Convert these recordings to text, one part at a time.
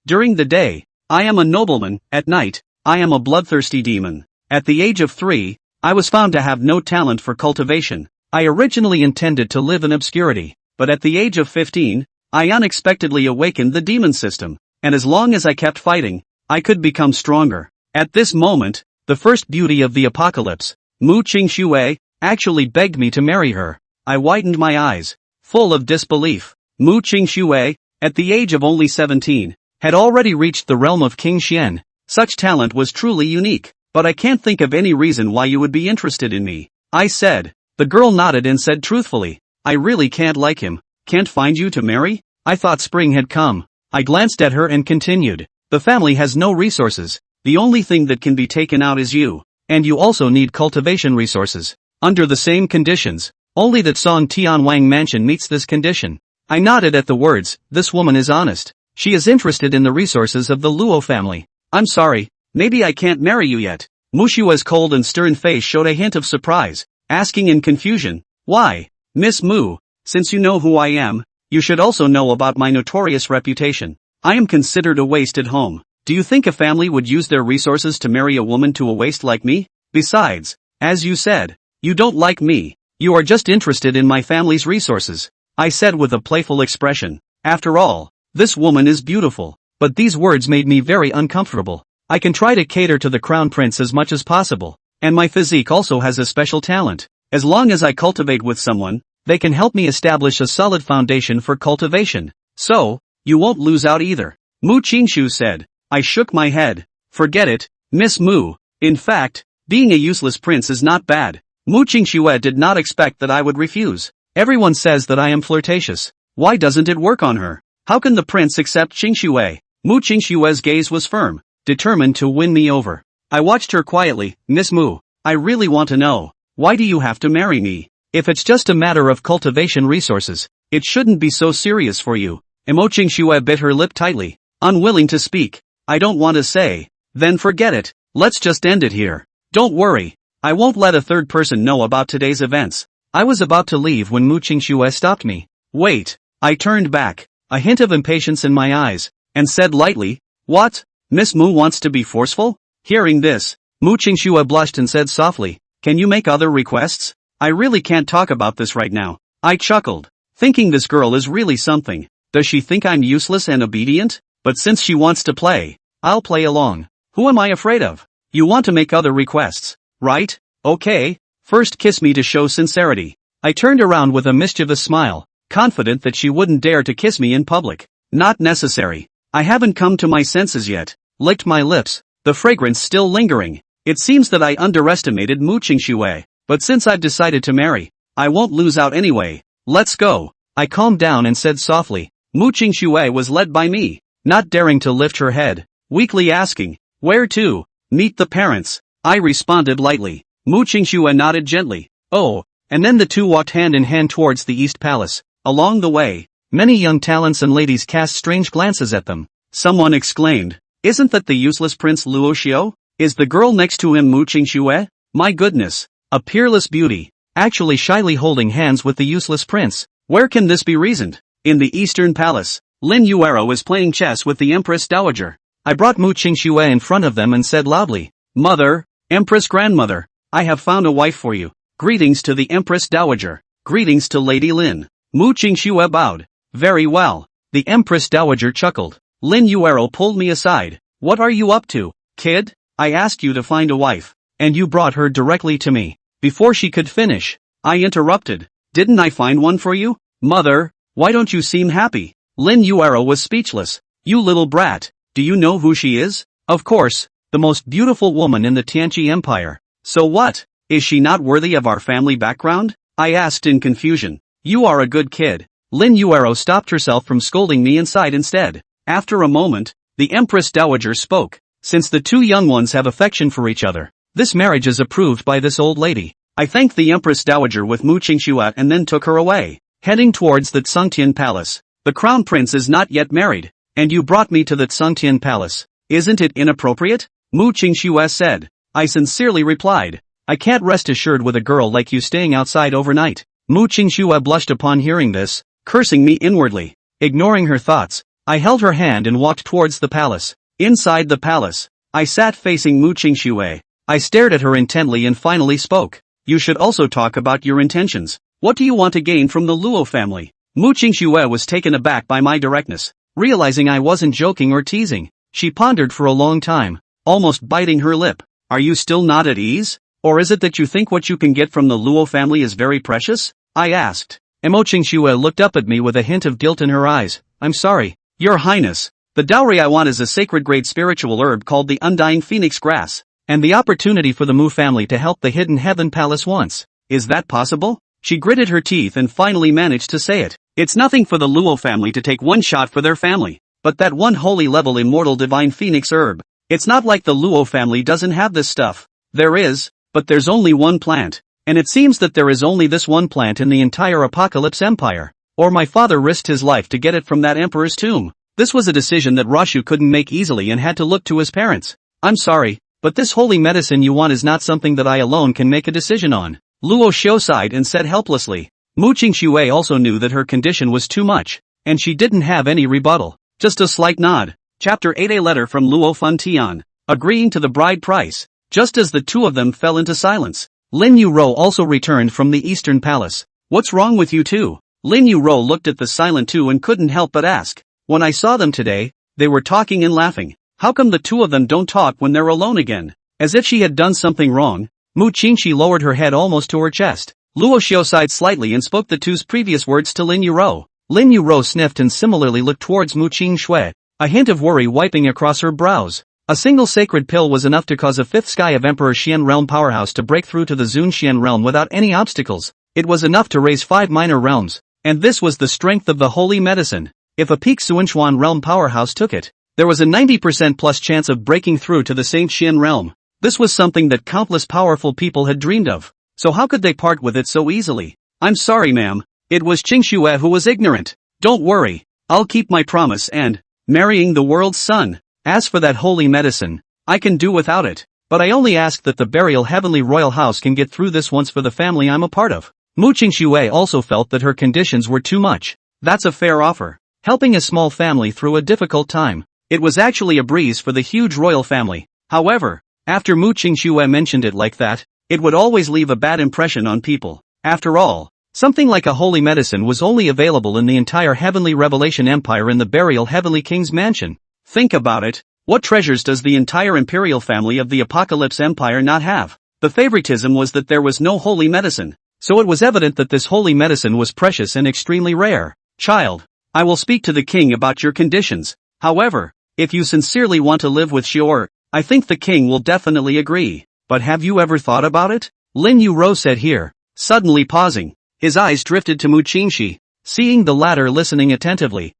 During the day, I am a nobleman, at night, I am a bloodthirsty demon. At the age of 3, I was found to have no talent for cultivation. I originally intended to live in obscurity, but at the age of 15, I unexpectedly awakened the demon system, and as long as I kept fighting, I could become stronger. At this moment, the first beauty of the apocalypse, Mu Qingxue, actually begged me to marry her. I widened my eyes, full of disbelief. Mu Qingxue, at the age of only 17, had already reached the realm of King Xian. Such talent was truly unique, but I can't think of any reason why you would be interested in me, I said. The girl nodded and said truthfully, I really can't like him. Can't find you to marry? I thought spring had come. I glanced at her and continued, the family has no resources. The only thing that can be taken out is you, and you also need cultivation resources. Under the same conditions, only that Song Tianwang mansion meets this condition. I nodded at the words, this woman is honest. She is interested in the resources of the Luo family. I'm sorry, maybe I can't marry you yet. Mu Xiu's cold and stern face showed a hint of surprise, asking in confusion, why? Miss Mu, since you know who I am, you should also know about my notorious reputation. I am considered a waste at home. Do you think a family would use their resources to marry a woman to a waste like me? Besides, as you said, you don't like me. You are just interested in my family's resources, I said with a playful expression. After all, this woman is beautiful. But these words made me very uncomfortable. I can try to cater to the crown prince as much as possible, and my physique also has a special talent. As long as I cultivate with someone, they can help me establish a solid foundation for cultivation. So, you won't lose out either. Mu Qingxu said. I shook my head. Forget it, Miss Mu. In fact, being a useless prince is not bad. Mu Qingxue did not expect that I would refuse. Everyone says that I am flirtatious. Why doesn't it work on her? How can the prince accept Qingxue? Mu Qingxue's gaze was firm, determined to win me over. I watched her quietly. Miss Mu, I really want to know, why do you have to marry me? If it's just a matter of cultivation resources, it shouldn't be so serious for you. Mo Qingxue bit her lip tightly, unwilling to speak. I don't want to say. Then forget it. Let's just end it here. Don't worry. I won't let a third person know about today's events. I was about to leave when Mu Qingxue stopped me. Wait. I turned back, a hint of impatience in my eyes, and said lightly, what? Miss Mu wants to be forceful? Hearing this, Mu Qingxue blushed and said softly, can you make other requests? I really can't talk about this right now. I chuckled, thinking this girl is really something. Does she think I'm useless and obedient? But since she wants to play, I'll play along. Who am I afraid of? You want to make other requests, right? Okay, first kiss me to show sincerity. I turned around with a mischievous smile, confident that she wouldn't dare to kiss me in public. Not necessary. I haven't come to my senses yet. Licked my lips, the fragrance still lingering. It seems that I underestimated Mu Qingxue, but since I've decided to marry, I won't lose out anyway. Let's go. I calmed down and said softly. Mu Qingxue was led by me, not daring to lift her head, weakly asking, where to? Meet the parents. I responded lightly. Mu Qingxue nodded gently. Oh, and then the two walked hand in hand towards the East Palace. Along the way, many young talents and ladies cast strange glances at them. Someone exclaimed, isn't that the useless Prince Luo Xiu? Is the girl next to him Mu Qingxue? My goodness, a peerless beauty, actually shyly holding hands with the useless prince. Where can this be reasoned? In the Eastern Palace, Lin Yuero is playing chess with the Empress Dowager. I brought Mu Qingxue in front of them and said loudly, Mother, Empress Grandmother, I have found a wife for you. Greetings to the Empress Dowager. Greetings to Lady Lin. Mu Qingxue bowed. Very well. The Empress Dowager chuckled. Lin Yuero pulled me aside. What are you up to, kid? I asked you to find a wife, and you brought her directly to me. Before she could finish, I interrupted. Didn't I find one for you? Mother, why don't you seem happy? Lin Yuero was speechless. You little brat, do you know who she is? Of course, the most beautiful woman in the Tianqi Empire. So what? Is she not worthy of our family background? I asked in confusion. You are a good kid. Lin Yuero stopped herself from scolding me and sighed instead. After a moment, the Empress Dowager spoke. Since the two young ones have affection for each other, this marriage is approved by this old lady. I thanked the Empress Dowager with Mu Qingxue and then took her away. Heading towards the Tsungtian Palace. The Crown Prince is not yet married, and you brought me to the Tsungtian Palace. Isn't it inappropriate? Mu Qingxue said. I sincerely replied. I can't rest assured with a girl like you staying outside overnight. Mu Qingxue blushed upon hearing this, cursing me inwardly. Ignoring her thoughts, I held her hand and walked towards the palace. Inside the palace, I sat facing Mu Qingxue. I stared at her intently and finally spoke. You should also talk about your intentions. What do you want to gain from the Luo family? Mu Qingxue was taken aback by my directness. Realizing I wasn't joking or teasing, she pondered for a long time, almost biting her lip. Are you still not at ease? Or is it that you think what you can get from the Luo family is very precious? I asked. Mo Qingxue looked up at me with a hint of guilt in her eyes. I'm sorry, Your Highness. The dowry I want is a sacred-grade spiritual herb called the Undying Phoenix Grass, and the opportunity for the Mu family to help the Hidden Heaven Palace once. Is that possible? She gritted her teeth and finally managed to say it. It's nothing for the Luo family to take one shot for their family, but that one holy level immortal divine phoenix herb. It's not like the Luo family doesn't have this stuff. There is, but there's only one plant. And it seems that there is only this one plant in the entire Apocalypse Empire. Or my father risked his life to get it from that emperor's tomb. This was a decision that Rashu couldn't make easily and had to look to his parents. I'm sorry, but this holy medicine you want is not something that I alone can make a decision on. Luo Xiu sighed and said helplessly. Mu Qingxue also knew that her condition was too much, and she didn't have any rebuttal. Just a slight nod. Chapter 8. A letter from Luo Funtian, agreeing to the bride price. Just as the two of them fell into silence, Lin Yuro also returned from the Eastern Palace. What's wrong with you two? Lin Yuro looked at the silent two and couldn't help but ask. When I saw them today, they were talking and laughing. How come the two of them don't talk when they're alone again? As if she had done something wrong, Mu Qingxi lowered her head almost to her chest. Luo Xiu sighed slightly and spoke the two's previous words to Lin Yuro. Lin Yuro sniffed and similarly looked towards Mu Qingxue, a hint of worry wiping across her brows. A single sacred pill was enough to cause a fifth sky of Emperor Xian realm powerhouse to break through to the Zun Xian realm without any obstacles. It was enough to raise 5 minor realms, and this was the strength of the holy medicine. If a peak Zun Xuan realm powerhouse took it, there was a 90% plus chance of breaking through to the Saint Xian realm. This was something that countless powerful people had dreamed of. So how could they part with it so easily? I'm sorry, ma'am. It was Qingxue who was ignorant. Don't worry. I'll keep my promise and marrying the world's son. As for that holy medicine, I can do without it. But I only ask that the burial heavenly royal house can get through this once for the family I'm a part of. Mu Qingxue also felt that her conditions were too much. That's a fair offer. Helping a small family through a difficult time. It was actually a breeze for the huge royal family. However, after Mu Qingxue mentioned it like that, it would always leave a bad impression on people. After all, something like a holy medicine was only available in the entire Heavenly Revelation Empire in the burial Heavenly King's mansion. Think about it. What treasures does the entire imperial family of the Apocalypse Empire not have? The favoritism was that there was no holy medicine. So it was evident that this holy medicine was precious and extremely rare. Child, I will speak to the king about your conditions. However, if you sincerely want to live with Shura, I think the king will definitely agree. But have you ever thought about it? Lin Yuro said here, suddenly pausing. His eyes drifted to Mu Qingxi, seeing the latter listening attentively.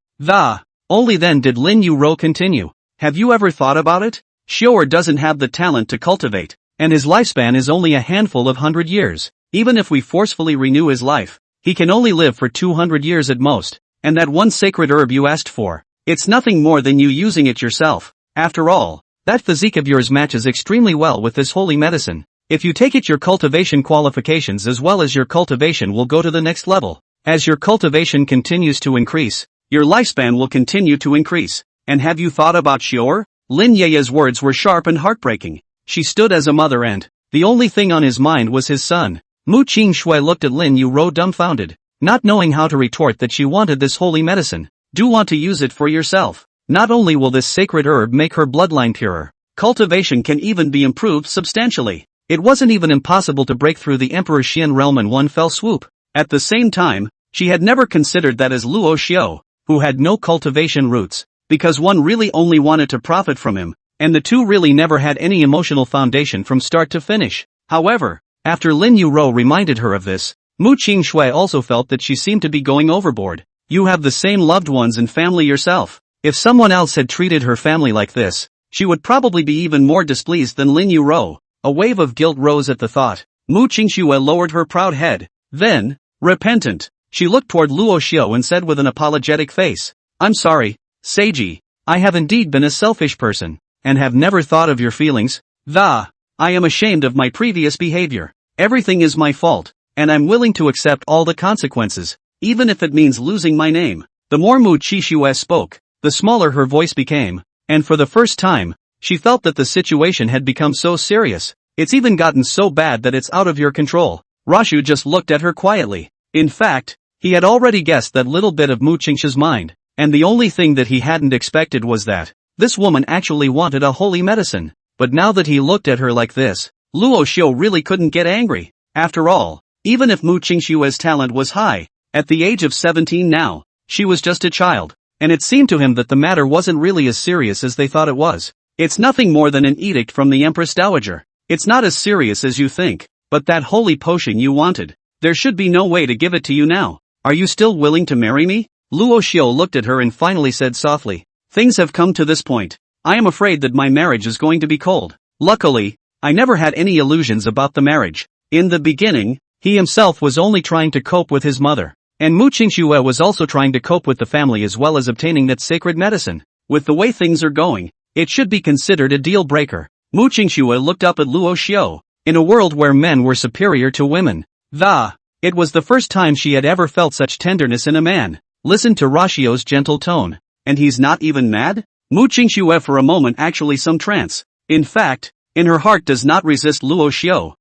Only then did Lin Yuro continue. Have you ever thought about it? Shura doesn't have the talent to cultivate, and his lifespan is only a handful of 100 years. Even if we forcefully renew his life, he can only live for 200 years at most. And that one sacred herb you asked for, it's nothing more than you using it yourself. After all, that physique of yours matches extremely well with this holy medicine. If you take it, your cultivation qualifications as well as your cultivation will go to the next level. As your cultivation continues to increase, your lifespan will continue to increase. And have you thought about Shura? Lin Ye's words were sharp and heartbreaking. She stood as a mother and the only thing on his mind was his son. Mu Qingxue looked at Lin Yuro dumbfounded, not knowing how to retort that she wanted this holy medicine. Do want to use it for yourself. Not only will this sacred herb make her bloodline purer, cultivation can even be improved substantially. It wasn't even impossible to break through the Emperor Xian realm in one fell swoop. At the same time, she had never considered that as Luo Xiu, who had no cultivation roots, because one really only wanted to profit from him, and the two really never had any emotional foundation from start to finish. However, after Lin Yuro reminded her of this, Mu Qingxue also felt that she seemed to be going overboard. You have the same loved ones and family yourself. If someone else had treated her family like this, she would probably be even more displeased than Lin Yuro. A wave of guilt rose at the thought. Mu Qingxue lowered her proud head. Then, repentant, she looked toward Luo Xiu and said with an apologetic face, I'm sorry, Seiji. I have indeed been a selfish person, and have never thought of your feelings. I am ashamed of my previous behavior. Everything is my fault, and I'm willing to accept all the consequences, even if it means losing my name. The more Mu Qingxue spoke, the smaller her voice became, and for the first time, she felt that the situation had become so serious. It's even gotten so bad that it's out of your control. Rashu just looked at her quietly. In fact, he had already guessed that little bit of Mu Qingshu's mind, and the only thing that he hadn't expected was that this woman actually wanted a holy medicine. But now that he looked at her like this, Luo Xiu really couldn't get angry. After all, even if Mu Qingshu's talent was high, at the age of 17 now, she was just a child, and it seemed to him that the matter wasn't really as serious as they thought it was. It's nothing more than an edict from the Empress Dowager. It's not as serious as you think, but that holy potion you wanted, there should be no way to give it to you now. Are you still willing to marry me? Luo Xiu looked at her and finally said softly, things have come to this point. I am afraid that my marriage is going to be cold. Luckily, I never had any illusions about the marriage. In the beginning, he himself was only trying to cope with his mother, and Mu Qingshu was also trying to cope with the family as well as obtaining that sacred medicine. With the way things are going, it should be considered a deal breaker. Mu Qingshu looked up at Luo Xiu. In a world where men were superior to women, it was the first time she had ever felt such tenderness in a man. Listen to Rashu's gentle tone. And he's not even mad? Mu Qingshu for a moment actually some trance. In fact, in her heart does not resist Luo Xiu.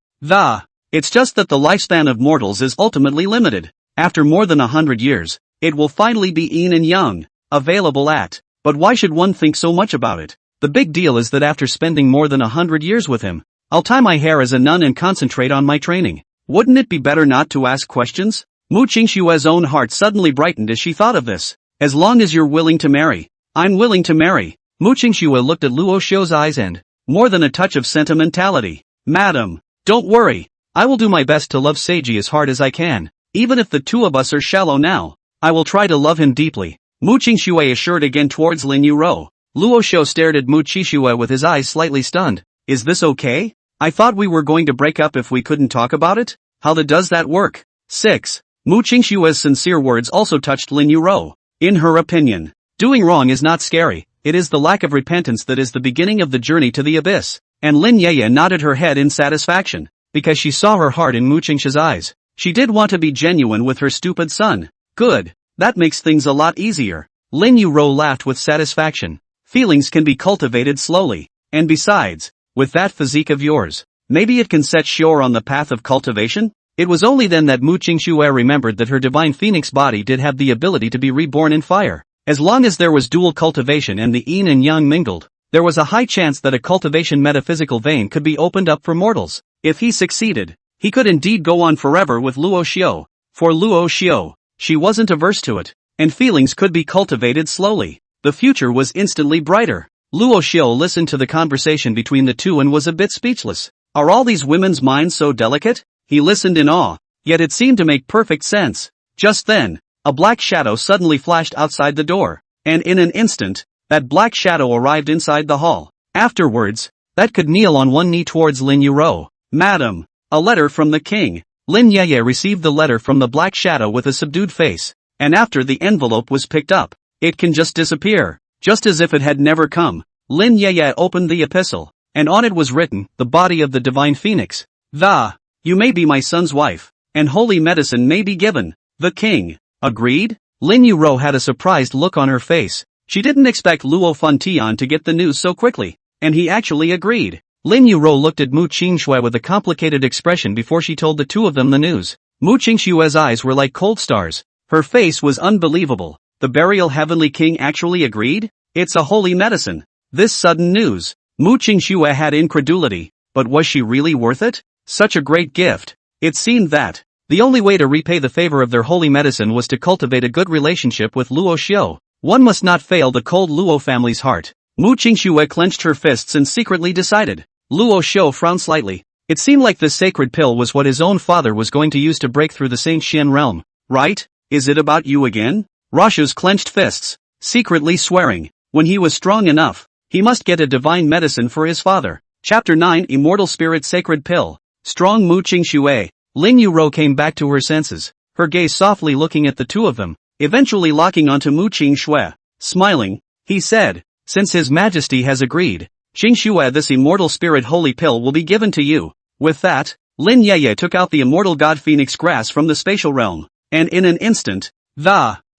It's just that the lifespan of mortals is ultimately limited. After more than 100 years, it will finally be yin and yang, available at. But why should one think so much about it? The big deal is that after spending more than 100 years with him, I'll tie my hair as a nun and concentrate on my training. Wouldn't it be better not to ask questions? Mu Qingshu's own heart suddenly brightened as she thought of this. As long as you're willing to marry, I'm willing to marry. Mu Qingshu looked at Luo Xiu's eyes and, more than a touch of sentimentality, Madam, don't worry, I will do my best to love Seiji as hard as I can. Even if the two of us are shallow now, I will try to love him deeply. Mu Qingshu assured again towards Lin Yuro. Luo Xiu stared at Mu Qingshu with his eyes slightly stunned. Is this okay? I thought we were going to break up if we couldn't talk about it? How does that work? 6. Mu Qingshu's sincere words also touched Lin Yuro. In her opinion, doing wrong is not scary, it is the lack of repentance that is the beginning of the journey to the abyss. And Lin Yeye nodded her head in satisfaction, because she saw her heart in Mu Qingshu's eyes. She did want to be genuine with her stupid son. Good, that makes things a lot easier. Lin Yuro laughed with satisfaction. Feelings can be cultivated slowly, and besides, with that physique of yours, maybe it can set Shura on the path of cultivation? It was only then that Mu Qingshu remembered that her divine phoenix body did have the ability to be reborn in fire. As long as there was dual cultivation and the yin and yang mingled, there was a high chance that a cultivation metaphysical vein could be opened up for mortals. If he succeeded, he could indeed go on forever with Luo Xiu. For Luo Xiu, she wasn't averse to it, and feelings could be cultivated slowly. The future was instantly brighter. Luo Xiu listened to the conversation between the two and was a bit speechless. Are all these women's minds so delicate? He listened in awe, yet it seemed to make perfect sense. Just then, a black shadow suddenly flashed outside the door, and in an instant, that black shadow arrived inside the hall. Afterwards, that could kneel on one knee towards Lin Yuro. Madam, a letter from the king. Lin Yeye received the letter from the black shadow with a subdued face, and after the envelope was picked up, it can just disappear, just as if it had never come. Lin Yeye opened the epistle, and on it was written, the body of the divine phoenix. You may be my son's wife, and holy medicine may be given. The king agreed? Lin Yuro had a surprised look on her face. She didn't expect Luo Fantian to get the news so quickly, and he actually agreed. Lin Yuro looked at Mu Qingshu with a complicated expression before she told the two of them the news. Mu Qingshu's eyes were like cold stars. Her face was unbelievable. The burial heavenly king actually agreed? It's a holy medicine. This sudden news. Mu Qingshu had incredulity, but was she really worth it? Such a great gift. It seemed that the only way to repay the favor of their holy medicine was to cultivate a good relationship with Luo Xiu. One must not fail the cold Luo family's heart. Mu Qingshu clenched her fists and secretly decided. Luo Xiu frowned slightly. It seemed like this sacred pill was what his own father was going to use to break through the Tian Xuan realm. Right? Is it about you again? Rashu's clenched fists, secretly swearing, when he was strong enough, he must get a divine medicine for his father. Chapter 9 Immortal Spirit Sacred Pill. Strong Mu Qingshu. Lin Yuro came back to her senses, her gaze softly looking at the two of them, eventually locking onto Mu Qingshu. Smiling, he said, since His Majesty has agreed, Qingshu, this immortal spirit holy pill will be given to you. With that, Lin Yeye took out the immortal god phoenix grass from the spatial realm, and in an instant,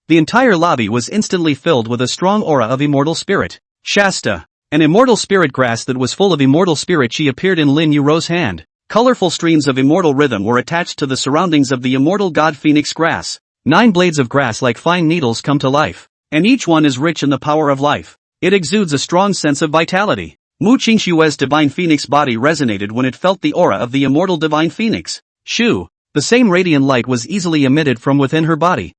the entire lobby was instantly filled with a strong aura of immortal spirit. Shasta, an immortal spirit grass that was full of immortal spirit chi appeared in Lin Yuro's hand. Colorful streams of immortal rhythm were attached to the surroundings of the immortal god phoenix grass. 9 blades of grass like fine needles come to life, and each one is rich in the power of life. It exudes a strong sense of vitality. Mu Qingshue's divine phoenix body resonated when it felt the aura of the immortal divine phoenix. Shu, the same radiant light was easily emitted from within her body.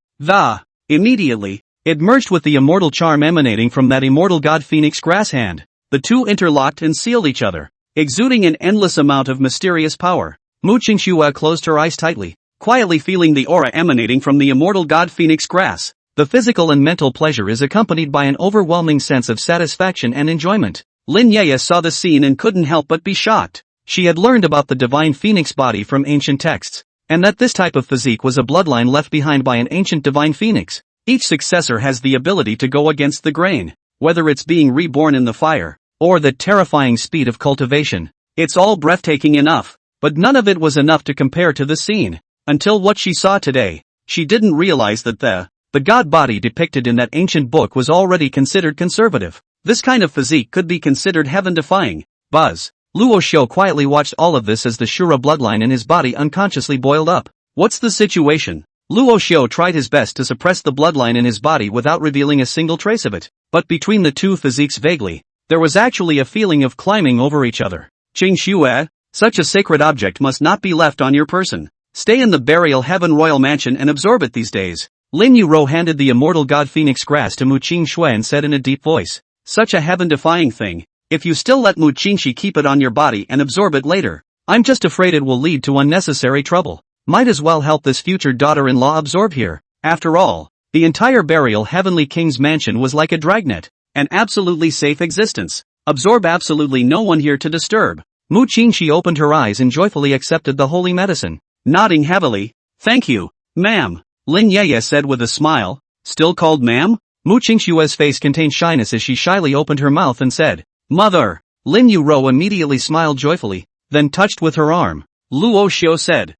Immediately, it merged with the immortal charm emanating from that immortal god phoenix grass hand. The two interlocked and sealed each other, exuding an endless amount of mysterious power. Mu Qingxue closed her eyes tightly, quietly feeling the aura emanating from the immortal god phoenix grass. The physical and mental pleasure is accompanied by an overwhelming sense of satisfaction and enjoyment. Lin Yeye saw the scene and couldn't help but be shocked. She had learned about the divine phoenix body from ancient texts, and that this type of physique was a bloodline left behind by an ancient divine phoenix. Each successor has the ability to go against the grain, whether it's being reborn in the fire, or the terrifying speed of cultivation. It's all breathtaking enough, but none of it was enough to compare to the scene. Until what she saw today, she didn't realize that the god body depicted in that ancient book was already considered conservative. This kind of physique could be considered heaven-defying. Buzz. Luo Xiu quietly watched all of this as the Shura bloodline in his body unconsciously boiled up. What's the situation? Luo Xiu tried his best to suppress the bloodline in his body without revealing a single trace of it. But between the two physiques vaguely, there was actually a feeling of climbing over each other. Qingxue, such a sacred object must not be left on your person. Stay in the burial heaven royal mansion and absorb it these days. Lin Yuro handed the immortal god phoenix grass to Mu Qingxue and said in a deep voice, such a heaven-defying thing. If you still let Mu Qingxi keep it on your body and absorb it later, I'm just afraid it will lead to unnecessary trouble. Might as well help this future daughter-in-law absorb here. After all, the entire burial heavenly king's mansion was like a dragnet, an absolutely safe existence. Absorb absolutely no one here to disturb. Mu Qingxi opened her eyes and joyfully accepted the holy medicine. Nodding heavily, thank you, ma'am, Lin Yeye said with a smile. Still called ma'am? Mu Qingshue's face contained shyness as she shyly opened her mouth and said, Mother. Lin Yuro immediately smiled joyfully, then touched with her arm. Luo Xiu said,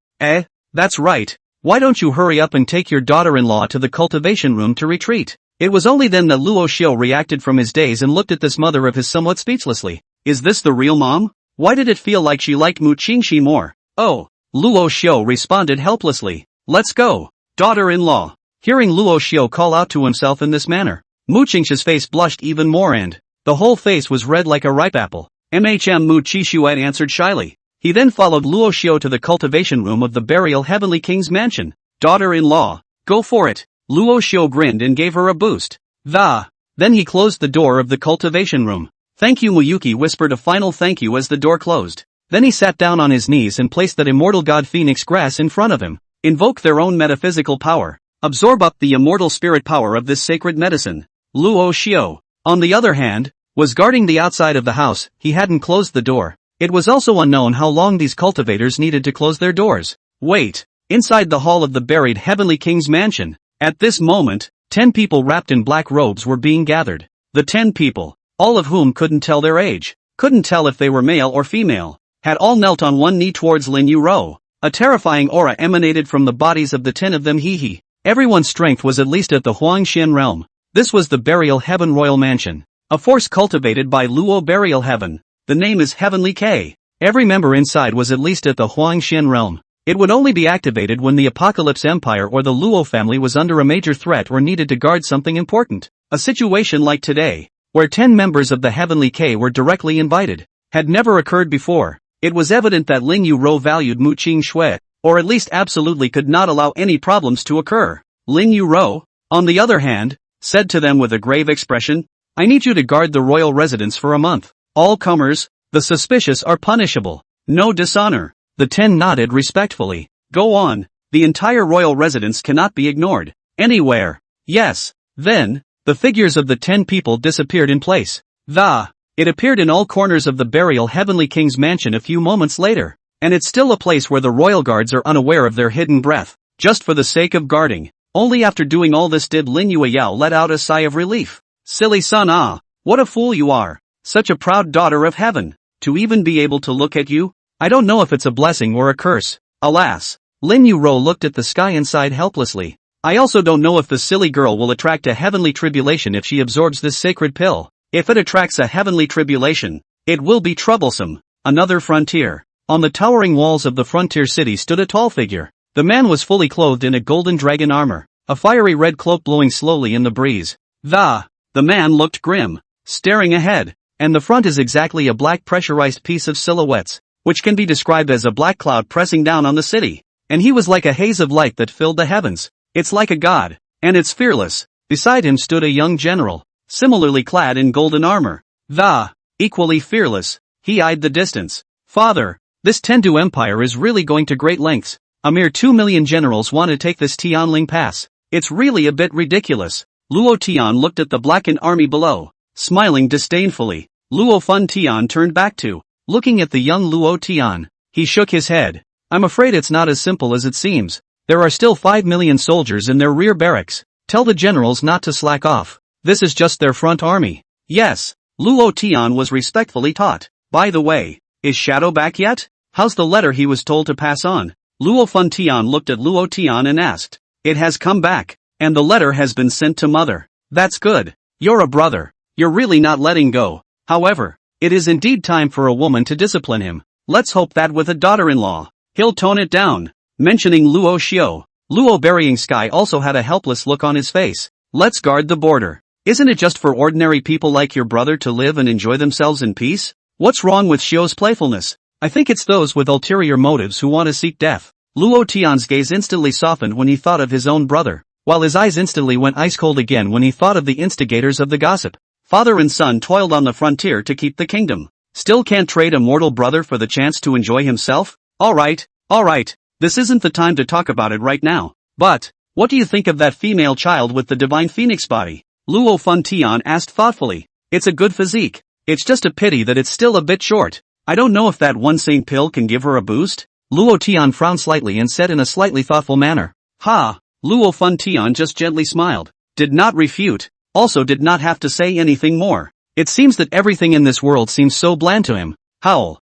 that's right. Why don't you hurry up and take your daughter-in-law to the cultivation room to retreat? It was only then that Luo Xiu reacted from his daze and looked at this mother of his somewhat speechlessly. Is this the real mom? Why did it feel like she liked Mu Qingxi more? Oh, Luo Xiu responded helplessly. Let's go, daughter-in-law. Hearing Luo Xiu call out to himself in this manner, Mu Qingxi's face blushed even more and the whole face was red like a ripe apple. Mu Qingxue answered shyly. He then followed Luo Xiu to the cultivation room of the burial heavenly king's mansion. Daughter-in-law, go for it. Luo Xiu grinned and gave her a boost. Then he closed the door of the cultivation room. Thank you. Muyuki whispered a final thank you as the door closed. Then he sat down on his knees and placed that immortal god phoenix grass in front of him. Invoke their own metaphysical power. Absorb up the immortal spirit power of this sacred medicine. Luo Xiu, on the other hand, was guarding the outside of the house. He hadn't closed the door. It was also unknown how long these cultivators needed to close their doors. Wait, inside the hall of the buried heavenly king's mansion, at this moment, 10 people wrapped in black robes were being gathered. The 10 people, all of whom couldn't tell their age, couldn't tell if they were male or female, had all knelt on one knee towards Lin Yuro. A terrifying aura emanated from the bodies of the 10 of them. Everyone's strength was at least at the Huangxian realm. This was the burial heaven royal mansion, a force cultivated by Luo burial heaven. The name is Heavenly K. Every member inside was at least at the Huangxian realm. It would only be activated when the Apocalypse Empire or the Luo family was under a major threat or needed to guard something important. A situation like today, where 10 members of the Heavenly K were directly invited, had never occurred before. It was evident that Lin Yuro valued Mu Qingxue, or at least absolutely could not allow any problems to occur. Lin Yuro, on the other hand, said to them with a grave expression, I need you to guard the royal residence for a month. All comers, the suspicious are punishable. No dishonor. The 10 nodded respectfully. Go on, the entire royal residence cannot be ignored. Anywhere. Yes. Then, the figures of the 10 people disappeared in place. It appeared in all corners of the burial heavenly king's mansion a few moments later. And it's still a place where the royal guards are unaware of their hidden breath, just for the sake of guarding. Only after doing all this did Lin Yueyao let out a sigh of relief. Silly son, what a fool you are. Such a proud daughter of heaven. To even be able to look at you? I don't know if it's a blessing or a curse. Alas. Lin Yuro looked at the sky and sighed helplessly. I also don't know if the silly girl will attract a heavenly tribulation if she absorbs this sacred pill. If it attracts a heavenly tribulation, it will be troublesome. Another frontier. On the towering walls of the frontier city stood a tall figure. The man was fully clothed in a golden dragon armor, a fiery red cloak blowing slowly in the breeze. The man looked grim, staring ahead, and the front is exactly a black pressurized piece of silhouettes, which can be described as a black cloud pressing down on the city. And he was like a haze of light that filled the heavens. It's like a god, and it's fearless. Beside him stood a young general, similarly clad in golden armor. Equally fearless, he eyed the distance. Father, this Tendu Empire is really going to great lengths. A mere 2 million generals want to take this Tianling Pass. It's really a bit ridiculous. Luo Tian looked at the blackened army below, smiling disdainfully. Luo Fun Tian turned back to, looking at the young Luo Tian. He shook his head. I'm afraid it's not as simple as it seems. There are still 5 million soldiers in their rear barracks. Tell the generals not to slack off. This is just their front army. Yes, Luo Tian was respectfully taught. By the way, is Shadow back yet? How's the letter he was told to pass on? Luo Fun Tian looked at Luo Tian and asked. It has come back, and the letter has been sent to mother. That's good. You're a brother. You're really not letting go. However, it is indeed time for a woman to discipline him. Let's hope that with a daughter-in-law, he'll tone it down. Mentioning Luo Xiu, Luo Burying Sky also had a helpless look on his face. Let's guard the border. Isn't it just for ordinary people like your brother to live and enjoy themselves in peace? What's wrong with Xiu's playfulness? I think it's those with ulterior motives who want to seek death. Luo Tian's gaze instantly softened when he thought of his own brother, while his eyes instantly went ice cold again when he thought of the instigators of the gossip. Father and son toiled on the frontier to keep the kingdom. Still can't trade a mortal brother for the chance to enjoy himself? Alright. This isn't the time to talk about it right now. But, what do you think of that female child with the divine phoenix body? Luo Fun Tian asked thoughtfully. It's a good physique. It's just a pity that it's still a bit short. I don't know if that one same pill can give her a boost. Luo Tian frowned slightly and said in a slightly thoughtful manner. Luo Fun Tian just gently smiled. Did not refute. Also did not have to say anything more. It seems that everything in this world seems so bland to him. Howl.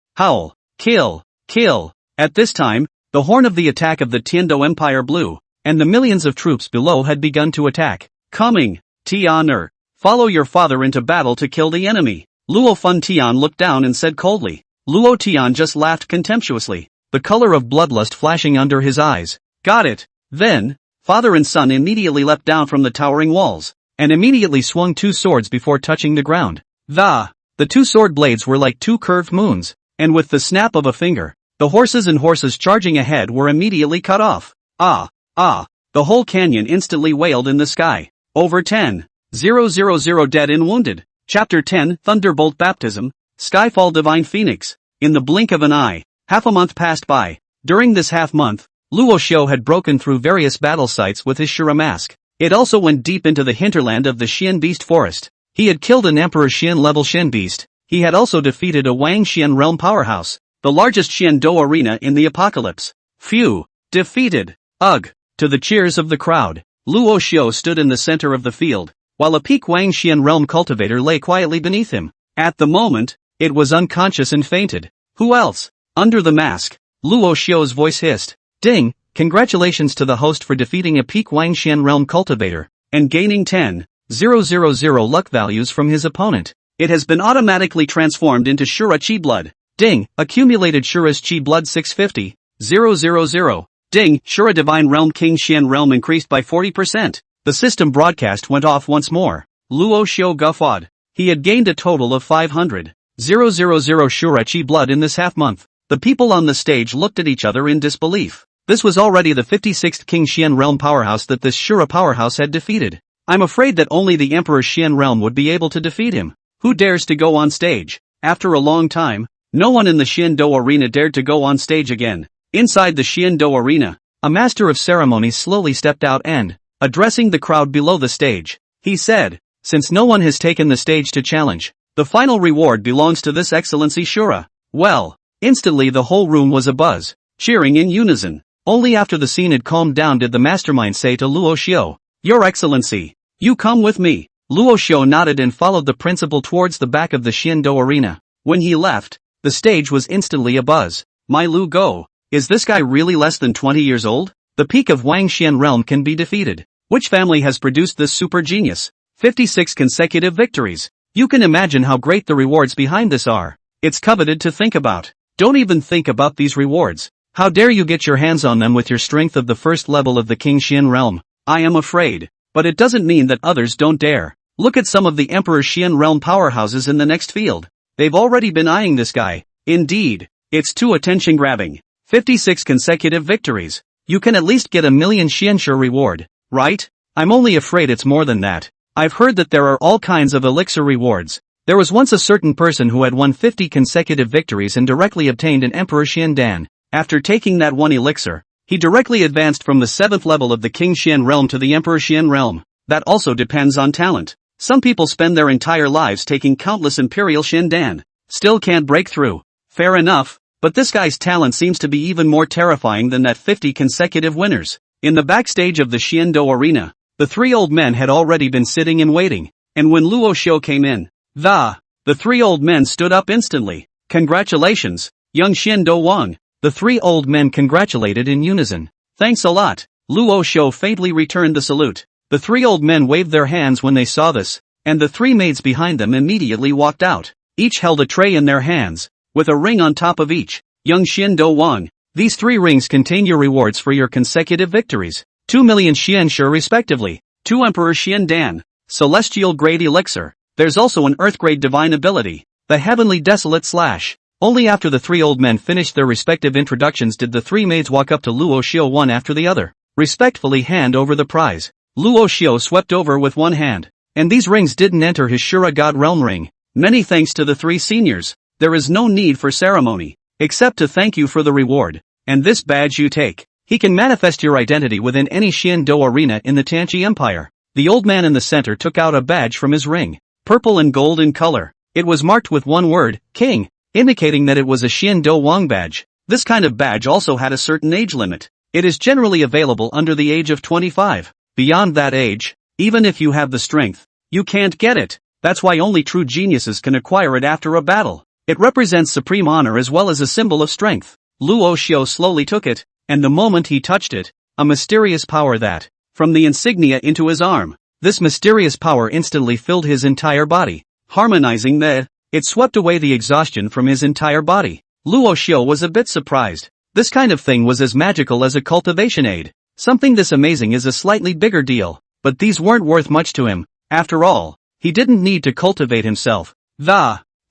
Kill. At this time, the horn of the attack of the Tiandu Empire blew, and the millions of troops below had begun to attack. Coming, Tianer. Follow your father into battle to kill the enemy. Luo Fun Tian looked down and said coldly. Luo Tian just laughed contemptuously, the color of bloodlust flashing under his eyes. Got it. Then, father and son immediately leapt down from the towering walls, and immediately swung 2 swords before touching the ground. The 2 sword blades were like 2 curved moons, and with the snap of a finger, the horses charging ahead were immediately cut off. The whole canyon instantly wailed in the sky. Over 10,000 dead and wounded. Chapter 10 Thunderbolt Baptism, Skyfall Divine Phoenix. In the blink of an eye, half a month passed by. During this half month, Luo Xiu had broken through various battle sites with his Shura mask. It also went deep into the hinterland of the Xian Beast Forest. He had killed an Emperor Xian-level Xian Beast. He had also defeated a Wang Xian Realm Powerhouse, the largest Xian-Do arena in the apocalypse. Phew! Defeated! Ugh! To the cheers of the crowd, Luo Xiu stood in the center of the field, while a peak Wang Xian Realm Cultivator lay quietly beneath him. At the moment, it was unconscious and fainted. Who else? Under the mask, Luo Xiu's voice hissed. Ding! Congratulations to the host for defeating a peak Wang Xian Realm Cultivator, and gaining 10,000 luck values from his opponent. It has been automatically transformed into Shura Chi Blood. Ding! Accumulated Shura's Chi Blood 650,000. Ding! Shura Divine Realm King Xian Realm increased by 40%. The system broadcast went off once more. Luo Xiu guffawed. He had gained a total of 500,000 Shura Chi Blood in this half month. The people on the stage looked at each other in disbelief. This was already the 56th King Xian Realm powerhouse that this Shura powerhouse had defeated. I'm afraid that only the Emperor Xian Realm would be able to defeat him. Who dares to go on stage? After a long time, no one in the Xian-Do arena dared to go on stage again. Inside the Xian-Do arena, a master of ceremonies slowly stepped out and, addressing the crowd below the stage, he said, since no one has taken the stage to challenge, the final reward belongs to this Excellency Shura. Well, instantly the whole room was abuzz, cheering in unison. Only after the scene had calmed down did the mastermind say to Luo Xiu, Your Excellency, you come with me. Luo Xiu nodded and followed the principal towards the back of the Xian-Do arena. When he left, the stage was instantly abuzz. My Lu Go, is this guy really less than 20 years old? The peak of Wang Xian realm can be defeated. Which family has produced this super genius? 56 consecutive victories. You can imagine how great the rewards behind this are. It's coveted to think about. Don't even think about these rewards. How dare you get your hands on them with your strength of the first level of the King Xian realm? I am afraid. But it doesn't mean that others don't dare. Look at some of the Emperor Xian realm powerhouses in the next field. They've already been eyeing this guy. Indeed. It's too attention-grabbing. 56 consecutive victories. You can at least get a million Xianshi reward, right? I'm only afraid it's more than that. I've heard that there are all kinds of elixir rewards. There was once a certain person who had won 50 consecutive victories and directly obtained an Emperor Xian Dan. After taking that one elixir, he directly advanced from the 7th level of the King Xian realm to the Emperor Xian realm. That also depends on talent. Some people spend their entire lives taking countless Imperial Xian Dan. Still can't break through. Fair enough, but this guy's talent seems to be even more terrifying than that 50 consecutive winners. In the backstage of the Xiando arena, the 3 old men had already been sitting and waiting, and when Luo Xiu came in, the 3 old men stood up instantly. Congratulations, young Xiando Wang. The 3 old men congratulated in unison. Thanks a lot. Luo Xiu faintly returned the salute. The 3 old men waved their hands when they saw this, and the 3 maids behind them immediately walked out. Each held a tray in their hands, with a ring on top of each. Young Xiando Wang, these 3 rings contain your rewards for your consecutive victories. 2 million Xianshi respectively, 2 Emperor Xian Dan, Celestial Grade Elixir. There's also an Earth Grade Divine Ability, the Heavenly Desolate Slash. Only after the 3 old men finished their respective introductions did the 3 maids walk up to Luo Xiu one after the other, respectfully hand over the prize. Luo Xiu swept over with one hand, and these rings didn't enter his Shura God Realm ring. Many thanks to the 3 seniors. There is no need for ceremony, except to thank you for the reward, and this badge you take. He can manifest your identity within any Xiando arena in the Tianqi Empire. The old man in the center took out a badge from his ring, purple and gold in color. It was marked with one word, King, indicating that it was a Xiando Wang badge. This kind of badge also had a certain age limit. It is generally available under the age of 25. Beyond that age, even if you have the strength, you can't get it. That's why only true geniuses can acquire it after a battle. It represents supreme honor as well as a symbol of strength. Luo Xiu slowly took it, and the moment he touched it, a mysterious power that, from the insignia into his arm, this mysterious power instantly filled his entire body, harmonizing it swept away the exhaustion from his entire body. Luo Xiu was a bit surprised. This kind of thing was as magical as a cultivation aid. Something this amazing is a slightly bigger deal, but these weren't worth much to him. After all, he didn't need to cultivate himself.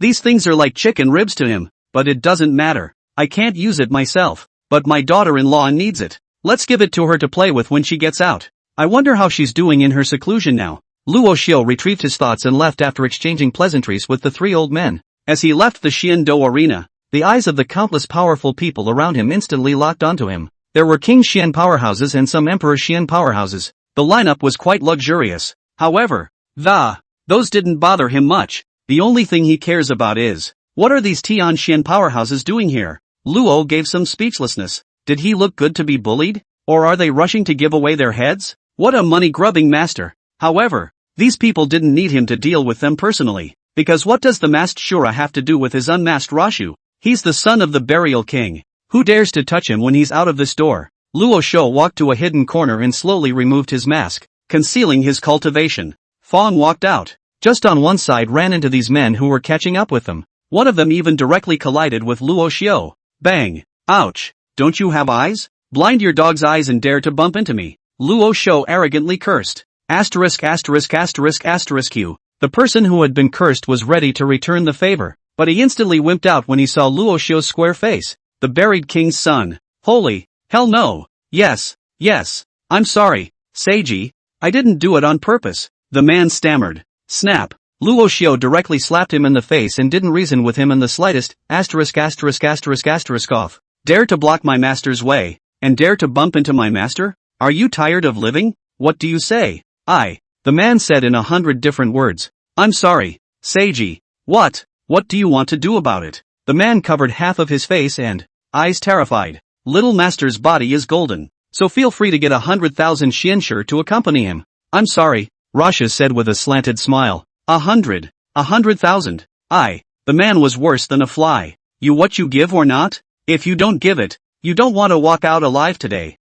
These things are like chicken ribs to him, but it doesn't matter. I can't use it myself, but my daughter-in-law needs it. Let's give it to her to play with when she gets out. I wonder how she's doing in her seclusion now. Luo Xiu retrieved his thoughts and left after exchanging pleasantries with the 3 old men. As he left the Xiando arena, the eyes of the countless powerful people around him instantly locked onto him. There were King Xian powerhouses and some Emperor Xian powerhouses. The lineup was quite luxurious. However, those didn't bother him much. The only thing he cares about is, what are these Tian Xuan powerhouses doing here? Luo gave some speechlessness. Did he look good to be bullied? Or are they rushing to give away their heads? What a money-grubbing master. However, these people didn't need him to deal with them personally, because what does the masked Shura have to do with his unmasked Rashu? He's the son of the burial king. Who dares to touch him when he's out of this door? Luo Xiu walked to a hidden corner and slowly removed his mask, concealing his cultivation. Fong walked out. Just on one side ran into these men who were catching up with them. One of them even directly collided with Luo Xiu. Bang! Ouch! Don't you have eyes? Blind your dog's eyes and dare to bump into me. Luo Xiu arrogantly cursed. Asterisk asterisk asterisk asterisk Q. The person who had been cursed was ready to return the favor, but he instantly wimped out when he saw Luo Xiu's square face. The buried king's son. Holy hell no. Yes, I'm sorry, Seiji. I didn't do it on purpose. The man stammered. Snap. Luo Xiu directly slapped him in the face and didn't reason with him in the slightest. Asterisk asterisk asterisk asterisk off. Dare to block my master's way, and dare to bump into my master? Are you tired of living? What do you say? The man said in 100 different words. I'm sorry, Seiji. What do you want to do about it? The man covered half of his face and eyes terrified. Little master's body is golden, so feel free to get 100,000 Xianshi to accompany him. I'm sorry, Rasha said with a slanted smile. 100,000. The man was worse than a fly. You what you give or not? If you don't give it, you don't want to walk out alive today.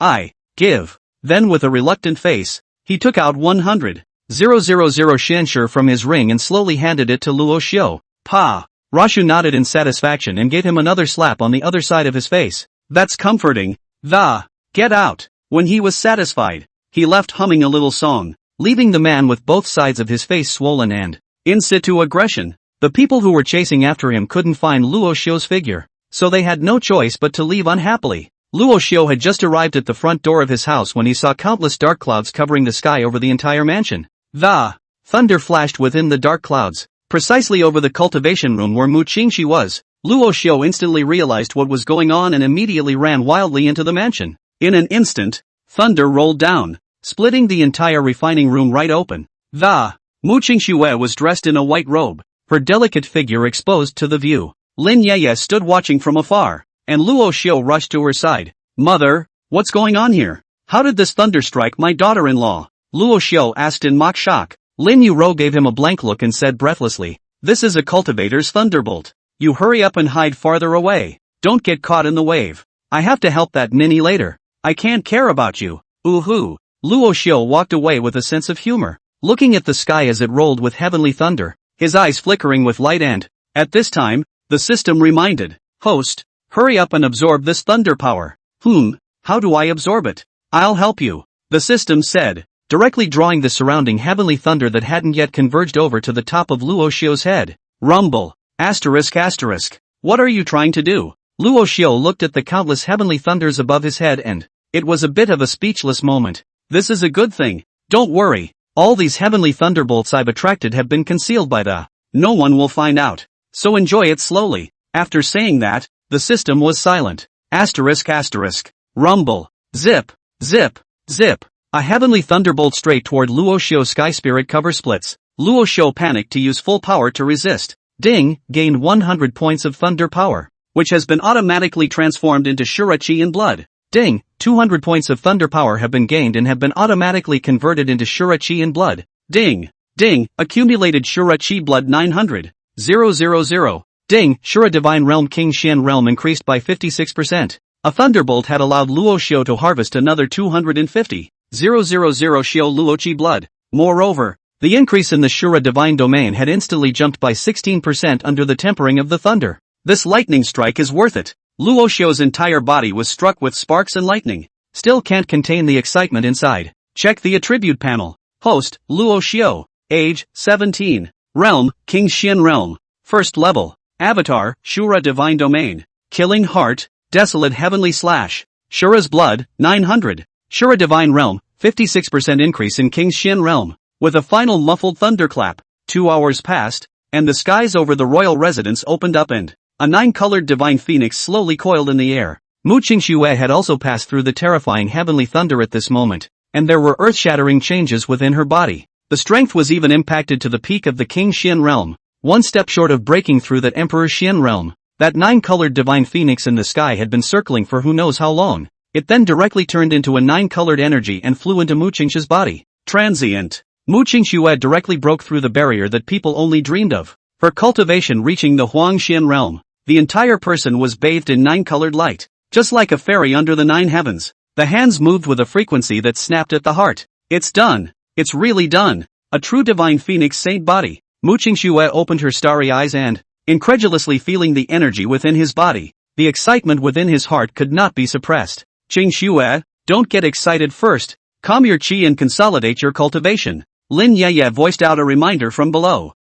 I give. Then with a reluctant face, he took out 100,000 shenshur from his ring and slowly handed it to Luo Xiu. Pa! Rashu nodded in satisfaction and gave him another slap on the other side of his face. That's comforting. Get out. When he was satisfied, he left humming a little song, leaving the man with both sides of his face swollen and in situ aggression. The people who were chasing after him couldn't find Luo Xiu's figure, so they had no choice but to leave unhappily. Luo Xiu had just arrived at the front door of his house when he saw countless dark clouds covering the sky over the entire mansion. Thunder flashed within the dark clouds, precisely over the cultivation room where Mu Qingxi was. Luo Xiu instantly realized what was going on and immediately ran wildly into the mansion. In an instant, thunder rolled down, splitting the entire refining room right open. Mu Qingxi was dressed in a white robe, her delicate figure exposed to the view. Lin Yeye stood watching from afar, and Luo Xiu rushed to her side. Mother, what's going on here? How did this thunder strike my daughter-in-law? Luo Xiu asked in mock shock. Lin Yuro gave him a blank look and said breathlessly, this is a cultivator's thunderbolt. You hurry up and hide farther away. Don't get caught in the wave. I have to help that ninny later. I can't care about you. Ooh-hoo. Luo Xiu walked away with a sense of humor, looking at the sky as it rolled with heavenly thunder, his eyes flickering with light and, at this time, the system reminded, host, hurry up and absorb this thunder power. How do I absorb it? I'll help you. The system said, directly drawing the surrounding heavenly thunder that hadn't yet converged over to the top of Luo Xiu's head. Rumble. ***. What are you trying to do? Luo Xiu looked at the countless heavenly thunders above his head and, it was a bit of a speechless moment. This is a good thing. Don't worry. All these heavenly thunderbolts I've attracted have been concealed by no one will find out. So enjoy it slowly. After saying that, the system was silent. ***. Rumble. Zip. Zip. Zip. A heavenly thunderbolt straight toward Luo Xiu's sky spirit cover splits. Luo Xiu panicked to use full power to resist. Ding, gained 100 points of thunder power, which has been automatically transformed into Shura Qi in blood. Ding, 200 points of thunder power have been gained and have been automatically converted into Shura Qi in blood. Ding, ding, accumulated Shura Qi blood 900,000. Ding, Shura Divine Realm Tian Xuan Realm increased by 56%. A thunderbolt had allowed Luo Xiu to harvest another 250,000 Xiu Luo Qi blood. Moreover, the increase in the Shura Divine Domain had instantly jumped by 16% under the tempering of the thunder. This lightning strike is worth it. Luo Xiu's entire body was struck with sparks and lightning. Still can't contain the excitement inside. Check the attribute panel. Host, Luo Xiu. Age, 17. Realm, Tian Xuan Realm. First level. Avatar, Shura Divine Domain. Killing Heart, Desolate Heavenly Slash. Shura's Blood, 900. Shura Divine Realm, 56% increase in Tian Xuan Realm. With a final muffled thunderclap, 2 hours passed, and the skies over the royal residence opened up and a 9-colored divine phoenix slowly coiled in the air. Mu Qingxi had also passed through the terrifying heavenly thunder at this moment, and there were earth-shattering changes within her body. The strength was even impacted to the peak of the Tian Xuan Realm, one step short of breaking through that Emperor Xian Realm. That 9-colored divine phoenix in the sky had been circling for who knows how long. It then directly turned into a 9-colored energy and flew into Mu Qingxi's body. Transient. Mu Qingxi directly broke through the barrier that people only dreamed of. Her cultivation reaching the Huangxian realm, the entire person was bathed in 9-colored light, just like a fairy under the 9 heavens. The hands moved with a frequency that snapped at the heart. It's done. It's really done. A true divine phoenix saint body. Mu Qingxi opened her starry eyes and, incredulously feeling the energy within his body, the excitement within his heart could not be suppressed. Qingxi, don't get excited first. Calm your qi and consolidate your cultivation. Lin Yeye voiced out a reminder from below.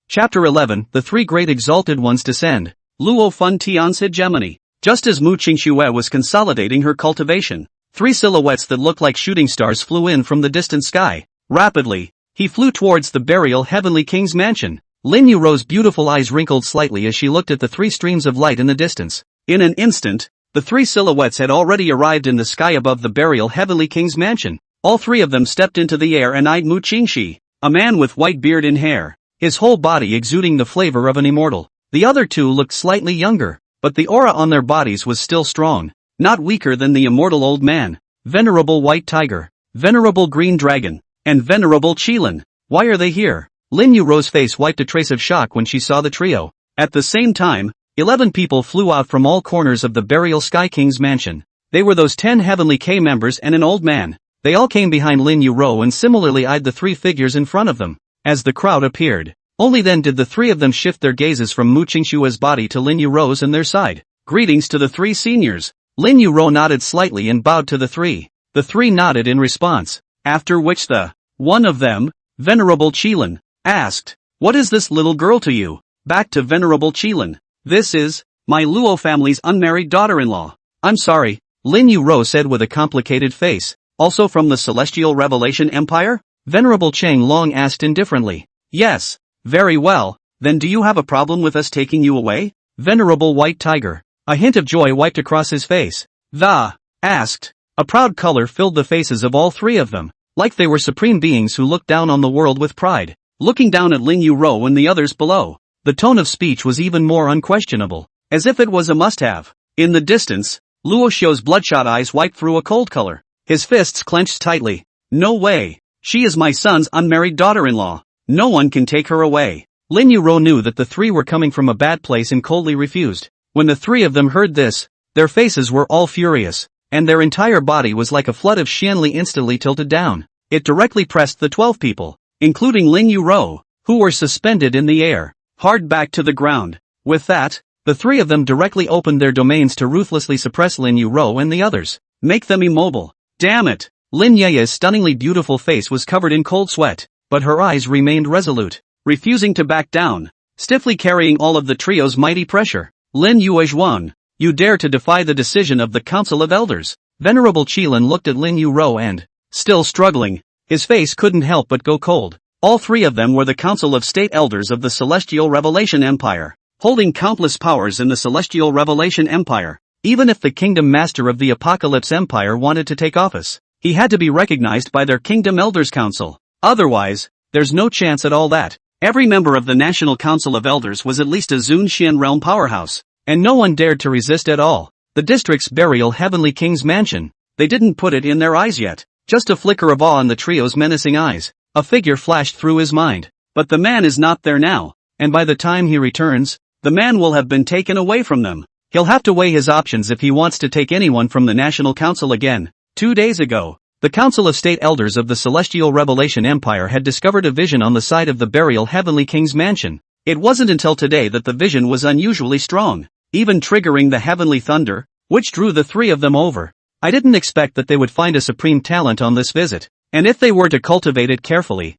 Chapter 11, The Three Great Exalted Ones Descend. Luo Fun Tian's hegemony. Just as Mu Qingxi was consolidating her cultivation, 3 silhouettes that looked like shooting stars flew in from the distant sky. Rapidly, he flew towards the burial heavenly king's mansion. Lin Yuro's beautiful eyes wrinkled slightly as she looked at the 3 streams of light in the distance. In an instant, the 3 silhouettes had already arrived in the sky above the burial heavenly king's mansion. All 3 of them stepped into the air and eyed Mu Qingxi, a man with white beard and hair, his whole body exuding the flavor of an immortal. The other 2 looked slightly younger, but the aura on their bodies was still strong, not weaker than the immortal old man, venerable white tiger, venerable green dragon, and venerable Qilin. Why are they here? Lin Yuro's face wiped a trace of shock when she saw the trio. At the same time, 11 people flew out from all corners of the burial Sky King's mansion. They were those 10 Heavenly K members and an old man. They all came behind Lin Yuro and similarly eyed the 3 figures in front of them. As the crowd appeared, only then did the 3 of them shift their gazes from Mu Qingshua's body to Lin Yuro's and their side. Greetings to the 3 seniors. Lin Yuro nodded slightly and bowed to the 3. The 3 nodded in response, after which one of them, Venerable Qilin, asked, "What is this little girl to you?" Back to Venerable Qilin. "This is my Luo family's unmarried daughter-in-law." "I'm sorry," Lin Yuro said with a complicated face. "Also from the Celestial Revelation Empire?" Venerable Cheng Long asked indifferently. "Yes." "Very well, then do you have a problem with us taking you away?" Venerable White Tiger, a hint of joy wiped across his face, asked. A proud color filled the faces of all 3 of them, like they were supreme beings who looked down on the world with pride. Looking down at Lin Yuro and the others below, the tone of speech was even more unquestionable, as if it was a must-have. In the distance, Luo Xiu's bloodshot eyes wiped through a cold color. His fists clenched tightly. "No way! She is my son's unmarried daughter-in-law. No one can take her away." Lin Yuro knew that the 3 were coming from a bad place and coldly refused. When the 3 of them heard this, their faces were all furious, and their entire body was like a flood of Xianli instantly tilted down. It directly pressed the 12 people, including Lin Yuro, who were suspended in the air, hard back to the ground. With that, the 3 of them directly opened their domains to ruthlessly suppress Lin Yuro and the others. Make them immobile. Damn it! Lin Yaya's stunningly beautiful face was covered in cold sweat, but her eyes remained resolute, refusing to back down, stiffly carrying all of the trio's mighty pressure. "Lin Yuezhuan, you dare to defy the decision of the Council of Elders?" Venerable Qilin looked at Lin Yuro and, still struggling, his face couldn't help but go cold. All 3 of them were the Council of State Elders of the Celestial Revelation Empire, holding countless powers in the Celestial Revelation Empire. Even if the Kingdom Master of the Apocalypse Empire wanted to take office, he had to be recognized by their Kingdom Elders Council. Otherwise, there's no chance at all that every member of the National Council of Elders was at least a Zun Xian realm powerhouse, and no one dared to resist at all. The district's burial Heavenly King's mansion. They didn't put it in their eyes yet. Just a flicker of awe in the trio's menacing eyes. A figure flashed through his mind. But the man is not there now, and by the time he returns, the man will have been taken away from them. He'll have to weigh his options if he wants to take anyone from the National Council again. 2 days ago, the Council of State Elders of the Celestial Revelation Empire had discovered a vision on the side of the burial Heavenly King's mansion. It wasn't until today that the vision was unusually strong, even triggering the heavenly thunder, which drew the 3 of them over. I didn't expect that they would find a supreme talent on this visit, and if they were to cultivate it carefully,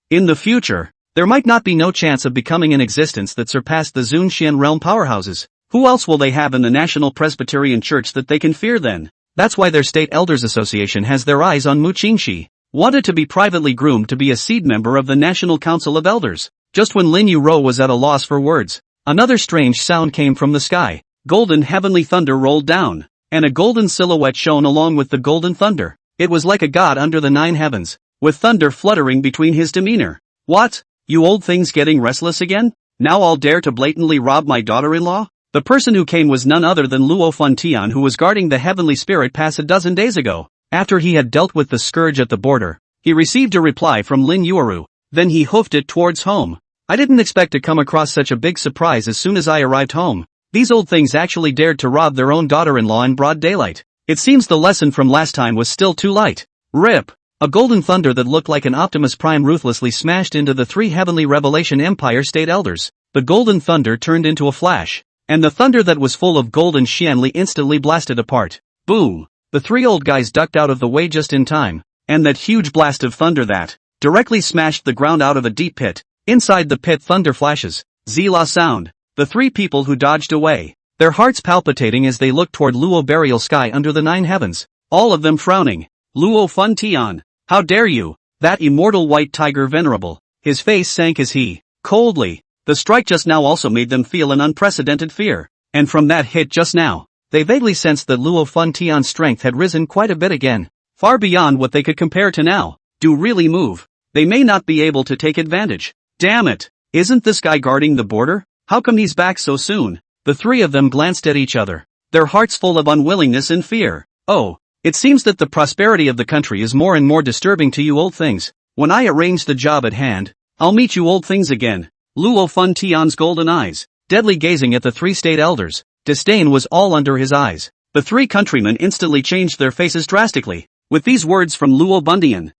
in the future, there might not be no chance of becoming an existence that surpassed the Zun Xian realm powerhouses. Who else will they have in the National Presbyterian Church that they can fear then? That's why their State Elders Association has their eyes on Mu Qingxi, wanted to be privately groomed to be a seed member of the National Council of Elders. Just when Lin Yuro was at a loss for words, another strange sound came from the sky. Golden heavenly thunder rolled down, and a golden silhouette shone along with the golden thunder. It was like a god under the 9 heavens, with thunder fluttering between his demeanor. "What? You old things getting restless again? Now I'll dare to blatantly rob my daughter-in-law?" The person who came was none other than Luo Tian, who was guarding the heavenly spirit past a dozen days ago. After he had dealt with the scourge at the border, he received a reply from Lin Yuoru. Then he hoofed it towards home. "I didn't expect to come across such a big surprise as soon as I arrived home. These old things actually dared to rob their own daughter-in-law in broad daylight. It seems the lesson from last time was still too light." Rip! A golden thunder that looked like an Optimus Prime ruthlessly smashed into the 3 Heavenly Revelation Empire State Elders. The golden thunder turned into a flash, and the thunder that was full of golden Xianli instantly blasted apart. Boom! The 3 old guys ducked out of the way just in time, and that huge blast of thunder that directly smashed the ground out of a deep pit. Inside the pit, thunder flashes, Zila sound. The 3 people who dodged away, their hearts palpitating as they looked toward Luo burial sky under the 9 heavens, all of them frowning. "Luo Tian, how dare you?" That immortal white tiger venerable, his face sank as he, coldly. The strike just now also made them feel an unprecedented fear, and from that hit just now, they vaguely sensed that Luo Tian's strength had risen quite a bit again, far beyond what they could compare to now. Do really move. They may not be able to take advantage. Damn it! Isn't this guy guarding the border? How come he's back so soon? The 3 of them glanced at each other, their hearts full of unwillingness and fear. "Oh, it seems that the prosperity of the country is more and more disturbing to you old things. When I arrange the job at hand, I'll meet you old things again." Luo Tian's golden eyes, deadly gazing at the 3 state elders, disdain was all under his eyes. The three countrymen instantly changed their faces drastically. With these words from Luo Bundian,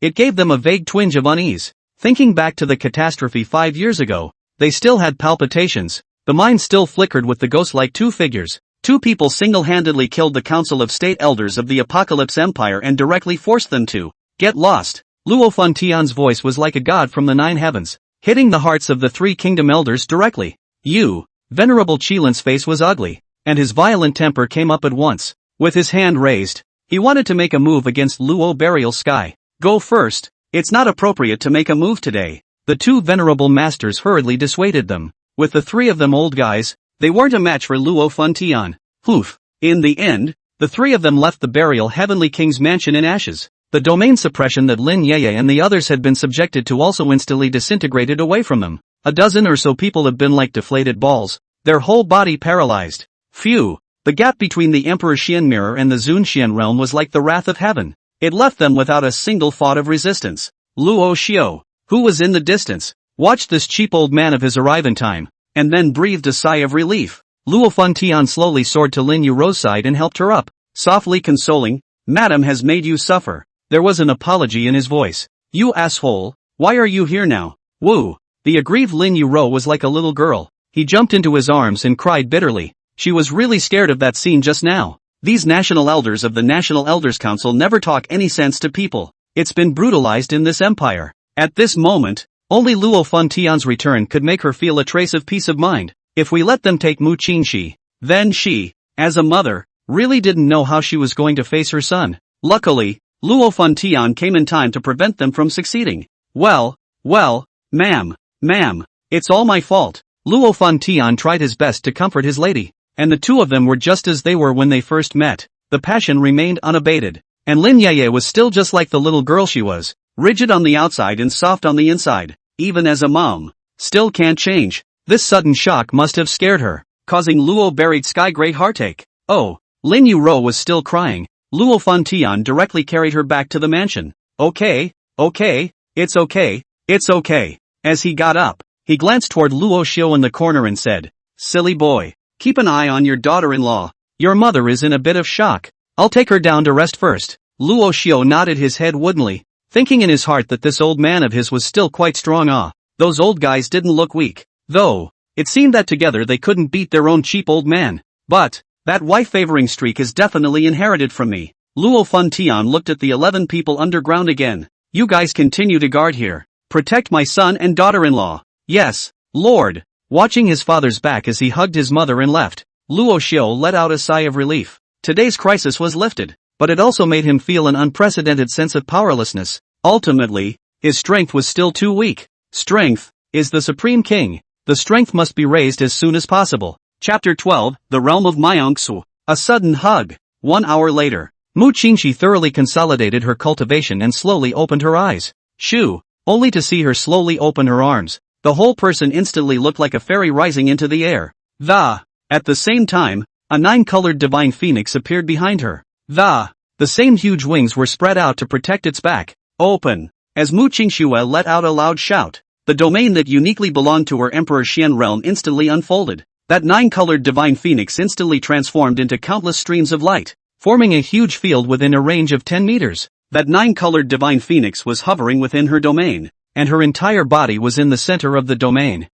it gave them a vague twinge of unease. Thinking back to the catastrophe 5 years ago, they still had palpitations. The mind still flickered with the ghost-like two figures. Two people single-handedly killed the Council of State Elders of the Apocalypse Empire and directly forced them to get lost. Luo Funtian's voice was like a god from the 9 heavens, hitting the hearts of the 3 kingdom elders directly. Venerable Qilin's face was ugly, and his violent temper came up at once. With his hand raised, he wanted to make a move against Luo Burial Sky. Go first, it's not appropriate to make a move today. The 2 venerable masters hurriedly dissuaded them. With the 3 of them old guys, they weren't a match for Luo Funtian. In the end, the 3 of them left the burial Heavenly King's mansion in ashes. The domain suppression that Lin Yeye and the others had been subjected to also instantly disintegrated away from them. A dozen or so people have been like deflated balls, their whole body paralyzed. Phew! The gap between the Emperor Xian Mirror and the Zun Xian realm was like the wrath of heaven. It left them without a single thought of resistance. Luo Xiu, who was in the distance, watched this cheap old man of his arrive in time, and then breathed a sigh of relief. Luo Funtian slowly soared to Lin Yuro's side and helped her up, softly consoling, "Madam has made you suffer." There was an apology in his voice. "You asshole, why are you here now?" Woo! The aggrieved Lin Yuro was like a little girl. He jumped into his arms and cried bitterly. She was really scared of that scene just now. These national elders of the National Elders Council never talk any sense to people. It's been brutalized in this empire. At this moment, only Luo Funtian's return could make her feel a trace of peace of mind. If we let them take Mu Qingxi, then she, as a mother, really didn't know how she was going to face her son. Luckily, Luo Funtian came in time to prevent them from succeeding. Well, ma'am, it's all my fault. Luo Funtian tried his best to comfort his lady, and the 2 of them were just as they were when they first met. The passion remained unabated, and Lin Yeye was still just like the little girl she was, rigid on the outside and soft on the inside, even as a mom. Still can't change. This sudden shock must have scared her, causing Luo Buried Sky great heartache. Oh, Lin Yuro was still crying. Luo Funtian directly carried her back to the mansion. Okay, it's okay. As he got up, he glanced toward Luo Xiu in the corner and said, "Silly boy, keep an eye on your daughter-in-law. Your mother is in a bit of shock. I'll take her down to rest first." Luo Xiu nodded his head woodenly, thinking in his heart that this old man of his was still quite strong. Those old guys didn't look weak, though. It seemed that together they couldn't beat their own cheap old man. But that wife-favoring streak is definitely inherited from me. Luo Funtian looked at the 11 people underground again. "You guys continue to guard here. Protect my son and daughter-in-law." "Yes, Lord." Watching his father's back as he hugged his mother and left, Luo Xiu let out a sigh of relief. Today's crisis was lifted, but it also made him feel an unprecedented sense of powerlessness. Ultimately, his strength was still too weak. Strength is the supreme king. The strength must be raised as soon as possible. Chapter 12, The Realm of Myongsu. A sudden hug. 1 hour later, Mu Qingxi thoroughly consolidated her cultivation and slowly opened her eyes. Shoo! Only to see her slowly open her arms. The whole person instantly looked like a fairy rising into the air. At the same time, a 9-colored divine phoenix appeared behind her. The same huge wings were spread out to protect its back. Open! As Mu Qingxue let out a loud shout, the domain that uniquely belonged to her Emperor Xian realm instantly unfolded. That 9-colored divine phoenix instantly transformed into countless streams of light, forming a huge field within a range of 10 meters. That 9-colored divine phoenix was hovering within her domain, and her entire body was in the center of the domain.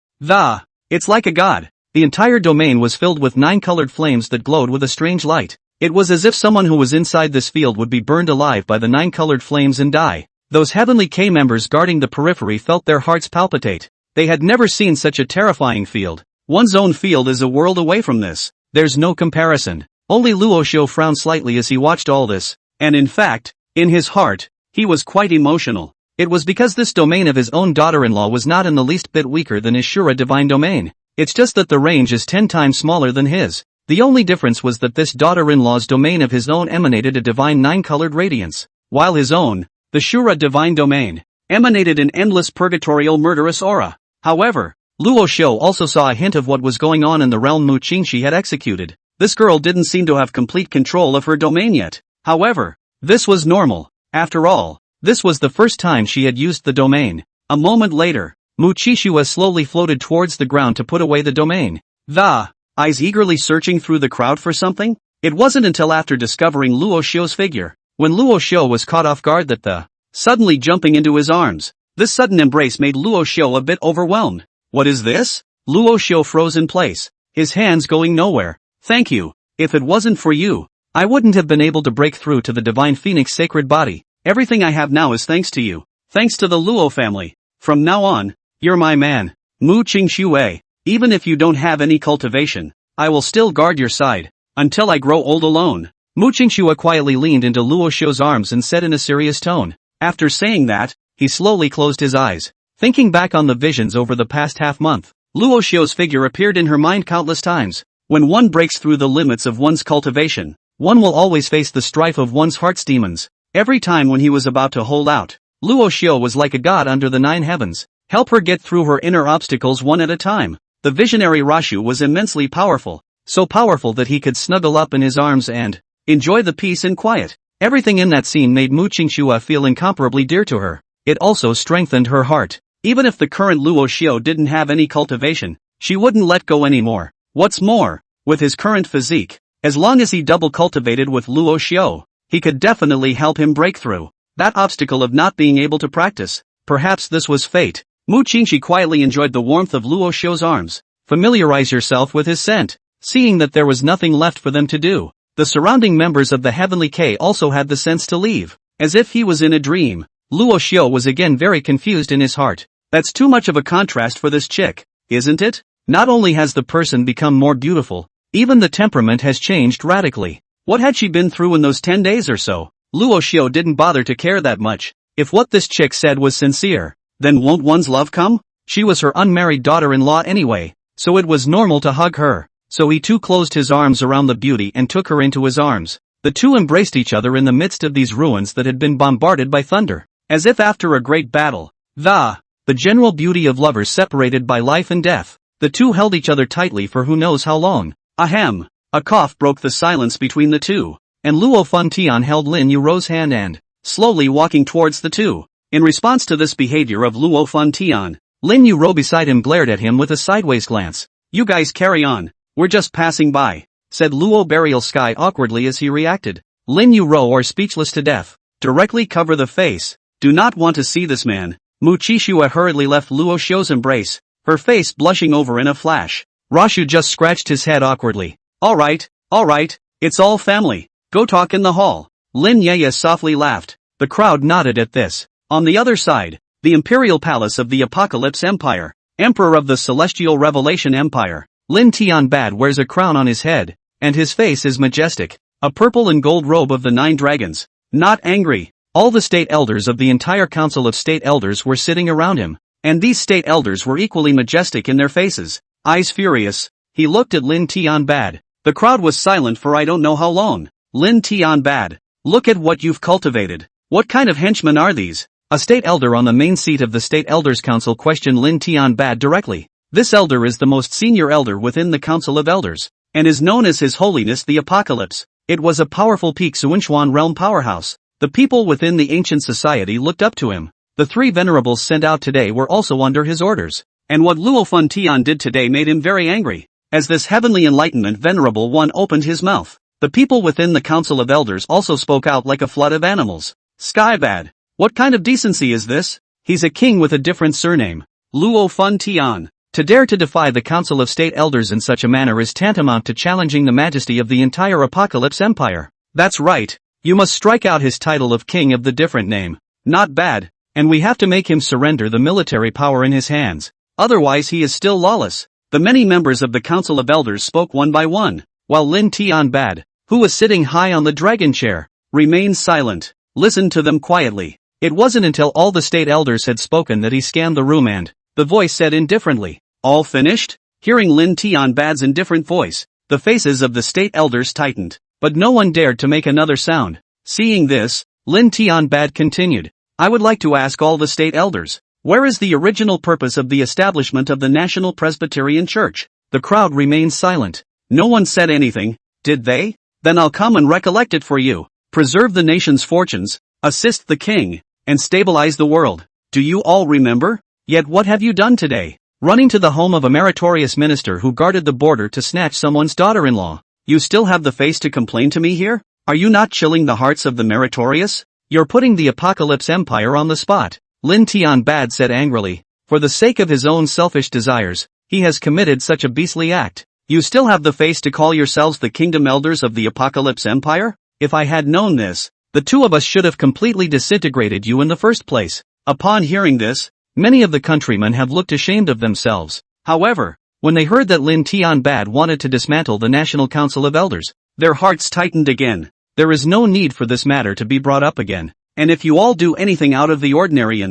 It's like a god. The entire domain was filled with 9-colored flames that glowed with a strange light. It was as if someone who was inside this field would be burned alive by the 9-colored flames and die. Those heavenly K members guarding the periphery felt their hearts palpitate. They had never seen such a terrifying field. One's own field is a world away from this. There's no comparison. Only Luo Xiu frowned slightly as he watched all this, and in fact, in his heart, he was quite emotional. It was because this domain of his own daughter-in-law was not in the least bit weaker than his Shura Divine Domain. It's just that the range is 10 times smaller than his. The only difference was that this daughter-in-law's domain of his own emanated a divine 9-colored radiance, while his own, the Shura Divine Domain, emanated an endless purgatorial murderous aura. However, Luo Xiu also saw a hint of what was going on in the realm Mu Qingxi had executed. This girl didn't seem to have complete control of her domain yet. However, this was normal. After all, this was the first time she had used the domain. A moment later, Mu Qingxue slowly floated towards the ground to put away the domain. The eyes eagerly searching through the crowd for something? It wasn't until after discovering Luo Xiu's figure, when Luo Xiu was caught off guard that suddenly jumping into his arms. This sudden embrace made Luo Xiu a bit overwhelmed. What is this? Luo Xiu froze in place, his hands going nowhere. Thank you. If it wasn't for you, I wouldn't have been able to break through to the Divine Phoenix sacred body. Everything I have now is thanks to you. Thanks to the Luo family. From now on, you're my man. Mu Qingxue. Even if you don't have any cultivation, I will still guard your side, until I grow old alone. Mu Qingxue quietly leaned into Luo Xiu's arms and said in a serious tone. After saying that, he slowly closed his eyes. Thinking back on the visions over the past half-month, Luo Xiu's figure appeared in her mind countless times. When one breaks through the limits of one's cultivation, one will always face the strife of one's heart's demons. Every time when he was about to hold out, Luo Xiu was like a god under the 9 heavens. Help her get through her inner obstacles one at a time. The visionary Rashu was immensely powerful, so powerful that he could snuggle up in his arms and enjoy the peace and quiet. Everything in that scene made Mu Qingxue feel incomparably dear to her. It also strengthened her heart. Even if the current Luo Xiu didn't have any cultivation, she wouldn't let go anymore. What's more, with his current physique, as long as he double cultivated with Luo Xiu, he could definitely help him break through that obstacle of not being able to practice. Perhaps this was fate. Mu Qingxi quietly enjoyed the warmth of Luo Xiu's arms. Familiarize yourself with his scent. Seeing that there was nothing left for them to do, the surrounding members of the Heavenly K also had the sense to leave. As if he was in a dream, Luo Xiu was again very confused in his heart. That's too much of a contrast for this chick, isn't it? Not only has the person become more beautiful, even the temperament has changed radically. What had she been through in those 10 days or so? Luo Xiu didn't bother to care that much. If what this chick said was sincere, then won't one's love come? She was her unmarried daughter-in-law anyway, so it was normal to hug her. So he too closed his arms around the beauty and took her into his arms. The two embraced each other in the midst of these ruins that had been bombarded by thunder, as if after a great battle. The general beauty of lovers separated by life and death. The two held each other tightly for who knows how long. Ahem. A cough broke the silence between the two, and Luo Fantian held Lin Yuro's hand and, slowly walking towards the two. In response to this behavior of Luo Fantian, Lin Yuro beside him glared at him with a sideways glance. You guys carry on, we're just passing by, said Luo Burial Sky awkwardly as he reacted. Lin Yuro are speechless to death. Directly cover the face. Do not want to see this man. Mu Qingxue hurriedly left Luo Xiu's embrace, her face blushing over in a flash. Rashu just scratched his head awkwardly. Alright, it's all family. Go talk in the hall. Lin Yeye softly laughed. The crowd nodded at this. On the other side, the imperial palace of the Apocalypse Empire, Emperor of the Celestial Revelation Empire, Lin Tianbad wears a crown on his head, and his face is majestic, a purple and gold robe of the 9 dragons. Not angry. All the state elders of the entire council of state elders were sitting around him, and these state elders were equally majestic in their faces. Eyes furious, he looked at Lin Tianbad. The crowd was silent for I don't know how long. Lin Tianbad, look at what you've cultivated. What kind of henchmen are these? A state elder on the main seat of the State Elders Council questioned Lin Tianbad directly. This elder is the most senior elder within the Council of Elders, and is known as His Holiness the Apocalypse. It was a powerful peak Tian Xuan Realm powerhouse. The people within the ancient society looked up to him. The 3 venerables sent out today were also under his orders. And what Luo Fantian did today made him very angry. As this heavenly enlightenment venerable one opened his mouth, the people within the Council of Elders also spoke out like a flood of animals. Skybad. What kind of decency is this? He's a king with a different surname. Luo Fantian. To dare to defy the Council of State Elders in such a manner is tantamount to challenging the majesty of the entire Apocalypse Empire. That's right. You must strike out his title of king of the different name. Not bad. And we have to make him surrender the military power in his hands. Otherwise he is still lawless. The many members of the Council of Elders spoke one by one, while Lin Tianbad, who was sitting high on the dragon chair, remained silent. Listened to them quietly. It wasn't until all the state elders had spoken that he scanned the room and, the voice said indifferently, all finished? Hearing Lin Tianbad's indifferent voice, the faces of the state elders tightened, but no one dared to make another sound. Seeing this, Lin Tianbad continued, I would like to ask all the state elders, where is the original purpose of the establishment of the National Presbyterian Church? The crowd remained silent. No one said anything, did they? Then I'll come and recollect it for you. Preserve the nation's fortunes, assist the king, and stabilize the world. Do you all remember? Yet what have you done today? Running to the home of a meritorious minister who guarded the border to snatch someone's daughter-in-law. You still have the face to complain to me here? Are you not chilling the hearts of the meritorious? You're putting the Apocalypse Empire on the spot, Lin Tianbad said angrily. For the sake of his own selfish desires, he has committed such a beastly act. You still have the face to call yourselves the Kingdom Elders of the Apocalypse Empire? If I had known this, the two of us should have completely disintegrated you in the first place. Upon hearing this, many of the countrymen have looked ashamed of themselves. However, when they heard that Lin Tianbad wanted to dismantle the National Council of Elders, their hearts tightened again. There is no need for this matter to be brought up again. And if you all do anything out of the ordinary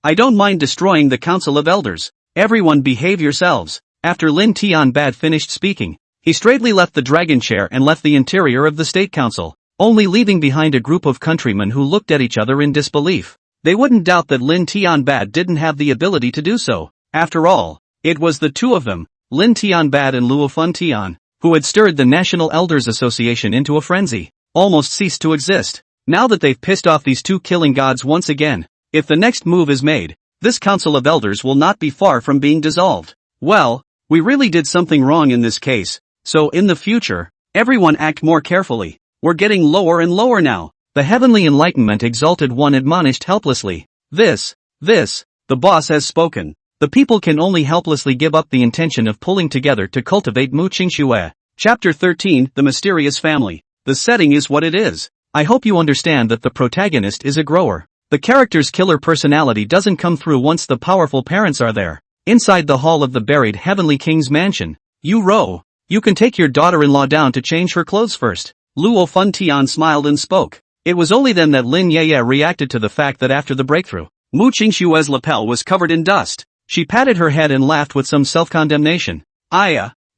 I don't mind destroying the Council of Elders. Everyone behave yourselves. After Lin Tianbad finished speaking, he straightly left the dragon chair and left the interior of the State Council, only leaving behind a group of countrymen who looked at each other in disbelief. They wouldn't doubt that Lin Tianbad didn't have the ability to do so. After all, it was the two of them, Lin Tianbad and Luo Tian, who had stirred the National Elders Association into a frenzy, almost ceased to exist. Now that they've pissed off these two killing gods once again, if the next move is made, this Council of Elders will not be far from being dissolved. Well, we really did something wrong in this case, so in the future, everyone act more carefully. We're getting lower and lower now. The Heavenly Enlightenment Exalted One admonished helplessly. The boss has spoken. The people can only helplessly give up the intention of pulling together to cultivate Mu Qingxue. Chapter 13, The Mysterious Family. The setting is what it is. I hope you understand that the protagonist is a grower. The character's killer personality doesn't come through once the powerful parents are there. Inside the hall of the buried Heavenly King's mansion, you can take your daughter-in-law down to change her clothes first. Luo Tian smiled and spoke. It was only then that Lin Yeye reacted to the fact that after the breakthrough, Mu Qingxue's lapel was covered in dust. She patted her head and laughed with some self-condemnation.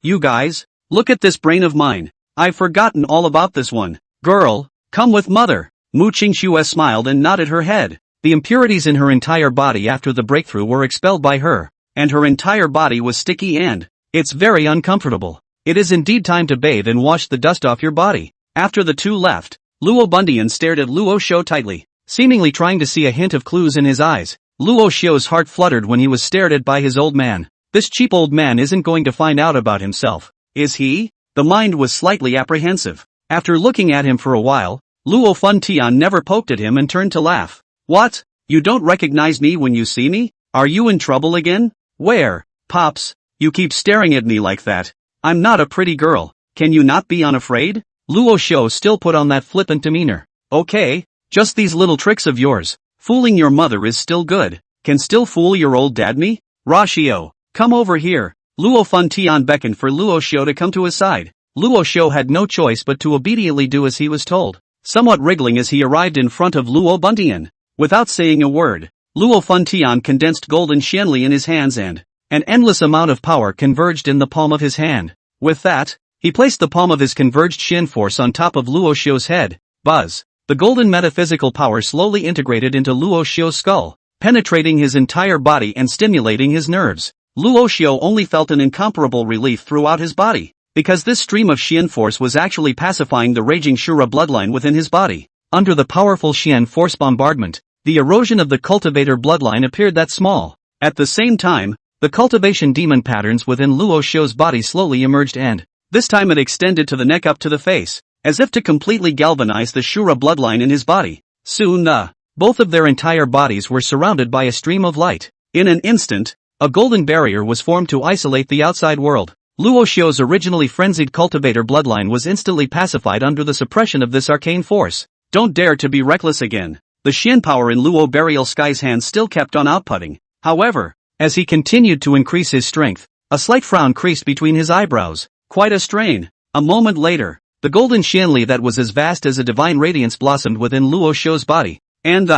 You guys, look at this brain of mine. I've forgotten all about this one. Girl, come with mother. Mu Qingxue smiled and nodded her head. The impurities in her entire body after the breakthrough were expelled by her, and her entire body was sticky and it's very uncomfortable. It is indeed time to bathe and wash the dust off your body. After the two left, Luo Bundian stared at Luo Xiu tightly, seemingly trying to see a hint of clues in his eyes. Luo Xiu's heart fluttered when he was stared at by his old man. This cheap old man isn't going to find out about himself, is he? The mind was slightly apprehensive. After looking at him for a while, Luo Tian never poked at him and turned to laugh. What? You don't recognize me when you see me? Are you in trouble again? Where? Pops, you keep staring at me like that. I'm not a pretty girl. Can you not be unafraid? Luo Xiu still put on that flippant demeanor. Okay, just these little tricks of yours. Fooling your mother is still good. Can still fool your old dad me? Xiu, come over here. Luo Tian beckoned for Luo Xiu to come to his side. Luo Xiu had no choice but to obediently do as he was told, somewhat wriggling as he arrived in front of Luo Bundian. Without saying a word, Luo Tian condensed golden Xianli in his hands and an endless amount of power converged in the palm of his hand. With that, he placed the palm of his converged Xian force on top of Luo Xiu's head. Buzz! The golden metaphysical power slowly integrated into Luo Xiu's skull, penetrating his entire body and stimulating his nerves. Luo Xiu only felt an incomparable relief throughout his body, because this stream of Xian force was actually pacifying the raging Shura bloodline within his body. Under the powerful Xian force bombardment, the erosion of the cultivator bloodline appeared that small. At the same time, the cultivation demon patterns within Luo Xiu's body slowly emerged and, this time it extended to the neck up to the face, as if to completely galvanize the Shura bloodline in his body. Soon, both of their entire bodies were surrounded by a stream of light. In an instant, a golden barrier was formed to isolate the outside world. Luo Xiu's originally frenzied cultivator bloodline was instantly pacified under the suppression of this arcane force. Don't dare to be reckless again. The Xian power in Luo Burial Sky's hands still kept on outputting. However, as he continued to increase his strength, a slight frown creased between his eyebrows. Quite a strain. A moment later, the golden Xianli that was as vast as a divine radiance blossomed within Luo Xiu's body, and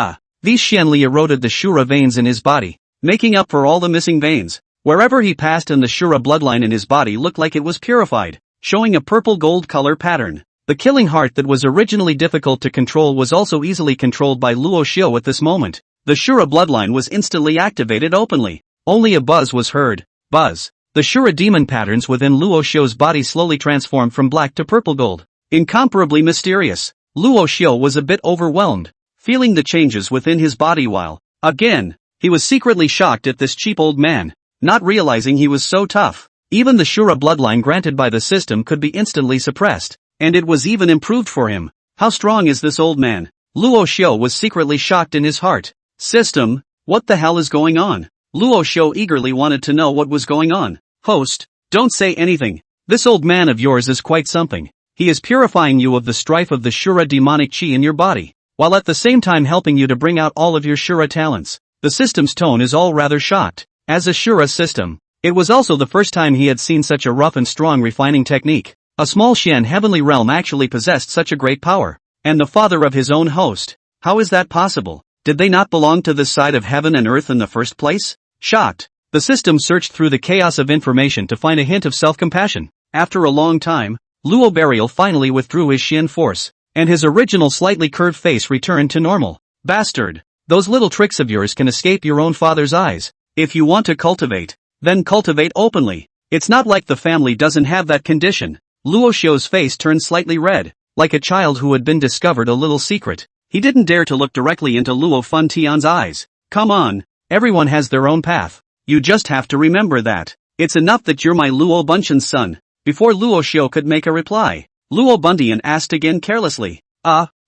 these Xianli eroded the Shura veins in his body, making up for all the missing veins. Wherever he passed and the Shura bloodline in his body looked like it was purified, showing a purple-gold color pattern. The killing heart that was originally difficult to control was also easily controlled by Luo Xiu at this moment. The Shura bloodline was instantly activated openly. Only a buzz was heard. Buzz. The Shura demon patterns within Luo Xiu's body slowly transformed from black to purple gold. Incomparably mysterious. Luo Xiu was a bit overwhelmed, feeling the changes within his body while, again, he was secretly shocked at this cheap old man, not realizing he was so tough. Even the Shura bloodline granted by the system could be instantly suppressed, and it was even improved for him. How strong is this old man? Luo Xiu was secretly shocked in his heart. System, what the hell is going on? Luo Xiu eagerly wanted to know what was going on. Host, don't say anything. This old man of yours is quite something. He is purifying you of the strife of the Shura demonic chi in your body, while at the same time helping you to bring out all of your Shura talents. The system's tone is all rather shocked. As a Shura system, it was also the first time he had seen such a rough and strong refining technique. A small Xian heavenly realm actually possessed such a great power. And the father of his own host. How is that possible? Did they not belong to this side of heaven and earth in the first place? Shocked, the system searched through the chaos of information to find a hint of self-compassion. After a long time, Luo Burial finally withdrew his Xian force, and his original slightly curved face returned to normal. Bastard! Those little tricks of yours can escape your own father's eyes. If you want to cultivate, then cultivate openly. It's not like the family doesn't have that condition. Luo Xiu's face turned slightly red, like a child who had been discovered a little secret. He didn't dare to look directly into Luo Funtian's eyes. Come on, everyone has their own path. You just have to remember that. It's enough that you're my Luo Buntian's son. Before Luo Xiu could make a reply, Luo Buntian asked again carelessly.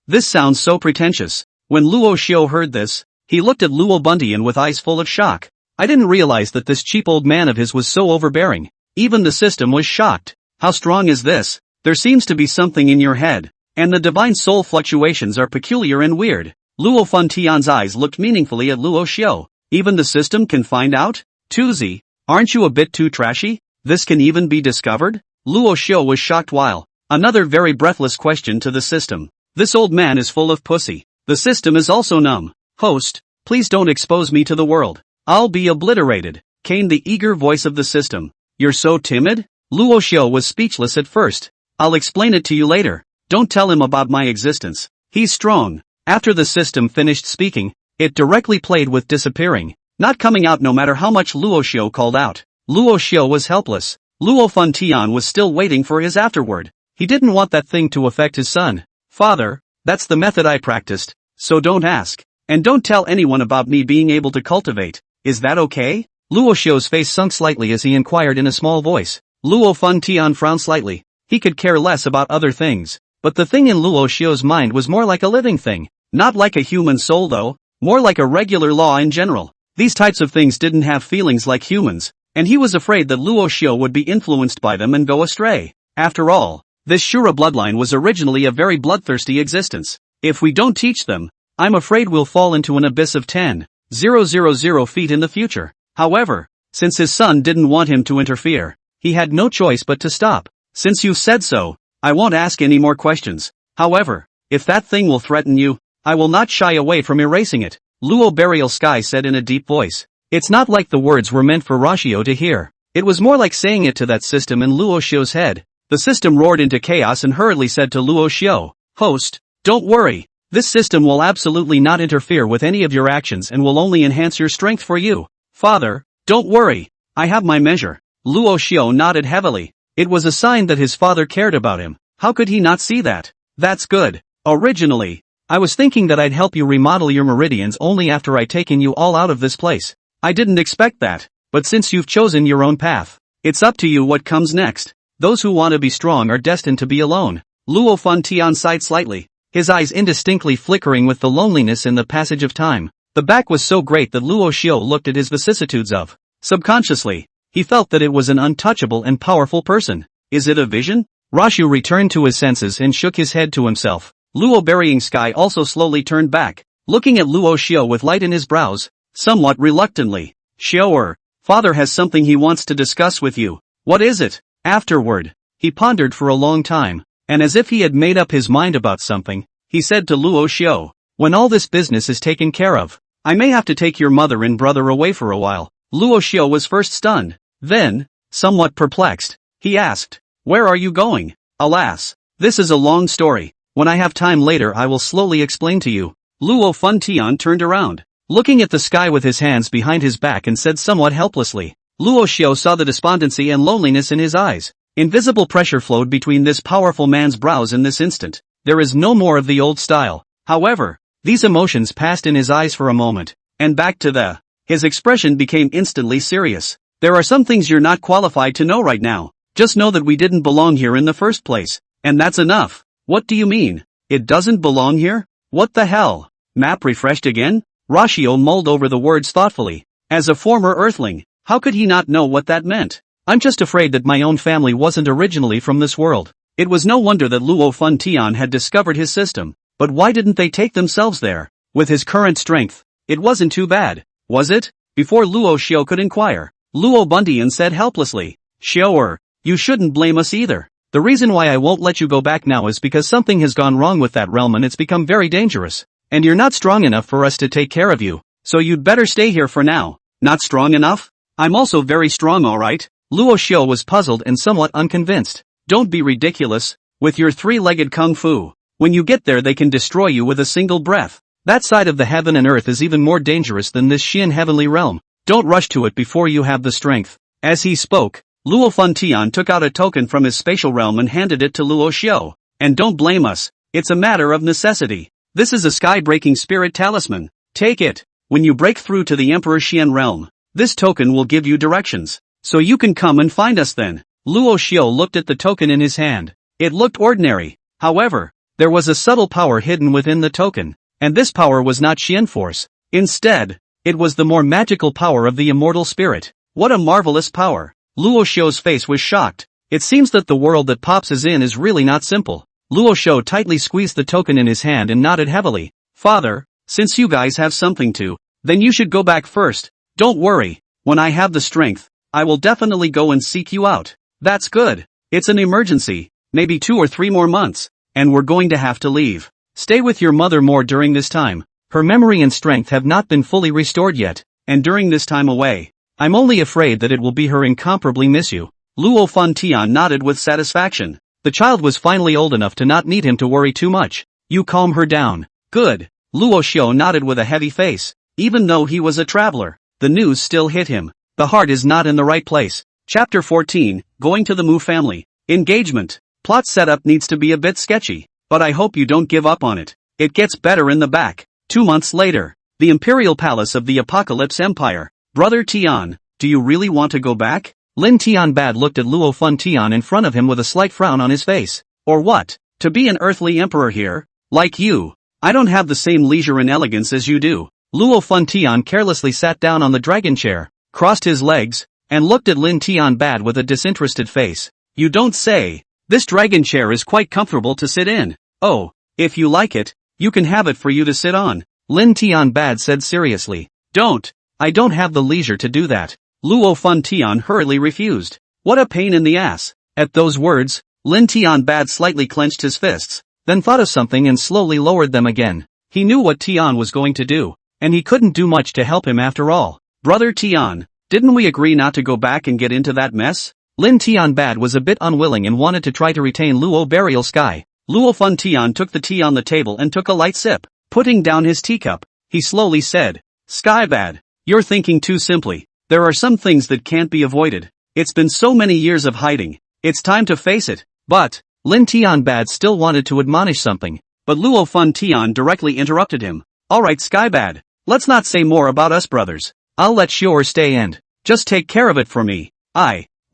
This sounds so pretentious. When Luo Xiu heard this, he looked at Luo Buntian with eyes full of shock. I didn't realize that this cheap old man of his was so overbearing. Even the system was shocked. How strong is this? There seems to be something in your head. And the divine soul fluctuations are peculiar and weird. Luo Funtian's eyes looked meaningfully at Luo Xiu. Even the system can find out? Tuzi, aren't you a bit too trashy? This can even be discovered? Luo Xiu was shocked while another very breathless question to the system. This old man is full of pussy. The system is also numb. Host, please don't expose me to the world. I'll be obliterated, came the eager voice of the system. You're so timid? Luo Xiu was speechless at first. I'll explain it to you later. Don't tell him about my existence. He's strong. After the system finished speaking, it directly played with disappearing, not coming out no matter how much Luo Xiu called out. Luo Xiu was helpless. Luo Funtian was still waiting for his afterword. He didn't want that thing to affect his son. Father, that's the method I practiced, so don't ask. And don't tell anyone about me being able to cultivate. Is that okay? Luo Xiu's face sunk slightly as he inquired in a small voice. Luo Funtian frowned slightly. He could care less about other things. But the thing in Luo Xiu's mind was more like a living thing. Not like a human soul though, more like a regular law in general. These types of things didn't have feelings like humans, and he was afraid that Luo Xiu would be influenced by them and go astray. After all, this Shura bloodline was originally a very bloodthirsty existence. If we don't teach them, I'm afraid we'll fall into an abyss of 10,000 feet in the future. However, since his son didn't want him to interfere, he had no choice but to stop. Since you've said so, I won't ask any more questions. However, if that thing will threaten you, I will not shy away from erasing it, Luo Burial Sky said in a deep voice. It's not like the words were meant for Rashio to hear. It was more like saying it to that system in Luo Xiu's head. The system roared into chaos and hurriedly said to Luo Xiu, Host, don't worry. This system will absolutely not interfere with any of your actions and will only enhance your strength for you. Father, don't worry. I have my measure. Luo Xiu nodded heavily. It was a sign that his father cared about him. How could he not see that? That's good. Originally, I was thinking that I'd help you remodel your meridians only after I'd taken you all out of this place. I didn't expect that, but since you've chosen your own path, it's up to you what comes next. Those who want to be strong are destined to be alone. Luo Funtian sighed slightly, his eyes indistinctly flickering with the loneliness in the passage of time. The back was so great that Luo Xiu looked at his vicissitudes of. Subconsciously, he felt that it was an untouchable and powerful person. Is it a vision? Rashu returned to his senses and shook his head to himself. Luo Burying Sky also slowly turned back, looking at Luo Xiu with light in his brows, somewhat reluctantly. Xiu'er, father has something he wants to discuss with you. What is it? Afterward, he pondered for a long time, and as if he had made up his mind about something, he said to Luo Xiu, when all this business is taken care of, I may have to take your mother and brother away for a while. Luo Xiu was first stunned, then, somewhat perplexed, he asked, where are you going? Alas, this is a long story. When I have time later I will slowly explain to you. Luo Funtian turned around, looking at the sky with his hands behind his back and said somewhat helplessly. Luo Xiu saw the despondency and loneliness in his eyes. Invisible pressure flowed between this powerful man's brows in this instant. There is no more of the old style. However, these emotions passed in his eyes for a moment, and back to the. His expression became instantly serious. There are some things you're not qualified to know right now. Just know that we didn't belong here in the first place. And that's enough. What do you mean? It doesn't belong here? What the hell? Map refreshed again? Luo Xiu mulled over the words thoughtfully. As a former Earthling, how could he not know what that meant? I'm just afraid that my own family wasn't originally from this world. It was no wonder that Luo Tian had discovered his system. But why didn't they take themselves there? With his current strength, it wasn't too bad, was it? Before Luo Xiu could inquire, Luo Bundian said helplessly, Xiu, you shouldn't blame us either. The reason why I won't let you go back now is because something has gone wrong with that realm and it's become very dangerous. And you're not strong enough for us to take care of you, so you'd better stay here for now. Not strong enough? I'm also very strong, alright? Luo Xiu was puzzled and somewhat unconvinced. Don't be ridiculous, with your three-legged kung fu. When you get there they can destroy you with a single breath. That side of the heaven and earth is even more dangerous than this Xian heavenly realm. Don't rush to it before you have the strength. As he spoke, Luo Tian took out a token from his spatial realm and handed it to Luo Xiu. And don't blame us, it's a matter of necessity. This is a sky-breaking spirit talisman. Take it. When you break through to the Emperor Xian realm, this token will give you directions. So you can come and find us then. Luo Xiu looked at the token in his hand. It looked ordinary. However, there was a subtle power hidden within the token, and this power was not Xian force. Instead, it was the more magical power of the immortal spirit. What a marvelous power! Luo Xiu's face was shocked. It seems that the world that Pops is in is really not simple. Luo Xiu tightly squeezed the token in his hand and nodded heavily. Father, since you guys have something to, then you should go back first. Don't worry, when I have the strength, I will definitely go and seek you out. That's good. It's an emergency, maybe 2 or 3 more months. And we're going to have to leave. Stay with your mother more during this time. Her memory and strength have not been fully restored yet, and during this time away, I'm only afraid that it will be her incomparably miss you. Luo Tian nodded with satisfaction. The child was finally old enough to not need him to worry too much. You calm her down. Good. Luo Xiu nodded with a heavy face. Even though he was a traveler, the news still hit him. The heart is not in the right place. Chapter 14, Going to the Mu Family. Engagement. Plot setup needs to be a bit sketchy, but I hope you don't give up on it. It gets better in the back. 2 months later, the Imperial Palace of the Apocalypse Empire. Brother Tian, do you really want to go back? Lin Tianbad looked at Luo Tian in front of him with a slight frown on his face. Or what? To be an earthly emperor here? Like you. I don't have the same leisure and elegance as you do. Luo Tian carelessly sat down on the dragon chair, crossed his legs, and looked at Lin Tianbad with a disinterested face. You don't say. This dragon chair is quite comfortable to sit in. Oh, if you like it, you can have it for you to sit on. Lin Tianbad said seriously. I don't have the leisure to do that. Luo Tian hurriedly refused. What a pain in the ass. At those words, Lin Tianbad slightly clenched his fists, then thought of something and slowly lowered them again. He knew what Tian was going to do, and he couldn't do much to help him after all. Brother Tian, didn't we agree not to go back and get into that mess? Lin Tianbad was a bit unwilling and wanted to try to retain Luo Burial Sky. Luo Tian took the tea on the table and took a light sip. Putting down his teacup, he slowly said, Skybad, you're thinking too simply. There are some things that can't be avoided. It's been so many years of hiding. It's time to face it. But, Lin Tianbad still wanted to admonish something, but Luo Tian directly interrupted him. Alright Skybad, let's not say more about us brothers. I'll let Shura stay and just take care of it for me.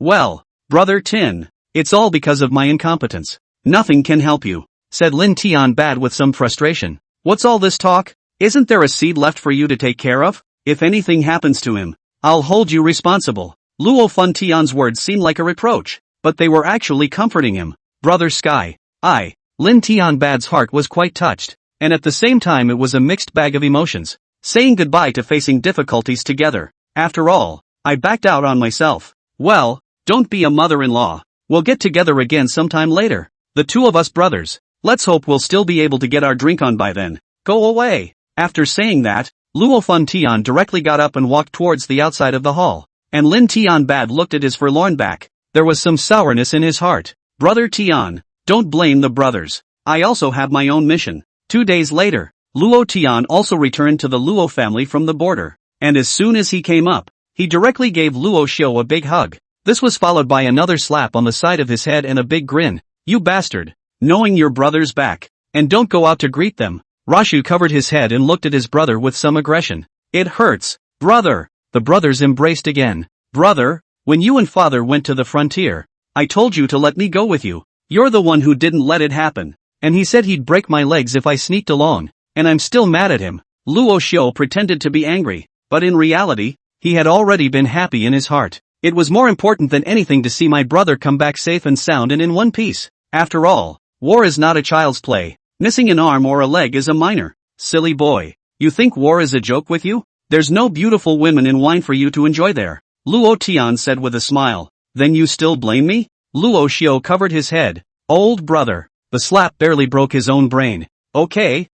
Well, Brother Tin, it's all because of my incompetence. Nothing can help you, said Lin Tianbad with some frustration. What's all this talk? Isn't there a seed left for you to take care of? If anything happens to him, I'll hold you responsible. Luo Tian's words seemed like a reproach, but they were actually comforting him. Brother Sky, Lin Tianbad's heart was quite touched, and at the same time it was a mixed bag of emotions. Saying goodbye to facing difficulties together. After all, I backed out on myself. Well, don't be a mother-in-law. We'll get together again sometime later. The two of us brothers. Let's hope we'll still be able to get our drink on by then. Go away. After saying that, Luo Tian directly got up and walked towards the outside of the hall. And Lin Tianbad looked at his forlorn back. There was some sourness in his heart. Brother Tian, don't blame the brothers. I also have my own mission. 2 days later, Luo Tian also returned to the Luo family from the border. And as soon as he came up, he directly gave Luo Xiu a big hug. This was followed by another slap on the side of his head and a big grin. You bastard. Knowing your brother's back. And don't go out to greet them. Luo Xiu covered his head and looked at his brother with some aggression. It hurts. Brother. The brothers embraced again. Brother, when you and father went to the frontier, I told you to let me go with you. You're the one who didn't let it happen. And he said he'd break my legs if I sneaked along, and I'm still mad at him. Luo Xiu pretended to be angry, but in reality, he had already been happy in his heart. It was more important than anything to see my brother come back safe and sound and in one piece. After all, war is not a child's play. Missing an arm or a leg is a minor. Silly boy. You think war is a joke with you? There's no beautiful women in wine for you to enjoy there. Luo Tian said with a smile. Then you still blame me? Luo Xiu covered his head. Old brother. The slap barely broke his own brain. Okay.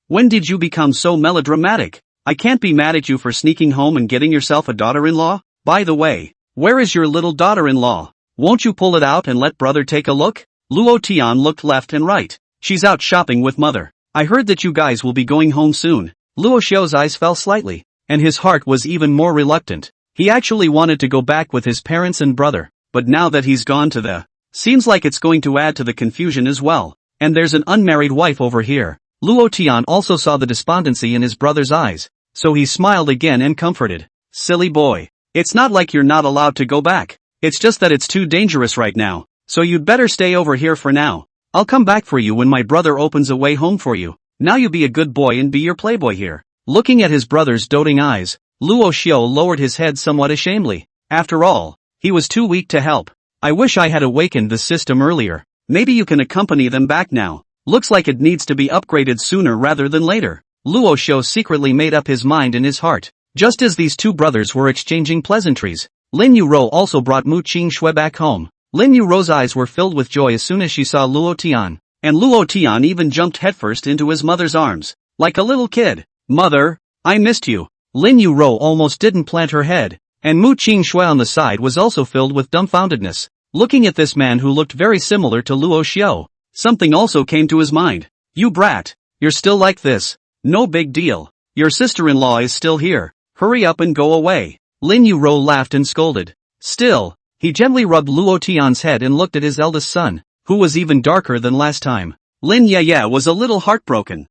When did you become so melodramatic? I can't be mad at you for sneaking home and getting yourself a daughter-in-law. By the way, where is your little daughter-in-law? Won't you pull it out and let brother take a look? Luo Tian looked left and right. She's out shopping with mother. I heard that you guys will be going home soon. Luo Xiu's eyes fell slightly, and his heart was even more reluctant. He actually wanted to go back with his parents and brother, but now that he's gone to the... Seems like it's going to add to the confusion as well. And there's an unmarried wife over here. Luo Tian also saw the despondency in his brother's eyes, so he smiled again and comforted. Silly boy. It's not like you're not allowed to go back. It's just that it's too dangerous right now, so you'd better stay over here for now. I'll come back for you when my brother opens a way home for you. Now you be a good boy and be your playboy here. Looking at his brother's doting eyes, Luo Xiu lowered his head somewhat ashamedly. After all, he was too weak to help. I wish I had awakened the system earlier. Maybe you can accompany them back now. Looks like it needs to be upgraded sooner rather than later. Luo Xiu secretly made up his mind in his heart. Just as these two brothers were exchanging pleasantries, Lin Yuro also brought Mu Qingxue back home. Lin Yuro's eyes were filled with joy as soon as she saw Luo Tian, and Luo Tian even jumped headfirst into his mother's arms, like a little kid. Mother, I missed you. Lin Yuro almost didn't plant her head, and Mu Qingxue on the side was also filled with dumbfoundedness. Looking at this man who looked very similar to Luo Xiu, something also came to his mind. You brat, you're still like this. No big deal. Your sister-in-law is still here. Hurry up and go away. Lin Yuro laughed and scolded. Still, he gently rubbed Luo Tian's head and looked at his eldest son, who was even darker than last time. Lin Yaya was a little heartbroken.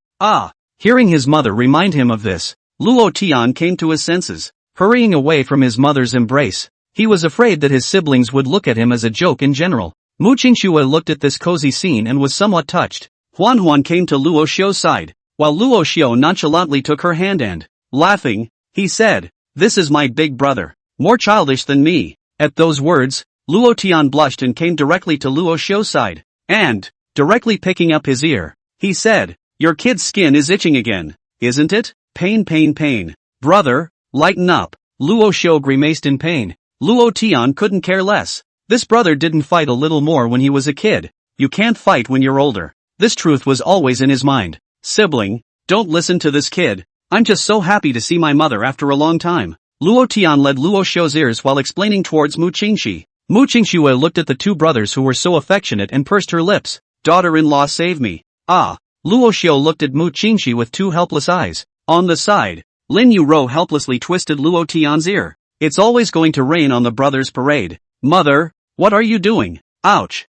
Hearing his mother remind him of this, Luo Tian came to his senses, hurrying away from his mother's embrace. He was afraid that his siblings would look at him as a joke in general. Mu Qingxue looked at this cozy scene and was somewhat touched. Huan came to Luo Xiu's side, while Luo Xiu nonchalantly took her hand and, laughing, he said, "This is my big brother, more childish than me." At those words, Luo Tian blushed and came directly to Luo Xiu's side, and, directly picking up his ear, he said, "Your kid's skin is itching again, isn't it? Pain. Brother, lighten up." Luo Xiu grimaced in pain. Luo Tian couldn't care less. This brother didn't fight a little more when he was a kid. You can't fight when you're older. This truth was always in his mind. Sibling, don't listen to this kid. I'm just so happy to see my mother after a long time. Luo Tian led Luo Xiu's ears while explaining towards Mu Qingxue. Mu Qingxue looked at the two brothers who were so affectionate and pursed her lips. Daughter-in-law save me. Luo Xiu looked at Mu Qingxue with two helpless eyes. On the side, Lin Yuro helplessly twisted Luo Tian's ear. It's always going to rain on the brothers' parade. Mother, what are you doing? Ouch.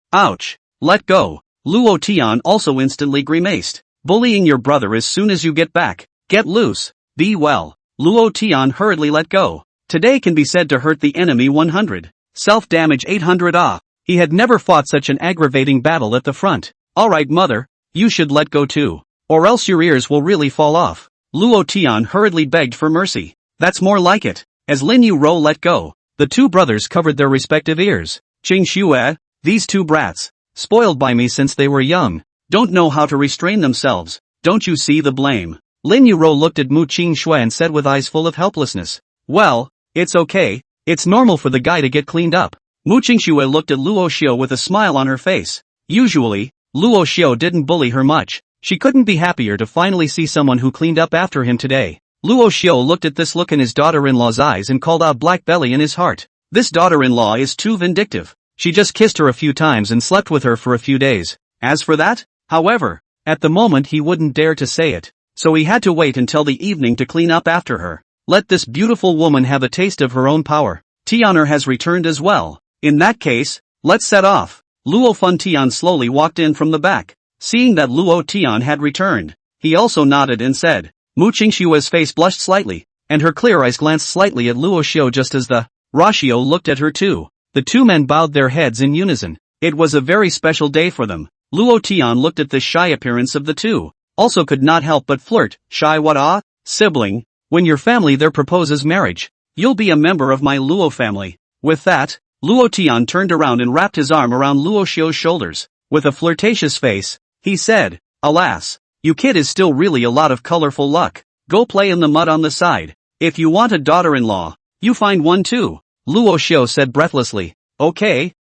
Let go. Luo Tian also instantly grimaced. Bullying your brother as soon as you get back. Get loose. Be well. Luo Tian hurriedly let go. Today can be said to hurt the enemy 100. Self-damage 800. He had never fought such an aggravating battle at the front. Alright mother, you should let go too. Or else your ears will really fall off. Luo Tian hurriedly begged for mercy. That's more like it. As Lin Yuro let go, the two brothers covered their respective ears. Qingxue, these two brats, spoiled by me since they were young, don't know how to restrain themselves. Don't you see the blame? Lin Yuro looked at Mu Qingxue and said with eyes full of helplessness. Well, it's okay. It's normal for the guy to get cleaned up. Mu Qingxue looked at Luo Xiu with a smile on her face. Usually, Luo Xiu didn't bully her much. She couldn't be happier to finally see someone who cleaned up after him today. Luo Xiu looked at this look in his daughter-in-law's eyes and called out black belly in his heart. This daughter-in-law is too vindictive. She just kissed her a few times and slept with her for a few days. As for that, however, at the moment he wouldn't dare to say it, so he had to wait until the evening to clean up after her. Let this beautiful woman have a taste of her own power. Tianer has returned as well. In that case, let's set off. Luo Tian slowly walked in from the back. Seeing that Luo Tian had returned, he also nodded and said. Mu Qingxue's face blushed slightly, and her clear eyes glanced slightly at Luo Xiu just as the Luo looked at her too. The two men bowed their heads in unison. It was a very special day for them. Luo Tian looked at the shy appearance of the two. Also could not help but flirt. Shy what ah? Sibling. When your family there proposes marriage, you'll be a member of my Luo family. With that, Luo Tian turned around and wrapped his arm around Luo Xiu's shoulders. With a flirtatious face, he said, "Alas, you kid is still really a lot of colorful luck. Go play in the mud on the side. If you want a daughter-in-law, you find one too." Luo Xiu said breathlessly. Okay,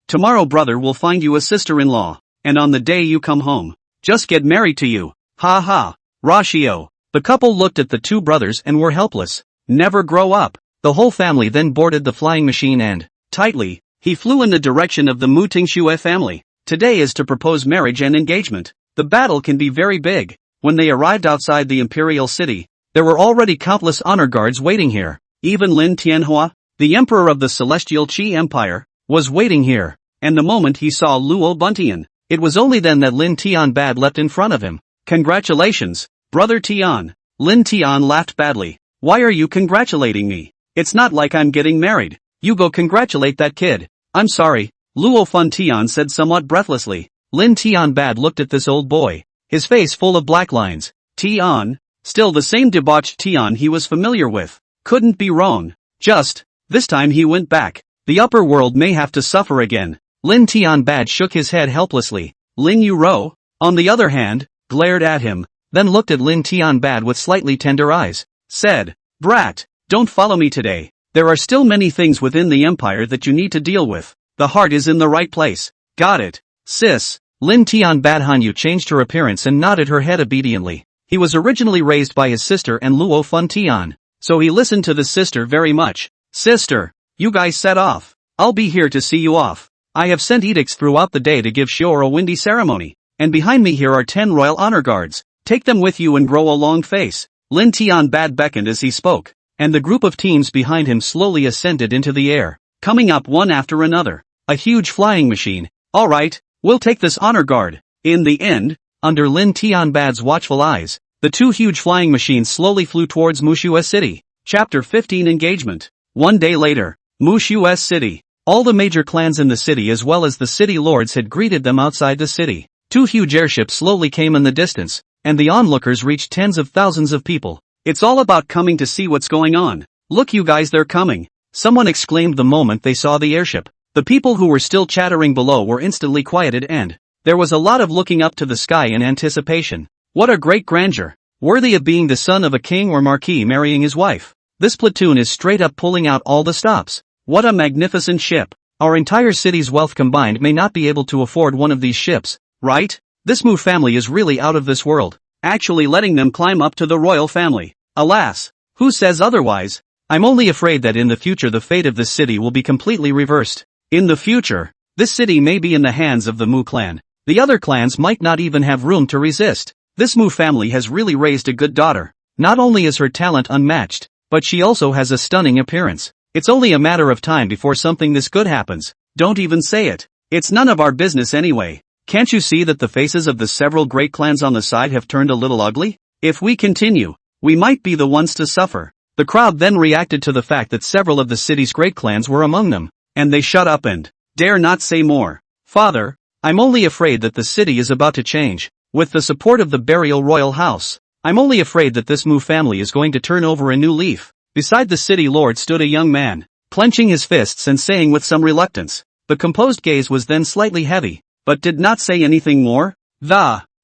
tomorrow brother will find you a sister-in-law, and on the day you come home, just get married to you. Ha ha, Luo. The couple looked at the two brothers and were helpless. Never grow up. The whole family then boarded the flying machine and, tightly, he flew in the direction of the Mu Tingxue family. Today is to propose marriage and engagement. The battle can be very big. When they arrived outside the imperial city, there were already countless honor guards waiting here. Even Lin Tianhua, the emperor of the celestial Qi Empire, was waiting here. And the moment he saw Luo Buntian, it was only then that Lin Tianbad leapt in front of him. Congratulations, brother Tian. Lin Tian laughed badly. Why are you congratulating me? It's not like I'm getting married. You go congratulate that kid. I'm sorry, Luo Fun Tian said somewhat breathlessly. Lin Tianbad looked at this old boy, his face full of black lines. Tian, still the same debauched Tian he was familiar with. Couldn't be wrong. Just, this time he went back. The upper world may have to suffer again. Lin Tianbad shook his head helplessly. Lin Yuro, on the other hand, glared at him, then looked at Lin Tianbad with slightly tender eyes. Said, "Brat, don't follow me today. There are still many things within the empire that you need to deal with. The heart is in the right place. Got it, sis." Lin Tianbad Hanyu changed her appearance and nodded her head obediently. He was originally raised by his sister and Luo Fun Tian, so he listened to the sister very much. "Sister, you guys set off. I'll be here to see you off. I have sent edicts throughout the day to give Shura a windy ceremony, and behind me here are 10 royal honor guards. Take them with you and grow a long face." Lin Tianbad beckoned as he spoke, and the group of teams behind him slowly ascended into the air, coming up one after another. A huge flying machine. Alright, we'll take this honor guard. In the end, under Lin Tianbad's watchful eyes, the two huge flying machines slowly flew towards Muxue City. Chapter 15 Engagement. One day later, Muxue City. All the major clans in the city as well as the city lords had greeted them outside the city. Two huge airships slowly came in the distance, and the onlookers reached tens of thousands of people. It's all about coming to see what's going on. Look you guys, they're coming. Someone exclaimed the moment they saw the airship. The people who were still chattering below were instantly quieted and there was a lot of looking up to the sky in anticipation. What a great grandeur. Worthy of being the son of a king or marquis marrying his wife. This platoon is straight up pulling out all the stops. What a magnificent ship. Our entire city's wealth combined may not be able to afford one of these ships, right? This Mu family is really out of this world. Actually letting them climb up to the royal family. Alas, who says otherwise? I'm only afraid that in the future the fate of this city will be completely reversed. In the future, this city may be in the hands of the Mu clan. The other clans might not even have room to resist. This Mu family has really raised a good daughter. Not only is her talent unmatched, but she also has a stunning appearance. It's only a matter of time before something this good happens. Don't even say it. It's none of our business anyway. Can't you see that the faces of the several great clans on the side have turned a little ugly? If we continue, we might be the ones to suffer. The crowd then reacted to the fact that several of the city's great clans were among them, and they shut up and dare not say more. Father, I'm only afraid that the city is about to change. With the support of the burial royal house, I'm only afraid that this Mu family is going to turn over a new leaf. Beside the city lord stood a young man, clenching his fists and saying with some reluctance. The composed gaze was then slightly heavy, but did not say anything more.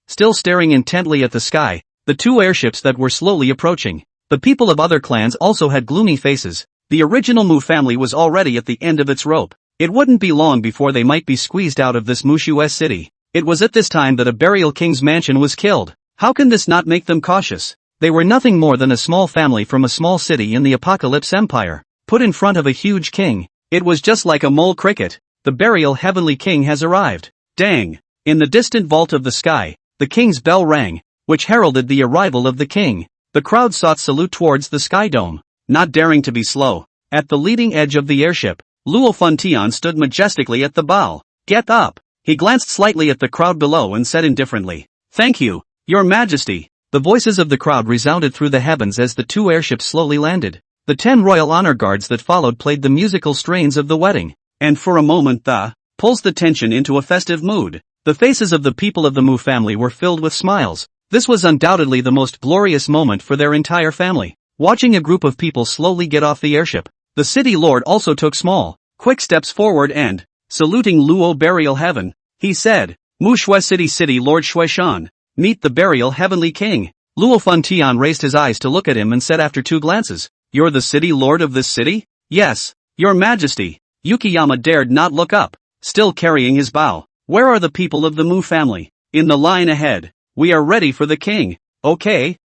Still staring intently at the sky, the two airships that were slowly approaching. The people of other clans also had gloomy faces. The original Mu family was already at the end of its rope. It wouldn't be long before they might be squeezed out of this Muxue city. It was at this time that a burial king's mansion was killed. How can this not make them cautious? They were nothing more than a small family from a small city in the Apocalypse Empire, put in front of a huge king. It was just like a mole cricket. The burial heavenly king has arrived. Dang! In the distant vault of the sky, the king's bell rang, which heralded the arrival of the king. The crowd sought salute towards the sky dome, not daring to be slow. At the leading edge of the airship, Luo Funtian stood majestically at the bow. Get up! He glanced slightly at the crowd below and said indifferently, "Thank you, Your Majesty." The voices of the crowd resounded through the heavens as the two airships slowly landed. The 10 royal honor guards that followed played the musical strains of the wedding, and for a moment pulls the tension into a festive mood. The faces of the people of the Mu family were filled with smiles. This was undoubtedly the most glorious moment for their entire family. Watching a group of people slowly get off the airship, the city lord also took small, quick steps forward and, saluting Luo Burial Heaven, he said, Mu Shui City Lord Shui Shan, meet the Burial Heavenly King. Luo Tian raised his eyes to look at him and said after 2 glances, You're the city lord of this city? Yes, your majesty. Yukiyama dared not look up, still carrying his bow. Where are the people of the Mu family? In the line ahead. We are ready for the king. Okay,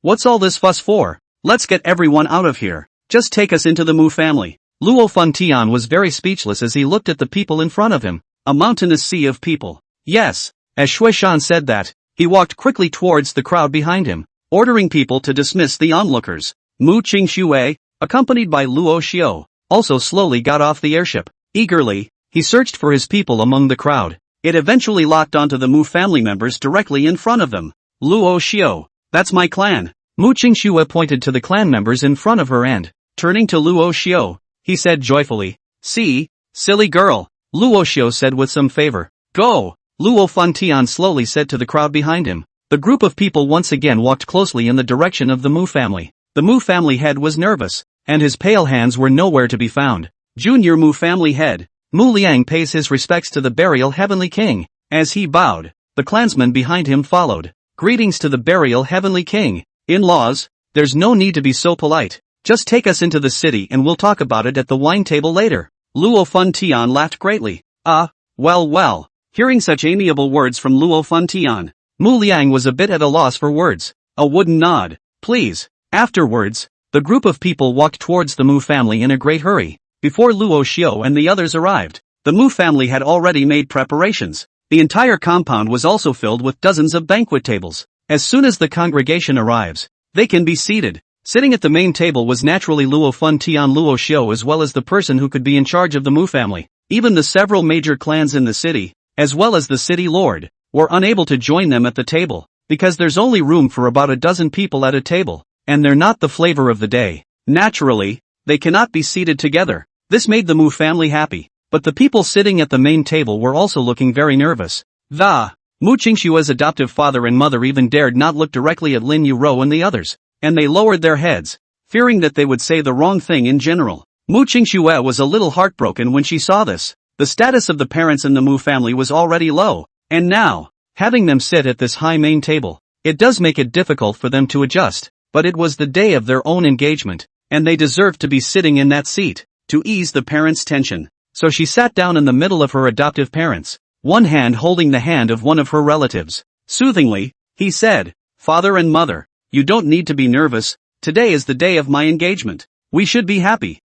what's all this fuss for? Let's get everyone out of here. Just take us into the Mu family. Luo Tian was very speechless as he looked at the people in front of him, a mountainous sea of people. Yes, as Shui Shan said that, he walked quickly towards the crowd behind him, ordering people to dismiss the onlookers. Mu Qingxue, accompanied by Luo Xiu, also slowly got off the airship. Eagerly, he searched for his people among the crowd. It eventually locked onto the Mu family members directly in front of them. Luo Xiu, that's my clan. Mu Qingxue pointed to the clan members in front of her and, turning to Luo Xiu, he said joyfully, See, silly girl, Luo Xiu said with some favor. Go! Luo Tian slowly said to the crowd behind him. The group of people once again walked closely in the direction of the Mu family. The Mu family head was nervous, and his pale hands were nowhere to be found. Junior Mu family head, Mu Liang pays his respects to the Burial Heavenly King. As he bowed, the clansmen behind him followed. Greetings to the Burial Heavenly King. In-laws, there's no need to be so polite. Just take us into the city and we'll talk about it at the wine table later. Luo Tian laughed greatly. Well. Hearing such amiable words from Luo Tian, Mu Liang was a bit at a loss for words. A wooden nod. Please. Afterwards, the group of people walked towards the Mu family in a great hurry. Before Luo Xiu and the others arrived, the Mu family had already made preparations. The entire compound was also filled with dozens of banquet tables. As soon as the congregation arrives, they can be seated. Sitting at the main table was naturally Luo Tian Luo Xiu as well as the person who could be in charge of the Mu family. Even the several major clans in the city, as well as the city lord, were unable to join them at the table, because there's only room for about a dozen people at a table, and they're not the flavor of the day. Naturally, they cannot be seated together. This made the Mu family happy, but the people sitting at the main table were also looking very nervous. Mu Qingxue's adoptive father and mother even dared not look directly at Lin Yuro and the others, and they lowered their heads, fearing that they would say the wrong thing in general. Mu Qingxue was a little heartbroken when she saw this. The status of the parents in the Mu family was already low, and now, having them sit at this high main table, it does make it difficult for them to adjust, but it was the day of their own engagement, and they deserved to be sitting in that seat, to ease the parents' tension. So she sat down in the middle of her adoptive parents, one hand holding the hand of one of her relatives. Soothingly, he said, Father and mother, you don't need to be nervous, today is the day of my engagement. We should be happy.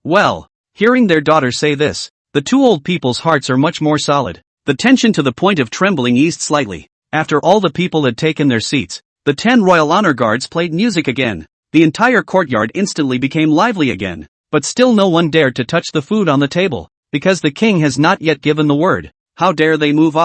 Well, hearing their daughter say this, the two old people's hearts are much more solid. The tension to the point of trembling eased slightly. After all the people had taken their seats, the 10 royal honor guards played music again. The entire courtyard instantly became lively again, but still no one dared to touch the food on the table, because the king has not yet given the word. How dare they move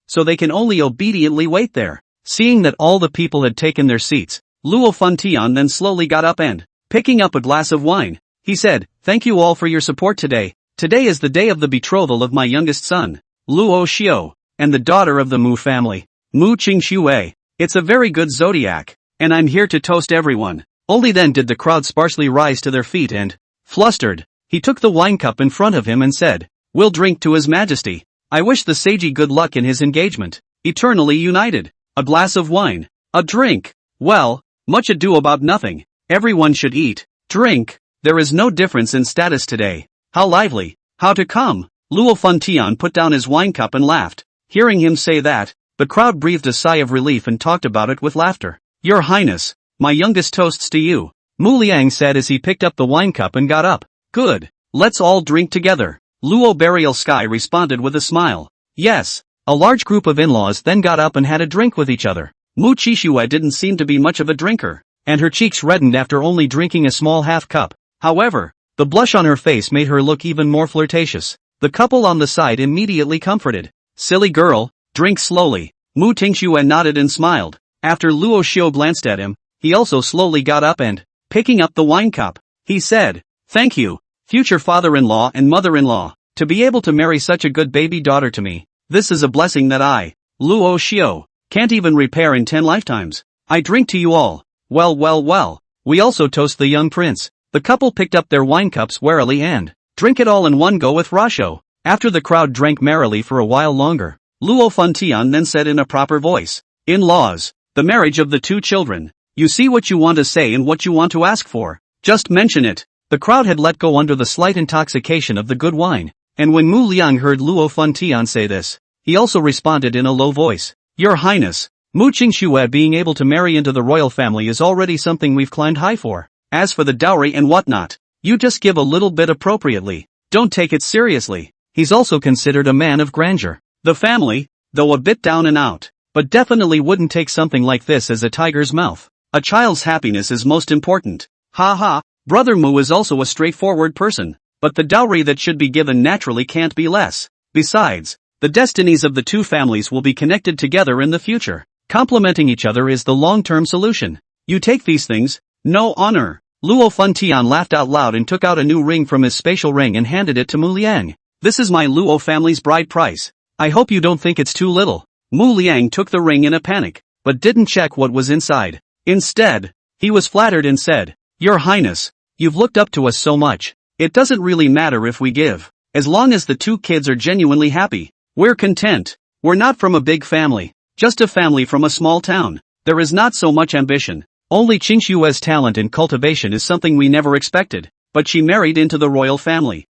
so they can only obediently wait there. Seeing that all the people had taken their seats, Luo Tian then slowly got up and, picking up a glass of wine, he said, Thank you all for your support today. Today is the day of the betrothal of my youngest son, Luo Xiu, and the daughter of the Mu family, Mu Qingxue. It's a very good zodiac, and I'm here to toast everyone. Only then did the crowd sparsely rise to their feet and, flustered, he took the wine cup in front of him and said, We'll drink to His Majesty. I wish the Seiji good luck in his engagement. Eternally united. A glass of wine. A drink. Well, much ado about nothing. Everyone should eat, drink. There is no difference in status today. How lively. How to come. Luo Tian put down his wine cup and laughed. Hearing him say that, the crowd breathed a sigh of relief and talked about it with laughter. Your Highness, my youngest toasts to you, Mu Liang said as he picked up the wine cup and got up. Good. Let's all drink together. Luo Burial Sky responded with a smile. Yes. A large group of in-laws then got up and had a drink with each other. Mu Qingxue didn't seem to be much of a drinker, and her cheeks reddened after only drinking a small half cup. However, the blush on her face made her look even more flirtatious. The couple on the side immediately comforted. Silly girl, drink slowly. Mu Qingxue nodded and smiled. After Luo Xiu glanced at him, he also slowly got up and, Picking up the wine cup, he said, "Thank you, future father-in-law and mother-in-law, to be able to marry such a good baby daughter to me. This is a blessing that I, Luo Xiu, can't even repair in 10 lifetimes. I drink to you all." Well well well, we also toast the young prince. The couple picked up their wine cups warily and drink it all in one go with Rasho. After the crowd drank merrily for a while longer, Luo Funtian then said in a proper voice, "In-laws, the marriage of the 2 children. You see what you want to say and what you want to ask for. Just mention it." The crowd had let go under the slight intoxication of the good wine, and when Mu Liang heard Luo Funtian say this, he also responded in a low voice, "Your Highness, Mu Qingxue being able to marry into the royal family is already something we've climbed high for. As for the dowry and whatnot, you just give a little bit appropriately. Don't take it seriously." He's also considered a man of grandeur. The family, though a bit down and out, but definitely wouldn't take something like this as a tiger's mouth. A child's happiness is most important. Ha ha, Brother Mu is also a straightforward person, but the dowry that should be given naturally can't be less. Besides, the destinies of the 2 families will be connected together in the future. Complementing each other is the long-term solution. You take these things, no honor. Luo Funtian laughed out loud and took out a new ring from his spatial ring and handed it to Mu Liang. "This is my Luo family's bride price. I hope you don't think it's too little." Mu Liang took the ring in a panic, but didn't check what was inside. Instead, he was flattered and said, "Your Highness, you've looked up to us so much. It doesn't really matter if we give. As long as the 2 kids are genuinely happy, we're content. We're not from a big family, just a family from a small town. There is not so much ambition. Only Qingxue's talent in cultivation is something we never expected, but she married into the royal family.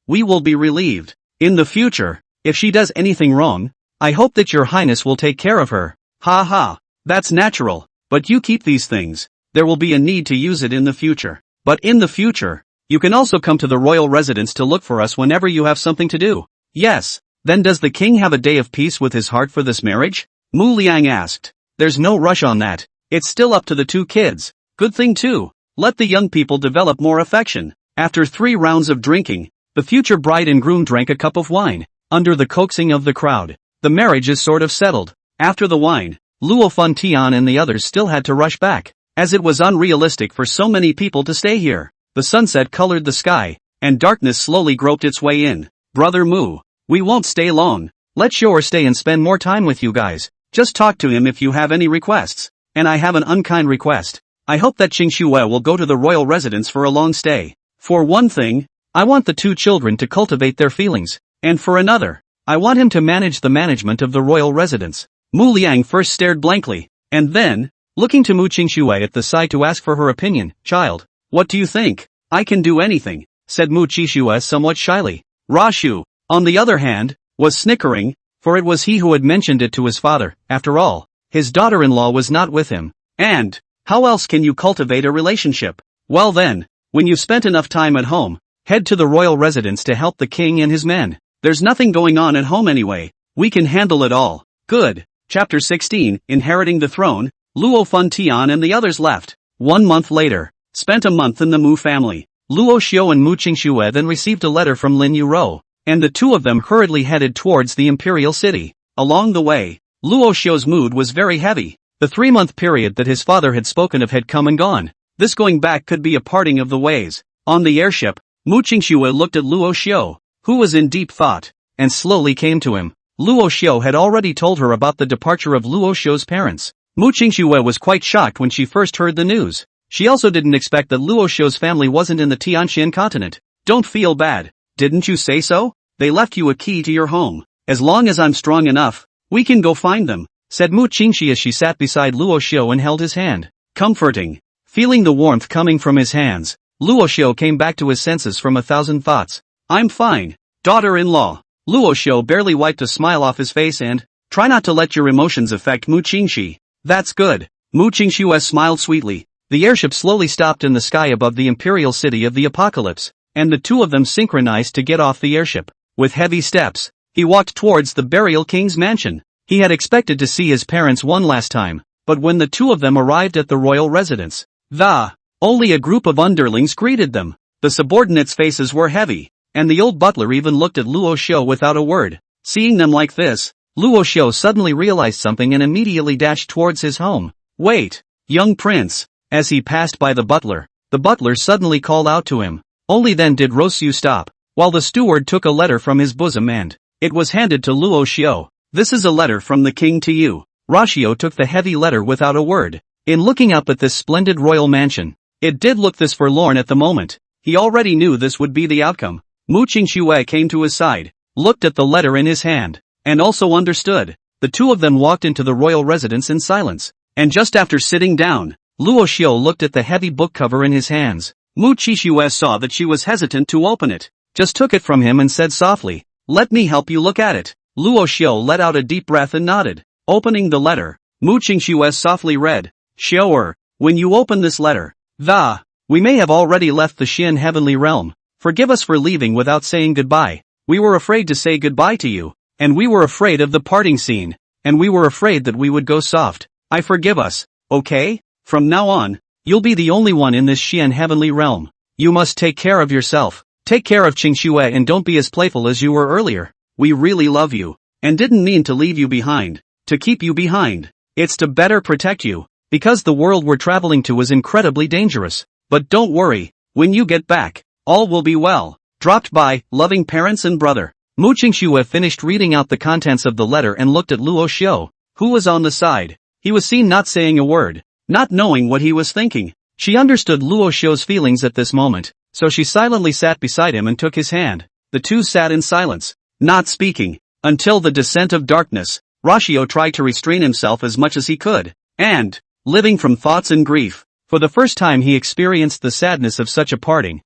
We will be relieved. In the future, if she does anything wrong, I hope that your Highness will take care of her." Ha ha, that's natural, but you keep these things. There will be a need to use it in the future. But in the future, you can also come to the royal residence to look for us whenever you have something to do. Yes, then does the king have a day of peace with his heart for this marriage? Mu Liang asked. There's no rush on that. It's still up to the 2 kids. Good thing too. Let the young people develop more affection. After 3 rounds of drinking, the future bride and groom drank a cup of wine. Under the coaxing of the crowd, the marriage is sort of settled. After the wine, Luo Funtian and the others still had to rush back, as it was unrealistic for so many people to stay here. The sunset colored the sky, and darkness slowly groped its way in. Brother Mu, we won't stay long. Let Shura stay and spend more time with you guys. Just talk to him if you have any requests. And I have an unkind request. I hope that Qingxue will go to the royal residence for a long stay. For one thing, I want the 2 children to cultivate their feelings, and for another, I want him to manage the management of the royal residence. Mu Liang first stared blankly, and then, looking to Mu Qingxue at the side to ask for her opinion. "Child, what do you think?" "I can do anything," said Mu Qingxue somewhat shyly. Rashu, on the other hand, was snickering, for it was he who had mentioned it to his father. After all, his daughter-in-law was not with him. And, how else can you cultivate a relationship? Well then, when you've spent enough time at home, head to the royal residence to help the king and his men. There's nothing going on at home anyway. We can handle it all. Good. Chapter 16, Inheriting the Throne. Luo Funtian and the others left. 1 month later, spent a month in the Mu family. Luo Xiu and Mu Qingxue then received a letter from Lin Yuro, and the 2 of them hurriedly headed towards the imperial city. Along the way, Luo Xiu's mood was very heavy. The 3-month period that his father had spoken of had come and gone. This going back could be a parting of the ways. On the airship, Mu Qingxue looked at Luo Xiu, who was in deep thought, and slowly came to him. Luo Xiu had already told her about the departure of Luo Xiu's parents. Mu Qingxue was quite shocked when she first heard the news. She also didn't expect that Luo Xiu's family wasn't in the Tianxian continent. "Don't feel bad. Didn't you say so? They left you a key to your home. As long as I'm strong enough, we can go find them," said Mu Qingxi as she sat beside Luo Xiu and held his hand. Comforting. Feeling the warmth coming from his hands, Luo Xiu came back to his senses from 1,000 thoughts. "I'm fine, daughter-in-law." Luo Xiu barely wiped a smile off his face and, "Try not to let your emotions affect Mu Qingxi." "That's good." Mu Qingxue smiled sweetly. The airship slowly stopped in the sky above the imperial city of the apocalypse, and the 2 of them synchronized to get off the airship. With heavy steps, he walked towards the burial king's mansion. He had expected to see his parents one last time, but when the 2 of them arrived at the royal residence, only a group of underlings greeted them. The subordinates' faces were heavy, and the old butler even looked at Luo Xiu without a word. Seeing them like this, Luo Xiu suddenly realized something and immediately dashed towards his home. "Wait, young prince, As he passed by the butler suddenly called out to him. Only then did Luo Xiu stop, while the steward took a letter from his bosom and it was handed to Luo Xiu. This is a letter from the king to you. Luo Xiu took the heavy letter without a word. In looking up at this splendid royal mansion, it did look this forlorn at the moment. He already knew this would be the outcome. Mu Qingxue came to his side, looked at the letter in his hand, and also understood. The two of them walked into the royal residence in silence, and just after sitting down, Luo Xiu looked at the heavy book cover in his hands. Mu Qingxue saw that she was hesitant to open it, just took it from him and said softly, "Let me help you look at it." Luo Xiu let out a deep breath and nodded. Opening the letter, Mu Qingxue softly read, "Xiu, when you open this letter, we may have already left the Xian heavenly realm. Forgive us for leaving without saying goodbye. We were afraid to say goodbye to you, and we were afraid of the parting scene, and we were afraid that we would go soft. Forgive us, okay? From now on, you'll be the only one in this Xian heavenly realm. You must take care of yourself. Take care of Qingxue and don't be as playful as you were earlier. We really love you, and didn't mean to leave you behind, to keep you behind. It's to better protect you, because the world we're traveling to is incredibly dangerous. But don't worry, when you get back, all will be well. Dropped by, loving parents and brother." Mu Qingxue finished reading out the contents of the letter and looked at Luo Xiu, who was on the side. He was seen not saying a word, not knowing what he was thinking. She understood Luo Xiu's feelings at this moment, so she silently sat beside him and took his hand. The two sat in silence, not speaking, until the descent of darkness. Luo Xiu tried to restrain himself as much as he could, and, living from thoughts and grief, for the first time he experienced the sadness of such a parting.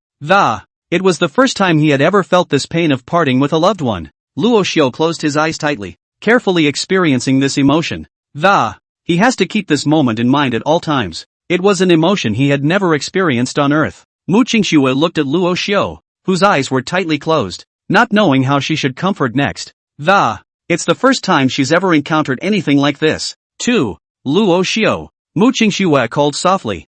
It was the first time he had ever felt this pain of parting with a loved one. Luo Xiu closed his eyes tightly, carefully experiencing this emotion. He has to keep this moment in mind at all times. It was an emotion he had never experienced on earth. Mu Qingxue looked at Luo Xiu, whose eyes were tightly closed, not knowing how she should comfort next. It's the first time she's ever encountered anything like this. 2. Luo Xiu. Mu Qingxue called softly.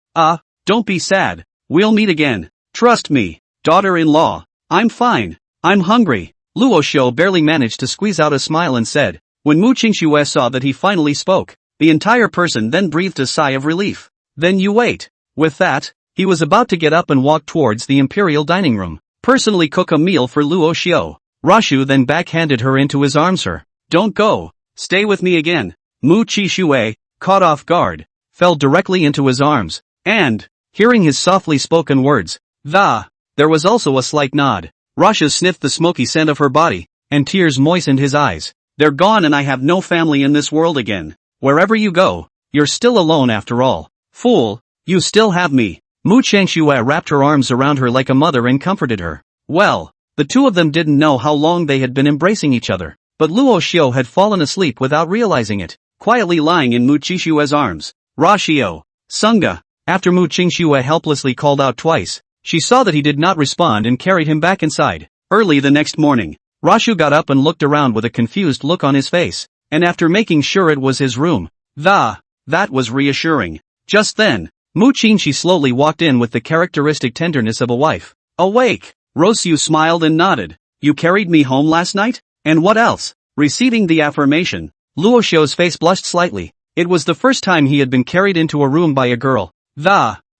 Don't be sad. We'll meet again. Trust me, daughter-in-law. I'm fine. I'm hungry. Luo Xiu barely managed to squeeze out a smile and said. When Mu Qingxue saw that he finally spoke, the entire person then breathed a sigh of relief. Then you wait. With that, he was about to get up and walk towards the imperial dining room, personally cook a meal for Luo Xiu. Luo Xiu then backhanded her into his arms. Her. Don't go. Stay with me again. Mu Qingxue, caught off guard, fell directly into his arms, and, hearing his softly spoken words, there was also a slight nod. Luo Xiu sniffed the smoky scent of her body, and tears moistened his eyes. They're gone and I have no family in this world again. Wherever you go, you're still alone after all. Fool, you still have me. Mu Qingxue wrapped her arms around her like a mother and comforted her. Well, the two of them didn't know how long they had been embracing each other, but Luo Xiu had fallen asleep without realizing it, quietly lying in Mu Qingxue's arms. Luo Xiu, Sunga. After Mu Qingxue helplessly called out twice, she saw that he did not respond and carried him back inside. Early the next morning, Luo Xiu got up and looked around with a confused look on his face, and after making sure it was his room, that was reassuring. Just then, Mu Qingxi slowly walked in with the characteristic tenderness of a wife. Awake! Luo Xiu smiled and nodded. You carried me home last night? And what else? Receiving the affirmation, Luo Xiu's face blushed slightly. It was the first time he had been carried into a room by a girl.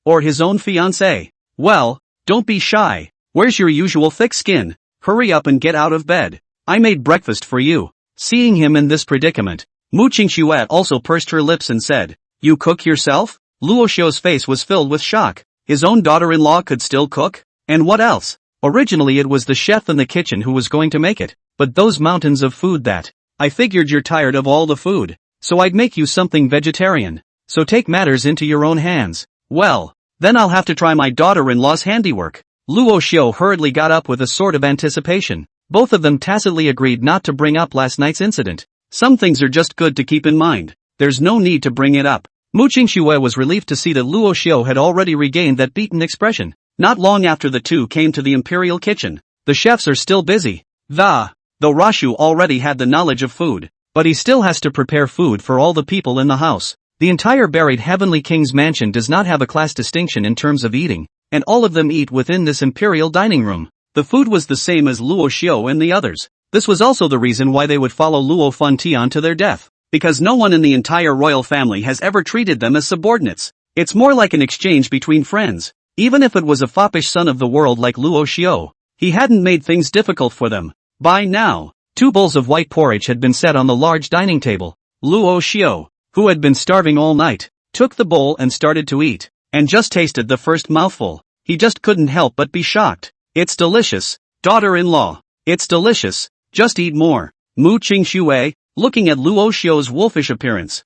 Or his own fiancée. Well, don't be shy. Where's your usual thick skin? Hurry up and get out of bed. I made breakfast for you. Seeing him in this predicament, Mu Qingxue also pursed her lips and said, You cook yourself? Luo Xiu's face was filled with shock. His own daughter-in-law could still cook? And what else? Originally it was the chef in the kitchen who was going to make it, but those mountains of food that. I figured you're tired of all the food, so I'd make you something vegetarian. So take matters into your own hands. Well, then I'll have to try my daughter-in-law's handiwork. Luo Xiu hurriedly got up with a sort of anticipation. Both of them tacitly agreed not to bring up last night's incident. Some things are just good to keep in mind. There's no need to bring it up. Mu Qingxue was relieved to see that Luo Xiu had already regained that beaten expression. Not long after the two came to the imperial kitchen. The chefs are still busy. Though Luo Xiu already had the knowledge of food, but he still has to prepare food for all the people in the house. The entire buried Heavenly King's mansion does not have a class distinction in terms of eating, and all of them eat within this imperial dining room. The food was the same as Luo Xiu and the others. This was also the reason why they would follow Luo Fengtian to their death, because no one in the entire royal family has ever treated them as subordinates. It's more like an exchange between friends. Even if it was a foppish son of the world like Luo Xiu, he hadn't made things difficult for them. By now, 2 bowls of white porridge had been set on the large dining table. Luo Xiu, who had been starving all night, took the bowl and started to eat, and just tasted the first mouthful. He just couldn't help but be shocked. It's delicious, daughter-in-law. It's delicious, just eat more. Mu Qingxue, looking at Luo Xiu's wolfish appearance,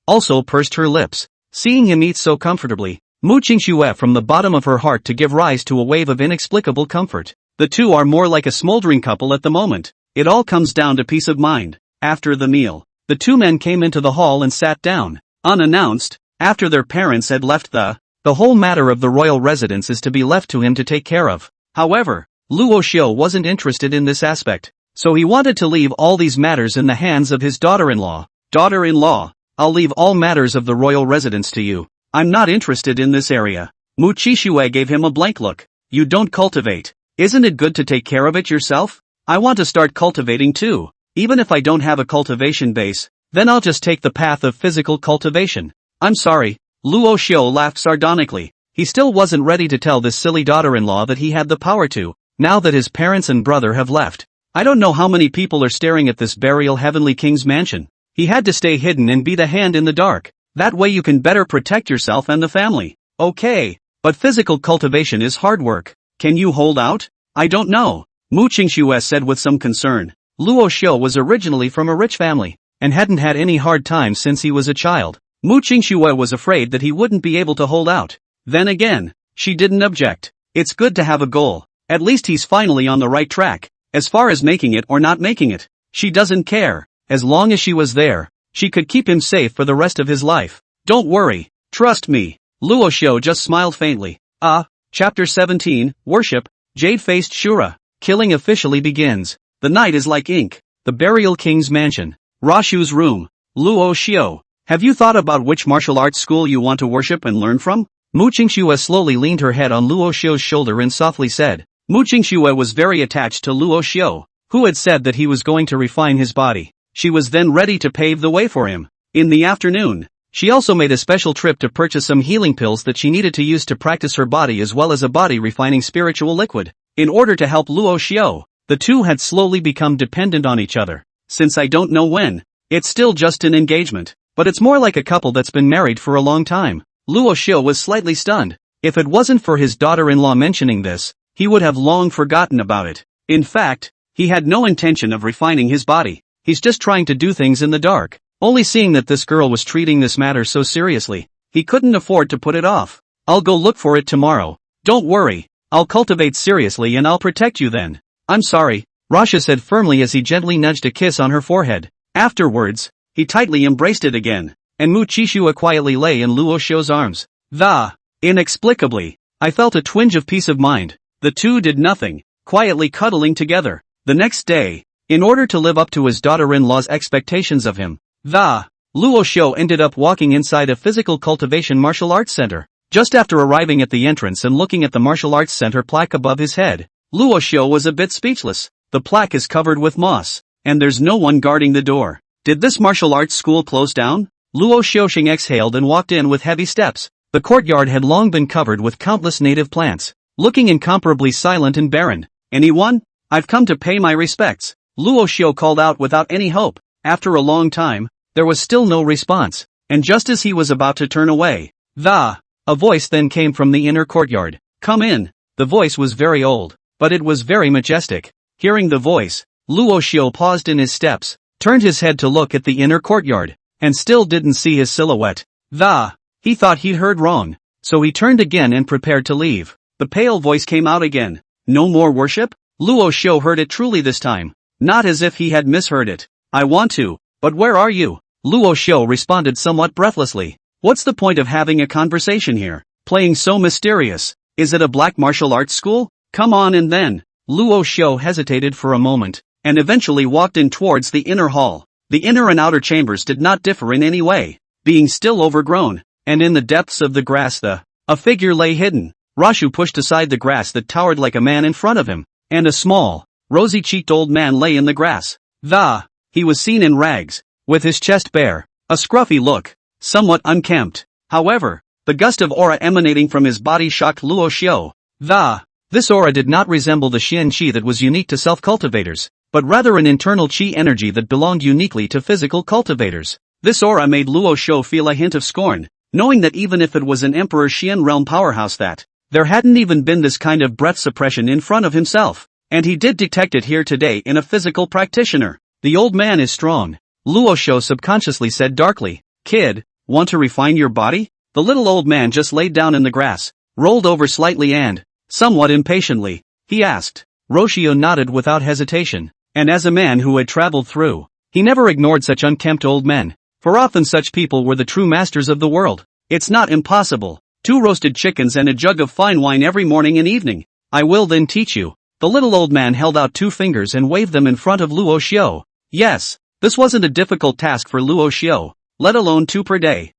also pursed her lips. Seeing him eat so comfortably, Mu Qingxue from the bottom of her heart to give rise to a wave of inexplicable comfort. The two are more like a smoldering couple at the moment. It all comes down to peace of mind. After the meal, the 2 men came into the hall and sat down, unannounced, after their parents had left. The whole matter of the royal residence is to be left to him to take care of. However, Luo Xiu wasn't interested in this aspect, so he wanted to leave all these matters in the hands of his daughter-in-law. Daughter-in-law, I'll leave all matters of the royal residence to you. I'm not interested in this area. Mu Qingxue gave him a blank look. You don't cultivate. Isn't it good to take care of it yourself? I want to start cultivating too. Even if I don't have a cultivation base, then I'll just take the path of physical cultivation. I'm sorry. Luo Xiu laughed sardonically. He still wasn't ready to tell this silly daughter-in-law that he had the power to, now that his parents and brother have left. I don't know how many people are staring at this burial heavenly king's mansion. He had to stay hidden and be the hand in the dark. That way you can better protect yourself and the family. Okay, but physical cultivation is hard work. Can you hold out? I don't know, Mu Qingxue said with some concern. Luo Xiu was originally from a rich family, and hadn't had any hard times since he was a child. Mu Qingxue was afraid that he wouldn't be able to hold out. Then again, she didn't object. It's good to have a goal. At least he's finally on the right track. As far as making it or not making it, she doesn't care. As long as she was there, she could keep him safe for the rest of his life. Don't worry, trust me. Luo Xiu just smiled faintly. Chapter 17, Worship, Jade-faced Shura. Killing officially begins. The night is like ink. The burial king's mansion. Rashu's room. Luo Xiu, have you thought about which martial arts school you want to worship and learn from? Mu Qingxue slowly leaned her head on Luo Xiu's shoulder and softly said. Mu Qingxue was very attached to Luo Xiu, who had said that he was going to refine his body. She was then ready to pave the way for him. In the afternoon, she also made a special trip to purchase some healing pills that she needed to use to practice her body as well as a body-refining spiritual liquid. In order to help Luo Xiu, the two had slowly become dependent on each other. Since I don't know when, it's still just an engagement, but it's more like a couple that's been married for a long time. Luo Xiu was slightly stunned. If it wasn't for his daughter-in-law mentioning this, he would have long forgotten about it. In fact, he had no intention of refining his body. He's just trying to do things in the dark. Only seeing that this girl was treating this matter so seriously, he couldn't afford to put it off. I'll go look for it tomorrow. Don't worry, I'll cultivate seriously and I'll protect you then. I'm sorry, Rasha said firmly as he gently nudged a kiss on her forehead. Afterwards, he tightly embraced it again, and Mu Qingxue quietly lay in Luo Xiu's arms. Inexplicably, I felt a twinge of peace of mind. The two did nothing, quietly cuddling together. The next day, in order to live up to his daughter-in-law's expectations of him, Luo Xiu ended up walking inside a physical cultivation martial arts center. Just after arriving at the entrance and looking at the martial arts center plaque above his head, Luo Xiu was a bit speechless. The plaque is covered with moss, and there's no one guarding the door. Did this martial arts school close down? Luo Xiu exhaled and walked in with heavy steps. The courtyard had long been covered with countless native plants, looking incomparably silent and barren. Anyone? I've come to pay my respects. Luo Xiu called out without any hope. After a long time, there was still no response, and just as he was about to turn away, a voice then came from the inner courtyard. Come in. The voice was very old, but it was very majestic. Hearing the voice, Luo Xiu paused in his steps, turned his head to look at the inner courtyard, and still didn't see his silhouette. He thought he'd heard wrong, so he turned again and prepared to leave. The pale voice came out again. No more worship? Luo Xiu heard it truly this time, not as if he had misheard it. I want to, but where are you? Luo Xiu responded somewhat breathlessly. What's the point of having a conversation here? Playing so mysterious. Is it a black martial arts school? Come on in then. Luo Xiu hesitated for a moment, and eventually walked in towards the inner hall. The inner and outer chambers did not differ in any way, being still overgrown, and in the depths of the grass a figure lay hidden. Rashu pushed aside the grass that towered like a man in front of him, and a small, rosy-cheeked old man lay in the grass. He was seen in rags, with his chest bare, a scruffy look, somewhat unkempt. However, The gust of aura emanating from his body shocked Luo Xiu. This aura did not resemble the Xian Qi that was unique to self-cultivators, but rather an internal Qi energy that belonged uniquely to physical cultivators. This aura made Luo Xiu feel a hint of scorn, knowing that even if it was an Emperor Xian realm powerhouse that, there hadn't even been this kind of breath suppression in front of himself. And he did detect it here today in a physical practitioner. The old man is strong. Luo Xiu subconsciously said darkly. Kid, want to refine your body? The little old man just laid down in the grass, rolled over slightly and, somewhat impatiently, he asked. Luo Xiu nodded without hesitation. And as a man who had traveled through, he never ignored such unkempt old men, for often such people were the true masters of the world. It's not impossible. 2 roasted chickens and a jug of fine wine every morning and evening. I will then teach you. The little old man held out 2 fingers and waved them in front of Luo Xiu. Yes, this wasn't a difficult task for Luo Xiu, let alone 2 per day.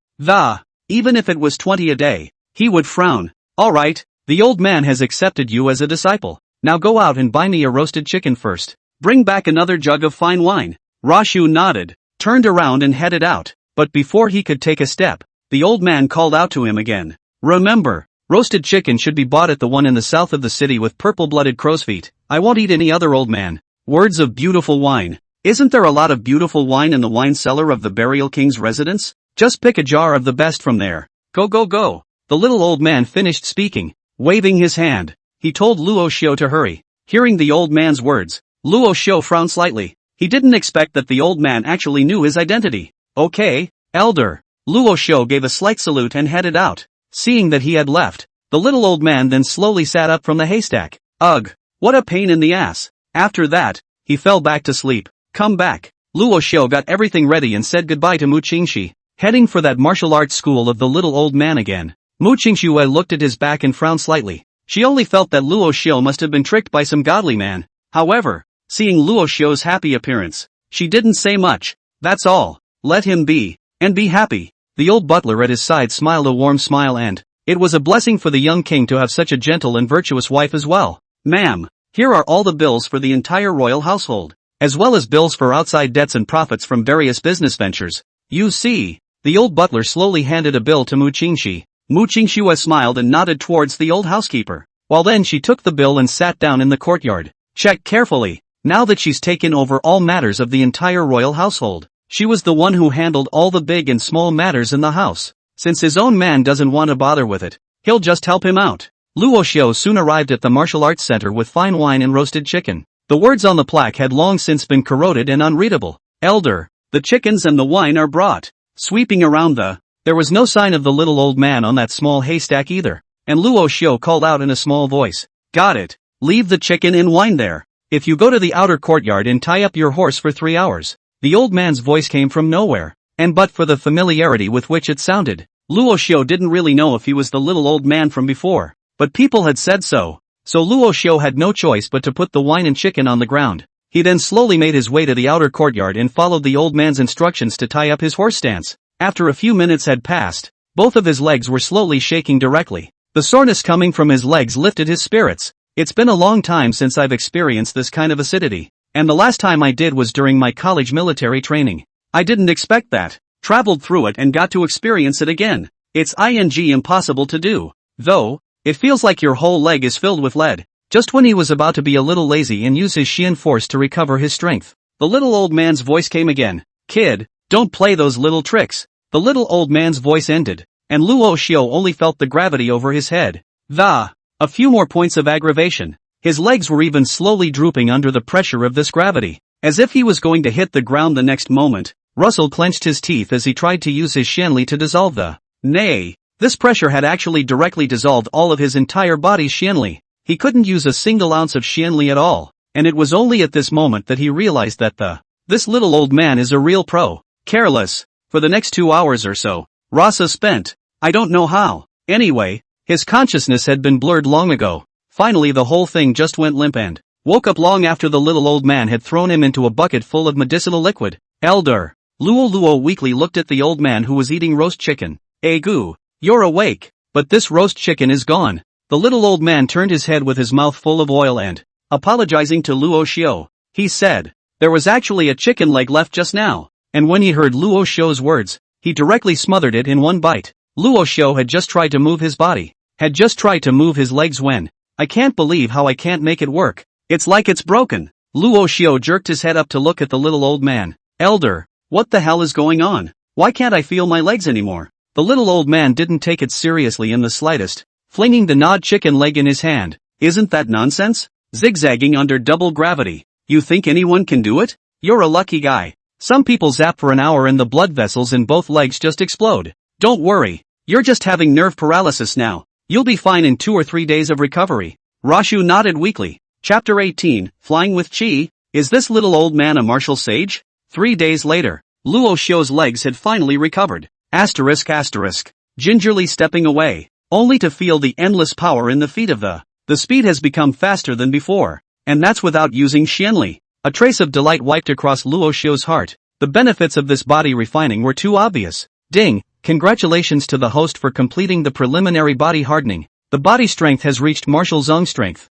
Even if it was 20 a day, he would frown. Alright, the old man has accepted you as a disciple. Now go out and buy me a roasted chicken first. Bring back another jug of fine wine. Luo Xiu nodded, turned around and headed out. But before he could take a step, the old man called out to him again. Remember, roasted chicken should be bought at the one in the south of the city with purple-blooded crow's feet. I won't eat any other, old man. Words of beautiful wine. Isn't there a lot of beautiful wine in the wine cellar of the burial king's residence? Just pick a jar of the best from there. Go go go. The little old man finished speaking, waving his hand. He told Luo Xiu to hurry. Hearing the old man's words, Luo Xiu frowned slightly. He didn't expect that the old man actually knew his identity. Okay, elder. Luo Xiu gave a slight salute and headed out. Seeing that he had left, the little old man then slowly sat up from the haystack. Ugh, what a pain in the ass. After that, he fell back to sleep. Come back. Luo Xiu got everything ready and said goodbye to Mu Qingxi, heading for that martial arts school of the little old man again. Mu Qingxi looked at his back and frowned slightly. She only felt that Luo Xiu must have been tricked by some godly man. However, seeing Luo Xiu's happy appearance, she didn't say much. That's all. Let him be, and be happy. The old butler at his side smiled a warm smile and, it was a blessing for the young king to have such a gentle and virtuous wife as well. Ma'am, here are all the bills for the entire royal household, as well as bills for outside debts and profits from various business ventures. You see, the old butler slowly handed a bill to Mu Qingxi. Mu Qingxi smiled and nodded towards the old housekeeper, while then she took the bill and sat down in the courtyard. Check carefully. Now that she's taken over all matters of the entire royal household, she was the one who handled all the big and small matters in the house. Since his own man doesn't want to bother with it, he'll just help him out. Luo Xiu soon arrived at the martial arts center with fine wine and roasted chicken. The words on the plaque had long since been corroded and unreadable. Elder, the chickens and the wine are brought. Sweeping around there was no sign of the little old man on that small haystack either, and Luo Xiu called out in a small voice. Got it. Leave the chicken and wine there. If you go to the outer courtyard and tie up your horse for 3 hours. The old man's voice came from nowhere, and but for the familiarity with which it sounded, Luo Xiu didn't really know if he was the little old man from before, but people had said so. So Luo Xiu had no choice but to put the wine and chicken on the ground. He then slowly made his way to the outer courtyard and followed the old man's instructions to tie up his horse stance. After a few minutes had passed, both of his legs were slowly shaking directly. The soreness coming from his legs lifted his spirits. It's been a long time since I've experienced this kind of acidity, and the last time I did was during my college military training. I didn't expect that. Traveled through it and got to experience it again. It's impossible to do. Though, it feels like your whole leg is filled with lead. Just when he was about to be a little lazy and use his Xian force to recover his strength, the little old man's voice came again. Kid, don't play those little tricks. The little old man's voice ended, and Luo Xiu only felt the gravity over his head. A few more points of aggravation. His legs were even slowly drooping under the pressure of this gravity. As if he was going to hit the ground the next moment, Russell clenched his teeth as he tried to use his Xianli to dissolve Nay, this pressure had actually directly dissolved all of his entire body's Xianli. He couldn't use a single ounce of Xianli at all, and it was only at this moment that he realized that this little old man is a real pro. Careless. For the next 2 hours or so, Rasa spent. I don't know how. Anyway, his consciousness had been blurred long ago. Finally the whole thing just went limp and woke up long after the little old man had thrown him into a bucket full of medicinal liquid. Elder. Luo weakly looked at the old man who was eating roast chicken. Egu, you're awake, but this roast chicken is gone. The little old man turned his head with his mouth full of oil and, apologizing to Luo Xiu, he said, there was actually a chicken leg left just now, and when he heard Luo Xiu's words, he directly smothered it in one bite. Luo Xiu had just tried to move his body, had just tried to move his legs when, I can't believe how I can't make it work. It's like it's broken. Luo Xiu jerked his head up to look at the little old man. Elder, what the hell is going on? Why can't I feel my legs anymore? The little old man didn't take it seriously in the slightest, flinging the gnawed chicken leg in his hand. Isn't that nonsense? Zigzagging under double gravity. You think anyone can do it? You're a lucky guy. Some people zap for an hour and the blood vessels in both legs just explode. Don't worry. You're just having nerve paralysis now. You'll be fine in 2 or 3 days of recovery. Rashu nodded weakly. Chapter 18, Flying with Qi. Is this little old man a martial sage? 3 days later, Luo Xiu's legs had finally recovered. ***, gingerly stepping away, only to feel the endless power in the feet of the speed has become faster than before, and that's without using Xianli. A trace of delight wiped across Luo Xiu's heart. The benefits of this body refining were too obvious. Ding, congratulations to the host for completing the preliminary body hardening. The body strength has reached martial zone strength.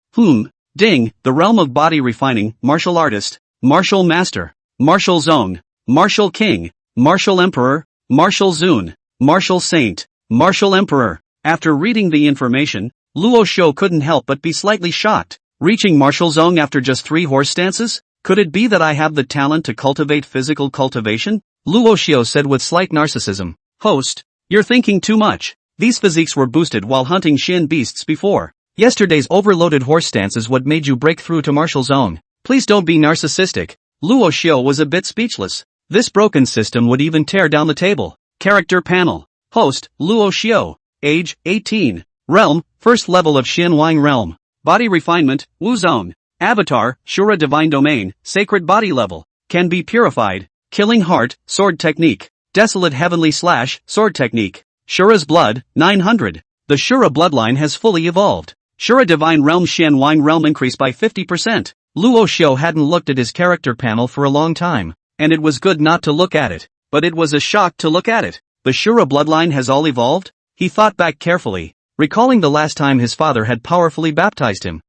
Ding, the realm of body refining, martial artist, martial master, martial zone, martial king, martial emperor, martial zun, martial saint, martial emperor. After reading the information, Luo Xiu couldn't help but be slightly shocked. Reaching martial zone after just 3 horse stances? Could it be that I have the talent to cultivate physical cultivation? Luo Xiu said with slight narcissism. Host, you're thinking too much. These physiques were boosted while hunting Xin beasts before. Yesterday's overloaded horse stance is what made you break through to martial zone. Please don't be narcissistic. Luo Xiu was a bit speechless. This broken system would even tear down the table. Character panel. Host, Luo Xiu. Age, 18. Realm, first level of Tian Xuan Realm. Body refinement, Wu Zone. Avatar, Shura Divine Domain, sacred body level. Can be purified. Killing heart, sword technique. Desolate heavenly / sword technique. Shura's blood, 900. The Shura bloodline has fully evolved. Shura Divine Realm Tian Xuan Realm increased by 50%. Luo Xiu hadn't looked at his character panel for a long time, and it was good not to look at it, but it was a shock to look at it. The Shura bloodline has all evolved? He thought back carefully, recalling the last time his father had powerfully baptized him.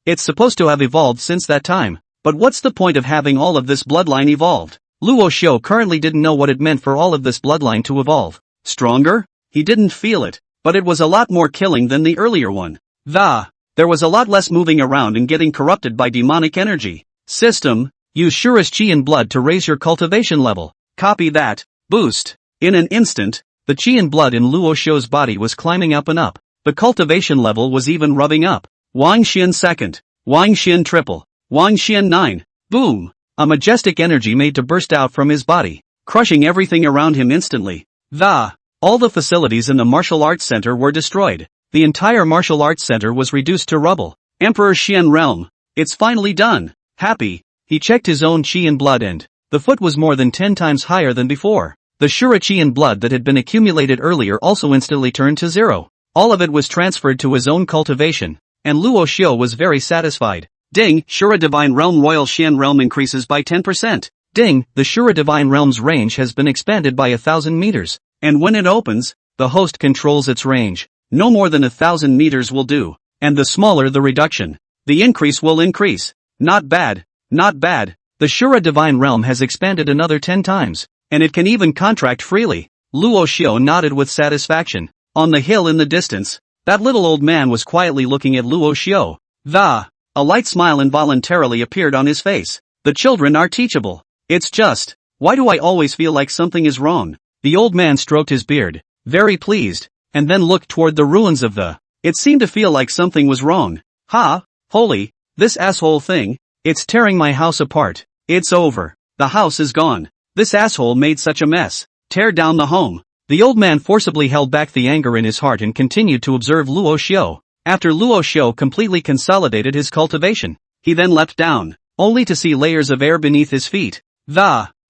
It's supposed to have evolved since that time, but what's the point of having all of this bloodline evolved? Luo Xiu currently didn't know what it meant for all of this bloodline to evolve. Stronger? He didn't feel it, but it was a lot more killing than the earlier one. There was a lot less moving around and getting corrupted by demonic energy. System, use Shura's Qi and blood to raise your cultivation level. Copy that. Boost. In an instant, the Qi and blood in Luo Xiu's body was climbing up and up. The cultivation level was even rubbing up. Wang Xian second. Wang Xian triple. Wang Xian 9. Boom. A majestic energy made to burst out from his body, crushing everything around him instantly. All the facilities in the martial arts center were destroyed. The entire martial arts center was reduced to rubble. Emperor Xian Realm. It's finally done. Happy. He checked his own Qi and blood and the foot was more than 10 times higher than before. The Shura Qi and blood that had been accumulated earlier also instantly turned to 0. All of it was transferred to his own cultivation, and Luo Xiu was very satisfied. Ding, Shura Divine Realm Royal Xian Realm increases by 10%. Ding, the Shura Divine Realm's range has been expanded by 1,000 meters, and when it opens, the host controls its range. No more than 1,000 meters will do, and the smaller the reduction, the increase will increase. Not bad, not bad. The Shura Divine Realm has expanded another 10 times, and it can even contract freely. Luo Xiu nodded with satisfaction. On the hill in the distance, that little old man was quietly looking at Luo Xiu. A light smile involuntarily appeared on his face. The children are teachable. It's just, why do I always feel like something is wrong? The old man stroked his beard, very pleased, and then looked toward the ruins of It seemed to feel like something was wrong. Holy, this asshole thing, it's tearing my house apart. It's over. The house is gone. This asshole made such a mess. Tear down the home. The old man forcibly held back the anger in his heart and continued to observe Luo Xiu. After Luo Xiu completely consolidated his cultivation, he then leapt down, only to see layers of air beneath his feet.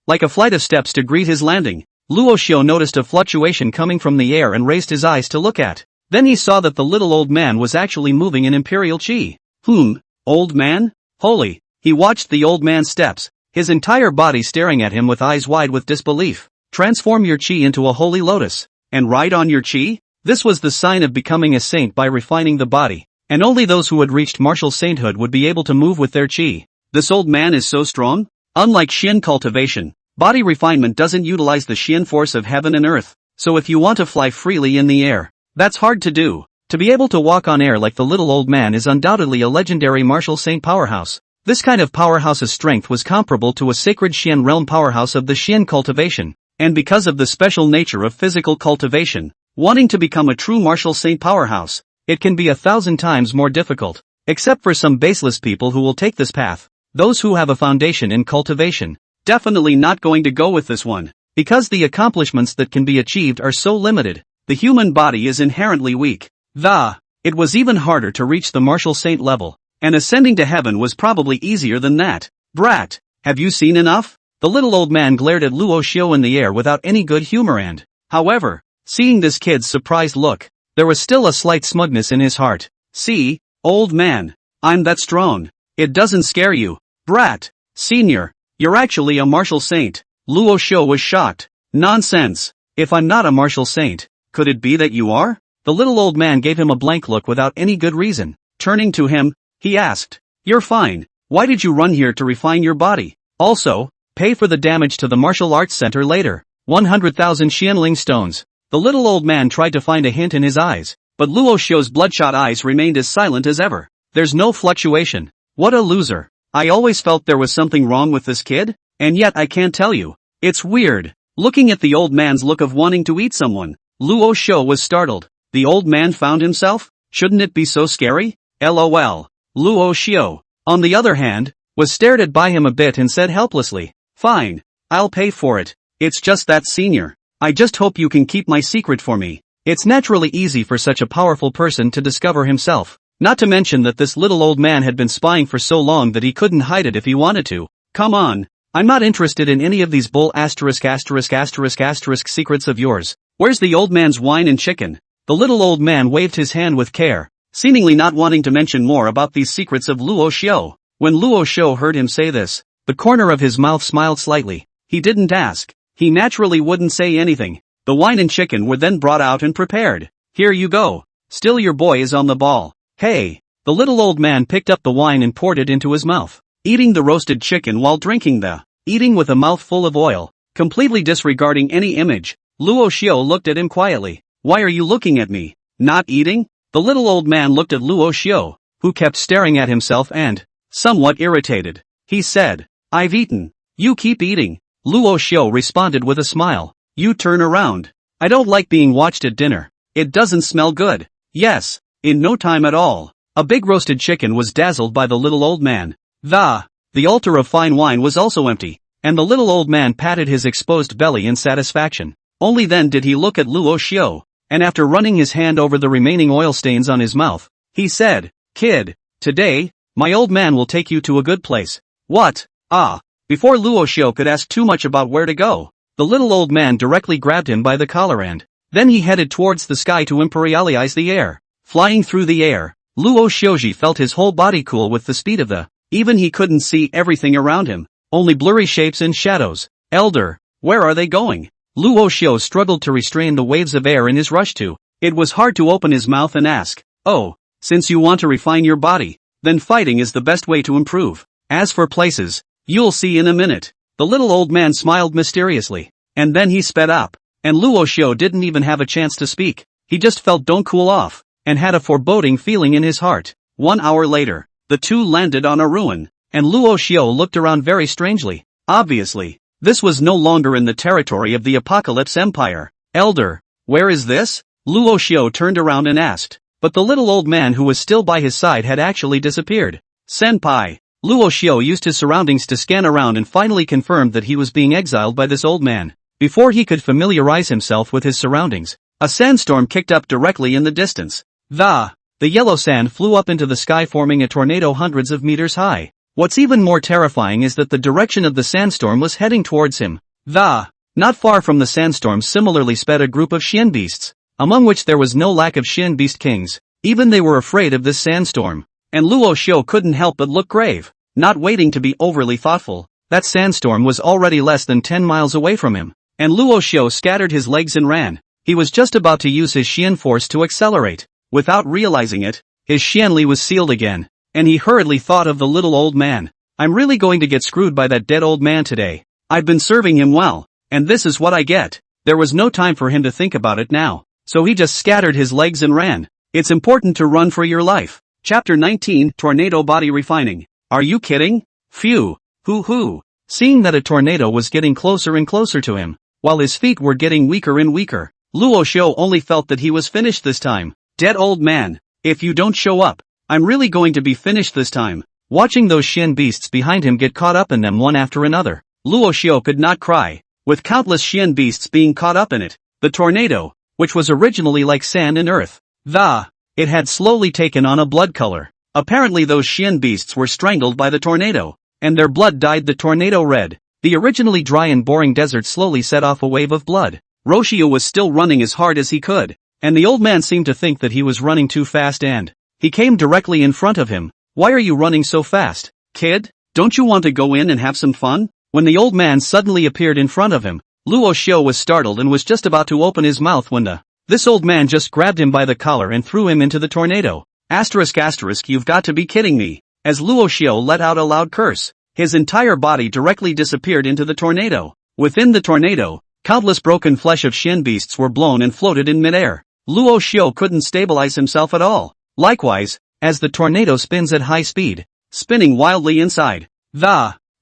Like a flight of steps to greet his landing. Luo Xiu noticed a fluctuation coming from the air and raised his eyes to look at. Then he saw that the little old man was actually moving in imperial qi. Old man? Holy. He watched the old man's steps, his entire body staring at him with eyes wide with disbelief. Transform your qi into a holy lotus, and ride on your qi? This was the sign of becoming a saint by refining the body, and only those who had reached martial sainthood would be able to move with their qi. This old man is so strong? Unlike Xian cultivation, body refinement doesn't utilize the Xian force of heaven and earth, so if you want to fly freely in the air, that's hard to do. To be able to walk on air like the little old man is undoubtedly a legendary martial saint powerhouse. This kind of powerhouse's strength was comparable to a sacred Xian realm powerhouse of the Xian cultivation, and because of the special nature of physical cultivation, wanting to become a true martial saint powerhouse, it can be 1,000 times more difficult, except for some baseless people who will take this path. Those who have a foundation in cultivation, definitely not going to go with this one, because the accomplishments that can be achieved are so limited. The human body is inherently weak. It was even harder to reach the martial saint level, and ascending to heaven was probably easier than that. Brat, have you seen enough? The little old man glared at Luo Xiu in the air without any good humor and, however, seeing this kid's surprised look, there was still a slight smugness in his heart. See, old man, I'm that strong. It doesn't scare you. Brat, senior, you're actually a martial saint. Luo Xiu was shocked. Nonsense. If I'm not a martial saint, could it be that you are? The little old man gave him a blank look without any good reason. Turning to him, he asked, "You're fine. Why did you run here to refine your body? Also, pay for the damage to the martial arts center later. 100,000 Xianling stones." The little old man tried to find a hint in his eyes, but Luo Xiu's bloodshot eyes remained as silent as ever. There's no fluctuation. What a loser. I always felt there was something wrong with this kid, and yet I can't tell you. It's weird. Looking at the old man's look of wanting to eat someone, Luo Xiu was startled. The old man found himself? Shouldn't it be so scary? LOL. Luo Xiu, on the other hand, was stared at by him a bit and said helplessly, "Fine, I'll pay for it. It's just that, senior. I just hope you can keep my secret for me." It's naturally easy for such a powerful person to discover himself, not to mention that this little old man had been spying for so long that he couldn't hide it if he wanted to. Come on, I'm not interested in any of these bull secrets of yours. Where's the old man's wine and chicken? The little old man waved his hand with care, seemingly not wanting to mention more about these secrets of Luo Xiu. When Luo Xiu heard him say this, the corner of his mouth smiled slightly. He didn't ask. He naturally wouldn't say anything. The wine and chicken were then brought out and prepared. Here you go. Still your boy is on the ball. Hey. The little old man picked up the wine and poured it into his mouth, eating the roasted chicken while drinking the eating with a mouth full of oil, completely disregarding any image. Luo Xiu looked at him quietly. Why are you looking at me? Not eating? The little old man looked at Luo Xiu, who kept staring at himself and, somewhat irritated, he said, "I've eaten. You keep eating." Luo Xiu responded with a smile. "You turn around. I don't like being watched at dinner. It doesn't smell good." Yes, in no time at all, a big roasted chicken was dazzled by the little old man. The altar of fine wine was also empty, and the little old man patted his exposed belly in satisfaction. Only then did he look at Luo Xiu, and after running his hand over the remaining oil stains on his mouth, he said, "Kid, today, my old man will take you to a good place." What? Before Luo Xiu could ask too much about where to go, the little old man directly grabbed him by the collar and then he headed towards the sky to imperialize the air. Flying through the air, Luo Xiuji felt his whole body cool with the speed of the even he couldn't see everything around him, only blurry shapes and shadows. Elder, where are they going? Luo Xiu struggled to restrain the waves of air in his rush to. It was hard to open his mouth and ask, "Oh, since you want to refine your body, then fighting is the best way to improve. As for places, you'll see in a minute." The little old man smiled mysteriously, and then he sped up, and Luo Xiu didn't even have a chance to speak. He just felt "don't cool off," and had a foreboding feeling in his heart. 1 hour later, the two landed on a ruin, and Luo Xiu looked around very strangely. Obviously, this was no longer in the territory of the Apocalypse Empire. "Elder, where is this?" Luo Xiu turned around and asked, but the little old man who was still by his side had actually disappeared. "Senpai." Luo Xiu used his surroundings to scan around and finally confirmed that he was being exiled by this old man. Before he could familiarize himself with his surroundings, a sandstorm kicked up directly in the distance. The yellow sand flew up into the sky, forming a tornado hundreds of meters high. What's even more terrifying is that the direction of the sandstorm was heading towards him. Not far from the sandstorm similarly sped a group of Xian beasts, among which there was no lack of Xian beast kings. Even they were afraid of this sandstorm, and Luo Xiu couldn't help but look grave. Not waiting to be overly thoughtful, that sandstorm was already less than 10 miles away from him, and Luo Xiu scattered his legs and ran. He was just about to use his Xian force to accelerate. Without realizing it, his Xianli was sealed again, and he hurriedly thought of the little old man. "I'm really going to get screwed by that dead old man today. I've been serving him well, and this is what I get." There was no time for him to think about it now, so he just scattered his legs and ran. It's important to run for your life. Chapter 19, Tornado Body Refining. Are you kidding? Phew. Hoo. Seeing that a tornado was getting closer and closer to him, while his feet were getting weaker and weaker, Luo Xiu only felt that he was finished this time. Dead old man. If you don't show up, I'm really going to be finished this time. Watching those Shen beasts behind him get caught up in them one after another, Luo Xiu could not cry. With countless Shen beasts being caught up in it, the tornado, which was originally like sand and earth, it had slowly taken on a blood color. Apparently those Shen beasts were strangled by the tornado, and their blood dyed the tornado red. The originally dry and boring desert slowly set off a wave of blood. Luo Xiu was still running as hard as he could, and the old man seemed to think that he was running too fast and he came directly in front of him. Why are you running so fast, kid? Don't you want to go in and have some fun? When the old man suddenly appeared in front of him, Luo Xiu was startled and was just about to open his mouth when this old man just grabbed him by the collar and threw him into the tornado. ***, you've got to be kidding me. As Luo Xiu let out a loud curse, his entire body directly disappeared into the tornado. Within the tornado, countless broken flesh of Shen beasts were blown and floated in midair. Luo Xiu couldn't stabilize himself at all. Likewise, as the tornado spins at high speed, spinning wildly inside.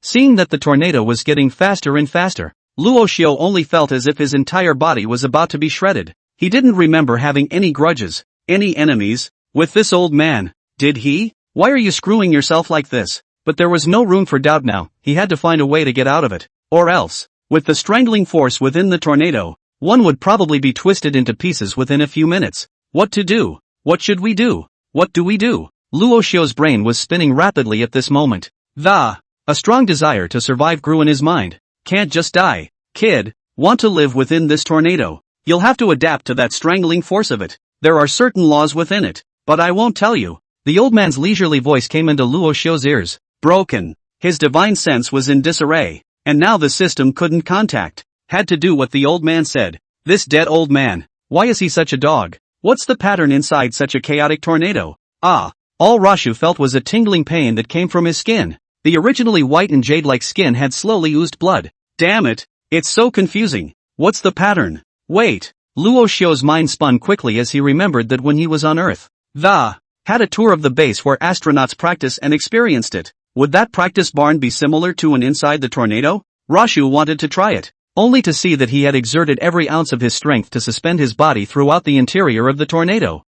Seeing that the tornado was getting faster and faster, Luo Xiu only felt as if his entire body was about to be shredded. He didn't remember having any grudges, any enemies, with this old man, did he? Why are you screwing yourself like this? But there was no room for doubt now, he had to find a way to get out of it. Or else, with the strangling force within the tornado, one would probably be twisted into pieces within a few minutes. What to do? What should we do? What do we do? Luo Xiu's brain was spinning rapidly at this moment. A strong desire to survive grew in his mind. Can't just die, kid. Want to live within this tornado? You'll have to adapt to that strangling force of it. There are certain laws within it, but I won't tell you. The old man's leisurely voice came into Luo Xiu's ears. Broken. His divine sense was in disarray, and now the system couldn't contact. Had to do what the old man said. This dead old man. Why is he such a dog? What's the pattern inside such a chaotic tornado? All Luo Xiu felt was a tingling pain that came from his skin. The originally white and jade-like skin had slowly oozed blood. Damn it, it's so confusing. What's the pattern? Wait. Luo Xiu's mind spun quickly as he remembered that when he was on Earth, had a tour of the base where astronauts practice and experienced it. Would that practice barn be similar to an inside the tornado? Luo Xiu wanted to try it, only to see that he had exerted every ounce of his strength to suspend his body throughout the interior of the tornado.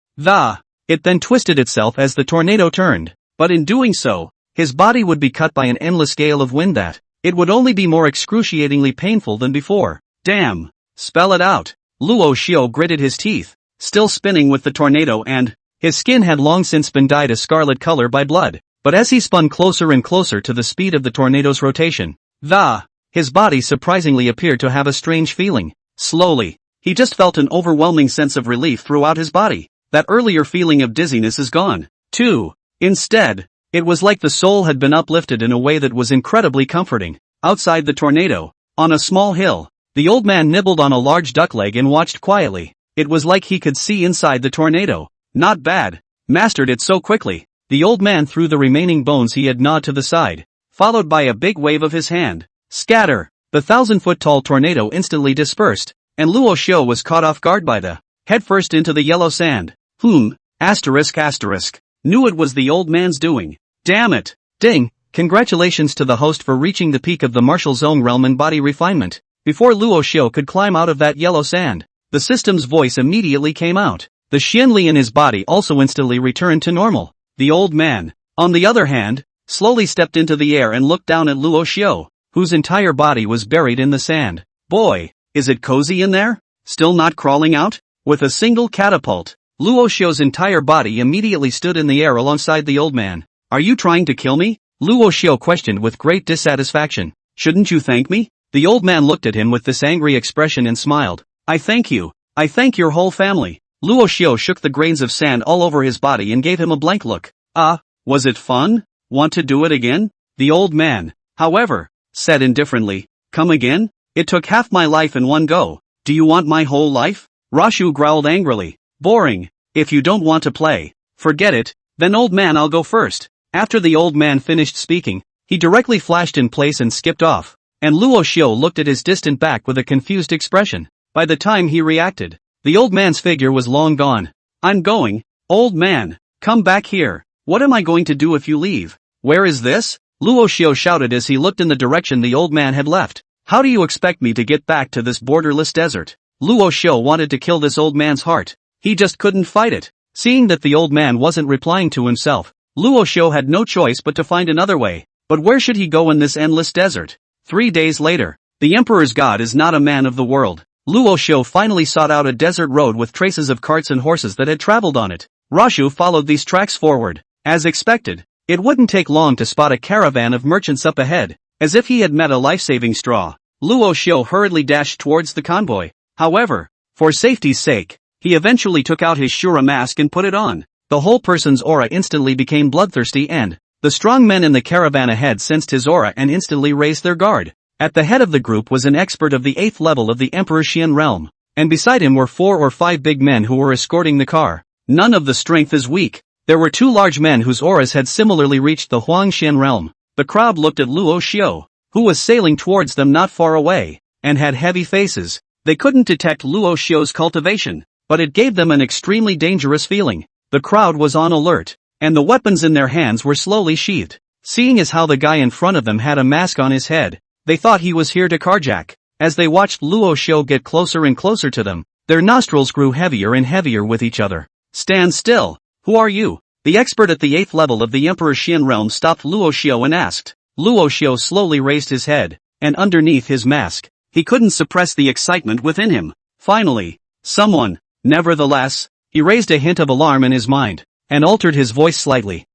It then twisted itself as the tornado turned, but in doing so, his body would be cut by an endless gale of wind that it would only be more excruciatingly painful than before. Damn. Spell it out. Luo Xiu gritted his teeth, still spinning with the tornado, and his skin had long since been dyed a scarlet color by blood. But as he spun closer and closer to the speed of the tornado's rotation, his body surprisingly appeared to have a strange feeling. Slowly, he just felt an overwhelming sense of relief throughout his body. That earlier feeling of dizziness is gone, too. Instead, it was like the soul had been uplifted in a way that was incredibly comforting. Outside the tornado, on a small hill, the old man nibbled on a large duck leg and watched quietly. It was like he could see inside the tornado. Not bad. Mastered it so quickly. The old man threw the remaining bones he had gnawed to the side, followed by a big wave of his hand. Scatter! The 1,000-foot-tall tornado instantly dispersed, and Luo Xiu was caught off guard by the headfirst into the yellow sand. Knew it was the old man's doing. Damn it! Ding! Congratulations to the host for reaching the peak of the martial zone realm and body refinement. Before Luo Xiu could climb out of that yellow sand, the system's voice immediately came out. The Xianli in his body also instantly returned to normal. The old man, on the other hand, slowly stepped into the air and looked down at Luo Xiu, whose entire body was buried in the sand. Boy, is it cozy in there? Still not crawling out? With a single catapult, Luo Xiu's entire body immediately stood in the air alongside the old man. Are you trying to kill me? Luo Xiu questioned with great dissatisfaction. Shouldn't you thank me? The old man looked at him with this angry expression and smiled. I thank you. I thank your whole family. Luo Xiu shook the grains of sand all over his body and gave him a blank look. Was it fun? Want to do it again? The old man, however, said indifferently. Come again? It took half my life in one go. Do you want my whole life? Luo Xiu growled angrily. Boring. If you don't want to play, forget it. Then old man, I'll go first. After the old man finished speaking, he directly flashed in place and skipped off, and Luo Xiu looked at his distant back with a confused expression. By the time he reacted, the old man's figure was long gone. I'm going. Old man, come back here. What am I going to do if you leave? Where is this? Luo Xiu shouted as he looked in the direction the old man had left. How do you expect me to get back to this borderless desert? Luo Xiu wanted to kill this old man's heart. He just couldn't fight it. Seeing that the old man wasn't replying to himself, Luo Xiu had no choice but to find another way. But where should he go in this endless desert? 3 days later, the Emperor's god is not a man of the world. Luo Xiu finally sought out a desert road with traces of carts and horses that had traveled on it. Rashu followed these tracks forward. As expected, it wouldn't take long to spot a caravan of merchants up ahead. As if he had met a life-saving straw, Luo Xiu hurriedly dashed towards the convoy. However, for safety's sake, he eventually took out his Shura mask and put it on. The whole person's aura instantly became bloodthirsty and the strong men in the caravan ahead sensed his aura and instantly raised their guard. At the head of the group was an expert of the 8th level of the Emperor Xian realm, and beside him were 4 or 5 big men who were escorting the car. None of the strength is weak. There were 2 large men whose auras had similarly reached the Huang Xian realm. The crowd looked at Luo Xiu, who was sailing towards them not far away, and had heavy faces. They couldn't detect Luo Xiu's cultivation, but it gave them an extremely dangerous feeling. The crowd was on alert, and the weapons in their hands were slowly sheathed. Seeing as how the guy in front of them had a mask on his head, they thought he was here to carjack. As they watched Luo Xiu get closer and closer to them, their nostrils grew heavier and heavier with each other. Stand still. Who are you? The expert at the 8th level of the Emperor Xian realm stopped Luo Xiu and asked. Luo Xiu slowly raised his head, and underneath his mask, he couldn't suppress the excitement within him. Finally, someone. Nevertheless, he raised a hint of alarm in his mind, and altered his voice slightly.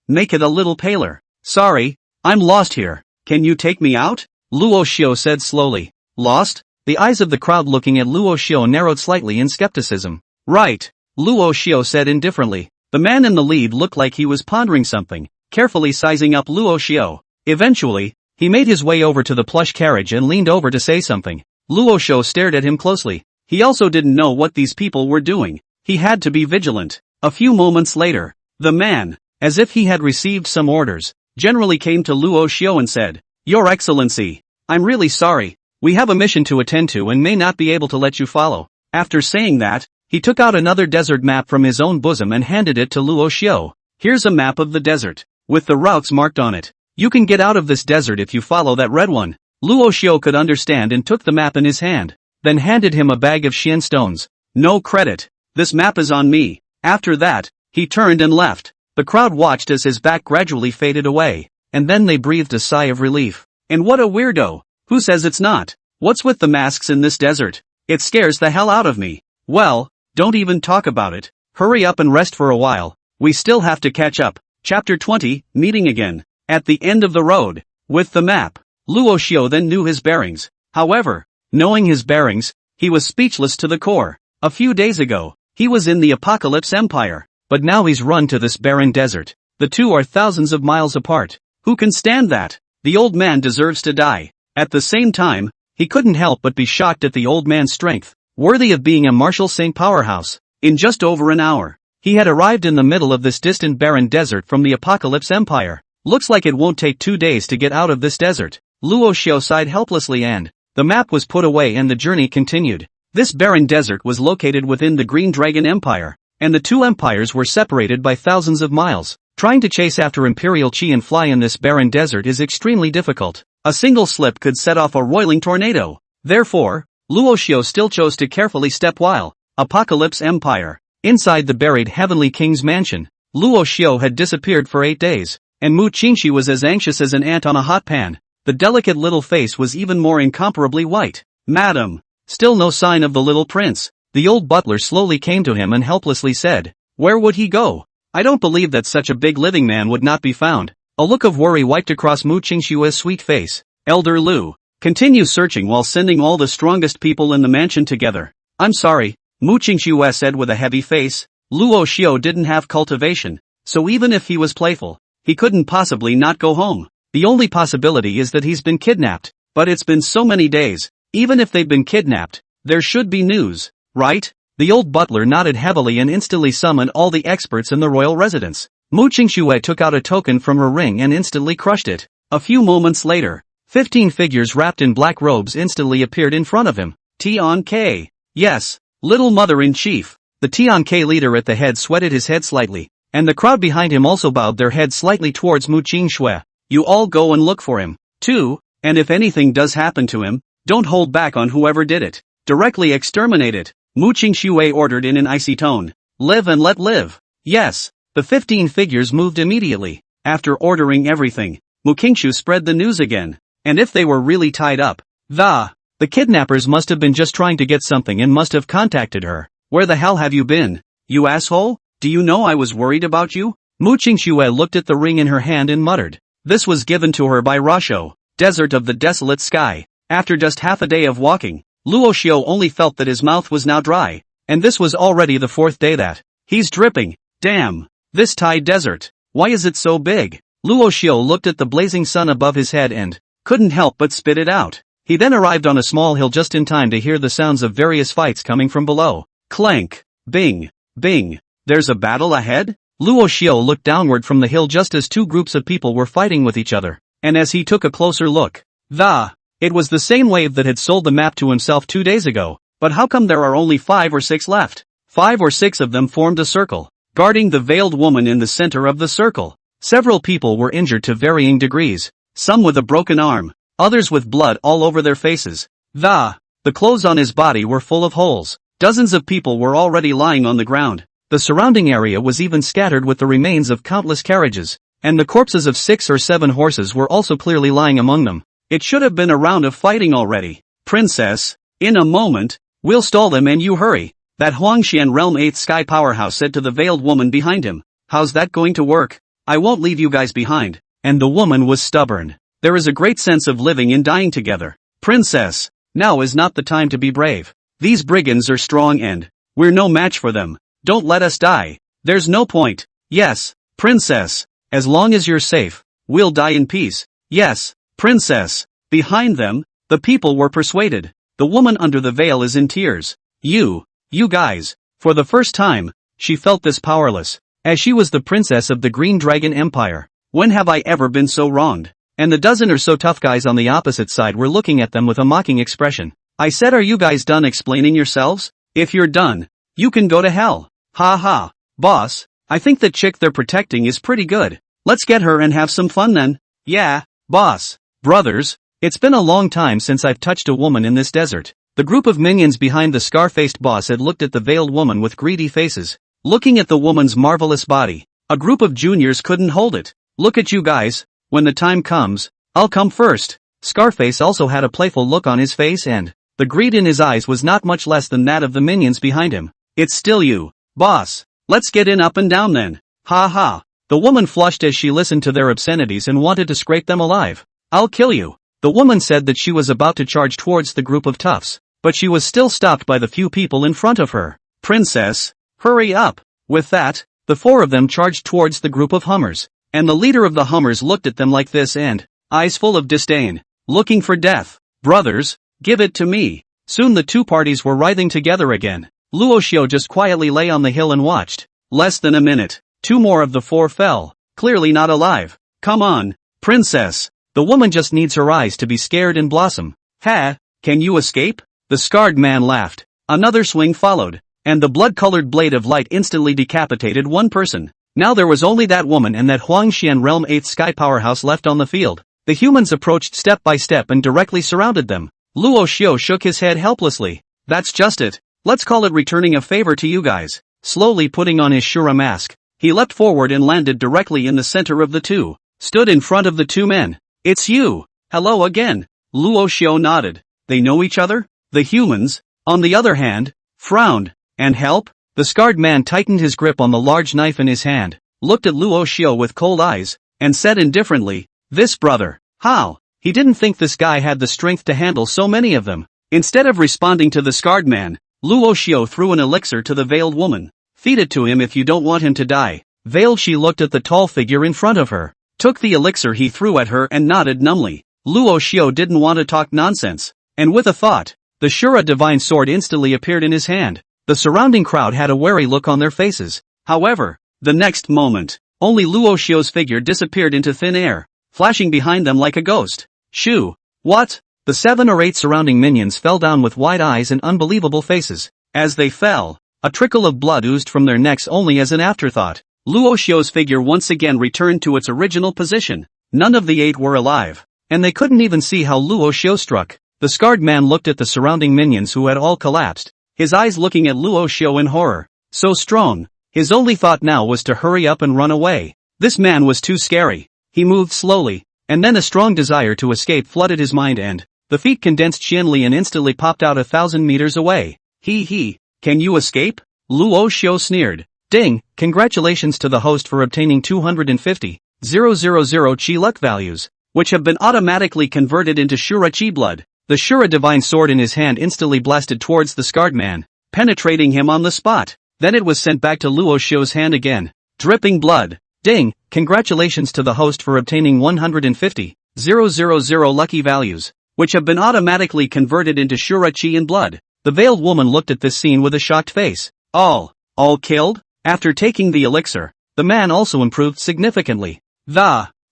Make it a little paler. Sorry, I'm lost here. Can you take me out? Luo Xiu said slowly. Lost? The eyes of the crowd looking at Luo Xiu narrowed slightly in skepticism. Right, Luo Xiu said indifferently. The man in the lead looked like he was pondering something, carefully sizing up Luo Xiu. Eventually, he made his way over to the plush carriage and leaned over to say something. Luo Xiu stared at him closely. He also didn't know what these people were doing. He had to be vigilant. A few moments later, the man, as if he had received some orders, generally came to Luo Xiu and said, Your Excellency, I'm really sorry. We have a mission to attend to and may not be able to let you follow. After saying that, he took out another desert map from his own bosom and handed it to Luo Xiu. Here's a map of the desert, with the routes marked on it. You can get out of this desert if you follow that red one. Luo Xiu could understand and took the map in his hand, then handed him a bag of Xian stones. No credit. This map is on me. After that, he turned and left. The crowd watched as his back gradually faded away, and then they breathed a sigh of relief. And what a weirdo! Who says it's not? What's with the masks in this desert? It scares the hell out of me. Well, don't even talk about it. Hurry up and rest for a while. We still have to catch up. Chapter 20, Meeting Again. At the end of the road. With the map, Luo Xiu then knew his bearings. However, knowing his bearings, he was speechless to the core. A few days ago, he was in the Apocalypse Empire, but now he's run to this barren desert. The two are thousands of miles apart. Who can stand that? The old man deserves to die. At the same time, he couldn't help but be shocked at the old man's strength, worthy of being a Marshall Saint powerhouse. In just over an hour, he had arrived in the middle of this distant barren desert from the Apocalypse Empire. Looks like it won't take 2 days to get out of this desert. Luo Xiu sighed helplessly and the map was put away and the journey continued. This barren desert was located within the Green Dragon Empire, and the two empires were separated by thousands of miles. Trying to chase after Imperial Qi and fly in this barren desert is extremely difficult. A single slip could set off a roiling tornado. Therefore, Luo Xiu still chose to carefully step while Apocalypse Empire. Inside the buried Heavenly King's mansion, Luo Xiu had disappeared for 8 days, and Mu Qingxi was as anxious as an ant on a hot pan. The delicate little face was even more incomparably white. Madam, still no sign of the little prince. The old butler slowly came to him and helplessly said, Where would he go? I don't believe that such a big living man would not be found. A look of worry wiped across Mu Qingxi's sweet face. Elder Lu, continue searching while sending all the strongest people in the mansion together. I'm sorry, Mu Qingxi said with a heavy face. Luo Xiu didn't have cultivation, so even if he was playful, he couldn't possibly not go home. The only possibility is that he's been kidnapped, but it's been so many days. Even if they've been kidnapped, there should be news, right? The old butler nodded heavily and instantly summoned all the experts in the royal residence. Mu Qingxi took out a token from her ring and instantly crushed it. A few moments later, 15 figures wrapped in black robes instantly appeared in front of him. Tian K. Yes, little mother-in-chief. The Tian K leader at the head sweated his head slightly, and the crowd behind him also bowed their heads slightly towards Mu Qingxue. You all go and look for him, too, and if anything does happen to him, don't hold back on whoever did it. Directly exterminate it. Mu Qingxue ordered in an icy tone. Live and let live. Yes. The 15 figures moved immediately. After ordering everything, Mu Qingxue spread the news again. And if they were really tied up, the kidnappers must have been just trying to get something and must have contacted her. Where the hell have you been, you asshole? Do you know I was worried about you? Mu Qingxue looked at the ring in her hand and muttered. This was given to her by Rasho, desert of the desolate sky. After just half a day of walking, Luo Xiu only felt that his mouth was now dry, and this was already the 4th day that he's dripping. Damn, this Thai desert, why is it so big? Luo Xiu looked at the blazing sun above his head and couldn't help but spit it out. He then arrived on a small hill just in time to hear the sounds of various fights coming from below. Clank, bing, bing. There's a battle ahead? Luo Xiu looked downward from the hill just as 2 groups of people were fighting with each other, and as he took a closer look, it was the same wave that had sold the map to himself 2 days ago, but how come there are only 5 or 6 left? 5 or 6 of them formed a circle, guarding the veiled woman in the center of the circle. Several people were injured to varying degrees, some with a broken arm, others with blood all over their faces. The clothes on his body were full of holes. Dozens of people were already lying on the ground. The surrounding area was even scattered with the remains of countless carriages, and the corpses of 6 or 7 horses were also clearly lying among them. It should have been a round of fighting already. Princess, in a moment, we'll stall them and you hurry, that Huangshan Realm 8th Sky Powerhouse said to the veiled woman behind him. How's that going to work? I won't leave you guys behind. And the woman was stubborn. There is a great sense of living and dying together. Princess, now is not the time to be brave. These brigands are strong and we're no match for them. Don't let us die. There's no point. Yes, princess. As long as you're safe, we'll die in peace. Yes, princess. Behind them, the people were persuaded. The woman under the veil is in tears. You guys. For the first time, she felt this powerless, as she was the princess of the Green Dragon Empire. When have I ever been so wronged? And the dozen or so tough guys on the opposite side were looking at them with a mocking expression. I said, are you guys done explaining yourselves? If you're done, you can go to hell. Ha ha. Boss, I think the chick they're protecting is pretty good. Let's get her and have some fun then. Yeah, boss. Brothers, it's been a long time since I've touched a woman in this desert. The group of minions behind the scar-faced boss had looked at the veiled woman with greedy faces. Looking at the woman's marvelous body, a group of juniors couldn't hold it. Look at you guys, when the time comes, I'll come first. Scarface also had a playful look on his face and the greed in his eyes was not much less than that of the minions behind him. It's still you, boss. Let's get in up and down then. Ha ha. The woman flushed as she listened to their obscenities and wanted to scrape them alive. I'll kill you. The woman said that she was about to charge towards the group of toughs, but she was still stopped by the few people in front of her. Princess, hurry up. With that, the 4 of them charged towards the group of Hummers, and the leader of the Hummers looked at them like this and, eyes full of disdain, looking for death. Brothers, give it to me. Soon the 2 parties were writhing together again. Luo Xiu just quietly lay on the hill and watched. Less than a minute, 2 more of the 4 fell, clearly not alive. Come on, princess. The woman just needs her eyes to be scared and blossom. Ha, can you escape? The scarred man laughed. Another swing followed, and the blood-colored blade of light instantly decapitated 1 person. Now there was only that woman and that Huangshan Realm 8th Sky Powerhouse left on the field. The humans approached step by step and directly surrounded them. Luo Xiu shook his head helplessly. That's just it. Let's call it returning a favor to you guys. Slowly putting on his Shura mask, he leapt forward and landed directly in the center of the 2. Stood in front of the 2 men. It's you. Hello again. Luo Xiu nodded. They know each other? The humans, on the other hand, frowned. And help? The scarred man tightened his grip on the large knife in his hand, looked at Luo Xiu with cold eyes, and said indifferently, this brother. How? He didn't think this guy had the strength to handle so many of them. Instead of responding to the scarred man, Luo Xiu threw an elixir to the veiled woman. Feed it to him if you don't want him to die. Veiled, she looked at the tall figure in front of her, took the elixir he threw at her and nodded numbly. Luo Xiu didn't want to talk nonsense, and with a thought, the Shura Divine Sword instantly appeared in his hand. The surrounding crowd had a wary look on their faces. However, the next moment, only Luo Xiu's figure disappeared into thin air, flashing behind them like a ghost. Shoo! What? The 7 or 8 surrounding minions fell down with wide eyes and unbelievable faces. As they fell, a trickle of blood oozed from their necks only as an afterthought. Luo Xiu's figure once again returned to its original position. None of the 8 were alive, and they couldn't even see how Luo Xiu struck. The scarred man looked at the surrounding minions who had all collapsed, his eyes looking at Luo Xiu in horror. So strong. His only thought now was to hurry up and run away. This man was too scary. He moved slowly, and then a strong desire to escape flooded his mind and the feet condensed Qianli and instantly popped out 1,000 meters away. He, can you escape? Luo Xiu sneered. Ding, congratulations to the host for obtaining 250,000 Qi luck values, which have been automatically converted into Shura Qi blood. The Shura Divine Sword in his hand instantly blasted towards the scarred man, penetrating him on the spot. Then it was sent back to Luo Xiu's hand again, dripping blood. Ding, congratulations to the host for obtaining 150,000 lucky values, which have been automatically converted into Shura Qi and blood. The veiled woman looked at this scene with a shocked face. All killed? After taking the elixir, the man also improved significantly.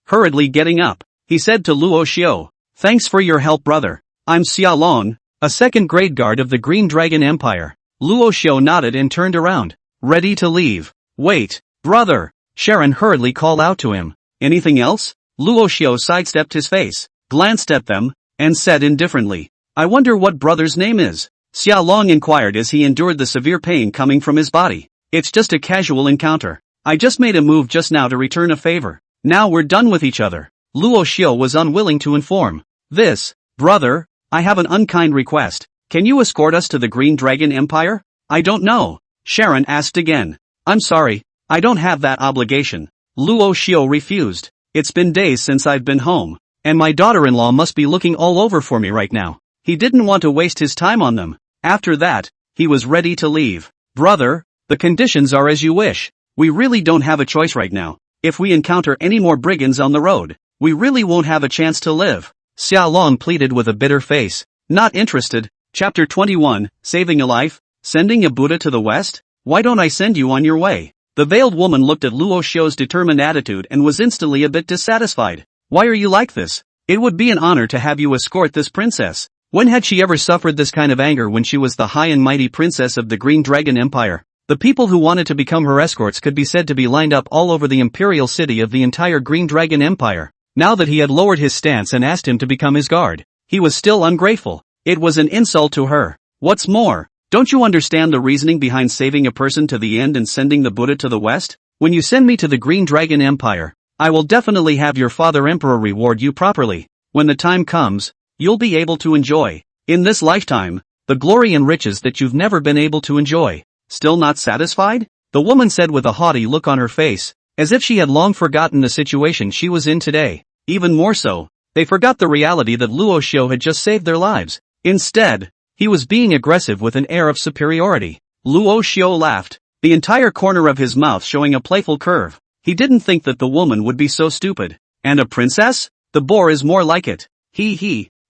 Hurriedly getting up, he said to Luo Xiu, thanks for your help, brother. I'm Xiaolong, a second-grade guard of the Green Dragon Empire. Luo Xiu nodded and turned around, ready to leave. Wait, brother, Sharon hurriedly called out to him. Anything else? Luo Xiu sidestepped his face, glanced at them, and said indifferently, I wonder what brother's name is. Xiaolong inquired as he endured the severe pain coming from his body. It's just a casual encounter. I just made a move just now to return a favor. Now we're done with each other. Luo Xiu was unwilling to inform. This, brother, I have an unkind request. Can you escort us to the Green Dragon Empire? I don't know. Sharon asked again. I'm sorry, I don't have that obligation. Luo Xiu refused. It's been days since I've been home, and my daughter-in-law must be looking all over for me right now. He didn't want to waste his time on them. After that, he was ready to leave. Brother, the conditions are as you wish. We really don't have a choice right now. If we encounter any more brigands on the road, we really won't have a chance to live. Xiaolong pleaded with a bitter face. Not interested. Chapter 21, Saving a Life, Sending a Buddha to the West? Why don't I send you on your way? The veiled woman looked at Luo Xiu's determined attitude and was instantly a bit dissatisfied. Why are you like this? It would be an honor to have you escort this princess. When had she ever suffered this kind of anger when she was the high and mighty princess of the Green Dragon Empire? The people who wanted to become her escorts could be said to be lined up all over the imperial city of the entire Green Dragon Empire. Now that he had lowered his stance and asked him to become his guard, he was still ungrateful. It was an insult to her. What's more, don't you understand the reasoning behind saving a person to the end and sending the Buddha to the West? When you send me to the Green Dragon Empire, I will definitely have your father Emperor reward you properly. When the time comes, you'll be able to enjoy, in this lifetime, the glory and riches that you've never been able to enjoy. Still not satisfied? The woman said with a haughty look on her face, as if she had long forgotten the situation she was in today. Even more so, they forgot the reality that Luo Xiu had just saved their lives. Instead, he was being aggressive with an air of superiority. Luo Xiu laughed, the entire corner of his mouth showing a playful curve. He didn't think that the woman would be so stupid. And a princess? The boar is more like it.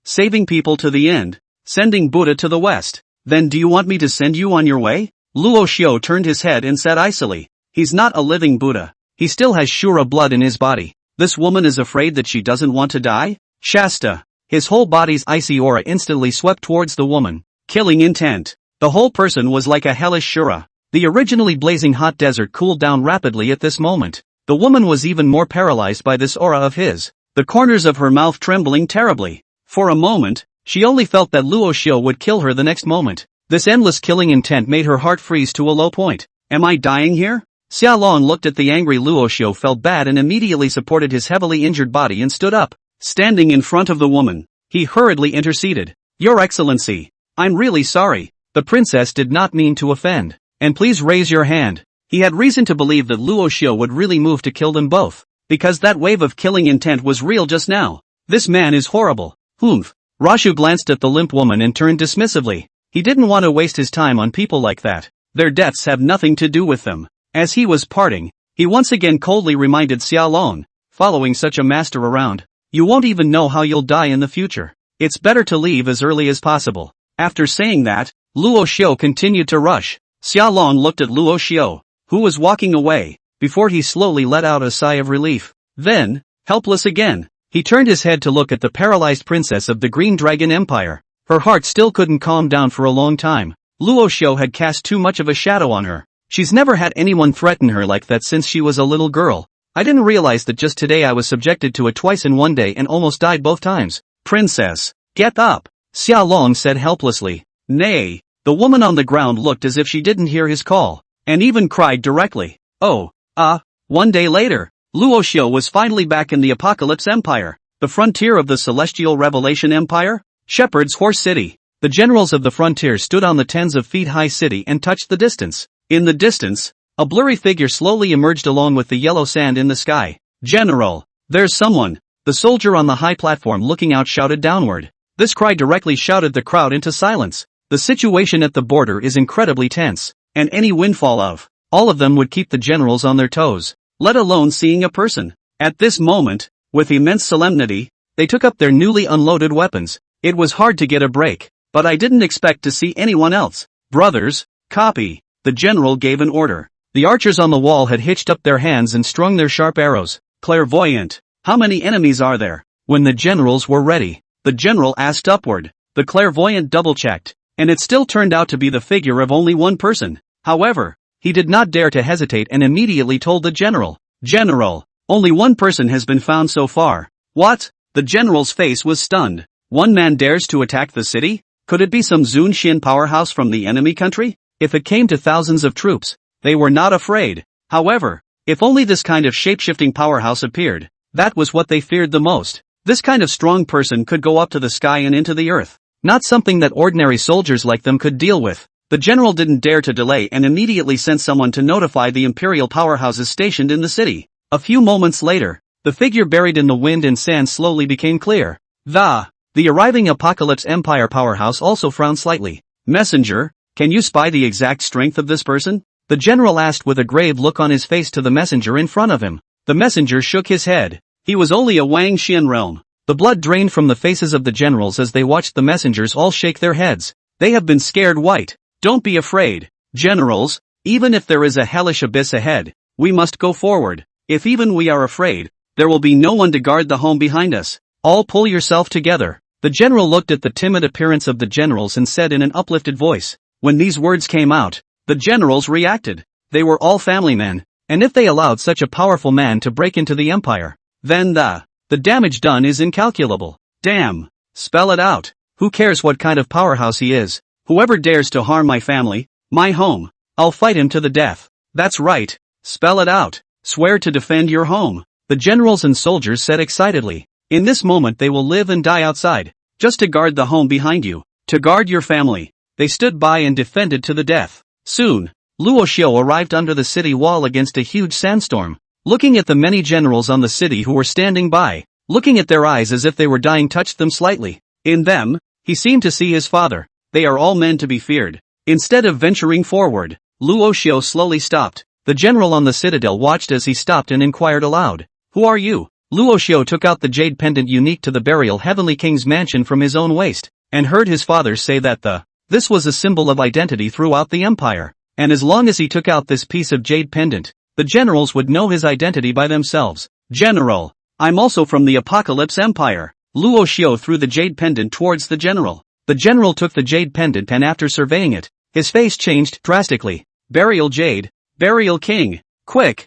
Saving people to the end, sending Buddha to the West. Then do you want me to send you on your way? Luo Xiu turned his head and said icily. He's not a living Buddha. He still has Shura blood in his body. This woman is afraid that she doesn't want to die? Shasta. His whole body's icy aura instantly swept towards the woman, killing intent. The whole person was like a hellish Shura. The originally blazing hot desert cooled down rapidly at this moment. The woman was even more paralyzed by this aura of his, the corners of her mouth trembling terribly. For a moment, she only felt that Luo Xiu would kill her the next moment. This endless killing intent made her heart freeze to a low point. Am I dying here? Xiaolong looked at the angry Luo Xiu, felt bad and immediately supported his heavily injured body and stood up. Standing in front of the woman, he hurriedly interceded. Your Excellency, I'm really sorry. The princess did not mean to offend. And please raise your hand. He had reason to believe that Luo Xiu would really move to kill them both, because that wave of killing intent was real just now. This man is horrible. Humph. Rashu glanced at the limp woman and turned dismissively. He didn't want to waste his time on people like that. Their deaths have nothing to do with them. As he was parting, he once again coldly reminded Xiaolong, following such a master around, you won't even know how you'll die in the future. It's better to leave as early as possible. After saying that, Luo Xiu continued to rush. Xiaolong looked at Luo Xiu, who was walking away, before he slowly let out a sigh of relief. Then, helpless again, He turned his head to look at the paralyzed princess of the Green Dragon Empire. Her heart still couldn't calm down for a long time. Luo Xiu had cast too much of a shadow on her. She's never had anyone threaten her like that since she was a little girl. I didn't realize that just today I was subjected to it twice in one day and almost died both times. Princess, get up, Xia Long said helplessly. Nay. The woman on the ground looked as if she didn't hear his call, and even cried directly. One day later, Luo Xiu was finally back in the Apocalypse Empire, the frontier of the Celestial Revelation Empire, Shepherd's Horse City. The generals of the frontier stood on the tens of feet high city and touched the distance. In the distance, a blurry figure slowly emerged along with the yellow sand in the sky. General, there's someone. The soldier on the high platform looking out shouted downward. This cry directly shouted the crowd into silence. The situation at the border is incredibly tense, and any windfall of all of them would keep the generals on their toes, let alone seeing a person. At this moment, with immense solemnity, they took up their newly unloaded weapons. It was hard to get a break, but I didn't expect to see anyone else. Brothers, copy. The general gave an order. The archers on the wall had hitched up their hands and strung their sharp arrows. Clairvoyant, how many enemies are there? When the generals were ready, the general asked upward. The clairvoyant double-checked, and it still turned out to be the figure of only one person. However, he did not dare to hesitate and immediately told the general. General, only one person has been found so far. What? The general's face was stunned. One man dares to attack the city? Could it be some Zun Xin powerhouse from the enemy country? If it came to thousands of troops, they were not afraid. However, if only this kind of shape-shifting powerhouse appeared, that was what they feared the most. This kind of strong person could go up to the sky and into the earth. Not something that ordinary soldiers like them could deal with. The general didn't dare to delay and immediately sent someone to notify the imperial powerhouses stationed in the city. A few moments later, the figure buried in the wind and sand slowly became clear. The arriving Apocalypse Empire powerhouse also frowned slightly. Messenger, can you spy the exact strength of this person? The general asked with a grave look on his face to the messenger in front of him. The messenger shook his head. He was only a Wang Xian realm. The blood drained from the faces of the generals as they watched the messengers all shake their heads. They have been scared white. Don't be afraid, generals, even if there is a hellish abyss ahead, we must go forward. If even we are afraid, there will be no one to guard the home behind us. All pull yourself together. The general looked at the timid appearance of the generals and said in an uplifted voice. When these words came out, the generals reacted. They were all family men, and if they allowed such a powerful man to break into the empire, then the damage done is incalculable. Damn. Spell it out. Who cares what kind of powerhouse he is? Whoever dares to harm my family, my home, I'll fight him to the death. That's right. Spell it out. Swear to defend your home. The generals and soldiers said excitedly. In this moment they will live and die outside, just to guard the home behind you, to guard your family. They stood by and defended to the death. Soon, Luo Xiu arrived under the city wall against a huge sandstorm, looking at the many generals on the city who were standing by, looking at their eyes as if they were dying touched them slightly. In them, he seemed to see his father. They are all men to be feared. Instead of venturing forward, Luo Xiu slowly stopped. The general on the citadel watched as he stopped and inquired aloud. Who are you? Luo Xiu took out the jade pendant unique to the burial Heavenly King's mansion from his own waist, and heard his father say that this was a symbol of identity throughout the empire, and as long as he took out this piece of jade pendant, the generals would know his identity by themselves. General, I'm also from the Apocalypse Empire. Luo Xiu threw the jade pendant towards the general. The general took the jade pendant and after surveying it, his face changed drastically. Burial jade, burial king, quick,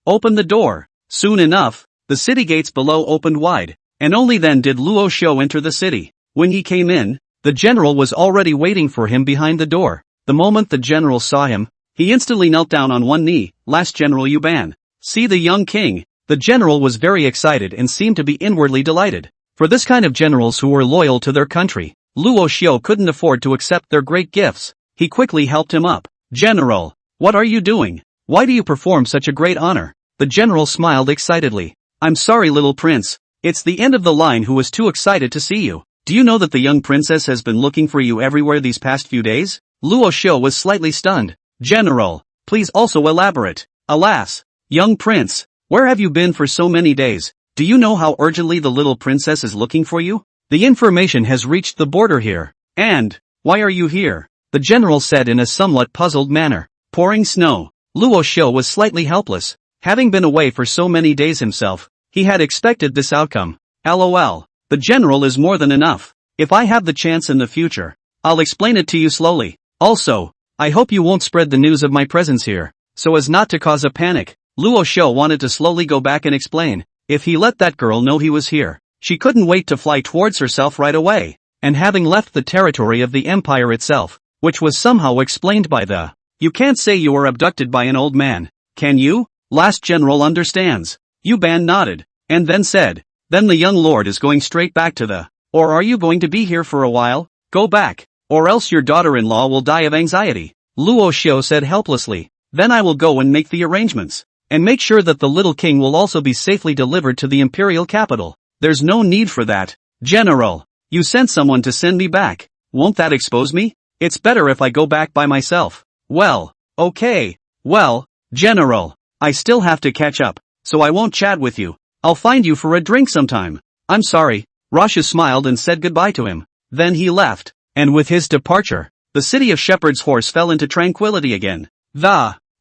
open the door. Soon enough, the city gates below opened wide, and only then did Luo Xiu enter the city. When he came in, the general was already waiting for him behind the door. The moment the general saw him, he instantly knelt down on one knee. Last General Yuban. See the young king. The general was very excited and seemed to be inwardly delighted. For this kind of generals who were loyal to their country, Luo Xiu couldn't afford to accept their great gifts. He quickly helped him up. General, what are you doing? Why do you perform such a great honor? The general smiled excitedly. I'm sorry, little prince. It's the end of the line who was too excited to see you. Do you know that the young princess has been looking for you everywhere these past few days? Luo Xiu was slightly stunned. General, please also elaborate. Alas, young prince, where have you been for so many days? Do you know how urgently the little princess is looking for you? The information has reached the border here. And, why are you here? The general said in a somewhat puzzled manner. Pouring snow. Luo Xiu was slightly helpless. Having been away for so many days himself, He had expected this outcome. LOL. The general is more than enough. If I have the chance in the future, I'll explain it to you slowly. Also, I hope you won't spread the news of my presence here, so as not to cause a panic. Luo Xiu wanted to slowly go back and explain. If he let that girl know he was here, she couldn't wait to fly towards herself right away. And having left the territory of the empire itself, which was somehow explained by the, you can't say you were abducted by an old man, can you? Last general understands. Yu Ban nodded, and then said, then the young lord is going straight back to the, or are you going to be here for a while? Go back, or else your daughter-in-law will die of anxiety. Luo Xiu said helplessly, then I will go and make the arrangements, and make sure that the little king will also be safely delivered to the imperial capital. There's no need for that. General, you sent someone to send me back. Won't that expose me? It's better if I go back by myself. Well, okay. Well, General, I still have to catch up, so I won't chat with you. I'll find you for a drink sometime. I'm sorry. Rasha smiled and said goodbye to him. Then he left, and with his departure, the city of Shepherd's Horse fell into tranquility again.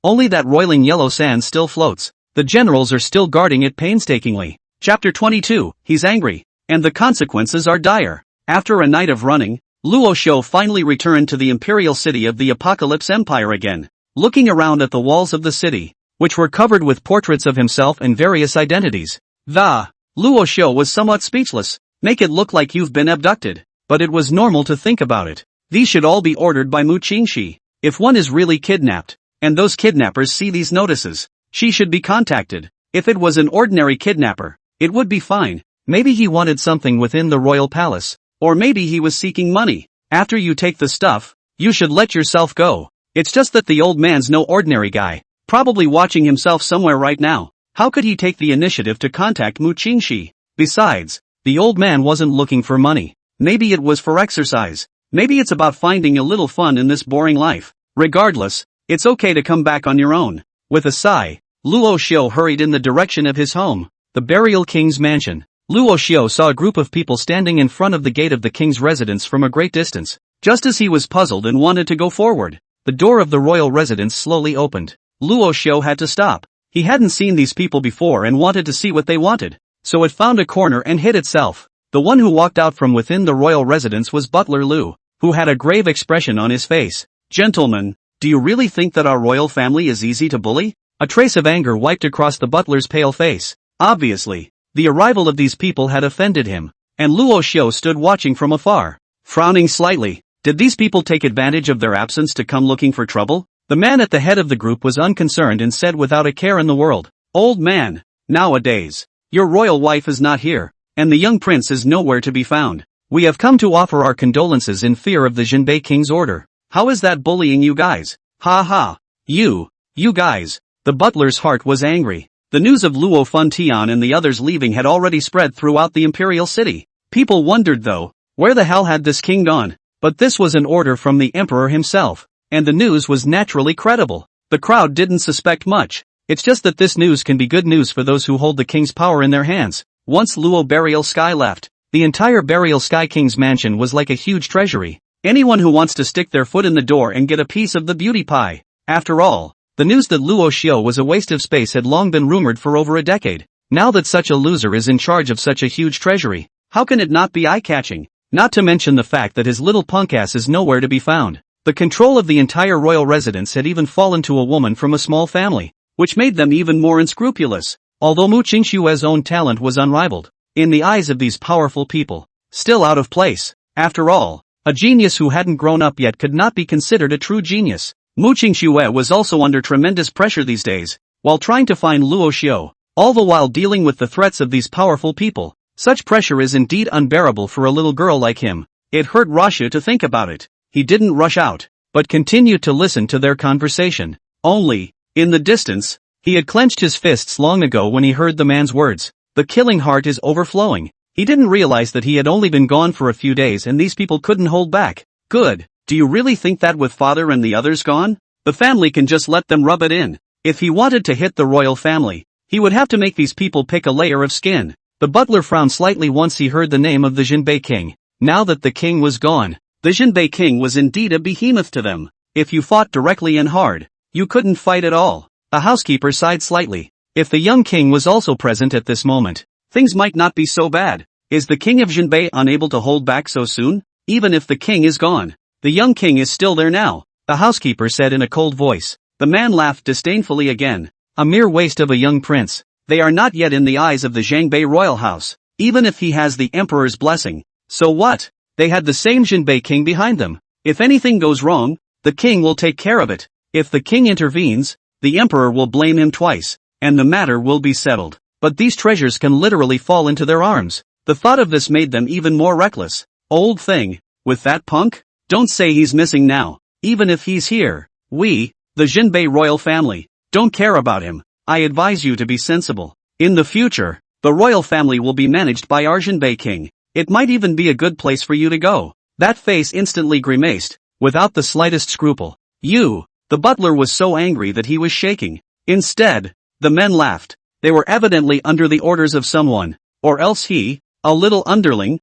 Only that roiling yellow sand still floats. The generals are still guarding it painstakingly. Chapter 22, he's angry, and the consequences are dire. After a night of running, Luo Xiu finally returned to the imperial city of the Apocalypse Empire again. Looking around at the walls of the city, which were covered with portraits of himself and various identities, Luo Xiu was somewhat speechless. Make it look like you've been abducted. But it was normal to think about it. These should all be ordered by Mu Qingxi. If one is really kidnapped, and those kidnappers see these notices, she should be contacted. If it was an ordinary kidnapper, it would be fine. Maybe he wanted something within the royal palace. Or maybe he was seeking money. After you take the stuff, you should let yourself go. It's just that the old man's no ordinary guy. Probably watching himself somewhere right now. How could he take the initiative to contact Mu Qingxi? Besides, the old man wasn't looking for money. Maybe it was for exercise. Maybe it's about finding a little fun in this boring life. Regardless, it's okay to come back on your own. With a sigh, Luo Xiu hurried in the direction of his home, the Burial King's mansion. Luo Xiu saw a group of people standing in front of the gate of the king's residence from a great distance. Just as he was puzzled and wanted to go forward, the door of the royal residence slowly opened. Luo Xiu had to stop. He hadn't seen these people before and wanted to see what they wanted, so it found a corner and hid itself. The one who walked out from within the royal residence was Butler Lu, who had a grave expression on his face. Gentlemen, do you really think that our royal family is easy to bully? A trace of anger wiped across the butler's pale face. Obviously, the arrival of these people had offended him, and Luo Xiu stood watching from afar, frowning slightly. Did these people take advantage of their absence to come looking for trouble? The man at the head of the group was unconcerned and said without a care in the world, "Old man, nowadays, your royal wife is not here, and the young prince is nowhere to be found. We have come to offer our condolences in fear of the Jinbei king's order. How is that bullying you guys? Ha ha. You guys." The butler's heart was angry. The news of Luo Funtian and the others leaving had already spread throughout the imperial city. People wondered though, where the hell had this king gone? But this was an order from the emperor himself, and the news was naturally credible. The crowd didn't suspect much. It's just that this news can be good news for those who hold the king's power in their hands. Once Luo Burial Sky left, the entire Burial Sky King's mansion was like a huge treasury. Anyone who wants to stick their foot in the door and get a piece of the beauty pie. After all, the news that Luo Xiu was a waste of space had long been rumored for over a decade. Now that such a loser is in charge of such a huge treasury, how can it not be eye-catching? Not to mention the fact that his little punk ass is nowhere to be found. The control of the entire royal residence had even fallen to a woman from a small family, which made them even more unscrupulous. Although Mu Qingxue's own talent was unrivaled, in the eyes of these powerful people, still out of place. After all, a genius who hadn't grown up yet could not be considered a true genius. Mu Qingxue was also under tremendous pressure these days, while trying to find Luo Xiu, all the while dealing with the threats of these powerful people. Such pressure is indeed unbearable for a little girl like him. It hurt Rasha to think about it. He didn't rush out, but continued to listen to their conversation. Only, in the distance, he had clenched his fists long ago when he heard the man's words. The killing heart is overflowing. He didn't realize that he had only been gone for a few days and these people couldn't hold back. Good. Do you really think that with father and the others gone, the family can just let them rub it in? If he wanted to hit the royal family, he would have to make these people pick a layer of skin. The butler frowned slightly once he heard the name of the Jinbei king. Now that the king was gone, the Jinbei king was indeed a behemoth to them. If you fought directly and hard, you couldn't fight at all. A housekeeper sighed slightly. If the young king was also present at this moment, things might not be so bad. Is the king of Jinbei unable to hold back so soon? Even if the king is gone, the young king is still there now, the housekeeper said in a cold voice. The man laughed disdainfully again. A mere waste of a young prince. They are not yet in the eyes of the Zhangbei royal house, even if he has the emperor's blessing. So what? They had the same Jinbei king behind them. If anything goes wrong, the king will take care of it. If the king intervenes, the emperor will blame him twice, and the matter will be settled. But these treasures can literally fall into their arms. The thought of this made them even more reckless. Old thing, with that punk? Don't say he's missing now. Even if he's here, we, the Jinbei royal family, don't care about him. I advise you to be sensible. In the future, the royal family will be managed by our Jinbei king. It might even be a good place for you to go. That face instantly grimaced, without the slightest scruple. You, the butler was so angry that he was shaking. Instead, the men laughed. They were evidently under the orders of someone, or else he, a little underling,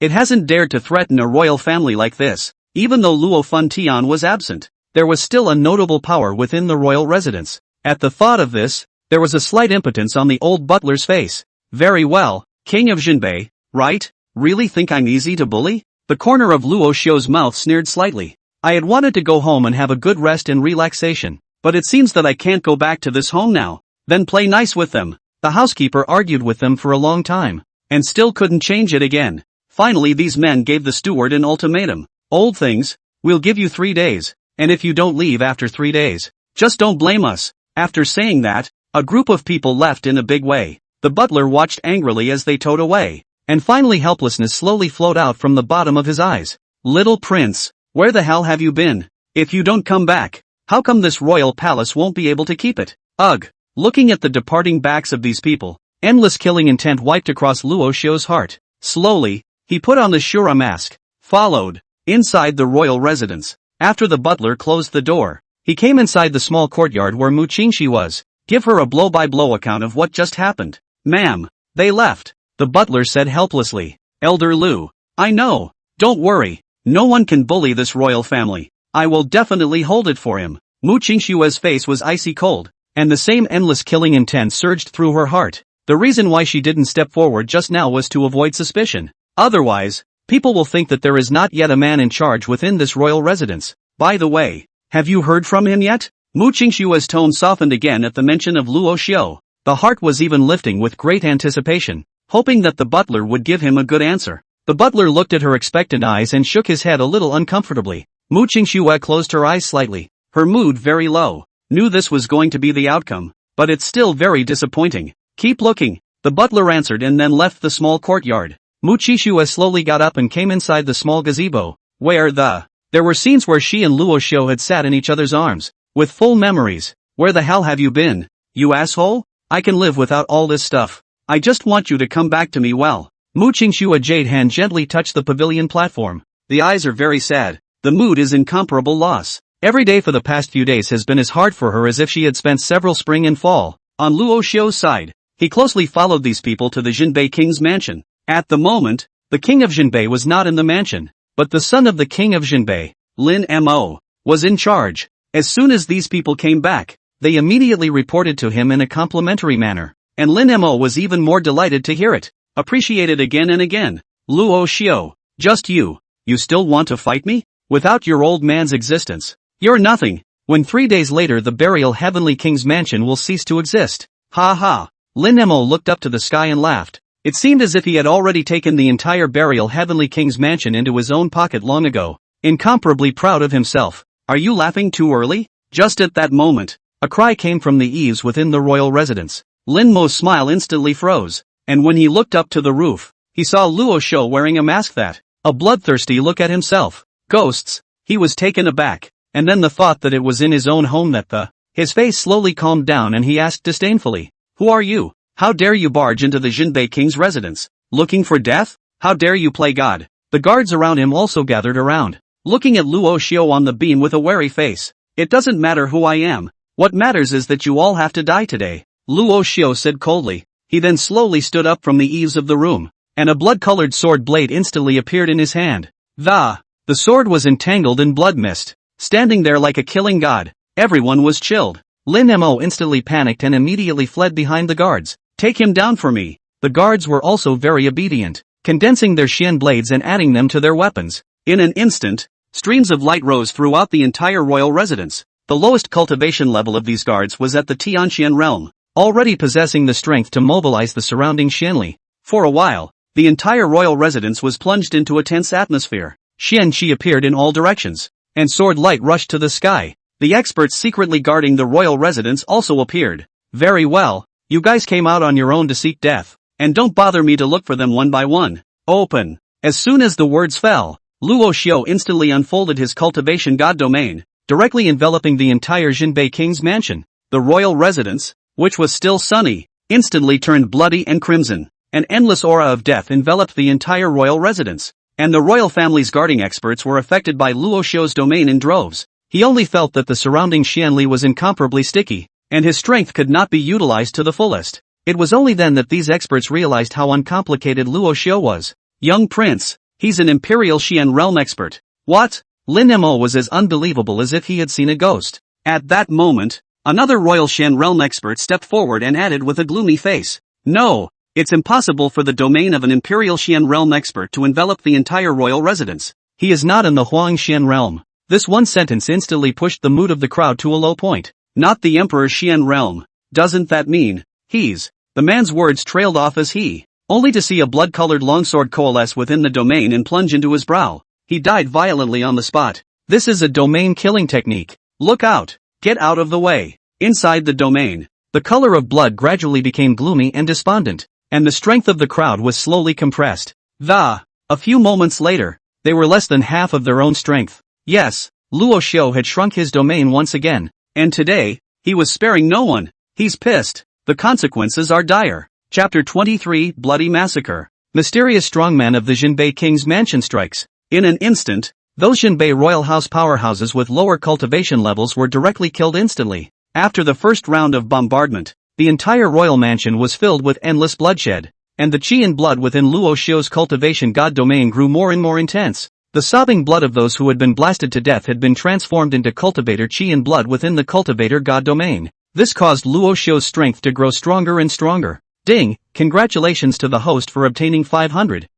it hasn't dared to threaten a royal family like this. Even though Luo Tian was absent, there was still a notable power within the royal residence. At the thought of this, there was a slight impotence on the old butler's face. Very well, king of Jinbei, right? Really think I'm easy to bully? The corner of Luo Xiu's mouth sneered slightly. I had wanted to go home and have a good rest and relaxation, but it seems that I can't go back to this home now. Then play nice with them. The housekeeper argued with them for a long time, and still couldn't change it again. Finally these men gave the steward an ultimatum. Old things, we'll give you 3 days, and if you don't leave after 3 days, just don't blame us. After saying that, a group of people left in a big way. The butler watched angrily as they towed away, and finally helplessness slowly flowed out from the bottom of his eyes. Little prince, where the hell have you been? If you don't come back, how come this royal palace won't be able to keep it? Ugh. Looking at the departing backs of these people, endless killing intent wiped across Luo Xiu's heart. Slowly, he put on the Shura mask, followed, inside the royal residence. After the butler closed the door, he came inside the small courtyard where Mu Qingxi was. Give her a blow-by-blow account of what just happened. Ma'am, they left, the butler said helplessly. Elder Lu, I know, don't worry, no one can bully this royal family. I will definitely hold it for him. Mu Qingxi's face was icy cold, and the same endless killing intent surged through her heart. The reason why she didn't step forward just now was to avoid suspicion. Otherwise, people will think that there is not yet a man in charge within this royal residence. By the way, have you heard from him yet? Mu Qingxi's tone softened again at the mention of Luo Xiu. The heart was even lifting with great anticipation, hoping that the butler would give him a good answer. The butler looked at her expectant eyes and shook his head a little uncomfortably. Mu Qingxi closed her eyes slightly, her mood very low. Knew this was going to be the outcome, but it's still very disappointing. Keep looking, the butler answered and then left the small courtyard. Mu Qingxi slowly got up and came inside the small gazebo, where there were scenes where she and Luo Xiu had sat in each other's arms, with full memories. Where the hell have you been, you asshole? I can live without all this stuff. I just want you to come back to me well. Mu Qingxi's jade hand gently touched the pavilion platform. The eyes are very sad. The mood is incomparable loss. Every day for the past few days has been as hard for her as if she had spent several spring and fall. On Luo Xiu's side, he closely followed these people to the Jinbei king's mansion. At the moment, the king of Jinbei was not in the mansion, but the son of the king of Jinbei, Lin Mo, was in charge. As soon as these people came back, they immediately reported to him in a complimentary manner, and Lin Mo was even more delighted to hear it, appreciated again and again. Luo Xiu, just you still want to fight me? Without your old man's existence, you're nothing. When 3 days later the burial heavenly king's mansion will cease to exist. Ha ha. Lin Mo looked up to the sky and laughed. It seemed as if he had already taken the entire burial heavenly king's mansion into his own pocket long ago, incomparably proud of himself. Are you laughing too early? Just at that moment, a cry came from the eaves within the royal residence. Lin Mo's smile instantly froze, and when he looked up to the roof, he saw Luo Xiu wearing a mask that, a bloodthirsty look at himself. Ghosts, he was taken aback, and then the thought that it was in his own home that his face slowly calmed down and he asked disdainfully, who are you? How dare you barge into the Jinbei king's residence? Looking for death? How dare you play God? The guards around him also gathered around, looking at Luo Xiu on the beam with a wary face. It doesn't matter who I am. What matters is that you all have to die today, Luo Xiu said coldly. He then slowly stood up from the eaves of the room, and a blood-colored sword blade instantly appeared in his hand. The sword was entangled in blood mist, standing there like a killing god. Everyone was chilled. Lin Mo instantly panicked and immediately fled behind the guards. Take him down for me, The guards were also very obedient, condensing their xian blades and adding them to their weapons. In an instant, streams of light rose throughout the entire royal residence. The lowest cultivation level of these guards was at the Tian Xuan realm, already possessing the strength to mobilize the surrounding xianli. For a while, the entire royal residence was plunged into a tense atmosphere. Xian qi appeared in all directions, and sword light rushed to the sky. The experts secretly guarding the royal residence also appeared. Very well, you guys came out on your own to seek death, and don't bother me to look for them one by one. Open. As soon as the words fell, Luo Xiu instantly unfolded his cultivation god domain, directly enveloping the entire Jinbei king's mansion. The royal residence, which was still sunny, instantly turned bloody and crimson. An endless aura of death enveloped the entire royal residence, and the royal family's guarding experts were affected by Luo Xiu's domain in droves. He only felt that the surrounding xianli was incomparably sticky, and his strength could not be utilized to the fullest. It was only then that these experts realized how uncomplicated Luo Xiu was. Young prince, he's an imperial Xian realm expert. What? Lin Mo was as unbelievable as if he had seen a ghost. At that moment, another royal Xian realm expert stepped forward and added with a gloomy face. No, it's impossible for the domain of an imperial Xian realm expert to envelop the entire royal residence. He is not in the Huang Xian realm. This one sentence instantly pushed the mood of the crowd to a low point. Not the emperor Xian realm. Doesn't that mean he's? The man's words trailed off as he, only to see a blood-colored longsword coalesce within the domain and plunge into his brow. He died violently on the spot. This is a domain killing technique. Look out! Get out of the way! Inside the domain, the color of blood gradually became gloomy and despondent, and the strength of the crowd was slowly compressed. A few moments later, they were less than half of their own strength. Yes, Luo Xiu had shrunk his domain once again, and today, he was sparing no one. He's pissed. The consequences are dire. Chapter 23, Bloody Massacre. Mysterious strongman of the Jinbei King's mansion strikes. In an instant, those Jinbei royal house powerhouses with lower cultivation levels were directly killed instantly. After the first round of bombardment, the entire royal mansion was filled with endless bloodshed, and the qi and blood within Luo Xiu's cultivation god domain grew more and more intense. The sobbing blood of those who had been blasted to death had been transformed into cultivator qi and blood within the cultivator god domain. This caused Luo Xiu's strength to grow stronger and stronger. Ding, congratulations to the host for obtaining 500,000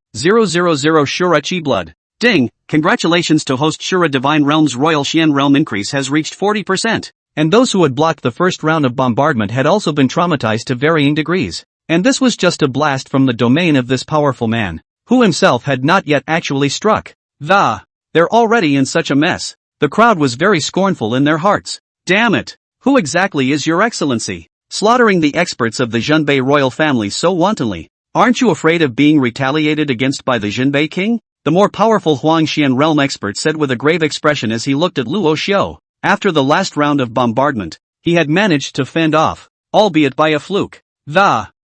Shura Chi blood. Ding, congratulations to host Shura Divine Realm's Royal Xian Realm increase has reached 40%. And those who had blocked the first round of bombardment had also been traumatized to varying degrees. And this was just a blast from the domain of this powerful man, who himself had not yet actually struck. They're already in such a mess. The crowd was very scornful in their hearts. Damn it! Who exactly is your excellency? Slaughtering the experts of the Jinbei royal family so wantonly. Aren't you afraid of being retaliated against by the Jinbei king? The more powerful Huang Xian realm expert said with a grave expression as he looked at Luo Xiu. After the last round of bombardment, he had managed to fend off, albeit by a fluke.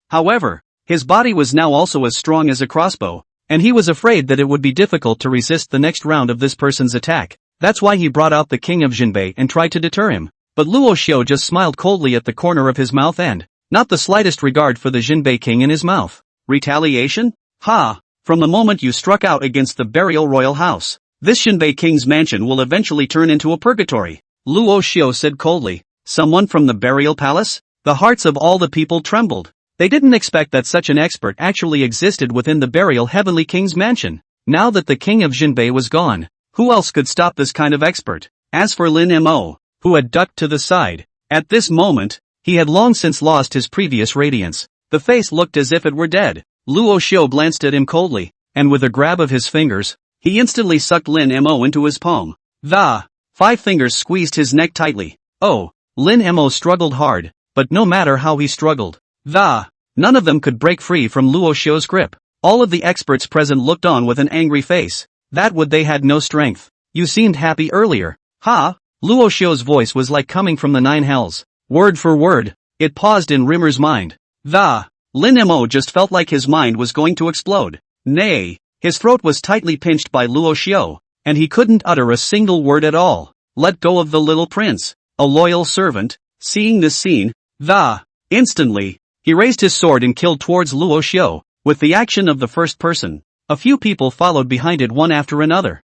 However, his body was now also as strong as a crossbow, and he was afraid that it would be difficult to resist the next round of this person's attack. That's why he brought out the king of Jinbei and tried to deter him. But Luo Xiu just smiled coldly at the corner of his mouth and, not the slightest regard for the Jinbei king in his mouth. Retaliation? From the moment you struck out against the burial royal house, this Jinbei king's mansion will eventually turn into a purgatory. Luo Xiu said coldly. Someone from the burial palace? The hearts of all the people trembled. They didn't expect that such an expert actually existed within the burial heavenly king's mansion. Now that the king of Jinbei was gone, who else could stop this kind of expert? As for Lin Mo, who had ducked to the side, at this moment, he had long since lost his previous radiance. The face looked as if it were dead. Luo Xiu glanced at him coldly, and with a grab of his fingers, he instantly sucked Lin Mo into his palm. 5 fingers squeezed his neck tightly. Oh, Lin Mo struggled hard, but no matter how he struggled, none of them could break free from Luo Xiu's grip. All of the experts present looked on with an angry face. They had no strength. You seemed happy earlier. Luo Xiu's voice was like coming from the 9 hells. Word for word, it paused in Rimmer's mind. Lin Mo just felt like his mind was going to explode. Nay, his throat was tightly pinched by Luo Xiu, and he couldn't utter a single word at all. Let go of the little prince, a loyal servant. Seeing this scene, instantly, he raised his sword and killed towards Luo Xiu, with the action of the first person. A few people followed behind it one after another.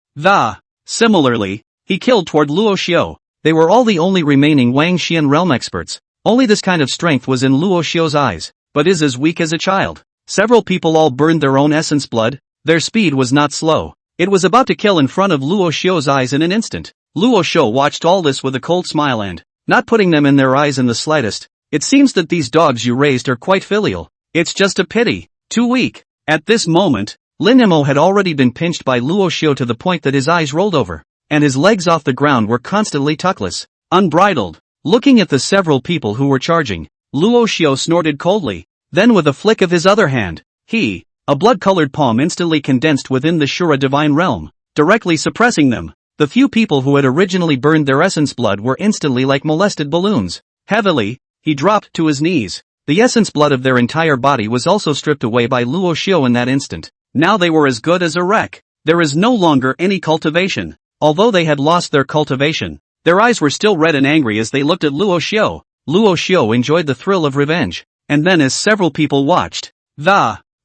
Similarly, he killed toward Luo Xiu. They were all the only remaining Wang Xian realm experts. Only this kind of strength was in Luo Xiu's eyes, but is as weak as a child. Several people all burned their own essence blood. Their speed was not slow. It was about to kill in front of Luo Xiu's eyes in an instant. Luo Xiu watched all this with a cold smile and, not putting them in their eyes in the slightest, it seems that these dogs you raised are quite filial. It's just a pity. Too weak. At this moment, Lin Mo had already been pinched by Luo Xiu to the point that his eyes rolled over, and his legs off the ground were constantly tuckless, unbridled. Looking at the several people who were charging, Luo Xiu snorted coldly. Then with a flick of his other hand, a blood-colored palm instantly condensed within the Shura Divine Realm, directly suppressing them. The few people who had originally burned their essence blood were instantly like molested balloons. Heavily, he dropped to his knees. The essence blood of their entire body was also stripped away by Luo Xiu in that instant. Now they were as good as a wreck. There is no longer any cultivation. Although they had lost their cultivation, their eyes were still red and angry as they looked at Luo Xiu. Luo Xiu enjoyed the thrill of revenge. And then as several people watched,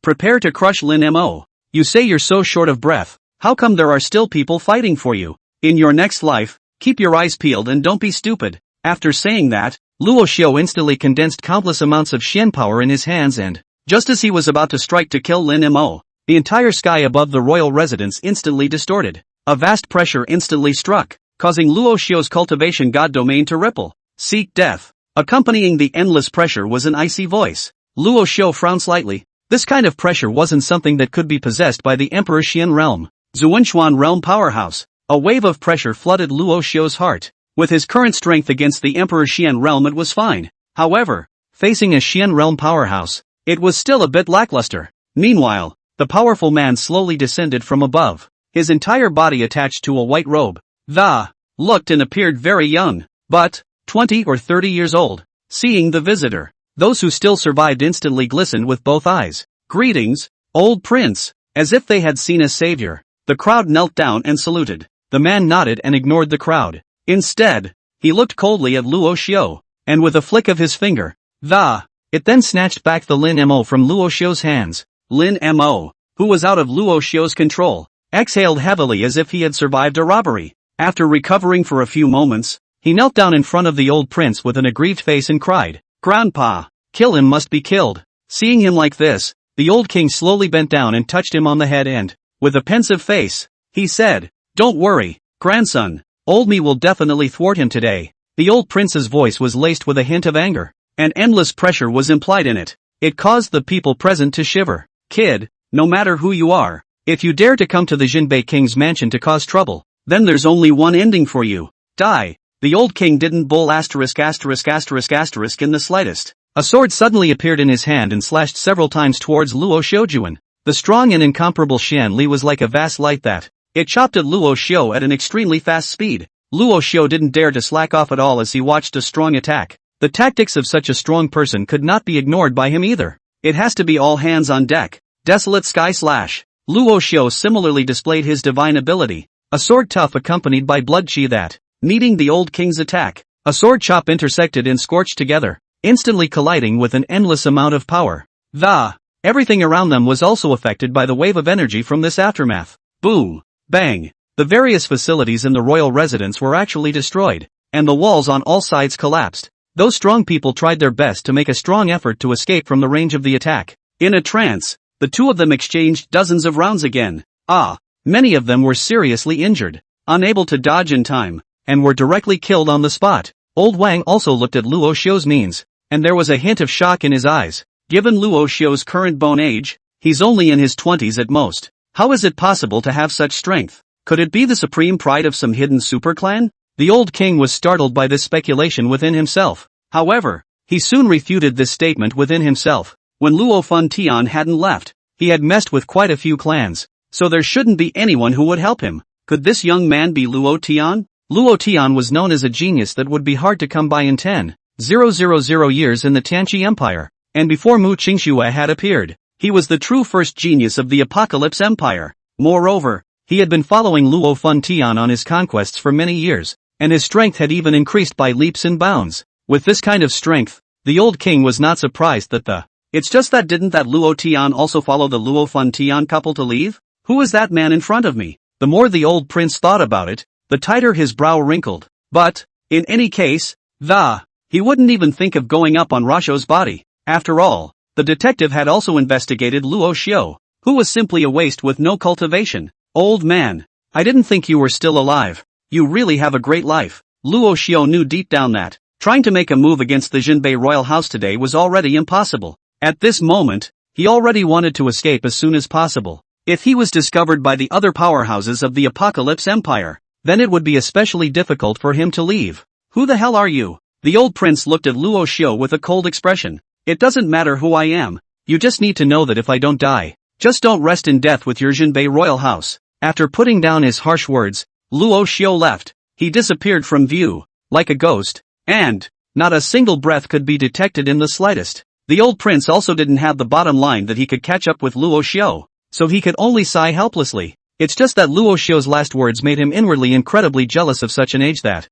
prepare to crush Lin Mo. You say you're so short of breath. How come there are still people fighting for you? In your next life, keep your eyes peeled and don't be stupid. After saying that, Luo Xiu instantly condensed countless amounts of Xian power in his hands and, just as he was about to strike to kill Lin Mo, the entire sky above the royal residence instantly distorted. A vast pressure instantly struck, causing Luo Xiu's cultivation god domain to ripple. Seek death. Accompanying the endless pressure was an icy voice. Luo Xiu frowned slightly. This kind of pressure wasn't something that could be possessed by the Emperor Xian realm. Tian Xuan Realm powerhouse. A wave of pressure flooded Luo Xiu's heart. With his current strength against the Emperor Xian realm it was fine. However, facing a Xian realm powerhouse, it was still a bit lackluster. Meanwhile, the powerful man slowly descended from above. His entire body attached to a white robe. Looked and appeared very young, but 20 or 30 years old. Seeing the visitor, those who still survived instantly glistened with both eyes. Greetings, old prince. As if they had seen a savior, the crowd knelt down and saluted. The man nodded and ignored the crowd. Instead, he looked coldly at Luo Xiu, and with a flick of his finger, it then snatched back the Lin Mo from Luo Xiu's hands. Lin Mo, who was out of Luo Xiu's control, exhaled heavily as if he had survived a robbery. After recovering for a few moments, he knelt down in front of the old prince with an aggrieved face and cried, "Grandpa, kill him, must be killed." Seeing him like this, the old king slowly bent down and touched him on the head and, with a pensive face, he said, "Don't worry, grandson. Old me will definitely thwart him today." The old prince's voice was laced with a hint of anger, and endless pressure was implied in it. It caused the people present to shiver. "Kid, no matter who you are, if you dare to come to the Jinbei king's mansion to cause trouble, then there's only one ending for you. Die." The old king didn't bull **** in the slightest. A sword suddenly appeared in his hand and slashed several times towards Luo Xiujuan. The strong and incomparable Xian Li was like a vast light that, it chopped at Luo Xiu at an extremely fast speed. Luo Xiu didn't dare to slack off at all as he watched a strong attack. The tactics of such a strong person could not be ignored by him either. It has to be all hands on deck. Desolate sky slash. Luo Xiu similarly displayed his divine ability, a sword tough accompanied by blood chi that, meeting the old king's attack, a sword chop intersected and scorched together, instantly colliding with an endless amount of power. Everything around them was also affected by the wave of energy from this aftermath. Boom. Bang. The various facilities in the royal residence were actually destroyed, and the walls on all sides collapsed. Those strong people tried their best to make a strong effort to escape from the range of the attack. In a trance, the two of them exchanged dozens of rounds again. Many of them were seriously injured, unable to dodge in time, and were directly killed on the spot. Old Wang also looked at Luo Xiu's means, and there was a hint of shock in his eyes. Given Luo Xiu's current bone age, he's only in his 20s at most. How is it possible to have such strength? Could it be the supreme pride of some hidden super clan? The old king was startled by this speculation within himself. However, he soon refuted this statement within himself. When Luo Tian hadn't left, he had messed with quite a few clans, so there shouldn't be anyone who would help him. Could this young man be Luo Tian? Luo Tian was known as a genius that would be hard to come by in 10,000 years in the Tianqi Empire, and before Mu Qingxue had appeared, he was the true first genius of the Apocalypse Empire. Moreover, he had been following Luo Tian on his conquests for many years, and his strength had even increased by leaps and bounds. With this kind of strength, the old king was not surprised that It's just that didn't that Luo Tian also follow the Luo Tian couple to leave? Who is that man in front of me? The more the old prince thought about it, the tighter his brow wrinkled. But, in any case, he wouldn't even think of going up on Rasho's body. After all, The detective had also investigated Luo Xiu, who was simply a waste with no cultivation. Old man, I didn't think you were still alive. You really have a great life. Luo Xiu knew deep down that trying to make a move against the Jinbei royal house today was already impossible. At this moment, he already wanted to escape as soon as possible. If he was discovered by the other powerhouses of the Apocalypse Empire, then it would be especially difficult for him to leave. Who the hell are you? The old prince looked at Luo Xiu with a cold expression. It doesn't matter who I am. You just need to know that if I don't die, just don't rest in death with your Jinbei royal house. After putting down his harsh words, Luo Xiu left. He disappeared from view, like a ghost, and not a single breath could be detected in the slightest. The old prince also didn't have the bottom line that he could catch up with Luo Xiu, so he could only sigh helplessly. It's just that Luo Xiu's last words made him inwardly incredibly jealous of such an age that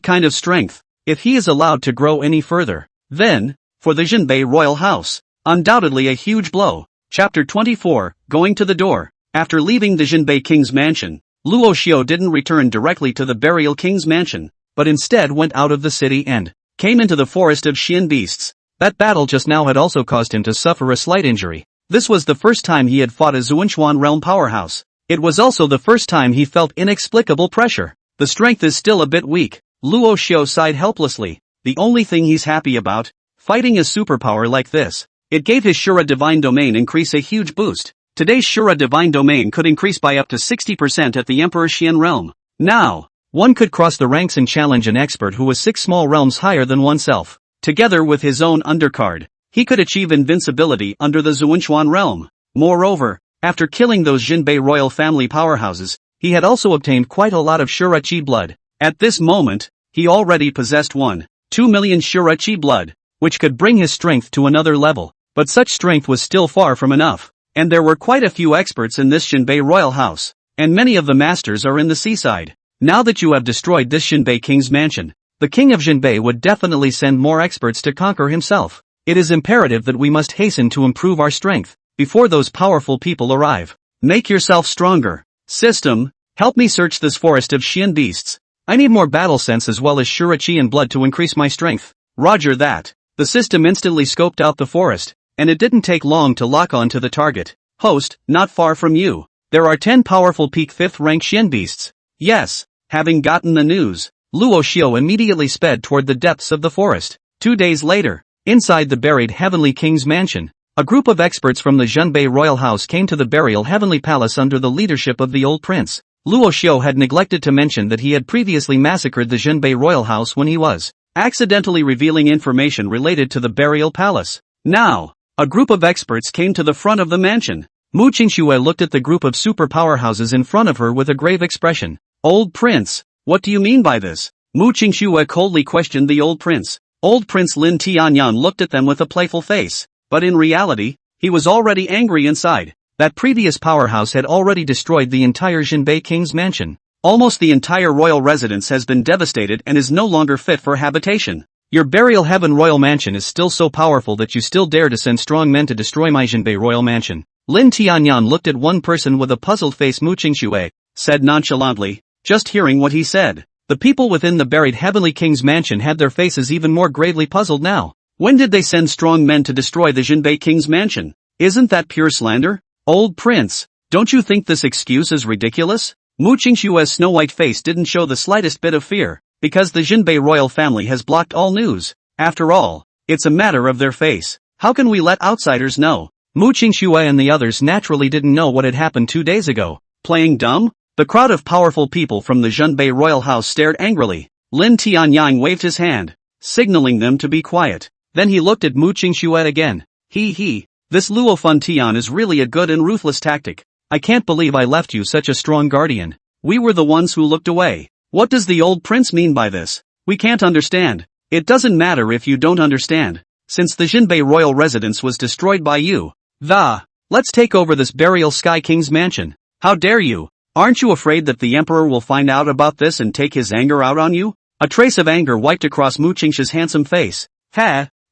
kind of strength, if he is allowed to grow any further, then, for the Jinbei royal house, undoubtedly a huge blow. Chapter 24, Going to the Door. After leaving the Jinbei king's mansion, Luo Xiu didn't return directly to the burial king's mansion, but instead went out of the city and came into the forest of Xian beasts. That battle just now had also caused him to suffer a slight injury. This was the first time he had fought a Tian Xuan Realm powerhouse. It was also the first time he felt inexplicable pressure. The strength is still a bit weak. Luo Xiu sighed helplessly. The only thing he's happy about, fighting a superpower like this. It gave his Shura Divine Domain increase a huge boost. Today's Shura Divine Domain could increase by up to 60% at the Emperor Xian realm. Now, one could cross the ranks and challenge an expert who was 6 small realms higher than oneself. Together with his own undercard, he could achieve invincibility under the Tian Xuan realm. Moreover, after killing those Jinbei royal family powerhouses, he had also obtained quite a lot of Shura Qi blood. At this moment, he already possessed 2 million Shura Qi blood, which could bring his strength to another level. But such strength was still far from enough, and there were quite a few experts in this Jinbei royal house, and many of the masters are in the seaside. Now that you have destroyed this Jinbei king's mansion, the king of Jinbei would definitely send more experts to conquer himself. It is imperative that we must hasten to improve our strength before those powerful people arrive. Make yourself stronger. System, help me search this forest of Xian beasts. I need more battle sense as well as Shura Qi and blood to increase my strength. Roger that. The system instantly scoped out the forest, and it didn't take long to lock on to the target. Host, not far from you, there are 10 powerful peak 5th rank Xian beasts. Yes, having gotten the news, Luo Xiu immediately sped toward the depths of the forest. 2 days later, inside the buried Heavenly King's mansion, a group of experts from the Jinbei royal house came to the burial Heavenly Palace under the leadership of the old prince. Luo Xiu had neglected to mention that he had previously massacred the Jinbei royal house when he was accidentally revealing information related to the burial palace. Now, a group of experts came to the front of the mansion. Mu Qingxue looked at the group of super powerhouses in front of her with a grave expression. Old prince, what do you mean by this? Mu Qingxue coldly questioned the old prince. Old Prince Lin Tianyan looked at them with a playful face, but in reality, he was already angry inside. That previous powerhouse had already destroyed the entire Jinbei king's mansion. Almost the entire royal residence has been devastated and is no longer fit for habitation. Your burial heaven royal mansion is still so powerful that you still dare to send strong men to destroy my Jinbei royal mansion. Lin Tianyan looked at one person with a puzzled face. Mu Qingxue said nonchalantly, just hearing what he said. The people within the buried Heavenly King's mansion had their faces even more gravely puzzled now. When did they send strong men to destroy the Jinbei King's mansion? Isn't that pure slander? Old prince, don't you think this excuse is ridiculous? Mu Qingxue's snow-white face didn't show the slightest bit of fear, because the Jinbei royal family has blocked all news. After all, it's a matter of their face. How can we let outsiders know? Mu Qingxue and the others naturally didn't know what had happened 2 days ago. Playing dumb? The crowd of powerful people from the Jinbei royal house stared angrily. Lin Tianyang waved his hand, signaling them to be quiet. Then he looked at Mu Qingxue again. This Luo Fun Tian is really a good and ruthless tactic. I can't believe I left you such a strong guardian. We were the ones who looked away. What does the old prince mean by this? We can't understand. It doesn't matter if you don't understand. Since the Jinbei royal residence was destroyed by you, let's take over this burial Sky King's mansion. How dare you? Aren't you afraid that the emperor will find out about this and take his anger out on you? A trace of anger wiped across Mu Qingxue's handsome face.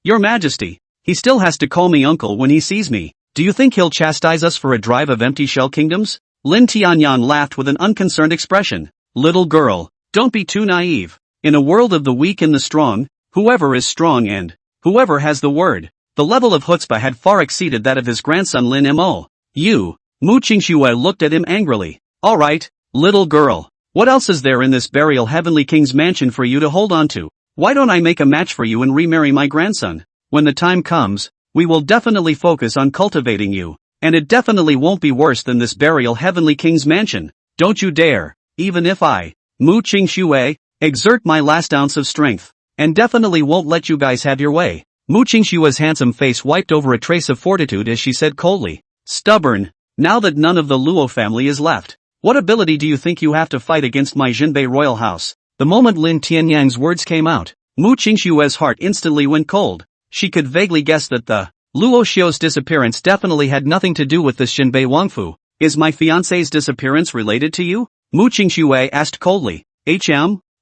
Your Majesty. He still has to call me uncle when he sees me. Do you think he'll chastise us for a drive of empty shell kingdoms? Lin Tianyan laughed with an unconcerned expression. Little girl, don't be too naive. In a world of the weak and the strong, whoever is strong and whoever has the word The level of chutzpah had far exceeded that of his grandson Lin Mo. Mu Qingxue looked at him angrily. Alright, little girl. What else is there in this burial heavenly king's mansion for you to hold on to? Why don't I make a match for you and remarry my grandson? When the time comes, we will definitely focus on cultivating you. And it definitely won't be worse than this burial heavenly king's mansion. Don't you dare, even if I, Mu Qingxue, exert my last ounce of strength. And definitely won't let you guys have your way. Mu Qingxue's handsome face wiped over a trace of fortitude as she said coldly. Stubborn. Now that none of the Luo family is left, what ability do you think you have to fight against my Jinbei royal house? The moment Lin Tianyang's words came out, Mu Qingxue's heart instantly went cold. She could vaguely guess that the Luo Xiu's disappearance definitely had nothing to do with this Jinbei Wangfu. Is my fiancé's disappearance related to you? Mu Qingxue asked coldly.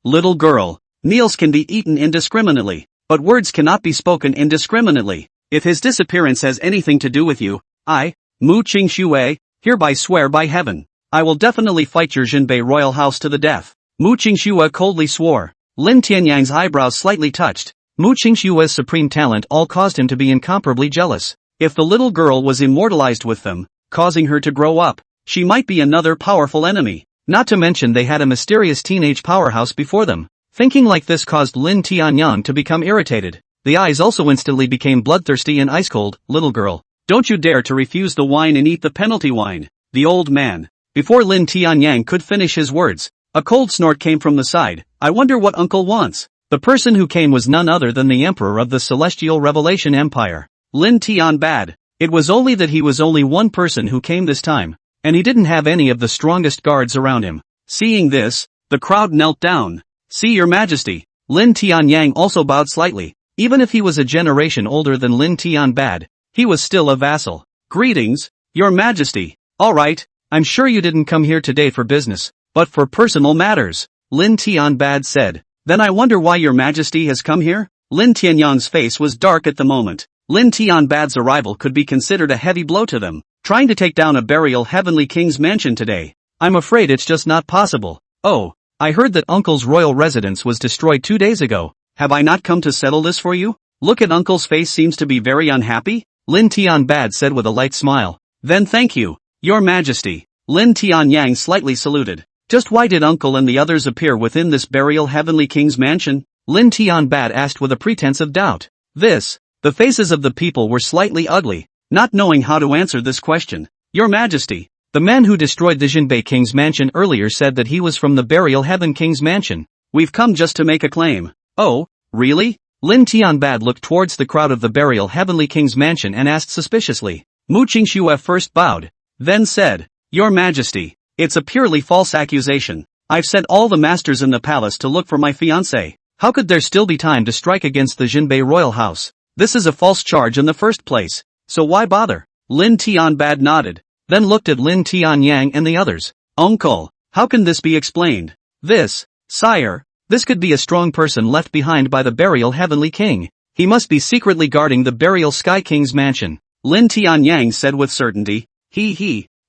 Little girl, meals can be eaten indiscriminately, but words cannot be spoken indiscriminately. If his disappearance has anything to do with you, I, Mu Qingxue, hereby swear by heaven, I will definitely fight your Jinbei royal house to the death. Mu Qingxue coldly swore. Lin Tianyang's eyebrows slightly touched. Mu Qingxue's supreme talent all caused him to be incomparably jealous. If the little girl was immortalized with them, causing her to grow up, she might be another powerful enemy. Not to mention they had a mysterious teenage powerhouse before them. Thinking like this caused Lin Tianyang to become irritated. The eyes also instantly became bloodthirsty and ice-cold. Little girl, don't you dare to refuse the wine and eat the penalty wine. The old man. Before Lin Tianyang could finish his words, a cold snort came from the side. I wonder what uncle wants. The person who came was none other than the emperor of the Celestial Revelation Empire, Lin Tianbad. It was only that he was only one person who came this time, and he didn't have any of the strongest guards around him. Seeing this, the crowd knelt down. See your majesty. Lin Tianyang also bowed slightly. Even if he was a generation older than Lin Tianbad, he was still a vassal. Greetings, your majesty. Alright, I'm sure you didn't come here today for business, but for personal matters, Lin Tianbad said. Then I wonder why your majesty has come here? Lin Tianyang's face was dark at the moment. Lin Tianbad's arrival could be considered a heavy blow to them. Trying to take down a burial heavenly king's mansion today. I'm afraid it's just not possible. Oh, I heard that uncle's royal residence was destroyed 2 days ago. Have I not come to settle this for you? Look at uncle's face, seems to be very unhappy. Lin Tianbad said with a light smile. Then thank you, your majesty. Lin Tianyang slightly saluted. Just why did uncle and the others appear within this burial heavenly king's mansion? Lin Tianbad asked with a pretense of doubt. The faces of the people were slightly ugly, not knowing how to answer this question. Your majesty, the man who destroyed the Jinbei king's mansion earlier said that he was from the burial heaven king's mansion. We've come just to make a claim. Oh, really? Lin Tianbad looked towards the crowd of the burial heavenly king's mansion and asked suspiciously. Mu Qingxue first bowed, then said, Your majesty, it's a purely false accusation. I've sent all the masters in the palace to look for my fiancé. How could there still be time to strike against the Jinbei royal house? This is a false charge in the first place, so why bother? Lin Tianbad nodded, then looked at Lin Tianyang and the others. Uncle, how can this be explained? Sire, this could be a strong person left behind by the burial heavenly king. He must be secretly guarding the burial sky king's mansion. Lin Tianyang said with certainty.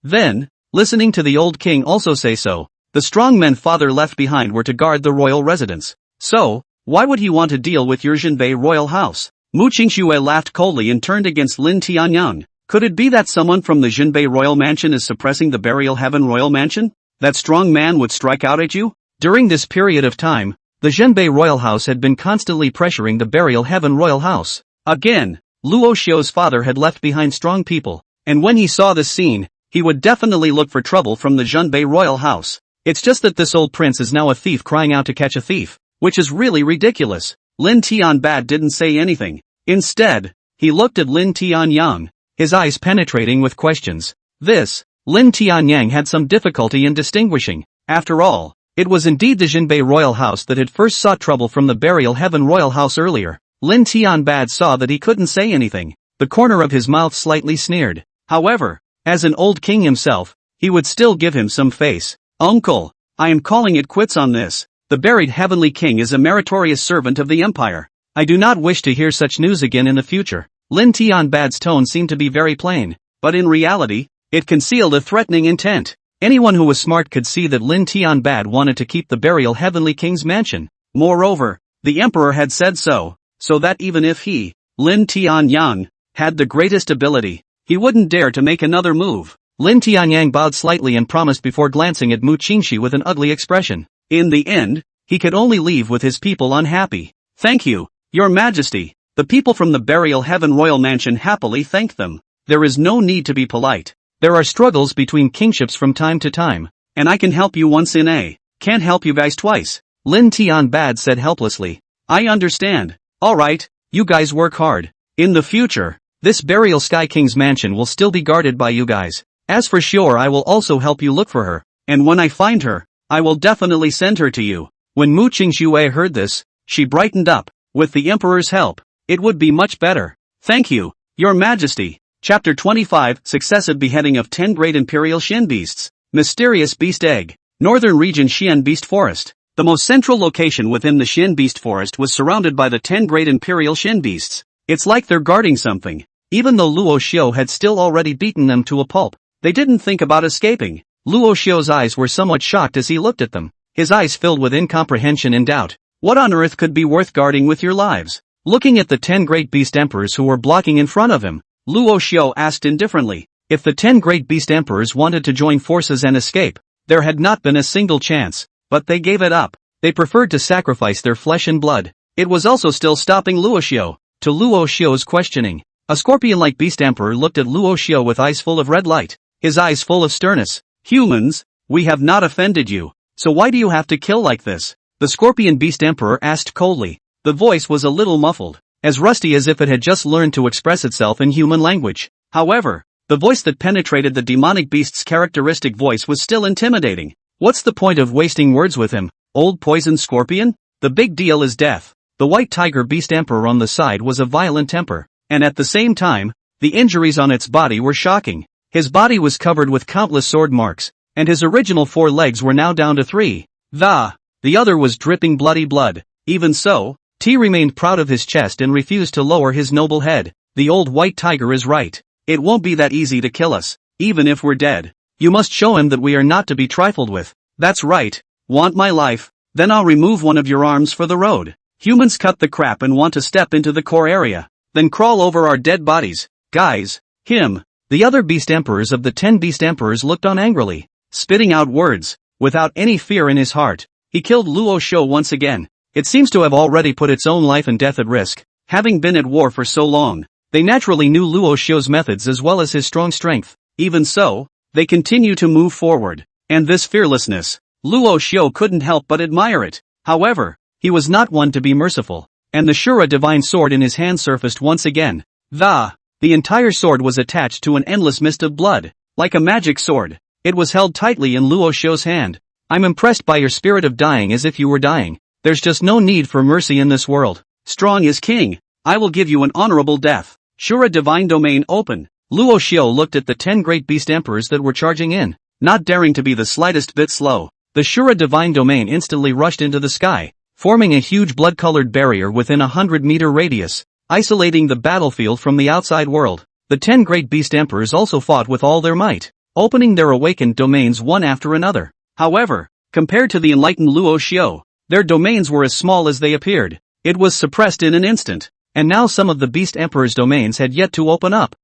Then, listening to the old king also say so, the strong men father left behind were to guard the royal residence. So, why would he want to deal with your Jinbei royal house? Mu Qingxue laughed coldly and turned against Lin Tianyang. Could it be that someone from the Jinbei royal mansion is suppressing the burial heaven royal mansion? That strong man would strike out at you? During this period of time, the Jinbei royal house had been constantly pressuring the burial heaven royal house. Again, Luo Xiu's father had left behind strong people, and when he saw this scene, he would definitely look for trouble from the Jinbei royal house. It's just that this old prince is now a thief crying out to catch a thief, which is really ridiculous. Lin Tianbad didn't say anything. Instead, he looked at Lin Tianyang, his eyes penetrating with questions. Lin Tianyang had some difficulty in distinguishing. After all, it was indeed the Jinbei royal house that had first sought trouble from the burial heaven royal house earlier. Lin Tianbad saw that he couldn't say anything. The corner of his mouth slightly sneered. However, as an old king himself, he would still give him some face. Uncle, I am calling it quits on this. The buried heavenly king is a meritorious servant of the empire. I do not wish to hear such news again in the future. Lin Tianbad's tone seemed to be very plain, but in reality, it concealed a threatening intent. Anyone who was smart could see that Lin Tianbad wanted to keep the burial heavenly king's mansion. Moreover, the emperor had said so, so that even if he, Lin Tianyang, had the greatest ability. He wouldn't dare to make another move. Lin Tianyang bowed slightly and promised before glancing at Mu Qingxi with an ugly expression. In the end, he could only leave with his people unhappy. Thank you, Your Majesty. The people from the Burial Heaven Royal Mansion happily thanked them. There is no need to be polite. There are struggles between kingships from time to time, and I can help you once in a, can't help you guys twice. Lin Tianbad said helplessly. I understand. Alright, you guys work hard. In the future, this Burial Sky King's mansion will still be guarded by you guys. As for Shura, I will also help you look for her, and when I find her, I will definitely send her to you. When Mu Qingxue heard this, she brightened up. With the Emperor's help, it would be much better. Thank you, Your Majesty. Chapter 25 Successive Beheading of 10 Great Imperial Shin Beasts. Mysterious Beast Egg. Northern Region Xian Beast Forest. The most central location within the Xian Beast Forest was surrounded by the 10 Great Imperial Shin Beasts. It's like they're guarding something. Even though Luo Xiu had still already beaten them to a pulp, they didn't think about escaping. Luo Xiu's eyes were somewhat shocked as he looked at them. His eyes filled with incomprehension and doubt. What on earth could be worth guarding with your lives? Looking at the 10 Great Beast Emperors who were blocking in front of him, Luo Xiu asked indifferently. If the 10 Great Beast Emperors wanted to join forces and escape, there had not been a single chance, but they gave it up. They preferred to sacrifice their flesh and blood. It was also still stopping Luo Xiu. To Luo Xiu's questioning, a scorpion-like beast emperor looked at Luo Xiu with eyes full of red light, his eyes full of sternness. Humans, we have not offended you, so why do you have to kill like this? The scorpion beast emperor asked coldly. The voice was a little muffled, as rusty as if it had just learned to express itself in human language. However, the voice that penetrated the demonic beast's characteristic voice was still intimidating. What's the point of wasting words with him, old poison scorpion? The big deal is death. The white tiger beast emperor on the side was a violent temper, and at the same time, the injuries on its body were shocking. His body was covered with countless sword marks, and his original 4 legs were now down to 3. The other was dripping bloody blood. Even so, T remained proud of his chest and refused to lower his noble head. The old white tiger is right. It won't be that easy to kill us, even if we're dead. You must show him that we are not to be trifled with. That's right. Want my life? Then I'll remove one of your arms for the road. Humans cut the crap and want to step into the core area, then crawl over our dead bodies. Guys, him. The other beast emperors of the 10 beast emperors looked on angrily, spitting out words, without any fear in his heart. He killed Luo Xiu once again. It seems to have already put its own life and death at risk. Having been at war for so long, they naturally knew Luo Xiu's methods as well as his strong strength. Even so, they continue to move forward. And this fearlessness, Luo Xiu couldn't help but admire it. However, he was not one to be merciful. And the Shura Divine Sword in his hand surfaced once again. The entire sword was attached to an endless mist of blood. Like a magic sword, it was held tightly in Luo Xiu's hand. I'm impressed by your spirit of dying as if you were dying. There's just no need for mercy in this world. Strong is king. I will give you an honorable death. Shura Divine Domain open. Luo Xiu looked at the 10 great beast emperors that were charging in. Not daring to be the slightest bit slow, the Shura Divine Domain instantly rushed into the sky, forming a huge blood-colored barrier within a 100-meter radius, isolating the battlefield from the outside world. The 10 great beast emperors also fought with all their might, opening their awakened domains one after another. However, compared to the enlightened Luo Xiu, their domains were as small as they appeared. It was suppressed in an instant, and now some of the beast emperor's domains had yet to open up.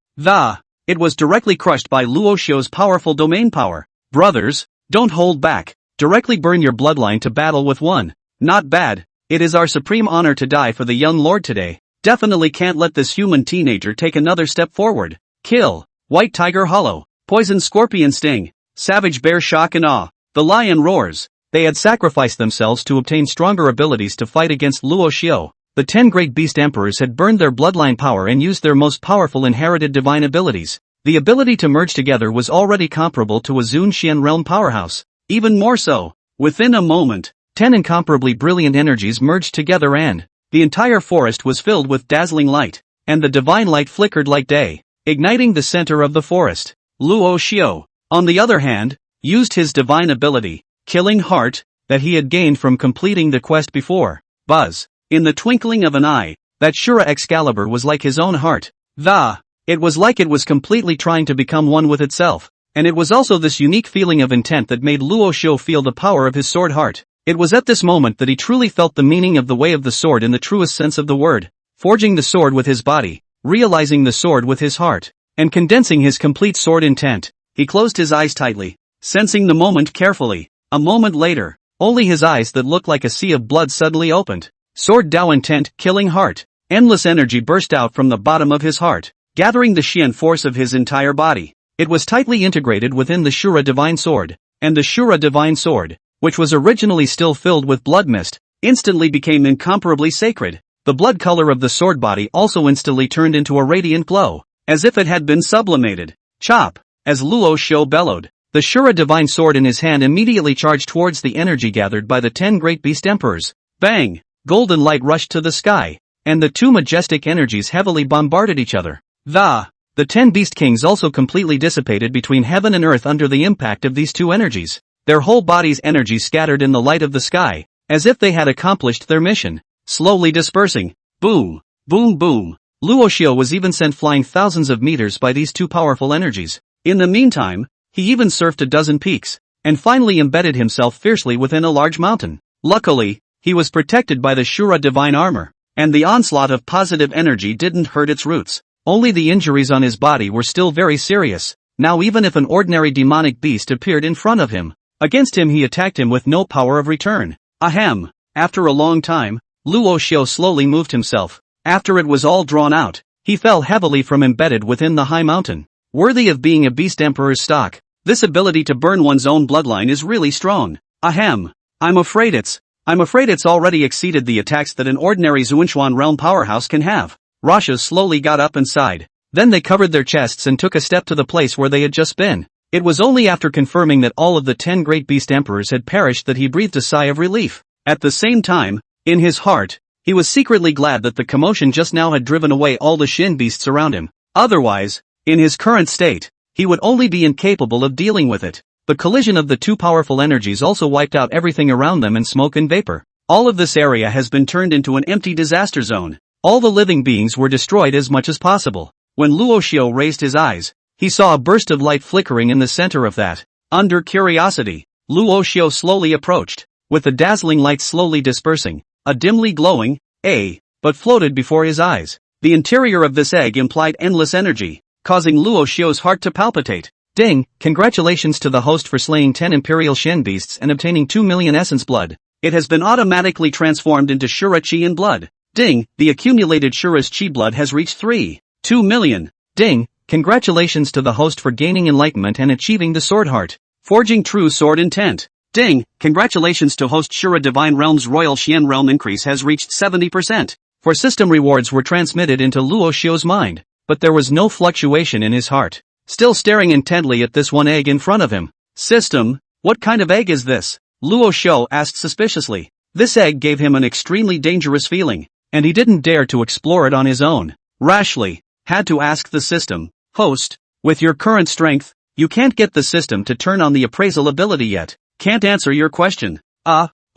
It was directly crushed by Luo Xiu's powerful domain power. Brothers, don't hold back. Directly burn your bloodline to battle with one. Not bad. It is our supreme honor to die for the young lord today. Definitely can't let this human teenager take another step forward. Kill. White tiger hollow. Poison scorpion sting. Savage bear shock and awe. The lion roars. They had sacrificed themselves to obtain stronger abilities to fight against Luo Xiu. The 10 great beast emperors had burned their bloodline power and used their most powerful inherited divine abilities. The ability to merge together was already comparable to a Zun Xian realm powerhouse. Even more so. Within a moment, 10 incomparably brilliant energies merged together and the entire forest was filled with dazzling light, and the divine light flickered like day, igniting the center of the forest. Luo Xiu, on the other hand, used his divine ability, Killing Heart, that he had gained from completing the quest before. Buzz. In the twinkling of an eye, that Shura Excalibur was like his own heart. It was like it was completely trying to become one with itself. And it was also this unique feeling of intent that made Luo Xiu feel the power of his sword heart. It was at this moment that he truly felt the meaning of the way of the sword in the truest sense of the word. Forging the sword with his body, realizing the sword with his heart, and condensing his complete sword intent. He closed his eyes tightly, sensing the moment carefully. A moment later, only his eyes that looked like a sea of blood suddenly opened. Sword Dao intent, killing heart. Endless energy burst out from the bottom of his heart, gathering the Xian force of his entire body. It was tightly integrated within the Shura Divine Sword, and the Shura Divine Sword, which was originally still filled with blood mist, instantly became incomparably sacred. The blood color of the sword body also instantly turned into a radiant glow, as if it had been sublimated. Chop! As Luo Xiu bellowed, the Shura Divine Sword in his hand immediately charged towards the energy gathered by the 10 great beast emperors. Bang! Golden light rushed to the sky, and the two majestic energies heavily bombarded each other. The 10 beast kings also completely dissipated between heaven and earth under the impact of these two energies. Their whole body's energy scattered in the light of the sky, as if they had accomplished their mission, slowly dispersing. Boom! Boom boom! Luo Xiu was even sent flying thousands of meters by these two powerful energies. In the meantime, he even surfed a dozen peaks, and finally embedded himself fiercely within a large mountain. Luckily, he was protected by the Shura Divine Armor, and the onslaught of positive energy didn't hurt its roots. Only the injuries on his body were still very serious. Now even if an ordinary demonic beast appeared in front of him, against him he attacked him with no power of return. Ahem. After a long time, Luo Xiu slowly moved himself. After it was all drawn out, he fell heavily from embedded within the high mountain. Worthy of being a beast emperor's stock, this ability to burn one's own bloodline is really strong. Ahem. I'm afraid it's already exceeded the attacks that an ordinary Tian Xuan Realm powerhouse can have. Rasha slowly got up and sighed. Then they covered their chests and took a step to the place where they had just been. It was only after confirming that all of the 10 great beast emperors had perished that he breathed a sigh of relief. At the same time, in his heart, he was secretly glad that the commotion just now had driven away all the Shin beasts around him. Otherwise, in his current state, he would only be incapable of dealing with it. The collision of the two powerful energies also wiped out everything around them in smoke and vapor. All of this area has been turned into an empty disaster zone. All the living beings were destroyed as much as possible. When Luo Xiu raised his eyes, he saw a burst of light flickering in the center of that. Under curiosity, Luo Xiu slowly approached, with the dazzling light slowly dispersing. A dimly glowing, but floated before his eyes. The interior of this egg implied endless energy, causing Luo Xiu's heart to palpitate. Ding! Congratulations to the host for slaying 10 imperial Shen beasts and obtaining 2 million essence blood. It has been automatically transformed into Shura Qi and blood. Ding! The accumulated Shura's Qi blood has reached 2 million. Ding! Congratulations to the host for gaining enlightenment and achieving the sword heart. Forging true sword intent. Ding! Congratulations to host Shura Divine Realm's Royal Xian Realm increase has reached 70%. For system rewards were transmitted into Luo Xiu's mind, but there was no fluctuation in his heart. Still staring intently at this one egg in front of him. System, what kind of egg is this? Luo Xiu asked suspiciously. This egg gave him an extremely dangerous feeling, and he didn't dare to explore it on his own. Rashly, had to ask the system, host, with your current strength, you can't get the system to turn on the appraisal ability yet. Can't answer your question.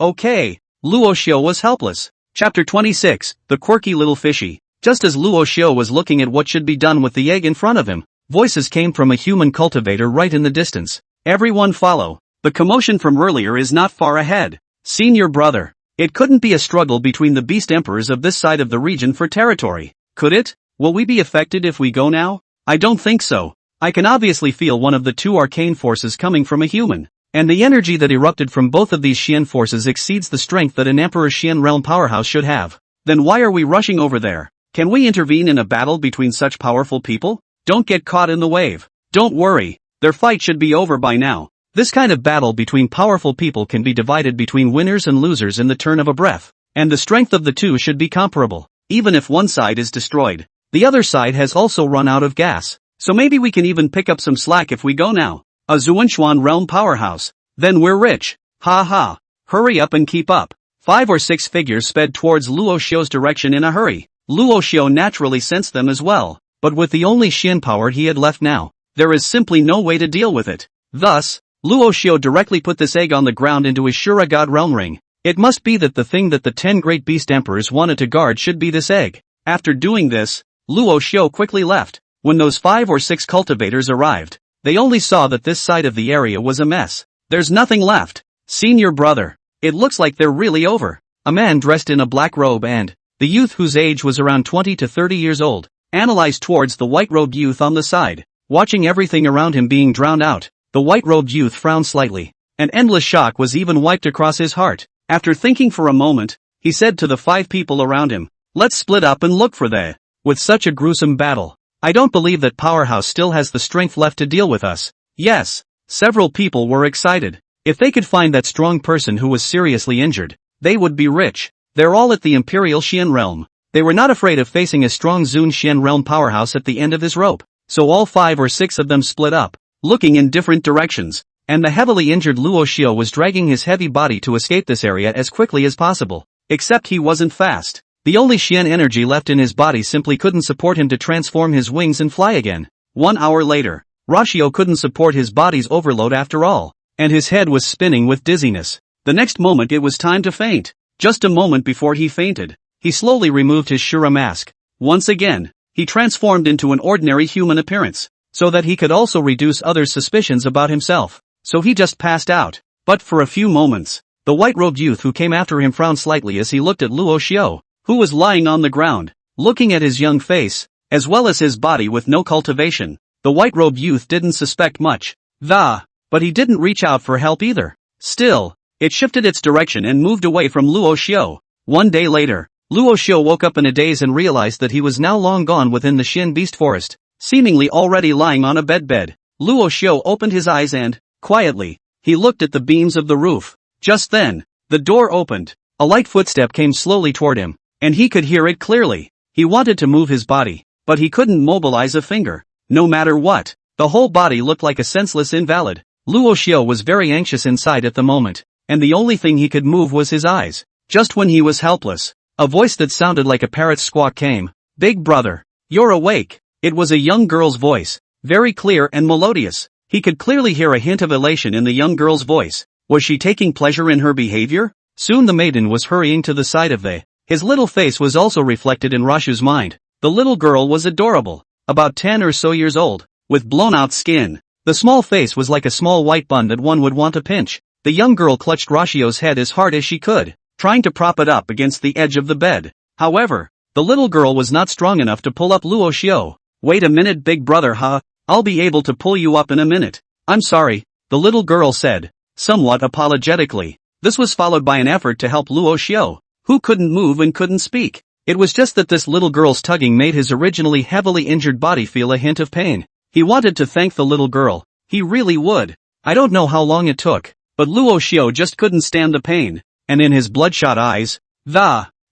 Okay. Luo Xiu was helpless. Chapter 26, The Quirky Little Fishy. Just as Luo Xiu was looking at what should be done with the egg in front of him, voices came from a human cultivator right in the distance. Everyone follow. The commotion from earlier is not far ahead. Senior brother. It couldn't be a struggle between the beast emperors of this side of the region for territory, could it? Will we be affected if we go now? I don't think so. I can obviously feel one of the two arcane forces coming from a human. And the energy that erupted from both of these Xian forces exceeds the strength that an Emperor's Xian realm powerhouse should have. Then why are we rushing over there? Can we intervene in a battle between such powerful people? Don't get caught in the wave. Don't worry, their fight should be over by now. This kind of battle between powerful people can be divided between winners and losers in the turn of a breath. And the strength of the two should be comparable. Even if one side is destroyed, the other side has also run out of gas. So maybe we can even pick up some slack if we go now. A Tian Xuan Realm powerhouse. Then we're rich. Ha ha. Hurry up and keep up. 5 or 6 figures sped towards Luo Xiu's direction in a hurry. Luo Xiu naturally sensed them as well, but with the only Xian power he had left now, there is simply no way to deal with it. Thus, Luo Xiu directly put this egg on the ground into his Shura God Realm Ring. It must be that the thing that the 10 great beast emperors wanted to guard should be this egg. After doing this, Luo Xiu quickly left. When those 5 or 6 cultivators arrived, they only saw that this side of the area was a mess. There's nothing left. Senior brother. It looks like they're really over. A man dressed in a black robe and the youth whose age was around 20 to 30 years old, analyzed towards the white-robed youth on the side. Watching everything around him being drowned out, the white-robed youth frowned slightly. An endless shock was even wiped across his heart. After thinking for a moment, he said to the 5 people around him, "Let's split up and look for the." With such a gruesome battle, I don't believe that Powerhouse still has the strength left to deal with us. Yes. Several people were excited. If they could find that strong person who was seriously injured, they would be rich. They're all at the Imperial Xian realm. They were not afraid of facing a strong Zun Xian realm powerhouse at the end of his rope. So all 5 or 6 of them split up, looking in different directions, and the heavily injured Luo Xiu was dragging his heavy body to escape this area as quickly as possible. Except he wasn't fast. The only Xian energy left in his body simply couldn't support him to transform his wings and fly again. 1 hour later, Rashio couldn't support his body's overload after all, and his head was spinning with dizziness. The next moment it was time to faint. Just a moment before he fainted, he slowly removed his Shura mask. Once again, he transformed into an ordinary human appearance, so that he could also reduce others' suspicions about himself. So he just passed out. But for a few moments, the white-robed youth who came after him frowned slightly as he looked at Luo Xiu, who was lying on the ground, looking at his young face, as well as his body with no cultivation. The white-robed youth didn't suspect much. But he didn't reach out for help either. Still, it shifted its direction and moved away from Luo Xiu. 1 day later, Luo Xiu woke up in a daze and realized that he was now long gone within the Xin Beast Forest, seemingly already lying on a bed. Luo Xiu opened his eyes and, quietly, he looked at the beams of the roof. Just then, the door opened. A light footstep came slowly toward him, and he could hear it clearly. He wanted to move his body, but he couldn't mobilize a finger. No matter what, the whole body looked like a senseless invalid. Luo Xiu was very anxious inside at the moment, and the only thing he could move was his eyes. Just when he was helpless, a voice that sounded like a parrot's squawk came. "Big brother, you're awake." It was a young girl's voice, very clear and melodious. He could clearly hear a hint of elation in the young girl's voice. Was she taking pleasure in her behavior? Soon the maiden was hurrying to the side of his little face was also reflected in Rashu's mind. The little girl was adorable, about 10 or so years old, with blown-out skin. The small face was like a small white bun that one would want to pinch. The young girl clutched Rashu's head as hard as she could, trying to prop it up against the edge of the bed. However, the little girl was not strong enough to pull up Luo Xiu. "Wait a minute, big brother, huh? I'll be able to pull you up in a minute." "I'm sorry," the little girl said, somewhat apologetically. This was followed by an effort to help Luo Xiu, who couldn't move and couldn't speak. It was just that this little girl's tugging made his originally heavily injured body feel a hint of pain. He wanted to thank the little girl. He really would. I don't know how long it took, but Luo Xiu just couldn't stand the pain, and in his bloodshot eyes,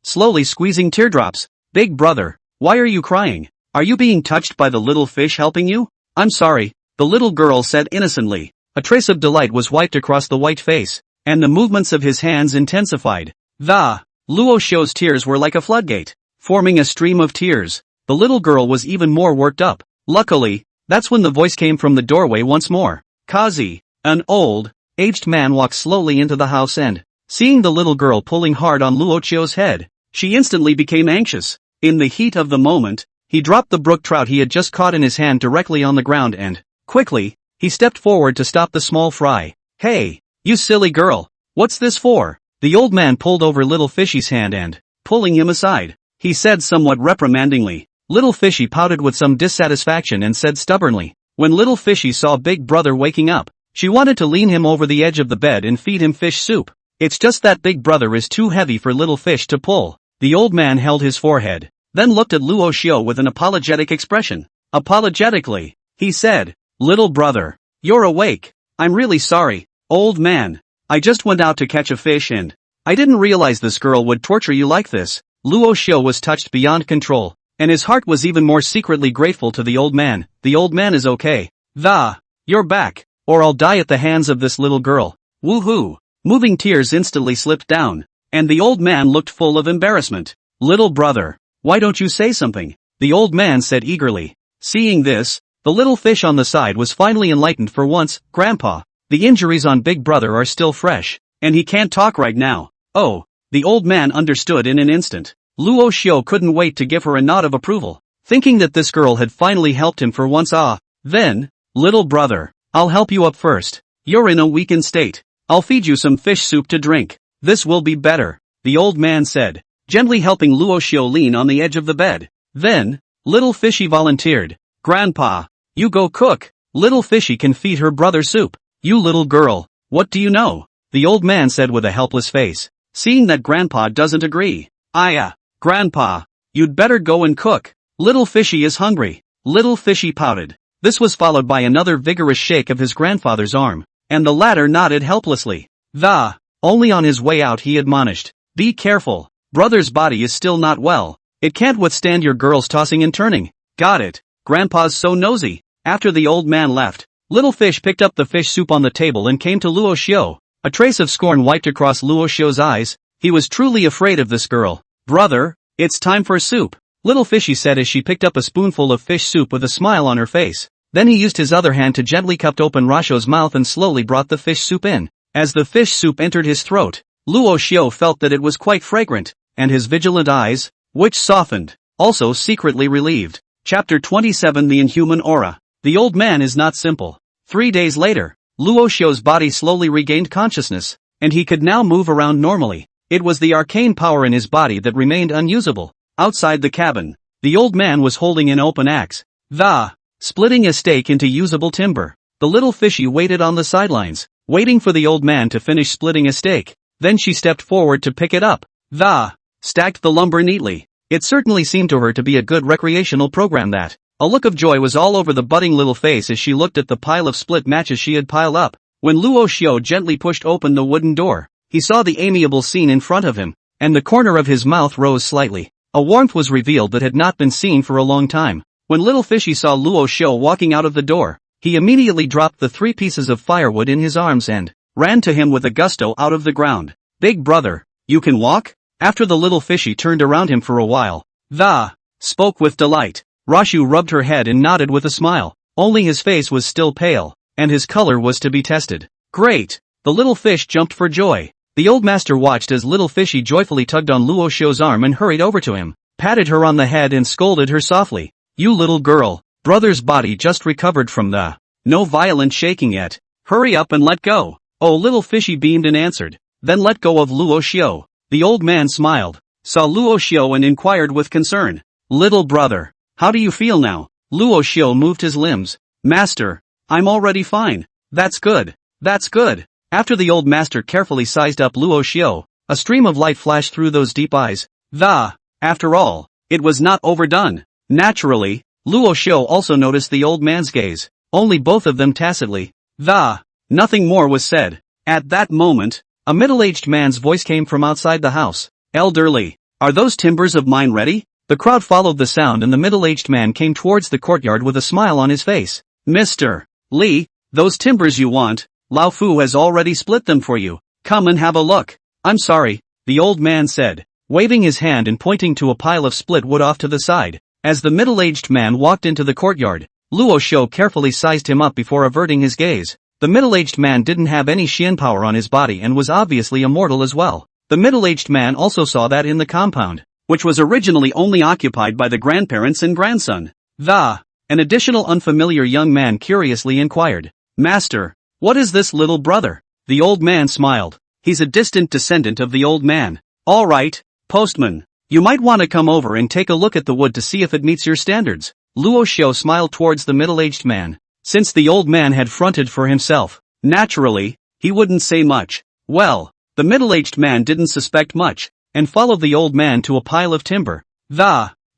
slowly squeezing teardrops. "Big brother, why are you crying? Are you being touched by the little fish helping you?" "I'm sorry," the little girl said innocently. A trace of delight was wiped across the white face, and the movements of his hands intensified. Luo Xiu's tears were like a floodgate, forming a stream of tears. The little girl was even more worked up. Luckily, that's when the voice came from the doorway once more. Kazi, an old, aged man, walked slowly into the house and, seeing the little girl pulling hard on Luo Xiu's head, she instantly became anxious. In the heat of the moment, he dropped the brook trout he had just caught in his hand directly on the ground and, quickly, he stepped forward to stop the small fry. "Hey, you silly girl, what's this for?" The old man pulled over Little Fishy's hand and, pulling him aside, he said somewhat reprimandingly. Little Fishy pouted with some dissatisfaction and said stubbornly. When Little Fishy saw Big Brother waking up, she wanted to lean him over the edge of the bed and feed him fish soup. It's just that Big Brother is too heavy for Little Fish to pull. The old man held his forehead, then looked at Luo Xiu with an apologetic expression. Apologetically, he said, "Little brother, you're awake. I'm really sorry, old man. I just went out to catch a fish and I didn't realize this girl would torture you like this." Luo Xiu was touched beyond control, and his heart was even more secretly grateful to the old man. "The old man is okay. You're back, or I'll die at the hands of this little girl. Woohoo!" Moving tears instantly slipped down, and the old man looked full of embarrassment. "Little brother, why don't you say something?" the old man said eagerly. Seeing this, the little fish on the side was finally enlightened for once. "Grandpa, the injuries on Big Brother are still fresh, and he can't talk right now." "Oh," the old man understood in an instant. Luo Xiu couldn't wait to give her a nod of approval, thinking that this girl had finally helped him for once. Then, "Little brother, I'll help you up first. You're in a weakened state. I'll feed you some fish soup to drink. This will be better," the old man said, gently helping Luo Xiu lean on the edge of the bed. Then, Little fishy volunteered. Grandpa, you go cook. Little fishy can feed her brother soup. You little girl, what do you know? The old man said with a helpless face, seeing that Grandpa doesn't agree. Grandpa, you'd better go and cook. Little fishy is hungry. Little fishy pouted. This was followed by another vigorous shake of his grandfather's arm, and the latter nodded helplessly. Only on his way out he admonished, be careful, brother's body is still not well. It can't withstand your girls tossing and turning. Got it, Grandpa's so nosy. After the old man left, little fish picked up the fish soup on the table and came to Luo Xiu. A trace of scorn wiped across Luo Xiu's eyes. He was truly afraid of this girl. Brother, it's time for soup, little fishy said as she picked up a spoonful of fish soup with a smile on her face. Then he used his other hand to gently cup open Rasho's mouth and slowly brought the fish soup in. As the fish soup entered his throat, Luo Xiu felt that it was quite fragrant, and his vigilant eyes, which softened, also secretly relieved. Chapter 27 The Inhuman Aura. The old man is not simple. 3 days later, Luo Xiu's body slowly regained consciousness, and he could now move around normally. It was the arcane power in his body that remained unusable. Outside the cabin, the old man was holding an open axe, splitting a stake into usable timber. The little fishy waited on the sidelines, waiting for the old man to finish splitting a stake. Then she stepped forward to pick it up. Stacked the lumber neatly. It certainly seemed to her to be a good recreational program that. A look of joy was all over the budding little face as she looked at the pile of split matches she had piled up. When Luo Xiu gently pushed open the wooden door, he saw the amiable scene in front of him, and the corner of his mouth rose slightly. A warmth was revealed that had not been seen for a long time. When little fishy saw Luo Xiu walking out of the door, he immediately dropped the 3 pieces of firewood in his arms and ran to him with a gusto out of the ground. Big brother, you can walk? After the little fishy turned around him for a while, spoke with delight. Rashu rubbed her head and nodded with a smile, only his face was still pale, and his color was to be tested. Great! The little fish jumped for joy. The old master watched as little fishy joyfully tugged on Luo Xiu's arm and hurried over to him, patted her on the head and scolded her softly. You little girl, brother's body just recovered from the no violent shaking yet. Hurry up and let go. Oh, little fishy beamed and answered, then let go of Luo Xiu. The old man smiled, saw Luo Xiu and inquired with concern. Little brother, how do you feel now? Luo Xiu moved his limbs. Master, I'm already fine. That's good. That's good. After the old master carefully sized up Luo Xiu, a stream of light flashed through those deep eyes. After all, it was not overdone. Naturally, Luo Xiu also noticed the old man's gaze, only both of them tacitly. Nothing more was said. At that moment, a middle-aged man's voice came from outside the house. Elderly, are those timbers of mine ready? The crowd followed the sound and the middle-aged man came towards the courtyard with a smile on his face. Mr. Li, those timbers you want, Lao Fu has already split them for you. Come and have a look. I'm sorry, the old man said, waving his hand and pointing to a pile of split wood off to the side. As the middle-aged man walked into the courtyard, Luo Xiu carefully sized him up before averting his gaze. The middle-aged man didn't have any Xian power on his body and was obviously immortal as well. The middle-aged man also saw that in the compound, which was originally only occupied by the grandparents and grandson. An additional unfamiliar young man curiously inquired, Master, what is this little brother? The old man smiled. He's a distant descendant of the old man. All right, postman. You might want to come over and take a look at the wood to see if it meets your standards. Luo Xiu smiled towards the middle-aged man. Since the old man had fronted for himself, naturally, he wouldn't say much. Well, the middle-aged man didn't suspect much, and followed the old man to a pile of timber.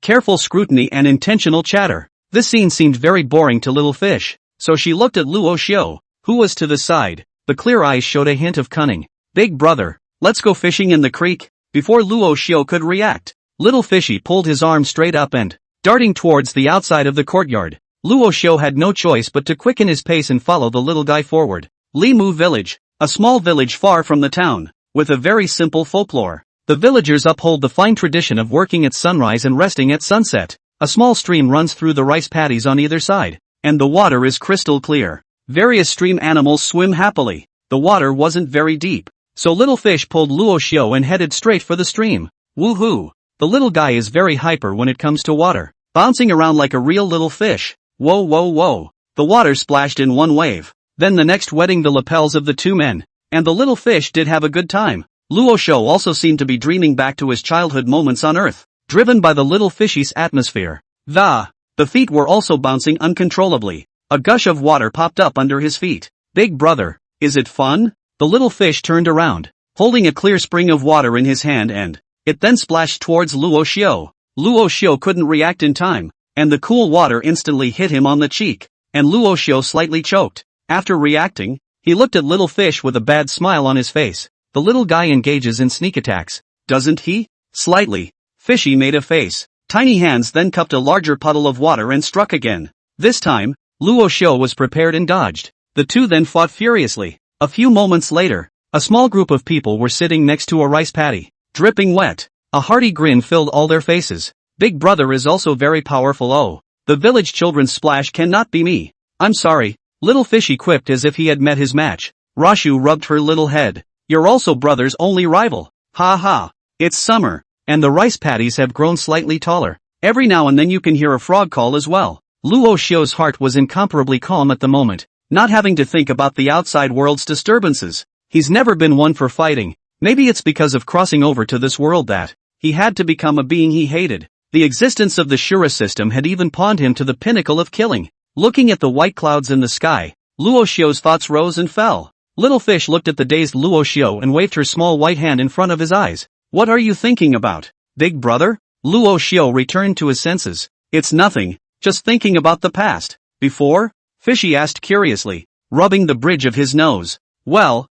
Careful scrutiny and intentional chatter. This scene seemed very boring to little fish, so she looked at Luo Xiu, who was to the side. The clear eyes showed a hint of cunning. Big brother, let's go fishing in the creek. Before Luo Xiu could react, little fishy pulled his arm straight up and, darting towards the outside of the courtyard, Luo Xiu had no choice but to quicken his pace and follow the little guy forward. Limu Village, a small village far from the town, with a very simple folklore. The villagers uphold the fine tradition of working at sunrise and resting at sunset. A small stream runs through the rice paddies on either side, and the water is crystal clear. Various stream animals swim happily. The water wasn't very deep, so little fish pulled Luo Xiu and headed straight for the stream. Woohoo! The little guy is very hyper when it comes to water, bouncing around like a real little fish. Whoa whoa whoa! The water splashed in one wave, then the next wetting the lapels of the two men, and the little fish did have a good time. Luo Xiu also seemed to be dreaming back to his childhood moments on Earth, driven by the little fishy's atmosphere. The feet were also bouncing uncontrollably. A gush of water popped up under his feet. Big brother, is it fun? The little fish turned around, holding a clear spring of water in his hand, and it then splashed towards Luo Xiu. Luo Xiu couldn't react in time, and the cool water instantly hit him on the cheek, and Luo Xiu slightly choked. After reacting, he looked at little fish with a bad smile on his face. The little guy engages in sneak attacks, doesn't he? Slightly. Fishy made a face. Tiny hands then cupped a larger puddle of water and struck again. This time, Luo Xiu was prepared and dodged. The two then fought furiously. A few moments later, a small group of people were sitting next to a rice paddy, dripping wet. A hearty grin filled all their faces. Big brother is also very powerful. Oh, the village children's splash cannot be me. I'm sorry, little fishy quipped as if he had met his match. Rashu rubbed her little head. You're also brother's only rival. Ha ha. It's summer, and the rice paddies have grown slightly taller. Every now and then you can hear a frog call as well. Luo Xiu's heart was incomparably calm at the moment, not having to think about the outside world's disturbances. He's never been one for fighting. Maybe it's because of crossing over to this world that he had to become a being he hated. The existence of the Shura system had even pawned him to the pinnacle of killing. Looking at the white clouds in the sky, Luo Xiu's thoughts rose and fell. Little fish looked at the dazed Luo Xiu and waved her small white hand in front of his eyes. What are you thinking about, big brother? Luo Xiu returned to his senses. It's nothing, just thinking about the past. Before? Fishy asked curiously, rubbing the bridge of his nose. Well,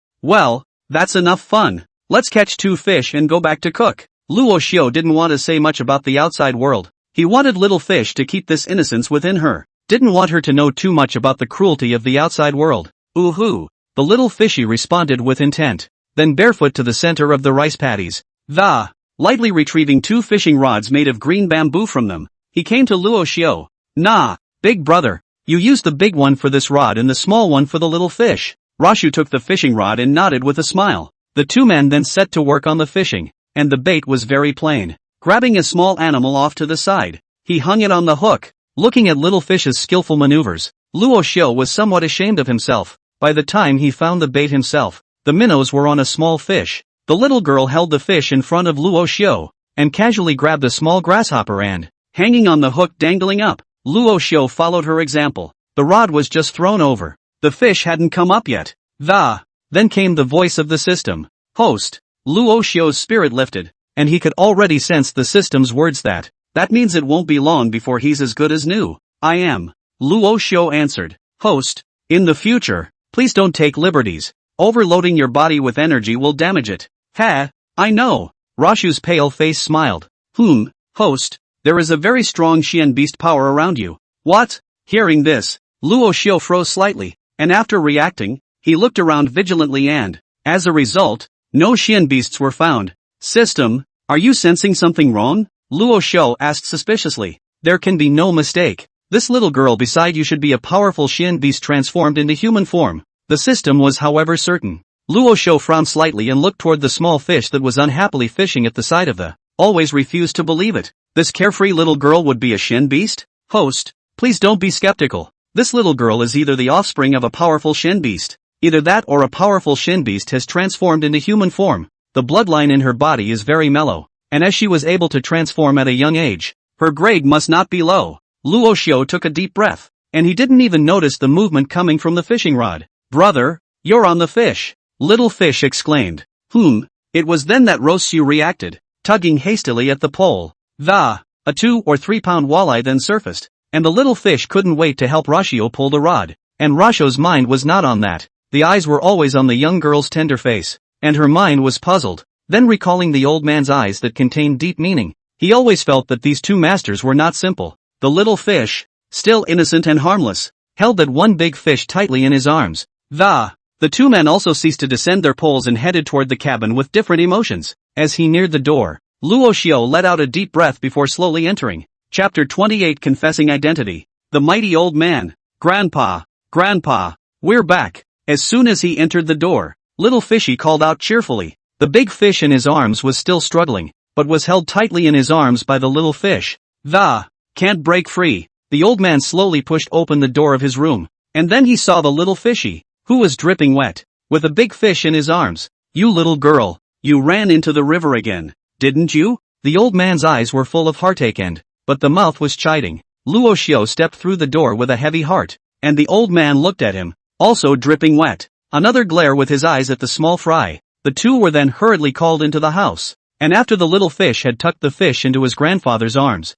that's enough fun. Let's catch 2 fish and go back to cook. Luo Xiu didn't want to say much about the outside world. He wanted little fish to keep this innocence within her. Didn't want her to know too much about the cruelty of the outside world. Ooh-hoo. The little fishy responded with intent. Then barefoot to the center of the rice paddies. Lightly retrieving 2 fishing rods made of green bamboo from them, he came to Luo Xiu. Nah, big brother. You use the big one for this rod and the small one for the little fish. Rashu took the fishing rod and nodded with a smile. The 2 men then set to work on the fishing, and the bait was very plain. Grabbing a small animal off to the side, he hung it on the hook. Looking at little fish's skillful maneuvers, Luo Xiu was somewhat ashamed of himself. By the time he found the bait himself, the minnows were on a small fish. The little girl held the fish in front of Luo Xiu, and casually grabbed a small grasshopper and, hanging on the hook dangling up, Luo Xiu followed her example. The rod was just thrown over. The fish hadn't come up yet. Then came the voice of the system. Host. Luo Xiu's spirit lifted, and he could already sense the system's words that means it won't be long before he's as good as new. I am. Luo Xiu answered. Host. In the future, please don't take liberties. Overloading your body with energy will damage it. I know. Rashu's pale face smiled. Host, there is a very strong Xian beast power around you. What? Hearing this, Luo Xiu froze slightly, and after reacting, he looked around vigilantly and, as a result, no Xian beasts were found. System, are you sensing something wrong? Luo Xiu asked suspiciously. There can be no mistake. This little girl beside you should be a powerful Xian beast transformed into human form. The system was however certain. Luo Xiu frowned slightly and looked toward the small fish that was unhappily fishing at the side of the, always refused to believe it. This carefree little girl would be a Xian beast? Host, please don't be skeptical. This little girl is either the offspring of a powerful Xian beast. Either that or a powerful Xian beast has transformed into human form. The bloodline in her body is very mellow, and as she was able to transform at a young age, her grade must not be low. Luo Xiu took a deep breath, and he didn't even notice the movement coming from the fishing rod. Brother, you're on the fish. Little fish exclaimed. It was then that Luo Xiu reacted, tugging hastily at the pole. A 2 or 3 pound walleye then surfaced, and the little fish couldn't wait to help Rashu pull the rod. And Rashu's mind was not on that. The eyes were always on the young girl's tender face, and her mind was puzzled. Then recalling the old man's eyes that contained deep meaning, he always felt that these 2 masters were not simple. The little fish, still innocent and harmless, held that one big fish tightly in his arms. The 2 men also ceased to descend their poles and headed toward the cabin with different emotions. As he neared the door, Luo Xiu let out a deep breath before slowly entering. Chapter 28 Confessing Identity. The mighty old man. Grandpa, we're back. As soon as he entered the door, little fishy called out cheerfully. The big fish in his arms was still struggling, but was held tightly in his arms by the little fish. Can't break free. The old man slowly pushed open the door of his room, and then he saw the little fishy, who was dripping wet, with a big fish in his arms. You little girl, you ran into the river again, didn't you? The old man's eyes were full of heartache and, but the mouth was chiding. Luo Xiu stepped through the door with a heavy heart, and the old man looked at him, also dripping wet. Another glare with his eyes at the small fry. The two were then hurriedly called into the house, and after the little fish had tucked the fish into his grandfather's arms,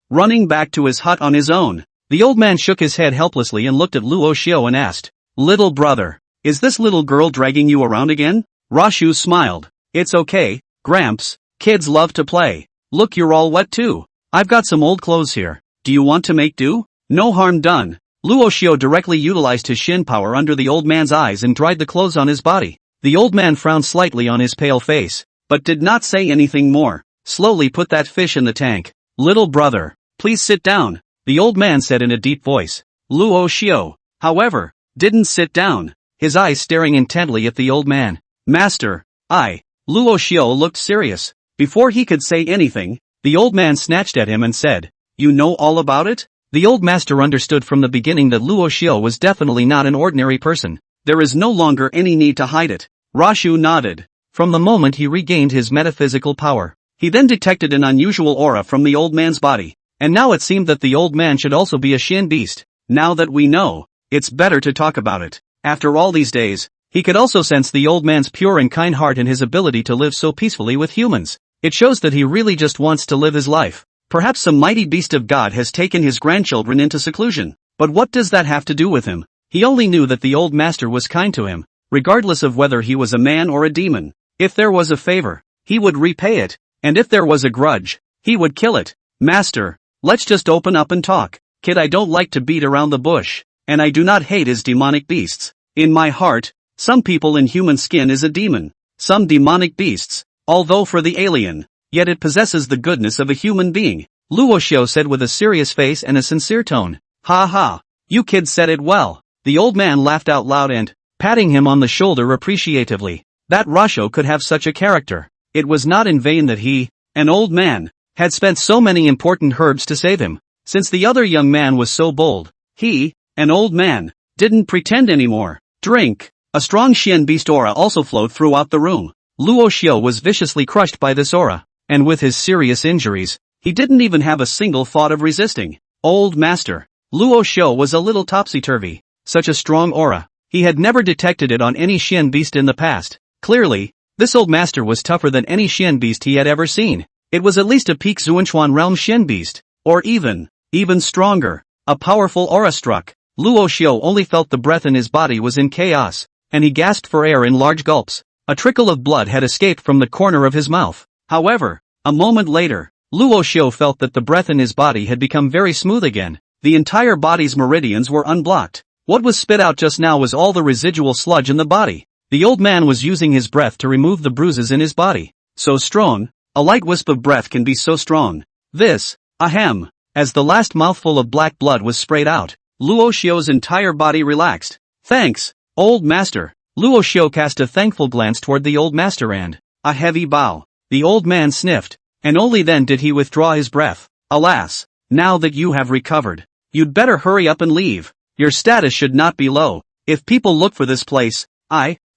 running back to his hut on his own, the old man shook his head helplessly and looked at Luo Xiu and asked, "Little brother, is this little girl dragging you around again?" Xiu smiled. "It's okay, Gramps, kids love to play. Look, you're all wet too. I've got some old clothes here. Do you want to make do?" No harm done. Luo Xiu directly utilized his Shin power under the old man's eyes and dried the clothes on his body. The old man frowned slightly on his pale face, but did not say anything more. Slowly put that fish in the tank. "Little brother, please sit down," the old man said in a deep voice. Luo Xiu, however, didn't sit down, his eyes staring intently at the old man. "Master, Luo Xiu looked serious. Before he could say anything, the old man snatched at him and said, "You know all about it?" The old master understood from the beginning that Luo Xiu was definitely not an ordinary person. There is no longer any need to hide it. Xiu nodded. From the moment he regained his metaphysical power, he then detected an unusual aura from the old man's body, and now it seemed that the old man should also be a Shin beast. Now that we know, it's better to talk about it. After all these days, he could also sense the old man's pure and kind heart and his ability to live so peacefully with humans. It shows that he really just wants to live his life. Perhaps some mighty beast of God has taken his grandchildren into seclusion. But what does that have to do with him? He only knew that the old master was kind to him, regardless of whether he was a man or a demon. If there was a favor, he would repay it, and if there was a grudge, he would kill it. "Master, let's just open up and talk. Kid, I don't like to beat around the bush, and I do not hate his demonic beasts. In my heart, some people in human skin is a demon, some demonic beasts, although for the alien, yet it possesses the goodness of a human being," Luo Xiu said with a serious face and a sincere tone. "Ha ha, you kids said it well." The old man laughed out loud and, patting him on the shoulder appreciatively, that Xiu could have such a character. It was not in vain that he, an old man, had spent so many important herbs to save him. Since the other young man was so bold, he, an old man, didn't pretend anymore. "Drink." A strong Shin beast aura also flowed throughout the room. Luo Xiu was viciously crushed by this aura, and with his serious injuries, he didn't even have a single thought of resisting. Old master. Luo Xiu was a little topsy-turvy. Such a strong aura. He had never detected it on any Shin beast in the past. Clearly, this old master was tougher than any Shin beast he had ever seen. It was at least a peak Tian Xuan Realm Shin beast. Or even stronger. A powerful aura struck. Luo Xiu only felt the breath in his body was in chaos, and he gasped for air in large gulps. A trickle of blood had escaped from the corner of his mouth. However, a moment later, Luo Xiu felt that the breath in his body had become very smooth again. The entire body's meridians were unblocked. What was spit out just now was all the residual sludge in the body. The old man was using his breath to remove the bruises in his body. So strong, a light wisp of breath can be so strong. This, ahem. As the last mouthful of black blood was sprayed out, Luo Xiu's entire body relaxed. "Thanks, old master." Luo Xiu cast a thankful glance toward the old master and a heavy bow. The old man sniffed, and only then did he withdraw his breath. "Alas, now that you have recovered, you'd better hurry up and leave. Your status should not be low. If people look for this place,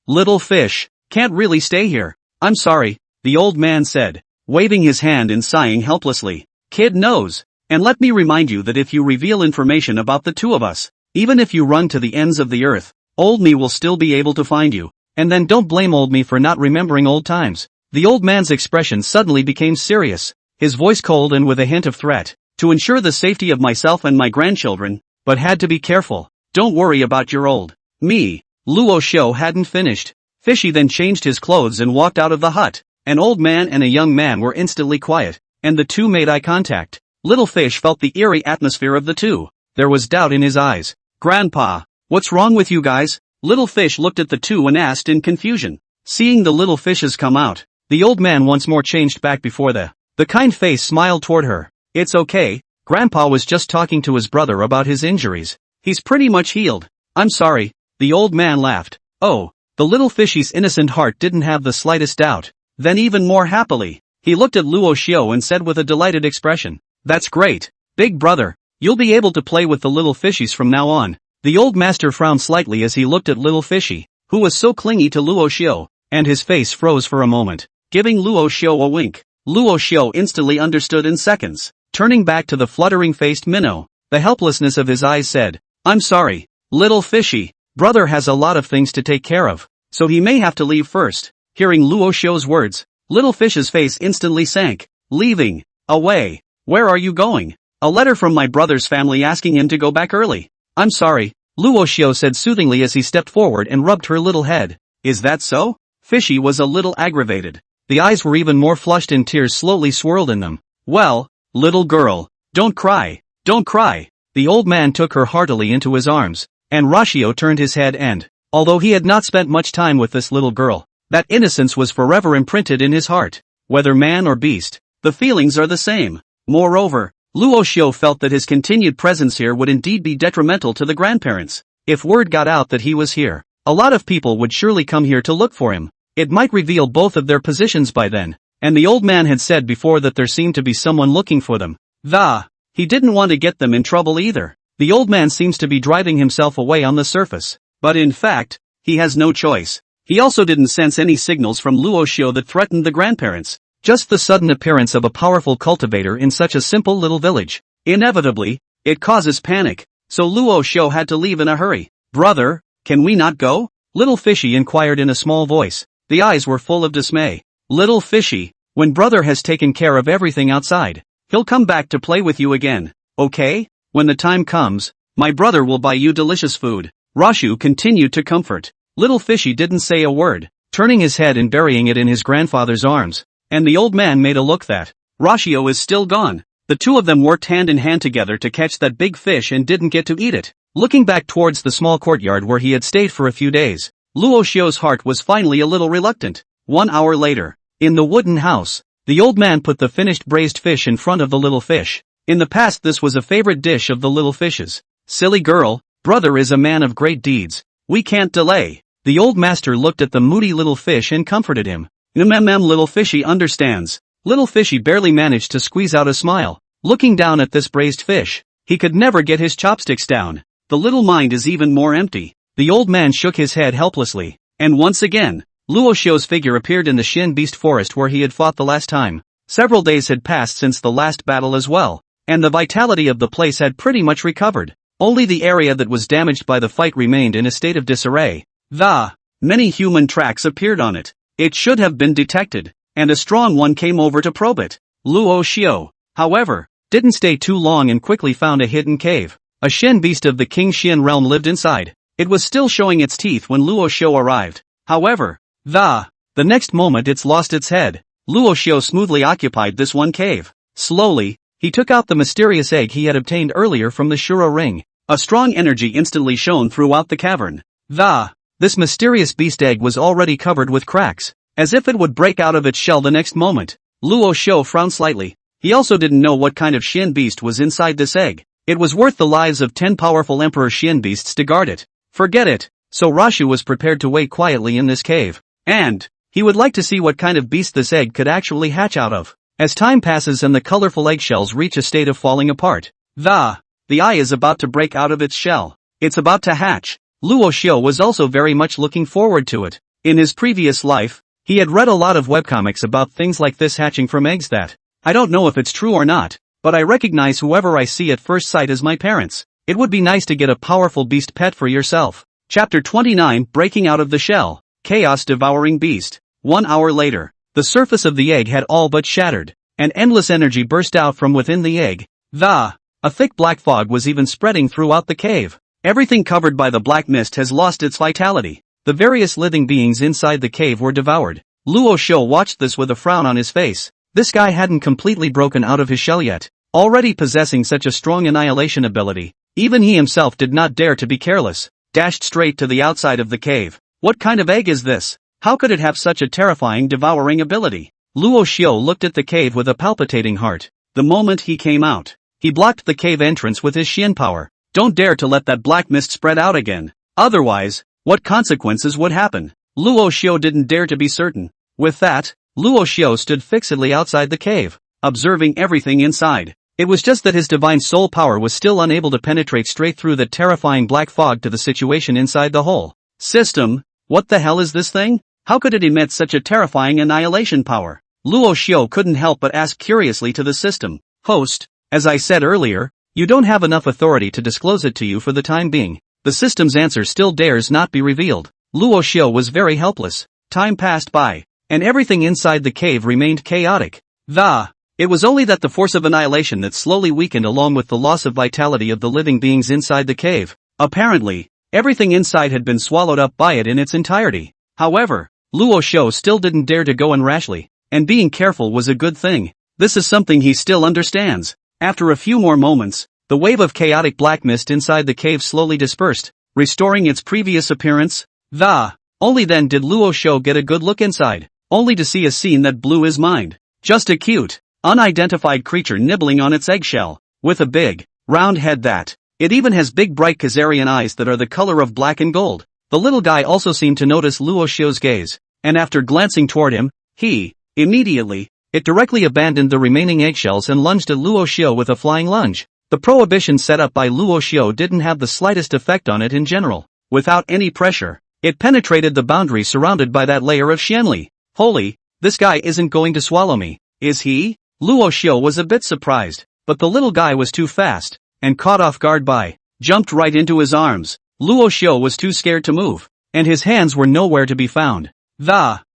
little fish, can't really stay here." "I'm sorry," the old man said, waving his hand and sighing helplessly. "Kid knows. And let me remind you that if you reveal information about the two of us, even if you run to the ends of the earth, old me will still be able to find you. And then don't blame old me for not remembering old times." The old man's expression suddenly became serious, his voice cold and with a hint of threat. "To ensure the safety of myself and my grandchildren, but had to be careful. Don't worry about your old me." Luo Xiu hadn't finished. Fishy then changed his clothes and walked out of the hut. An old man and a young man were instantly quiet, and the two made eye contact. Little Fish felt the eerie atmosphere of the two. There was doubt in his eyes. "Grandpa, what's wrong with you guys?" Little Fish looked at the two and asked in confusion. Seeing the little fishes come out, the old man once more changed back before the kind face smiled toward her. "It's okay, Grandpa was just talking to his brother about his injuries. He's pretty much healed." "I'm sorry," the old man laughed. "Oh." The little fishy's innocent heart didn't have the slightest doubt. Then even more happily, he looked at Luo Xiu and said with a delighted expression, "That's great, big brother. You'll be able to play with the little fishies from now on." The old master frowned slightly as he looked at little fishy, who was so clingy to Luo Xiu, and his face froze for a moment, giving Luo Xiu a wink. Luo Xiu instantly understood in seconds. Turning back to the fluttering-faced minnow, the helplessness of his eyes said, "I'm sorry, little fishy. Brother has a lot of things to take care of, so he may have to leave first." Hearing Luo Xiu's words, little fish's face instantly sank. "Leaving? Away? Where are you going?" "A letter from my brother's family asking him to go back early." "I'm sorry," Luo Xiu said soothingly as he stepped forward and rubbed her little head. "Is that so?" Fishy was a little aggravated. The eyes were even more flushed and tears slowly swirled in them. "Well, little girl, don't cry, don't cry." The old man took her heartily into his arms, and Rashio turned his head and, although he had not spent much time with this little girl, that innocence was forever imprinted in his heart. Whether man or beast, the feelings are the same. Moreover, Luo Xiu felt that his continued presence here would indeed be detrimental to the grandparents. If word got out that he was here, a lot of people would surely come here to look for him. It might reveal both of their positions by then, and the old man had said before that there seemed to be someone looking for them. He didn't want to get them in trouble either. The old man seems to be driving himself away on the surface, but in fact, he has no choice. He also didn't sense any signals from Luo Xiu that threatened the grandparents. Just the sudden appearance of a powerful cultivator in such a simple little village. Inevitably, it causes panic, so Luo Xiu had to leave in a hurry. "Brother, can we not go?" Little Fishy inquired in a small voice. The eyes were full of dismay. "Little Fishy, when brother has taken care of everything outside, he'll come back to play with you again, okay? When the time comes, my brother will buy you delicious food." Rashu continued to comfort. Little Fishy didn't say a word, turning his head and burying it in his grandfather's arms, and the old man made a look that, "Rashio is still gone." The two of them worked hand in hand together to catch that big fish and didn't get to eat it. Looking back towards the small courtyard where he had stayed for a few days, Luo Xiu's heart was finally a little reluctant. 1 hour later, in the wooden house, the old man put the finished braised fish in front of the little fish. In the past this was a favorite dish of the little fishes. "Silly girl, brother is a man of great deeds. We can't delay." The old master looked at the moody little fish and comforted him. Little Fishy understands." Little Fishy barely managed to squeeze out a smile, looking down at this braised fish. He could never get his chopsticks down. The little mind is even more empty. The old man shook his head helplessly, and once again, Luo Xiu's figure appeared in the Shin Beast Forest where he had fought the last time. Several days had passed since the last battle as well, and the vitality of the place had pretty much recovered. Only the area that was damaged by the fight remained in a state of disarray. Many human tracks appeared on it. It should have been detected, and a strong one came over to probe it. Luo Xiu, however, didn't stay too long and quickly found a hidden cave. A Shen beast of the King Xian realm lived inside. It was still showing its teeth when Luo Xiu arrived. However, the next moment it's lost its head. Luo Xiu smoothly occupied this one cave. Slowly, he took out the mysterious egg he had obtained earlier from the Shura ring. A strong energy instantly shone throughout the cavern. This mysterious beast egg was already covered with cracks, as if it would break out of its shell the next moment. Luo Xiu frowned slightly. He also didn't know what kind of Shin beast was inside this egg. It was worth the lives of 10 powerful Emperor Shin beasts to guard it. Forget it. So Rashu was prepared to wait quietly in this cave. And he would like to see what kind of beast this egg could actually hatch out of. As time passes and the colorful eggshells reach a state of falling apart, the eye is about to break out of its shell. It's about to hatch. Luo Xiu was also very much looking forward to it. In his previous life, he had read a lot of webcomics about things like this hatching from eggs that, I don't know if it's true or not, but I recognize whoever I see at first sight as my parents. It would be nice to get a powerful beast pet for yourself. Chapter 29 Breaking Out of the Shell, Chaos Devouring Beast. 1 hour later, the surface of the egg had all but shattered, and endless energy burst out from within the egg. A thick black fog was even spreading throughout the cave. Everything covered by the black mist has lost its vitality. The various living beings inside the cave were devoured. Luo Xiu watched this with a frown on his face. This guy hadn't completely broken out of his shell yet. Already possessing such a strong annihilation ability, even he himself did not dare to be careless. Dashed straight to the outside of the cave. What kind of egg is this? How could it have such a terrifying devouring ability? Luo Xiu looked at the cave with a palpitating heart. The moment he came out, he blocked the cave entrance with his Xian power. Don't dare to let that black mist spread out again. Otherwise, what consequences would happen? Luo Xiu didn't dare to be certain. With that, Luo Xiu stood fixedly outside the cave, observing everything inside. It was just that his divine soul power was still unable to penetrate straight through the terrifying black fog to the situation inside the whole system. What the hell is this thing? How could it emit such a terrifying annihilation power? Luo Xiu couldn't help but ask curiously to the system host, As I said earlier, you don't have enough authority to disclose it to you for the time being. The system's answer still dares not be revealed. Luo Xiu was very helpless. Time passed by, and everything inside the cave remained chaotic. It was only that the force of annihilation that slowly weakened along with the loss of vitality of the living beings inside the cave. Apparently, everything inside had been swallowed up by it in its entirety. However, Luo Xiu still didn't dare to go in rashly, and being careful was a good thing. This is something he still understands. After a few more moments, the wave of chaotic black mist inside the cave slowly dispersed, restoring its previous appearance. Only then did Luo Xiu get a good look inside, only to see a scene that blew his mind. Just a cute, unidentified creature nibbling on its eggshell, with a big, round head that. It even has big bright Khazarian eyes that are the color of black and gold. The little guy also seemed to notice Luo Xiu's gaze, and after glancing toward him, it directly abandoned the remaining eggshells and lunged at Luo Xiu with a flying lunge. The prohibition set up by Luo Xiu didn't have the slightest effect on it in general. Without any pressure, it penetrated the boundary surrounded by that layer of Xianli. Holy, this guy isn't going to swallow me, is he? Luo Xiu was a bit surprised, but the little guy was too fast, and caught off guard by, jumped right into his arms. Luo Xiu was too scared to move, and his hands were nowhere to be found.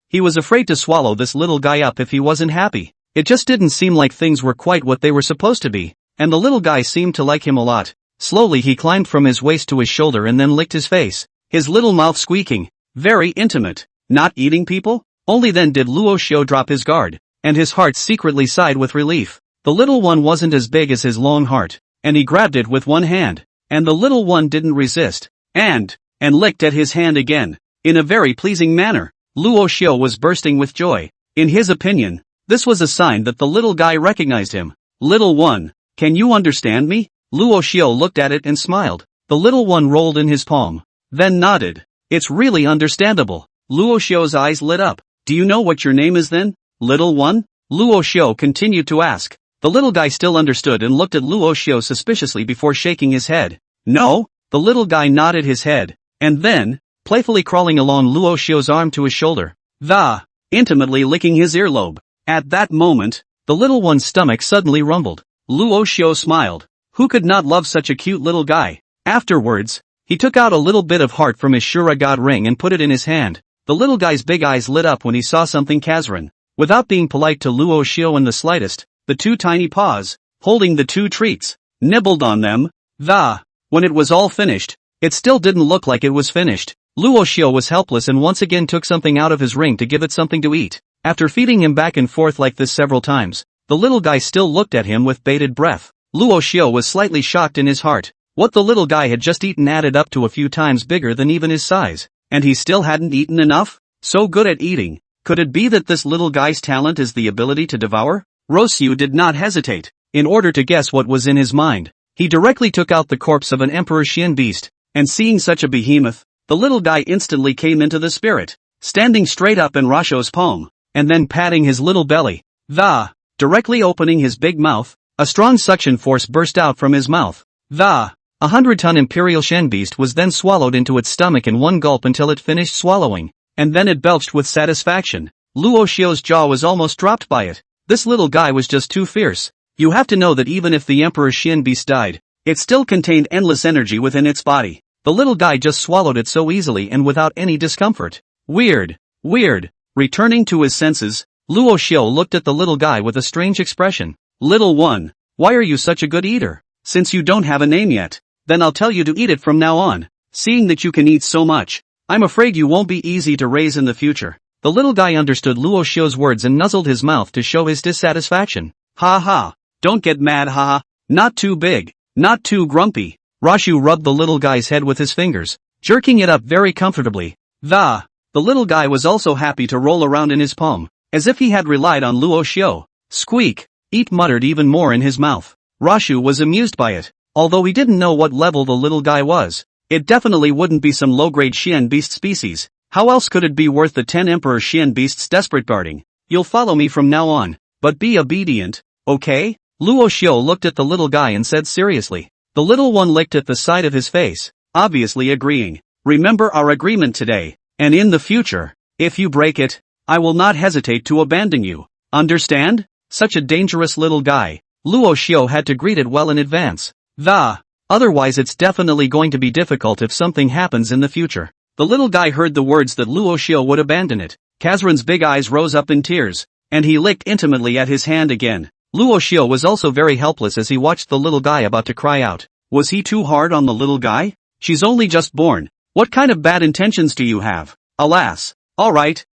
He was afraid to swallow this little guy up if he wasn't happy. It just didn't seem like things were quite what they were supposed to be, and the little guy seemed to like him a lot. Slowly he climbed from his waist to his shoulder and then licked his face, his little mouth squeaking. Very intimate. Not eating people? Only then did Luo Xiu drop his guard, and his heart secretly sighed with relief. The little one wasn't as big as his long heart, and he grabbed it with one hand, and the little one didn't resist, and licked at his hand again, in a very pleasing manner. Luo Xiu was bursting with joy. In his opinion, this was a sign that the little guy recognized him. Little one, can you understand me? Luo Xiu looked at it and smiled. The little one rolled in his palm, then nodded. It's really understandable. Luo Xiu's eyes lit up. Do you know what your name is then, little one? Luo Xiu continued to ask. The little guy still understood and looked at Luo Xiu suspiciously before shaking his head. No? The little guy nodded his head, and then, playfully crawling along Luo Xiu's arm to his shoulder, intimately licking his earlobe. At that moment, the little one's stomach suddenly rumbled. Luo Xiu smiled. Who could not love such a cute little guy? Afterwards, he took out a little bit of heart from his Shura God ring and put it in his hand. The little guy's big eyes lit up when he saw something Khazarian. Without being polite to Luo Xiu in the slightest, the two tiny paws, holding the two treats, nibbled on them. When it was all finished, it still didn't look like it was finished. Luo Xiu was helpless and once again took something out of his ring to give it something to eat. After feeding him back and forth like this several times, the little guy still looked at him with bated breath. Luo Xiu was slightly shocked in his heart. What the little guy had just eaten added up to a few times bigger than even his size, and he still hadn't eaten enough? So good at eating. Could it be that this little guy's talent is the ability to devour? Luo Xiu did not hesitate. In order to guess what was in his mind, he directly took out the corpse of an Emperor Xian beast, and seeing such a behemoth, the little guy instantly came into the spirit, standing straight up in Rasho's palm, and then patting his little belly. Directly opening his big mouth, a strong suction force burst out from his mouth. 100-ton Imperial Shen beast was then swallowed into its stomach in one gulp until it finished swallowing, and then it belched with satisfaction. Luo Xiu's jaw was almost dropped by it. This little guy was just too fierce. You have to know that even if the Emperor Xian beast died, it still contained endless energy within its body. The little guy just swallowed it so easily and without any discomfort. Weird. Returning to his senses, Luo Xiu looked at the little guy with a strange expression. Little one, why are you such a good eater? Since you don't have a name yet, then I'll tell you to eat it from now on. Seeing that you can eat so much, I'm afraid you won't be easy to raise in the future. The little guy understood Luo Xiu's words and nuzzled his mouth to show his dissatisfaction. Don't get mad, Not too big, not too grumpy. Rashu rubbed the little guy's head with his fingers, jerking it up very comfortably. The little guy was also happy to roll around in his palm, as if he had relied on Luo Xiu. Squeak! Eat muttered even more in his mouth. Rashu was amused by it, although he didn't know what level the little guy was. It definitely wouldn't be some low-grade Xian beast species. How else could it be worth the 10 Emperor Xian beasts desperate guarding? You'll follow me from now on, but be obedient, okay? Luo Xiu looked at the little guy and said seriously. The little one licked at the side of his face, obviously agreeing. Remember our agreement today, and in the future, if you break it, I will not hesitate to abandon you. Understand? Such a dangerous little guy. Luo Xiu had to greet it well in advance. Otherwise it's definitely going to be difficult if something happens in the future. The little guy heard the words that Luo Xiu would abandon it. Kazran's big eyes rose up in tears, and he licked intimately at his hand again. Luo Xiu was also very helpless as he watched the little guy about to cry out. Was he too hard on the little guy? She's only just born. What kind of bad intentions do you have? Alas. Alright,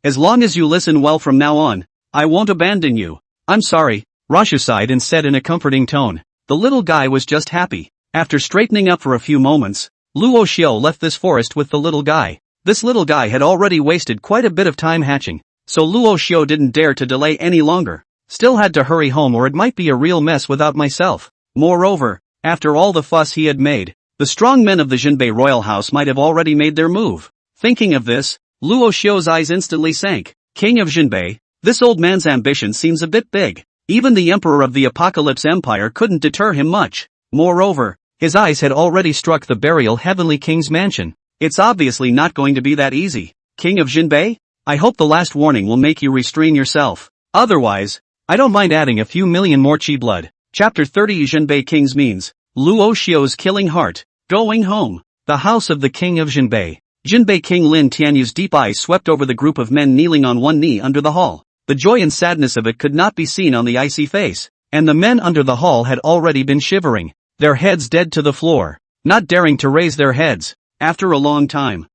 as long as you listen well from now on, I won't abandon you. I'm sorry, Rashu sighed and said in a comforting tone. The little guy was just happy. After straightening up for a few moments, Luo Xiu left this forest with the little guy. This little guy had already wasted quite a bit of time hatching, so Luo Xiu didn't dare to delay any longer. Still had to hurry home or it might be a real mess without myself. Moreover, after all the fuss he had made, the strong men of the Jinbei royal house might have already made their move. Thinking of this, Luo Xiu's eyes instantly sank. King of Jinbei, this old man's ambition seems a bit big. Even the emperor of the Apocalypse Empire couldn't deter him much. Moreover, his eyes had already struck the burial Heavenly King's mansion. It's obviously not going to be that easy. King of Jinbei? I hope the last warning will make you restrain yourself. Otherwise, I don't mind adding a few million more chi blood. Chapter 30 Jinbei King's means. Luo Xiu's killing heart. Going home. The house of the King of Jinbei. Jinbei King Lin Tianyu's deep eyes swept over the group of men kneeling on one knee under the hall. The joy and sadness of it could not be seen on the icy face, and the men under the hall had already been shivering, their heads dead to the floor, not daring to raise their heads. After a long time,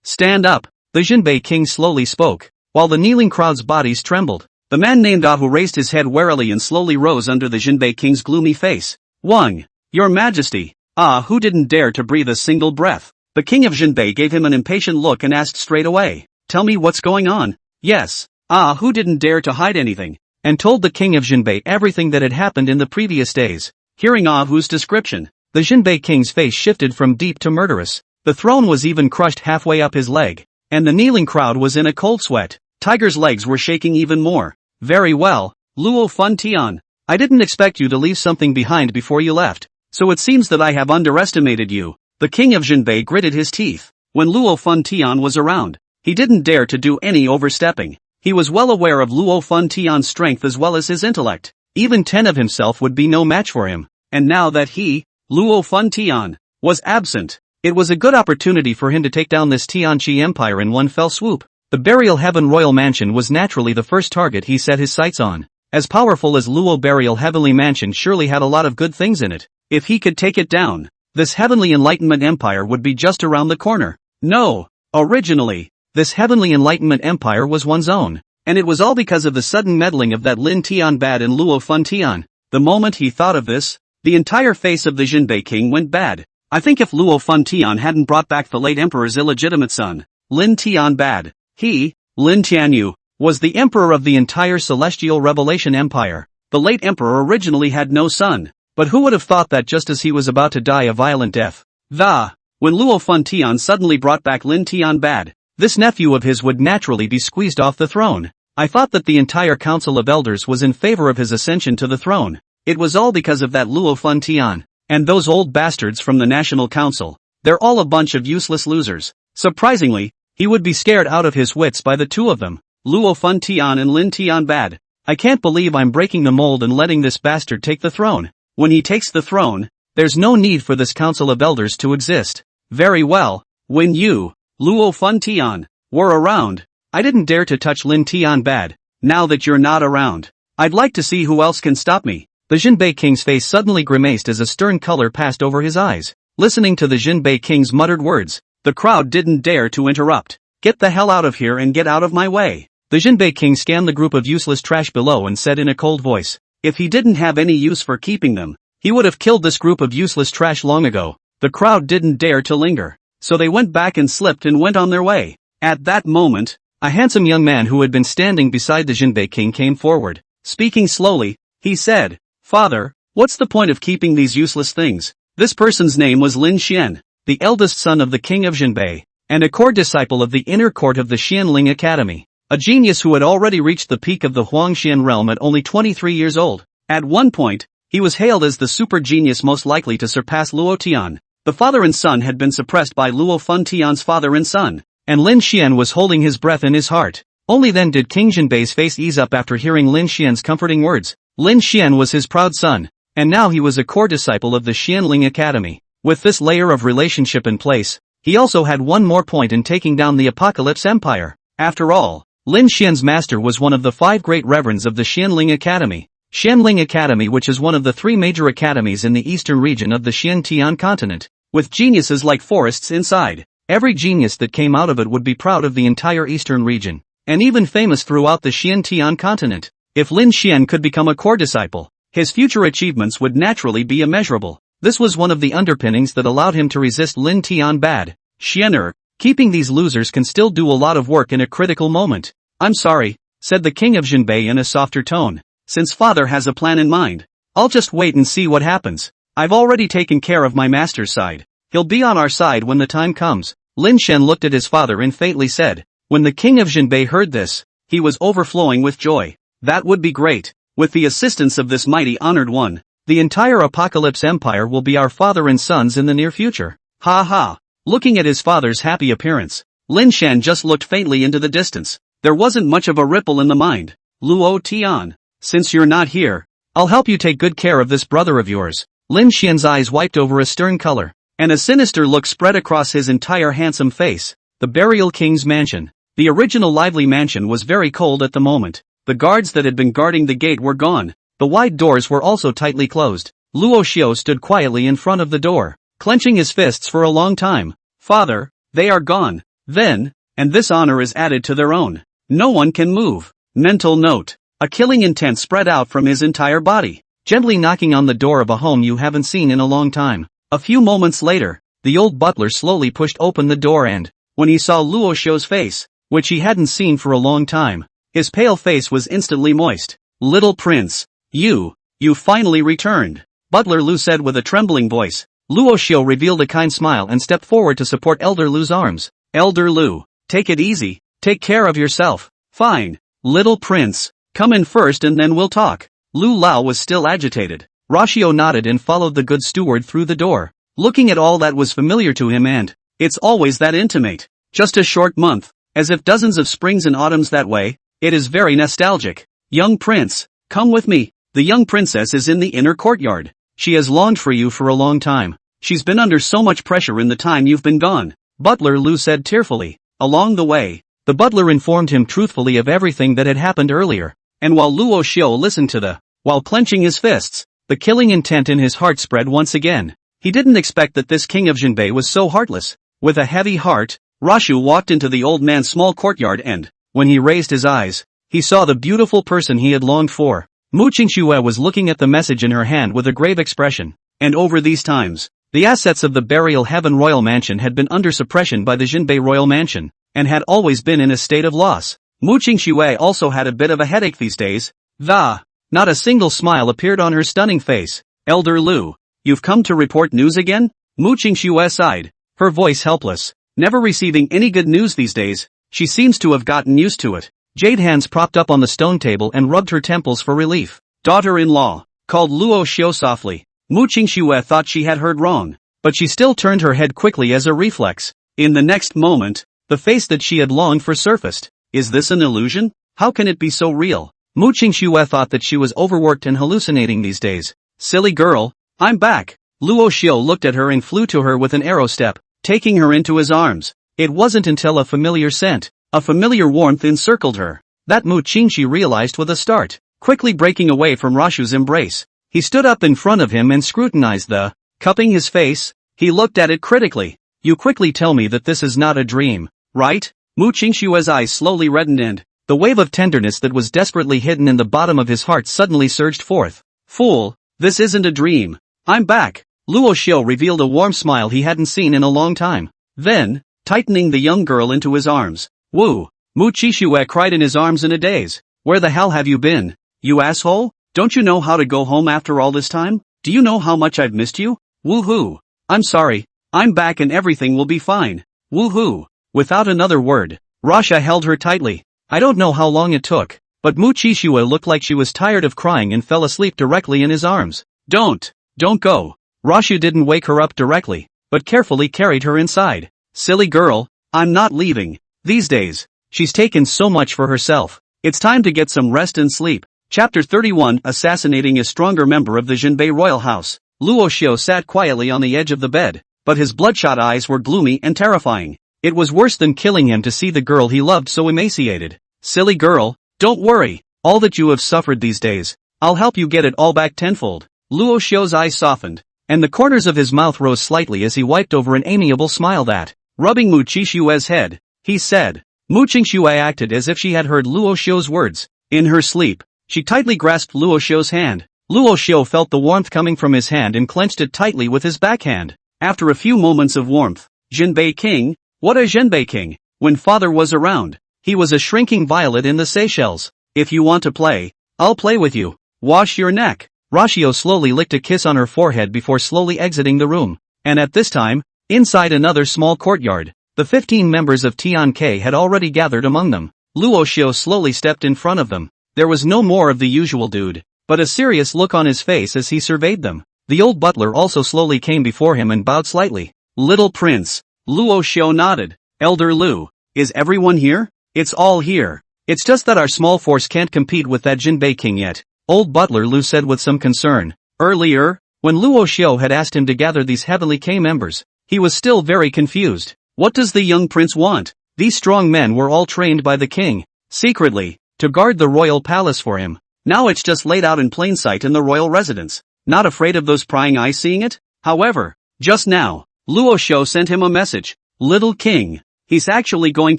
stand up, the Jinbei King slowly spoke, while the kneeling crowd's bodies trembled. The man named Ahu raised his head warily and slowly rose under the Jinbei King's gloomy face. Wang, Your Majesty. Ahu didn't dare to breathe a single breath. The King of Jinbei gave him an impatient look and asked straight away, Tell me what's going on? Yes. Ahu didn't dare to hide anything, and told the King of Jinbei everything that had happened in the previous days. Hearing Ahu's description, the Jinbei King's face shifted from deep to murderous. The throne was even crushed halfway up his leg, and the kneeling crowd was in a cold sweat. Tiger's legs were shaking even more. Very well, Luo Fun Tian. I didn't expect you to leave something behind before you left, so it seems that I have underestimated you. The King of Jinbei gritted his teeth. When Luo Fun Tian was around, he didn't dare to do any overstepping. He was well aware of Luo Fun Tian's strength as well as his intellect. Even 10 of himself would be no match for him. And now that he, Luo Fun Tian, was absent, it was a good opportunity for him to take down this Tianqi Empire in one fell swoop. The Burial Heaven Royal Mansion was naturally the first target he set his sights on. As powerful as Luo Burial Heavenly Mansion surely had a lot of good things in it. If he could take it down, this Heavenly Enlightenment Empire would be just around the corner. No, originally, this Heavenly Enlightenment Empire was one's own, and it was all because of the sudden meddling of that Lin Tian Bad and Luo Fun Tian. The moment he thought of this, the entire face of the Jinbei King went bad. I think if Luo Fun Tian hadn't brought back the late emperor's illegitimate son, Lin Tian Bad, he, Lin Tianyu, was the emperor of the entire Celestial Revelation Empire. The late emperor originally had no son, but who would have thought that just as he was about to die a violent death? When Luo Fun Tian suddenly brought back Lin Tian Bad, this nephew of his would naturally be squeezed off the throne. I thought that the entire Council of Elders was in favor of his ascension to the throne. It was all because of that Luo Fun Tian, and those old bastards from the National Council. They're all a bunch of useless losers. Surprisingly, he would be scared out of his wits by the two of them, Luo Fun Tian and Lin Tian Bad. I can't believe I'm breaking the mold and letting this bastard take the throne. When he takes the throne, there's no need for this Council of Elders to exist. Very well, when you, Luo Fun Tian, were around, I didn't dare to touch Lin Tian Bad. Now that you're not around, I'd like to see who else can stop me. The Jinbei King's face suddenly grimaced as a stern color passed over his eyes. Listening to the Jinbei King's muttered words, the crowd didn't dare to interrupt. Get the hell out of here and get out of my way. The Jinbei King scanned the group of useless trash below and said in a cold voice, if he didn't have any use for keeping them, he would have killed this group of useless trash long ago. The crowd didn't dare to linger, so they went back and slipped and went on their way. At that moment, a handsome young man who had been standing beside the Jinbei King came forward. Speaking slowly, he said, Father, what's the point of keeping these useless things? This person's name was Lin Xian, the eldest son of the King of Jinbei, and a core disciple of the inner court of the Xianling Academy. A genius who had already reached the peak of the Huangxian realm at only 23 years old. At one point, he was hailed as the super genius most likely to surpass Luo Tian. The father and son had been suppressed by Luo Fun Tian's father and son, and Lin Xian was holding his breath in his heart. Only then did King Jinbei's face ease up after hearing Lin Xian's comforting words. Lin Xian was his proud son, and now he was a core disciple of the Xianling Academy. With this layer of relationship in place, he also had one more point in taking down the Apocalypse Empire. After all, Lin Xian's master was one of the 5 great reverends of the Xianling Academy. Xianling Academy, which is one of the 3 major academies in the eastern region of the Xiantian continent, with geniuses like forests inside. Every genius that came out of it would be proud of the entire eastern region, and even famous throughout the Xiantian continent. If Lin Xian could become a core disciple, his future achievements would naturally be immeasurable. This was one of the underpinnings that allowed him to resist Lin Tian bad. Xianer, keeping these losers can still do a lot of work in a critical moment. I'm sorry, said the king of Jinbei in a softer tone. Since father has a plan in mind, I'll just wait and see what happens. I've already taken care of my master's side. He'll be on our side when the time comes. Lin Xian looked at his father and faintly said. When the king of Jinbei heard this, he was overflowing with joy. That would be great. With the assistance of this mighty honored one, the entire Apocalypse Empire will be our father and sons in the near future. Ha ha. Looking at his father's happy appearance, Lin Xian just looked faintly into the distance. There wasn't much of a ripple in the mind. Luo Tian, since you're not here, I'll help you take good care of this brother of yours. Lin Xian's eyes wiped over a stern color, and a sinister look spread across his entire handsome face. The Burial King's mansion. The original lively mansion was very cold at the moment. The guards that had been guarding the gate were gone. The wide doors were also tightly closed. Luo Xiu stood quietly in front of the door, clenching his fists for a long time. Father, they are gone. Then, and this honor is added to their own. No one can move. Mental note. A killing intent spread out from his entire body, gently knocking on the door of a home you haven't seen in a long time. A few moments later, the old butler slowly pushed open the door and, when he saw Luo Xiu's face, which he hadn't seen for a long time, his pale face was instantly moist. Little prince, you finally returned, Butler Lu said with a trembling voice. Luo Xiu revealed a kind smile and stepped forward to support Elder Lu's arms. Elder Lu, take it easy, take care of yourself. Fine, little prince, come in first and then we'll talk. Lu Lao was still agitated. Rashio nodded and followed the good steward through the door, looking at all that was familiar to him and, it's always that intimate. Just a short month, as if dozens of springs and autumns that way, it is very nostalgic. Young prince, come with me. The young princess is in the inner courtyard. She has longed for you for a long time. She's been under so much pressure in the time you've been gone, Butler Lu said tearfully. Along the way, the butler informed him truthfully of everything that had happened earlier, and while Luo Xiu listened while clenching his fists, the killing intent in his heart spread once again. He didn't expect that this king of Jinbei was so heartless. With a heavy heart, Rashu walked into the old man's small courtyard and, when he raised his eyes, he saw the beautiful person he had longed for. Mu Qingxue was looking at the message in her hand with a grave expression, and over these times, the assets of the Burial Heaven Royal Mansion had been under suppression by the Jinbei Royal Mansion, and had always been in a state of loss. Mu Qingxue also had a bit of a headache these days. Not a single smile appeared on her stunning face. Elder Lu, you've come to report news again? Mu Qingxue sighed, her voice helpless. Never receiving any good news these days, she seems to have gotten used to it. Jade hands propped up on the stone table and rubbed her temples for relief. Daughter-in-law, called Luo Xiu softly. Mu Qingxue thought she had heard wrong, but she still turned her head quickly as a reflex. In the next moment, the face that she had longed for surfaced. Is this an illusion? How can it be so real? Mu Qingxue thought that she was overworked and hallucinating these days. Silly girl, I'm back. Luo Xiu looked at her and flew to her with an arrow step, taking her into his arms. It wasn't until a familiar scent, a familiar warmth encircled her, that Mu Qingxi realized with a start. Quickly breaking away from Rashu's embrace, he stood up in front of him and scrutinized cupping his face, he looked at it critically. You quickly tell me that this is not a dream, right? Mu Qingxue's eyes slowly reddened and, the wave of tenderness that was desperately hidden in the bottom of his heart suddenly surged forth. Fool, this isn't a dream. I'm back. Luo Xiu revealed a warm smile he hadn't seen in a long time. Then, tightening the young girl into his arms, Woo! Mu Qingxue cried in his arms in a daze. Where the hell have you been? You asshole? Don't you know how to go home after all this time? Do you know how much I've missed you? Woohoo! I'm sorry. I'm back and everything will be fine. Woohoo! Without another word, Rasha held her tightly. I don't know how long it took, but Mu Qingxue looked like she was tired of crying and fell asleep directly in his arms. Don't go. Rashu didn't wake her up directly, but carefully carried her inside. Silly girl, I'm not leaving. These days, she's taken so much for herself. It's time to get some rest and sleep. Chapter 31 Assassinating a Stronger Member of the Jinbei Royal House. Luo Xiu sat quietly on the edge of the bed, but his bloodshot eyes were gloomy and terrifying. It was worse than killing him to see the girl he loved so emaciated. Silly girl, don't worry, all that you have suffered these days, I'll help you get it all back tenfold. Luo Xiu's eyes softened, and the corners of his mouth rose slightly as he wiped over an amiable smile that, rubbing Mu Qixue's head, he said. Mu Qixue acted as if she had heard Luo Xiu's words. In her sleep, she tightly grasped Luo Xiu's hand. Luo Xiu felt the warmth coming from his hand and clenched it tightly with his backhand. After a few moments of warmth, Jinbei King? What a Jinbei King! When father was around, he was a shrinking violet in the Seychelles. If you want to play, I'll play with you. Wash your neck. Rashio slowly licked a kiss on her forehead before slowly exiting the room. And at this time, inside another small courtyard, the 15 members of Tian K had already gathered among them. Luo Xiu slowly stepped in front of them. There was no more of the usual dude, but a serious look on his face as he surveyed them. The old butler also slowly came before him and bowed slightly. Little prince. Luo Xiu nodded. Elder Lu, is everyone here? It's all here. It's just that our small force can't compete with that Jinbei King yet, old butler Lu said with some concern. Earlier, when Luo Xiu had asked him to gather these Heavenly K members, he was still very confused. What does the young prince want? These strong men were all trained by the king, secretly, to guard the royal palace for him. Now it's just laid out in plain sight in the royal residence. Not afraid of those prying eyes seeing it? However, just now, Luo Xiu sent him a message. Little king. He's actually going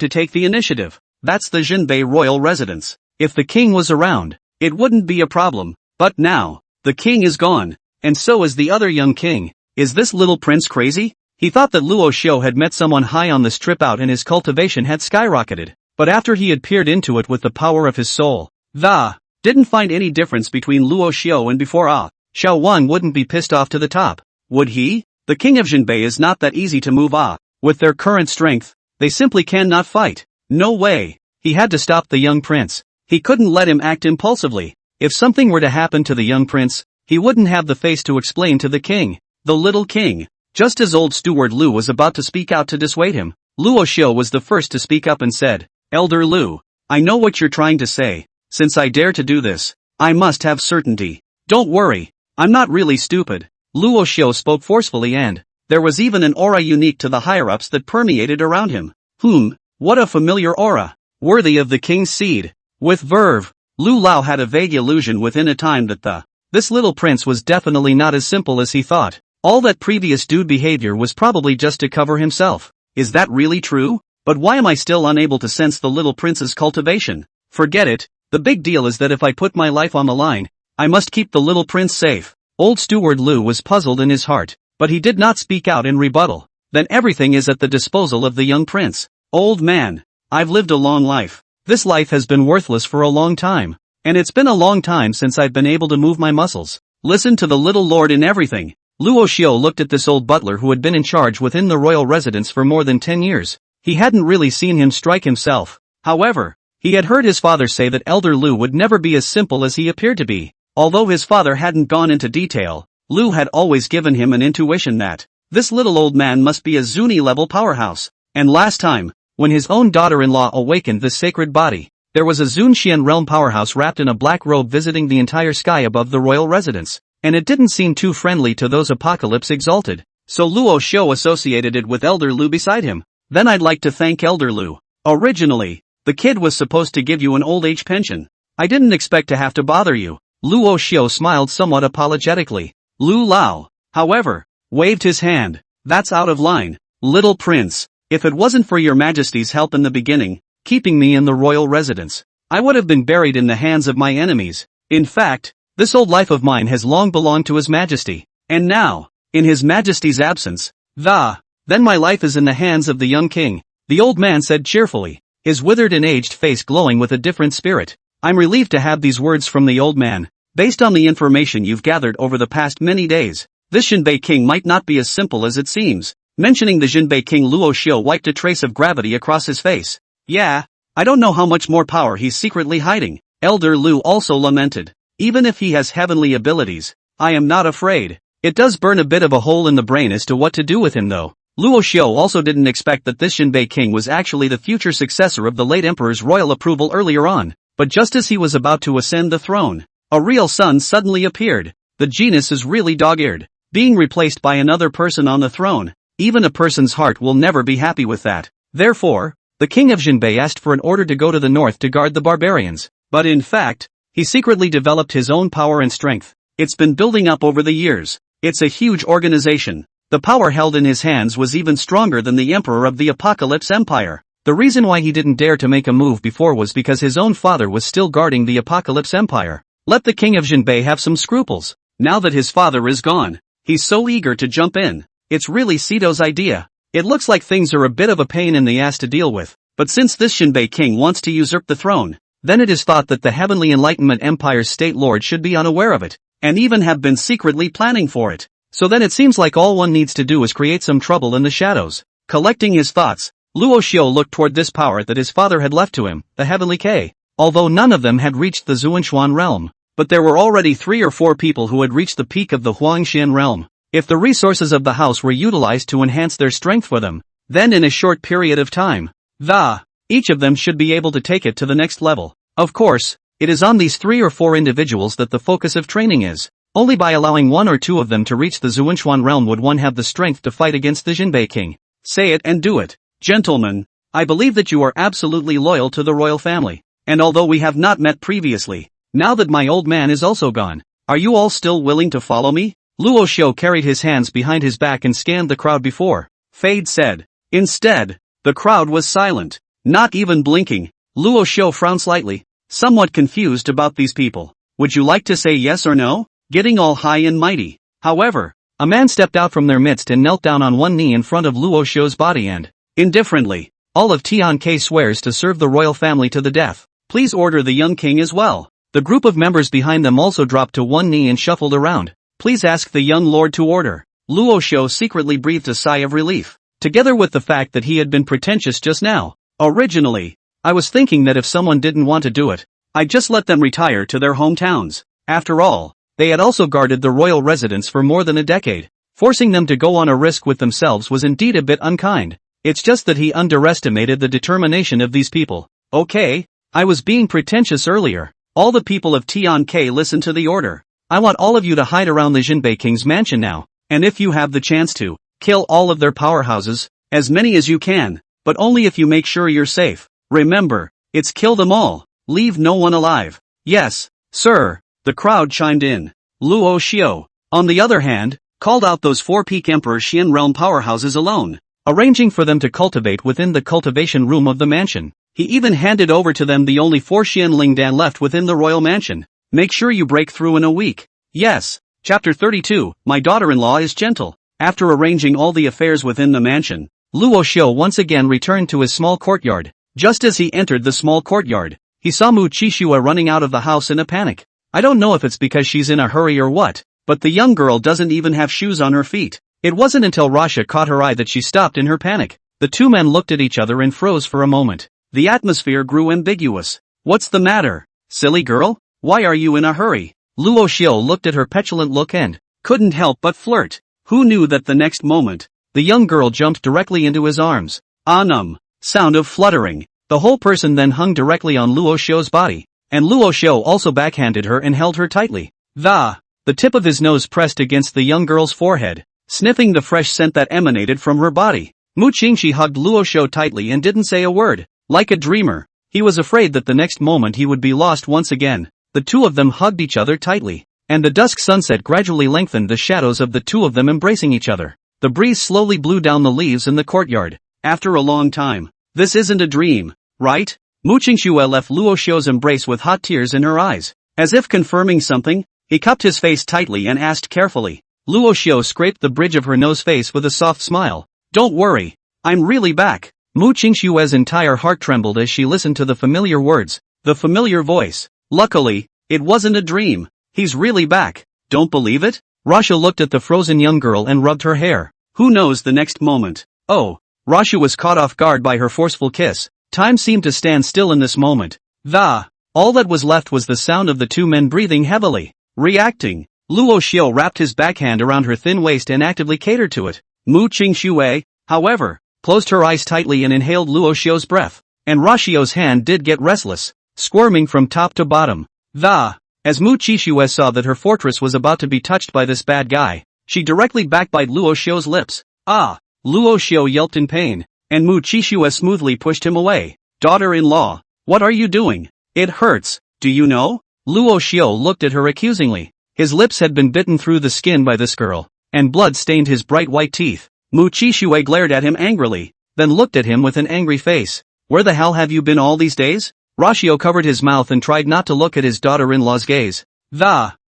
to take the initiative. That's the Jinbei royal residence. If the king was around, it wouldn't be a problem. But now, the king is gone, and so is the other young king. Is this little prince crazy? He thought that Luo Xiu had met someone high on this trip out and his cultivation had skyrocketed. But after he had peered into it with the power of his soul, didn't find any difference between Luo Xiu and before. Xiao Wan wouldn't be pissed off to the top. Would he? The king of Jinbei is not that easy to move. With their current strength, they simply cannot fight. No way. He had to stop the young prince. He couldn't let him act impulsively. If something were to happen to the young prince, he wouldn't have the face to explain to the king. The little king. Just as old steward Lu was about to speak out to dissuade him, Luo Xiu was the first to speak up and said, Elder Lu, I know what you're trying to say. Since I dare to do this, I must have certainty. Don't worry, I'm not really stupid. Luo Xiu spoke forcefully and there was even an aura unique to the higher-ups that permeated around him. What a familiar aura. Worthy of the king's seed. With verve, Lu Lao had a vague illusion within a time that this little prince was definitely not as simple as he thought. All that previous dude behavior was probably just to cover himself. Is that really true? But why am I still unable to sense the little prince's cultivation? Forget it, the big deal is that if I put my life on the line, I must keep the little prince safe. Old steward Lu was puzzled in his heart, but he did not speak out in rebuttal. Then everything is at the disposal of the young prince. Old man, I've lived a long life. This life has been worthless for a long time. And it's been a long time since I've been able to move my muscles. Listen to the little lord in everything. Luo Xiu looked at this old butler who had been in charge within the royal residence for more than 10 years. He hadn't really seen him strike himself. However, he had heard his father say that Elder Lu would never be as simple as he appeared to be. Although his father hadn't gone into detail, Lu had always given him an intuition that this little old man must be a Zuni-level powerhouse. And last time, when his own daughter-in-law awakened this sacred body, there was a Zunxian realm powerhouse wrapped in a black robe visiting the entire sky above the royal residence. And it didn't seem too friendly to those apocalypse exalted. So Luo Xiu associated it with Elder Lu beside him. Then I'd like to thank Elder Lu. Originally, the kid was supposed to give you an old age pension. I didn't expect to have to bother you. Luo Xiu smiled somewhat apologetically. Lu Lao, however, waved his hand. That's out of line, little prince. If it wasn't for your majesty's help in the beginning, keeping me in the royal residence, I would have been buried in the hands of my enemies. In fact, this old life of mine has long belonged to his majesty. And now, in his majesty's absence, then my life is in the hands of the young king, the old man said cheerfully, his withered and aged face glowing with a different spirit. I'm relieved to have these words from the old man. Based on the information you've gathered over the past many days, this Jinbei king might not be as simple as it seems. Mentioning the Jinbei king, Luo Xiu wiped a trace of gravity across his face. Yeah, I don't know how much more power he's secretly hiding. Elder Lu also lamented. Even if he has heavenly abilities, I am not afraid. It does burn a bit of a hole in the brain as to what to do with him though. Luo Xiu also didn't expect that this Jinbei king was actually the future successor of the late emperor's royal approval earlier on. But just as he was about to ascend the throne, a real son suddenly appeared. The genus is really dog-eared. Being replaced by another person on the throne, even a person's heart will never be happy with that. Therefore, the king of Jinbei asked for an order to go to the north to guard the barbarians. But in fact, he secretly developed his own power and strength. It's been building up over the years. It's a huge organization. The power held in his hands was even stronger than the emperor of the Apocalypse Empire. The reason why he didn't dare to make a move before was because his own father was still guarding the Apocalypse Empire. Let the king of Jinbei have some scruples. Now that his father is gone, he's so eager to jump in. It's really Sito's idea. It looks like things are a bit of a pain in the ass to deal with, but since this Jinbei king wants to usurp the throne, then it is thought that the Heavenly Enlightenment Empire's state lord should be unaware of it, and even have been secretly planning for it. So then it seems like all one needs to do is create some trouble in the shadows. Collecting his thoughts, Luo Xiu looked toward this power that his father had left to him, the Heavenly K. Although none of them had reached the Tian Xuan realm, but there were already 3 or 4 people who had reached the peak of the Huangxian realm. If the resources of the house were utilized to enhance their strength for them, then in a short period of time, each of them should be able to take it to the next level. Of course, it is on these 3 or 4 individuals that the focus of training is. Only by allowing 1 or 2 of them to reach the Tian Xuan realm would one have the strength to fight against the Jinbei king. Say it and do it. Gentlemen, I believe that you are absolutely loyal to the royal family. And although we have not met previously, now that my old man is also gone, are you all still willing to follow me? Luo Xiu carried his hands behind his back and scanned the crowd before Fade said. Instead, the crowd was silent, not even blinking. Luo Xiu frowned slightly, somewhat confused about these people. Would you like to say yes or no? Getting all high and mighty. However, a man stepped out from their midst and knelt down on one knee in front of Luo Xiu's body and, indifferently, all of Tian K swears to serve the royal family to the death. Please order the young king as well. The group of members behind them also dropped to one knee and shuffled around. Please ask the young lord to order. Luo Xiu secretly breathed a sigh of relief, together with the fact that he had been pretentious just now. Originally, I was thinking that if someone didn't want to do it, I'd just let them retire to their hometowns. After all, they had also guarded the royal residence for more than a decade. Forcing them to go on a risk with themselves was indeed a bit unkind. It's just that he underestimated the determination of these people. Okay, I was being pretentious earlier. All the people of Tian K listen to the order. I want all of you to hide around the Jinbei King's mansion now, and if you have the chance to, kill all of their powerhouses, as many as you can, but only if you make sure you're safe. Remember, it's kill them all, leave no one alive. Yes, sir, the crowd chimed in. Luo Xiu, on the other hand, called out those 4 peak Emperor Xian realm powerhouses alone, arranging for them to cultivate within the cultivation room of the mansion. He even handed over to them the only 4 Xian Lingdan left within the royal mansion. Make sure you break through in a week. Yes. Chapter 32, My daughter-in-law is gentle. After arranging all the affairs within the mansion, Luo Xiu once again returned to his small courtyard. Just as he entered the small courtyard, he saw Mu Qixue running out of the house in a panic. I don't know if it's because she's in a hurry or what, but the young girl doesn't even have shoes on her feet. It wasn't until Rasha caught her eye that she stopped in her panic. The 2 men looked at each other and froze for a moment. The atmosphere grew ambiguous. What's the matter, silly girl? Why are you in a hurry? Luo Xiu looked at her petulant look and couldn't help but flirt. Who knew that the next moment, the young girl jumped directly into his arms. Sound of fluttering. The whole person then hung directly on Luo Xiu's body, and Luo Xiu also backhanded her and held her tightly. The tip of his nose pressed against the young girl's forehead, sniffing the fresh scent that emanated from her body. Mu Qingxi hugged Luo Xiu tightly and didn't say a word. Like a dreamer, he was afraid that the next moment he would be lost once again. The 2 of them hugged each other tightly, and the dusk sunset gradually lengthened the shadows of the 2 of them embracing each other. The breeze slowly blew down the leaves in the courtyard. After a long time, this isn't a dream, right? Mu Qingxue left Luo Xiu's embrace with hot tears in her eyes. As if confirming something, he cupped his face tightly and asked carefully. Luo Xiu scraped the bridge of her nose face with a soft smile. Don't worry, I'm really back. Mu Qingxue's entire heart trembled as she listened to the familiar words, the familiar voice. Luckily, it wasn't a dream. He's really back. Don't believe it? Rasha looked at the frozen young girl and rubbed her hair. Who knows the next moment? Oh, Rasha was caught off guard by her forceful kiss. Time seemed to stand still in this moment. All that was left was the sound of the 2 men breathing heavily. Reacting, Luo Xiu wrapped his backhand around her thin waist and actively catered to it. Mu Qingxue, however, closed her eyes tightly and inhaled Luo Xiu's breath. And Rashio's hand did get restless. squirming from top to bottom. As Mu Qixue saw that her fortress was about to be touched by this bad guy, she directly backbite Luo Xiu's lips. Luo Xiu yelped in pain, and Mu Qixue smoothly pushed him away. Daughter-in-law, what are you doing? It hurts, do you know? Luo Xiu looked at her accusingly. His lips had been bitten through the skin by this girl, and blood stained his bright white teeth. Mu Qixue glared at him angrily, then looked at him with an angry face. Where the hell have you been all these days? Rashio covered his mouth and tried not to look at his daughter-in-law's gaze.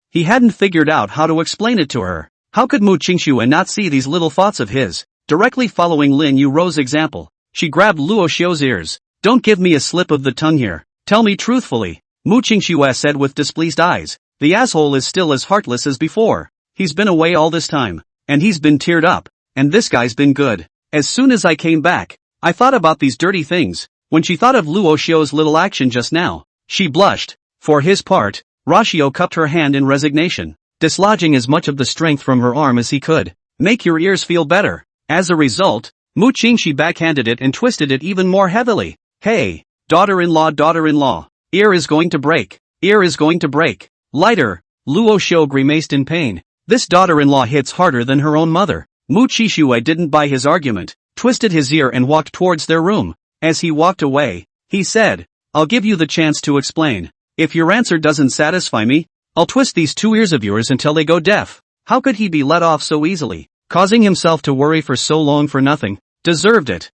He hadn't figured out how to explain it to her. How could Mu Qixue not see these little thoughts of his? Directly following Lin Yuro's example, she grabbed Luo Xiu's ears. Don't give me a slip of the tongue here. Tell me truthfully. Mu Qixue said with displeased eyes. The asshole is still as heartless as before. He's been away all this time, and he's been teared up, and this guy's been good. As soon as I came back, I thought about these dirty things. When she thought of Luo Xiu's little action just now, she blushed. For his part, Rashio cupped her hand in resignation, dislodging as much of the strength from her arm as he could. Make your ears feel better. As a result, Mu Qingxi backhanded it and twisted it even more heavily. Hey, daughter-in-law, ear is going to break. Ear is going to break. Lighter. Luo Xiu grimaced in pain. This daughter-in-law hits harder than her own mother. Mu Qixue didn't buy his argument, twisted his ear and walked towards their room. As he walked away, he said, I'll give you the chance to explain. If your answer doesn't satisfy me, I'll twist these 2 ears of yours until they go deaf. How could he be let off so easily? Causing himself to worry for so long for nothing. Deserved it.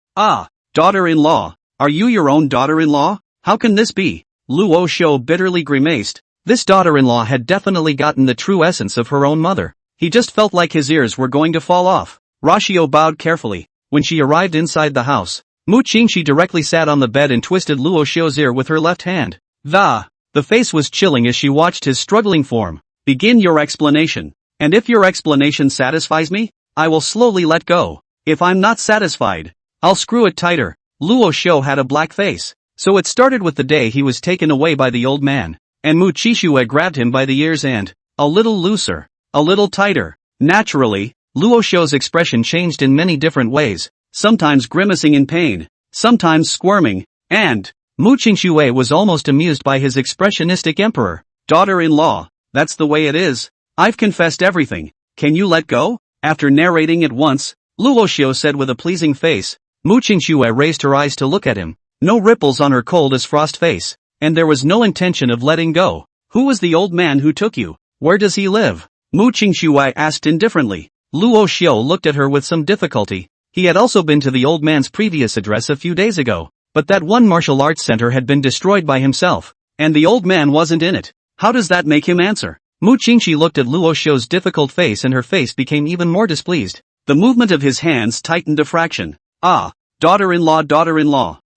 Daughter-in-law. Are you your own daughter-in-law? How can this be? Luo Xiu bitterly grimaced. This daughter-in-law had definitely gotten the true essence of her own mother. He just felt like his ears were going to fall off. Rashio bowed carefully. When she arrived inside the house, Mu Qingxi directly sat on the bed and twisted Luo Xiu's ear with her left hand. The face was chilling as she watched his struggling form. Begin your explanation. And if your explanation satisfies me, I will slowly let go. If I'm not satisfied, I'll screw it tighter. Luo Xiu had a black face. So it started with the day he was taken away by the old man, and Mu Qixue grabbed him by the ears and, a little looser, a little tighter. Naturally, Luo Xiu's expression changed in many different ways, sometimes grimacing in pain, sometimes squirming, and Mu Qixue was almost amused by his expressionistic emperor. Daughter-in-law, that's the way it is. I've confessed everything. Can you let go? After narrating it once, Luo Xiu said with a pleasing face. Mu Qixue raised her eyes to look at him. No ripples on her cold as frost face, and there was no intention of letting go. Who was the old man who took you? Where does he live? Mu Qixue asked indifferently. Luo Xiu looked at her with some difficulty. He had also been to the old man's previous address a few days ago, but that one martial arts center had been destroyed by himself, and the old man wasn't in it. How does that make him answer? Mu Qingxi looked at Luo Xiu's difficult face and her face became even more displeased. The movement of his hands tightened a fraction. Daughter-in-law.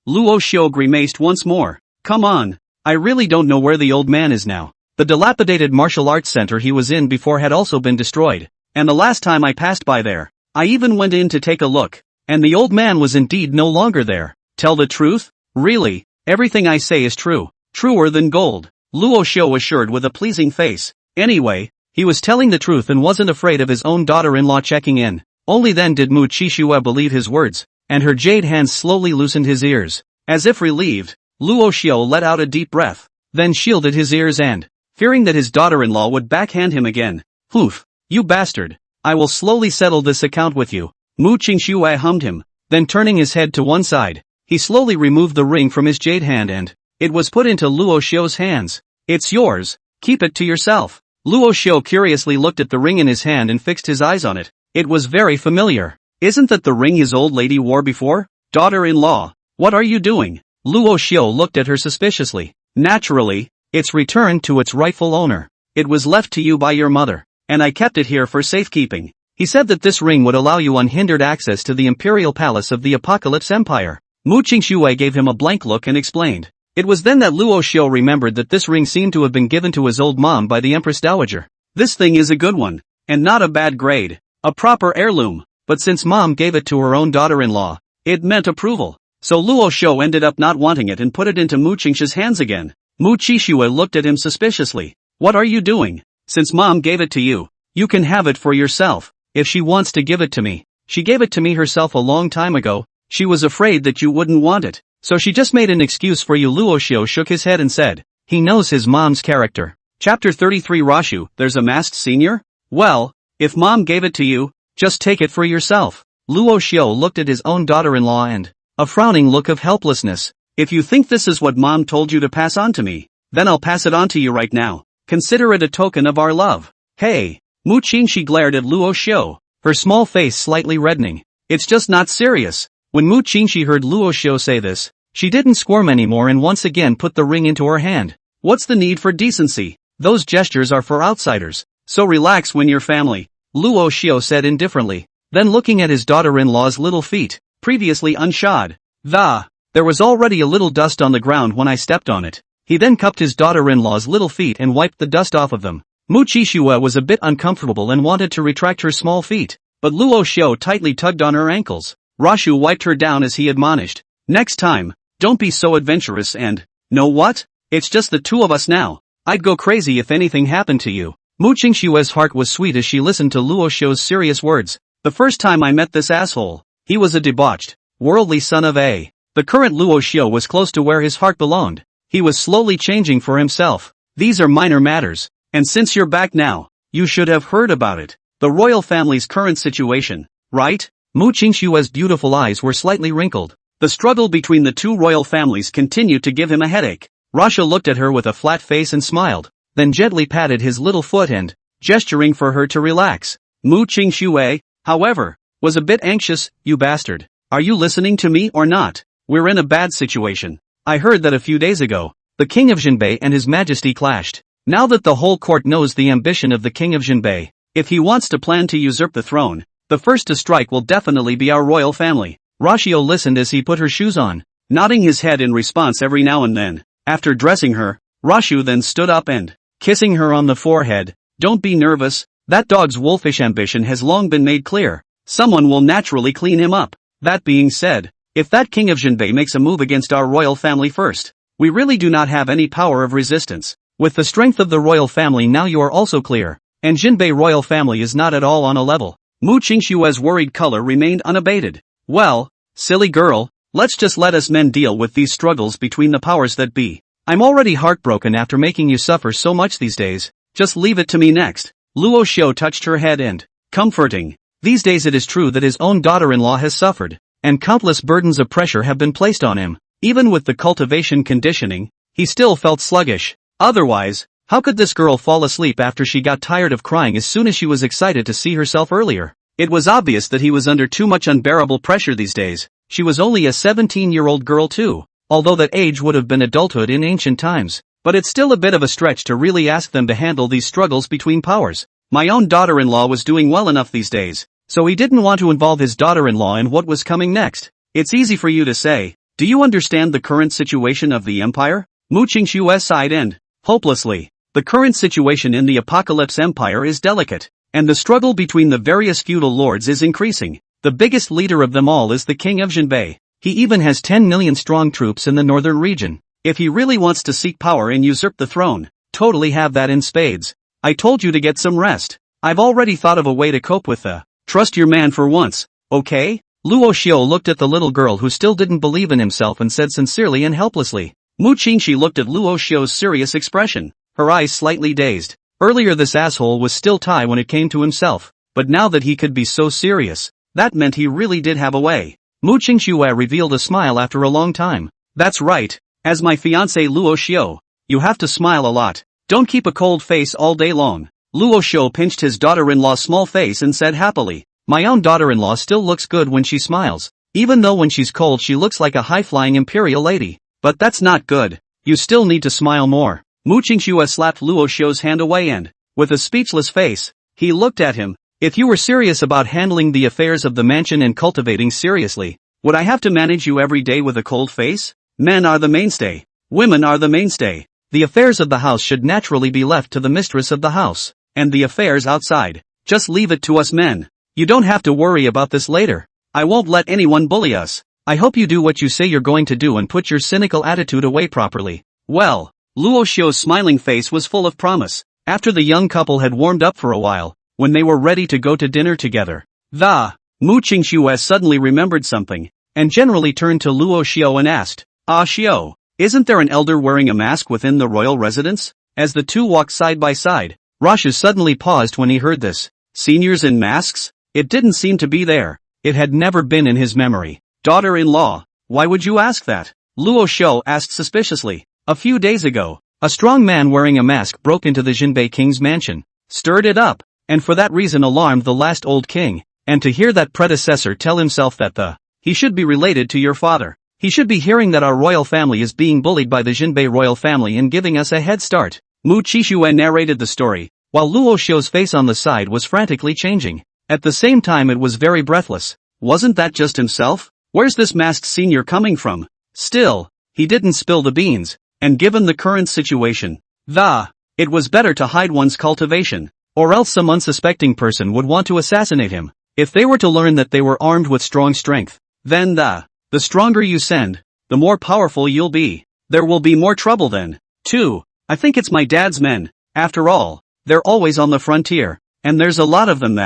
Luo Xiu grimaced once more. Come on. I really don't know where the old man is now. The dilapidated martial arts center he was in before had also been destroyed, and the last time I passed by there, I even went in to take a look, and the old man was indeed no longer there. Tell the truth? Really? Everything I say is true. Truer than gold. Luo Xiu assured with a pleasing face. Anyway, he was telling the truth and wasn't afraid of his own daughter-in-law checking in. Only then did Mu Qixue believe his words, and her jade hands slowly loosened his ears. As if relieved, Luo Xiu let out a deep breath, then shielded his ears and, fearing that his daughter-in-law would backhand him again, "Poof, you bastard. I will slowly settle this account with you." Mu Qingxue hummed him, then turning his head to one side, he slowly removed the ring from his jade hand and, it was put into Luo Xiu's hands. It's yours, keep it to yourself. Luo Xiu curiously looked at the ring in his hand and fixed his eyes on it. It was very familiar. Isn't that the ring his old lady wore before? Daughter-in-law, what are you doing? Luo Xiu looked at her suspiciously. Naturally, it's returned to its rightful owner. It was left to you by your mother, and I kept it here for safekeeping. He said that this ring would allow you unhindered access to the imperial palace of the Apocalypse Empire. Mu Qingxue gave him a blank look and explained. It was then that Luo Xiu remembered that this ring seemed to have been given to his old mom by the Empress Dowager. This thing is a good one, and not a bad grade. A proper heirloom, but since mom gave it to her own daughter-in-law, it meant approval. So Luo Xiu ended up not wanting it and put it into Mu Qingxi's hands again. Mu Qixue looked at him suspiciously. What are you doing? Since mom gave it to you, you can have it for yourself. If she wants to give it to me, she gave it to me herself a long time ago. She was afraid that you wouldn't want it, So she just made an excuse for you. Luo Xiu shook his head and said, he knows his mom's character. Chapter 33 Rashu, there's a masked senior? Well, if mom gave it to you, just take it for yourself. Luo Xiu looked at his own daughter-in-law and a frowning look of helplessness. If you think this is what mom told you to pass on to me, then I'll pass it on to you right now. Consider it a token of our love. Hey, Mu Qingxi glared at Luo Xiu, her small face slightly reddening. It's just not serious. When Mu Qingxi heard Luo Xiu say this, she didn't squirm anymore and once again put the ring into her hand. What's the need for decency? Those gestures are for outsiders. So relax when you're family, Luo Xiu said indifferently. Then looking at his daughter-in-law's little feet, previously unshod. There was already a little dust on the ground when I stepped on it. He then cupped his daughter-in-law's little feet and wiped the dust off of them. Mu Qingxi was a bit uncomfortable and wanted to retract her small feet, but Luo Xiu tightly tugged on her ankles. Rashu wiped her down as he admonished. Next time, don't be so adventurous and, know what? It's just the two of us now. I'd go crazy if anything happened to you. Mu Qingxi's heart was sweet as she listened to Luo Xiu's serious words. The first time I met this asshole, he was a debauched, worldly son of a. The current Luo Xiu was close to where his heart belonged. He was slowly changing for himself. These are minor matters, and since you're back now, you should have heard about it. The royal family's current situation, right? Mu Qingxi's beautiful eyes were slightly wrinkled. The struggle between the two royal families continued to give him a headache. Rasha looked at her with a flat face and smiled, then gently patted his little foot and, gesturing for her to relax. Mu Qingxi, however, was a bit anxious. You bastard. Are you listening to me or not? We're in a bad situation. I heard that a few days ago, the king of Jinbei and his majesty clashed. Now that the whole court knows the ambition of the king of Jinbei, if he wants to plan to usurp the throne, the first to strike will definitely be our royal family. Rashio listened as he put her shoes on, nodding his head in response every now and then. After dressing her, Rashu then stood up and, kissing her on the forehead, don't be nervous, that dog's wolfish ambition has long been made clear. Someone will naturally clean him up. That being said, if that king of Jinbei makes a move against our royal family first, we really do not have any power of resistance. With the strength of the royal family now you are also clear, and Jinbei royal family is not at all on a level. Mu Qingshue's worried color remained unabated. Well, silly girl, let's just let us men deal with these struggles between the powers that be. I'm already heartbroken after making you suffer so much these days, just leave it to me next. Luo Xiu touched her head and, comforting. These days it is true that his own daughter-in-law has suffered, and countless burdens of pressure have been placed on him. Even with the cultivation conditioning, he still felt sluggish. Otherwise, how could this girl fall asleep after she got tired of crying as soon as she was excited to see herself earlier? It was obvious that he was under too much unbearable pressure these days. She was only a 17-year-old girl too, although that age would have been adulthood in ancient times. But it's still a bit of a stretch to really ask them to handle these struggles between powers. My own daughter-in-law was doing well enough these days, so he didn't want to involve his daughter-in-law in what was coming next. It's easy for you to say. Do you understand the current situation of the empire? Mu Qingshu sighed and, hopelessly, the current situation in the Apocalypse Empire is delicate, and the struggle between the various feudal lords is increasing. The biggest leader of them all is the king of Jinbei. He even has 10 million strong troops in the northern region. If he really wants to seek power and usurp the throne, totally have that in spades. I told you to get some rest. I've already thought of a way to cope with the, trust your man for once, okay? Luo Xiu looked at the little girl who still didn't believe in himself and said sincerely and helplessly. Mu Qingxi looked at Luo Xiu's serious expression, her eyes slightly dazed. Earlier this asshole was still Tai when it came to himself, but now that he could be so serious, that meant he really did have a way. Mu Qingxue revealed a smile after a long time. That's right, as my fiancé Luo Xiu, you have to smile a lot. Don't keep a cold face all day long. Luo Xiu pinched his daughter-in-law's small face and said happily, my own daughter-in-law still looks good when she smiles, even though when she's cold she looks like a high-flying imperial lady. But that's not good. You still need to smile more. Mu Qingxue slapped Luo Xiu's hand away and, with a speechless face, he looked at him. If you were serious about handling the affairs of the mansion and cultivating seriously, would I have to manage you every day with a cold face? Men are the mainstay. Women are the mainstay. The affairs of the house should naturally be left to the mistress of the house, and the affairs outside, just leave it to us men. You don't have to worry about this later. I won't let anyone bully us. I hope you do what you say you're going to do and put your cynical attitude away properly. Well, Luo Xiu's smiling face was full of promise. After the young couple had warmed up for a while, when they were ready to go to dinner together, Mu Qingxue suddenly remembered something, and generally turned to Luo Xiu and asked, Ah Xiu, isn't there an elder wearing a mask within the royal residence? As the two walked side by side, Luo suddenly paused when he heard this. Seniors in masks? It didn't seem to be there. It had never been in his memory. Daughter-in-law, why would you ask that? Luo Xiu asked suspiciously. A few days ago, a strong man wearing a mask broke into the Jinbei king's mansion, stirred it up, and for that reason alarmed the last old king, and to hear that predecessor tell himself that he should be related to your father. He should be hearing that our royal family is being bullied by the Jinbei royal family and giving us a head start. Mu Qixue narrated the story, while Luo Xiu's face on the side was frantically changing. At the same time it was very breathless. Wasn't that just himself? Where's this masked senior coming from? Still, he didn't spill the beans, and given the current situation, it was better to hide one's cultivation, or else some unsuspecting person would want to assassinate him. If they were to learn that they were armed with strong strength, then the stronger you send, the more powerful you'll be. There will be more trouble then. 2. I think it's my dad's men. After all, they're always on the frontier, and there's a lot of them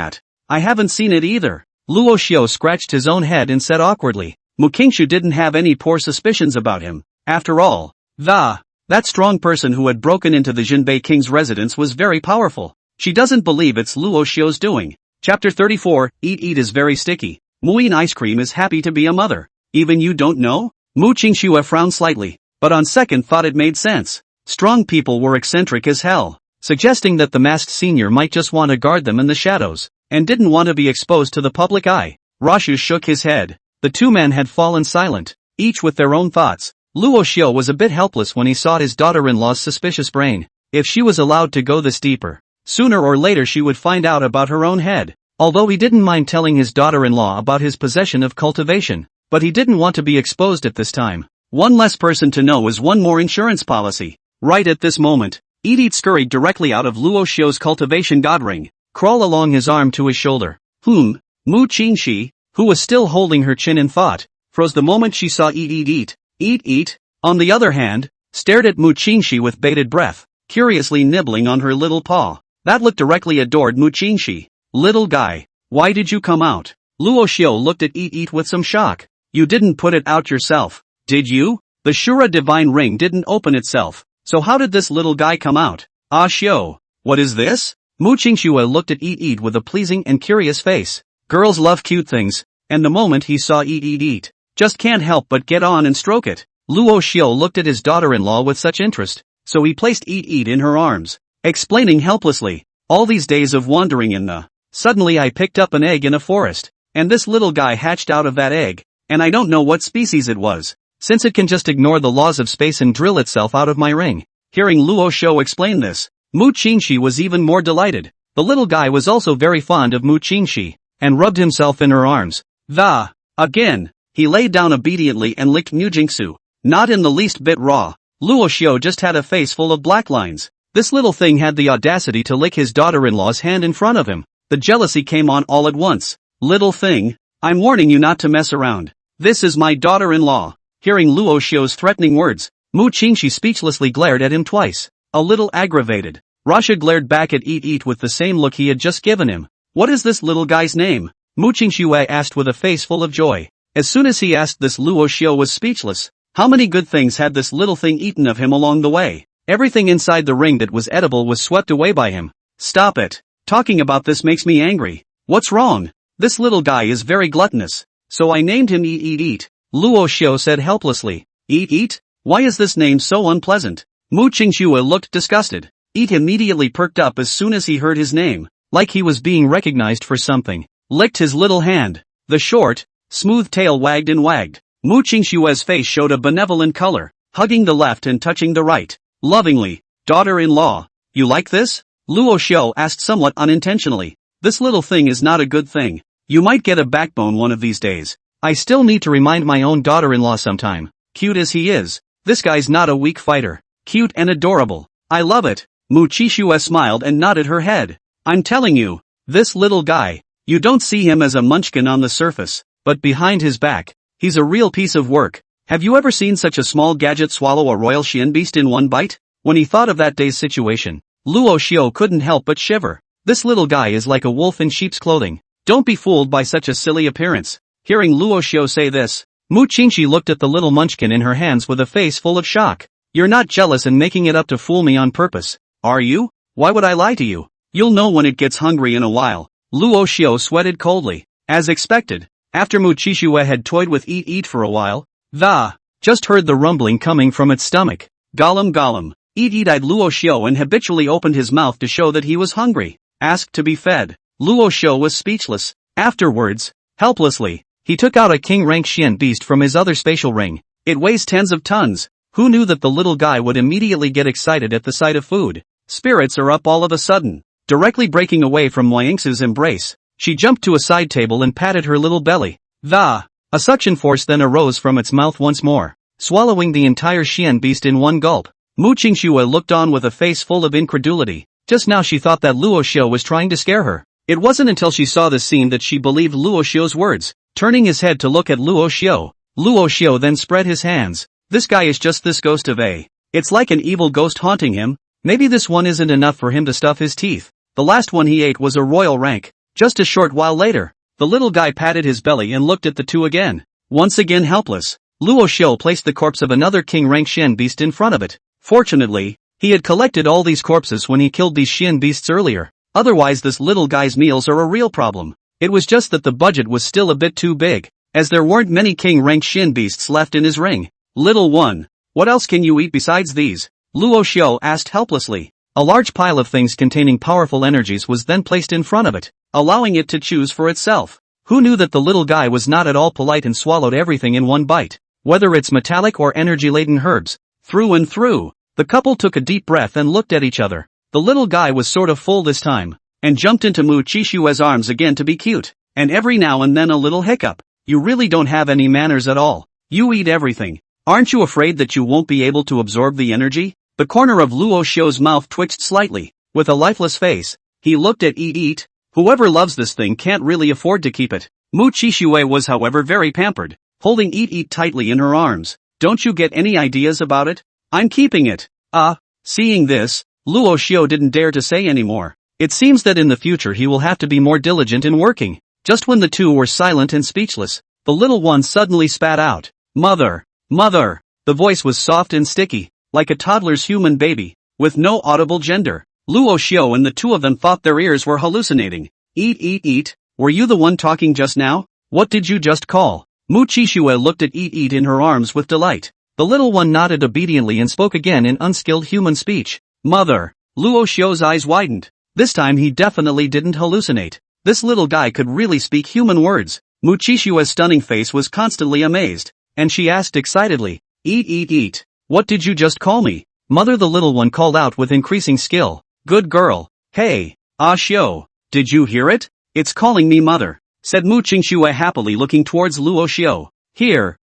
I haven't seen it either. Luo Xiu scratched his own head and said awkwardly. Mu Qingshu didn't have any poor suspicions about him. After all, that strong person who had broken into the Jinbei king's residence was very powerful. She doesn't believe it's Luo Xiu's doing. Chapter 34, Eat is very sticky. Muin ice cream is happy to be a mother. Even you don't know? Mu Qingxue frowned slightly, but on second thought it made sense. Strong people were eccentric as hell, suggesting that the masked senior might just want to guard them in the shadows, and didn't want to be exposed to the public eye. Rashu shook his head. The two men had fallen silent, each with their own thoughts. Luo Xiu was a bit helpless when he saw his daughter-in-law's suspicious brain. If she was allowed to go this deeper, sooner or later she would find out about her own head. Although he didn't mind telling his daughter-in-law about his possession of cultivation, but he didn't want to be exposed at this time. One less person to know is one more insurance policy. Right at this moment, Eat scurried directly out of Luo Xiu's cultivation god ring, crawl along his arm to his shoulder. Mu Qingxi, who was still holding her chin in thought, froze the moment she saw Eat. Eat, on the other hand, stared at Mu Qingxi with bated breath, curiously nibbling on her little paw. That look directly adored Mu Qingxi. Little guy, why did you come out? Luo Xiu looked at Eat with some shock. You didn't put it out yourself, did you? The Shura Divine ring didn't open itself, so how did this little guy come out? Ah Xiu, what is this? Mu Qingxue looked at Eat with a pleasing and curious face. Girls love cute things, and the moment he saw Eat, just can't help but get on and stroke it. Luo Xiu looked at his daughter-in-law with such interest, so he placed Eat in her arms, explaining helplessly, all these days of wandering in Suddenly I picked up an egg in a forest, and this little guy hatched out of that egg, and I don't know what species it was, since it can just ignore the laws of space and drill itself out of my ring. Hearing Luo Xiu explain this, Mu Qingxi was even more delighted. The little guy was also very fond of Mu Qingxi, and rubbed himself in her arms. Again, he lay down obediently and licked Mu Jingsu, not in the least bit raw. Luo Xiu just had a face full of black lines. This little thing had the audacity to lick his daughter-in-law's hand in front of him. The jealousy came on all at once. Little thing, I'm warning you not to mess around. This is my daughter-in-law. Hearing Luo Xiu's threatening words, Mu Qingxi speechlessly glared at him twice. A little aggravated, Rasha glared back at Eat with the same look he had just given him. What is this little guy's name? Mu Qingxue asked with a face full of joy. As soon as he asked this, Luo Xiu was speechless. How many good things had this little thing eaten of him along the way? Everything inside the ring that was edible was swept away by him. Stop it. Talking about this makes me angry. What's wrong? This little guy is very gluttonous. So I named him Eat. Luo Xiu said helplessly. Eat? Why is this name so unpleasant? Mu Qingxue looked disgusted. Eat immediately perked up as soon as he heard his name, like he was being recognized for something. Licked his little hand. The short, smooth tail wagged and wagged. Mu Qingxue's face showed a benevolent color, hugging the left and touching the right. Lovingly. Daughter-in-law, you like this? Luo Xiu asked somewhat unintentionally. This little thing is not a good thing. You might get a backbone one of these days. I still need to remind my own daughter-in-law sometime. Cute as he is, this guy's not a weak fighter. Cute and adorable. I love it. Mu Qingxue smiled and nodded her head. I'm telling you, this little guy, you don't see him as a munchkin on the surface, but behind his back, he's a real piece of work. Have you ever seen such a small gadget swallow a royal Xian beast in one bite? When he thought of that day's situation, Luo Xiu couldn't help but shiver. This little guy is like a wolf in sheep's clothing. Don't be fooled by such a silly appearance. Hearing Luo Xiu say this, Mu Qingxi looked at the little munchkin in her hands with a face full of shock. You're not jealous and making it up to fool me on purpose, are you? Why would I lie to you? You'll know when it gets hungry in a while. Luo Xiu sweated coldly. As expected, after Mu Qingxi had toyed with Eat for a while, just heard the rumbling coming from its stomach. Gollum gollum. Eat-eyed Luo Xiu and habitually opened his mouth to show that he was hungry. Asked to be fed. Luo Xiu was speechless. Afterwards, helplessly, he took out a king-rank Xian beast from his other spatial ring. It weighs tens of tons. Who knew that the little guy would immediately get excited at the sight of food? Spirits are up all of a sudden. Directly breaking away from Wangxu's embrace, she jumped to a side table and patted her little belly. A suction force then arose from its mouth once more, swallowing the entire Xian beast in one gulp. Mu Qingxue looked on with a face full of incredulity. Just now she thought that Luo Xiu was trying to scare her. It wasn't until she saw this scene that she believed Luo Xiu's words. Turning his head to look at Luo Xiu then spread his hands. This guy is just this ghost of a. It's like an evil ghost haunting him. Maybe this one isn't enough for him to stuff his teeth. The last one he ate was a royal rank. Just a short while later, the little guy patted his belly and looked at the two again. Once again helpless, Luo Xiu placed the corpse of another king-rank Xian beast in front of it. Fortunately, he had collected all these corpses when he killed these Xian beasts earlier. Otherwise this little guy's meals are a real problem. It was just that the budget was still a bit too big, as there weren't many king-rank Xian beasts left in his ring. Little one, what else can you eat besides these? Luo Xiu asked helplessly. A large pile of things containing powerful energies was then placed in front of it, allowing it to choose for itself. Who knew that the little guy was not at all polite and swallowed everything in one bite? Whether it's metallic or energy-laden herbs, through and through. The couple took a deep breath and looked at each other. The little guy was sort of full this time, and jumped into Mu Qingxue's arms again to be cute, and every now and then a little hiccup. You really don't have any manners at all. You eat everything. Aren't you afraid that you won't be able to absorb the energy? The corner of Luo Xiu's mouth twitched slightly. With a lifeless face, he looked at Eat. Whoever loves this thing can't really afford to keep it. Mu Qingxue was however very pampered, holding Eat tightly in her arms. Don't you get any ideas about it? I'm keeping it. Seeing this, Luo Xiu didn't dare to say any more. It seems that in the future he will have to be more diligent in working. Just when the two were silent and speechless, the little one suddenly spat out. Mother! Mother! The voice was soft and sticky, like a toddler's human baby, with no audible gender. Luo Xiu and the two of them thought their ears were hallucinating. Eat, were you the one talking just now? What did you just call? Mu Qingxue looked at Eat in her arms with delight. The little one nodded obediently and spoke again in unskilled human speech. Mother! Luo Xiu's eyes widened. This time he definitely didn't hallucinate. This little guy could really speak human words. Mu Qingxue's stunning face was constantly amazed, and she asked excitedly, Eat. What did you just call me? Mother, the little one called out with increasing skill. Good girl. Hey, Xiu. Did you hear it? It's calling me mother, said Mu Qingxue happily looking towards Luo Xiu. Here.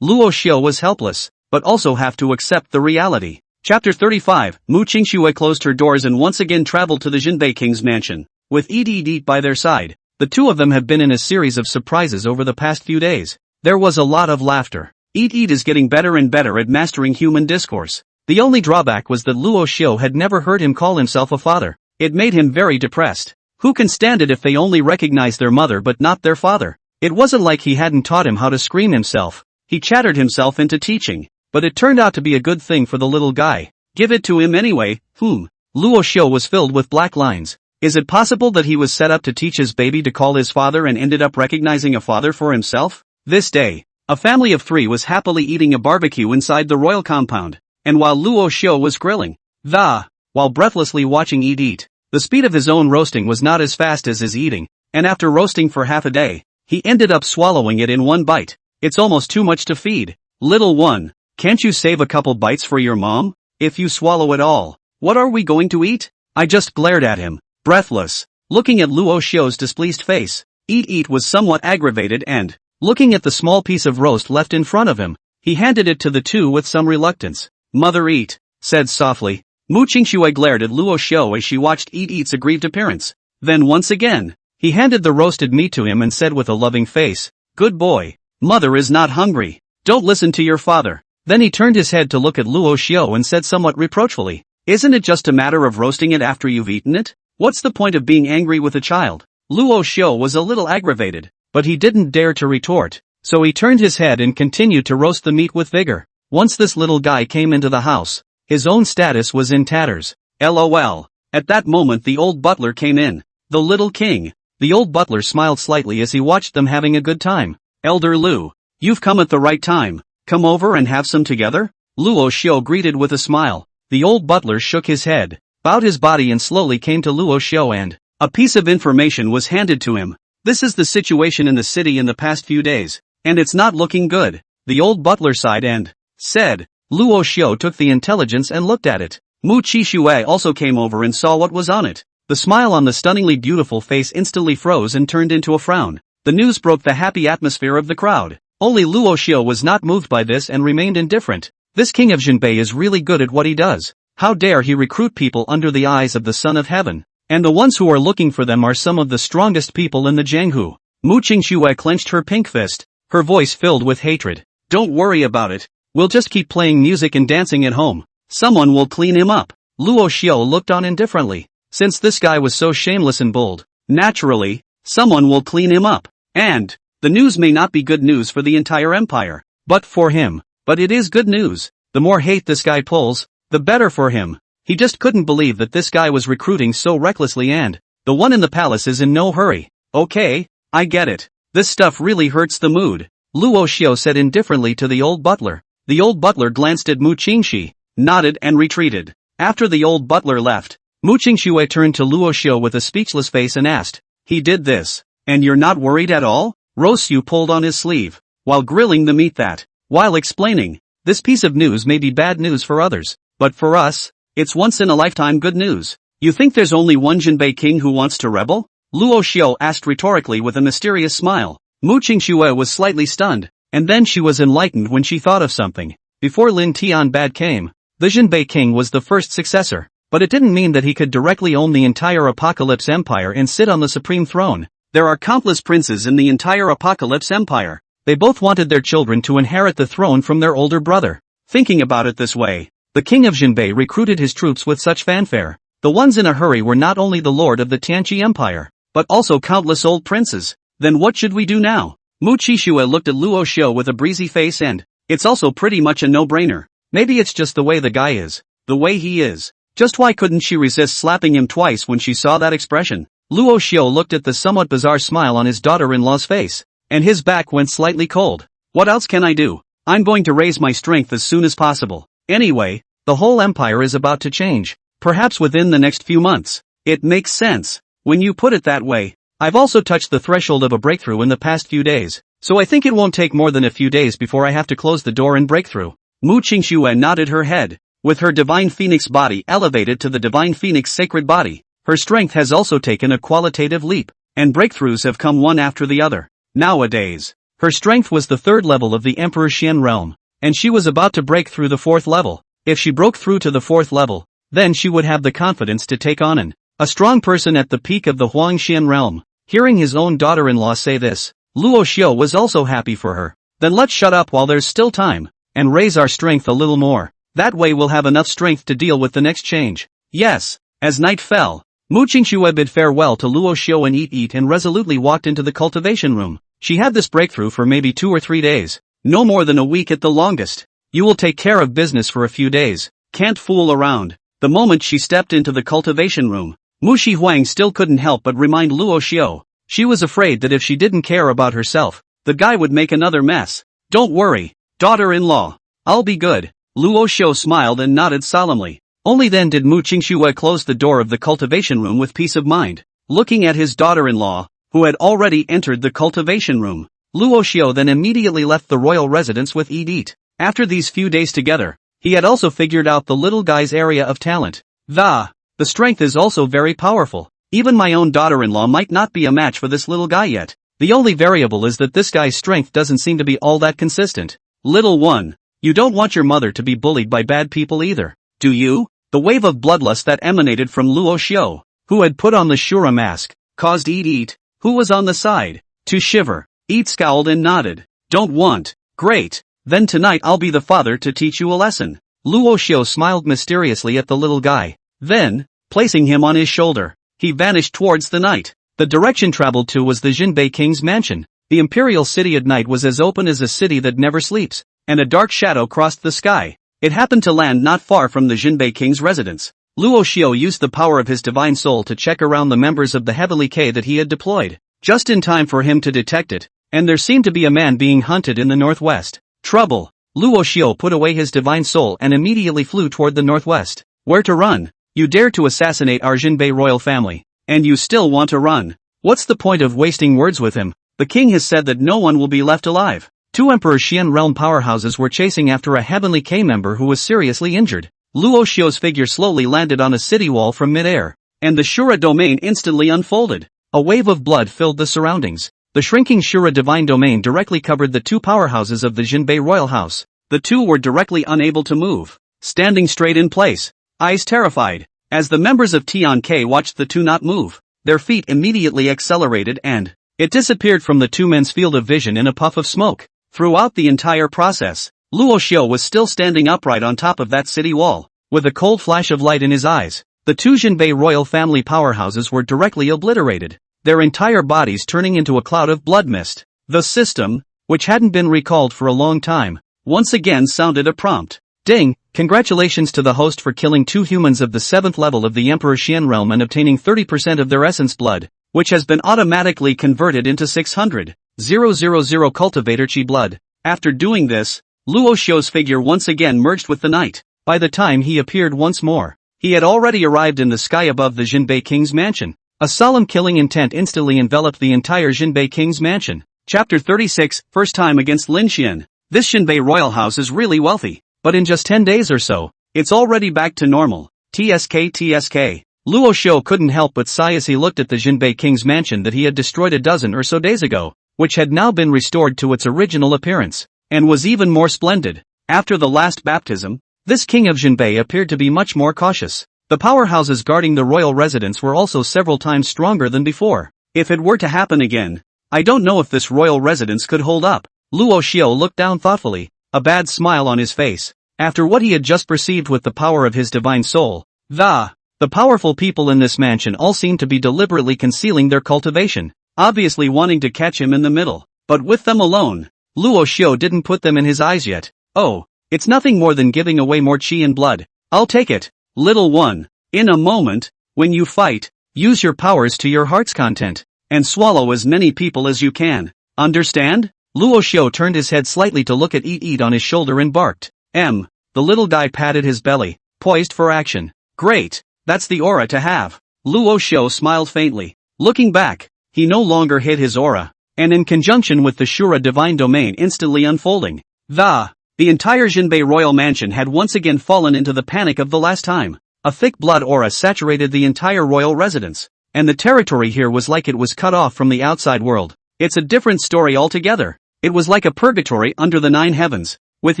Luo Xiu was helpless, but also have to accept the reality. Chapter 35, Mu Qingxue closed her doors and once again traveled to the Jinbei King's mansion. With Eat by their side, the two of them have been in a series of surprises over the past few days. There was a lot of laughter. Eat is getting better and better at mastering human discourse. The only drawback was that Luo Xiu had never heard him call himself a father. It made him very depressed. Who can stand it if they only recognize their mother but not their father? It wasn't like he hadn't taught him how to scream himself. He chattered himself into teaching. But it turned out to be a good thing for the little guy. Give it to him anyway. Luo Xiu was filled with black lines. Is it possible that he was set up to teach his baby to call his father and ended up recognizing a father for himself? This day, a family of 3 was happily eating a barbecue inside the royal compound. And while Luo Xiu was grilling, while breathlessly watching Eat, the speed of his own roasting was not as fast as his eating, and after roasting for half a day, he ended up swallowing it in one bite. It's almost too much to feed. Little one, can't you save a couple bites for your mom? If you swallow it all, what are we going to eat? I just glared at him, breathless, looking at Luo Xiu's displeased face. Eat was somewhat aggravated and, looking at the small piece of roast left in front of him, he handed it to the two with some reluctance. Mother Eat said softly. Mu Qingxue glared at Luo Xiu as she watched Eat's aggrieved appearance. Then once again, he handed the roasted meat to him and said with a loving face, Good boy, mother is not hungry. Don't listen to your father. Then he turned his head to look at Luo Xiu and said somewhat reproachfully, Isn't it just a matter of roasting it after you've eaten it? What's the point of being angry with a child? Luo Xiu was a little aggravated, but he didn't dare to retort, So he turned his head and continued to roast the meat with vigor. Once this little guy came into the house, his own status was in tatters. LOL. At that moment the old butler came in. The little king. The old butler smiled slightly as he watched them having a good time. Elder Lu, you've come at the right time. Come over and have some together? Luo Xiu greeted with a smile. The old butler shook his head, bowed his body and slowly came to Luo Xiu and a piece of information was handed to him. This is the situation in the city in the past few days, and it's not looking good. The old butler sighed and said. Luo Xiu took the intelligence and looked at it. Mu Qixue also came over and saw what was on it. The smile on the stunningly beautiful face instantly froze and turned into a frown. The news broke the happy atmosphere of the crowd. Only Luo Xiu was not moved by this and remained indifferent. This king of Jinbei is really good at what he does. How dare he recruit people under the eyes of the Son of Heaven? And the ones who are looking for them are some of the strongest people in the Jianghu. Mu Qixue clenched her pink fist, her voice filled with hatred. Don't worry about it. We'll just keep playing music and dancing at home. Someone will clean him up. Luo Xiu looked on indifferently. Since this guy was so shameless and bold, naturally, someone will clean him up. And the news may not be good news for the entire empire, but for him. But it is good news. The more hate this guy pulls, the better for him. He just couldn't believe that this guy was recruiting so recklessly and the one in the palace is in no hurry. Okay, I get it. This stuff really hurts the mood. Luo Xiu said indifferently to the old butler. The old butler glanced at Mu Qingxi, nodded and retreated. After the old butler left, Mu Qingxue turned to Luo Xiu with a speechless face and asked, he did this, and you're not worried at all? Luo Xiu pulled on his sleeve, while grilling the meat that, while explaining, this piece of news may be bad news for others, but for us, it's once-in-a-lifetime good news. You think there's only one Jinbei king who wants to rebel? Luo Xiu asked rhetorically with a mysterious smile. Mu Qingxue was slightly stunned, and then she was enlightened when she thought of something. Before Lin Tianbad came, the Jinbei king was the first successor, but it didn't mean that he could directly own the entire Apocalypse Empire and sit on the supreme throne. There are countless princes in the entire Apocalypse Empire. They both wanted their children to inherit the throne from their older brother. Thinking about it this way, the king of Jinbei recruited his troops with such fanfare. The ones in a hurry were not only the lord of the Tianqi Empire, but also countless old princes. Then what should we do now? Mu Qixue looked at Luo Xiu with a breezy face and, it's also pretty much a no-brainer. Maybe it's just the way the guy is. The way he is. Just why couldn't she resist slapping him twice when she saw that expression? Luo Xiu looked at the somewhat bizarre smile on his daughter-in-law's face, and his back went slightly cold. What else can I do? I'm going to raise my strength as soon as possible. Anyway, the whole empire is about to change. Perhaps within the next few months. It makes sense. When you put it that way. I've also touched the threshold of a breakthrough in the past few days, so I think it won't take more than a few days before I have to close the door and break through. Mu Qingxue nodded her head. With her divine phoenix body elevated to the divine phoenix sacred body, her strength has also taken a qualitative leap, and breakthroughs have come one after the other. Nowadays, her strength was the third level of the Emperor Xian realm, and she was about to break through the fourth level. If she broke through to the fourth level, then she would have the confidence to take on a strong person at the peak of the Huangxian realm. Hearing his own daughter-in-law say this, Luo Xiu was also happy for her. Then let's shut up while there's still time, and raise our strength a little more. That way we'll have enough strength to deal with the next change. Yes. As night fell, Mu Qingxue bid farewell to Luo Xiu and eat and resolutely walked into the cultivation room. She had this breakthrough for maybe 2 or 3 days. No more than a week at the longest. You will take care of business for a few days. Can't fool around. The moment she stepped into the cultivation room, Mu Shihuang still couldn't help but remind Luo Xiu. She was afraid that if she didn't care about herself, the guy would make another mess. Don't worry, daughter-in-law. I'll be good. Luo Xiu smiled and nodded solemnly. Only then did Mu Qingxue close the door of the cultivation room with peace of mind. Looking at his daughter-in-law, who had already entered the cultivation room, Luo Xiu then immediately left the royal residence with Eat. After these few days together, he had also figured out the little guy's area of talent. The strength is also very powerful. Even my own daughter-in-law might not be a match for this little guy yet. The only variable is that this guy's strength doesn't seem to be all that consistent. Little one, you don't want your mother to be bullied by bad people either, do you? The wave of bloodlust that emanated from Luo Xiu, who had put on the Shura mask, caused Eat, who was on the side, to shiver. Eat scowled and nodded. Don't want. Great. Then tonight I'll be the father to teach you a lesson. Luo Xiu smiled mysteriously at the little guy. Then, placing him on his shoulder, he vanished towards the night. The direction traveled to was the Jinbei King's mansion. The imperial city at night was as open as a city that never sleeps, and a dark shadow crossed the sky. It happened to land not far from the Jinbei king's residence. Luo Xiu used the power of his divine soul to check around the members of the heavenly K that he had deployed, just in time for him to detect it, and there seemed to be a man being hunted in the northwest. Trouble. Luo Xiu put away his divine soul and immediately flew toward the northwest. Where to run? You dare to assassinate our Jinbei royal family, and you still want to run? What's the point of wasting words with him? The king has said that no one will be left alive. Two Emperor Xian realm powerhouses were chasing after a heavenly K member who was seriously injured. Luo Xiu's figure slowly landed on a city wall from midair, and the Shura domain instantly unfolded. A wave of blood filled the surroundings. The shrinking Shura Divine Domain directly covered the two powerhouses of the Jinbei royal house. The two were directly unable to move, standing straight in place, eyes terrified. As the members of Tian K watched the two not move, their feet immediately accelerated and it disappeared from the two men's field of vision in a puff of smoke. Throughout the entire process, Luo Xiu was still standing upright on top of that city wall, with a cold flash of light in his eyes. The two Jinbei royal family powerhouses were directly obliterated, their entire bodies turning into a cloud of blood mist. The system, which hadn't been recalled for a long time, once again sounded a prompt. Ding, congratulations to the host for killing two humans of the 7th level of the Emperor Xian realm and obtaining 30% of their essence blood, which has been automatically converted into 600,000 cultivator chi blood. After doing this, Luo Xiu's figure once again merged with the night. By the time he appeared once more, he had already arrived in the sky above the Jinbei king's mansion. A solemn killing intent instantly enveloped the entire Jinbei king's mansion. Chapter 36, First time against Lin Xian. This Jinbei royal house is really wealthy, but in just 10 days or so, it's already back to normal. TSK. Luo Xiu couldn't help but sigh as he looked at the Jinbei king's mansion that he had destroyed a dozen or so days ago, which had now been restored to its original appearance, and was even more splendid. After the last baptism, this king of Jinbei appeared to be much more cautious. The powerhouses guarding the royal residence were also several times stronger than before. If it were to happen again, I don't know if this royal residence could hold up. Luo Xiu looked down thoughtfully, a bad smile on his face. After what he had just perceived with the power of his divine soul, the powerful people in this mansion all seemed to be deliberately concealing their cultivation, obviously wanting to catch him in the middle. But with them alone, Luo Xiu didn't put them in his eyes yet. Oh, it's nothing more than giving away more chi and blood. I'll take it, little one. In a moment, when you fight, use your powers to your heart's content, and swallow as many people as you can. Understand? Luo Xiu turned his head slightly to look at Eat on his shoulder and barked. The little guy patted his belly, poised for action. Great, that's the aura to have. Luo Xiu smiled faintly. Looking back, he no longer hid his aura, and in conjunction with the Shura Divine Domain instantly unfolding, the entire Jinbei royal mansion had once again fallen into the panic of the last time. A thick blood aura saturated the entire royal residence, and the territory here was like it was cut off from the outside world. It's a different story altogether. It was like a purgatory under the 9 heavens, with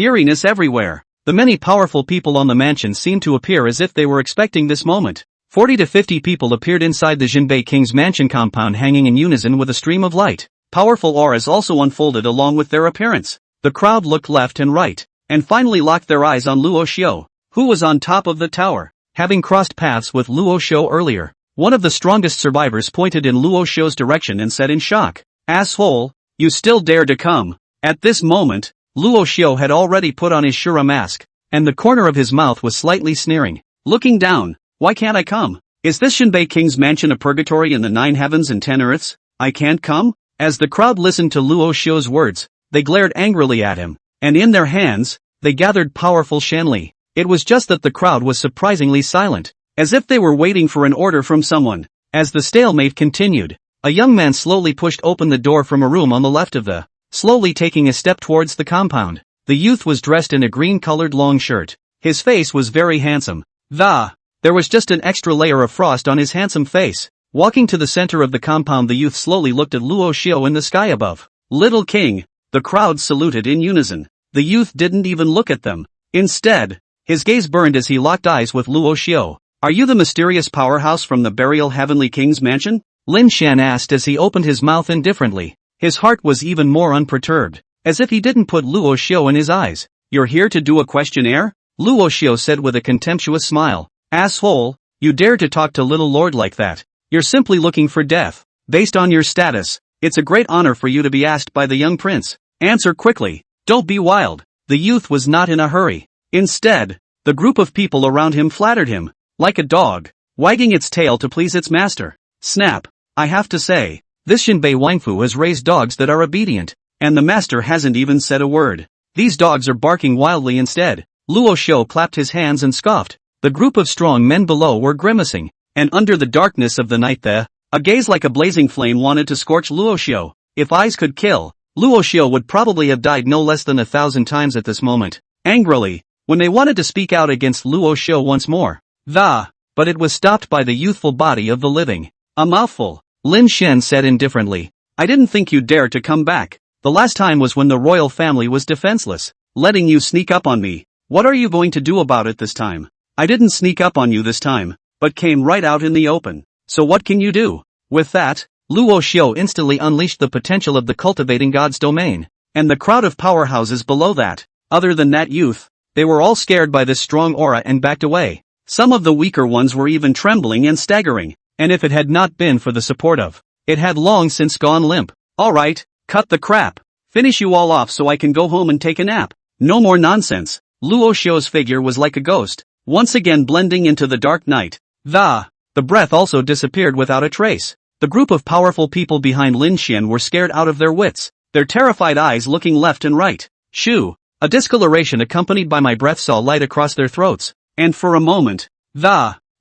eeriness everywhere. The many powerful people on the mansion seemed to appear as if they were expecting this moment. 40 to 50 people appeared inside the Jinbei king's mansion compound, hanging in unison with a stream of light. Powerful auras also unfolded along with their appearance. The crowd looked left and right, and finally locked their eyes on Luo Xiu, who was on top of the tower. Having crossed paths with Luo Xiu earlier, one of the strongest survivors pointed in Luo Xiu's direction and said in shock, "Asshole, you still dare to come?" At this moment, Luo Xiu had already put on his Shura mask, and the corner of his mouth was slightly sneering. Looking down, why can't I come? Is this Jinbei king's mansion a purgatory in the 9 heavens and 10 earths? I can't come? As the crowd listened to Luo Xiu's words, they glared angrily at him, and in their hands, they gathered powerful shanli. It was just that the crowd was surprisingly silent, as if they were waiting for an order from someone. As the stalemate continued, a young man slowly pushed open the door from a room on the left of the, slowly taking a step towards the compound. The youth was dressed in a green-colored long shirt. His face was very handsome. There was just an extra layer of frost on his handsome face. Walking to the center of the compound, the youth slowly looked at Luo Xiu in the sky above. Little king. The crowd saluted in unison. The youth didn't even look at them. Instead, his gaze burned as he locked eyes with Luo Xiu. Are you the mysterious powerhouse from the burial heavenly king's mansion? Lin Xian asked as he opened his mouth indifferently. His heart was even more unperturbed, as if he didn't put Luo Xiu in his eyes. You're here to do a questionnaire? Luo Xiu said with a contemptuous smile. Asshole, you dare to talk to little lord like that? You're simply looking for death. Based on your status, It's a great honor for you to be asked by the young prince. Answer quickly. Don't be wild. The youth was not in a hurry. Instead, the group of people around him flattered him, like a dog, wagging its tail to please its master. Snap. I have to say, this Shinbei Wangfu has raised dogs that are obedient, and the master hasn't even said a word. These dogs are barking wildly instead. Luo Xiu clapped his hands and scoffed. The group of strong men below were grimacing, and under the darkness of the night a gaze like a blazing flame wanted to scorch Luo Xiu. If eyes could kill, Luo Xiu would probably have died no less than 1,000 times at this moment. Angrily, when they wanted to speak out against Luo Xiu once more, but it was stopped by the youthful body of the living. A mouthful. Lin Xian said indifferently. I didn't think you'd dare to come back. The last time was when the royal family was defenseless, letting you sneak up on me. What are you going to do about it this time? I didn't sneak up on you this time, but came right out in the open. So what can you do? With that, Luo Xiu instantly unleashed the potential of the cultivating god's domain, and the crowd of powerhouses below that. Other than that youth, they were all scared by this strong aura and backed away. Some of the weaker ones were even trembling and staggering, and if it had not been for the support of, it had long since gone limp. Alright, cut the crap. Finish you all off so I can go home and take a nap. No more nonsense. Luo Xiu's figure was like a ghost, once again blending into the dark night. The breath also disappeared without a trace. The group of powerful people behind Lin Xian were scared out of their wits, their terrified eyes looking left and right. Shoo! A discoloration accompanied by my breath saw light across their throats, and for a moment,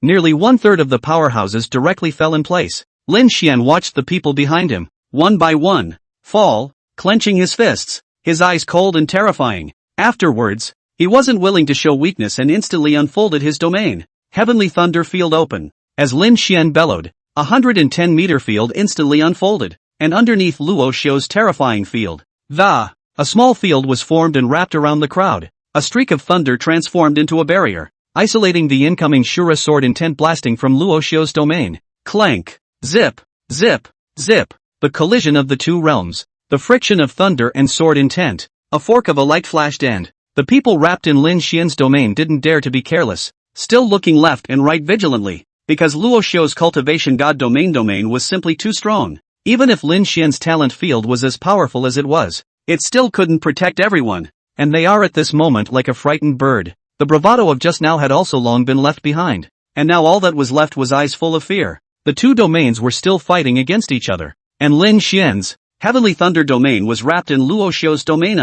nearly 1/3 of the powerhouses directly fell in place. Lin Xian watched the people behind him, one by one, fall, clenching his fists, his eyes cold and terrifying. Afterwards, he wasn't willing to show weakness and instantly unfolded his domain. Heavenly Thunder Field open. As Lin Xian bellowed, 110-meter field instantly unfolded, and underneath Luo Xiu's terrifying field, a small field was formed and wrapped around the crowd. A streak of thunder transformed into a barrier, isolating the incoming Shura sword intent blasting from Luo Xiu's domain. Clank! Zip! Zip! Zip! The collision of the two realms, the friction of thunder and sword intent, a fork of a light flashed and the people wrapped in Lin Xian's domain didn't dare to be careless, still looking left and right vigilantly, because Luo Xiu's cultivation god domain was simply too strong. Even if Lin Xian's talent field was as powerful as it was, it still couldn't protect everyone, and they are at this moment like a frightened bird. The bravado of just now had also long been left behind, and now all that was left was eyes full of fear. The two domains were still fighting against each other, and Lin Xian's Heavenly Thunder domain was wrapped in Luo Xiu's domain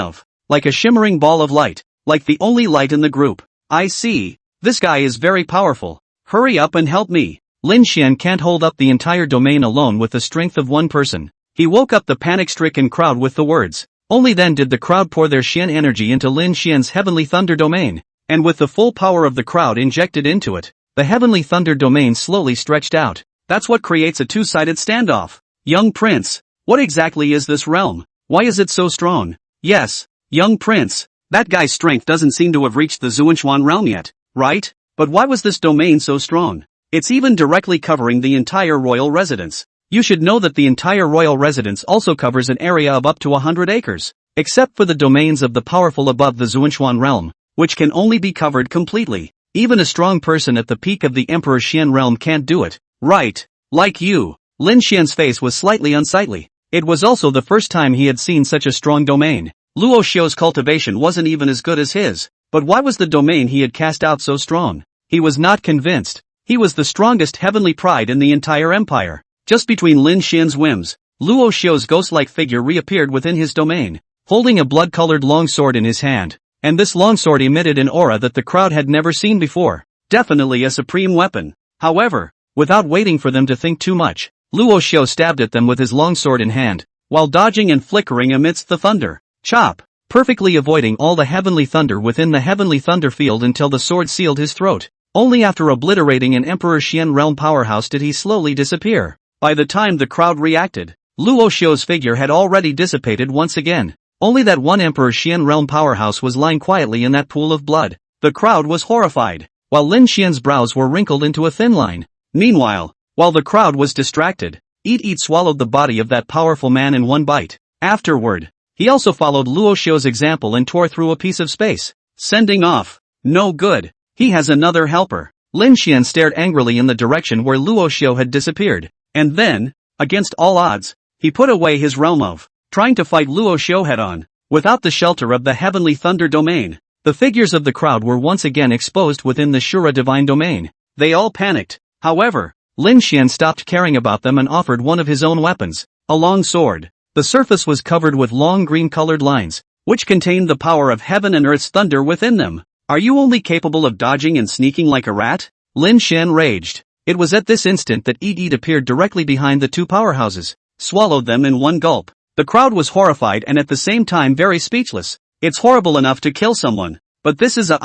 like a shimmering ball of light, like the only light in the group. I see. This guy is very powerful. Hurry up and help me. Lin Xian can't hold up the entire domain alone with the strength of one person. He woke up the panic-stricken crowd with the words. Only then did the crowd pour their Xian energy into Lin Xian's Heavenly Thunder domain, and with the full power of the crowd injected into it, the Heavenly Thunder domain slowly stretched out. That's what creates a two-sided standoff. Young Prince, what exactly is this realm? Why is it so strong? Yes, young Prince, that guy's strength doesn't seem to have reached the Tian Xuan realm yet, right? But why was this domain so strong? It's even directly covering the entire royal residence. You should know that the entire royal residence also covers an area of up to 100 acres, except for the domains of the powerful above the Tian Xuan realm, which can only be covered completely. Even a strong person at the peak of the Emperor Xian realm can't do it. Right, like you. Lin Xian's face was slightly unsightly. It was also the first time he had seen such a strong domain. Luo Xiu's cultivation wasn't even as good as his, but why was the domain he had cast out so strong? He was not convinced. He was the strongest heavenly pride in the entire empire. Just between Lin Xian's whims, Luo Xiu's ghost-like figure reappeared within his domain, holding a blood-colored longsword in his hand, and this longsword emitted an aura that the crowd had never seen before. Definitely a supreme weapon. However, without waiting for them to think too much, Luo Xiu stabbed at them with his longsword in hand, while dodging and flickering amidst the thunder. Chop! Perfectly avoiding all the heavenly thunder within the heavenly thunder field until the sword sealed his throat. Only after obliterating an Emperor Xian realm powerhouse did he slowly disappear. By the time the crowd reacted, Luo Xiu's figure had already dissipated once again. Only that one Emperor Xian realm powerhouse was lying quietly in that pool of blood. The crowd was horrified, while Lin Xian's brows were wrinkled into a thin line. Meanwhile, while the crowd was distracted, Eat swallowed the body of that powerful man in one bite. Afterward, he also followed Luo Xiu's example and tore through a piece of space, sending off. No good. He has another helper. Lin Xian stared angrily in the direction where Luo Xiu had disappeared, and then, against all odds, he put away his realm of trying to fight Luo Xiu head-on, without the shelter of the heavenly thunder domain. The figures of the crowd were once again exposed within the Shura Divine Domain. They all panicked. However, Lin Xian stopped caring about them and offered one of his own weapons, a long sword. The surface was covered with long green-colored lines, which contained the power of heaven and earth's thunder within them. Are you only capable of dodging and sneaking like a rat? Lin Xian raged. It was at this instant that Eid appeared directly behind the two powerhouses, swallowed them in one gulp. The crowd was horrified and at the same time very speechless. It's horrible enough to kill someone, but this is a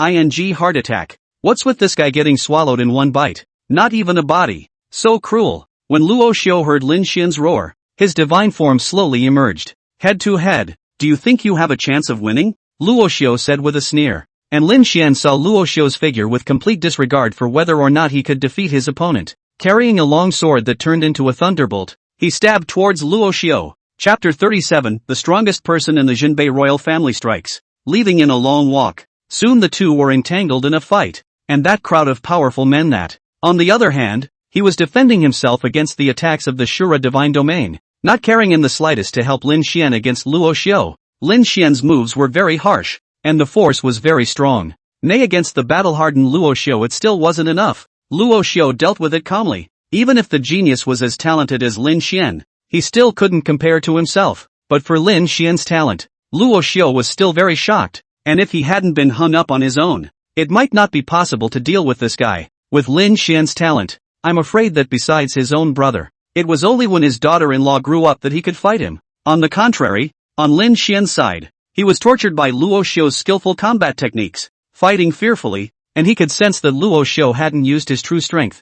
heart attack. What's with this guy getting swallowed in one bite? Not even a body. So cruel. When Luo Xiu heard Lin Xian's roar, his divine form slowly emerged. Head to head. Do you think you have a chance of winning? Luo Xiu said with a sneer. And Lin Xian saw Luo Xiu's figure with complete disregard for whether or not he could defeat his opponent. Carrying a long sword that turned into a thunderbolt, he stabbed towards Luo Xiu. Chapter 37, the strongest person in the Jinbei royal family strikes, leaving in a long walk. Soon the two were entangled in a fight, and that crowd of powerful men that, on the other hand, he was defending himself against the attacks of the Shura Divine Domain, not caring in the slightest to help Lin Xian against Luo Xiu. Lin Xian's moves were very harsh, and the force was very strong. Nay, against the battle-hardened Luo Xiu it still wasn't enough. Luo Xiu dealt with it calmly. Even if the genius was as talented as Lin Xian, he still couldn't compare to himself. But for Lin Xian's talent, Luo Xiu was still very shocked, and if he hadn't been hung up on his own, it might not be possible to deal with this guy. With Lin Xian's talent, I'm afraid that besides his own brother, it was only when his daughter-in-law grew up that he could fight him. On the contrary, on Lin Xian's side, he was tortured by Luo Xiu's skillful combat techniques, fighting fearfully, and he could sense that Luo Xiu hadn't used his true strength.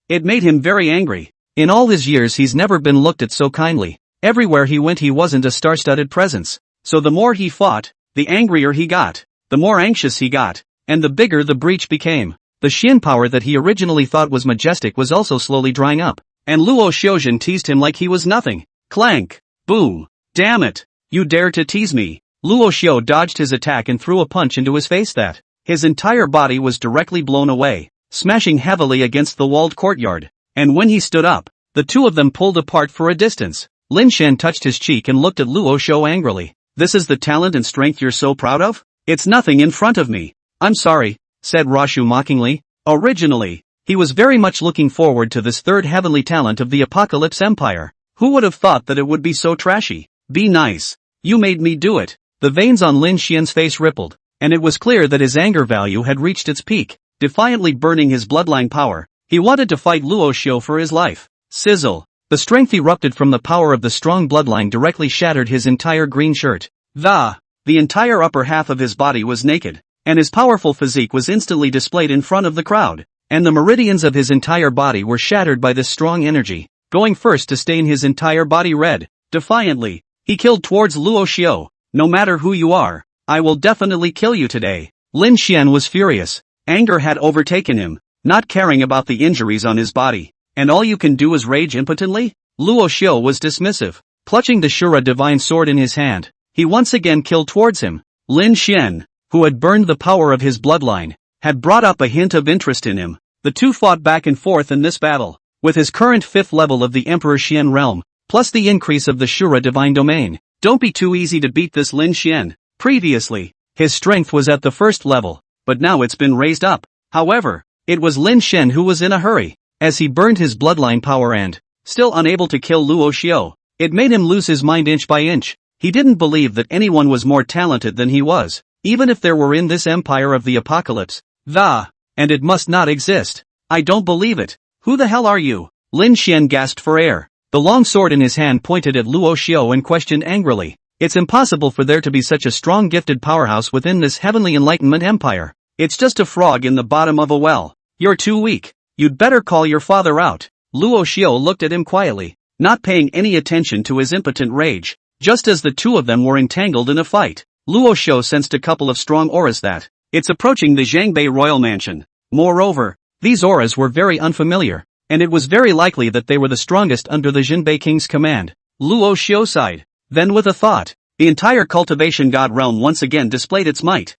It made him very angry. In all his years he's never been looked at so kindly. Everywhere he went he wasn't a star-studded presence. So the more he fought, the angrier he got, the more anxious he got, and the bigger the breach became. The Xian power that he originally thought was majestic was also slowly drying up, and Luo Xiuzhen teased him like he was nothing. Clank! Boom! Damn it! You dare to tease me! Luo Xiu dodged his attack and threw a punch into his face that, his entire body was directly blown away, smashing heavily against the walled courtyard. And when he stood up, the two of them pulled apart for a distance. Lin Xian touched his cheek and looked at Luo Xiu angrily. This is the talent and strength you're so proud of? It's nothing in front of me. I'm sorry, said Rashu mockingly. Originally, he was very much looking forward to this third heavenly talent of the Apocalypse Empire. Who would have thought that it would be so trashy? Be nice. You made me do it. The veins on Lin Xian's face rippled, and it was clear that his anger value had reached its peak, defiantly burning his bloodline power. He wanted to fight Luo Xiu for his life. Sizzle. The strength erupted from the power of the strong bloodline directly shattered his entire green shirt. The entire upper half of his body was naked, and his powerful physique was instantly displayed in front of the crowd, and the meridians of his entire body were shattered by this strong energy, going first to stain his entire body red. Defiantly, he killed towards Luo Xiu. No matter who you are, I will definitely kill you today. Lin Xian was furious. Anger had overtaken him, not caring about the injuries on his body. And all you can do is rage impotently? Luo Xiu was dismissive. Clutching the Shura Divine Sword in his hand, he once again killed towards him. Lin Xian, who had burned the power of his bloodline, had brought up a hint of interest in him. The two fought back and forth in this battle. With his current 5th level of the Emperor Xian realm, plus the increase of the Shura Divine Domain, don't be too easy to beat this Lin Xian. Previously, his strength was at the 1st level, but now it's been raised up. However, it was Lin Xian who was in a hurry. As he burned his bloodline power and, still unable to kill Luo Xiu, it made him lose his mind inch by inch. He didn't believe that anyone was more talented than he was, even if there were in this empire of the apocalypse. And it must not exist. I don't believe it. Who the hell are you? Lin Xian gasped for air. The long sword in his hand pointed at Luo Xiu and questioned angrily. It's impossible for there to be such a strong gifted powerhouse within this heavenly enlightenment empire. It's just a frog in the bottom of a well. You're too weak. You'd better call your father out. Luo Xiu looked at him quietly, not paying any attention to his impotent rage. Just as the two of them were entangled in a fight, Luo Xiu sensed a couple of strong auras that, it's approaching the Zhangbei royal mansion. Moreover, these auras were very unfamiliar, and it was very likely that they were the strongest under the Jinbei king's command. Luo Xiu sighed. Then with a thought, the entire cultivation god realm once again displayed its might.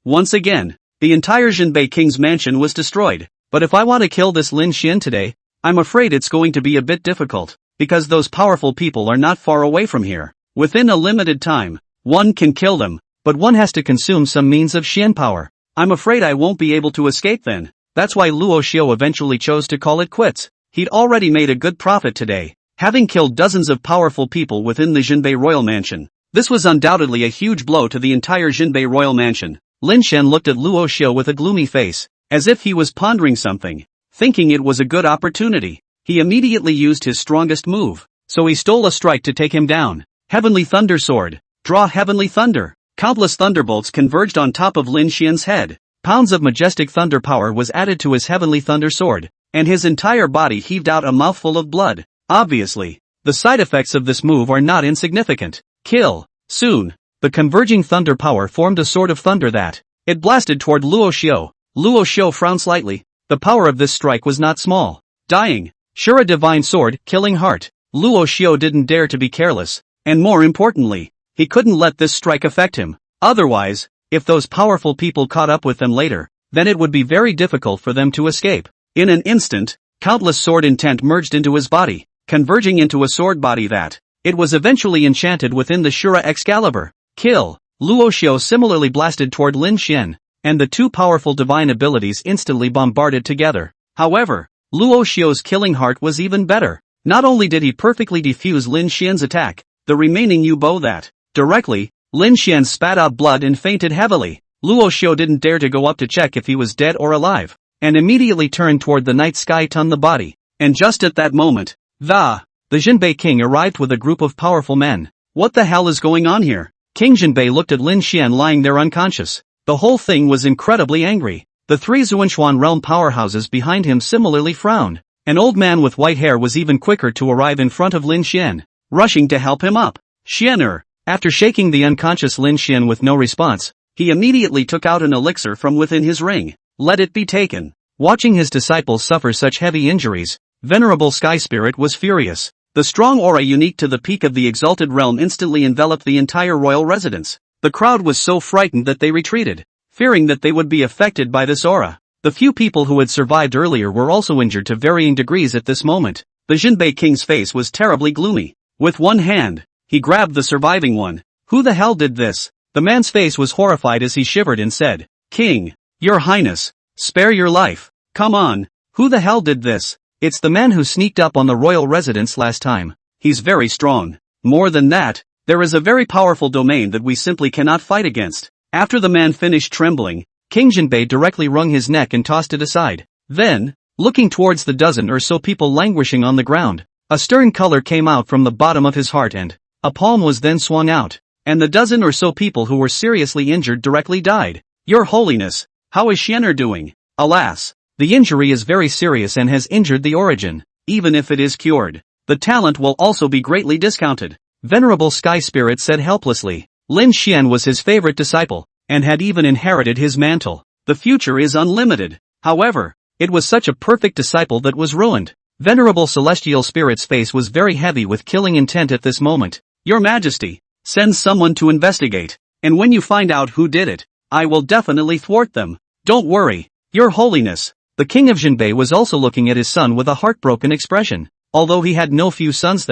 Once again, the entire Jinbei king's mansion was destroyed. But if I want to kill this Lin Xian today, I'm afraid it's going to be a bit difficult. because those powerful people are not far away from here. Within a limited time, one can kill them, but one has to consume some means of Xian power. I'm afraid I won't be able to escape then. That's why Luo Xiu eventually chose to call it quits. He'd already made a good profit today, having killed dozens of powerful people within the Jinbei royal mansion. This was undoubtedly a huge blow to the entire Jinbei royal mansion. Lin Shen looked at Luo Xiu with a gloomy face, as if he was pondering something. Thinking it was a good opportunity, he immediately used his strongest move, so he stole a strike to take him down. Heavenly Thunder Sword. Draw Heavenly Thunder. Countless thunderbolts converged on top of Lin Xian's head. Pounds of majestic thunder power was added to his Heavenly Thunder Sword, and his entire body heaved out a mouthful of blood. Obviously, the side effects of this move are not insignificant. Kill. Soon, the converging thunder power formed a sword of thunder that it blasted toward Luo Xiu. Luo Xiu frowned slightly. The power of this strike was not small. Dying. Shura Divine Sword, killing heart. Luo Xiu didn't dare to be careless, and more importantly, he couldn't let this strike affect him. Otherwise, if those powerful people caught up with them later, then it would be very difficult for them to escape. In an instant, countless sword intent merged into his body, converging into a sword body that it was eventually enchanted within the Shura Excalibur. Kill. Luo Xiu similarly blasted toward Lin Xian, and the two powerful divine abilities instantly bombarded together. However, Luo Xiu's killing heart was even better. Not only did he perfectly defuse Lin Xian's attack, the remaining U-bow that directly, Lin Xian spat out blood and fainted heavily. Luo Xiu didn't dare to go up to check if he was dead or alive, and immediately turned toward the night sky ton the body. And just at that moment, the Jinbei king arrived with a group of powerful men. What the hell is going on here? King Jinbei looked at Lin Xian lying there unconscious. The whole thing was incredibly angry. The three Tian Xuan Realm powerhouses behind him similarly frowned. An old man with white hair was even quicker to arrive in front of Lin Xian, rushing to help him up. Xianer. After shaking the unconscious Lin Xian with no response, he immediately took out an elixir from within his ring. Let it be taken. Watching his disciples suffer such heavy injuries, Venerable Sky Spirit was furious. The strong aura unique to the peak of the exalted realm instantly enveloped the entire royal residence. The crowd was so frightened that they retreated, fearing that they would be affected by this aura. The few people who had survived earlier were also injured to varying degrees at this moment. The Jinbei king's face was terribly gloomy. With one hand, he grabbed the surviving one. Who the hell did this? The man's face was horrified as he shivered and said, King, Your Highness, spare your life. Come on, who the hell did this? It's the man who sneaked up on the royal residence last time. He's very strong. More than that, there is a very powerful domain that we simply cannot fight against. After the man finished trembling, King Jinbei directly wrung his neck and tossed it aside. Then, looking towards the dozen or so people languishing on the ground, a stern color came out from the bottom of his heart and a palm was then swung out, and the dozen or so people who were seriously injured directly died. Your Holiness, how is Xianer doing? Alas, the injury is very serious and has injured the origin. Even if it is cured, the talent will also be greatly discounted. Venerable Sky Spirit said helplessly. Lin Xian was his favorite disciple, and had even inherited his mantle. The future is unlimited. However, it was such a perfect disciple that was ruined. Venerable Celestial Spirit's face was very heavy with killing intent at this moment. Your Majesty, send someone to investigate, and when you find out who did it, I will definitely thwart them. Don't worry, Your Holiness. The King of Jinbei was also looking at his son with a heartbroken expression. Although he had no few sons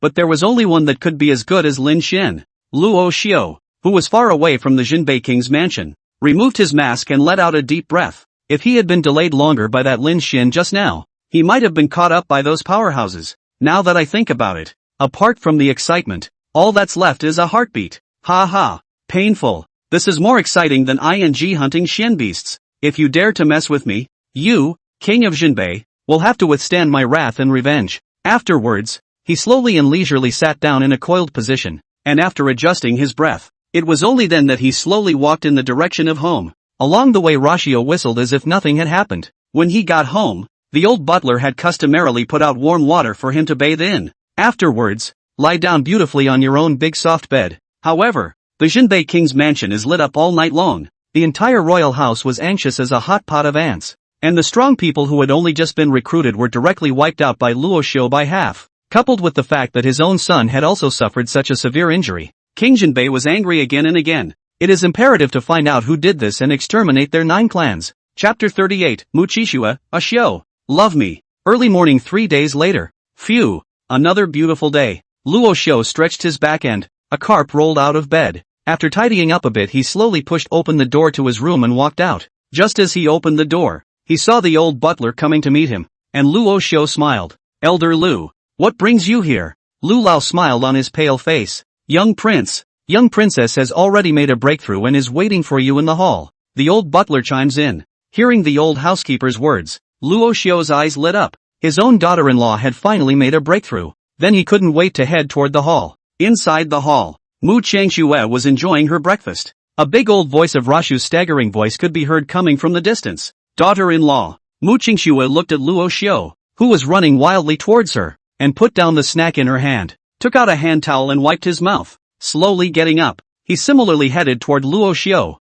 but there was only one that could be as good as Lin Xian. Luo Xiu, who was far away from the Jinbei king's mansion, removed his mask and let out a deep breath. If he had been delayed longer by that Lin Xian just now, he might have been caught up by those powerhouses. Now that I think about it, apart from the excitement, all that's left is a heartbeat. Ha ha, painful. This is more exciting than ing hunting Xian beasts. If you dare to mess with me, you, King of Jinbei, will have to withstand my wrath and revenge. Afterwards, he slowly and leisurely sat down in a coiled position, and after adjusting his breath, it was only then that he slowly walked in the direction of home. Along the way Rashio whistled as if nothing had happened. When he got home, the old butler had customarily put out warm water for him to bathe in. Afterwards, lie down beautifully on your own big soft bed. However, the Jinbei king's mansion is lit up all night long. The entire royal house was anxious as a hot pot of ants, and the strong people who had only just been recruited were directly wiped out by Luo Xiu by half. Coupled with the fact that his own son had also suffered such a severe injury, King Jinbei was angry again and again. It is imperative to find out who did this and exterminate their 9 clans. Chapter 38, Muchishua, a Xiu. Love me. Early morning 3 days later. Phew, Another beautiful day. Luo Xiu stretched his back and a carp rolled out of bed. After tidying up a bit, he slowly pushed open the door to his room and walked out. Just as he opened the door, he saw the old butler coming to meet him, and Luo Xiu smiled. Elder Lu, what brings you here? Lu Lao smiled on his pale face. Young princess has already made a breakthrough and is waiting for you in the hall. The old butler chimes in. Hearing the old housekeeper's words, Luo Xiu's eyes lit up. His own daughter-in-law had finally made a breakthrough. Then he couldn't wait to head toward the hall. Inside the hall, Mu Changxue was enjoying her breakfast. A big old voice of Rashu's staggering voice could be heard coming from the distance. Daughter-in-law. Mu Changxue looked at Luo Xiu, who was running wildly towards her, and put down the snack in her hand, took out a hand towel and wiped his mouth. Slowly getting up, he similarly headed toward Luo Xiu.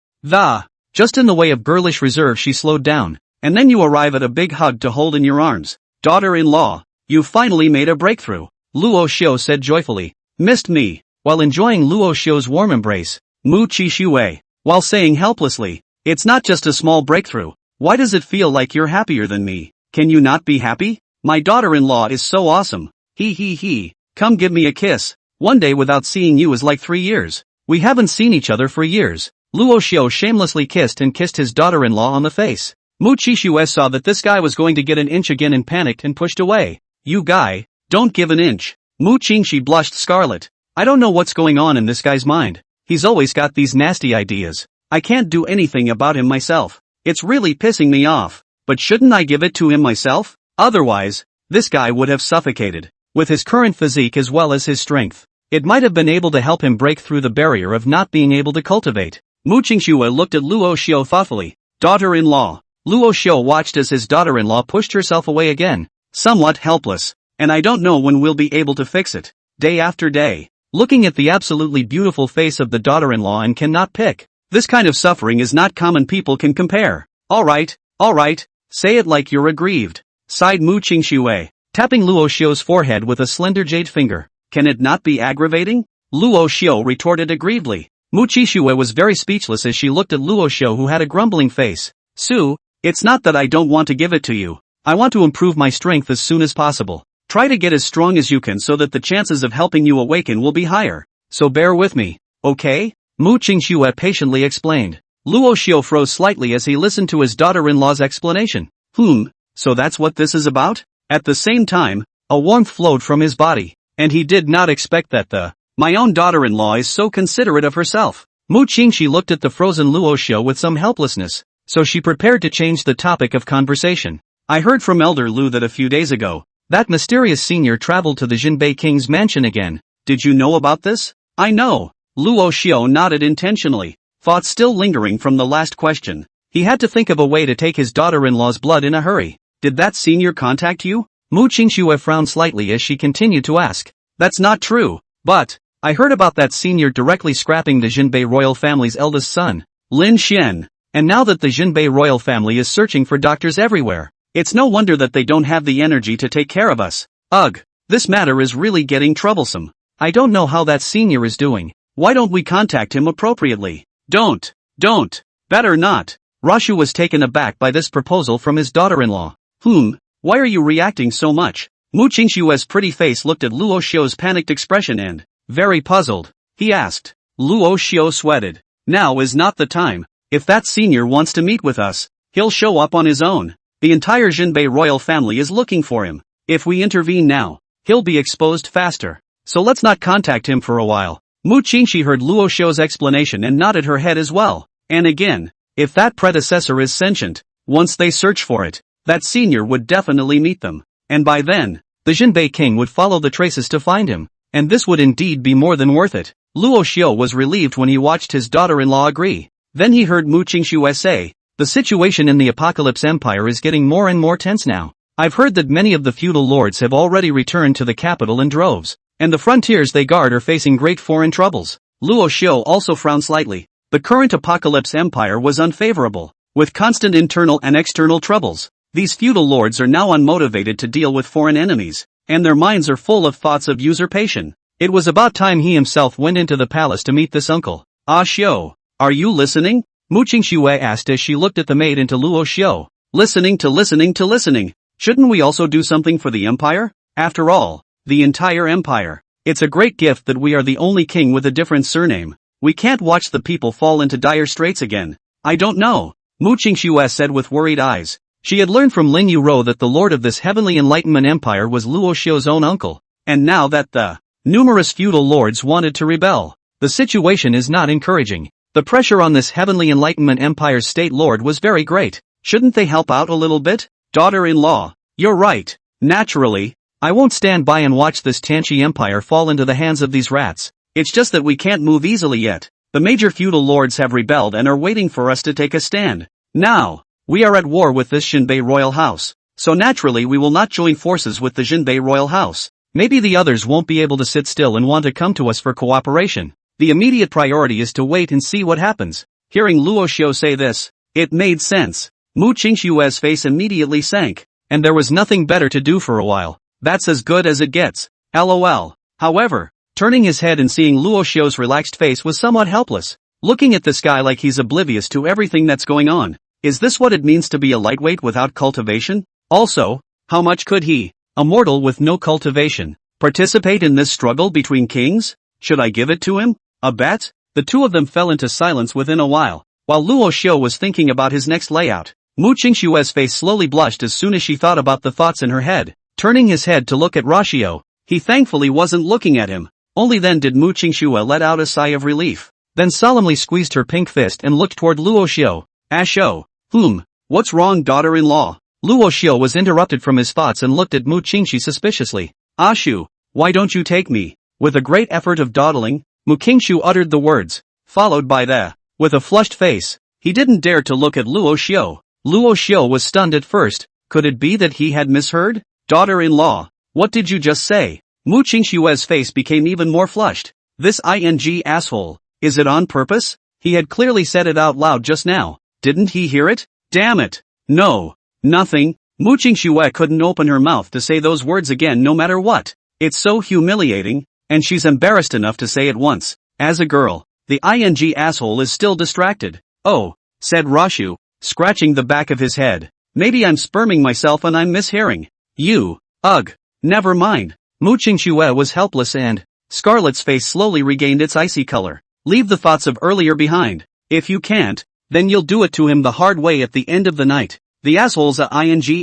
Just in the way of girlish reserve she slowed down, and then you arrive at a big hug to hold in your arms. Daughter-in-law, you finally made a breakthrough, Luo Xiu said joyfully. Missed me? While enjoying Luo Xiu's warm embrace, Mu Changxue, while saying helplessly, it's not just a small breakthrough. Why does it feel like you're happier than me? Can you not be happy? My daughter-in-law is so awesome. He. Come give me a kiss. One day without seeing you is like 3 years. We haven't seen each other for years. Luo Xiu shamelessly kissed his daughter-in-law on the face. Mu Changxue saw that this guy was going to get an inch again and panicked and pushed away. You guy, don't give an inch. Mu Changxue blushed scarlet. I don't know what's going on in this guy's mind. He's always got these nasty ideas. I can't do anything about him myself. It's really pissing me off. But shouldn't I give it to him myself? Otherwise, this guy would have suffocated. With his current physique as well as his strength, it might have been able to help him break through the barrier of not being able to cultivate. Mu Changxue looked at Luo Xiu thoughtfully. Daughter-in-law. Luo Xiu watched as his daughter-in-law pushed herself away again, somewhat helpless. And I don't know when we'll be able to fix it. Day after day, looking at the absolutely beautiful face of the daughter-in-law and cannot pick. This kind of suffering is not common, people can compare. Alright, say it like you're aggrieved, sighed Mu Changxue, tapping Luo Xiu's forehead with a slender jade finger. Can it not be aggravating? Luo Xiu retorted aggrievedly. Mu Changxue was very speechless as she looked at Luo Xiu, who had a grumbling face. Su, it's not that I don't want to give it to you. I want to improve my strength as soon as possible. Try to get as strong as you can so that the chances of helping you awaken will be higher. So bear with me, okay? Mu Changxue patiently explained. Luo Xiu froze slightly as he listened to his daughter-in-law's explanation. So that's what this is about? At the same time, a warmth flowed from his body, and he did not expect that my own daughter-in-law is so considerate of herself. Mu Changxue looked at the frozen Luo Xiu with some helplessness, so she prepared to change the topic of conversation. I heard from Elder Lu that a few days ago, that mysterious senior traveled to the Jinbei King's mansion again. Did you know about this? I know. Luo Xiu nodded intentionally, thoughts still lingering from the last question. He had to think of a way to take his daughter-in-law's blood in a hurry. Did that senior contact you? Mu Changxue frowned slightly as she continued to ask. That's not true, but I heard about that senior directly scrapping the Jinbei royal family's eldest son, Lin Xian, and now that the Jinbei royal family is searching for doctors everywhere, it's no wonder that they don't have the energy to take care of us. Ugh, this matter is really getting troublesome. I don't know how that senior is doing. Why don't we contact him appropriately? Don't. Better not. Rashu was taken aback by this proposal from his daughter-in-law. Why are you reacting so much? Mu Changxue's pretty face looked at Luo Xiu's panicked expression and, very puzzled, he asked. Luo Xiu sweated. Now is not the time. If that senior wants to meet with us, he'll show up on his own. The entire Jinbei royal family is looking for him. If we intervene now, he'll be exposed faster. So let's not contact him for a while. Mu Changxue heard Luo Xiu's explanation and nodded her head as well. And again, if that predecessor is sentient, once they search for it, that senior would definitely meet them. And by then, the Jinbei king would follow the traces to find him. And this would indeed be more than worth it. Luo Xiu was relieved when he watched his daughter-in-law agree. Then he heard Mu Changxue say, the situation in the Apocalypse Empire is getting more and more tense now. I've heard that many of the feudal lords have already returned to the capital in droves, and the frontiers they guard are facing great foreign troubles. Luo Xiu also frowned slightly. The current Apocalypse Empire was unfavorable, with constant internal and external troubles. These feudal lords are now unmotivated to deal with foreign enemies, and their minds are full of thoughts of usurpation. It was about time he himself went into the palace to meet this uncle. Ah Xiu, are you listening? Mu Changxue asked as she looked at the maid into Luo Xiu. Listening. Shouldn't we also do something for the empire? After all, The entire empire. It's a great gift that we are the only king with a different surname. We can't watch the people fall into dire straits again. I don't know, Mu Qingxue said with worried eyes. She had learned from Lin Yuro that the lord of this heavenly enlightenment empire was Luo Xiu's own uncle, and now that the numerous feudal lords wanted to rebel, the situation is not encouraging. The pressure on this heavenly enlightenment empire's state lord was very great. Shouldn't they help out a little bit? Daughter-in-law, you're right. Naturally, I won't stand by and watch this Tianxi empire fall into the hands of these rats. It's just that we can't move easily yet. The major feudal lords have rebelled and are waiting for us to take a stand. Now, we are at war with this Jinbei royal house, so naturally we will not join forces with the Jinbei royal house. Maybe the others won't be able to sit still and want to come to us for cooperation. The immediate priority is to wait and see what happens. Hearing Luo Xiu say this, it made sense. Mu Qingxue's face immediately sank, and there was nothing better to do for a while. That's as good as it gets. LOL. However, turning his head and seeing Luo Xiu's relaxed face was somewhat helpless, looking at this guy like he's oblivious to everything that's going on. Is this what it means to be a lightweight without cultivation? Also, how much could he, a mortal with no cultivation, participate in this struggle between kings? Should I give it to him? A bet? The two of them fell into silence within a while Luo Xiu was thinking about his next layout. Mu Qingxue's face slowly blushed as soon as she thought about the thoughts in her head. Turning his head to look at Ruo, he thankfully wasn't looking at him. Only then did Mu Qingxue let out a sigh of relief, then solemnly squeezed her pink fist and looked toward Luo Xiu. Asho. What's wrong, daughter-in-law? Luo Xiu was interrupted from his thoughts and looked at Mu Qingxi suspiciously. Ashu, why don't you take me? With a great effort of dawdling, Mu Qingxu uttered the words, followed by the, with a flushed face, he didn't dare to look at Luo Xiu. Luo Xiu was stunned at first. Could it be that he had misheard? Daughter-in-law, what did you just say? Mu Qingxue's face became even more flushed. This asshole, is it on purpose? He had clearly said it out loud just now. Didn't he hear it? Damn it. No. Nothing. Mu Qingxue couldn't open her mouth to say those words again no matter what. It's so humiliating, and she's embarrassed enough to say it once. As a girl, the asshole is still distracted. Oh, said Ruo, scratching the back of his head. Maybe I'm sperming myself and I'm mishearing. You. Ugh. Never mind. Mu Qingxue was helpless and Scarlet's face slowly regained its icy color. Leave the thoughts of earlier behind. If you can't, then you'll do it to him the hard way at the end of the night. The asshole's a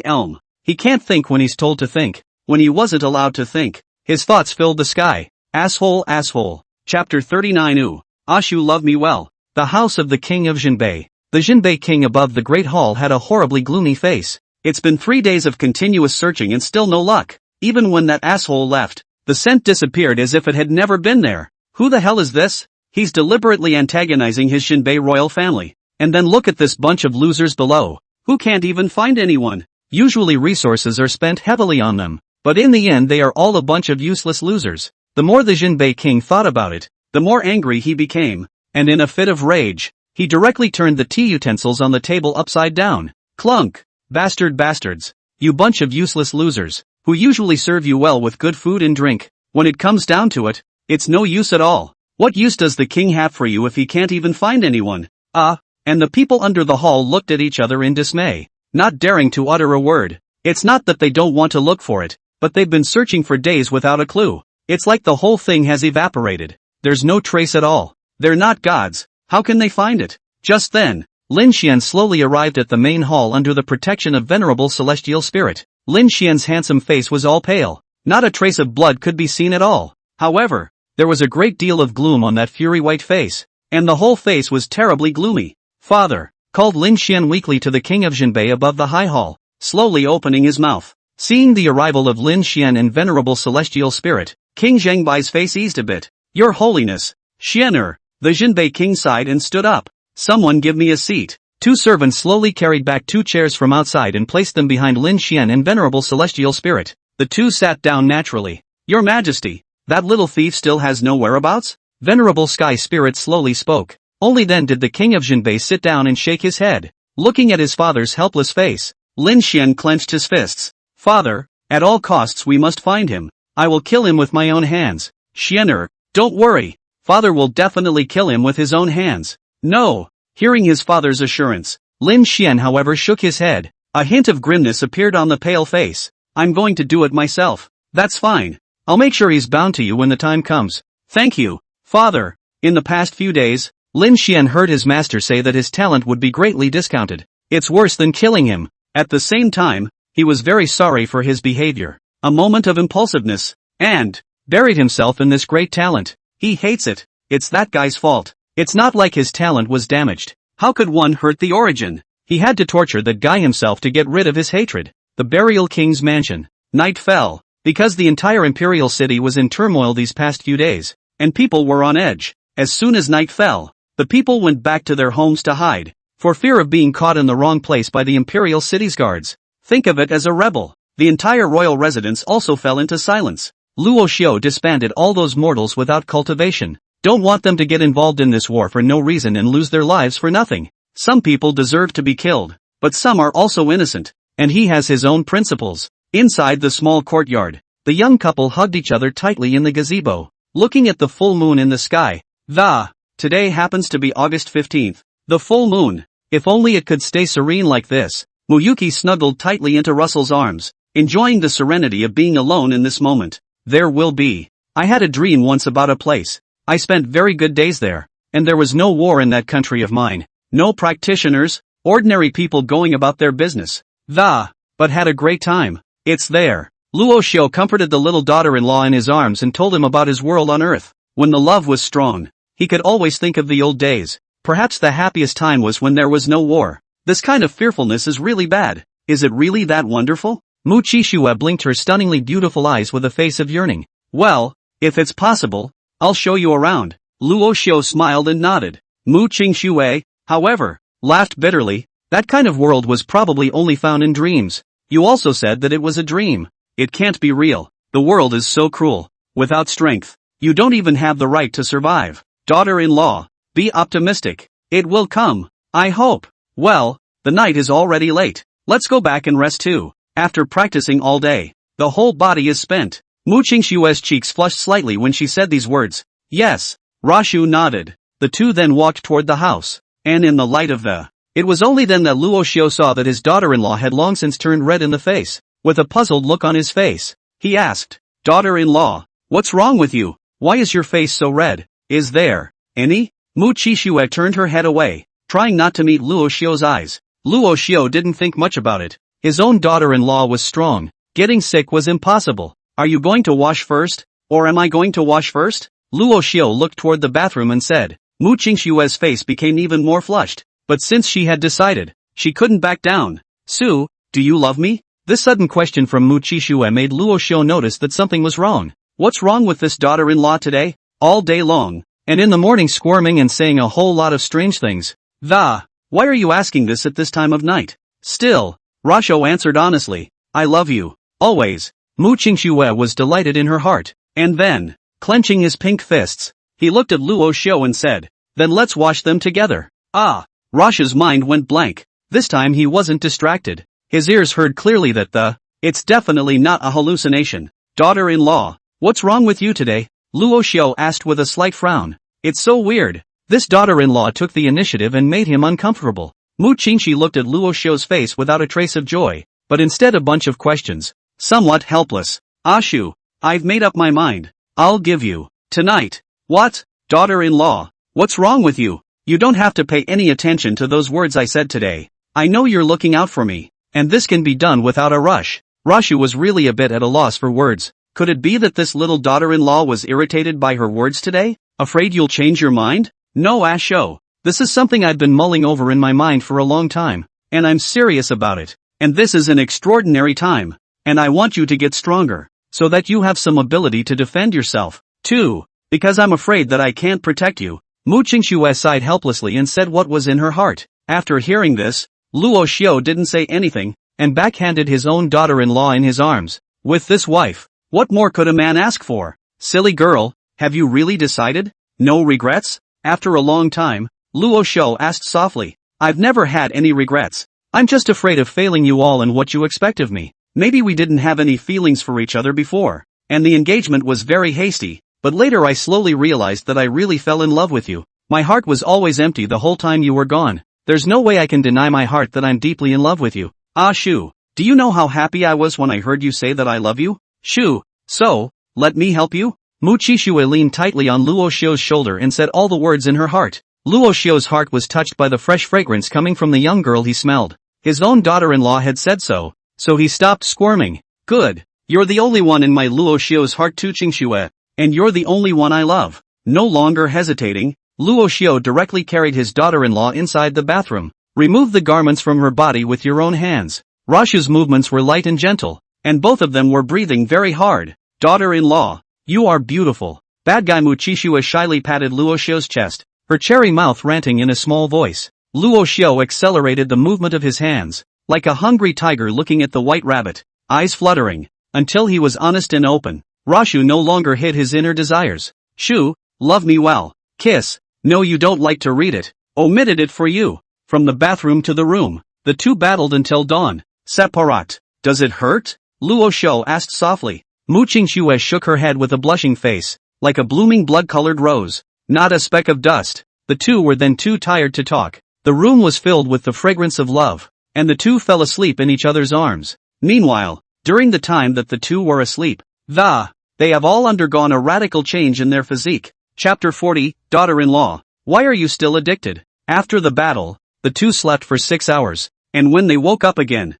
elm. He can't think when he's told to think. When he wasn't allowed to think, his thoughts filled the sky. Asshole. Chapter 39 Ashu love me well. The house of the king of Jinbei. The Jinbei king above the great hall had a horribly gloomy face. It's been 3 days of continuous searching and still no luck. Even when that asshole left, the scent disappeared as if it had never been there. Who the hell is this? He's deliberately antagonizing his Jinbei royal family. And then look at this bunch of losers below, who can't even find anyone. Usually resources are spent heavily on them, but in the end they are all a bunch of useless losers. The more the Jinbei king thought about it, the more angry he became, and in a fit of rage, he directly turned the tea utensils on the table upside down. Clunk! Bastards. You bunch of useless losers, who usually serve you well with good food and drink. When it comes down to it, it's no use at all. What use does the king have for you if he can't even find anyone? And the people under the hall looked at each other in dismay, not daring to utter a word. It's not that they don't want to look for it, but they've been searching for days without a clue. It's like the whole thing has evaporated. There's no trace at all. They're not gods. How can they find it? Just then, Lin Xian slowly arrived at the main hall under the protection of venerable celestial spirit. Lin Xian's handsome face was all pale. Not a trace of blood could be seen at all. However, there was a great deal of gloom on that fury white face, and the whole face was terribly gloomy. Father, called Lin Xian weakly to the king of Jinbei above the high hall, slowly opening his mouth. Seeing the arrival of Lin Xian and venerable celestial spirit, King Zhengbai's face eased a bit. Your holiness, Xianer, the Jinbei king sighed and stood up. Someone give me a seat. 2 servants slowly carried back 2 chairs from outside and placed them behind Lin Xian and venerable celestial spirit. The 2 sat down naturally. Your Majesty, that little thief still has no whereabouts? Venerable sky spirit slowly spoke. Only then did the king of Jinbei sit down and shake his head. Looking at his father's helpless face, Lin Xian clenched his fists. Father, at all costs we must find him. I will kill him with my own hands. Xianer, don't worry. Father will definitely kill him with his own hands. No. Hearing his father's assurance, Lin Xian however shook his head. A hint of grimness appeared on the pale face. I'm going to do it myself. That's fine. I'll make sure he's bound to you when the time comes. Thank you, father. In the past few days, Lin Xian heard his master say that his talent would be greatly discounted. It's worse than killing him. At the same time, he was very sorry for his behavior. A moment of impulsiveness, and buried himself in this great talent. He hates it. It's that guy's fault. It's not like his talent was damaged. How could one hurt the origin? He had to torture that guy himself to get rid of his hatred. The Burial King's mansion. Night fell. Because the entire imperial city was in turmoil these past few days, and people were on edge. As soon as night fell, the people went back to their homes to hide, for fear of being caught in the wrong place by the imperial city's guards. Think of it as a rebel. The entire royal residence also fell into silence. Luo Xiu disbanded all those mortals without cultivation. Don't want them to get involved in this war for no reason and lose their lives for nothing. Some people deserve to be killed, but some are also innocent, and he has his own principles. Inside the small courtyard, the young couple hugged each other tightly in the gazebo, looking at the full moon in the sky. Today happens to be August 15th, the full moon. If only it could stay serene like this. Muyuki snuggled tightly into Russell's arms, enjoying the serenity of being alone in this moment. I had a dream once about a place. I spent very good days there, and there was no war in that country of mine. No practitioners, ordinary people going about their business. But had a great time. It's there. Luo Xiu comforted the little daughter-in-law in his arms and told him about his world on Earth. When the love was strong, he could always think of the old days. Perhaps the happiest time was when there was no war. This kind of fearfulness is really bad. Is it really that wonderful? Mu Qixue blinked her stunningly beautiful eyes with a face of yearning. Well, if it's possible, I'll show you around. Luo Xiu smiled and nodded. Mu Qixue, however, laughed bitterly. That kind of world was probably only found in dreams. You also said that it was a dream. It can't be real. The world is so cruel. Without strength, you don't even have the right to survive. Daughter-in-law, be optimistic. It will come. I hope. Well, the night is already late. Let's go back and rest too. After practicing all day, the whole body is spent. Mu Qingshue's cheeks flushed slightly when she said these words. Yes. Rashu nodded. The two then walked toward the house. And in the light of it was only then that Luo Xiu saw that his daughter-in-law had long since turned red in the face. With a puzzled look on his face, he asked, Daughter-in-law, what's wrong with you? Why is your face so red? Is there any? Mu Qixue turned her head away, trying not to meet Luo Xiu's eyes. Luo Xiu didn't think much about it. His own daughter-in-law was strong. Getting sick was impossible. Are you going to wash first? Or am I going to wash first? Luo Xiu looked toward the bathroom and said. Mu Qingshue's face became even more flushed. But since she had decided, she couldn't back down. Su, do you love me? This sudden question from Mu Qixue made Luo Xiu notice that something was wrong. What's wrong with this daughter-in-law today? All day long, and in the morning squirming and saying a whole lot of strange things. Why are you asking this at this time of night? Still, Rasho answered honestly, I love you, always. Mu Qingxue was delighted in her heart, and then, clenching his pink fists, he looked at Luo Xiu and said, then let's wash them together. Rasha's mind went blank. This time he wasn't distracted. His ears heard clearly that it's definitely not a hallucination. Daughter-in-law, what's wrong with you today? Luo Xiu asked with a slight frown. It's so weird. This daughter-in-law took the initiative and made him uncomfortable. Mu Qingxi looked at Luo Xiu's face without a trace of joy, but instead a bunch of questions. Somewhat helpless. Ashu, I've made up my mind. I'll give you. Tonight. What? Daughter-in-law, what's wrong with you? You don't have to pay any attention to those words I said today. I know you're looking out for me, and this can be done without a rush. Rashu was really a bit at a loss for words. Could it be that this little daughter-in-law was irritated by her words today? Afraid you'll change your mind? No, Asho. This is something I've been mulling over in my mind for a long time, and I'm serious about it. And this is an extraordinary time, and I want you to get stronger, so that you have some ability to defend yourself, too, because I'm afraid that I can't protect you. Mu Qingxue sighed helplessly and said what was in her heart. After hearing this, Luo Xiu didn't say anything, and backhanded his own daughter-in-law in his arms. With this wife, what more could a man ask for? Silly girl, have you really decided? No regrets? After a long time, Luo Xiu asked softly. I've never had any regrets. I'm just afraid of failing you all in what you expect of me. Maybe we didn't have any feelings for each other before, and the engagement was very hasty, but later I slowly realized that I really fell in love with you. My heart was always empty the whole time you were gone. There's no way I can deny my heart that I'm deeply in love with you. Ah Shu, do you know how happy I was when I heard you say that I love you? Shu, so, let me help you? Mu Qixue leaned tightly on Luo Xiu's shoulder and said all the words in her heart. Luo Xiu's heart was touched by the fresh fragrance coming from the young girl he smelled. His own daughter-in-law had said so he stopped squirming. Good. You're the only one in my Luo Xiu's heart too, Qixue, and you're the only one I love. No longer hesitating, Luo Xiu directly carried his daughter-in-law inside the bathroom. Remove the garments from her body with your own hands. Rashu's movements were light and gentle, and both of them were breathing very hard. Daughter-in-law, you are beautiful. Bad guy Mu Qixue shyly patted Luo Xiu's chest, her cherry mouth ranting in a small voice. Luo Xiu accelerated the movement of his hands, like a hungry tiger looking at the white rabbit, eyes fluttering, until he was honest and open. Rashu no longer hid his inner desires. Shu, love me well. Kiss. No, you don't like to read it. Omitted it for you. From the bathroom to the room, the two battled until dawn. Separat. Does it hurt? Luo Xiu asked softly. Mu Qixue shook her head with a blushing face, like a blooming blood-colored rose. Not a speck of dust. The two were then too tired to talk. The room was filled with the fragrance of love, and the two fell asleep in each other's arms. Meanwhile, during the time that the two were asleep, they have all undergone a radical change in their physique. Chapter 40, Daughter-in-law. Why are you still addicted? After the battle, the two slept for 6 hours, and when they woke up again,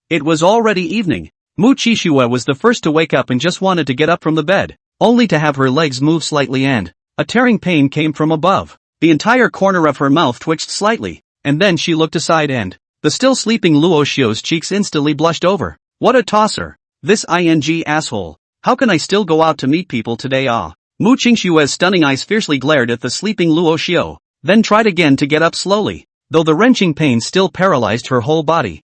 it was already evening. Mu Qixue was the first to wake up and just wanted to get up from the bed, only to have her legs move slightly and a tearing pain came from above. The entire corner of her mouth twitched slightly, and then she looked aside and the still sleeping Luo Xiu's cheeks instantly blushed over. What a tosser. This asshole. How can I still go out to meet people today? Mu Qixue's stunning eyes fiercely glared at the sleeping Luo Xiu, then tried again to get up slowly, though the wrenching pain still paralyzed her whole body.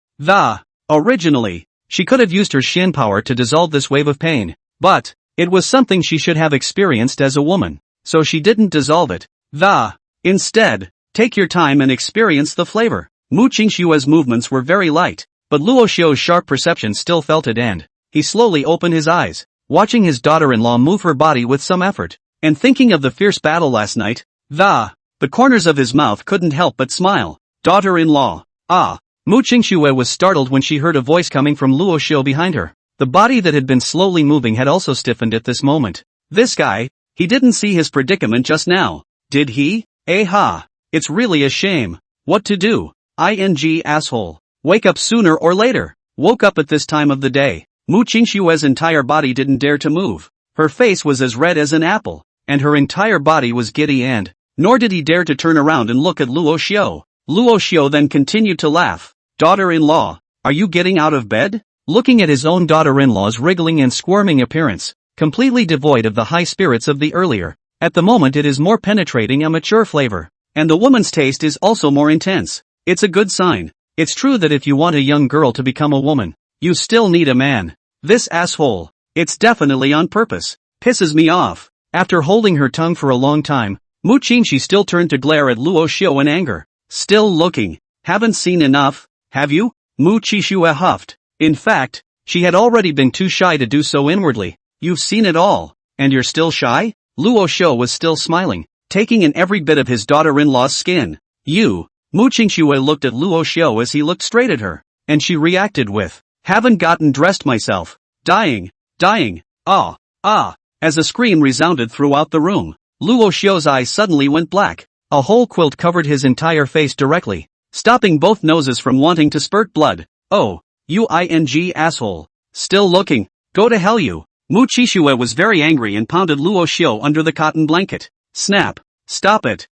Originally, she could have used her Xin power to dissolve this wave of pain, but it was something she should have experienced as a woman, so she didn't dissolve it. Instead, take your time and experience the flavor. Mu Qixue's movements were very light, but Luo Xiu's sharp perception still felt it and he slowly opened his eyes, watching his daughter-in-law move her body with some effort, and thinking of the fierce battle last night. The corners of his mouth couldn't help but smile. Daughter-in-law. Mu Qixue was startled when she heard a voice coming from Luo Xiu behind her. The body that had been slowly moving had also stiffened at this moment. This guy, he didn't see his predicament just now, did he? It's really a shame. What to do? Asshole. Wake up sooner or later. Woke up at this time of the day. Mu Qixue's entire body didn't dare to move. Her face was as red as an apple, and her entire body was giddy and nor did he dare to turn around and look at Luo Xiu. Luo Xiu then continued to laugh. Daughter-in-law, are you getting out of bed? Looking at his own daughter-in-law's wriggling and squirming appearance, completely devoid of the high spirits of the earlier, at the moment it is more penetrating a mature flavor, and the woman's taste is also more intense. It's a good sign. It's true that if you want a young girl to become a woman, you still need a man. This asshole. It's definitely on purpose. Pisses me off. After holding her tongue for a long time, Mu Qixue still turned to glare at Luo Xiu in anger. Still looking. Haven't seen enough, have you? Mu Qixue huffed. In fact, she had already been too shy to do so inwardly. You've seen it all, and you're still shy? Luo Xiu was still smiling, taking in every bit of his daughter-in-law's skin. You. Mu Qixue looked at Luo Xiu as he looked straight at her, and she reacted with, haven't gotten dressed myself. Dying. As a scream resounded throughout the room, Luo Xiu's eyes suddenly went black. A whole quilt covered his entire face directly, stopping both noses from wanting to spurt blood. Oh, you asshole. Still looking. Go to hell you. Mu Qixue was very angry and pounded Luo Xiu under the cotton blanket. Snap. Stop it.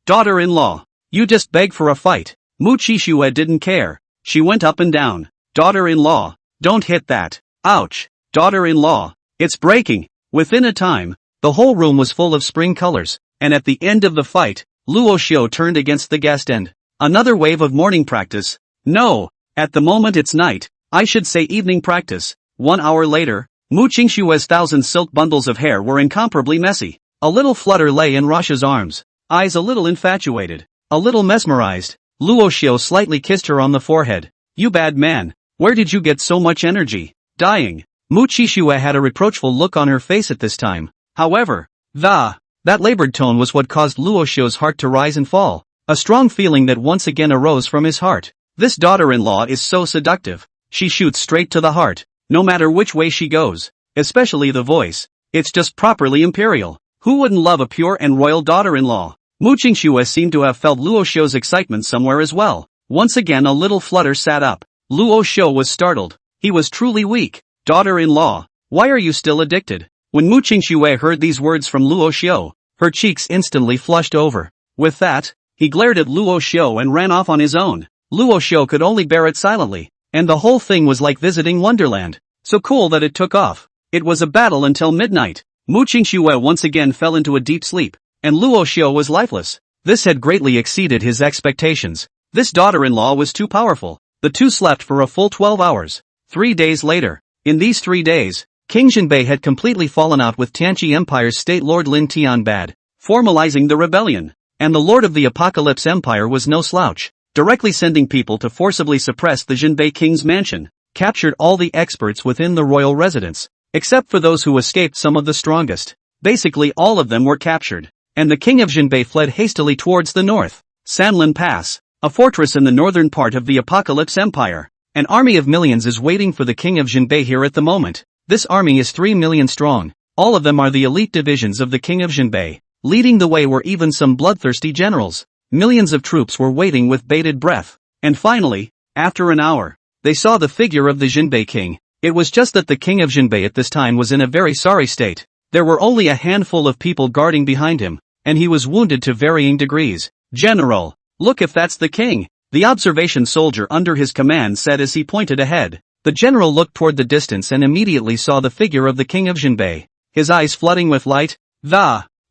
Daughter-in-law. You just beg for a fight. Mu Qixue didn't care. She went up and down. Daughter-in-law. Don't hit that. Ouch. Daughter-in-law. It's breaking. Within a time, the whole room was full of spring colors, and at the end of the fight, Luo Xiu turned against the guest and another wave of morning practice. No, at the moment it's night. I should say evening practice. 1 hour later, Mu Qixue's 1,000 silk bundles of hair were incomparably messy. A little flutter lay in Rasha's arms, eyes a little infatuated, a little mesmerized. Luo Xiu slightly kissed her on the forehead. You bad man, where did you get so much energy? Dying. Mu Qixue had a reproachful look on her face at this time. However, that labored tone was what caused Luo Xiu's heart to rise and fall. A strong feeling that once again arose from his heart. This daughter-in-law is so seductive. She shoots straight to the heart, no matter which way she goes. especially the voice. It's just properly imperial. Who wouldn't love a pure and royal daughter-in-law? Mu Qingxue seemed to have felt Luo Xiu's excitement somewhere as well. Once again a little flutter sat up. Luo Xiu was startled. He was truly weak. Daughter-in-law, why are you still addicted? When Mu Qingxue heard these words from Luo Xiu, her cheeks instantly flushed over. With that, he glared at Luo Xiu and ran off on his own. Luo Xiu could only bear it silently, and the whole thing was like visiting Wonderland. So cool that it took off. It was a battle until midnight. Mu Qingxue once again fell into a deep sleep, and Luo Xiu was lifeless. This had greatly exceeded his expectations. This daughter-in-law was too powerful. The two slept for a full 12 hours. 3 days later. In these 3 days, King Jinbei had completely fallen out with Tianqi Empire's state lord Lin Tianbad, formalizing the rebellion. And the lord of the Apocalypse Empire was no slouch, directly sending people to forcibly suppress the Jinbei king's mansion, captured all the experts within the royal residence, except for those who escaped. Some of the strongest. Basically all of them were captured, and the king of Jinbei fled hastily towards the north. Sanlin Pass, a fortress in the northern part of the Apocalypse Empire. An army of millions is waiting for the king of Jinbei here at the moment. This army is 3 million strong. All of them are the elite divisions of the king of Jinbei. Leading the way were even some bloodthirsty generals. Millions of troops were waiting with bated breath. And finally, after an hour, they saw the figure of the Jinbei king. It was just that the king of Jinbei at this time was in a very sorry state. There were only a handful of people guarding behind him, and he was wounded to varying degrees. General, look if that's the king, the observation soldier under his command said as he pointed ahead. The general looked toward the distance and immediately saw the figure of the king of Jinbei, his eyes flooding with light.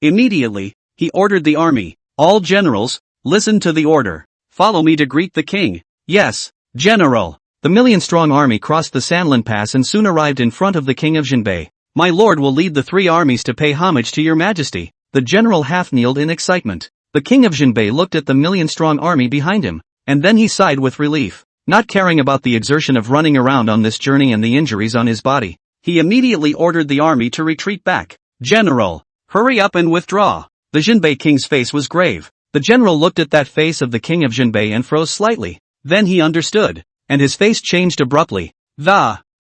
Immediately, he ordered the army. All generals, listen to the order. Follow me to greet the king. Yes, general. The million-strong army crossed the Sanlin Pass and soon arrived in front of the king of Jinbei. My lord will lead the 3 armies to pay homage to your majesty. The general half-kneeled in excitement. The king of Jinbei looked at the million-strong army behind him, and then he sighed with relief. Not caring about the exertion of running around on this journey and the injuries on his body, he immediately ordered the army to retreat back. General, hurry up and withdraw. The Jinbei king's face was grave. The general looked at that face of the king of Jinbei and froze slightly. Then he understood, and his face changed abruptly.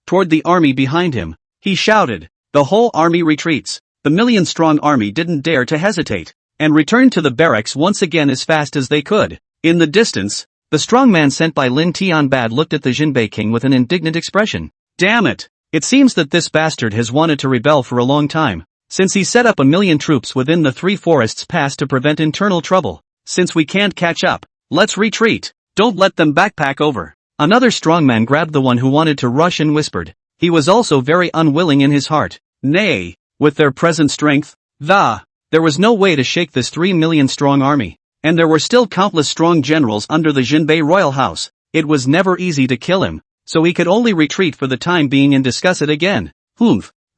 Toward the army behind him, he shouted, the whole army retreats. The million-strong army didn't dare to hesitate, and returned to the barracks once again as fast as they could. In the distance, the strong man sent by Lin Tianbad looked at the Jinbei king with an indignant expression. Damn it! It seems that this bastard has wanted to rebel for a long time, since he set up 1 million troops within the 3 forests pass to prevent internal trouble. Since we can't catch up, let's retreat. Don't let them backpack over. Another strongman grabbed the one who wanted to rush and whispered. He was also very unwilling in his heart. Nay, with their present strength, there was no way to shake this 3 million strong army. And there were still countless strong generals under the Jinbei royal house. It was never easy to kill him, so he could only retreat for the time being and discuss it again.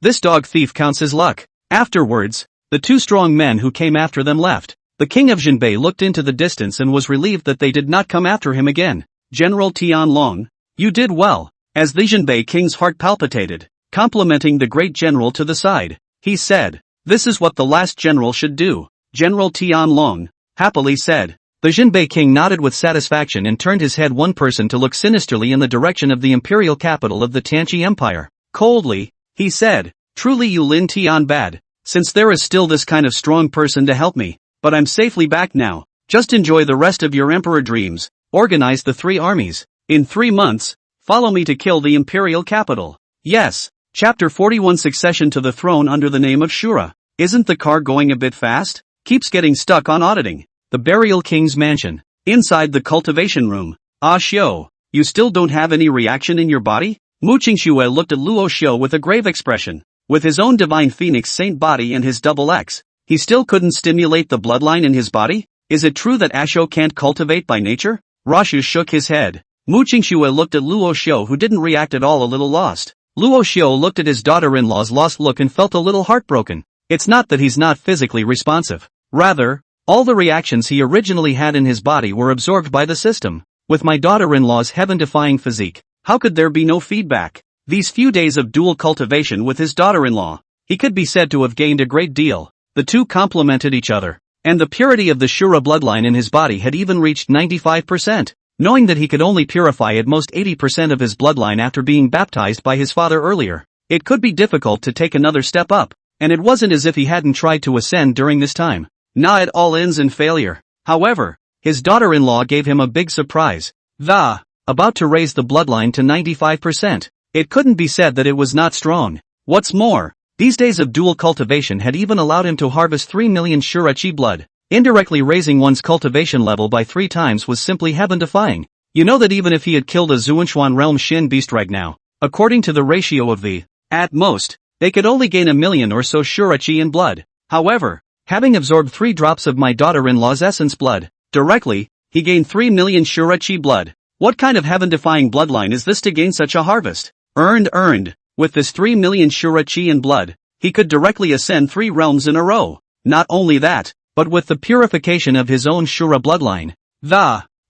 This dog thief counts his luck. Afterwards, the 2 strong men who came after them left. The king of Jinbei looked into the distance and was relieved that they did not come after him again. General Tianlong, you did well. As the Jinbei king's heart palpitated, complimenting the great general to the side, he said, this is what the last general should do. General Tianlong happily said. The Jinbei king nodded with satisfaction and turned his head one person to look sinisterly in the direction of the imperial capital of the Tianqi Empire. Coldly, he said, truly you Lin Tianbad, since there is still this kind of strong person to help me, but I'm safely back now. Just enjoy the rest of your emperor dreams. Organize the 3 armies. In 3 months, follow me to kill the imperial capital. Yes. Chapter 41 Succession to the throne under the name of Shura. Isn't the car going a bit fast? Keeps getting stuck on auditing. The burial king's mansion. Inside the cultivation room. Xiu, you still don't have any reaction in your body? Mu Qingxue looked at Luo Xiu with a grave expression. With his own divine phoenix saint body and his double X, he still couldn't stimulate the bloodline in his body? Is it true that Xiu can't cultivate by nature? Rashu shook his head. Mu Qingxue looked at Luo Xiu who didn't react at all, a little lost. Luo Xiu looked at his daughter-in-law's lost look and felt a little heartbroken. It's not that he's not physically responsive. Rather, all the reactions he originally had in his body were absorbed by the system. With my daughter-in-law's heaven-defying physique, how could there be no feedback? These few days of dual cultivation with his daughter-in-law, he could be said to have gained a great deal. The two complemented each other, and the purity of the Shura bloodline in his body had even reached 95%. Knowing that he could only purify at most 80% of his bloodline after being baptized by his father earlier, It could be difficult to take another step up, and it wasn't as if he hadn't tried to ascend during this time. Nah, it all ends in failure. However, his daughter-in-law gave him a big surprise. About to raise the bloodline to 95%. It couldn't be said that it was not strong. What's more, these days of dual cultivation had even allowed him to harvest 3 million Shura Chi blood. Indirectly raising one's cultivation level by 3 times was simply heaven-defying. You know that even if he had killed a Tian Xuan Realm Shin beast right now, according to the ratio of the, at most, they could only gain 1 million or so Shura Chi in blood. However, having absorbed 3 drops of my daughter-in-law's essence blood, directly, he gained 3 million Shura Chi blood. What kind of heaven-defying bloodline is this to gain such a harvest? Earned. With this 3 million Shura Chi in blood, he could directly ascend 3 realms in a row. Not only that, but with the purification of his own Shura bloodline,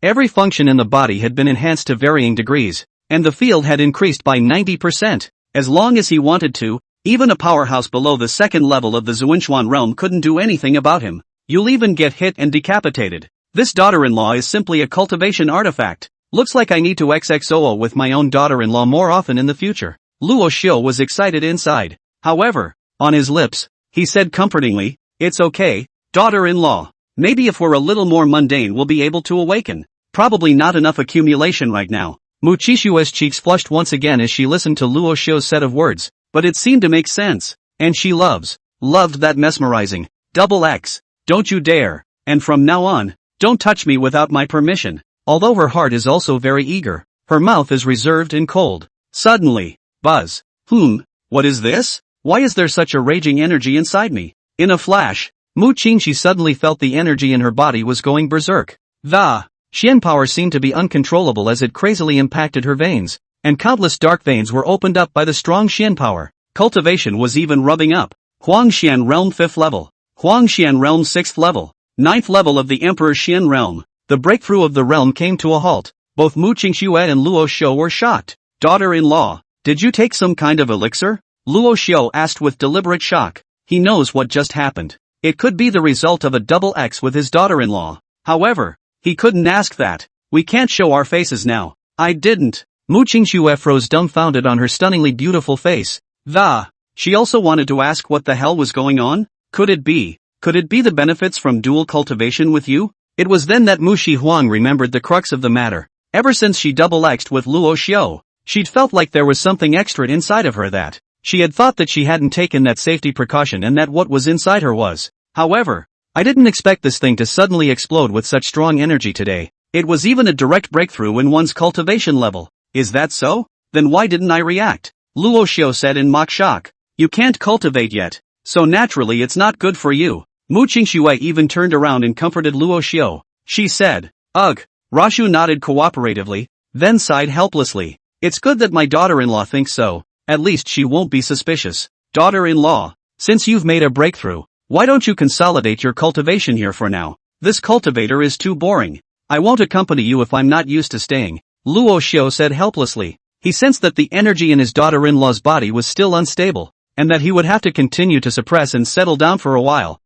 every function in the body had been enhanced to varying degrees, and the field had increased by 90%. As long as he wanted to, even a powerhouse below the second level of the Tian Xuan realm couldn't do anything about him. You'll even get hit and decapitated. This daughter-in-law is simply a cultivation artifact. Looks like I need to XXOO with my own daughter-in-law more often in the future. Luo Xiu was excited inside. However, on his lips, he said comfortingly, "It's okay, daughter-in-law. Maybe if we're a little more mundane we'll be able to awaken. Probably not enough accumulation right now." Mu Qixue's cheeks flushed once again as she listened to Luo Xiu's set of words, but it seemed to make sense. And she loved that mesmerizing, XX, don't you dare, and from now on, don't touch me without my permission. Although her heart is also very eager, her mouth is reserved and cold. Suddenly, buzz. What is this? Why is there such a raging energy inside me? In a flash, Mu Qingxi suddenly felt the energy in her body was going berserk. The Xian power seemed to be uncontrollable as it crazily impacted her veins, and countless dark veins were opened up by the strong Xian power. Cultivation was even rubbing up. Huangxian Realm 5th level. Huangxian Realm 6th level. 9th level of the Emperor's Xian realm. The breakthrough of the realm came to a halt. Both Mu Qingxue and Luo Xiu were shocked. "Daughter-in-law, did you take some kind of elixir?" Luo Xiu asked with deliberate shock. He knows what just happened. It could be the result of a double X with his daughter-in-law. However, he couldn't ask that. "We can't show our faces now." "I didn't." Mu Qingxue froze dumbfounded on her stunningly beautiful face. She also wanted to ask what the hell was going on? Could it be the benefits from dual cultivation with you? It was then that Mu Shihuang remembered the crux of the matter. Ever since she double-X'd with Luo Xiu, she'd felt like there was something extra inside of her that she had thought that she hadn't taken that safety precaution and that what was inside her was. However, I didn't expect this thing to suddenly explode with such strong energy today. It was even a direct breakthrough in one's cultivation level. Is that so? Then why didn't I react? Luo Xiu said in mock shock. You can't cultivate yet, so naturally it's not good for you. Mu Qingxue even turned around and comforted Luo Xiu. She said, "Ugh." Rashu nodded cooperatively, then sighed helplessly. "It's good that my daughter-in-law thinks so. At least she won't be suspicious." "Daughter-in-law, since you've made a breakthrough, why don't you consolidate your cultivation here for now? This cultivator is too boring. I won't accompany you if I'm not used to staying," Luo Xiu said helplessly. He sensed that the energy in his daughter-in-law's body was still unstable, and that he would have to continue to suppress and settle down for a while.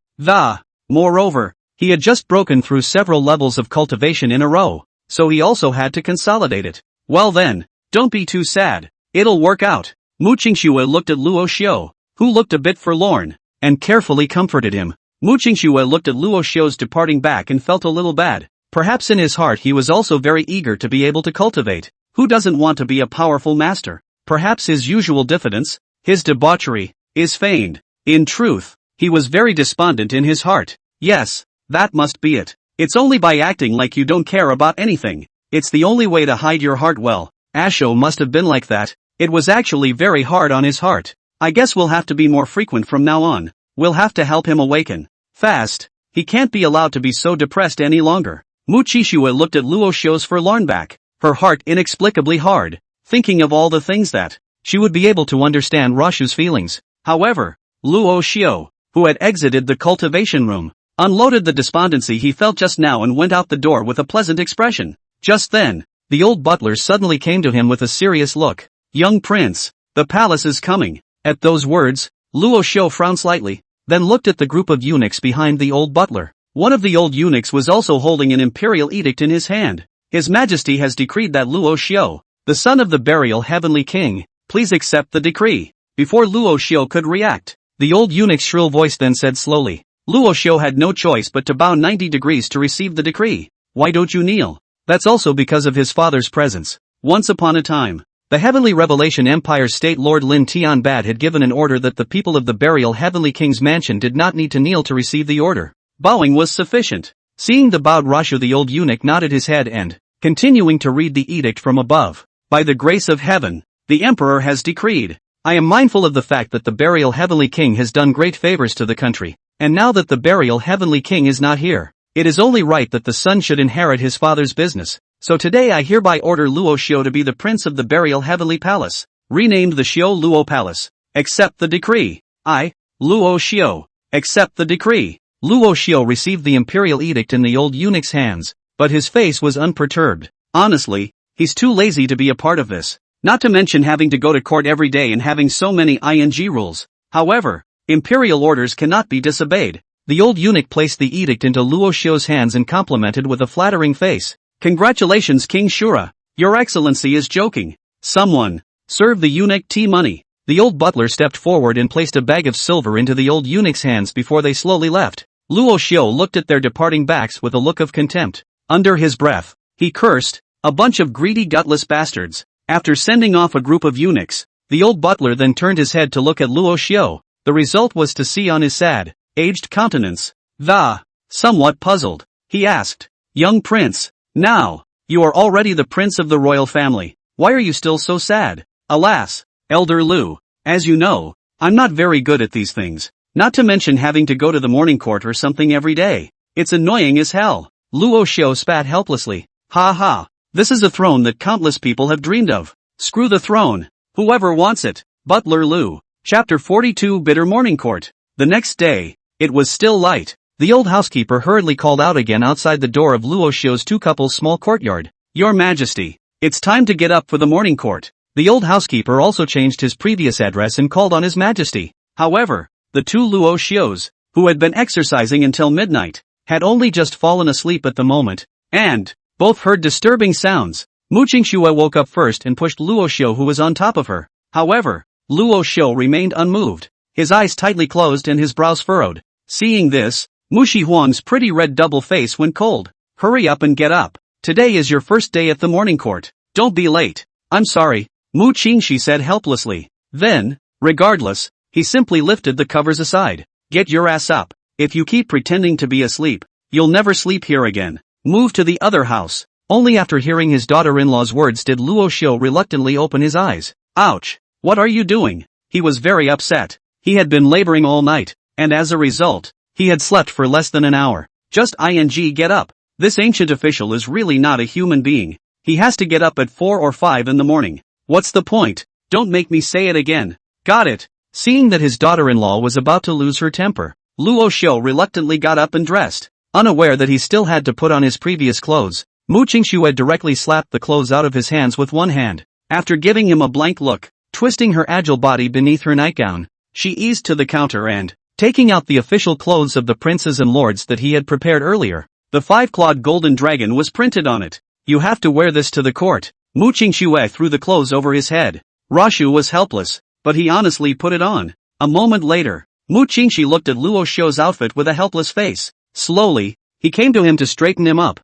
Moreover, he had just broken through several levels of cultivation in a row, so he also had to consolidate it. "Well then, don't be too sad. It'll work out." Mu Qingxue looked at Luo Xiu, who looked a bit forlorn, and carefully comforted him. Mu Qingxue looked at Luo Xiu's departing back and felt a little bad. Perhaps in his heart he was also very eager to be able to cultivate. Who doesn't want to be a powerful master? Perhaps his usual diffidence, his debauchery, is feigned. In truth, he was very despondent in his heart. Yes, that must be it. It's only by acting like you don't care about anything. It's the only way to hide your heart well. Asho must have been like that. It was actually very hard on his heart. I guess we'll have to be more frequent from now on. We'll have to help him awaken. Fast. He can't be allowed to be so depressed any longer. Mu Qixue looked at Luo Xiu's forlorn back, her heart inexplicably hard, thinking of all the things that she would be able to understand Rashu's feelings. However, Luo Xiu, who had exited the cultivation room, unloaded the despondency he felt just now and went out the door with a pleasant expression. Just then, the old butler suddenly came to him with a serious look. "Young prince, the palace is coming." At those words, Luo Xiu frowned slightly, then looked at the group of eunuchs behind the old butler. One of the old eunuchs was also holding an imperial edict in his hand. "His Majesty has decreed that Luo Xiu, the son of the burial heavenly king, please accept the decree." before Luo Xiu could react. The old eunuch's shrill voice then said slowly. Luo Xiu had no choice but to bow 90 degrees to receive the decree. Why don't you kneel? That's also because of his father's presence. Once upon a time, the Heavenly Revelation Empire's State Lord Lin Tianbad had given an order that the people of the burial Heavenly King's mansion did not need to kneel to receive the order. Bowing was sufficient. Seeing the bowed Rashu, the old eunuch nodded his head and, continuing to read the edict from above, by the grace of heaven, the Emperor has decreed. I am mindful of the fact that the burial Heavenly King has done great favors to the country, and now that the burial Heavenly King is not here, it is only right that the son should inherit his father's business. So today I hereby order Luo Xiu to be the prince of the burial Heavenly Palace, renamed the Xiu Luo Palace. Accept the decree. I, Luo Xiu, accept the decree. Luo Xiu received the imperial edict in the old eunuch's hands, but his face was unperturbed. Honestly, he's too lazy to be a part of this. Not to mention having to go to court every day and having so many ing rules. However, imperial orders cannot be disobeyed. The old eunuch placed the edict into Luo Xiu's hands and complimented with a flattering face. Congratulations, King Shura. Your Excellency is joking. Someone, serve the eunuch tea money. The old butler stepped forward and placed a bag of silver into the old eunuch's hands before they slowly left. Luo Xiu looked at their departing backs with a look of contempt. Under his breath, he cursed, a bunch of greedy gutless bastards. After sending off a group of eunuchs, the old butler then turned his head to look at Luo Xiu. The result was to see on his sad, aged countenance. Somewhat puzzled, he asked, young prince, now, you are already the prince of the royal family. Why are you still so sad? Alas, Elder Lu, as you know, I'm not very good at these things. Not to mention having to go to the morning court or something every day. It's annoying as hell. Luo Xiu spat helplessly. Ha ha. This is a throne that countless people have dreamed of. Screw the throne. Whoever wants it. Butler Lu. Chapter 42 Bitter Morning Court. The next day, it was still light. The old housekeeper hurriedly called out again outside the door of Luo Xiu's two couples' small courtyard. Your Majesty, it's time to get up for the morning court. The old housekeeper also changed his previous address and called on His Majesty. However, the two Luo Xius, who had been exercising until midnight, had only just fallen asleep at the moment, and both heard disturbing sounds. Mu Qingxue woke up first and pushed Luo Xiu, who was on top of her. However, Luo Xiu remained unmoved, his eyes tightly closed and his brows furrowed. Seeing this, Mu Shihuang's pretty red double face went cold. Hurry up and get up. Today is your first day at the morning court. Don't be late. I'm sorry, Mu Qingxi said helplessly. Then, regardless, he simply lifted the covers aside. Get your ass up. If you keep pretending to be asleep, you'll never sleep here again. Move to the other house. Only after hearing his daughter-in-law's words did Luo Xiu reluctantly open his eyes. Ouch. What are you doing? He was very upset. He had been laboring all night, and as a result, he had slept for less than an hour. Just get up. This ancient official is really not a human being. He has to get up at 4 or 5 in the morning. What's the point? Don't make me say it again. Got it. Seeing that his daughter-in-law was about to lose her temper, Luo Xiu reluctantly got up and dressed. Unaware that he still had to put on his previous clothes, Mu Qingxue directly slapped the clothes out of his hands with one hand. After giving him a blank look, twisting her agile body beneath her nightgown, she eased to the counter and, taking out the official clothes of the princes and lords that he had prepared earlier, the 5-clawed golden dragon was printed on it. You have to wear this to the court. Mu Qingxue threw the clothes over his head. Rashu was helpless, but he honestly put it on. A moment later, Mu Qingxi looked at Luo Xiu's outfit with a helpless face. Slowly, he came to him to straighten him up.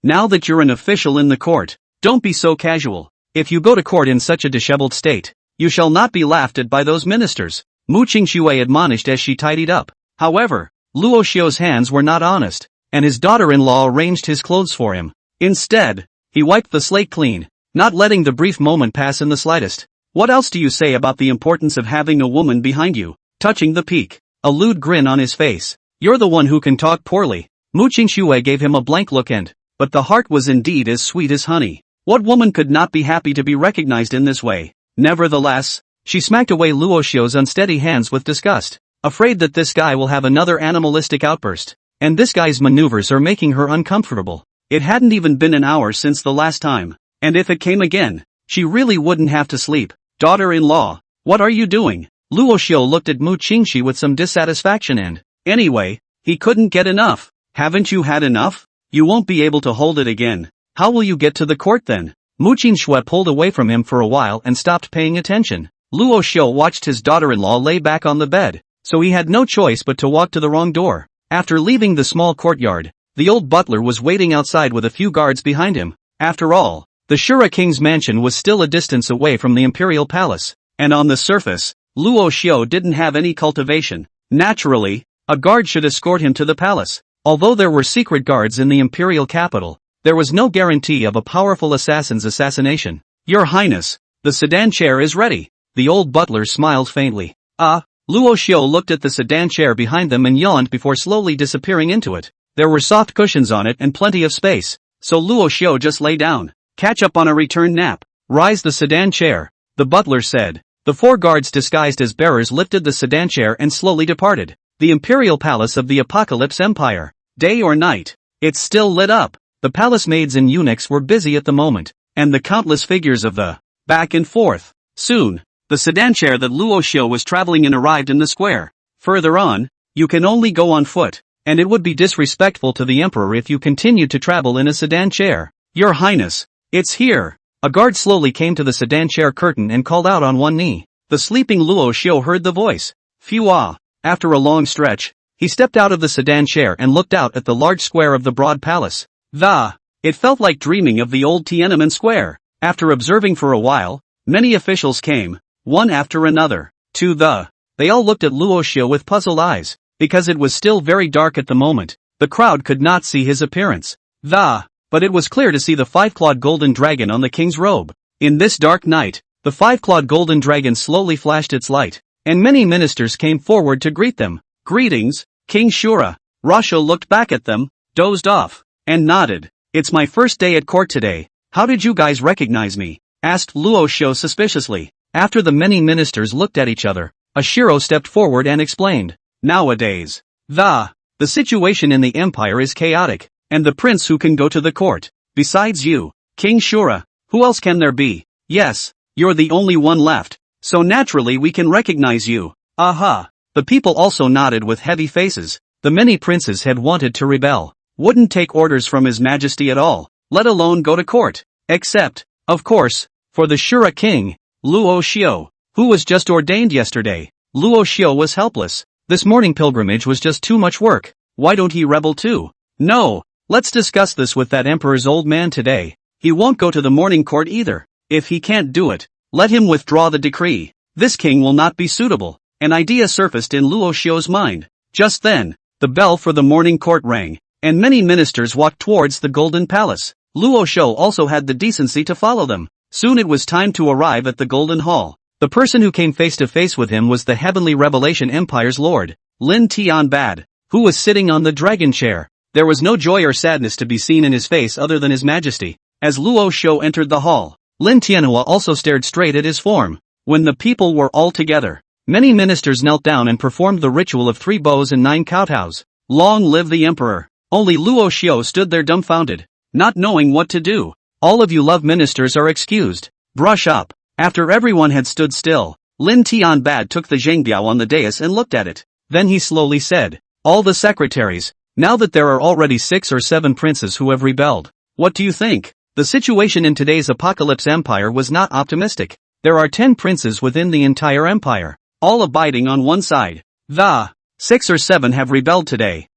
Now that you're an official in the court, don't be so casual. If you go to court in such a disheveled state, you shall not be laughed at by those ministers, Mu Qingxue admonished as she tidied up. However, Luo Xiu's hands were not honest, and his daughter-in-law arranged his clothes for him. Instead, he wiped the slate clean, not letting the brief moment pass in the slightest. What else do you say about the importance of having a woman behind you? Touching the peak, a lewd grin on his face. You're the one who can talk poorly. Mu Qingxue gave him a blank look but the heart was indeed as sweet as honey. What woman could not be happy to be recognized in this way? Nevertheless, she smacked away Luo Xiu's unsteady hands with disgust, afraid that this guy will have another animalistic outburst. And this guy's maneuvers are making her uncomfortable. It hadn't even been an hour since the last time, and if it came again, she really wouldn't have to sleep. Daughter-in-law, what are you doing? Luo Xiu looked at Mu Qingxi with some dissatisfaction and, anyway, he couldn't get enough. Haven't you had enough? You won't be able to hold it again. How will you get to the court then? Mu Qingxue pulled away from him for a while and stopped paying attention. Luo Xiu watched his daughter-in-law lay back on the bed, so he had no choice but to walk to the wrong door. After leaving the small courtyard, the old butler was waiting outside with a few guards behind him. After all, the Shura king's mansion was still a distance away from the imperial palace, and on the surface, Luo Xiu didn't have any cultivation. Naturally, a guard should escort him to the palace. Although there were secret guards in the imperial capital, there was no guarantee of a powerful assassin's assassination. Your Highness, the sedan chair is ready. The old butler smiled faintly. Luo Xiu looked at the sedan chair behind them and yawned before slowly disappearing into it. There were soft cushions on it and plenty of space, so Luo Xiu just lay down. Catch up on a return nap. Rise the sedan chair, the butler said. The 4 guards disguised as bearers lifted the sedan chair and slowly departed. The imperial palace of the Apocalypse Empire. Day or night, it's still lit up. The palace maids and eunuchs were busy at the moment, and the countless figures of the back and forth. Soon, the sedan chair that Luo Xiu was traveling in arrived in the square. Further on, you can only go on foot, and it would be disrespectful to the emperor if you continued to travel in a sedan chair. Your Highness, it's here. A guard slowly came to the sedan chair curtain and called out on one knee. The sleeping Luo Xiu heard the voice. Phew. After a long stretch, he stepped out of the sedan chair and looked out at the large square of the broad palace. It felt like dreaming of the old Tiananmen Square. After observing for a while, many officials came, one after another, They all looked at Luo Xiu with puzzled eyes, because it was still very dark at the moment. The crowd could not see his appearance. But it was clear to see the 5-clawed golden dragon on the king's robe. In this dark night, the 5-clawed golden dragon slowly flashed its light, and many ministers came forward to greet them. Greetings, King Shura. Rasho looked back at them, dozed off, and nodded. It's my first day at court today. How did you guys recognize me? Asked Luo Xiu suspiciously. After the many ministers looked at each other, a Shiro stepped forward and explained. Nowadays, the situation in the empire is chaotic, and the prince who can go to the court. Besides you, King Shura, who else can there be? Yes, you're the only one left, so naturally we can recognize you. Aha. The people also nodded with heavy faces. The many princes had wanted to rebel, wouldn't take orders from His Majesty at all, let alone go to court. Except, of course, for the Shura king, Luo Xiu, who was just ordained yesterday. Luo Xiu was helpless. This morning pilgrimage was just too much work. Why don't he rebel too? No, let's discuss this with that emperor's old man today. He won't go to the morning court either. If he can't do it, let him withdraw the decree. This king will not be suitable. An idea surfaced in Luo Xiu's mind. Just then, the bell for the morning court rang, and many ministers walked towards the Golden Palace. Luo Xiu also had the decency to follow them. Soon it was time to arrive at the Golden Hall. The person who came face to face with him was the Heavenly Revelation Empire's Lord, Lin Tianbad, who was sitting on the dragon chair. There was no joy or sadness to be seen in his face other than His Majesty. As Luo Xiu entered the hall, Lin Tianhua also stared straight at his form. When the people were all together, many ministers knelt down and performed the ritual of 3 bows and 9 kowtows. Long live the emperor! Only Luo Xiu stood there dumbfounded, not knowing what to do. All of you love ministers are excused. Brush up. After everyone had stood still, Lin Tianbad took the zhengbiao on the dais and looked at it. Then he slowly said, all the secretaries, now that there are already 6 or 7 princes who have rebelled, what do you think? The situation in today's Apocalypse Empire was not optimistic. There are 10 princes within the entire empire, all abiding on one side. The 6 or 7 have rebelled today.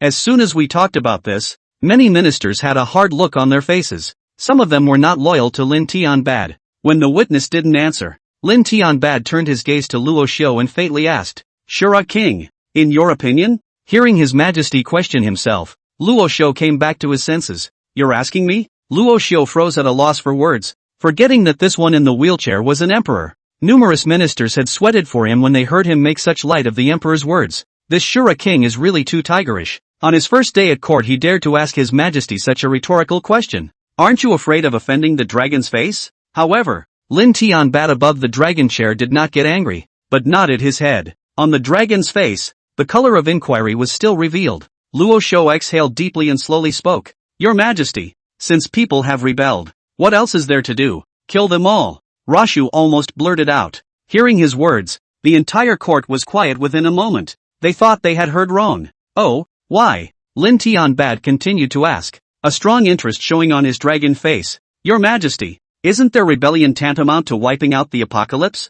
As soon as we talked about this, many ministers had a hard look on their faces. Some of them were not loyal to Lin Tianbad. When the witness didn't answer, Lin Tianbad turned his gaze to Luo Xiu and faintly asked, Shura King, in your opinion? Hearing His Majesty question himself, Luo Xiu came back to his senses. You're asking me? Luo Xiu froze at a loss for words, forgetting that this one in the wheelchair was an emperor. Numerous ministers had sweated for him when they heard him make such light of the emperor's words. This Shura king is really too tigerish. On his first day at court he dared to ask His Majesty such a rhetorical question. Aren't you afraid of offending the dragon's face? However, Lin Tianbad above the dragon chair did not get angry, but nodded his head. On the dragon's face, the color of inquiry was still revealed. Luo Xiu exhaled deeply and slowly spoke. Your Majesty, since people have rebelled, what else is there to do? Kill them all. Rashu almost blurted out. Hearing his words, the entire court was quiet within a moment. They thought they had heard wrong. Oh, why? Lin Tianbad continued to ask, a strong interest showing on his dragon face. Your Majesty, isn't their rebellion tantamount to wiping out the apocalypse?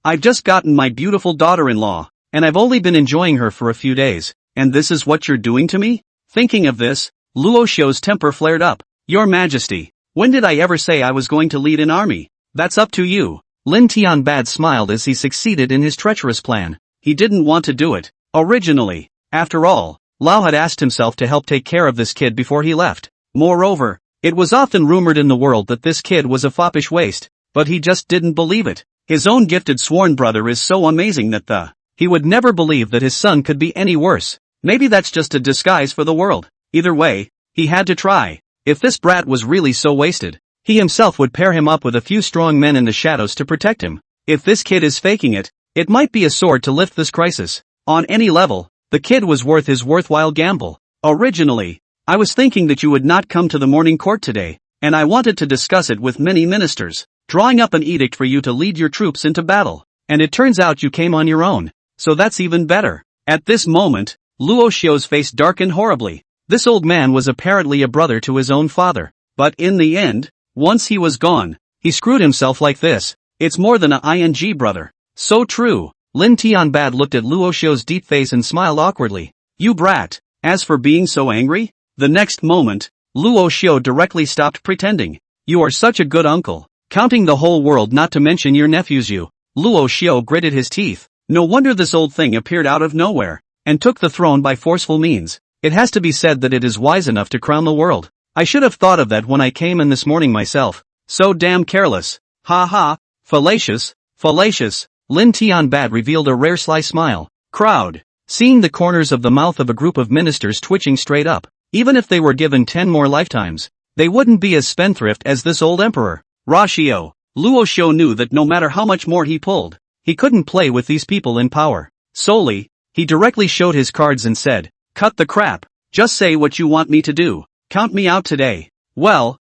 I've just gotten my beautiful daughter-in-law, and I've only been enjoying her for a few days, and this is what you're doing to me? Thinking of this, Luo Xiu's temper flared up. Your Majesty, when did I ever say I was going to lead an army? That's up to you. Lin Tianbad smiled as he succeeded in his treacherous plan. He didn't want to do it, originally. After all, Lao had asked himself to help take care of this kid before he left. Moreover, it was often rumored in the world that this kid was a foppish waste, but he just didn't believe it. His own gifted sworn brother is so amazing that he would never believe that his son could be any worse. Maybe that's just a disguise for the world. Either way, he had to try. If this brat was really so wasted, he himself would pair him up with a few strong men in the shadows to protect him. If this kid is faking it, it might be a sword to lift this crisis. On any level, the kid was worth his worthwhile gamble. Originally, I was thinking that you would not come to the morning court today, and I wanted to discuss it with many ministers, drawing up an edict for you to lead your troops into battle. And it turns out you came on your own, so that's even better. At this moment, Luo Xiu's face darkened horribly. This old man was apparently a brother to his own father. But in the end, once he was gone, he screwed himself like this. It's more than a ing brother. So true. Lin Tianbad looked at Luo Xiu's deep face and smiled awkwardly. You brat. As for being so angry, the next moment, Luo Xiu directly stopped pretending. You are such a good uncle. Counting the whole world not to mention your nephews you. Luo Xiu gritted his teeth. No wonder this old thing appeared out of nowhere, and took the throne by forceful means. It has to be said that it is wise enough to crown the world. I should have thought of that when I came in this morning myself. So damn careless. Ha ha. Fallacious. Fallacious. Lin Tianbad revealed a rare sly smile. Crowd. Seeing the corners of the mouth of a group of ministers twitching straight up. Even if they were given 10 more lifetimes, they wouldn't be as spendthrift as this old emperor. Ratio. Luo Xiu knew that no matter how much more he pulled, he couldn't play with these people in power. Solely, he directly showed his cards and said, cut the crap. Just say what you want me to do. Count me out today. Well,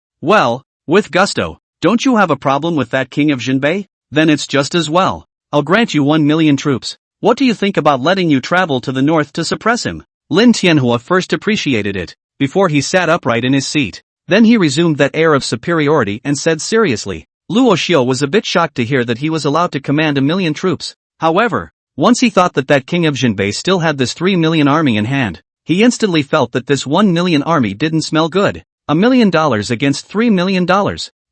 with gusto. Don't you have a problem with that king of Jinbei? Then it's just as well. I'll grant you 1 million troops. What do you think about letting you travel to the north to suppress him? Lin Tianhua first appreciated it, before he sat upright in his seat. Then he resumed that air of superiority and said seriously. Luo Xiu was a bit shocked to hear that he was allowed to command 1 million troops. However, once he thought that king of Jinbei still had this 3 million army in hand, he instantly felt that this 1 million army didn't smell good. $1 million against $3 million.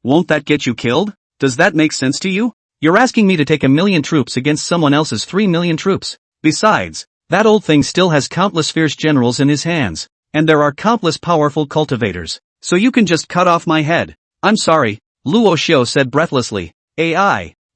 Won't that get you killed? Does that make sense to you? You're asking me to take 1 million troops against someone else's 3 million troops. Besides, that old thing still has countless fierce generals in his hands, and there are countless powerful cultivators. So you can just cut off my head. I'm sorry, Luo Xiu said breathlessly.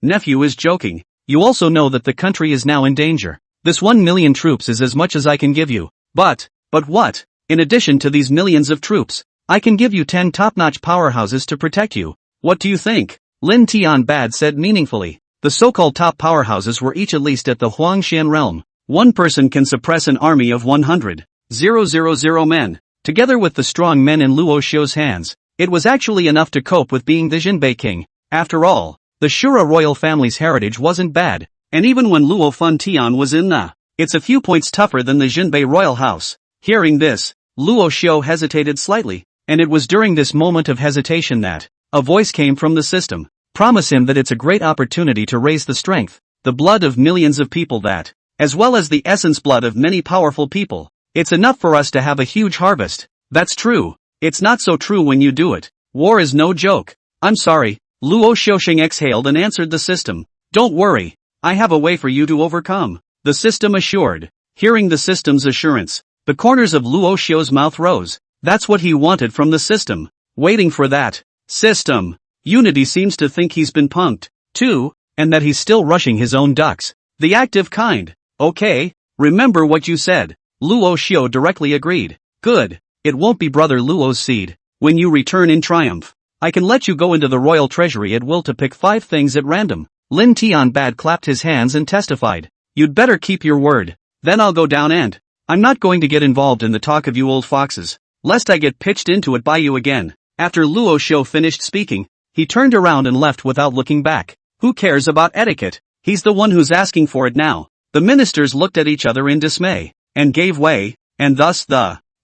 Nephew is joking. You also know that the country is now in danger. This 1 million troops is as much as I can give you. But what? In addition to these millions of troops, I can give you 10 top-notch powerhouses to protect you. What do you think? Lin Tianbad said meaningfully. The so-called top powerhouses were each at least at the Huangshan realm. One person can suppress an army of 100,000 men. Together with the strong men in Luo Xiu's hands, it was actually enough to cope with being the Jinbei king. After all, the Shura royal family's heritage wasn't bad, and even when Luo Funtian was in it's a few points tougher than the Jinbei royal house. Hearing this, Luo Xiu hesitated slightly, and it was during this moment of hesitation that a voice came from the system. Promise him that it's a great opportunity to raise the strength, the blood of millions of people that, as well as the essence blood of many powerful people. It's enough for us to have a huge harvest. That's true. It's not so true when you do it. War is no joke. I'm sorry. Luo Xiuxing exhaled and answered the system. Don't worry. I have a way for you to overcome. The system assured. Hearing the system's assurance, the corners of Luo Xiu's mouth rose. That's what he wanted from the system. Waiting for that. System. Unity seems to think he's been punked, too, and that he's still rushing his own ducks. The active kind. Okay. Remember what you said. Luo Xiu directly agreed. Good. It won't be brother Luo's seed. When you return in triumph, I can let you go into the royal treasury at will to pick 5 things at random. Lin Tianbad clapped his hands and testified. You'd better keep your word. Then I'll go down and I'm not going to get involved in the talk of you old foxes, lest I get pitched into it by you again. After Luo Xiu finished speaking, he turned around and left without looking back. Who cares about etiquette? He's the one who's asking for it now. The ministers looked at each other in dismay, and gave way, and thus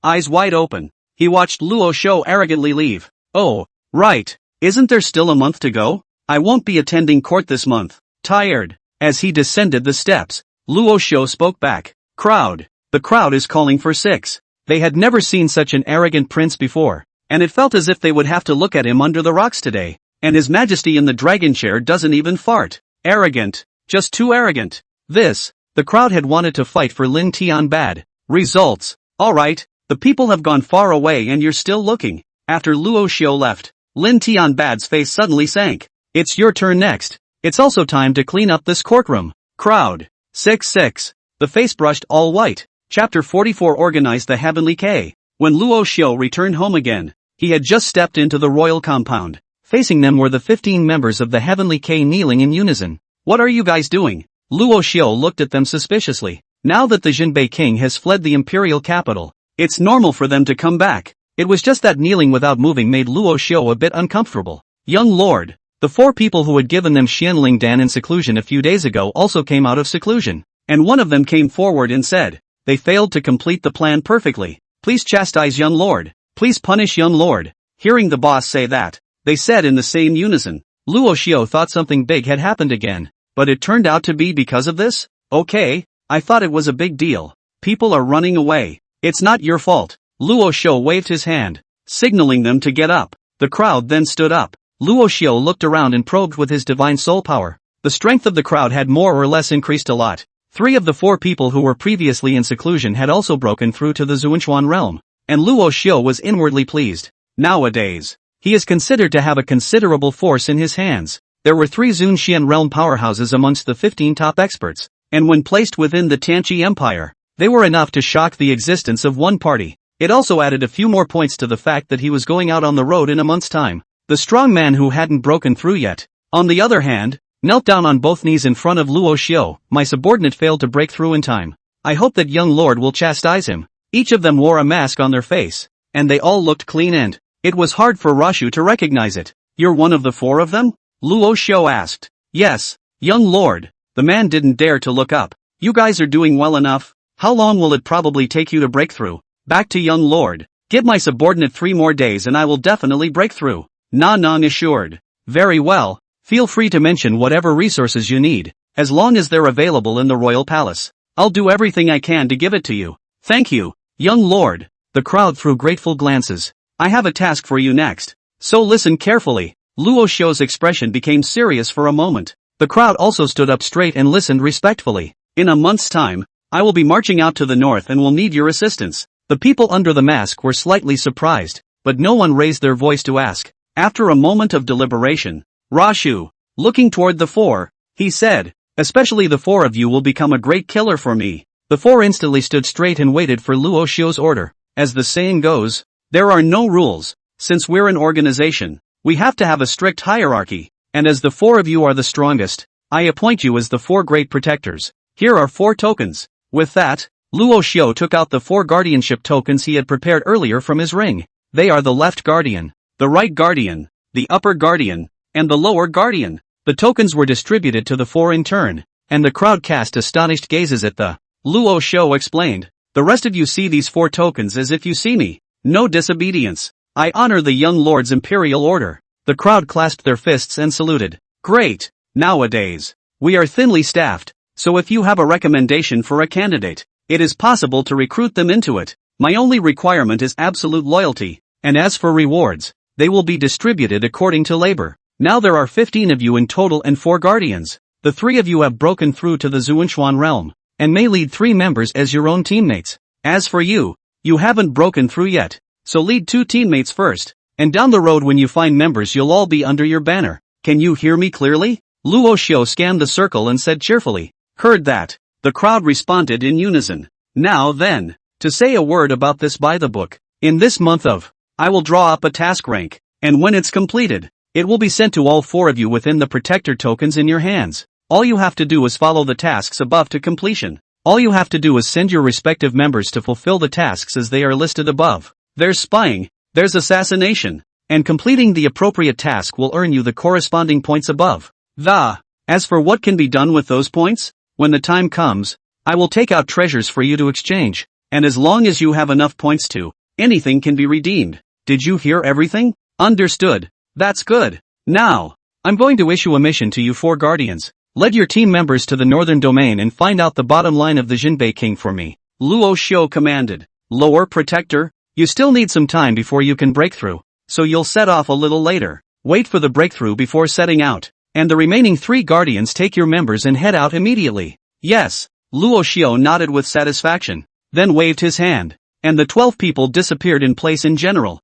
eyes wide open. He watched Luo Xiu arrogantly leave. Oh, right. Isn't there still a month to go? I won't be attending court this month. Tired. As he descended the steps, Luo Xiu spoke back. Crowd. The crowd is calling for 6. They had never seen such an arrogant prince before, and it felt as if they would have to look at him under the rocks today. And His Majesty in the dragon chair doesn't even fart. Arrogant. Just too arrogant. The crowd had wanted to fight for Lin Tian bad. Results. Alright, the people have gone far away and you're still looking. After Luo Xiu left, Lin Tian bad's face suddenly sank. It's your turn next. It's also time to clean up this courtroom. Crowd. 6. The face brushed all white. Chapter 44 organized the Heavenly K. When Luo Xiu returned home again, he had just stepped into the royal compound. Facing them were the 15 members of the Heavenly K kneeling in unison. What are you guys doing? Luo Xiu looked at them suspiciously. Now that the Jinbei king has fled the imperial capital, it's normal for them to come back. It was just that kneeling without moving made Luo Xiu a bit uncomfortable. Young lord. The 4 people who had given them Xianling Dan in seclusion a few days ago also came out of seclusion. And one of them came forward and said, they failed to complete the plan perfectly. Please chastise young lord. Please punish young lord. Hearing the boss say that, they said in the same unison. Luo Xiu thought something big had happened again, but it turned out to be because of this? Okay, I thought it was a big deal. People are running away. It's not your fault. Luo Xiu waved his hand, signaling them to get up. The crowd then stood up. Luo Xiu looked around and probed with his divine soul power. The strength of the crowd had more or less increased a lot. 3 of the 4 people who were previously in seclusion had also broken through to the Tian Xuan realm, and Luo Xiu was inwardly pleased. Nowadays, he is considered to have a considerable force in his hands. There were 3 Tian realm powerhouses amongst the 15 top experts, and when placed within the Tianqi Empire, they were enough to shock the existence of one party. It also added a few more points to the fact that he was going out on the road in a month's time. The strong man who hadn't broken through yet, on the other hand, knelt down on both knees in front of Luo Xiu. My subordinate failed to break through in time. I hope that young lord will chastise him. Each of them wore a mask on their face, and they all looked clean and it was hard for Rashu to recognize it. You're one of the 4 of them? Luo Xiu asked. Yes, young lord. The man didn't dare to look up. You guys are doing well enough. How long will it probably take you to break through? Back to young lord. Give my subordinate 3 more days and I will definitely break through. Nong assured. Very well. Feel free to mention whatever resources you need, as long as they're available in the royal palace. I'll do everything I can to give it to you. Thank you, young lord. The crowd threw grateful glances. I have a task for you next. So listen carefully. Luo Xiu's expression became serious for a moment. The crowd also stood up straight and listened respectfully. In a month's time, I will be marching out to the north and will need your assistance. The people under the mask were slightly surprised, but no one raised their voice to ask. After a moment of deliberation, Rashu, looking toward the 4, he said, especially the 4 of you will become a great killer for me. The 4 instantly stood straight and waited for Luo Xiu's order. As the saying goes, there are no rules. Since we're an organization, we have to have a strict hierarchy, and as the 4 of you are the strongest, I appoint you as the 4 great protectors. Here are 4 tokens. With that, Luo Xiu took out the 4 guardianship tokens he had prepared earlier from his ring. They are the left guardian, the right guardian, the upper guardian, and the lower guardian. The tokens were distributed to the 4 in turn, and the crowd cast astonished gazes at the. Luo Xiu explained, the rest of you see these 4 tokens as if you see me. No disobedience. I honor the young lord's imperial order. The crowd clasped their fists and saluted. Great. Nowadays, we are thinly staffed, so if you have a recommendation for a candidate, it is possible to recruit them into it. My only requirement is absolute loyalty, and as for rewards, they will be distributed according to labor. Now there are 15 of you in total and 4 guardians. The 3 of you have broken through to the Tian Xuan realm, and may lead 3 members as your own teammates. As for you, you haven't broken through yet, so lead 2 teammates first, and down the road when you find members you'll all be under your banner. Can you hear me clearly? Luo Xiu scanned the circle and said cheerfully. Heard that. The crowd responded in unison. Now then, to say a word about this by the book. In this month of, I will draw up a task rank, and when it's completed, it will be sent to all 4 of you within the protector tokens in your hands. All you have to do is follow the tasks above to completion. All you have to do is send your respective members to fulfill the tasks as they are listed above. There's spying, there's assassination, and completing the appropriate task will earn you the corresponding points above. As for what can be done with those points, when the time comes, I will take out treasures for you to exchange, and as long as you have enough points to, anything can be redeemed. Did you hear everything? Understood. That's good. Now, I'm going to issue a mission to you 4 guardians. Lead your team members to the northern domain and find out the bottom line of the Jinbei King for me. Luo Xiu commanded. Lower Protector? You still need some time before you can break through, so you'll set off a little later. Wait for the breakthrough before setting out. And the remaining 3 guardians take your members and head out immediately. Yes. Luo Xiu nodded with satisfaction, then waved his hand, and the 12 people disappeared in place in general.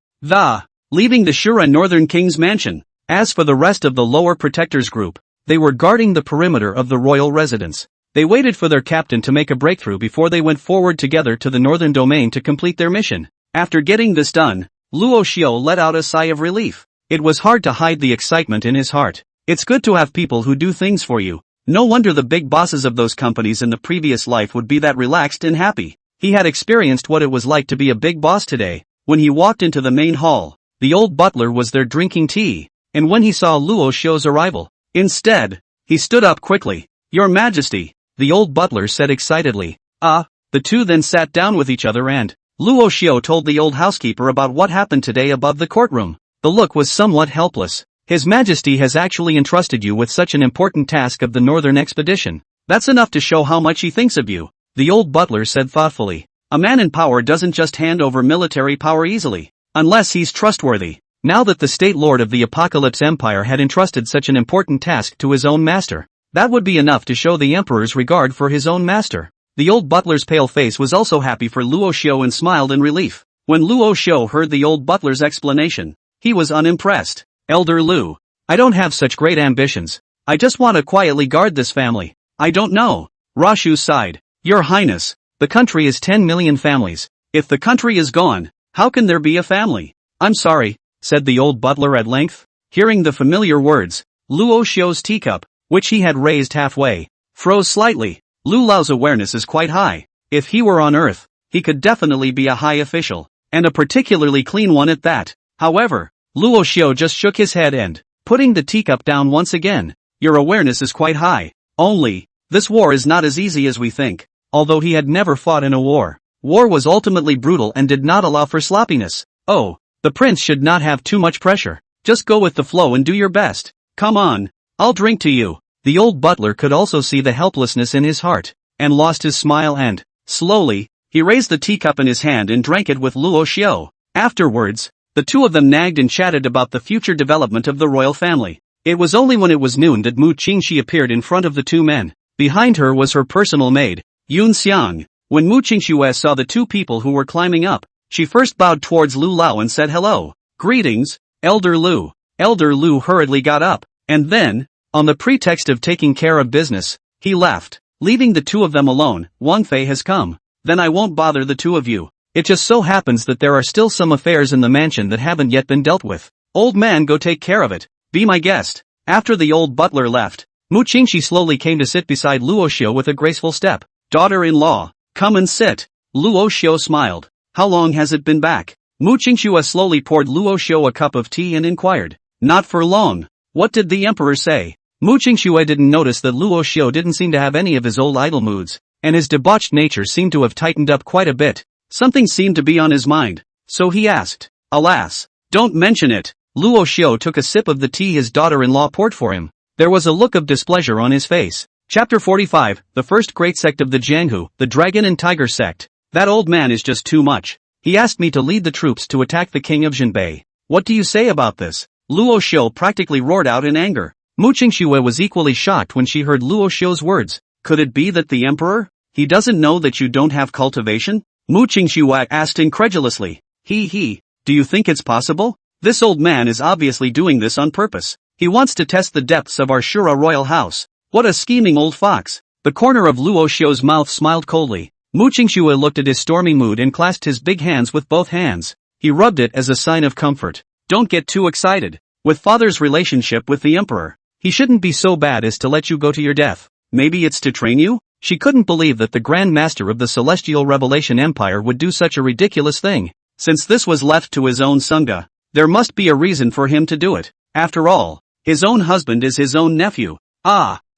Leaving the Shura Northern King's mansion. As for the rest of the Lower Protectors group, they were guarding the perimeter of the royal residence. They waited for their captain to make a breakthrough before they went forward together to the northern domain to complete their mission. After getting this done, Luo Xiu let out a sigh of relief. It was hard to hide the excitement in his heart. It's good to have people who do things for you. No wonder the big bosses of those companies in the previous life would be that relaxed and happy. He had experienced what it was like to be a big boss today. When he walked into the main hall, the old butler was there drinking tea, and when he saw Luo Xiu's arrival, instead, he stood up quickly. Your Majesty, the old butler said excitedly. The two then sat down with each other and Luo Xiu told the old housekeeper about what happened today above the courtroom. The look was somewhat helpless. His Majesty has actually entrusted you with such an important task of the northern expedition. That's enough to show how much he thinks of you, the old butler said thoughtfully. A man in power doesn't just hand over military power easily, unless he's trustworthy. Now that the State Lord of the Apocalypse Empire had entrusted such an important task to his own master, that would be enough to show the Emperor's regard for his own master. The old butler's pale face was also happy for Luo Xiu and smiled in relief. When Luo Xiu heard the old butler's explanation, he was unimpressed. Elder Lu, I don't have such great ambitions. I just want to quietly guard this family. I don't know. Rashu sighed. Your Highness, the country is 10 million families. If the country is gone, how can there be a family? I'm sorry, said the old butler at length. Hearing the familiar words, Luo Xiu's teacup, which he had raised halfway, froze slightly. Lu Lao's awareness is quite high. If he were on Earth, he could definitely be a high official, and a particularly clean one at that. However, Luo Xiu just shook his head and, putting the teacup down once again, your awareness is quite high. Only, this war is not as easy as we think. Although he had never fought in a war, war was ultimately brutal and did not allow for sloppiness. Oh, the prince should not have too much pressure. Just go with the flow and do your best. Come on, I'll drink to you. The old butler could also see the helplessness in his heart, and lost his smile and, slowly, he raised the teacup in his hand and drank it with Luo Xiu. Afterwards, the two of them nagged and chatted about the future development of the royal family. It was only when it was noon that Mu Qingxi appeared in front of the two men. Behind her was her personal maid, Yun Xiang. When Mu Qingxue saw the two people who were climbing up, she first bowed towards Lu Lao and said hello. Greetings, Elder Lu. Elder Lu hurriedly got up, and then, on the pretext of taking care of business, he left, leaving the two of them alone. Wang Fei has come. Then I won't bother the two of you. It just so happens that there are still some affairs in the mansion that haven't yet been dealt with. Old man, go take care of it. Be my guest. After the old butler left, Mu Qingxi slowly came to sit beside Luo Xiu with a graceful step. Daughter-in-law, come and sit. Luo Xiu smiled. How long has it been back? Mu Qingxue slowly poured Luo Xiu a cup of tea and inquired. Not for long. What did the emperor say? Mu Qingxue didn't notice that Luo Xiu didn't seem to have any of his old idle moods, and his debauched nature seemed to have tightened up quite a bit. Something seemed to be on his mind, so he asked. Alas, don't mention it. Luo Xiu took a sip of the tea his daughter-in-law poured for him. There was a look of displeasure on his face. Chapter 45, the first great sect of the Jianghu, the Dragon and Tiger sect. That old man is just too much. He asked me to lead the troops to attack the king of Jinbei. What do you say about this? Luo Xiu practically roared out in anger. Mu Qingxue was equally shocked when she heard Luo Xiu's words. Could it be that the emperor? He doesn't know that you don't have cultivation? Mu Qingxue asked incredulously. Do you think it's possible? This old man is obviously doing this on purpose. He wants to test the depths of our Shura royal house. What a scheming old fox. The corner of Luo Xiu's mouth smiled coldly. Mu Qingxue looked at his stormy mood and clasped his big hands with both hands. He rubbed it as a sign of comfort. Don't get too excited. With father's relationship with the emperor, he shouldn't be so bad as to let you go to your death. Maybe it's to train you? She couldn't believe that the Grand Master of the Celestial Revelation Empire would do such a ridiculous thing. Since this was left to his own Sangha, there must be a reason for him to do it. After all, his own husband is his own nephew.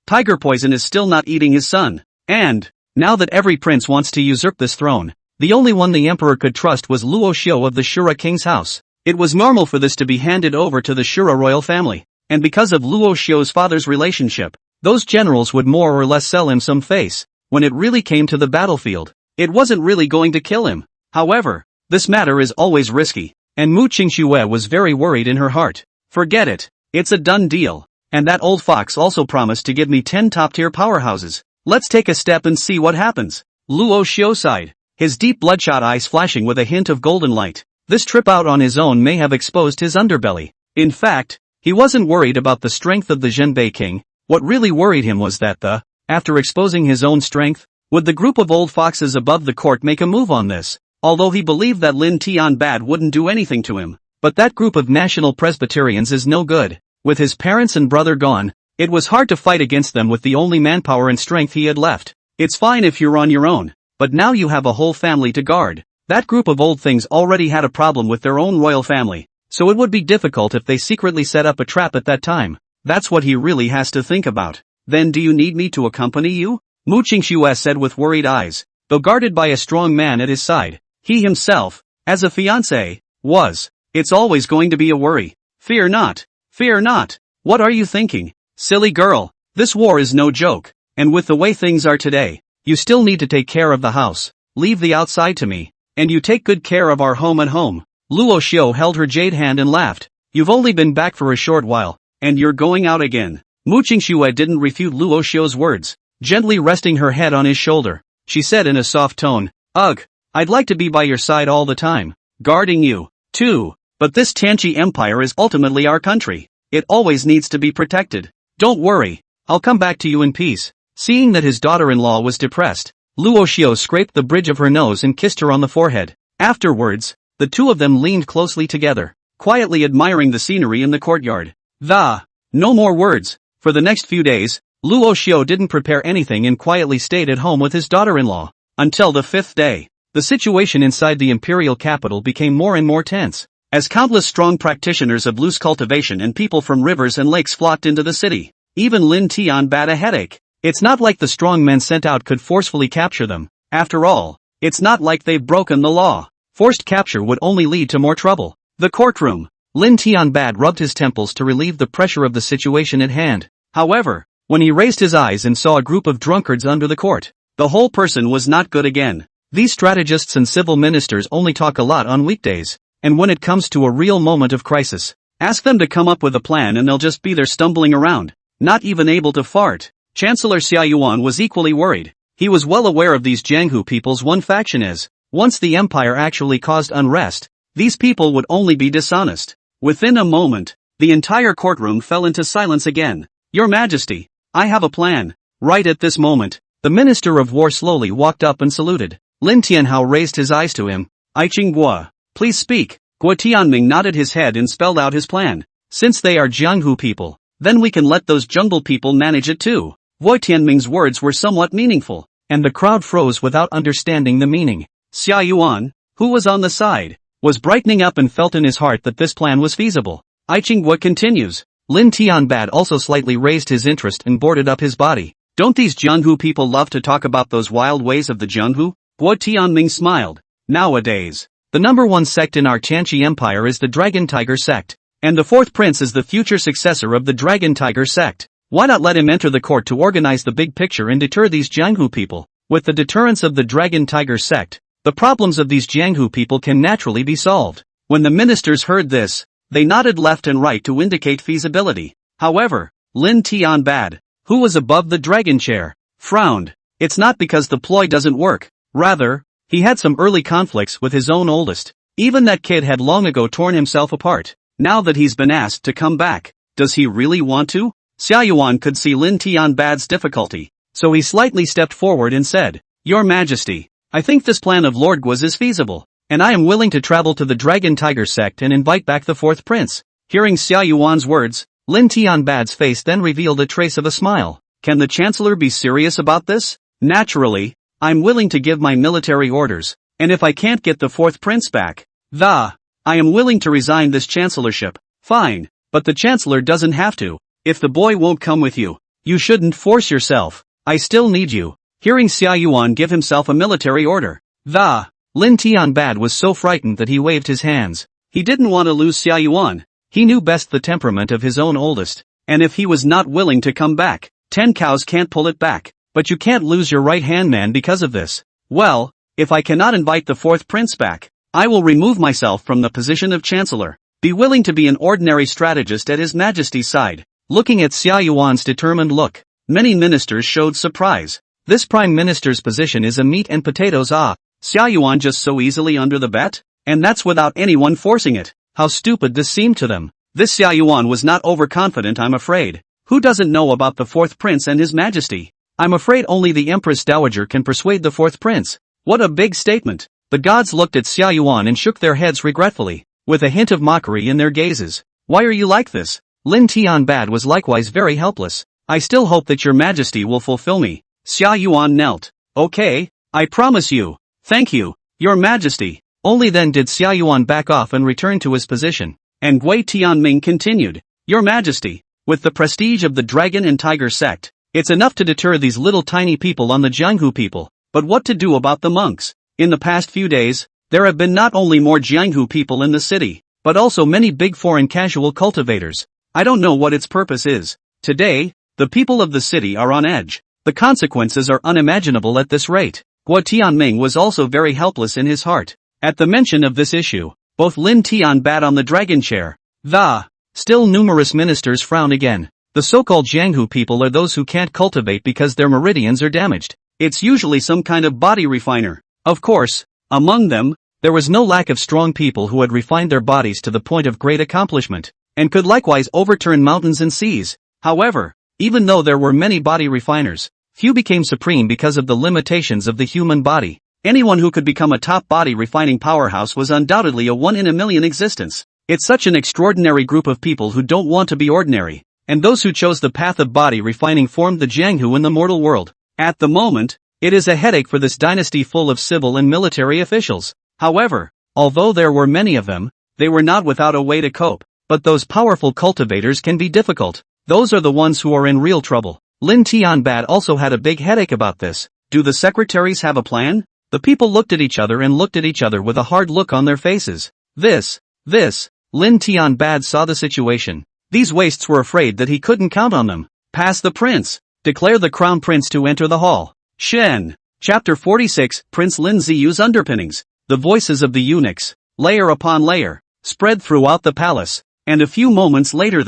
Tiger poison is still not eating his son. And, now that every prince wants to usurp this throne, the only one the emperor could trust was Luo Xiu of the Shura king's house. It was normal for this to be handed over to the Shura royal family. And because of Luo Xiu's father's relationship, those generals would more or less sell him some face. When it really came to the battlefield, it wasn't really going to kill him. However, this matter is always risky, and Mu Qingxue was very worried in her heart. Forget it, it's a done deal, and that old fox also promised to give me 10 top-tier powerhouses. Let's take a step and see what happens. Luo Xiu sighed, his deep bloodshot eyes flashing with a hint of golden light. This trip out on his own may have exposed his underbelly. In fact, he wasn't worried about the strength of the Zhenbei king. What really worried him was that after exposing his own strength, would the group of old foxes above the court make a move on this? Although he believed that Lin Tianbad wouldn't do anything to him. But that group of national Presbyterians is no good. With his parents and brother gone, it was hard to fight against them with the only manpower and strength he had left. It's fine if you're on your own, but now you have a whole family to guard. That group of old things already had a problem with their own royal family, so it would be difficult if they secretly set up a trap at that time. That's what he really has to think about. Then do you need me to accompany you? Mu Qingxue said with worried eyes, though guarded by a strong man at his side. He himself, as a fiancé, was. It's always going to be a worry. Fear not. Fear not. What are you thinking? Silly girl. This war is no joke, and with the way things are today, you still need to take care of the house. Leave the outside to me, and you take good care of our home at home. Luo Xiu held her jade hand and laughed. You've only been back for a short while, and you're going out again. Mu Qingxue didn't refute Luo Xiu's words. Gently resting her head on his shoulder, she said in a soft tone, Ugh, I'd like to be by your side all the time, guarding you, too. But this Tianqi Empire is ultimately our country. It always needs to be protected. Don't worry, I'll come back to you in peace. Seeing that his daughter-in-law was depressed, Luo Xiu scraped the bridge of her nose and kissed her on the forehead. Afterwards, the two of them leaned closely together, quietly admiring the scenery in the courtyard. No more words. For the next few days, Luo Xiu didn't prepare anything and quietly stayed at home with his daughter-in-law. Until the 5th day, the situation inside the imperial capital became more and more tense, as countless strong practitioners of loose cultivation and people from rivers and lakes flocked into the city. Even Lin Tian had a headache. It's not like the strong men sent out could forcefully capture them. After all, it's not like they've broken the law. Forced capture would only lead to more trouble. The courtroom. Lin Tianbad rubbed his temples to relieve the pressure of the situation at hand. However, when he raised his eyes and saw a group of drunkards under the court, the whole person was not good again. These strategists and civil ministers only talk a lot on weekdays, and when it comes to a real moment of crisis, ask them to come up with a plan and they'll just be there stumbling around, not even able to fart. Chancellor Xia Yuan was equally worried. He was well aware of these Jianghu people's one faction is, once the empire actually caused unrest, these people would only be dishonest. Within a moment, the entire courtroom fell into silence again. Your Majesty, I have a plan. Right at this moment, the Minister of War slowly walked up and saluted. Lin Tianhao raised his eyes to him. I Qinghua, please speak. Guo Tianming nodded his head and spelled out his plan. Since they are Jianghu people, then we can let those jungle people manage it too. Guo Tianming's words were somewhat meaningful, and the crowd froze without understanding the meaning. Xia Yuan, who was on the side, was brightening up and felt in his heart that this plan was feasible. I Qinghua continues. Lin Tianbad also slightly raised his interest and boarded up his body. Don't these Jianghu people love to talk about those wild ways of the Jianghu? Guo Tianming smiled. Nowadays, the number one sect in our Tianqi Empire is the Dragon Tiger sect, and the 4th prince is the future successor of the Dragon Tiger sect. Why not let him enter the court to organize the big picture and deter these Jianghu people? With the deterrence of the Dragon Tiger sect, the problems of these Jianghu people can naturally be solved. When the ministers heard this, they nodded left and right to indicate feasibility. However, Lin Tianbad, who was above the dragon chair, frowned. It's not because the ploy doesn't work. Rather, he had some early conflicts with his own oldest. Even that kid had long ago torn himself apart. Now that he's been asked to come back, does he really want to? Xia Yuan could see Lin Tianbad's difficulty, so he slightly stepped forward and said, Your Majesty, I think this plan of Lord Guo's is feasible, and I am willing to travel to the Dragon Tiger sect and invite back the 4th prince. Hearing Xia Yuan's words, Lin Tianbad's face then revealed a trace of a smile. Can the Chancellor be serious about this? Naturally, I'm willing to give my military orders, and if I can't get the 4th prince back, I am willing to resign this chancellorship. Fine, but the Chancellor doesn't have to. If the boy won't come with you, you shouldn't force yourself. I still need you. Hearing Xia Yuan give himself a military order, Lin Tianbad was so frightened that he waved his hands. He didn't want to lose Xia Yuan. He knew best the temperament of his own oldest, and if he was not willing to come back, 10 cows can't pull it back, but you can't lose your right-hand man because of this. Well, if I cannot invite the fourth prince back, I will remove myself from the position of chancellor. Be willing to be an ordinary strategist at His Majesty's side. Looking at Xia Yuan's determined look, many ministers showed surprise. This prime minister's position is a meat and potatoes. Xia Yuan just so easily under the bet? And that's without anyone forcing it. How stupid this seemed to them. This Xia Yuan was not overconfident, I'm afraid. Who doesn't know about the fourth prince and His Majesty? I'm afraid only the Empress Dowager can persuade the fourth prince. What a big statement. The gods looked at Xia Yuan and shook their heads regretfully, with a hint of mockery in their gazes. Why are you like this? Lin Tianbad was likewise very helpless. I still hope that your majesty will fulfill me. Xia Yuan knelt. Okay, I promise you. Thank you, your majesty. Only then did Xia Yuan back off and return to his position. And Gui Tianming continued. Your majesty, with the prestige of the dragon and tiger sect, it's enough to deter these little tiny people on the Jianghu people. But what to do about the monks? In the past few days, there have been not only more Jianghu people in the city, but also many big foreign casual cultivators. I don't know what its purpose is. Today, the people of the city are on edge. The consequences are unimaginable at this rate. Guo Tianming was also very helpless in his heart. At the mention of this issue, both Lin Tianbad on the dragon chair, the still numerous ministers frown again. The so-called Jianghu people are those who can't cultivate because their meridians are damaged. It's usually some kind of body refiner. Of course, among them, there was no lack of strong people who had refined their bodies to the point of great accomplishment, and could likewise overturn mountains and seas. However, even though there were many body refiners, few became supreme because of the limitations of the human body. Anyone who could become a top body refining powerhouse was undoubtedly a one in a million existence. It's such an extraordinary group of people who don't want to be ordinary, and those who chose the path of body refining formed the Jianghu in the mortal world. At the moment, it is a headache for this dynasty full of civil and military officials. However, although there were many of them, they were not without a way to cope. But those powerful cultivators can be difficult. Those are the ones who are in real trouble. Lin Tianbad also had a big headache about this. Do the secretaries have a plan? The people looked at each other with a hard look on their faces. Lin Tianbad saw the situation. These wastes were afraid that he couldn't count on them. Pass the prince. Declare the crown prince to enter the hall. Shen. Chapter 46, Prince Lin Ziyu's underpinnings. The voices of the eunuchs, layer upon layer, spread throughout the palace, and a few moments later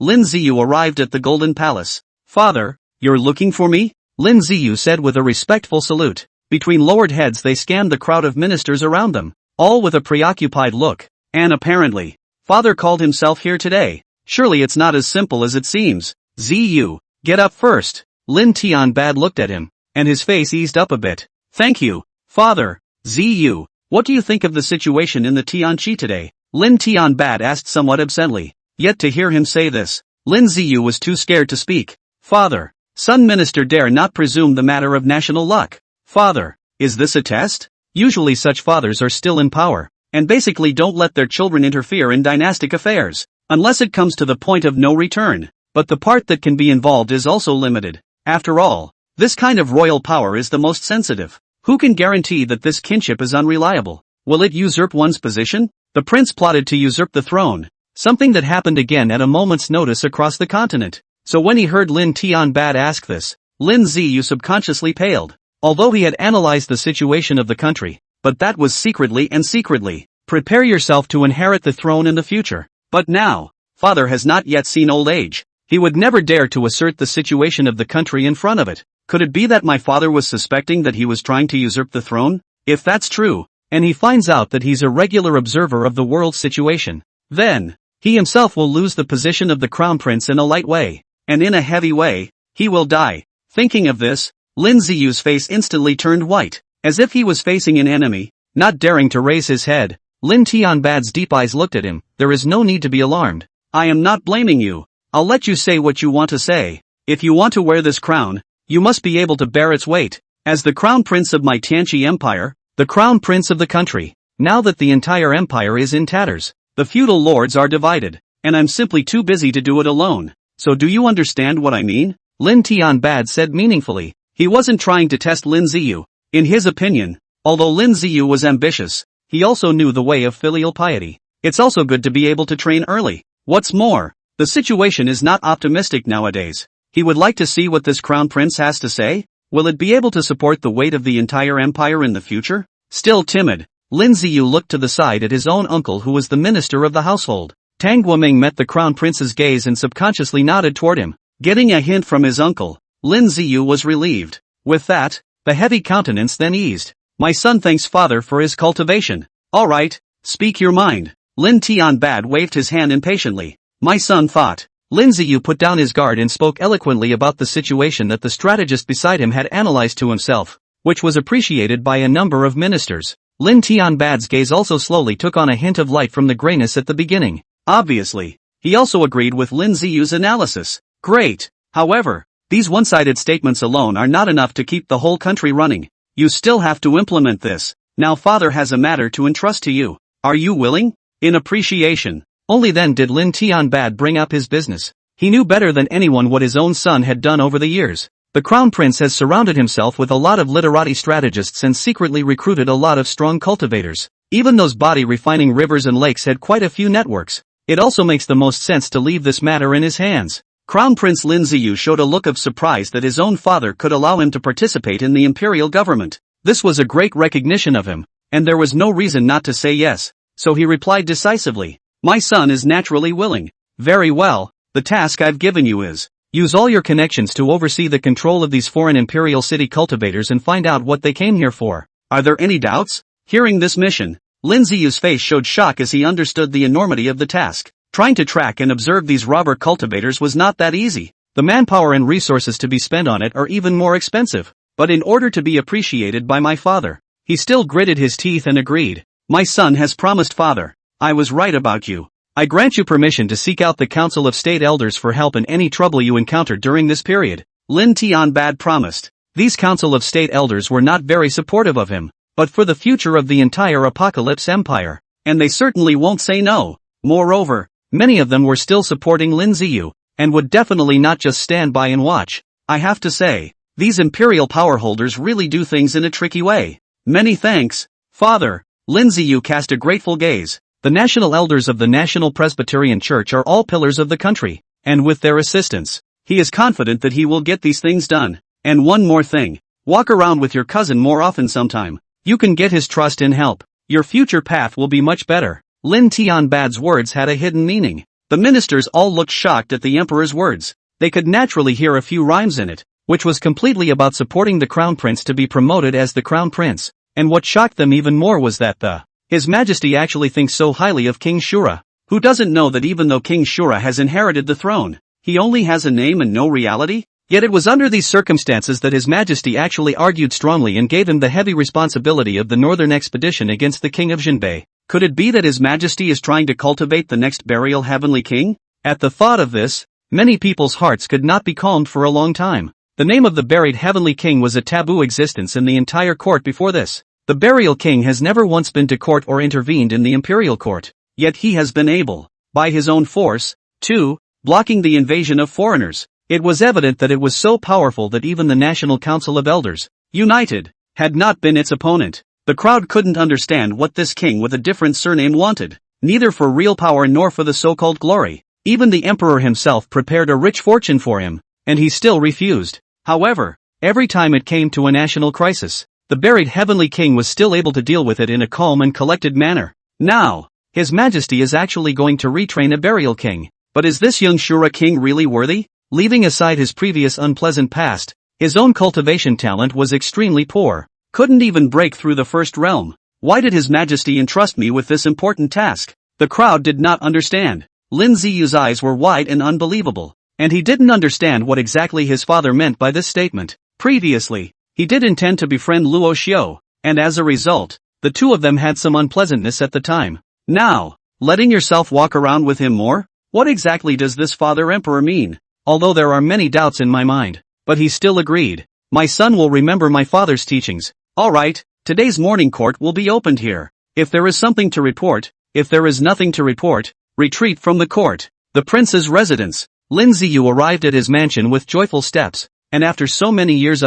Lin Ziyu arrived at the Golden Palace. Father, you're looking for me? Lin Ziyu said with a respectful salute. Between lowered heads they scanned the crowd of ministers around them, all with a preoccupied look. And apparently, father called himself here today. Surely it's not as simple as it seems. Ziyu, get up first. Lin Tianbad looked at him, and his face eased up a bit. Thank you, father. Ziyu, what do you think of the situation in the Tianqi today? Lin Tianbad asked somewhat absently. Yet to hear him say this, Lin Ziyu was too scared to speak. Father, son minister dare not presume the matter of national luck. Father, is this a test? Usually such fathers are still in power, and basically don't let their children interfere in dynastic affairs, unless it comes to the point of no return. But the part that can be involved is also limited. After all, this kind of royal power is the most sensitive. Who can guarantee that this kinship is unreliable? Will it usurp one's position? The prince plotted to usurp the throne, something that happened again at a moment's notice across the continent. So when he heard Lin Tianbad ask this, Lin Ziyu subconsciously paled. Although he had analyzed the situation of the country, but that was secretly. Prepare yourself to inherit the throne in the future. But now, father has not yet seen old age. He would never dare to assert the situation of the country in front of it. Could it be that my father was suspecting that he was trying to usurp the throne? If that's true, and he finds out that he's a regular observer of the world's situation, then he himself will lose the position of the crown prince in a light way, and in a heavy way, he will die. Thinking of this, Lin Ziyu's face instantly turned white, as if he was facing an enemy. Not daring to raise his head, Lin Tianbad's deep eyes looked at him. There is no need to be alarmed. I am not blaming you. I'll let you say what you want to say. If you want to wear this crown, you must be able to bear its weight. As the crown prince of my Tianqi empire, the crown prince of the country, now that the entire empire is in tatters, the feudal lords are divided, and I'm simply too busy to do it alone. So do you understand what I mean? Lin Tianbad said meaningfully. He wasn't trying to test Lin Ziyu. In his opinion, although Lin Ziyu was ambitious, he also knew the way of filial piety. It's also good to be able to train early. What's more, the situation is not optimistic nowadays. He would like to see what this crown prince has to say. Will it be able to support the weight of the entire empire in the future? Still timid, Lin Ziyu looked to the side at his own uncle who was the minister of the household. Tang Guoming met the crown prince's gaze and subconsciously nodded toward him. Getting a hint from his uncle, Lin Ziyu was relieved. With that, the heavy countenance then eased. My son thanks father for his cultivation. All right, speak your mind. Lin Tianbad waved his hand impatiently. My son thought. Lin Ziyu put down his guard and spoke eloquently about the situation that the strategist beside him had analyzed to himself, which was appreciated by a number of ministers. Lin Tianbad's gaze also slowly took on a hint of light from the grayness at the beginning. Obviously, he also agreed with Lin Ziyu's analysis. Great. However, these one-sided statements alone are not enough to keep the whole country running. You still have to implement this. Now father has a matter to entrust to you. Are you willing? In appreciation. Only then did Lin Tianbad bring up his business. He knew better than anyone what his own son had done over the years. The crown prince has surrounded himself with a lot of literati strategists and secretly recruited a lot of strong cultivators. Even those body-refining rivers and lakes had quite a few networks. It also makes the most sense to leave this matter in his hands. Crown Prince Lin Ziyu showed a look of surprise that his own father could allow him to participate in the imperial government. This was a great recognition of him, and there was no reason not to say yes, so he replied decisively. My son is naturally willing. Very well, the task I've given you is, use all your connections to oversee the control of these foreign imperial city cultivators and find out what they came here for. Are there any doubts? Hearing this mission, Lin Ziyu's face showed shock as he understood the enormity of the task. Trying to track and observe these robber cultivators was not that easy. The manpower and resources to be spent on it are even more expensive. But in order to be appreciated by my father, he still gritted his teeth and agreed. My son has promised father. I was right about you. I grant you permission to seek out the Council of State Elders for help in any trouble you encounter during this period. Lin Tianbad promised. These Council of State Elders were not very supportive of him, but for the future of the entire Apocalypse Empire, and they certainly won't say no. Moreover, many of them were still supporting Lin Ziyu, and would definitely not just stand by and watch. I have to say, these imperial power holders really do things in a tricky way. Many thanks, father. Lin Ziyu cast a grateful gaze. The national elders of the National Presbyterian Church are all pillars of the country, and with their assistance, he is confident that he will get these things done. And one more thing, walk around with your cousin more often sometime. You can get his trust and help. Your future path will be much better. Lin Tianbad's words had a hidden meaning. The ministers all looked shocked at the emperor's words. They could naturally hear a few rhymes in it, which was completely about supporting the crown prince to be promoted as the crown prince. And what shocked them even more was that His Majesty actually thinks so highly of King Shura. Who doesn't know that even though King Shura has inherited the throne, he only has a name and no reality? Yet it was under these circumstances that His Majesty actually argued strongly and gave him the heavy responsibility of the northern expedition against the King of Jinbei. Could it be that His Majesty is trying to cultivate the next burial heavenly king? At the thought of this, many people's hearts could not be calmed for a long time. The name of the buried heavenly king was a taboo existence in the entire court before this. The burial king has never once been to court or intervened in the imperial court, yet he has been able, by his own force, to, blocking the invasion of foreigners. It was evident that it was so powerful that even the National Council of Elders, united, had not been its opponent. The crowd couldn't understand what this king with a different surname wanted, neither for real power nor for the so-called glory. Even the emperor himself prepared a rich fortune for him, and he still refused. However, every time it came to a national crisis, the buried heavenly king was still able to deal with it in a calm and collected manner. Now, His Majesty is actually going to retrain a burial king. But is this young Shura king really worthy? Leaving aside his previous unpleasant past, his own cultivation talent was extremely poor. Couldn't even break through the first realm. Why did His Majesty entrust me with this important task? The crowd did not understand. Lin Ziyu's eyes were wide and unbelievable, and he didn't understand what exactly his father meant by this statement. Previously, he did intend to befriend Luo Xiu, and as a result, the two of them had some unpleasantness at the time. Now, letting yourself walk around with him more? What exactly does this father emperor mean? Although there are many doubts in my mind, but he still agreed. My son will remember my father's teachings. Alright, today's morning court will be opened here. If there is something to report, if there is nothing to report, retreat from the court. The prince's residence. Lin Ziyu arrived at his mansion with joyful steps, and after so many years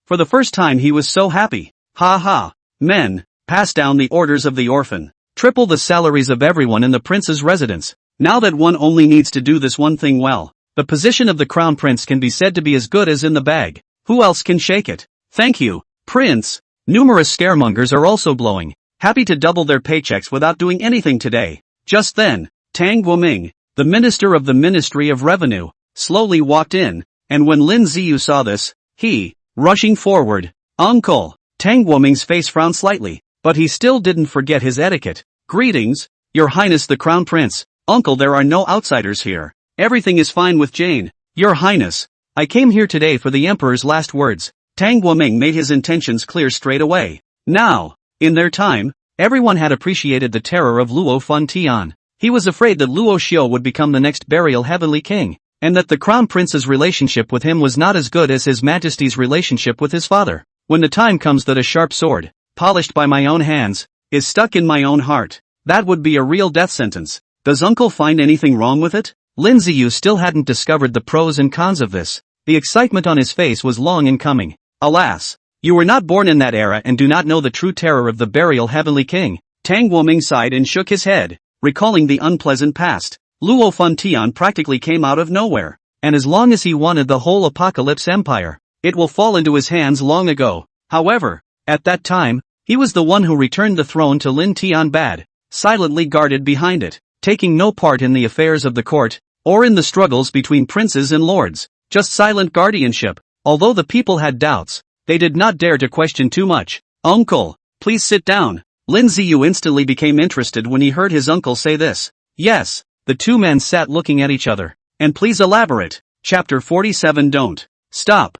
for the first time he was so happy. Ha ha. Men, pass down the orders of the orphan. Triple the salaries of everyone in the prince's residence. Now that one only needs to do this one thing well, The position of the crown prince can be said to be as good as in the bag. Who else can shake it? Thank you, Prince. Numerous scaremongers are also blowing, happy to double their paychecks without doing anything today. Just then, Tang Guoming, the minister of the Ministry of Revenue, slowly walked in, and when Lin Ziyu saw this, he, rushing forward, "Uncle!" Tang Guoming's face frowned slightly, but he still didn't forget his etiquette. "Greetings, Your Highness the Crown Prince. Uncle, there are no outsiders here. Everything is fine with Jane. Your Highness, I came here today for the Emperor's last words." Tang Guoming made his intentions clear straight away. Now, in their time, everyone had appreciated the terror of Luo Tian. He was afraid that Luo Xiu would become the next burial heavenly king, and that the crown prince's relationship with him was not as good as his majesty's relationship with his father. When the time comes that a sharp sword, polished by my own hands, is stuck in my own heart, that would be a real death sentence. Does uncle find anything wrong with it? Lin Ziyu still hadn't discovered the pros and cons of this. The excitement on his face was long in coming. Alas, you were not born in that era and do not know the true terror of the burial heavenly king. Tang Guoming sighed and shook his head, recalling the unpleasant past. Luo Tian practically came out of nowhere, and as long as he wanted the whole Apocalypse Empire, it will fall into his hands long ago. However, at that time, he was the one who returned the throne to Lin Tianbad, silently guarded behind it, taking no part in the affairs of the court, or in the struggles between princes and lords, just silent guardianship. Although the people had doubts, they did not dare to question too much. "Uncle, please sit down." Lin Ziyu instantly became interested when he heard his uncle say this. "Yes." The two men sat looking at each other. "And please elaborate." Chapter 47. Don't. Stop.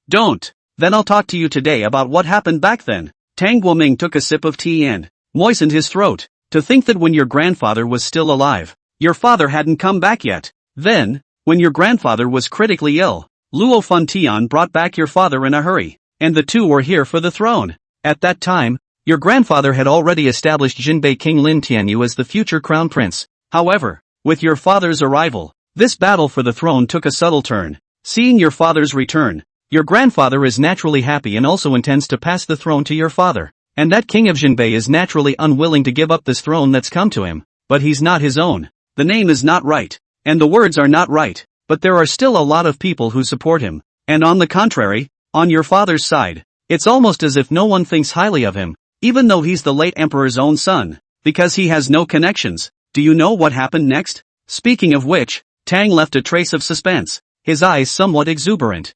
Don't. Then I'll talk to you today about what happened back then. Tang Guoming took a sip of tea and moistened his throat. To think that when your grandfather was still alive, your father hadn't come back yet. Then, when your grandfather was critically ill, Luo Tian brought back your father in a hurry, and the two were here for the throne. At that time, your grandfather had already established Jinbei King Lin Tianyu as the future crown prince. However, with your father's arrival, this battle for the throne took a subtle turn. Seeing your father's return, your grandfather is naturally happy and also intends to pass the throne to your father. And that king of Jinbei is naturally unwilling to give up this throne that's come to him. But he's not his own. The name is not right, and the words are not right. But there are still a lot of people who support him. And on the contrary, on your father's side, it's almost as if no one thinks highly of him, even though he's the late emperor's own son, because he has no connections. Do you know what happened next? Speaking of which, Tang left a trace of suspense, his eyes somewhat exuberant.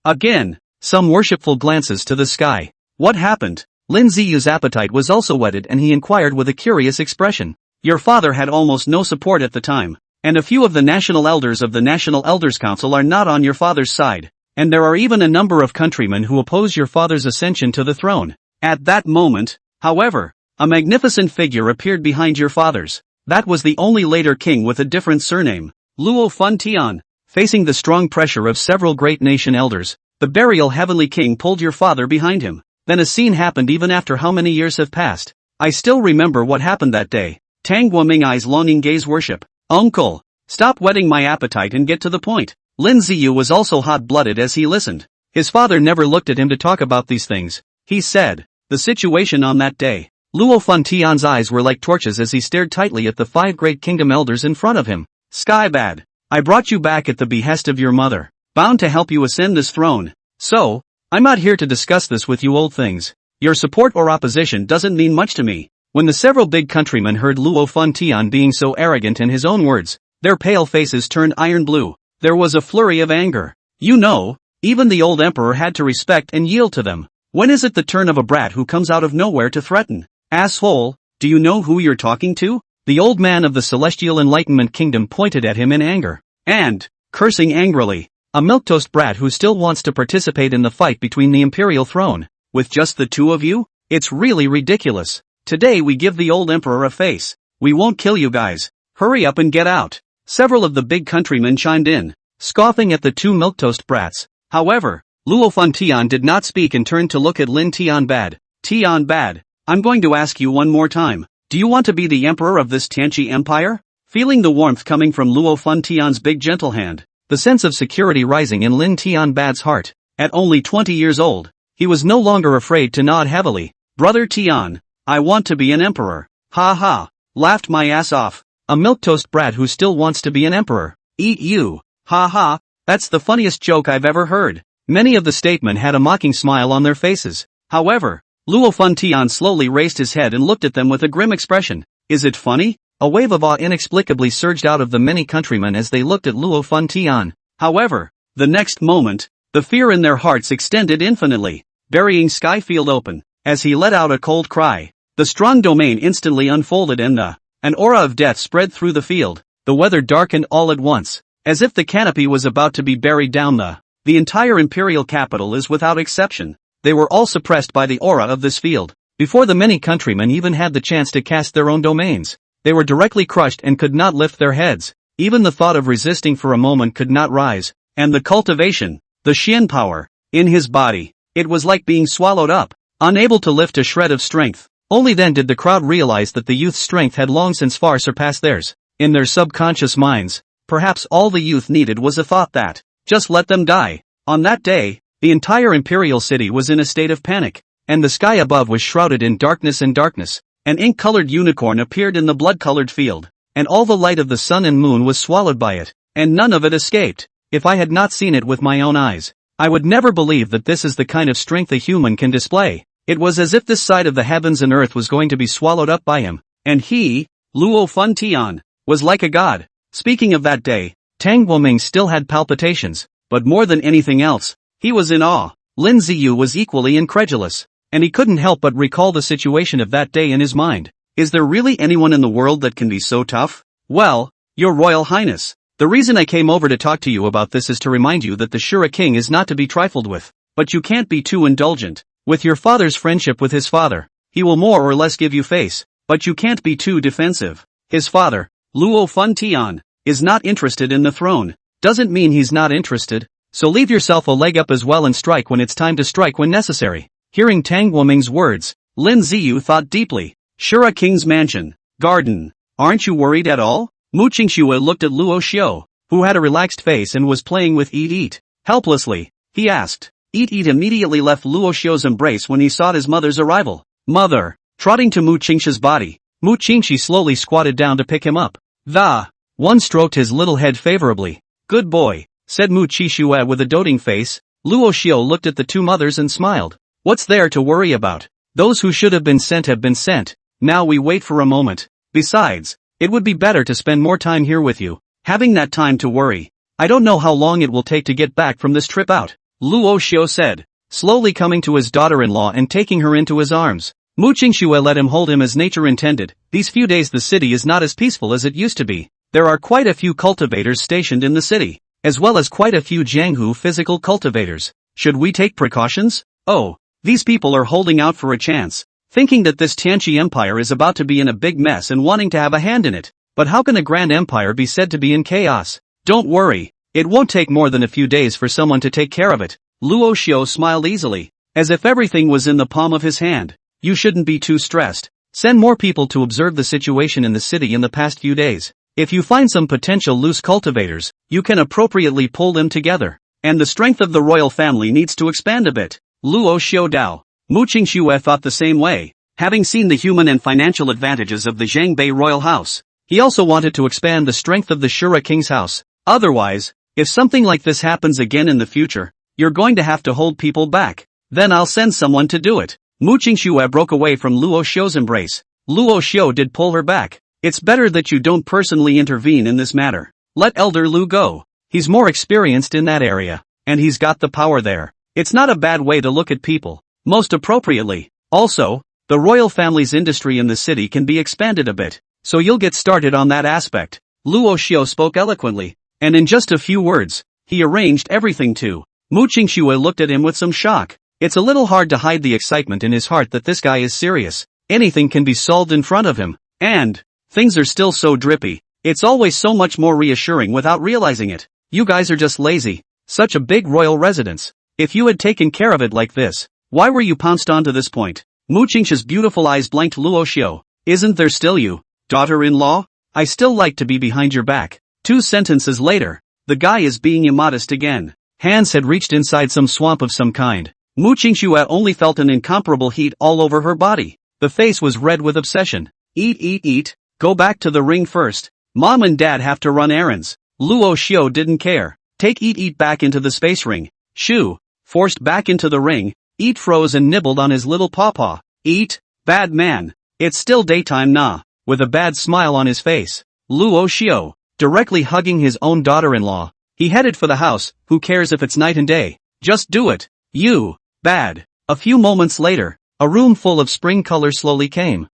Again, some worshipful glances to the sky. What happened? Lin Ziyu's appetite was also whetted and he inquired with a curious expression. Your father had almost no support at the time. And a few of the national elders of the National Elders Council are not on your father's side, and there are even a number of countrymen who oppose your father's ascension to the throne. At that moment, however, a magnificent figure appeared behind your father's. That was the only later king with a different surname, Luo Tian. Facing the strong pressure of several great nation elders, the burial heavenly king pulled your father behind him. Then a scene happened even after how many years have passed. I still remember what happened that day. Tang Guoming eyes longing gaze worship. Uncle, stop whetting my appetite and get to the point. Lin Ziyu was also hot-blooded as he listened. His father never looked at him to talk about these things. He said, the situation on that day. Luo Tian's eyes were like torches as he stared tightly at the 5 great kingdom elders in front of him. Skybad, I brought you back at the behest of your mother, bound to help you ascend this throne. So, I'm not here to discuss this with you old things. Your support or opposition doesn't mean much to me. When the several big countrymen heard Luo Tian being so arrogant in his own words, their pale faces turned iron blue. There was a flurry of anger. You know, even the old emperor had to respect and yield to them. When is it the turn of a brat who comes out of nowhere to threaten? Asshole, do you know who you're talking to? The old man of the Celestial Enlightenment Kingdom pointed at him in anger. And, cursing angrily, a milquetoast brat who still wants to participate in the fight between the imperial throne. With just the two of you? It's really ridiculous. Today we give the old emperor a face. We won't kill you guys. Hurry up and get out. Several of the big countrymen chimed in, scoffing at the two milquetoast brats. However, Luo Tian did not speak and turned to look at Lin Tianbad. Tianbad, I'm going to ask you one more time. Do you want to be the emperor of this Tianqi empire? Feeling the warmth coming from Luo Tian's big gentle hand, the sense of security rising in Lin Tianbad's heart. At only 20 years old, he was no longer afraid to nod heavily. Brother Tian, I want to be an emperor. Ha ha, laughed my ass off. A milquetoast brat who still wants to be an emperor. Eat you. Ha ha, that's the funniest joke I've ever heard. Many of the statesmen had a mocking smile on their faces. However, Luo Tian slowly raised his head and looked at them with a grim expression. Is it funny? A wave of awe inexplicably surged out of the many countrymen as they looked at Luo Tian. However, the next moment, the fear in their hearts extended infinitely, burying Skyfield open. As he let out a cold cry, the strong domain instantly unfolded and an aura of death spread through the field. The weather darkened all at once, as if the canopy was about to be buried down the entire imperial capital is without exception. They were all suppressed by the aura of this field. Before the many countrymen even had the chance to cast their own domains, they were directly crushed and could not lift their heads. Even the thought of resisting for a moment could not rise. And the cultivation, the Xian power, in his body, it was like being swallowed up, unable to lift a shred of strength. Only then did the crowd realize that the youth's strength had long since far surpassed theirs. In their subconscious minds, perhaps all the youth needed was a thought that, just let them die. On that day, the entire imperial city was in a state of panic, and the sky above was shrouded in darkness and darkness. An ink-colored unicorn appeared in the blood-colored field, and all the light of the sun and moon was swallowed by it, and none of it escaped. If I had not seen it with my own eyes, I would never believe that this is the kind of strength a human can display. It was as if this side of the heavens and earth was going to be swallowed up by him, and he, Luo Tian, was like a god. Speaking of that day, Tang Guoming still had palpitations, but more than anything else, he was in awe. Lin Ziyu was equally incredulous, and he couldn't help but recall the situation of that day in his mind. Is there really anyone in the world that can be so tough? Well, Your Royal Highness, the reason I came over to talk to you about this is to remind you that the Shura King is not to be trifled with, but you can't be too indulgent. With your father's friendship with his father, he will more or less give you face, but you can't be too defensive. His father, Luo Tian, is not interested in the throne. Doesn't mean he's not interested, so leave yourself a leg up as well and strike when it's time to strike when necessary. Hearing Tang Guoming's words, Lin Ziyu thought deeply. Shura King's mansion, garden. Aren't you worried at all? Mu Qingxue looked at Luo Xiu, who had a relaxed face and was playing with Eat. Helplessly, he asked. Eat immediately left Luo Xiu's embrace when he saw his mother's arrival. Mother, trotting to Mu Qingxue's body, Mu Qingxue slowly squatted down to pick him up. The one stroked his little head favorably. Good boy, said Mu Qingxue with a doting face. Luo Xiu looked at the two mothers and smiled. What's there to worry about? Those who should have been sent. Now we wait for a moment. Besides, it would be better to spend more time here with you, having that time to worry. I don't know how long it will take to get back from this trip out, Luo Xiu said, slowly coming to his daughter-in-law and taking her into his arms. Mu Qingxue let him hold him as nature intended. These few days the city is not as peaceful as it used to be. There are quite a few cultivators stationed in the city, as well as quite a few Jianghu physical cultivators. Should we take precautions? Oh, these people are holding out for a chance, thinking that this Tianqi Empire is about to be in a big mess and wanting to have a hand in it. But how can a grand empire be said to be in chaos? Don't worry, it won't take more than a few days for someone to take care of it. Luo Xiu smiled easily, as if everything was in the palm of his hand. You shouldn't be too stressed. Send more people to observe the situation in the city in the past few days. If you find some potential loose cultivators, you can appropriately pull them together. And the strength of the royal family needs to expand a bit. Luo Xiu Dao. Mu Qingxue thought the same way. Having seen the human and financial advantages of the Zhangbei royal house, he also wanted to expand the strength of the Shura King's house. Otherwise, if something like this happens again in the future, you're going to have to hold people back. Then I'll send someone to do it. Mu Qingxue broke away from Luo Xiu's embrace. Luo Xiu did pull her back. It's better that you don't personally intervene in this matter. Let Elder Lu go. He's more experienced in that area, and he's got the power there. It's not a bad way to look at people. Most appropriately. Also, the royal family's industry in the city can be expanded a bit, so you'll get started on that aspect. Luo Xiu spoke eloquently, and in just a few words, he arranged everything too. Mu Qingxue looked at him with some shock. It's a little hard to hide the excitement in his heart that this guy is serious. Anything can be solved in front of him, and things are still so drippy. It's always so much more reassuring without realizing it. You guys are just lazy. Such a big royal residence. If you had taken care of it like this, why were you pounced on to this point? Mu Qingxue's beautiful eyes blanked Luo Xiu. Isn't there still you, daughter-in-law? I still like to be behind your back. 2 sentences later, the guy is being immodest again. Hands had reached inside some swamp of some kind. Mu Qingxue only felt an incomparable heat all over her body. The face was red with obsession. Eat. Go back to the ring first. Mom and Dad have to run errands. Luo Xiu didn't care. Take eat back into the space ring. Xiu, forced back into the ring, eat froze and nibbled on his little pawpaw. Eat, bad man. It's still daytime nah. With a bad smile on his face, Luo Xiu, directly hugging his own daughter-in-law, he headed for the house. Who cares if it's night and day? Just do it. You, bad. A few moments later, a room full of spring color slowly came.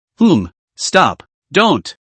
Stop. Don't.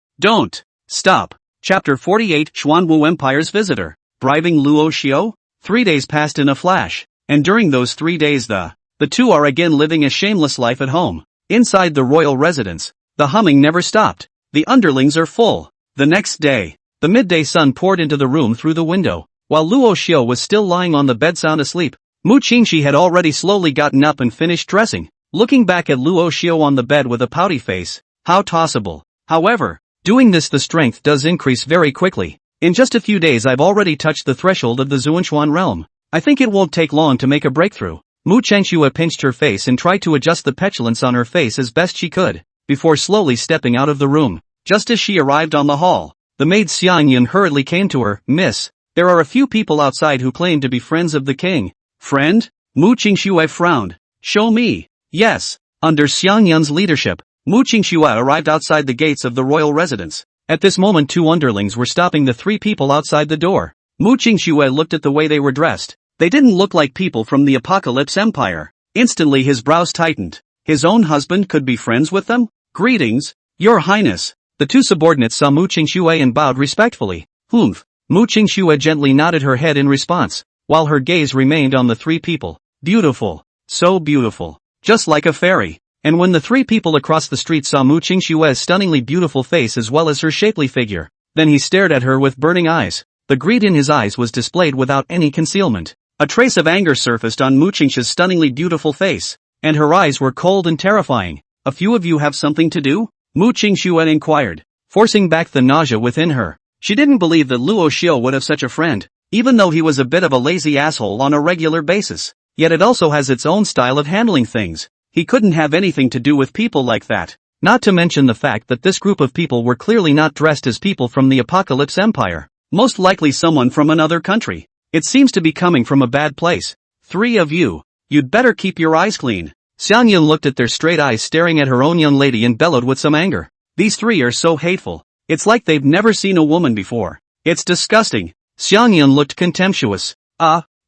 Stop. Chapter 48 Xuanwu Empire's Visitor. Bribing Luo Xiu? 3 days passed in a flash, and during those 3 days the two are again living a shameless life at home. Inside the royal residence, the humming never stopped. The underlings are full. The next day, the midday sun poured into the room through the window. While Luo Xiu was still lying on the bed sound asleep, Mu Qingxi had already slowly gotten up and finished dressing, looking back at Luo Xiu on the bed with a pouty face. How tossable. However, doing this the strength does increase very quickly. In just a few days I've already touched the threshold of the Tian Xuan realm. I think it won't take long to make a breakthrough. Mu Qingxi pinched her face and tried to adjust the petulance on her face as best she could, before slowly stepping out of the room. Just as she arrived on the hall, the maid Xiangyan hurriedly came to her. Miss, there are a few people outside who claim to be friends of the king. Friend? Mu Qingxi frowned. Show me. Yes. Under Xiangyan's leadership, Mu Qingxi arrived outside the gates of the royal residence. At this moment 2 underlings were stopping the 3 people outside the door. Mu Qingxi looked at the way they were dressed. They didn't look like people from the Apocalypse Empire. Instantly his brows tightened. His own husband could be friends with them? Greetings, Your Highness. The 2 subordinates saw Mu Qingxi and bowed respectfully. Mu Qingxi gently nodded her head in response, while her gaze remained on the 3 people. Beautiful. So beautiful. Just like a fairy. And when the 3 people across the street saw Mu Qingxi's stunningly beautiful face as well as her shapely figure, then he stared at her with burning eyes. The greed in his eyes was displayed without any concealment. A trace of anger surfaced on Mu Qingxi's stunningly beautiful face, and her eyes were cold and terrifying. A few of you have something to do? Mu Qingxi inquired, forcing back the nausea within her. She didn't believe that Luo Xiu would have such a friend, even though he was a bit of a lazy asshole on a regular basis. Yet it also has its own style of handling things. He couldn't have anything to do with people like that. Not to mention the fact that this group of people were clearly not dressed as people from the Apocalypse Empire. Most likely someone from another country. It seems to be coming from a bad place. 3 of you. You'd better keep your eyes clean. Xiangyan looked at their straight eyes staring at her own young lady and bellowed with some anger. These 3 are so hateful. It's like they've never seen a woman before. It's disgusting. Xiangyan looked contemptuous.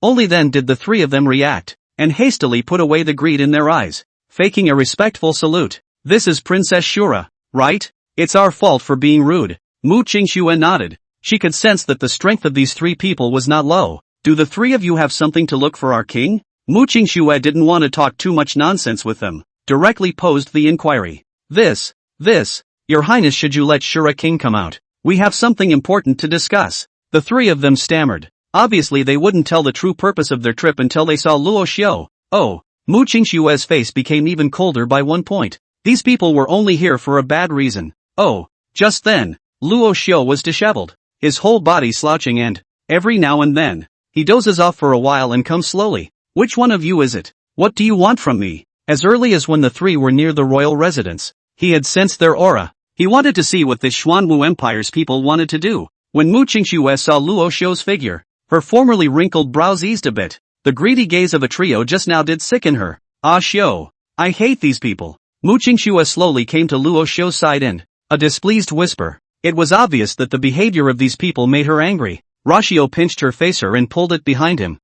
Only then did the 3 of them react, and hastily put away the greed in their eyes, faking a respectful salute. This is Princess Shura, right? It's our fault for being rude. Mu Qingxi nodded. She could sense that the strength of these 3 people was not low. Do the 3 of you have something to look for our king? Mu Qingxi didn't want to talk too much nonsense with them, directly posed the inquiry. This, Your Highness, should you let Shura King come out? We have something important to discuss. The 3 of them stammered. Obviously they wouldn't tell the true purpose of their trip until they saw Luo Xiu. Mu Qingxi's face became even colder by one point. These people were only here for a bad reason. Just then, Luo Xiu was disheveled, his whole body slouching, and, every now and then, he dozes off for a while and comes slowly. Which one of you is it? What do you want from me? As early as when the 3 were near the royal residence, he had sensed their aura. He wanted to see what the Xuanwu Empire's people wanted to do. When Mu Qingxi saw Luo Xiu's figure, her formerly wrinkled brows eased a bit. The greedy gaze of a trio just now did sicken her. Xiu, I hate these people. Mu Qingxi slowly came to Luo Xiu's side and, a displeased whisper. It was obvious that the behavior of these people made her angry. Xiu pinched her facer and pulled it behind him.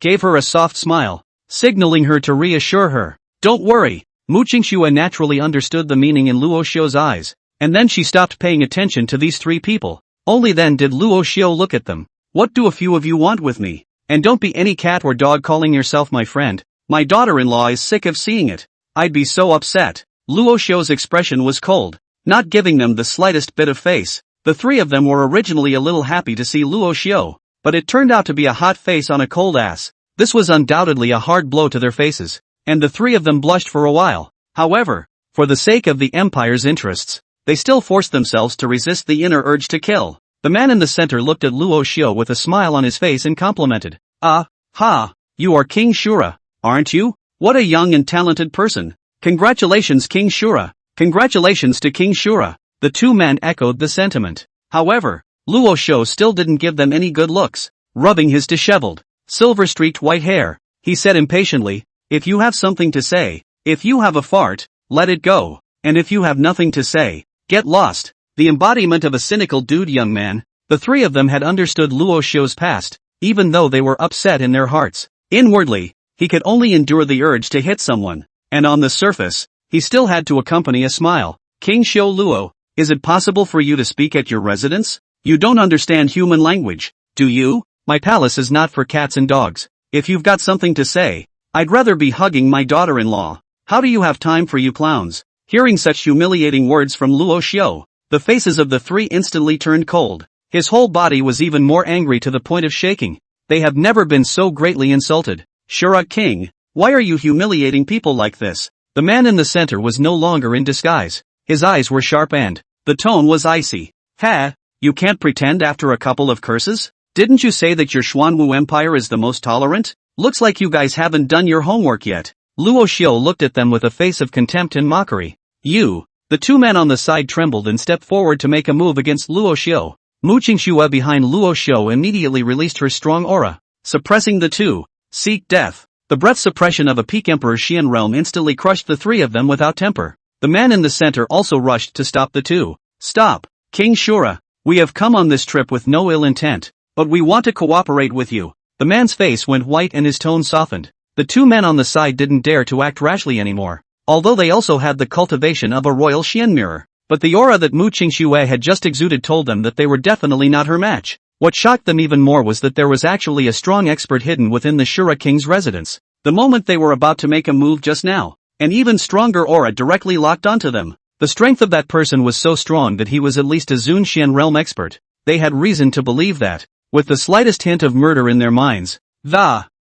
Gave her a soft smile, signaling her to reassure her. Don't worry. Mu Qingxi naturally understood the meaning in Luo Xiu's eyes, and then she stopped paying attention to these 3 people. Only then did Luo Xiu look at them. What do a few of you want with me? And don't be any cat or dog calling yourself my friend. My daughter-in-law is sick of seeing it. I'd be so upset. Luo Xiu's expression was cold, not giving them the slightest bit of face. The 3 of them were originally a little happy to see Luo Xiu, but it turned out to be a hot face on a cold ass. This was undoubtedly a hard blow to their faces, and the 3 of them blushed for a while. However, for the sake of the Empire's interests, they still forced themselves to resist the inner urge to kill. The man in the center looked at Luo Xiu with a smile on his face and complimented. You are King Shura, aren't you? What a young and talented person. Congratulations, King Shura. Congratulations to King Shura. The 2 men echoed the sentiment. However, Luo Xiu still didn't give them any good looks. Rubbing his disheveled, silver-streaked white hair, he said impatiently, "If you have something to say, if you have a fart, let it go, and if you have nothing to say, get lost." The embodiment of a cynical dude young man, the three of them had understood Luo Xiu's past, even though they were upset in their hearts. Inwardly, he could only endure the urge to hit someone, and on the surface, he still had to accompany a smile. "King Xiu Luo, is it possible for you to speak at your residence? You don't understand human language, do you? My palace is not for cats and dogs. If you've got something to say, I'd rather be hugging my daughter-in-law. How do you have time for you clowns?" Hearing such humiliating words from Luo Xiu, the faces of the three instantly turned cold. His whole body was even more angry to the point of shaking. They have never been so greatly insulted. "Shura King, why are you humiliating people like this?" The man in the center was no longer in disguise. His eyes were sharp and the tone was icy. "Ha, you can't pretend after a couple of curses? Didn't you say that your Xuanwu Empire is the most tolerant? Looks like you guys haven't done your homework yet." Luo Xiu looked at them with a face of contempt and mockery. "You." The two men on the side trembled and stepped forward to make a move against Luo Xiu. Mu Qingxue behind Luo Xiu immediately released her strong aura, suppressing the two. Seek death. The breath suppression of a peak Emperor Xian realm instantly crushed the three of them without temper. The man in the center also rushed to stop the two. "Stop, King Shura. We have come on this trip with no ill intent, but we want to cooperate with you." The man's face went white and his tone softened. The two men on the side didn't dare to act rashly anymore, although they also had the cultivation of a royal Xian mirror. But the aura that Mu Qingxue had just exuded told them that they were definitely not her match. What shocked them even more was that there was actually a strong expert hidden within the Shura King's residence. The moment they were about to make a move just now, an even stronger aura directly locked onto them. The strength of that person was so strong that he was at least a Zun Xian realm expert. They had reason to believe that, with the slightest hint of murder in their minds,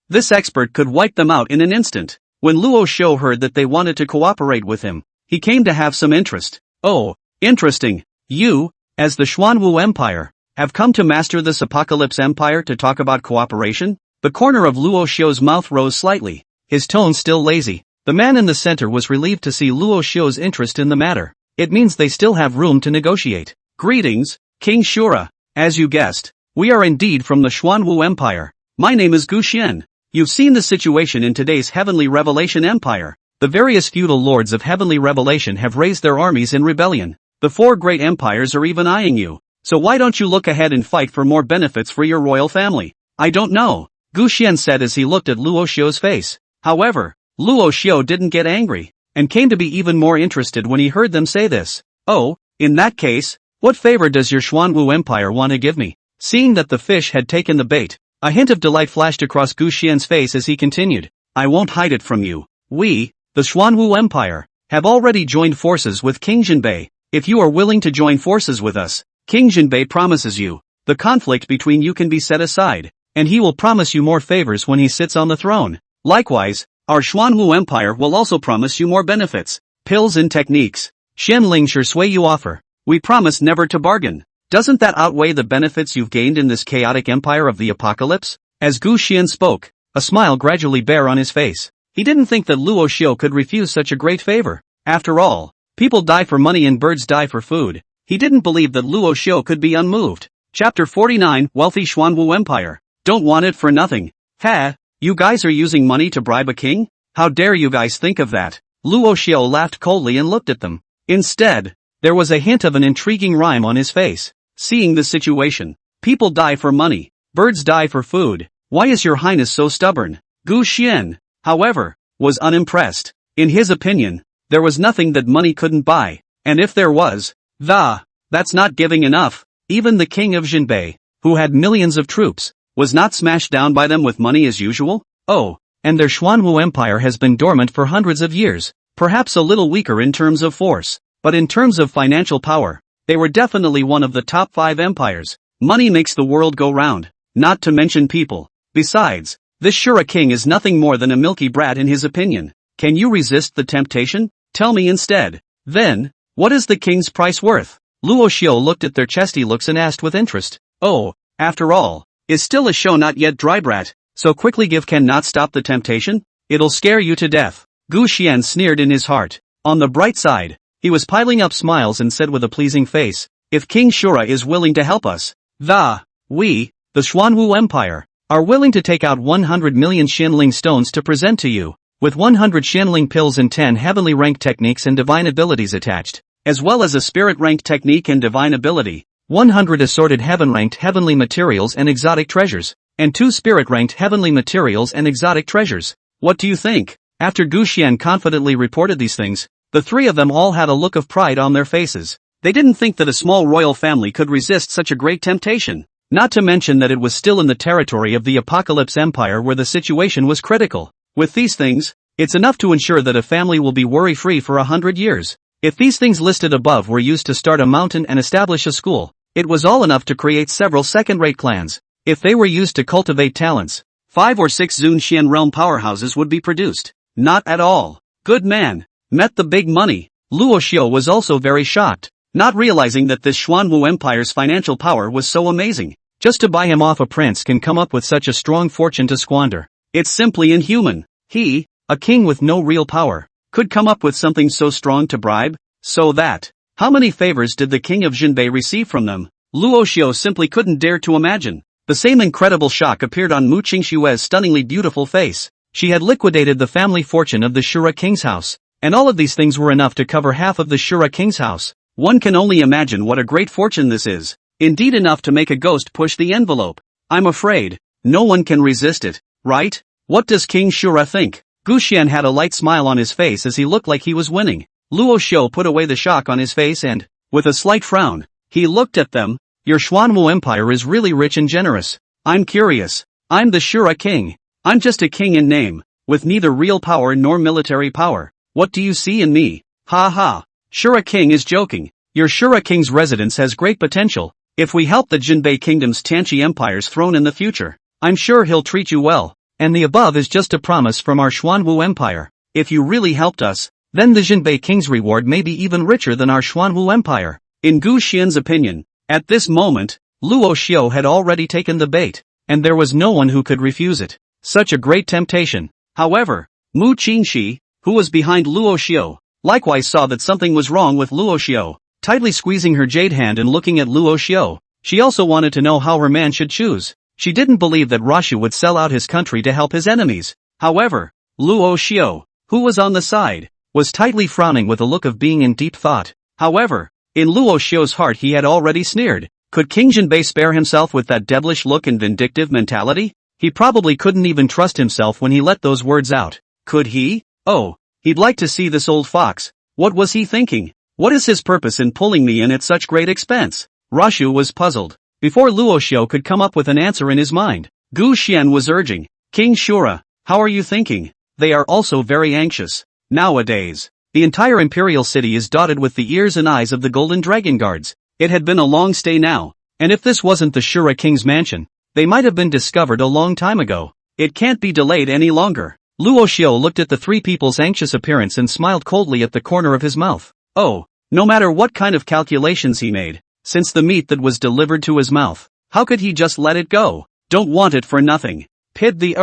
this expert could wipe them out in an instant. When Luo Xiu heard that they wanted to cooperate with him, he came to have some interest. "Oh, interesting. You, as the Xuanwu Empire, have come to master this Apocalypse Empire to talk about cooperation?" The corner of Luo Xiu's mouth rose slightly, his tone still lazy. The man in the center was relieved to see Luo Xiu's interest in the matter. It means they still have room to negotiate. "Greetings, King Shura. As you guessed, we are indeed from the Xuanwu Empire. My name is Gu Xian. You've seen the situation in today's Heavenly Revelation Empire. The various feudal lords of Heavenly Revelation have raised their armies in rebellion. The four great empires are even eyeing you. So why don't you look ahead and fight for more benefits for your royal family?" "I don't know," Gu Xian said as he looked at Luo Xiu's face. However, Luo Xiu didn't get angry, and came to be even more interested when he heard them say this. "Oh, in that case, what favor does your Xuanwu Empire want to give me?" Seeing that the fish had taken the bait, a hint of delight flashed across Gu Xian's face as he continued. "I won't hide it from you. We, the Xuanwu Empire, have already joined forces with King Jinbei. If you are willing to join forces with us, King Jinbei promises you, the conflict between you can be set aside, and he will promise you more favors when he sits on the throne. Likewise, our Xuanwu Empire will also promise you more benefits, pills and techniques. Xianling sure sway you offer. We promise never to bargain. Doesn't that outweigh the benefits you've gained in this chaotic empire of the apocalypse?" As Gu Xian spoke, a smile gradually bare on his face. He didn't think that Luo Xiu could refuse such a great favor. After all, people die for money and birds die for food. He didn't believe that Luo Xiu could be unmoved. Chapter 49, Wealthy Xuanwu Empire. Don't want it for nothing. "Ha, you guys are using money to bribe a king? How dare you guys think of that?" Luo Xiu laughed coldly and looked at them. Instead, there was a hint of an intriguing rhyme on his face. Seeing the situation, people die for money, birds die for food. Why is your highness so stubborn? Gu Xian, however, was unimpressed. In his opinion, there was nothing that money couldn't buy, and if there was, that's not giving enough. Even the king of Jinbei, who had millions of troops, was not smashed down by them with money as usual. Oh, and their Xuanwu Empire has been dormant for hundreds of years, perhaps a little weaker in terms of force, but in terms of financial power, they were definitely one of the top 5 empires. Money makes the world go round, not to mention people. Besides, this Shura king is nothing more than a milky brat in his opinion. Can you resist the temptation? Tell me instead. Then, what is the king's price worth? Luo Xiu looked at their chesty looks and asked with interest. Oh, after all, is still a show not yet dry brat, so quickly give cannot stop the temptation? It'll scare you to death. Gu Xian sneered in his heart. On the bright side, he was piling up smiles and said with a pleasing face, if King Shura is willing to help us, We, the Xuanwu Empire, are willing to take out 100 million Xianling stones to present to you, with 100 Xianling pills and 10 heavenly rank techniques and divine abilities attached, as well as a spirit ranked technique and divine ability, 100 assorted heaven ranked heavenly materials and exotic treasures, and 2 spirit ranked heavenly materials and exotic treasures. What do you think? After Gu Xian confidently reported these things, the three of them all had a look of pride on their faces. They didn't think that a small royal family could resist such a great temptation. Not to mention that it was still in the territory of the Apocalypse Empire where the situation was critical. With these things, it's enough to ensure that a family will be worry-free for 100 years. If these things listed above were used to start a mountain and establish a school, it was all enough to create several second-rate clans. If they were used to cultivate talents, 5 or 6 Zun Xian realm powerhouses would be produced. Not at all. Good man. Met the big money. Luo Xiu was also very shocked, not realizing that this Xuanwu Empire's financial power was so amazing. Just to buy him off a prince can come up with such a strong fortune to squander. It's simply inhuman. He, a king with no real power, could come up with something so strong to bribe? So that. How many favors did the king of Jinbei receive from them? Luo Xiu simply couldn't dare to imagine. The same incredible shock appeared on Mu Qingshue's stunningly beautiful face. She had liquidated the family fortune of the Shura King's house, and all of these things were enough to cover half of the Shura King's house. One can only imagine what a great fortune this is. Indeed enough to make a ghost push the envelope. I'm afraid no one can resist it, right? What does King Shura think? Gu Xian had a light smile on his face as he looked like he was winning. Luo Xiu put away the shock on his face and, with a slight frown, he looked at them. Your Xuanwu Empire is really rich and generous. I'm curious. I'm the Shura King. I'm just a king in name, with neither real power nor military power. What do you see in me? Ha ha. Shura King is joking. Your Shura King's residence has great potential. If we help the Jinbei Kingdom's Tianqi Empire's throne in the future, I'm sure he'll treat you well. And the above is just a promise from our Xuanwu Empire. If you really helped us, then the Jinbei King's reward may be even richer than our Xuanwu Empire. In Gu Xian's opinion, at this moment, Luo Xiu had already taken the bait, and there was no one who could refuse it. Such a great temptation. However, Mu Qingxi, who was behind Luo Xiu, likewise saw that something was wrong with Luo Xiu. Tightly squeezing her jade hand and looking at Luo Xiu, she also wanted to know how her man should choose. She didn't believe that Rashu would sell out his country to help his enemies. However, Luo Xiu, who was on the side, was tightly frowning with a look of being in deep thought. However, in Luo Xiu's heart he had already sneered. Could King Jinbei spare himself with that devilish look and vindictive mentality? He probably couldn't even trust himself when he let those words out. Could he? Oh, he'd like to see this old fox. What was he thinking? What is his purpose in pulling me in at such great expense? Rashu was puzzled. Before Luo Xiu could come up with an answer in his mind, Gu Xian was urging, King Shura, how are you thinking? They are also very anxious. Nowadays, the entire imperial city is dotted with the ears and eyes of the golden dragon guards. It had been a long stay now, and if this wasn't the Shura King's mansion, they might have been discovered a long time ago. It can't be delayed any longer. Luo Xiu looked at the three people's anxious appearance and smiled coldly at the corner of his mouth. Oh, no matter what kind of calculations he made, since the meat that was delivered to his mouth, how could he just let it go? Don't want it for nothing. Pid the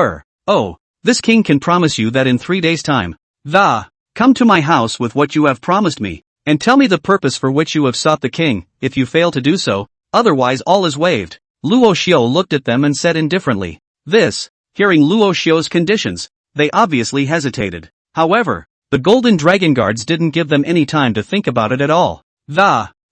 Oh, this king can promise you that in 3 days' time, come to my house with what you have promised me, and tell me the purpose for which you have sought the king. If you fail to do so, otherwise all is waived. Luo Xiu looked at them and said indifferently. Hearing Luo Xiu's conditions, they obviously hesitated. However, the golden dragon guards didn't give them any time to think about it at all.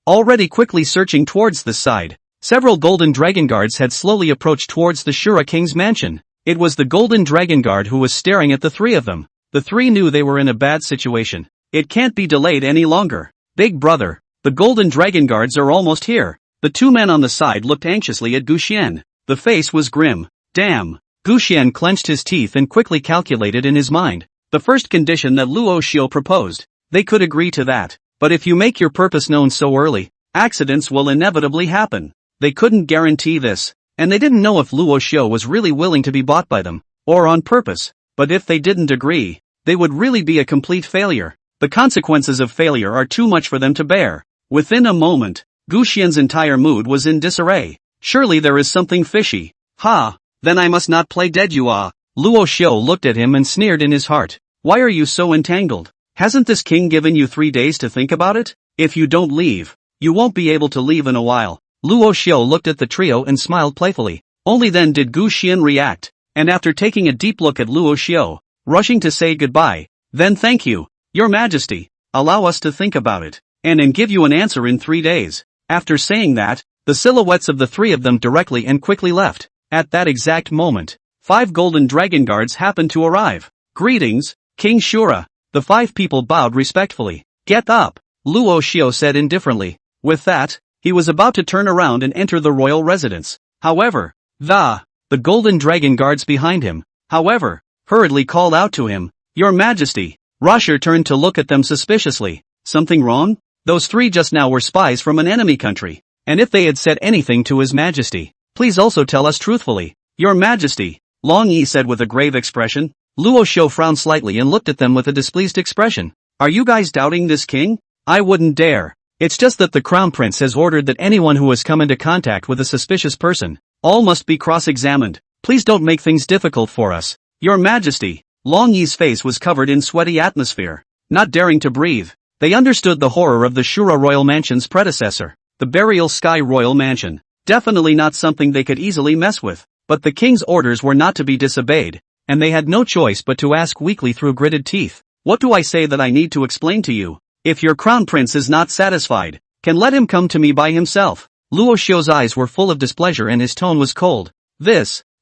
Already quickly searching towards the side, several golden dragon guards had slowly approached towards the Shura King's mansion. It was the golden dragon guard who was staring at the three of them. The three knew they were in a bad situation. It can't be delayed any longer. Big brother, the golden dragon guards are almost here. The two men on the side looked anxiously at Gu Xian. The face was grim. Damn. Gu Xian clenched his teeth and quickly calculated in his mind. The first condition that Luo Xiu proposed, they could agree to that. But if you make your purpose known so early, accidents will inevitably happen. They couldn't guarantee this, and they didn't know if Luo Xiu was really willing to be bought by them, or on purpose. But if they didn't agree, they would really be a complete failure. The consequences of failure are too much for them to bear. Within a moment, Gu Xian's entire mood was in disarray. Surely there is something fishy. Then I must not play dead you are. Luo Xiu looked at him and sneered in his heart. Why are you so entangled? Hasn't this king given you 3 days to think about it? If you don't leave, you won't be able to leave in a while. Luo Xiu looked at the trio and smiled playfully. Only then did Gu Xian react, and after taking a deep look at Luo Xiu, rushing to say goodbye, then thank you, Your Majesty, allow us to think about it, and give you an answer in 3 days. After saying that, the silhouettes of the three of them directly and quickly left. At that exact moment, 5 golden dragon guards happened to arrive. Greetings, King Shura. The 5 people bowed respectfully. Get up, Luo Xiu said indifferently. With that, he was about to turn around and enter the royal residence. However, the golden dragon guards behind him, however, hurriedly called out to him, Your Majesty. Rosher turned to look at them suspiciously. Something wrong? Those 3 just now were spies from an enemy country, and if they had said anything to His Majesty, please also tell us truthfully. Your Majesty, Long Yi said with a grave expression. Luo Xiu frowned slightly and looked at them with a displeased expression. Are you guys doubting this king? I wouldn't dare. It's just that the Crown Prince has ordered that anyone who has come into contact with a suspicious person, all must be cross-examined. Please don't make things difficult for us. Your Majesty. Long Yi's face was covered in sweaty atmosphere, not daring to breathe. They understood the horror of the Shura Royal Mansion's predecessor, the Burial Sky Royal Mansion. Definitely not something they could easily mess with. But the king's orders were not to be disobeyed, and they had no choice but to ask weakly through gritted teeth. What do I say that I need to explain to you? If your crown prince is not satisfied, can let him come to me by himself. Luo Xiu's eyes were full of displeasure and his tone was cold.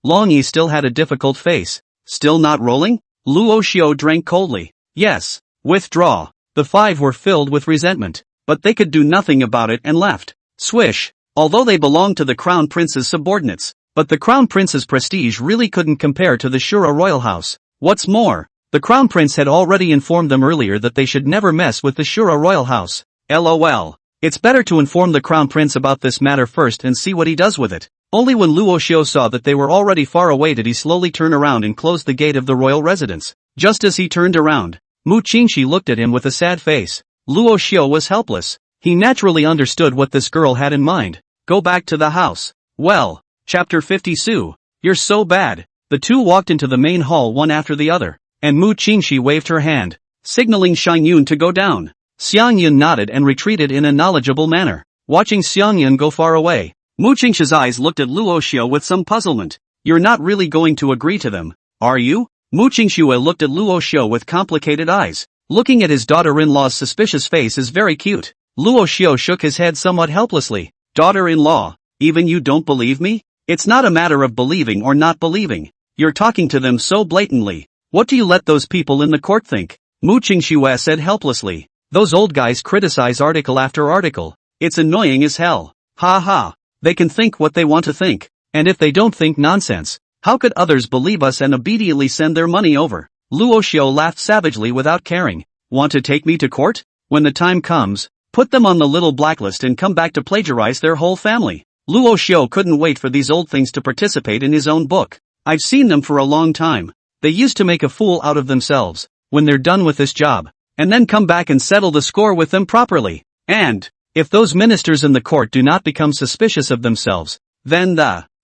Long Yi still had a difficult face. Still not rolling? Luo Xiu drank coldly. Yes. Withdraw. The 5 were filled with resentment, but they could do nothing about it and left. Swish. Although they belonged to the crown prince's subordinates, but the crown prince's prestige really couldn't compare to the Shura royal house. What's more, the crown prince had already informed them earlier that they should never mess with the Shura royal house. LOL. It's better to inform the crown prince about this matter first and see what he does with it. Only when Luo Xiu saw that they were already far away did he slowly turn around and close the gate of the royal residence. Just as he turned around, Mu Qingxi looked at him with a sad face. Luo Xiu was helpless. He naturally understood what this girl had in mind. Go back to the house. Well. Chapter 50 Su. You're so bad. The 2 walked into the main hall one after the other, and Mu Qingxi waved her hand, signaling Xiang Yun to go down. Xiang Yun nodded and retreated in a knowledgeable manner. Watching Xiang Yun go far away, Mu Qingxi's eyes looked at Luo Xiu with some puzzlement. You're not really going to agree to them, are you? Mu Qingxi looked at Luo Xiu with complicated eyes. Looking at his daughter-in-law's suspicious face is very cute. Luo Xiu shook his head somewhat helplessly. Daughter-in-law, even you don't believe me? It's not a matter of believing or not believing. You're talking to them so blatantly. What do you let those people in the court think? Mu Qingxi said helplessly. Those old guys criticize article after article. It's annoying as hell. Ha ha. They can think what they want to think. And if they don't think nonsense, how could others believe us and obediently send their money over? Luo Xiu laughed savagely without caring. Want to take me to court? When the time comes, put them on the little blacklist and come back to plagiarize their whole family. Luo Xiu couldn't wait for these old things to participate in his own book. I've seen them for a long time. They used to make a fool out of themselves, when they're done with this job, and then come back and settle the score with them properly. And, if those ministers in the court do not become suspicious of themselves, then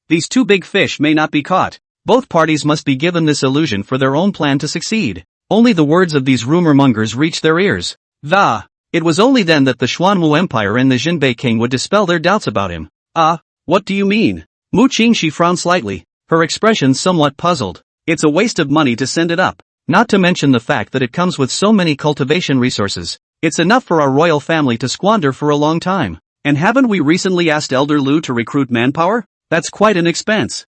these 2 big fish may not be caught. Both parties must be given this illusion for their own plan to succeed. Only the words of these rumor mongers reached their ears. It was only then that the Xuanwu Empire and the Jinbei king would dispel their doubts about him. What do you mean? Mu Qingxi frowned slightly, her expression somewhat puzzled. It's a waste of money to send it up, not to mention the fact that it comes with so many cultivation resources. It's enough for our royal family to squander for a long time. And haven't we recently asked Elder Lu to recruit manpower? That's quite an expense.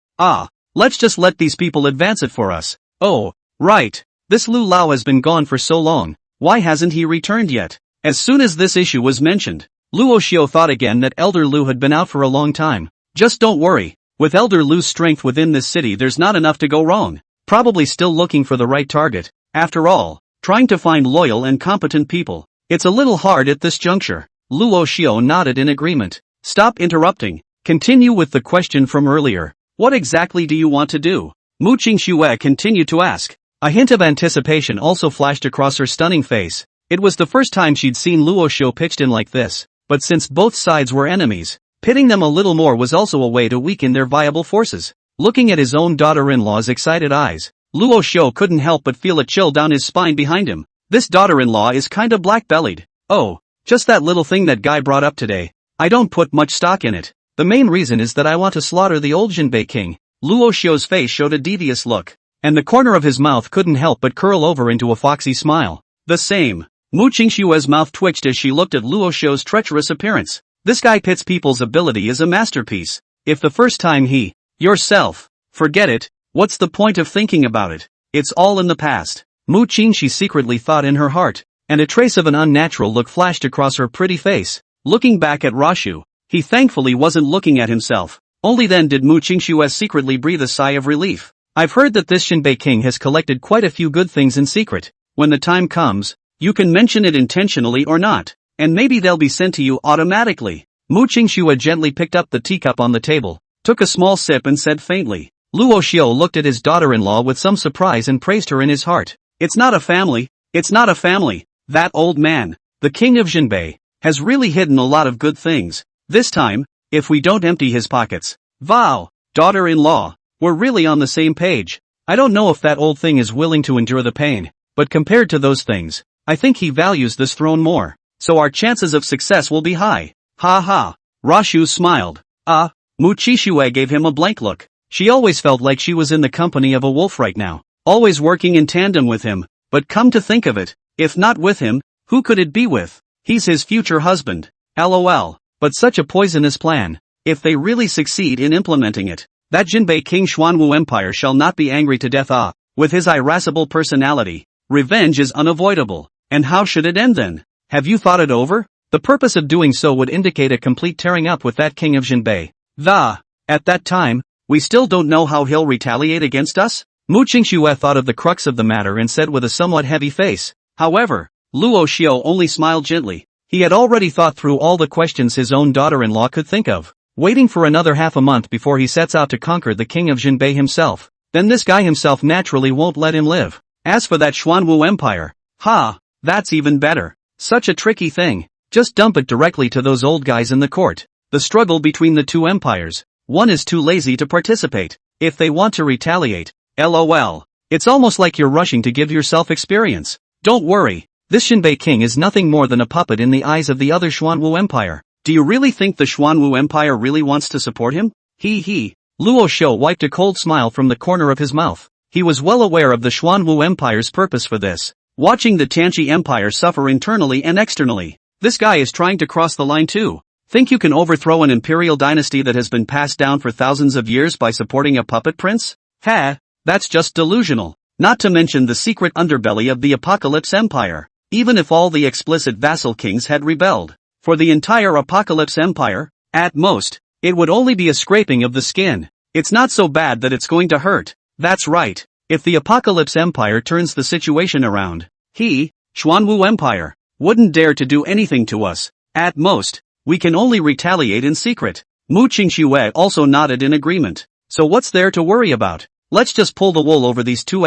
Let's just let these people advance it for us. Oh, right. This Lu Lao has been gone for so long. Why hasn't he returned yet? As soon as this issue was mentioned, Luo Xiu thought again that Elder Lu had been out for a long time. Just don't worry. With Elder Lu's strength within this city there's not enough to go wrong. Probably still looking for the right target. After all, trying to find loyal and competent people. It's a little hard at this juncture. Luo Xiu nodded in agreement. Stop interrupting. Continue with the question from earlier. What exactly do you want to do? Mu Qingxi continued to ask. A hint of anticipation also flashed across her stunning face. It was the first time she'd seen Luo Xiu pitched in like this. But since both sides were enemies, pitting them a little more was also a way to weaken their viable forces. Looking at his own daughter-in-law's excited eyes, Luo Xiu couldn't help but feel a chill down his spine behind him. This daughter-in-law is kinda black-bellied. Oh, just that little thing that guy brought up today. I don't put much stock in it. The main reason is that I want to slaughter the old Jinbei king. Luo Xiu's face showed a devious look, and the corner of his mouth couldn't help but curl over into a foxy smile. The same. Mu Qingshue's mouth twitched as she looked at Luo Xiu's treacherous appearance. This guy pits people's ability as a masterpiece. If the first time he, yourself, forget it, what's the point of thinking about it? It's all in the past. Mu Qingxi secretly thought in her heart, and a trace of an unnatural look flashed across her pretty face. Looking back at Rashu, he thankfully wasn't looking at himself. Only then did Mu Qingshuo secretly breathe a sigh of relief. I've heard that this Jinbei king has collected quite a few good things in secret. When the time comes, you can mention it intentionally or not, and maybe they'll be sent to you automatically. Mu Qingshuo gently picked up the teacup on the table, took a small sip and said faintly. Luo Xiu looked at his daughter-in-law with some surprise and praised her in his heart. It's not a family. That old man, the king of Jinbei, has really hidden a lot of good things. This time, if we don't empty his pockets. Vow, daughter-in-law, we're really on the same page. I don't know if that old thing is willing to endure the pain, but compared to those things, I think he values this throne more, so our chances of success will be high. Ha ha. Rashu smiled. Mu Qingshuo gave him a blank look. She always felt like she was in the company of a wolf right now, always working in tandem with him, but come to think of it, if not with him, who could it be with? He's his future husband. LOL. But such a poisonous plan. If they really succeed in implementing it, that Jinbei King Xuanwu Empire shall not be angry to death. With his irascible personality, revenge is unavoidable. And how should it end then? Have you thought it over? The purpose of doing so would indicate a complete tearing up with that king of Jinbei. At that time, we still don't know how he'll retaliate against us? Mu Qingshuo thought of the crux of the matter and said with a somewhat heavy face. However, Luo Xiu only smiled gently. He had already thought through all the questions his own daughter-in-law could think of, waiting for another half a month before he sets out to conquer the king of Jinbei himself. Then this guy himself naturally won't let him live. As for that Xuanwu Empire, that's even better. Such a tricky thing. Just dump it directly to those old guys in the court. The struggle between the two empires. One is too lazy to participate. If they want to retaliate, LOL. It's almost like you're rushing to give yourself experience. Don't worry. This Jinbei king is nothing more than a puppet in the eyes of the other Xuanwu Empire. Do you really think the Xuanwu Empire really wants to support him? He. Luo Xiu wiped a cold smile from the corner of his mouth. He was well aware of the Xuanwu Empire's purpose for this. Watching the Tianxi Empire suffer internally and externally. This guy is trying to cross the line too. Think you can overthrow an imperial dynasty that has been passed down for thousands of years by supporting a puppet prince? That's just delusional. Not to mention the secret underbelly of the Apocalypse Empire. Even if all the explicit vassal kings had rebelled, for the entire Apocalypse Empire, at most, it would only be a scraping of the skin. It's not so bad that it's going to hurt. That's right. If the Apocalypse Empire turns the situation around, Xuanwu Empire, wouldn't dare to do anything to us. At most, we can only retaliate in secret. Mu Qingshuo also nodded in agreement. So what's there to worry about? Let's just pull the wool over these two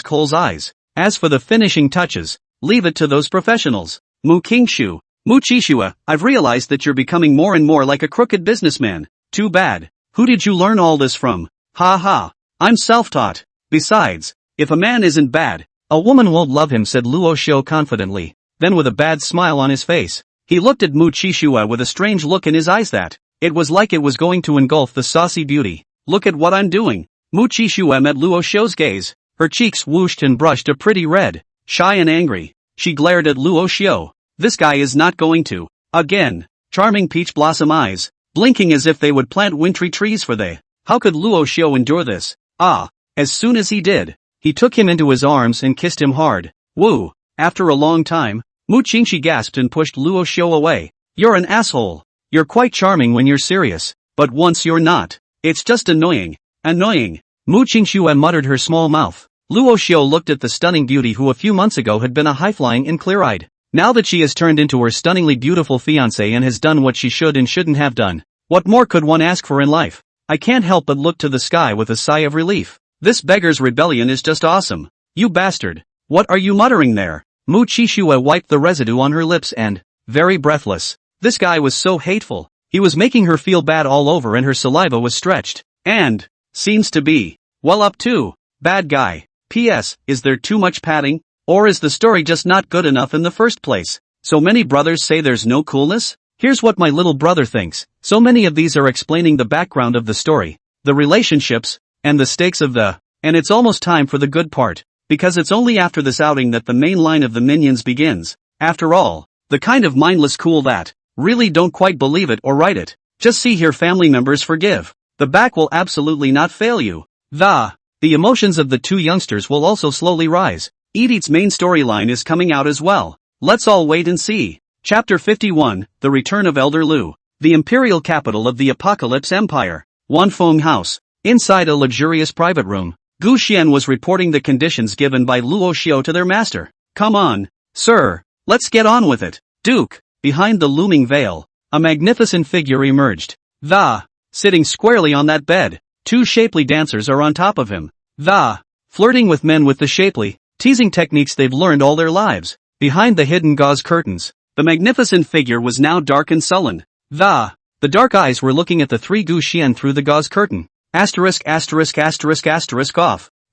Cole's eyes. As for the finishing touches, leave it to those professionals. Mu Qingshuo, I've realized that you're becoming more and more like a crooked businessman. Too bad. Who did you learn all this from? I'm self-taught. Besides, if a man isn't bad, a woman won't love him, said Luo Xiu confidently. Then with a bad smile on his face, he looked at Mu Qingshuo with a strange look in his eyes that, it was like it was going to engulf the saucy beauty. Look at what I'm doing. Mu Qingshuo met Luo Xiu's gaze. Her cheeks whooshed and brushed a pretty red. Shy and angry, she glared at Luo Xiu. This guy is not going to. Again. Charming peach blossom eyes, blinking as if they would plant wintry trees for they. How could Luo Xiu endure this? As soon as he did, he took him into his arms and kissed him hard. Woo. After a long time, Mu Qingxi gasped and pushed Luo Xiu away. You're an asshole. You're quite charming when you're serious, but once you're not, it's just annoying. Mu Qingxi muttered her small mouth. Luo Xiu looked at the stunning beauty who a few months ago had been a high-flying and clear-eyed. Now that she has turned into her stunningly beautiful fiancé and has done what she should and shouldn't have done, what more could one ask for in life? I can't help but look to the sky with a sigh of relief. This beggar's rebellion is just awesome. You bastard. What are you muttering there? Mu Qingshuo wiped the residue on her lips and, very breathless. This guy was so hateful. He was making her feel bad all over and her saliva was stretched. And, seems to be, well up to, bad guy. P.S. Is there too much padding? Or is the story just not good enough in the first place? So many brothers say there's no coolness? Here's what my little brother thinks. So many of these are explaining the background of the story, the relationships, and the stakes of the, and it's almost time for the good part, because it's only after this outing that the main line of the minions begins. After all, the kind of mindless cool that, really don't quite believe it or write it. Just see here, family members, forgive. The back will absolutely not fail you. The emotions of the two youngsters will also slowly rise. Eat's main storyline is coming out as well. Let's all wait and see. Chapter 51, The Return of Elder Lu. The imperial capital of the Apocalypse Empire. Wanfeng House. Inside a luxurious private room, Gu Xian was reporting the conditions given by Luo Xiu to their master. Come on, sir, let's get on with it. Duke. Behind the looming veil, a magnificent figure emerged. Sitting squarely on that bed, two shapely dancers are on top of him. Flirting with men with the shapely, teasing techniques they've learned all their lives. Behind the hidden gauze curtains, the magnificent figure was now dark and sullen. The dark eyes were looking at the three Gu Xian through the gauze curtain. Off.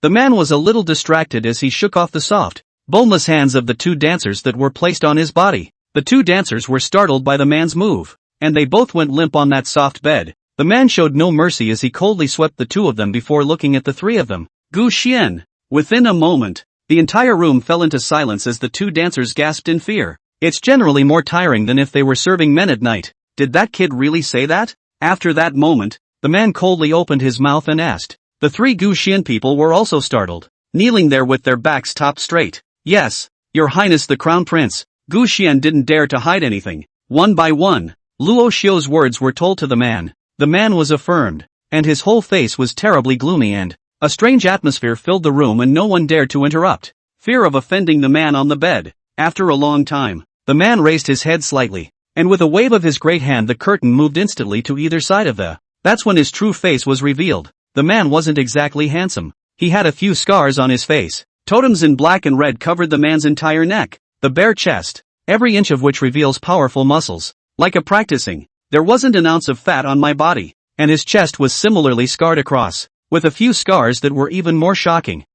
The man was a little distracted as he shook off the soft, boneless hands of the two dancers that were placed on his body. The two dancers were startled by the man's move, and they both went limp on that soft bed. The man showed no mercy as he coldly swept the two of them before looking at the three of them. Gu Xian. Within a moment, the entire room fell into silence as the two dancers gasped in fear. It's generally more tiring than if they were serving men at night. Did that kid really say that? After that moment, the man coldly opened his mouth and asked. The three Gu Xian people were also startled, kneeling there with their backs topped straight. Yes, Your Highness the Crown Prince. Gu Xian didn't dare to hide anything. One by one, Luo Xiu's words were told to the man. The man was affirmed, and his whole face was terribly gloomy, and a strange atmosphere filled the room and no one dared to interrupt. Fear of offending the man on the bed. After a long time, the man raised his head slightly, and with a wave of his great hand the curtain moved instantly to either side of the. That's when his true face was revealed. The man wasn't exactly handsome. He had a few scars on his face. Totems in black and red covered the man's entire neck. The bare chest, every inch of which reveals powerful muscles. Like a practicing, there wasn't an ounce of fat on my body, and his chest was similarly scarred across, with a few scars that were even more shocking.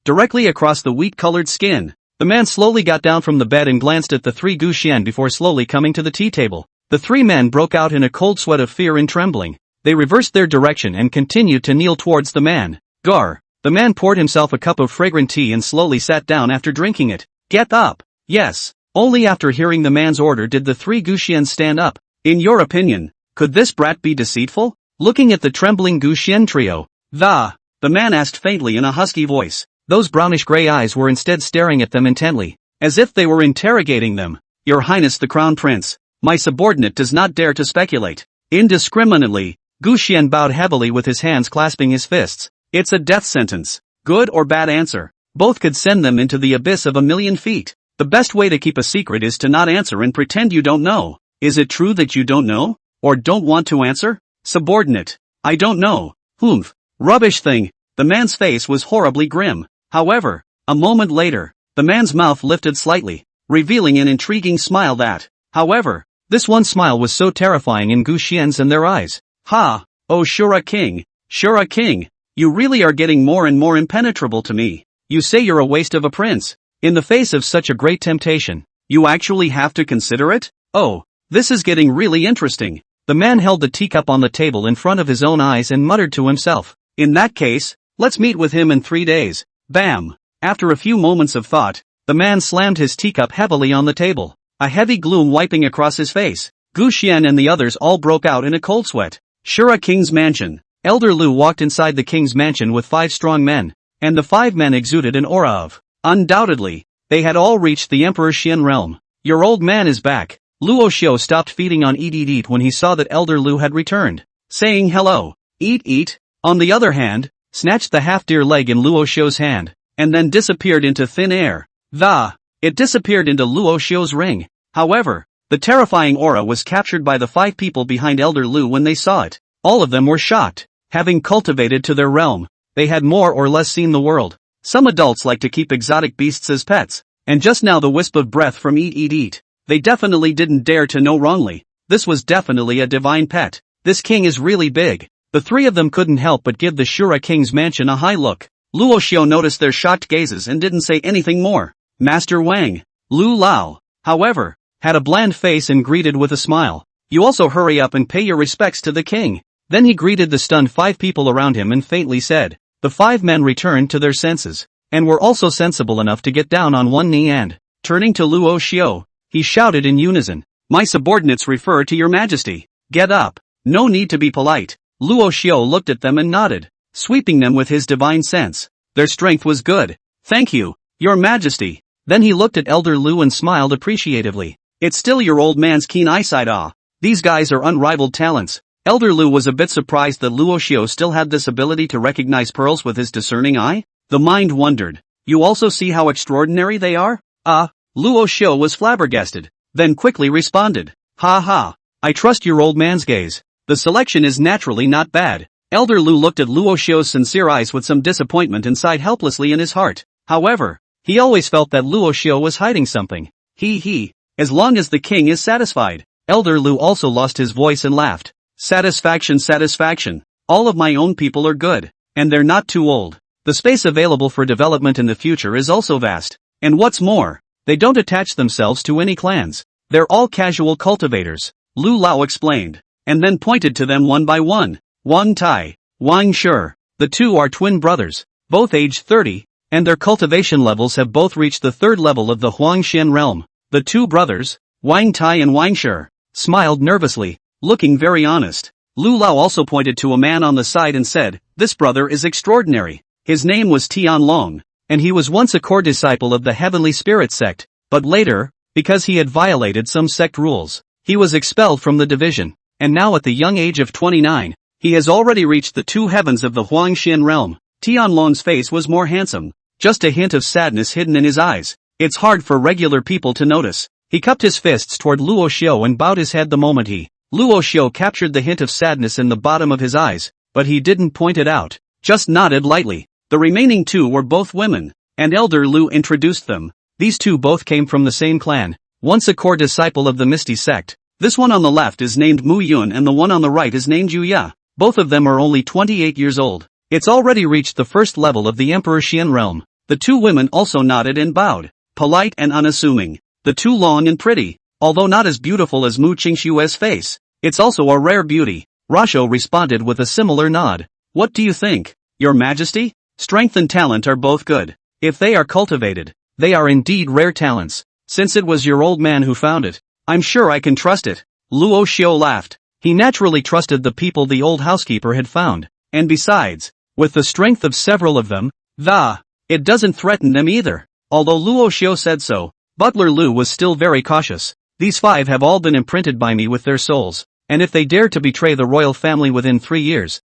Directly across the wheat-colored skin. The man slowly got down from the bed and glanced at the three Gu Xian before slowly coming to the tea table. The three men broke out in a cold sweat of fear and trembling. They reversed their direction and continued to kneel towards the man. Gar. The man poured himself a cup of fragrant tea and slowly sat down after drinking it. Get up. Yes. Only after hearing the man's order did the three Gu Xian stand up. In your opinion, could this brat be deceitful? Looking at the trembling Gu Xian trio. The man asked faintly in a husky voice. Those brownish-gray eyes were instead staring at them intently, as if they were interrogating them. Your Highness the Crown Prince, my subordinate does not dare to speculate. Indiscriminately, Gu Xian bowed heavily with his hands clasping his fists. It's a death sentence. Good or bad answer. Both could send them into the abyss of 1,000,000 feet. The best way to keep a secret is to not answer and pretend you don't know. Is it true that you don't know? Or don't want to answer? Subordinate. I don't know. Humph. Rubbish thing. The man's face was horribly grim. However, a moment later, the man's mouth lifted slightly, revealing an intriguing smile that, however, this one smile was so terrifying in Gu Xian's and their eyes. Ha! Oh Shura King, you really are getting more and more impenetrable to me. You say you're a waste of a prince. In the face of such a great temptation, you actually have to consider it? Oh, this is getting really interesting. The man held the teacup on the table in front of his own eyes and muttered to himself. In that case, let's meet with him in 3 days. Bam! After a few moments of thought, the man slammed his teacup heavily on the table, a heavy gloom wiping across his face. Gu Xian and the others all broke out in a cold sweat. Shura King's mansion. Elder Lu walked inside the king's mansion with 5 strong men, and the 5 men exuded an aura of. Undoubtedly, they had all reached the Emperor Xian realm. Your old man is back. Luo Xiu stopped feeding on Eat when he saw that Elder Lu had returned, saying hello. Eat, on the other hand, snatched the half-deer leg in Luo Xiu's hand, and then disappeared into thin air. It disappeared into Luo Xiu's ring. However, the terrifying aura was captured by the 5 people behind Elder Lu when they saw it. All of them were shocked. Having cultivated to their realm, they had more or less seen the world. Some adults like to keep exotic beasts as pets, and just now the wisp of breath from Eat. They definitely didn't dare to know wrongly. This was definitely a divine pet. This king is really big. The 3 of them couldn't help but give the Shura King's mansion a high look. Luo Xiu noticed their shocked gazes and didn't say anything more. Master Wang, Lu Lao, however, had a bland face and greeted with a smile. You also hurry up and pay your respects to the king. Then he greeted the stunned 5 people around him and faintly said. The 5 men returned to their senses, and were also sensible enough to get down on one knee and, turning to Luo Xiu, he shouted in unison, "My subordinates refer to your majesty. Get up. No need to be polite." Luo Xiu looked at them and nodded, sweeping them with his divine sense. Their strength was good. "Thank you, your majesty." Then he looked at Elder Lu and smiled appreciatively. "It's still your old man's keen eyesight. These guys are unrivaled talents." Elder Lu was a bit surprised that Luo Xiu still had this ability to recognize pearls with his discerning eye. The mind wondered, "You also see how extraordinary they are?" Luo Xiu was flabbergasted, then quickly responded, "Ha ha, I trust your old man's gaze. The selection is naturally not bad." Elder Lu looked at Luo Xiu's sincere eyes with some disappointment and sighed helplessly in his heart. However, he always felt that Luo Xiu was hiding something. As long as the king is satisfied. Elder Lu also lost his voice and laughed. Satisfaction, satisfaction. All of my own people are good, and they're not too old. The space available for development in the future is also vast. And what's more, they don't attach themselves to any clans. They're all casual cultivators, Lu Lao explained, and then pointed to them one by one. Wang Tai, Wang Shi. The 2 are twin brothers, both aged 30, and their cultivation levels have both reached the 3rd level of the Huangshan realm. The 2 brothers, Wang Tai and Wang Shi, smiled nervously, looking very honest. Lu Lao also pointed to a man on the side and said, "This brother is extraordinary." His name was Tian Long, and he was once a core disciple of the Heavenly Spirit sect, but later, because he had violated some sect rules, he was expelled from the division, and now at the young age of 29, he has already reached the 2 heavens of the Huangshan realm. Tian Long's face was more handsome, just a hint of sadness hidden in his eyes. It's hard for regular people to notice. He cupped his fists toward Luo Xiu and bowed his head the moment Luo Xiu captured the hint of sadness in the bottom of his eyes, but he didn't point it out, just nodded lightly. The remaining 2 were both women, and Elder Lu introduced them. These 2 both came from the same clan, once a core disciple of the Misty sect. This one on the left is named Mu Yun and the one on the right is named Yu Ya. Both of them are only 28 years old. It's already reached the 1st level of the Emperor Xian realm. The 2 women also nodded and bowed, polite and unassuming. The 2 long and pretty, although not as beautiful as Mu Qingshue's face. It's also a rare beauty. Rasho responded with a similar nod. "What do you think, your majesty? Strength and talent are both good. If they are cultivated, they are indeed rare talents. Since it was your old man who found it, I'm sure I can trust it." Luo Xiu laughed. He naturally trusted the people the old housekeeper had found, and besides, with the strength of several of them, it doesn't threaten them either. Although Luo Xiu said so, Butler Lu was still very cautious. "These 5 have all been imprinted by me with their souls, and if they dare to betray the royal family within 3 years,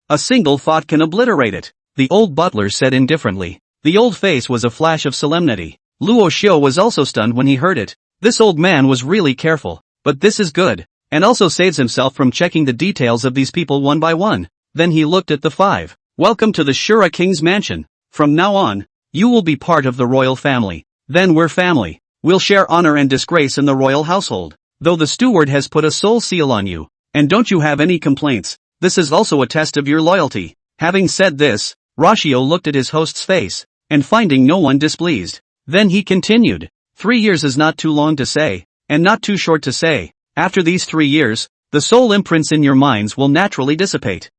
a single thought can obliterate it," the old butler said indifferently. The old face was a flash of solemnity. Luo Xiu was also stunned when he heard it. This old man was really careful, but this is good, and also saves himself from checking the details of these people one by one. Then he looked at the 5. "Welcome to the Shura King's mansion. From now on, you will be part of the royal family. Then we're family. We'll share honor and disgrace in the royal household. Though the steward has put a soul seal on you, and don't you have any complaints, this is also a test of your loyalty." Having said this, Rasho looked at his host's face, and finding no one displeased, then he continued, 3 years is not too long to say, and not too short to say. After these 3 years, the soul imprints in your minds will naturally dissipate.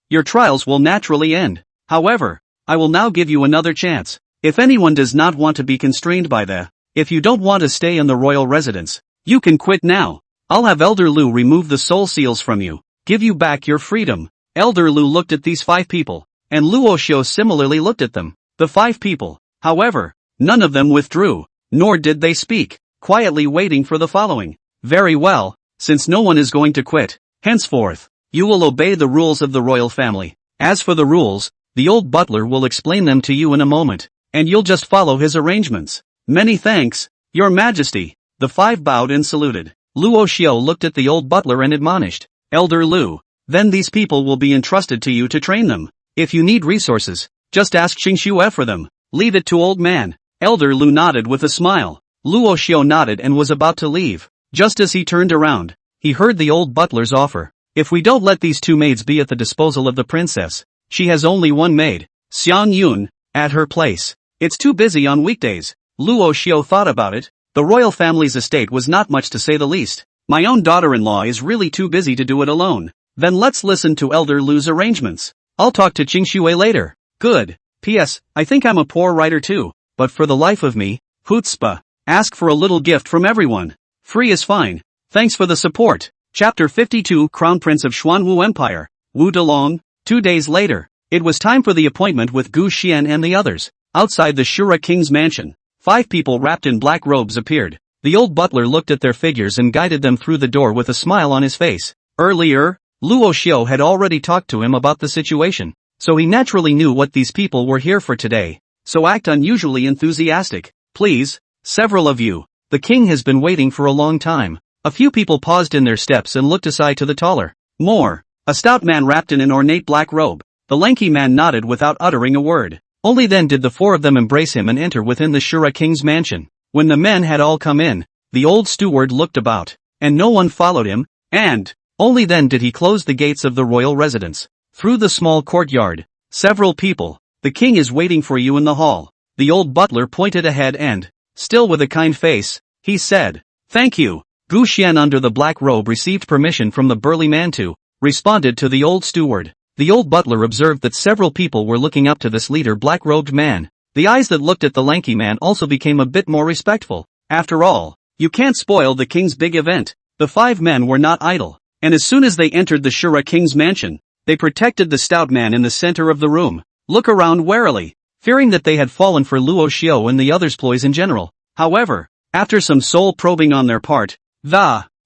Your trials will naturally end. However, I will now give you another chance. If anyone does not want to be constrained by if you don't want to stay in the royal residence, you can quit now. I'll have Elder Lu remove the soul seals from you, give you back your freedom. Elder Lu looked at these 5 people, and Luo Xiu similarly looked at them. The 5 people, however, none of them withdrew, nor did they speak, quietly waiting for the following. "Very well, since no one is going to quit, henceforth, you will obey the rules of the royal family. As for the rules, the old butler will explain them to you in a moment, and you'll just follow his arrangements." "Many thanks, your majesty." The 5 bowed and saluted. Luo Xiu looked at the old butler and admonished, "Elder Lu, then these people will be entrusted to you to train them. If you need resources, just ask Qingshuo for them. Leave it to old man." Elder Lu nodded with a smile. Luo Xiu nodded and was about to leave. Just as he turned around, he heard the old butler's offer. "If we don't let these 2 maids be at the disposal of the princess, she has only one maid, Xiang Yun, at her place. It's too busy on weekdays." Luo Xiu thought about it, The royal family's estate was not much to say the least. My own daughter-in-law is really too busy to do it alone. Then let's listen to Elder Lu's arrangements. I'll talk to Qingxue later. Good. P.S. I think I'm a poor writer too, but for the life of me, chutzpah. Ask for a little gift from everyone. Free is fine. Thanks for the support. Chapter 52 Crown Prince of Xuanwu Empire, Wu Delong. 2 days later, it was time for the appointment with Gu Xian and the others. Outside the Shura King's mansion, 5 people wrapped in black robes appeared. The old butler looked at their figures and guided them through the door with a smile on his face. Earlier, Luo Xiu had already talked to him about the situation, so he naturally knew what these people were here for today. So act unusually enthusiastic, please. Several of you. The king has been waiting for a long time. A few people paused in their steps and looked aside to the taller, more. A stout man wrapped in an ornate black robe. The lanky man nodded without uttering a word. Only then did the 4 of them embrace him and enter within the Shura King's mansion. When the men had all come in, the old steward looked about, and no one followed him, and only then did he close the gates of the royal residence. Through the small courtyard, several people. The king is waiting for you in the hall. The old butler pointed ahead and, still with a kind face, he said, thank you. Gu Xian under the black robe received permission from the burly man to, responded to the old steward. The old butler observed that several people were looking up to this leader black-robed man. The eyes that looked at the lanky man also became a bit more respectful. After all, you can't spoil the king's big event. The 5 men were not idle, and as soon as they entered the Shura King's mansion, they protected the stout man in the center of the room. Look around warily, fearing that they had fallen for Luo Xiu and the others' ploys in general. However, after some soul probing on their part,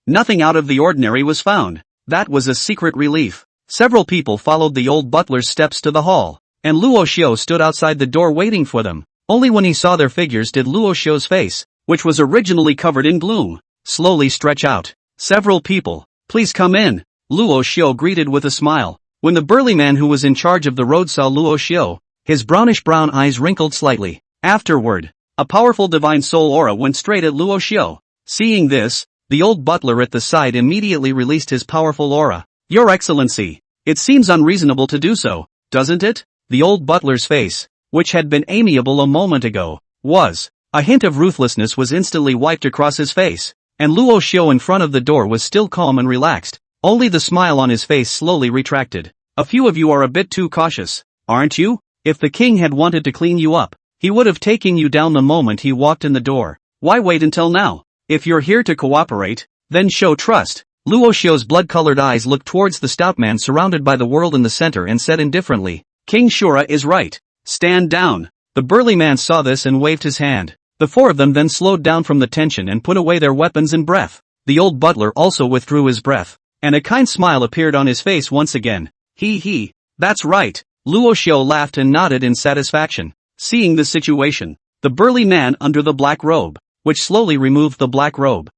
nothing out of the ordinary was found. That was a secret relief. Several people followed the old butler's steps to the hall, and Luo Xiu stood outside the door waiting for them. Only when he saw their figures did Luo Xiu's face, which was originally covered in gloom, slowly stretch out. Several people, please come in, Luo Xiu greeted with a smile. When the burly man who was in charge of the road saw Luo Xiu, his brownish-brown eyes wrinkled slightly. Afterward, a powerful divine soul aura went straight at Luo Xiu. Seeing this, the old butler at the side immediately released his powerful aura. Your Excellency, it seems unreasonable to do so, doesn't it? The old butler's face, which had been amiable a moment ago, a hint of ruthlessness was instantly wiped across his face, and Luo Xiu in front of the door was still calm and relaxed. Only the smile on his face slowly retracted. A few of you are a bit too cautious, aren't you? If the king had wanted to clean you up, he would have taken you down the moment he walked in the door. Why wait until now? If you're here to cooperate, then show trust. Luo Xiu's blood-colored eyes looked towards the stout man surrounded by the world in the center and said indifferently, King Shura is right. Stand down. The burly man saw this and waved his hand. The 4 of them then slowed down from the tension and put away their weapons and breath. The old butler also withdrew his breath, and a kind smile appeared on his face once again. That's right. Luo Xiu laughed and nodded in satisfaction. Seeing the situation, the burly man under the black robe, which slowly removed the black robe,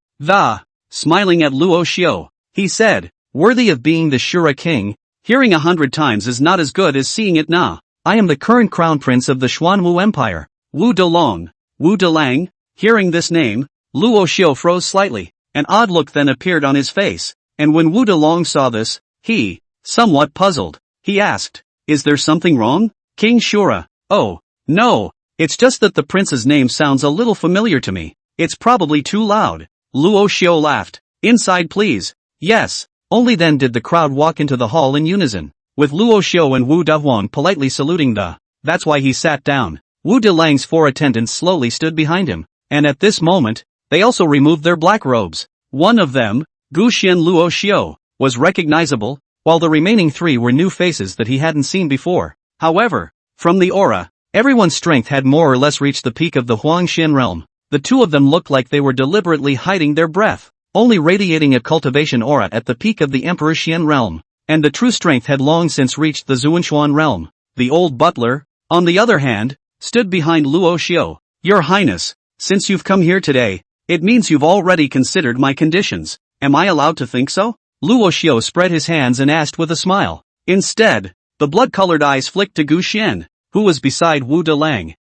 smiling at Luo Xiu, he said, worthy of being the Shura king, hearing 100 times is not as good as seeing it now. I am the current crown prince of the Xuanwu Empire, Wu Delong. Wu Delang. Hearing this name, Luo Xiu froze slightly. An odd look then appeared on his face, and when Wu Delong saw this, he, somewhat puzzled, he asked, is there something wrong? King Shura, oh, no, it's just that the prince's name sounds a little familiar to me. It's probably too loud. Luo Xiu laughed. Inside please. Yes. Only then did the crowd walk into the hall in unison, with Luo Xiu and Wu Dehuang politely saluting that's why he sat down. Wu Delang's 4 attendants slowly stood behind him, and at this moment, they also removed their black robes. One of them, Gu Xian Luo Xiu, was recognizable, while the remaining 3 were new faces that he hadn't seen before. However, from the aura, everyone's strength had more or less reached the peak of the Huangxian realm. The 2 of them looked like they were deliberately hiding their breath, only radiating a cultivation aura at the peak of the Emperor Xian realm, and the true strength had long since reached the Tian realm. The old butler, on the other hand, stood behind Luo Xiu. Your Highness, since you've come here today, it means you've already considered my conditions. Am I allowed to think so? Luo Xiu spread his hands and asked with a smile. Instead, the blood-colored eyes flicked to Gu Xian, who was beside Wu Delang.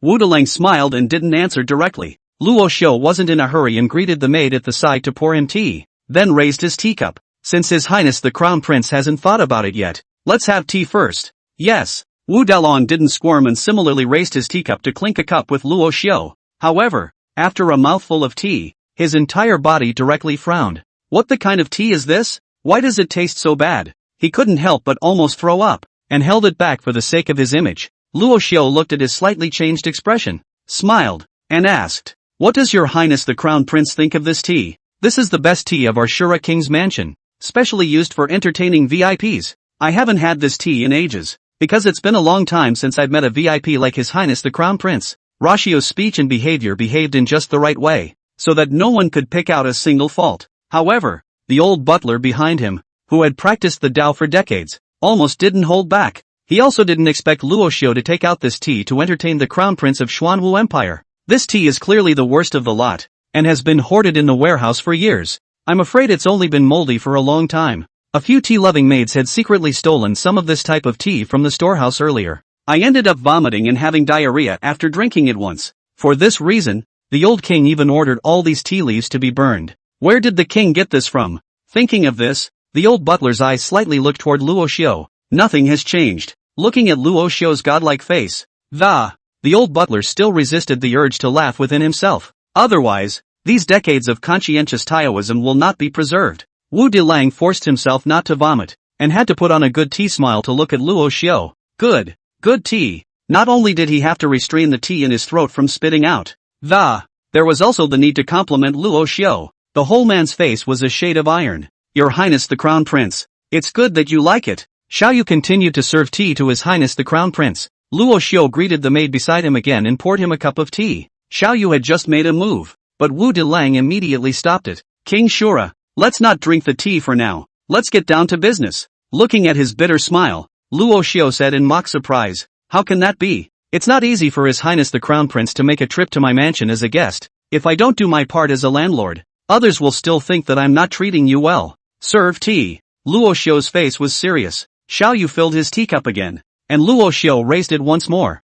Wu Delang smiled and didn't answer directly. Luo Xiu wasn't in a hurry and greeted the maid at the side to pour him tea, then raised his teacup. Since His Highness the Crown Prince hasn't thought about it yet, let's have tea first. Yes. Wu Dalong didn't squirm and similarly raised his teacup to clink a cup with Luo Xiu. However, After a mouthful of tea, his entire body directly frowned. What the kind of tea is this? Why does it taste so bad? He couldn't help but almost throw up, and held it back for the sake of his image. Luo Xiu looked at his slightly changed expression, smiled, and asked, "What does your highness the crown prince think of this tea? This is the best tea of our Shura king's mansion, specially used for entertaining VIPs. I haven't had this tea in ages, because it's been a long time since I've met a VIP like his highness the crown prince." Rashio's speech and behavior behaved in just the right way, so that no one could pick out a single fault. However, the old butler behind him, who had practiced the Tao for decades, almost didn't hold back. He also didn't expect Luo Xiu to take out this tea to entertain the crown prince of Xuanwu Empire. This tea is clearly the worst of the lot, and has been hoarded in the warehouse for years. I'm afraid it's only been moldy for a long time. A few tea-loving maids had secretly stolen some of this type of tea from the storehouse earlier. I ended up vomiting and having diarrhea after drinking it once. For this reason, the old king even ordered all these tea leaves to be burned. Where did the king get this from? Thinking of this, the old butler's eyes slightly looked toward Luo Xiu. Nothing has changed. Looking at Luo Xiu's godlike face, the old butler still resisted the urge to laugh within himself. Otherwise, these decades of conscientious Taoism will not be preserved. Wu Dilang forced himself not to vomit, and had to put on a good tea smile to look at Luo Xiu. Good tea. Not only did he have to restrain the tea in his throat from spitting out, there was also the need to compliment Luo Xiu. The whole man's face was a shade of iron. Your Highness the Crown Prince, it's good that you like it. Xiaoyu continued to serve tea to His Highness the Crown Prince. Luo Xiu greeted the maid beside him again and poured him a cup of tea. Xiaoyu had just made a move, but Wu Dilang immediately stopped it. King Shura, let's not drink the tea for now. Let's get down to business. Looking at his bitter smile, Luo Xiu said in mock surprise, how can that be? It's not easy for His Highness the Crown Prince to make a trip to my mansion as a guest. If I don't do my part as a landlord, others will still think that I'm not treating you well. Serve tea. Luo Xiu's face was serious. Xiaoyu filled his teacup again, and Luo Xiu raised it once more.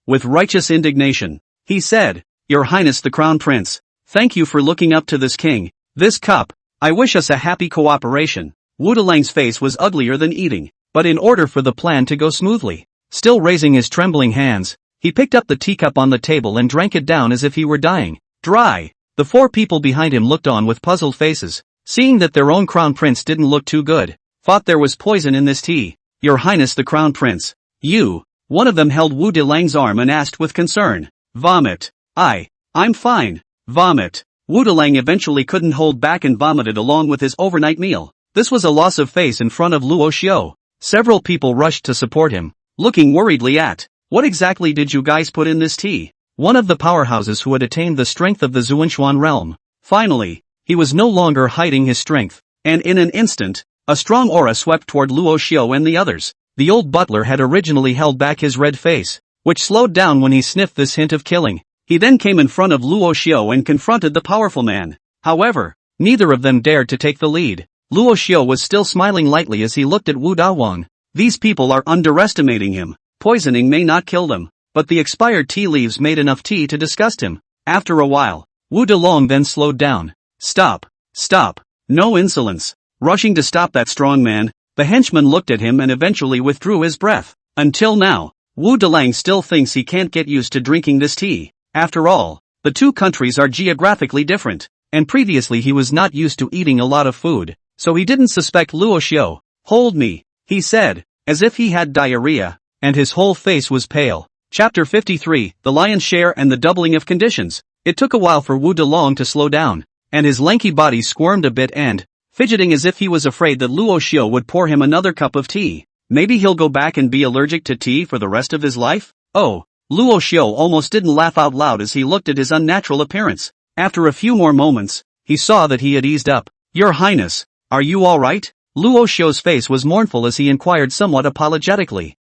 With righteous indignation, he said, Your Highness the Crown Prince, thank you for looking up to this king. This cup, I wish us a happy cooperation. Wu Dilang's face was uglier than eating, but in order for the plan to go smoothly, still raising his trembling hands, he picked up the teacup on the table and drank it down as if he were dying. Dry. The four people behind him looked on with puzzled faces, seeing that their own crown prince didn't look too good. Thought there was poison in this tea. Your Highness the Crown Prince. You. One of them held Wu Dilang's arm and asked with concern. Vomit. I'm fine. Vomit. Wu Dilang eventually couldn't hold back and vomited along with his overnight meal. This was a loss of face in front of Luo Xiu. Several people rushed to support him, looking worriedly at, what exactly did you guys put in this tea? One of the powerhouses who had attained the strength of the Tian Xuan realm. Finally, he was no longer hiding his strength, and in an instant, a strong aura swept toward Luo Xiu and the others. The old butler had originally held back his red face, which slowed down when he sniffed this hint of killing. He then came in front of Luo Xiu and confronted the powerful man. However, neither of them dared to take the lead. Luo Xiu was still smiling lightly as he looked at Wu Dawang. These people are underestimating him. Poisoning may not kill them, but the expired tea leaves made enough tea to disgust him. After a while, Wu Delong then slowed down. Stop. No insolence. Rushing to stop that strong man, the henchman looked at him and eventually withdrew his breath. Until now, Wu Dilang still thinks he can't get used to drinking this tea. After all, the two countries are geographically different, and previously he was not used to eating a lot of food, so he didn't suspect Luo Xiu. Hold me, he said, as if he had diarrhea, and his whole face was pale. Chapter 53, The Lion's Share and the Doubling of Conditions. It took a while for Wu Delong to slow down, and his lanky body squirmed a bit and, fidgeting as if he was afraid that Luo Xiu would pour him another cup of tea. Maybe he'll go back and be allergic to tea for the rest of his life? Oh, Luo Xiu almost didn't laugh out loud as he looked at his unnatural appearance. After a few more moments, he saw that he had eased up. Your Highness, are you alright? Luo Xiu's face was mournful as he inquired somewhat apologetically.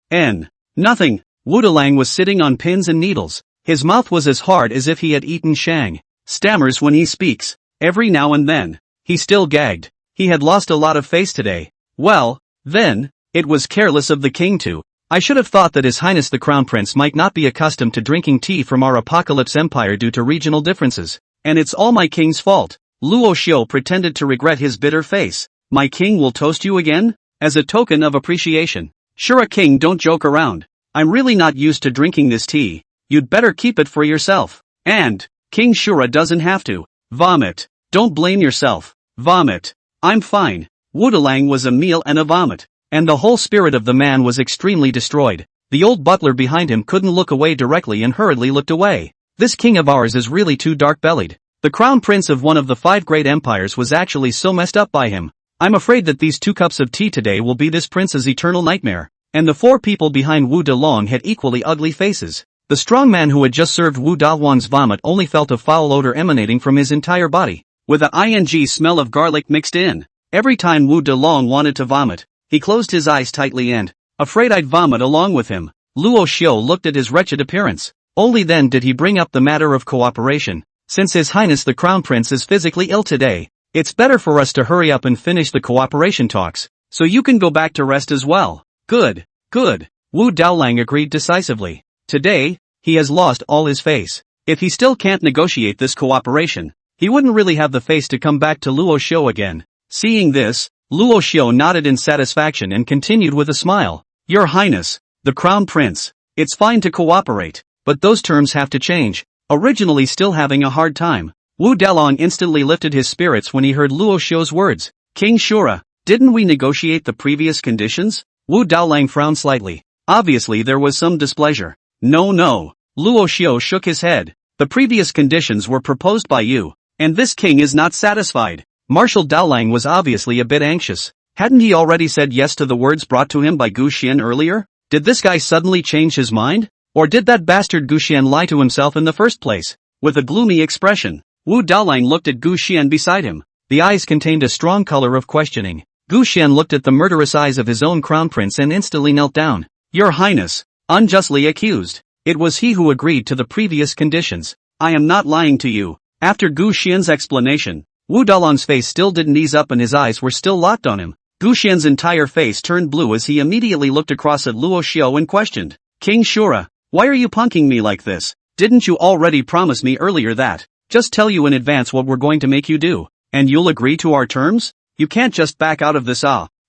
Nothing. Wu Dilang was sitting on pins and needles. His mouth was as hard as if he had eaten shang. Stammers when he speaks. Every now and then, he still gagged. He had lost a lot of face today. Well, then, it was careless of the king to. I should have thought that His Highness the Crown Prince might not be accustomed to drinking tea from our Apocalypse Empire due to regional differences, and it's all my king's fault. Luo Xiu pretended to regret his bitter face. My king will toast you again? As a token of appreciation. Shura King, don't joke around. I'm really not used to drinking this tea. You'd better keep it for yourself. And, King Shura doesn't have to. Vomit. Don't blame yourself. Vomit. I'm fine. Wu Dalang was a meal and a vomit. And the whole spirit of the man was extremely destroyed. The old butler behind him couldn't look away directly and hurriedly looked away. This king of ours is really too dark-bellied. The crown prince of one of the 5 great empires was actually so messed up by him. I'm afraid that these 2 cups of tea today will be this prince's eternal nightmare. And the 4 people behind Wu Dalong had equally ugly faces. The strong man who had just served Wu Dalong's vomit only felt a foul odor emanating from his entire body, with an ing smell of garlic mixed in. Every time Wu Dalong wanted to vomit, he closed his eyes tightly and, afraid I'd vomit along with him, Luo Xiu looked at his wretched appearance. Only then did he bring up the matter of cooperation. Since His Highness the Crown Prince is physically ill today, it's better for us to hurry up and finish the cooperation talks, so you can go back to rest as well. Good. Wu Daolang agreed decisively. Today, he has lost all his face. If he still can't negotiate this cooperation, he wouldn't really have the face to come back to Luo Xiu again. Seeing this, Luo Xiu nodded in satisfaction and continued with a smile. Your Highness, the Crown Prince, it's fine to cooperate, but those terms have to change. Originally still having a hard time, Wu Dalong instantly lifted his spirits when he heard Luo Xiu's words. King Shura, didn't we negotiate the previous conditions? Wu Daolang frowned slightly. Obviously there was some displeasure. No. Luo Xiu shook his head. The previous conditions were proposed by you, and this king is not satisfied. Marshal Daolang was obviously a bit anxious. Hadn't he already said yes to the words brought to him by Gu Xian earlier? Did this guy suddenly change his mind? Or did that bastard Gu Xian lie to himself in the first place? With a gloomy expression, Wu Daolang looked at Gu Xian beside him. The eyes contained a strong color of questioning. Gu Xian looked at the murderous eyes of his own crown prince and instantly knelt down. Your Highness, unjustly accused. It was he who agreed to the previous conditions. I am not lying to you. After Gu Xian's explanation, Wu Dalong's face still didn't ease up and his eyes were still locked on him. Gu Xian's entire face turned blue as he immediately looked across at Luo Xiu and questioned. King Shura, why are you punking me like this? Didn't you already promise me earlier that, just tell you in advance what we're going to make you do, and you'll agree to our terms? You can't just back out of this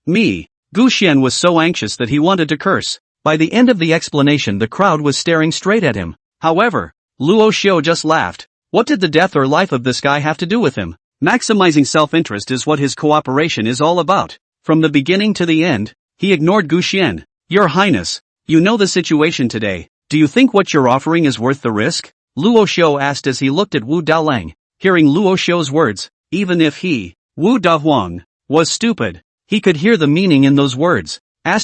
me. Gu Xian was so anxious that he wanted to curse. By the end of the explanation the crowd was staring straight at him. However, Luo Xiu just laughed. What did the death or life of this guy have to do with him? Maximizing self-interest is what his cooperation is all about. From the beginning to the end, he ignored Gu Xian. Your Highness, you know the situation today. Do you think what you're offering is worth the risk? Luo Xiu asked as he looked at Wu Daolang. Hearing Luo Xiu's words, even if he, Wu Daolang, was stupid, he could hear the meaning in those words. Off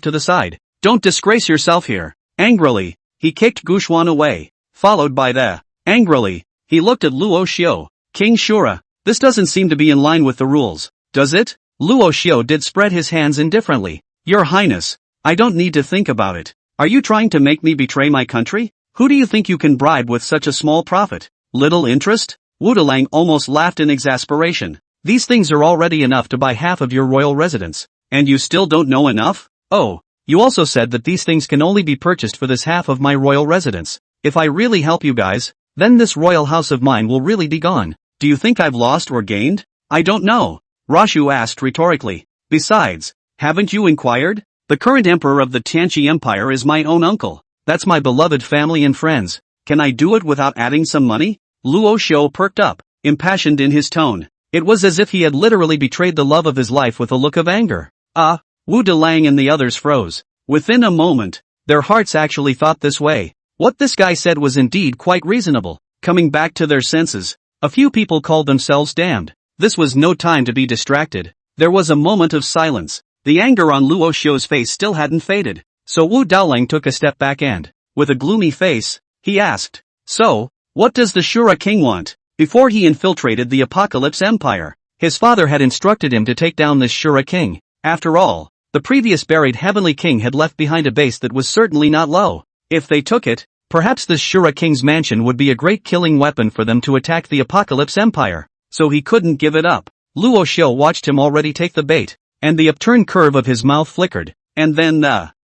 to the side. Don't disgrace yourself here. Angrily, he kicked Gu Xuan away, followed by the, angrily, he looked at Luo Xiu. King Shura, this doesn't seem to be in line with the rules, does it? Luo Xiu did spread his hands indifferently. Your Highness, I don't need to think about it. Are you trying to make me betray my country? Who do you think you can bribe with such a small profit? Little interest? Wu Dalang almost laughed in exasperation. These things are already enough to buy half of your royal residence. And you still don't know enough? Oh, you also said that these things can only be purchased for this half of my royal residence. If I really help you guys, then this royal house of mine will really be gone. Do you think I've lost or gained? I don't know. Rashu asked rhetorically. Besides, haven't you inquired? The current emperor of the Tianxi Empire is my own uncle. That's my beloved family and friends. Can I do it without adding some money? Luo Xiu perked up, impassioned in his tone. It was as if he had literally betrayed the love of his life with a look of anger. Wu Dalang and the others froze. Within a moment, their hearts actually thought this way. What this guy said was indeed quite reasonable. Coming back to their senses, a few people called themselves damned. This was no time to be distracted. There was a moment of silence. The anger on Luo Xiu's face still hadn't faded. So Wu Daolang took a step back and, with a gloomy face, he asked, so, what does the Shura king want? Before he infiltrated the Apocalypse Empire, his father had instructed him to take down this Shura king. After all, the previous buried heavenly king had left behind a base that was certainly not low. If they took it, perhaps this Shura king's mansion would be a great killing weapon for them to attack the Apocalypse Empire. So he couldn't give it up. Luo Xiu watched him already take the bait, and the upturned curve of his mouth flickered, and then,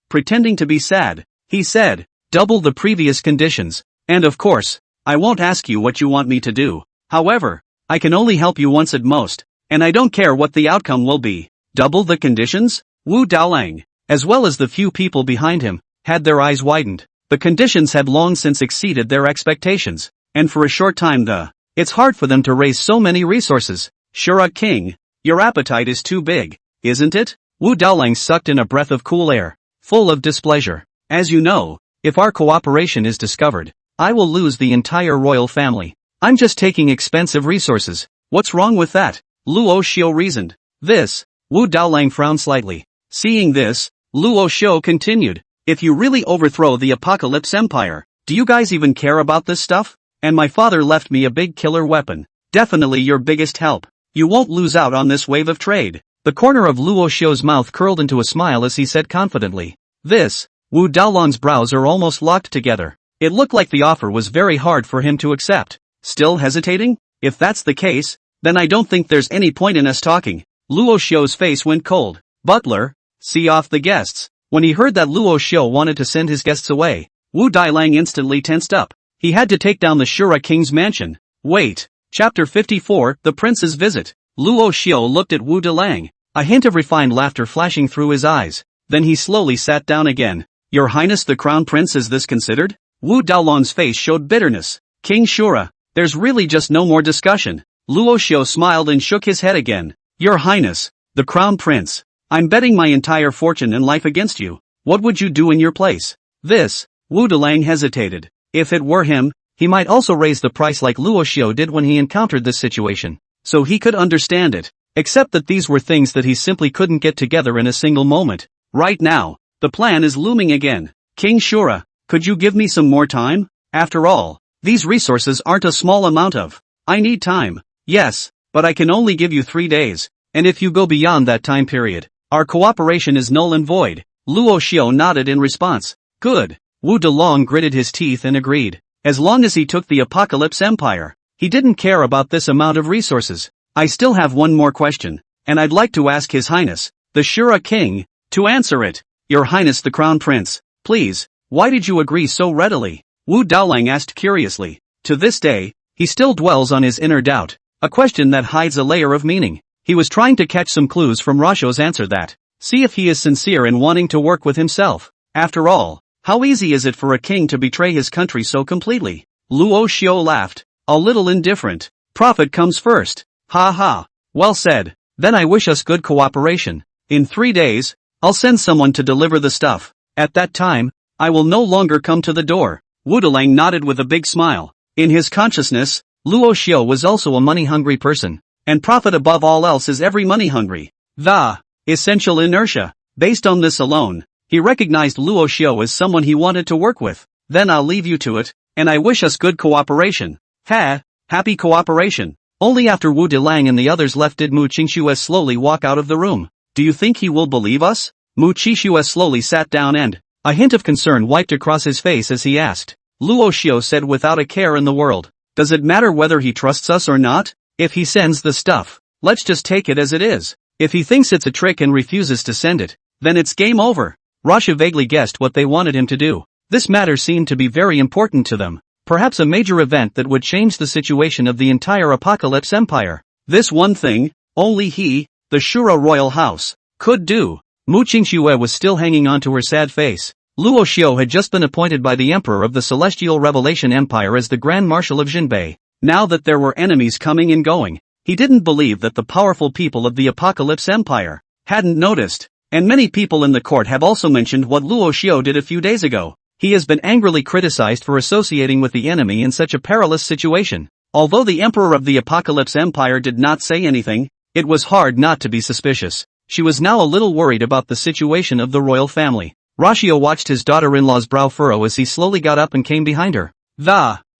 pretending to be sad, he said, double the previous conditions, and of course, I won't ask you what you want me to do. However, I can only help you once at most, and I don't care what the outcome will be. Double the conditions? Wu Daolang, as well as the few people behind him, had their eyes widened. The conditions had long since exceeded their expectations, and for a short time it's hard for them to raise so many resources. Shura King, your appetite is too big, isn't it? Wu Daolang sucked in a breath of cool air, full of displeasure. As you know, if our cooperation is discovered, I will lose the entire royal family. I'm just taking expensive resources. What's wrong with that? Luo Xiu reasoned. This, Wu Daolang frowned slightly. Seeing this, Luo Xiu continued. If you really overthrow the Apocalypse Empire, do you guys even care about this stuff? And my father left me a big killer weapon. Definitely your biggest help. You won't lose out on this wave of trade. The corner of Luo Xiu's mouth curled into a smile as he said confidently. This, Wu Daolang's brows are almost locked together. It looked like the offer was very hard for him to accept. Still hesitating? If that's the case, then I don't think there's any point in us talking. Luo Xiu's face went cold. Butler, see off the guests. When he heard that Luo Xiu wanted to send his guests away, Wu Daolang instantly tensed up. He had to take down the Shura King's mansion. Wait. Chapter 54, The Prince's Visit. Luo Xiu looked at Wu Daolang, a hint of refined laughter flashing through his eyes. Then he slowly sat down again. Your Highness the Crown Prince, is this considered? Wu Daolang's face showed bitterness. King Shura, there's really just no more discussion. Luo Xiu smiled and shook his head again. Your Highness, the Crown Prince, I'm betting my entire fortune and life against you. What would you do in your place? This, Wu Daolang hesitated. If it were him, he might also raise the price like Luo Xiu did when he encountered this situation. So he could understand it. Except that these were things that he simply couldn't get together in a single moment. Right now, the plan is looming again. King Shura, could you give me some more time? After all, these resources aren't a small amount of. I need time. Yes, but I can only give you 3 days. And if you go beyond that time period, our cooperation is null and void. Luo Xiu nodded in response. Good. Wu Daolang gritted his teeth and agreed. As long as he took the Apocalypse Empire, he didn't care about this amount of resources. I still have one more question, and I'd like to ask His Highness, the Shura King, to answer it. Your Highness the Crown Prince, please, why did you agree so readily? Wu Daolang asked curiously. To this day, he still dwells on his inner doubt, a question that hides a layer of meaning. He was trying to catch some clues from Rasho's answer that, see if he is sincere in wanting to work with himself. After all, how easy is it for a king to betray his country so completely? Luo Xiu laughed, a little indifferent. Profit comes first. Ha ha. Well said. Then I wish us good cooperation. In 3 days, I'll send someone to deliver the stuff. At that time, I will no longer come to the door. Wu Daolang nodded with a big smile. In his consciousness, Luo Xiu was also a money-hungry person. And profit above all else is every money-hungry. The essential inertia. Based on this alone, he recognized Luo Xiu as someone he wanted to work with. Then I'll leave you to it, and I wish us good cooperation. Happy cooperation. Only after Wu Daolang and the others left did Mu Qingxue slowly walk out of the room. Do you think he will believe us? Mu Qingxue slowly sat down and, a hint of concern wiped across his face as he asked. Luo Xiu said without a care in the world. Does it matter whether he trusts us or not? If he sends the stuff, let's just take it as it is. If he thinks it's a trick and refuses to send it, then it's game over. Rasha vaguely guessed what they wanted him to do. This matter seemed to be very important to them. Perhaps a major event that would change the situation of the entire Apocalypse Empire. This one thing, only he, the Shura royal house, could do. Mu Qingxue was still hanging on to her sad face. Luo Xiu had just been appointed by the Emperor of the Celestial Revelation Empire as the Grand Marshal of Jinbei. Now that there were enemies coming and going, he didn't believe that the powerful people of the Apocalypse Empire hadn't noticed. And many people in the court have also mentioned what Luo Xiu did a few days ago. He has been angrily criticized for associating with the enemy in such a perilous situation. Although the Emperor of the Apocalypse Empire did not say anything, it was hard not to be suspicious. She was now a little worried about the situation of the royal family. Rashio watched his daughter-in-law's brow furrow as he slowly got up and came behind her.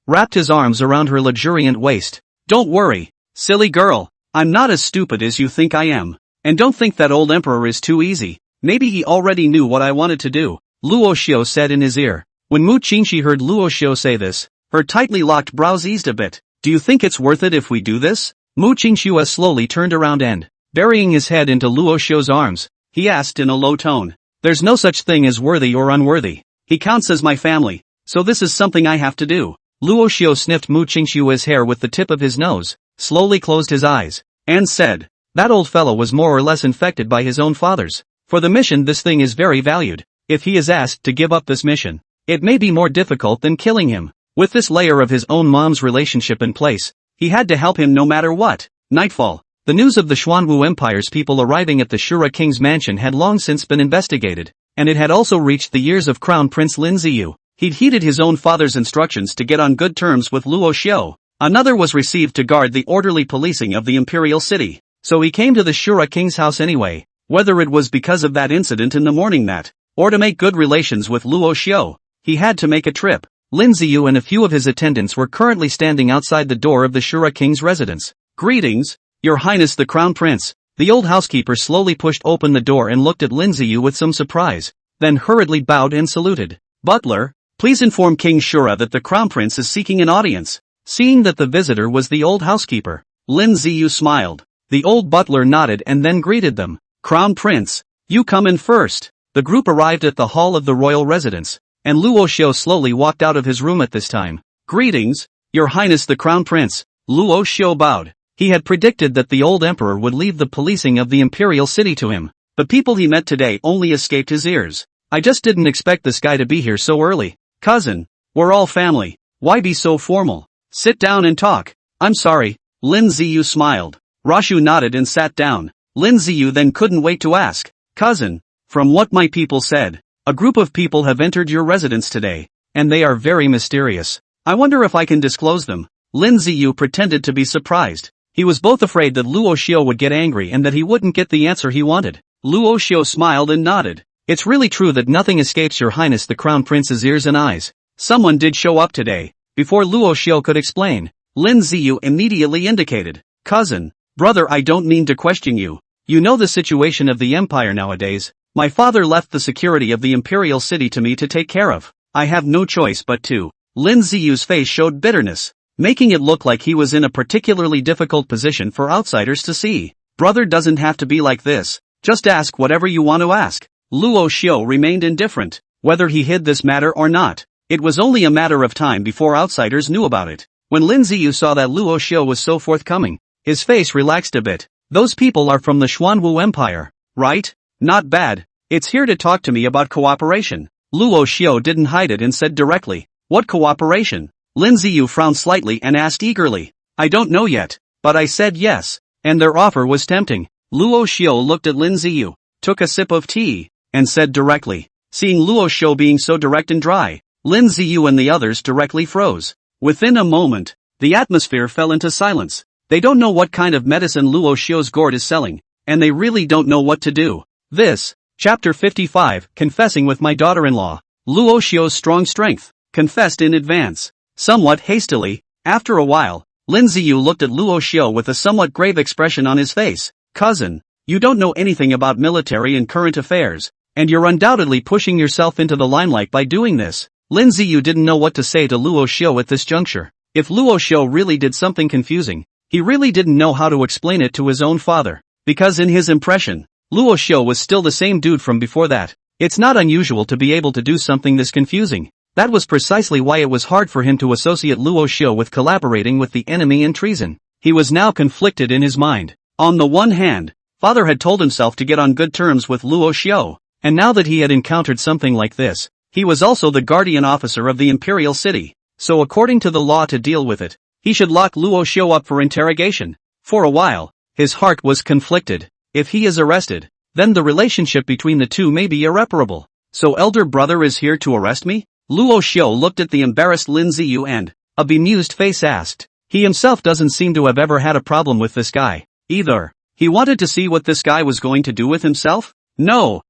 Wrapped his arms around her luxuriant waist. Don't worry, silly girl, I'm not as stupid as you think I am. And don't think that old emperor is too easy. Maybe he already knew what I wanted to do, Luo Xiu said in his ear. When Mu Qingxi heard Luo Xiu say this, her tightly locked brows eased a bit. Do you think it's worth it if we do this? Mu Qingxue slowly turned around and, burying his head into Luo Xiu's arms, he asked in a low tone. There's no such thing as worthy or unworthy. He counts as my family, so this is something I have to do. Luo Xiu sniffed Mu Qingxue's hair with the tip of his nose, slowly closed his eyes, and said, that old fellow was more or less infected by his own fathers. For the mission this thing is very valued. If he is asked to give up this mission, It may be more difficult than killing him. With this layer of his own mom's relationship in place, he had to help him no matter what. Nightfall. The news of the Xuanwu Empire's people arriving at the Shura King's mansion had long since been investigated, and it had also reached the ears of Crown Prince Lin Ziyu. He'd heeded his own father's instructions to get on good terms with Luo Xiu. Another was received to guard the orderly policing of the imperial city. So he came to the Shura King's house anyway, whether it was because of that incident in the morning that, or to make good relations with Luo Xiu, he had to make a trip. Lin Ziyu and a few of his attendants were currently standing outside the door of the Shura King's residence. Greetings, Your Highness the Crown Prince. The old housekeeper slowly pushed open the door and looked at Lin Ziyu with some surprise, then hurriedly bowed and saluted. Butler, please inform King Shura that the Crown Prince is seeking an audience. Seeing that the visitor was the old housekeeper, Lin Ziyu smiled. The old butler nodded and then greeted them. Crown Prince, you come in first. The group arrived at the hall of the royal residence, and Luo Xiu slowly walked out of his room at this time. Greetings, Your Highness the Crown Prince. Luo Xiu bowed. He had predicted that the old emperor would leave the policing of the imperial city to him. The people he met today only escaped his ears. I just didn't expect this guy to be here so early. Cousin, we're all family. Why be so formal? Sit down and talk. I'm sorry. Lin Ziyu smiled. Rashu nodded and sat down. Lin Ziyu then couldn't wait to ask. Cousin, from what my people said, a group of people have entered your residence today, and they are very mysterious. I wonder if I can disclose them. Lin Ziyu pretended to be surprised. He was both afraid that Luo Xiu would get angry and that he wouldn't get the answer he wanted. Luo Xiu smiled and nodded. It's really true that nothing escapes Your Highness the Crown Prince's ears and eyes. Someone did show up today. Before Luo Xiu could explain, Lin Ziyu immediately indicated. Cousin, brother, I don't mean to question you. You know the situation of the empire nowadays. My father left the security of the imperial city to me to take care of. I have no choice but to. Lin Ziyu's face showed bitterness, making it look like he was in a particularly difficult position for outsiders to see. Brother doesn't have to be like this. Just ask whatever you want to ask. Luo Xiu remained indifferent, whether he hid this matter or not. It was only a matter of time before outsiders knew about it. When Lin Ziyu saw that Luo Xiu was so forthcoming, his face relaxed a bit. Those people are from the Xuanwu Empire, right? Not bad. It's here to talk to me about cooperation. Luo Xiu didn't hide it and said directly. What cooperation? Lin Ziyu frowned slightly and asked eagerly. I don't know yet, but I said yes, and their offer was tempting. Luo Xiu looked at Lin Ziyu, took a sip of tea, and said directly. Seeing Luo Xiu being so direct and dry, Lin Ziyu and the others directly froze. Within a moment, the atmosphere fell into silence. They don't know what kind of medicine Luo Xiu's gourd is selling, and they really don't know what to do. This, Chapter 55, Confessing with My Daughter-in-Law. Luo Xiu's strong strength, confessed in advance. Somewhat hastily, after a while, Lin Ziyu looked at Luo Xiu with a somewhat grave expression on his face. Cousin, you don't know anything about military and current affairs, and you're undoubtedly pushing yourself into the limelight by doing this. Lin Ziyu didn't know what to say to Luo Xiu at this juncture. If Luo Xiu really did something confusing, he really didn't know how to explain it to his own father, because in his impression, Luo Xiu was still the same dude from before that. It's not unusual to be able to do something this confusing. That was precisely why it was hard for him to associate Luo Xiu with collaborating with the enemy in treason. He was now conflicted in his mind. On the one hand, father had told himself to get on good terms with Luo Xiu, and now that he had encountered something like this, he was also the guardian officer of the imperial city, so according to the law to deal with it, he should lock Luo Xiu up for interrogation. For a while, his heart was conflicted. If he is arrested, then the relationship between the two may be irreparable. So elder brother is here to arrest me? Luo Xiu looked at the embarrassed Lin Ziyu and, a bemused face asked. He himself doesn't seem to have ever had a problem with this guy, either. He wanted to see what this guy was going to do with himself? No.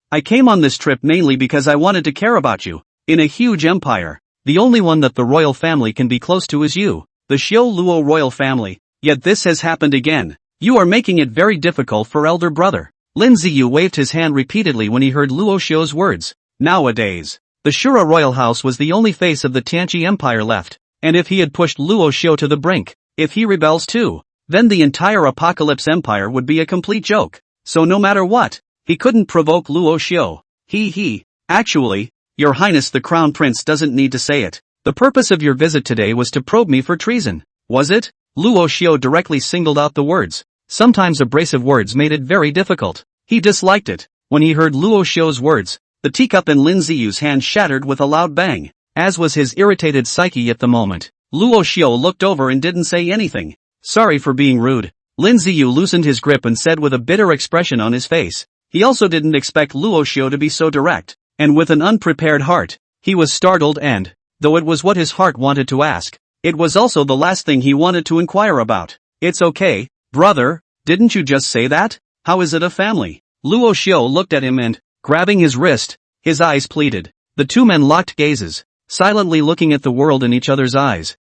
I came on this trip mainly because I wanted to care about you. In a huge empire, the only one that the royal family can be close to is you, the Xiu Luo royal family. Yet this has happened again. You are making it very difficult for elder brother. Lin Ziyu waved his hand repeatedly when he heard Luo Xiu's words. Nowadays, the Shura royal house was the only face of the Tianqi empire left, and if he had pushed Luo Xiu to the brink, if he rebels too, then the entire apocalypse empire would be a complete joke. So no matter what, he couldn't provoke Luo Xiu. Actually, Your Highness the Crown Prince doesn't need to say it. The purpose of your visit today was to probe me for treason, was it? Luo Xiu directly singled out the words. Sometimes abrasive words made it very difficult. He disliked it. When he heard Luo Xiu's words, The teacup in Lin Ziyu's hand shattered with a loud bang. As was his irritated psyche at the moment, Luo Xiu looked over and didn't say anything. Sorry for being rude. Lin Ziyu loosened his grip and said with a bitter expression on his face. He also didn't expect Luo Xiu to be so direct, and with an unprepared heart, he was startled and, though it was what his heart wanted to ask, it was also the last thing he wanted to inquire about. It's okay, brother, didn't you just say that? How is it a family? Luo Xiu looked at him and, grabbing his wrist, his eyes pleaded. The two men locked gazes, silently looking at the world in each other's eyes.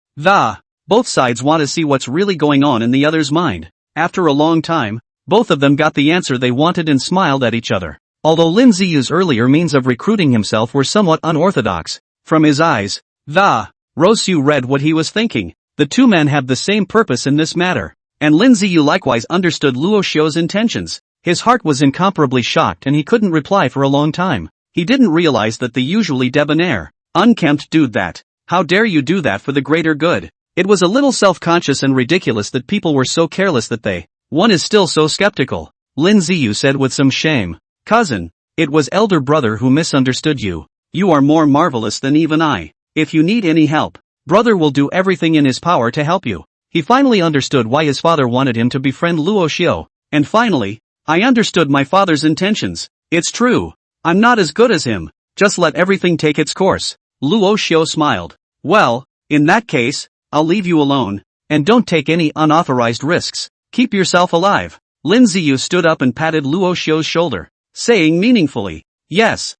Both sides want to see what's really going on in the other's mind. After a long time, both of them got the answer they wanted and smiled at each other. Although Lin Ziyu's earlier means of recruiting himself were somewhat unorthodox, from his eyes, Luo Xiu read what he was thinking. The two men have the same purpose in this matter. And Lin Ziyu likewise understood Luo Xiu's intentions. His heart was incomparably shocked and he couldn't reply for a long time. He didn't realize that the usually debonair, unkempt dude that, how dare you do that for the greater good. It was a little self-conscious and ridiculous that people were so careless that one is still so skeptical. Lin Ziyu said with some shame. Cousin, it was elder brother who misunderstood you. You are more marvelous than even I. If you need any help, brother will do everything in his power to help you. He finally understood why his father wanted him to befriend Luo Xiu. And finally, I understood my father's intentions. It's true. I'm not as good as him. Just let everything take its course. Luo Xiu smiled. Well, in that case, I'll leave you alone, and don't take any unauthorized risks. Keep yourself alive. Lin Ziyu stood up and patted Luo Xiu's shoulder, saying meaningfully, yes,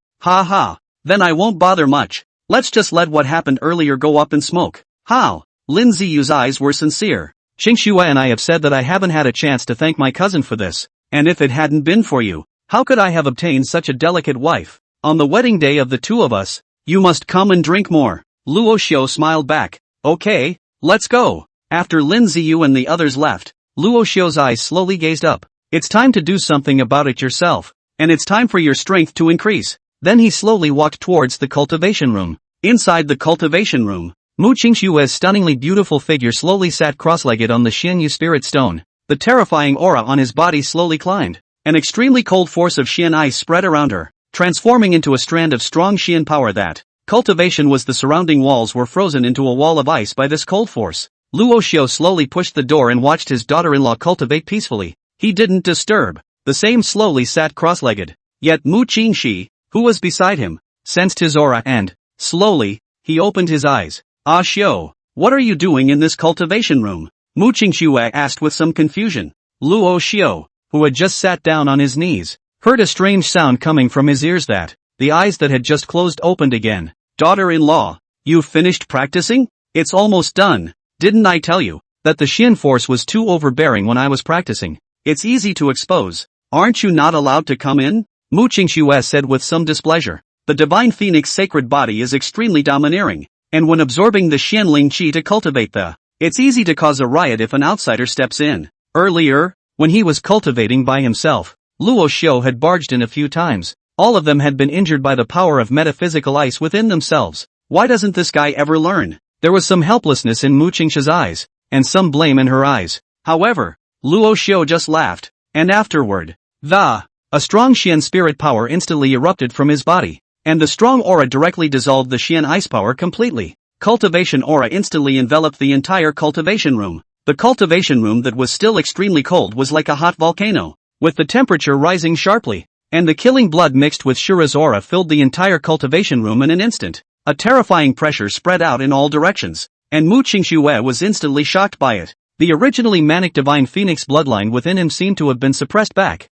then I won't bother much. Let's just let what happened earlier go up in smoke. How? Lin Ziyu's eyes were sincere. Xingxue and I have said that I haven't had a chance to thank my cousin for this, and if it hadn't been for you, how could I have obtained such a delicate wife? On the wedding day of the two of us, you must come and drink more. Luo Xiu smiled back. Okay, let's go. After Lin Ziyu and the others left, Luo Xiu's eyes slowly gazed up. It's time to do something about it yourself, and it's time for your strength to increase. Then he slowly walked towards the cultivation room. Inside the cultivation room, Mu Qingshue's stunningly beautiful figure slowly sat cross-legged on the Xianyu spirit stone. The terrifying aura on his body slowly climbed. An extremely cold force of Xian ice spread around her, transforming into a strand of strong Xian power that, cultivation was the surrounding walls were frozen into a wall of ice by this cold force. Luo Xiu slowly pushed the door and watched his daughter-in-law cultivate peacefully. He didn't disturb. The same slowly sat cross-legged. Yet Mu Qingxi, who was beside him, sensed his aura and, slowly, he opened his eyes. Ah Xiu, what are you doing in this cultivation room? Mu Qingxue asked with some confusion. Luo Xiu, who had just sat down on his knees, heard a strange sound coming from his ears that, the eyes that had just closed opened again. Daughter-in-law, you've finished practicing? It's almost done. Didn't I tell you that the Xian force was too overbearing when I was practicing? It's easy to expose. Aren't you not allowed to come in? Mu Qingxue said with some displeasure. The divine phoenix sacred body is extremely domineering, and when absorbing the Xianling qi to cultivate it's easy to cause a riot if an outsider steps in. Earlier, when he was cultivating by himself, Luo Xiu had barged in a few times. All of them had been injured by the power of metaphysical ice within themselves. Why doesn't this guy ever learn? There was some helplessness in Mu Qingshue's eyes, and some blame in her eyes. However, Luo Xiu just laughed, and afterward, a strong Xian spirit power instantly erupted from his body, and the strong aura directly dissolved the Xian ice power completely. Cultivation aura instantly enveloped the entire cultivation room. The cultivation room that was still extremely cold was like a hot volcano, with the temperature rising sharply, and the killing blood mixed with Shura's aura filled the entire cultivation room in an instant. A terrifying pressure spread out in all directions, and Mu Qingxue was instantly shocked by it. The originally manic divine phoenix bloodline within him seemed to have been suppressed back.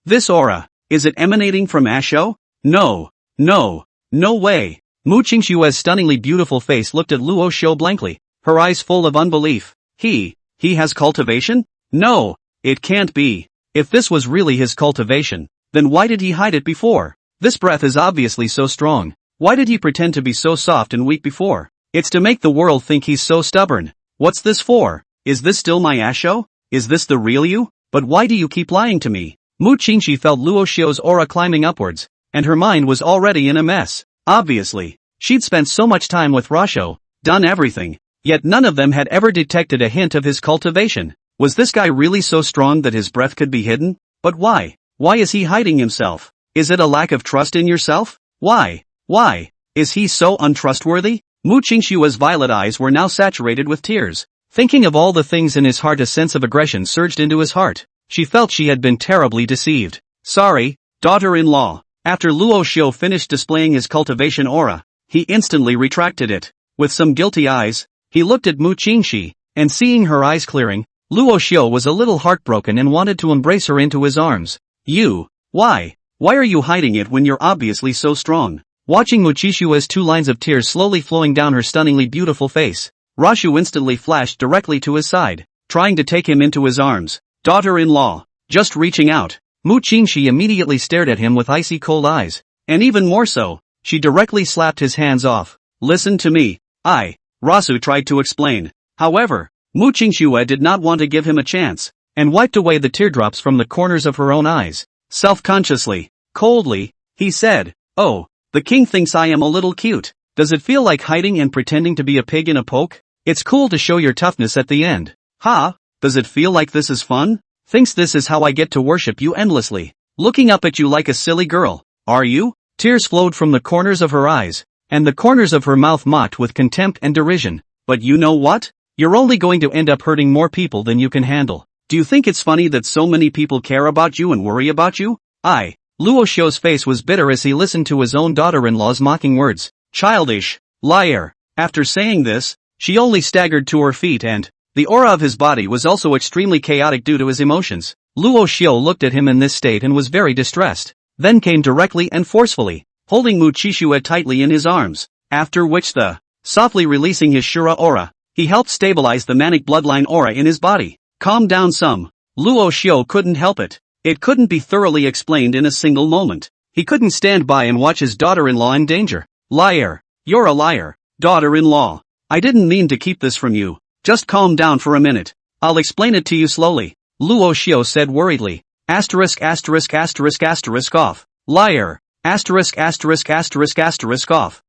This aura, is it emanating from Asho? No way. Mu Qingshue's stunningly beautiful face looked at Luo Xiu blankly, her eyes full of unbelief. He has cultivation? No, it can't be. If this was really his cultivation, then why did he hide it before? This breath is obviously so strong. Why did he pretend to be so soft and weak before? It's to make the world think he's so stubborn. What's this for? Is this still my Asho? Is this the real you? But why do you keep lying to me? Mu Qingxi felt Luo Xiu's aura climbing upwards, and her mind was already in a mess. Obviously, she'd spent so much time with Rasho, done everything, yet none of them had ever detected a hint of his cultivation. Was this guy really so strong that his breath could be hidden? But why? Why is he hiding himself? Is it a lack of trust in yourself? Why? Why? Is he so untrustworthy? Mu Qingshua's violet eyes were now saturated with tears. Thinking of all the things in his heart, a sense of aggression surged into his heart. She felt she had been terribly deceived. Sorry, daughter-in-law. After Luo Xiu finished displaying his cultivation aura, he instantly retracted it. With some guilty eyes, he looked at Mu Qingxi, and seeing her eyes clearing, Luo Xiu was a little heartbroken and wanted to embrace her into his arms. You, why? Why are you hiding it when you're obviously so strong? Watching Mu Qingxi's 2 lines of tears slowly flowing down her stunningly beautiful face, Rashu instantly flashed directly to his side, trying to take him into his arms. Daughter-in-law, just reaching out. Mu Qingxi immediately stared at him with icy cold eyes, and even more so, she directly slapped his hands off. Listen to me, Rasu tried to explain. However, Mu Qingxue did not want to give him a chance, and wiped away the teardrops from the corners of her own eyes. Self-consciously, coldly, he said, "Oh, the king thinks I am a little cute. Does it feel like hiding and pretending to be a pig in a poke? It's cool to show your toughness at the end. Ha, does it feel like this is fun? Thinks this is how I get to worship you endlessly. Looking up at you like a silly girl, are you?" Tears flowed from the corners of her eyes, and the corners of her mouth mocked with contempt and derision. But you know what? You're only going to end up hurting more people than you can handle. Do you think it's funny that so many people care about you and worry about you? Luo Xiu's face was bitter as he listened to his own daughter-in-law's mocking words. Childish, liar. After saying this, she only staggered to her feet and, the aura of his body was also extremely chaotic due to his emotions. Luo Xiu looked at him in this state and was very distressed, then came directly and forcefully, holding Mu Qingxue tightly in his arms, after which softly releasing his Shura aura, he helped stabilize the manic bloodline aura in his body. Calm down some. Luo Xiu couldn't help it. It couldn't be thoroughly explained in a single moment. He couldn't stand by and watch his daughter-in-law in danger. Liar. You're a liar, daughter-in-law. I didn't mean to keep this from you. Just calm down for a minute. I'll explain it to you slowly, Luo Xiu said worriedly. Asterisk asterisk asterisk asterisk off. Liar. Asterisk asterisk asterisk asterisk off.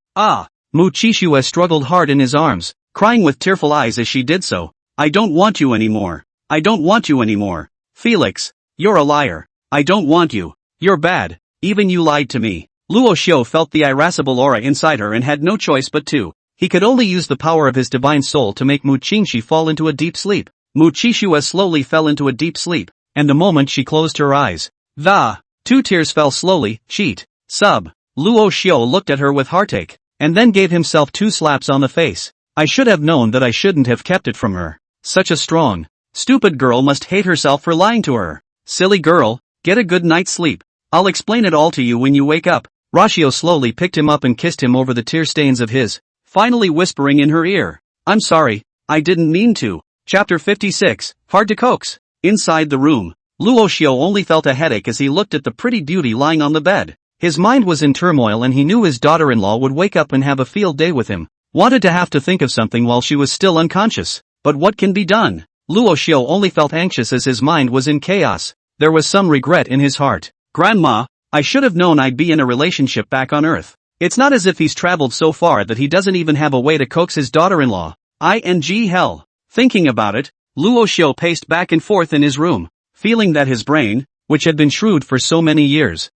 Mu Qingxue struggled hard in his arms, crying with tearful eyes as she did so. I don't want you anymore. I don't want you anymore. Felix, you're a liar. I don't want you. You're bad. Even you lied to me. Luo Xiu felt the irascible aura inside her and had no choice but to. He could only use the power of his divine soul to make Mu Qingxi fall into a deep sleep. Mu Qingxue slowly fell into a deep sleep, and the moment she closed her eyes, 2 tears fell slowly. Cheat. Luo Xiu looked at her with heartache, and then gave himself 2 slaps on the face. I should have known that I shouldn't have kept it from her. Such a strong, stupid girl must hate herself for lying to her. Silly girl, get a good night's sleep. I'll explain it all to you when you wake up. Rashu slowly picked him up and kissed him over the tear stains of his, finally whispering in her ear, I'm sorry, I didn't mean to. Chapter 56, Hard to Coax. Inside the room, Luo Xiu only felt a headache as he looked at the pretty beauty lying on the bed. His mind was in turmoil and he knew his daughter-in-law would wake up and have a field day with him. Wanted to have to think of something while she was still unconscious. But what can be done? Luo Xiu only felt anxious as his mind was in chaos. There was some regret in his heart. Grandma, I should have known I'd be in a relationship back on Earth. It's not as if he's traveled so far that he doesn't even have a way to coax his daughter-in-law. Hell. Thinking about it, Luo Xiu paced back and forth in his room, feeling that his brain, which had been shrewd for so many years,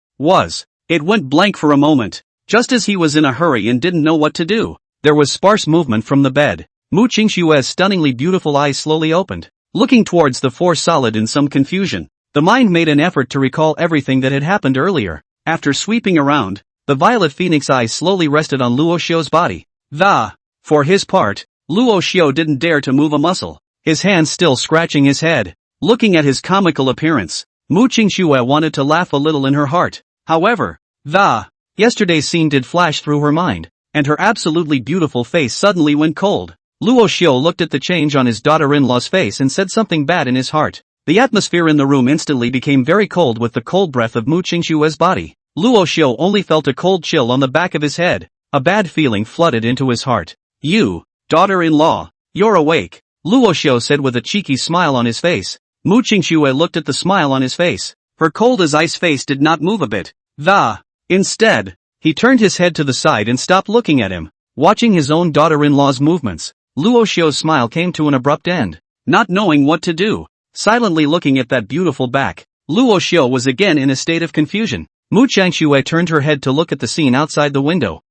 it went blank for a moment, just as he was in a hurry and didn't know what to do. There was sparse movement from the bed. Mu Qingshue's stunningly beautiful eyes slowly opened, looking towards the 4 solid in some confusion. The mind made an effort to recall everything that had happened earlier. After sweeping around, the violet phoenix eyes slowly rested on Luo Xiu's body. For his part, Luo Xiu didn't dare to move a muscle, his hands still scratching his head. Looking at his comical appearance, Mu Qingxue wanted to laugh a little in her heart. However, yesterday's scene did flash through her mind, and her absolutely beautiful face suddenly went cold. Luo Xiu looked at the change on his daughter-in-law's face and said something bad in his heart. The atmosphere in the room instantly became very cold with the cold breath of Mu Qingshue's body. Luo Xiu only felt a cold chill on the back of his head. A bad feeling flooded into his heart. You, daughter-in-law, you're awake, Luo Xiu said with a cheeky smile on his face. Mu Qingxue looked at the smile on his face. Her cold as ice face did not move a bit. Instead, he turned his head to the side and stopped looking at him. Watching his own daughter-in-law's movements, Luo Xiu's smile came to an abrupt end. Not knowing what to do, silently looking at that beautiful back, Luo Xiu was again in a state of confusion. Mu Changxue turned her head to look at the scene outside the window.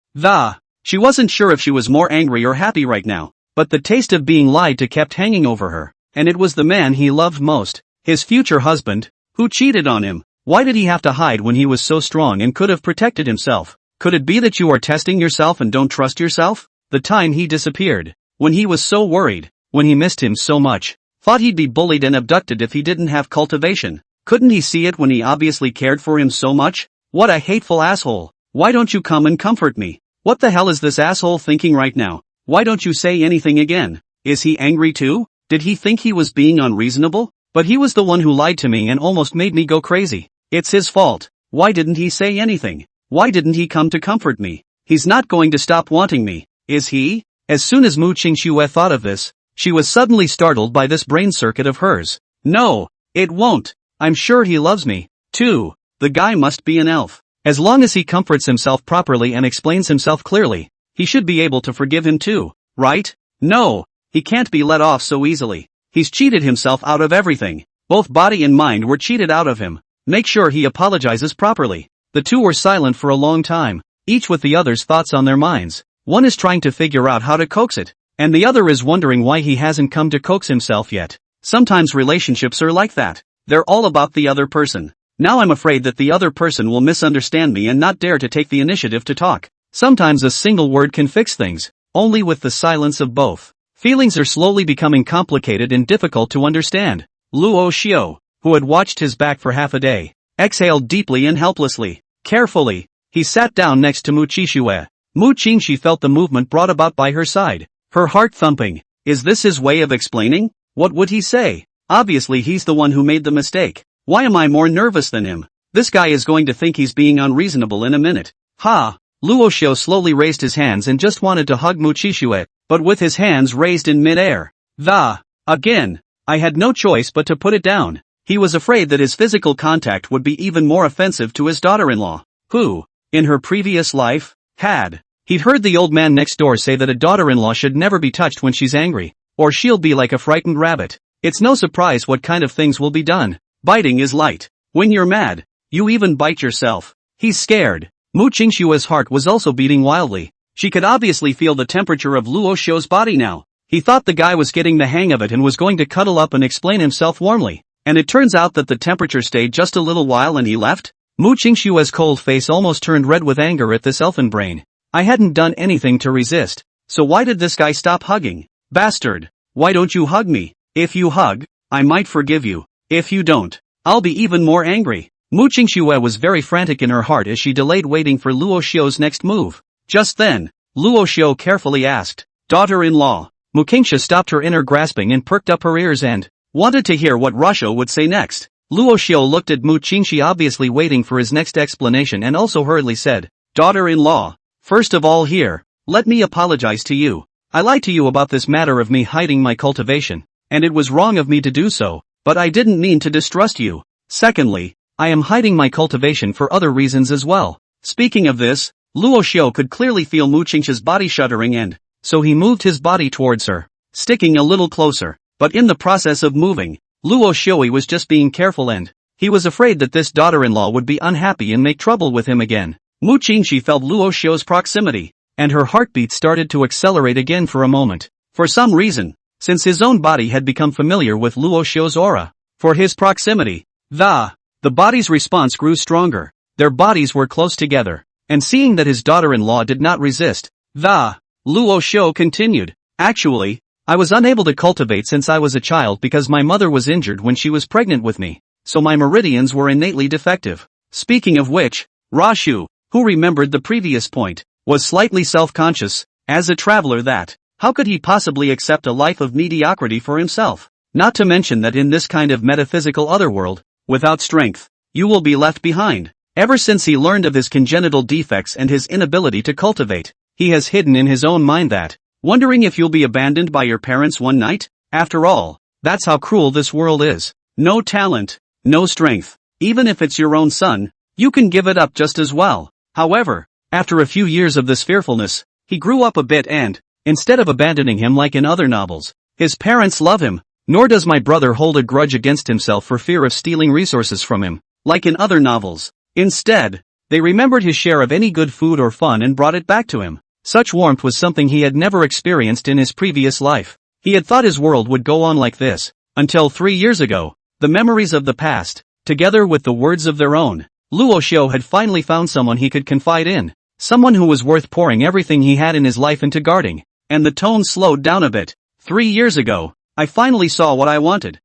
She wasn't sure if she was more angry or happy right now, but the taste of being lied to kept hanging over her, and it was the man he loved most, his future husband, who cheated on him. Why did he have to hide when he was so strong and could have protected himself? Could it be that you are testing yourself and don't trust yourself? The time he disappeared, when he was so worried, when he missed him so much, thought he'd be bullied and abducted if he didn't have cultivation. Couldn't he see it when he obviously cared for him so much? What a hateful asshole. Why don't you come and comfort me? What the hell is this asshole thinking right now? Why don't you say anything again? Is he angry too? Did he think he was being unreasonable? But he was the one who lied to me and almost made me go crazy. It's his fault. Why didn't he say anything? Why didn't he come to comfort me? He's not going to stop wanting me, is he? As soon as Mu Qingxue thought of this, she was suddenly startled by this brain circuit of hers. No, it won't. I'm sure he loves me, too. The guy must be an elf. As long as he comforts himself properly and explains himself clearly, he should be able to forgive him too, right? No, he can't be let off so easily. He's cheated himself out of everything. Both body and mind were cheated out of him. Make sure he apologizes properly. The two were silent for a long time, each with the other's thoughts on their minds. One is trying to figure out how to coax it, and the other is wondering why he hasn't come to coax himself yet. Sometimes relationships are like that. They're all about the other person. Now I'm afraid that the other person will misunderstand me and not dare to take the initiative to talk. Sometimes a single word can fix things, only with the silence of both. Feelings are slowly becoming complicated and difficult to understand. Luo Xiu, who had watched his back for half a day, exhaled deeply and helplessly. Carefully, he sat down next to Mu Qingxue. Mu Qingxue felt the movement brought about by her side, her heart thumping. Is this his way of explaining? What would he say? Obviously he's the one who made the mistake. Why am I more nervous than him? This guy is going to think he's being unreasonable in a minute. Ha! Luo Xiu slowly raised his hands and just wanted to hug Mu Qingxue, but with his hands raised in mid-air. Again. I had no choice but to put it down. He was afraid that his physical contact would be even more offensive to his daughter-in-law, who, in her previous life, he'd heard the old man next door say that a daughter-in-law should never be touched when she's angry, or she'll be like a frightened rabbit. It's no surprise what kind of things will be done. Biting is light. When you're mad, you even bite yourself. He's scared. Mu Qingxue's heart was also beating wildly. She could obviously feel the temperature of Luo Xiu's body now. He thought the guy was getting the hang of it and was going to cuddle up and explain himself warmly. And it turns out that the temperature stayed just a little while and he left? Mu Qingxue's cold face almost turned red with anger at this elfin brain. I hadn't done anything to resist. So why did this guy stop hugging? Bastard! Why don't you hug me? If you hug, I might forgive you. If you don't, I'll be even more angry. Mu Qingxue was very frantic in her heart as she delayed waiting for Luo Xiu's next move. Just then, Luo Xiu carefully asked, "Daughter-in-law." Mu Qingxue stopped her inner grasping and perked up her ears and wanted to hear what Rasho would say next. Luo Xiu looked at Mu Qingxue, obviously waiting for his next explanation, and also hurriedly said, "Daughter-in-law, first of all here, let me apologize to you. I lied to you about this matter of me hiding my cultivation, and it was wrong of me to do so, but I didn't mean to distrust you. Secondly, I am hiding my cultivation for other reasons as well." Speaking of this, Luo Xiu could clearly feel Mu Qingxue's body shuddering, and so he moved his body towards her, sticking a little closer. But in the process of moving, Luo Xiu was just being careful, and he was afraid that this daughter-in-law would be unhappy and make trouble with him again. Mu Qingxue felt Luo Xiu's proximity, and her heartbeat started to accelerate again for a moment. For some reason, since his own body had become familiar with Luo Xiu's aura, for his proximity, the body's response grew stronger. Their bodies were close together, and seeing that his daughter-in-law did not resist, Luo Xiu continued, "Actually, I was unable to cultivate since I was a child because my mother was injured when she was pregnant with me, so my meridians were innately defective." Speaking of which, Rashu, who remembered the previous point, was slightly self-conscious. As a traveler, how could he possibly accept a life of mediocrity for himself? Not to mention that in this kind of metaphysical otherworld, without strength, you will be left behind. Ever since he learned of his congenital defects and his inability to cultivate, he has hidden in his own mind that, wondering if you'll be abandoned by your parents one night? After all, that's how cruel this world is. No talent, no strength. Even if it's your own son, you can give it up just as well. However, after a few years of this fearfulness, he grew up a bit and, instead of abandoning him like in other novels, his parents love him. Nor does my brother hold a grudge against himself for fear of stealing resources from him, like in other novels. Instead, They remembered his share of any good food or fun and brought it back to him. Such warmth was something he had never experienced in his previous life. He had thought his world would go on like this, until 3 years ago. The memories of the past, together with the words of their own. Luo Xiu had finally found someone he could confide in. Someone who was worth pouring everything he had in his life into guarding. And the tone slowed down a bit. 3 years ago, I finally saw what I wanted.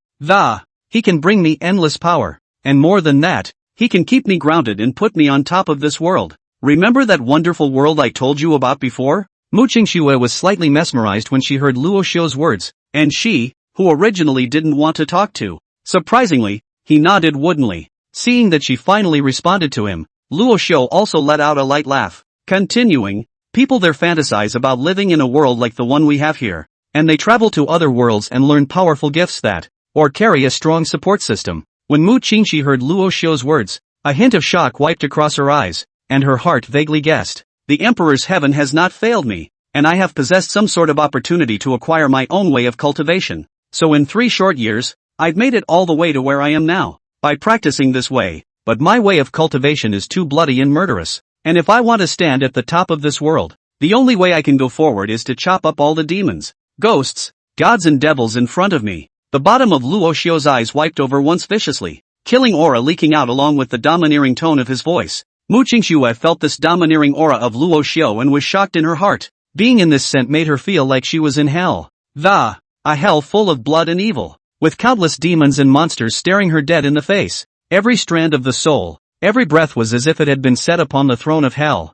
He can bring me endless power. And more than that, he can keep me grounded and put me on top of this world. Remember that wonderful world I told you about before? Mu Qingxue was slightly mesmerized when she heard Luo Xiu's words, and she, who originally didn't want to talk to. Surprisingly, he nodded woodenly. Seeing that she finally responded to him, Luo Xiu also let out a light laugh. Continuing, people there fantasize about living in a world like the one we have here, and they travel to other worlds and learn powerful gifts that, or carry a strong support system. When Mu Qingxi heard Luo Xiu's words, a hint of shock wiped across her eyes, and her heart vaguely guessed. The Emperor's heaven has not failed me, and I have possessed some sort of opportunity to acquire my own way of cultivation. So in 3 short years, I've made it all the way to where I am now, by practicing this way, but my way of cultivation is too bloody and murderous, and if I want to stand at the top of this world, the only way I can go forward is to chop up all the demons, ghosts, gods and devils in front of me. The bottom of Luo Xiu's eyes wiped over once viciously, killing aura leaking out along with the domineering tone of his voice. Mu Qingxue felt this domineering aura of Luo Xiu and was shocked in her heart. Being in this scent made her feel like she was in hell. A hell full of blood and evil, with countless demons and monsters staring her dead in the face. Every strand of the soul, every breath was as if it had been set upon the throne of hell.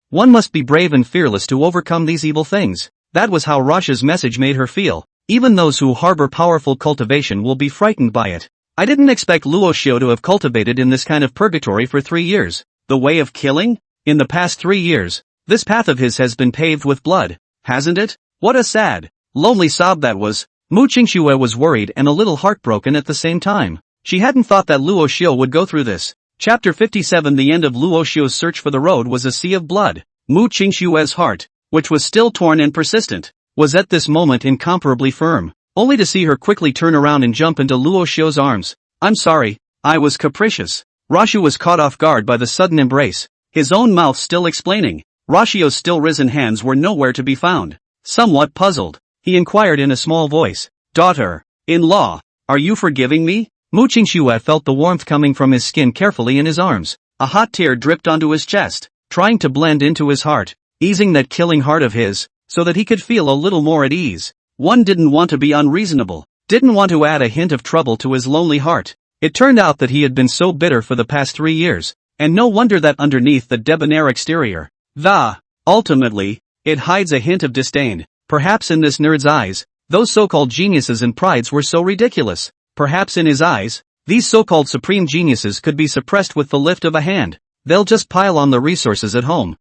One must be brave and fearless to overcome these evil things. That was how Rasha's message made her feel. Even those who harbor powerful cultivation will be frightened by it. I didn't expect Luo Xiu to have cultivated in this kind of purgatory for 3 years. The way of killing? In the past 3 years, this path of his has been paved with blood, hasn't it? What a sad, lonely sob that was. Mu Qingxue was worried and a little heartbroken at the same time. She hadn't thought that Luo Xiu would go through this. Chapter 57. The end of Luo Xiu's search for the road was a sea of blood. Mu Qingxue's heart, which was still torn and persistent, was at this moment incomparably firm, only to see her quickly turn around and jump into Luo Xiu's arms. I'm sorry, I was capricious. Rashu was caught off guard by the sudden embrace, his own mouth still explaining. Rashu's still risen hands were nowhere to be found. Somewhat puzzled, he inquired in a small voice, Daughter-in-law, are you forgiving me? Mu Qingxue felt the warmth coming from his skin carefully in his arms. A hot tear dripped onto his chest, trying to blend into his heart, easing that killing heart of his, so that he could feel a little more at ease. One didn't want to be unreasonable, didn't want to add a hint of trouble to his lonely heart. It turned out that he had been so bitter for the past 3 years, and no wonder that underneath the debonair exterior, ultimately, it hides a hint of disdain. Perhaps in this nerd's eyes, those so-called geniuses and prides were so ridiculous. Perhaps in his eyes, these so-called supreme geniuses could be suppressed with the lift of a hand. They'll just pile on the resources at home.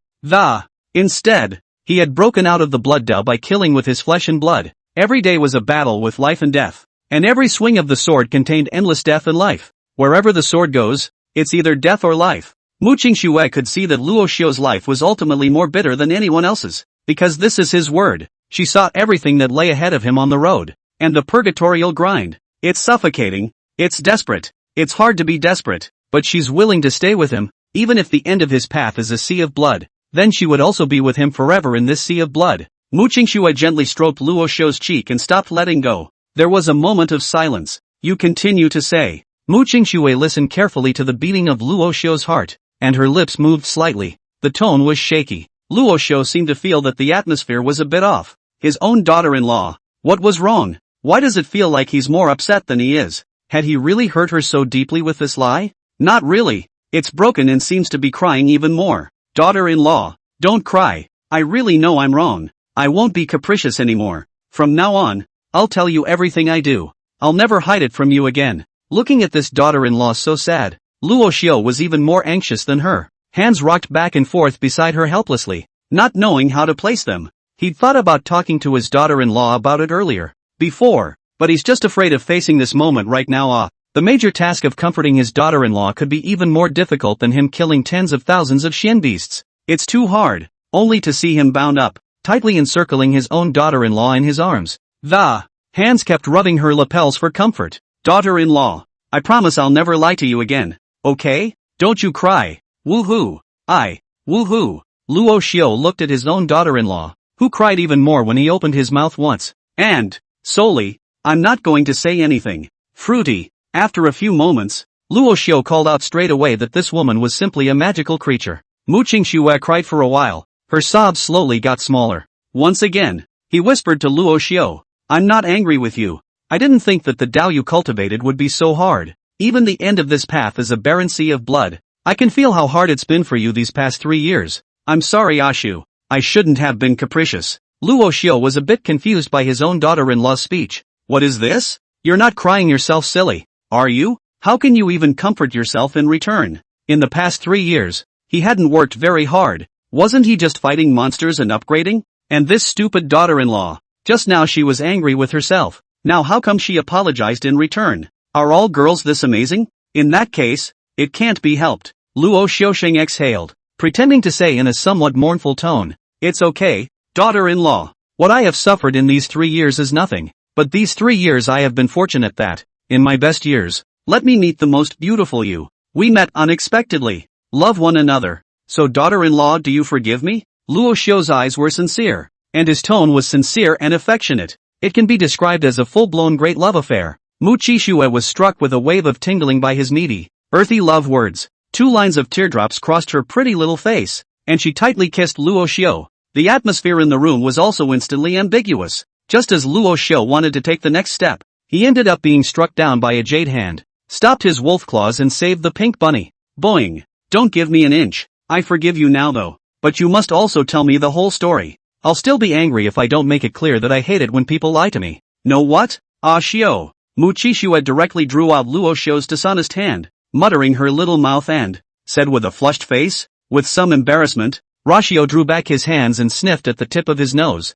Instead, he had broken out of the blood dell by killing with his flesh and blood. Every day was a battle with life and death, and every swing of the sword contained endless death and life. Wherever the sword goes, it's either death or life. Mu Qingxue could see that Luo Xiu's life was ultimately more bitter than anyone else's, because this is his word. She saw everything that lay ahead of him on the road, and the purgatorial grind. It's suffocating, it's desperate, it's hard to be desperate, but she's willing to stay with him, even if the end of his path is a sea of blood. Then she would also be with him forever in this sea of blood. Mu Qingxue gently stroked Luo Xiu's cheek and stopped letting go. There was a moment of silence. You continue to say. Mu Qingxue listened carefully to the beating of Luo Xiu's heart, and her lips moved slightly. The tone was shaky. Luo Xiu seemed to feel that the atmosphere was a bit off. His own daughter-in-law. What was wrong? Why does it feel like he's more upset than he is? Had he really hurt her so deeply with this lie? Not really. It's broken and seems to be crying even more. Daughter-in-law, don't cry. I really know I'm wrong. I won't be capricious anymore. From now on, I'll tell you everything I do. I'll never hide it from you again. Looking at this daughter-in-law so sad, Luo Xiu was even more anxious than her. Hands rocked back and forth beside her helplessly, not knowing how to place them. He'd thought about talking to his daughter-in-law about it earlier, before, but he's just afraid of facing this moment right now. The major task of comforting his daughter-in-law could be even more difficult than him killing tens of thousands of Shen beasts. It's too hard, only to see him bound up, tightly encircling his own daughter-in-law in his arms. The hands kept rubbing her lapels for comfort. Daughter-in-law, I promise I'll never lie to you again, okay? Don't you cry. Woohoo! Woohoo! Luo Xiu looked at his own daughter-in-law, who cried even more when he opened his mouth once. And, solely, I'm not going to say anything. Fruity. After a few moments, Luo Xiu called out straight away that this woman was simply a magical creature. Mu Qingxue cried for a while. Her sobs slowly got smaller. Once again, he whispered to Luo Xiu, I'm not angry with you. I didn't think that the Tao you cultivated would be so hard. Even the end of this path is a barren sea of blood. I can feel how hard it's been for you these past 3 years. I'm sorry Ashu. I shouldn't have been capricious. Luo Xiu was a bit confused by his own daughter-in-law's speech. What is this? You're not crying yourself silly, are you? How can you even comfort yourself in return? In the past 3 years, he hadn't worked very hard. Wasn't he just fighting monsters and upgrading? And this stupid daughter-in-law. Just now she was angry with herself. Now how come she apologized in return? Are all girls this amazing? In that case, it can't be helped. Luo Xiusheng exhaled, pretending to say in a somewhat mournful tone, it's okay, daughter-in-law. What I have suffered in these 3 years is nothing. But these 3 years I have been fortunate that, in my best years, let me meet the most beautiful you. We met unexpectedly. Love one another. So daughter-in-law, do you forgive me? Luo Xiu's eyes were sincere, and his tone was sincere and affectionate. It can be described as a full-blown great love affair. Mu Qingxue was struck with a wave of tingling by his meaty, earthy love words. 2 lines of teardrops crossed her pretty little face, and she tightly kissed Luo Xiu. The atmosphere in the room was also instantly ambiguous. Just as Luo Xiu wanted to take the next step, he ended up being struck down by a jade hand, stopped his wolf claws and saved the pink bunny. Boing! Don't give me an inch. I forgive you now though, but you must also tell me the whole story. I'll still be angry if I don't make it clear that I hate it when people lie to me. Know what? Ah Xiu. Mu Qingxue directly drew out Luo Xiu's dishonest hand, muttering her little mouth and said with a flushed face, with some embarrassment. Xiu drew back his hands and sniffed at the tip of his nose.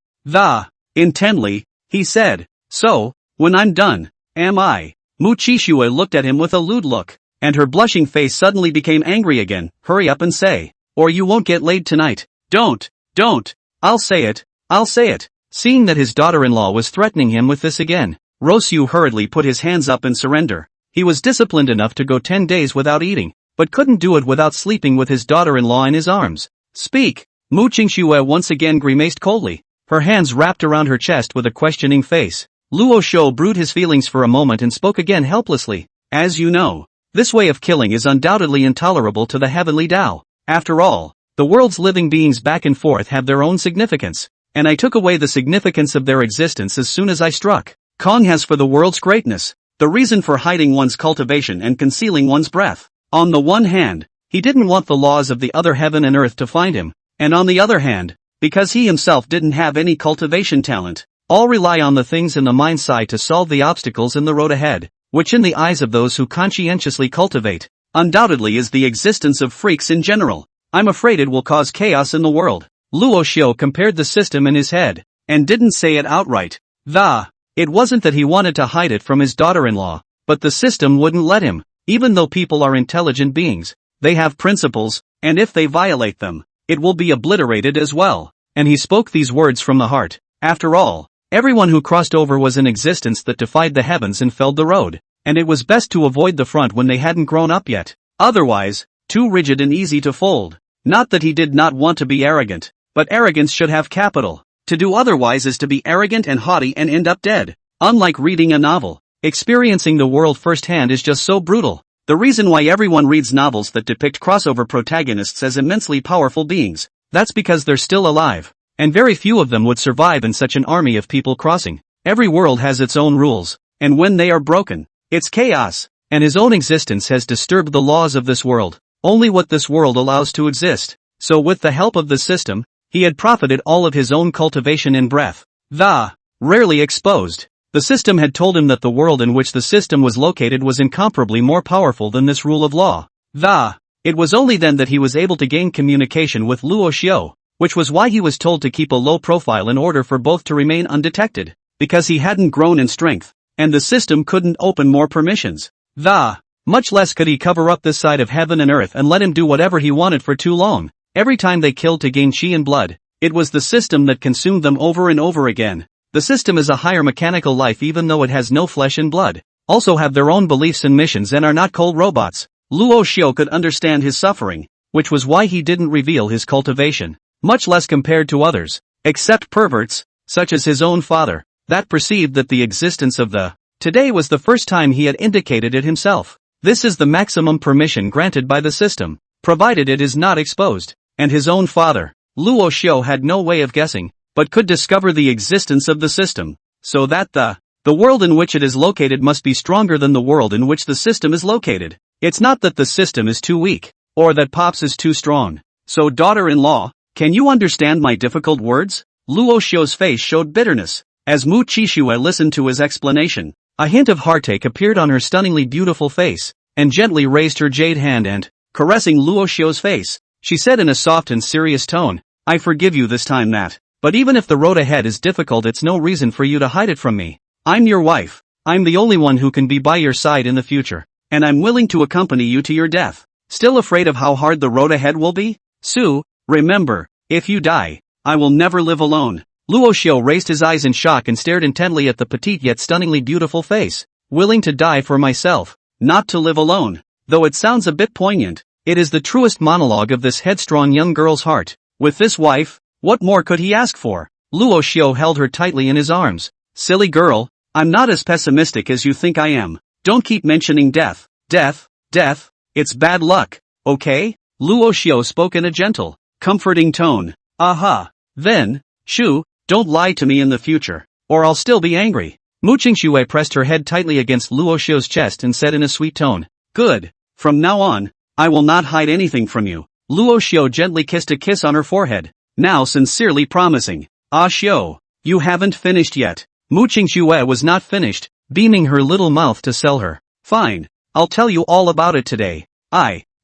Intently, he said, so, when I'm done, am I? Mu Qingxue looked at him with a lewd look, and her blushing face suddenly became angry again. Hurry up and say, or you won't get laid tonight. Don't. I'll say it. Seeing that his daughter-in-law was threatening him with this again, Luo Xiu hurriedly put his hands up in surrender. He was disciplined enough to go 10 days without eating, but couldn't do it without sleeping with his daughter-in-law in his arms. Speak. Mu Qingxue once again grimaced coldly, her hands wrapped around her chest with a questioning face. Luo Xiu brewed his feelings for a moment and spoke again helplessly. As you know, this way of killing is undoubtedly intolerable to the heavenly Tao. After all, the world's living beings back and forth have their own significance, and I took away the significance of their existence as soon as I struck. Kong has for the world's greatness, the reason for hiding one's cultivation and concealing one's breath. On the one hand, he didn't want the laws of the other heaven and earth to find him, and on the other hand, because he himself didn't have any cultivation talent, all rely on the things in the mind side to solve the obstacles in the road ahead, which in the eyes of those who conscientiously cultivate, undoubtedly is the existence of freaks in general. I'm afraid it will cause chaos in the world. Luo Xiu compared the system in his head, and didn't say it outright. It wasn't that he wanted to hide it from his daughter-in-law, but the system wouldn't let him. Even though people are intelligent beings, they have principles, and if they violate them, it will be obliterated as well. And he spoke these words from the heart. After all, everyone who crossed over was an existence that defied the heavens and felled the road, and it was best to avoid the front when they hadn't grown up yet. Otherwise, too rigid and easy to fold. Not that he did not want to be arrogant, but arrogance should have capital. To do otherwise is to be arrogant and haughty and end up dead. Unlike reading a novel, experiencing the world firsthand is just so brutal. The reason why everyone reads novels that depict crossover protagonists as immensely powerful beings, that's because they're still alive, and very few of them would survive in such an army of people crossing. Every world has its own rules, and when they are broken, it's chaos, and his own existence has disturbed the laws of this world, only what this world allows to exist. So with the help of the system, he had profited all of his own cultivation in breath. Rarely exposed. The system had told him that the world in which the system was located was incomparably more powerful than this rule of law. It was only then that he was able to gain communication with Luo Xiu, which was why he was told to keep a low profile in order for both to remain undetected, because he hadn't grown in strength, and the system couldn't open more permissions. Much less could he cover up this side of heaven and earth and let him do whatever he wanted for too long. Every time they killed to gain chi and blood, it was the system that consumed them over and over again. The system is a higher mechanical life even though it has no flesh and blood, also have their own beliefs and missions and are not cold robots. Luo Xiu could understand his suffering, which was why he didn't reveal his cultivation, much less compared to others, except perverts, such as his own father, that perceived that the existence of the today was the first time he had indicated it himself. This is the maximum permission granted by the system, provided it is not exposed, and his own father, Luo Xiu, had no way of guessing, but could discover the existence of the system, so that the world in which it is located must be stronger than the world in which the system is located. It's not that the system is too weak, or that Pops is too strong. So daughter-in-law, can you understand my difficult words? Luo Xiu's face showed bitterness, as Mu Qixue listened to his explanation. A hint of heartache appeared on her stunningly beautiful face, and gently raised her jade hand and, caressing Luo Xiu's face, she said in a soft and serious tone, I forgive you this time that, but even if the road ahead is difficult, it's no reason for you to hide it from me. I'm your wife, I'm the only one who can be by your side in the future, and I'm willing to accompany you to your death. Still afraid of how hard the road ahead will be? Su, remember, if you die, I will never live alone. Luo Xiu raised his eyes in shock and stared intently at the petite yet stunningly beautiful face. Willing to die for myself, not to live alone. Though it sounds a bit poignant, it is the truest monologue of this headstrong young girl's heart. With this wife, what more could he ask for? Luo Xiu held her tightly in his arms. Silly girl, I'm not as pessimistic as you think I am. Don't keep mentioning death. Death, it's bad luck, okay? Luo Xiu spoke in a gentle, comforting tone. Aha. Then, Shu, don't lie to me in the future, or I'll still be angry. Mu Qixue pressed her head tightly against Luo Xiu's chest and said in a sweet tone, good. From now on, I will not hide anything from you. Luo Xiu gently kissed a kiss on her forehead, now sincerely promising. Ah Xiu, you haven't finished yet. Mu Qixue was not finished, beaming her little mouth to sell her. Fine, I'll tell you all about it today.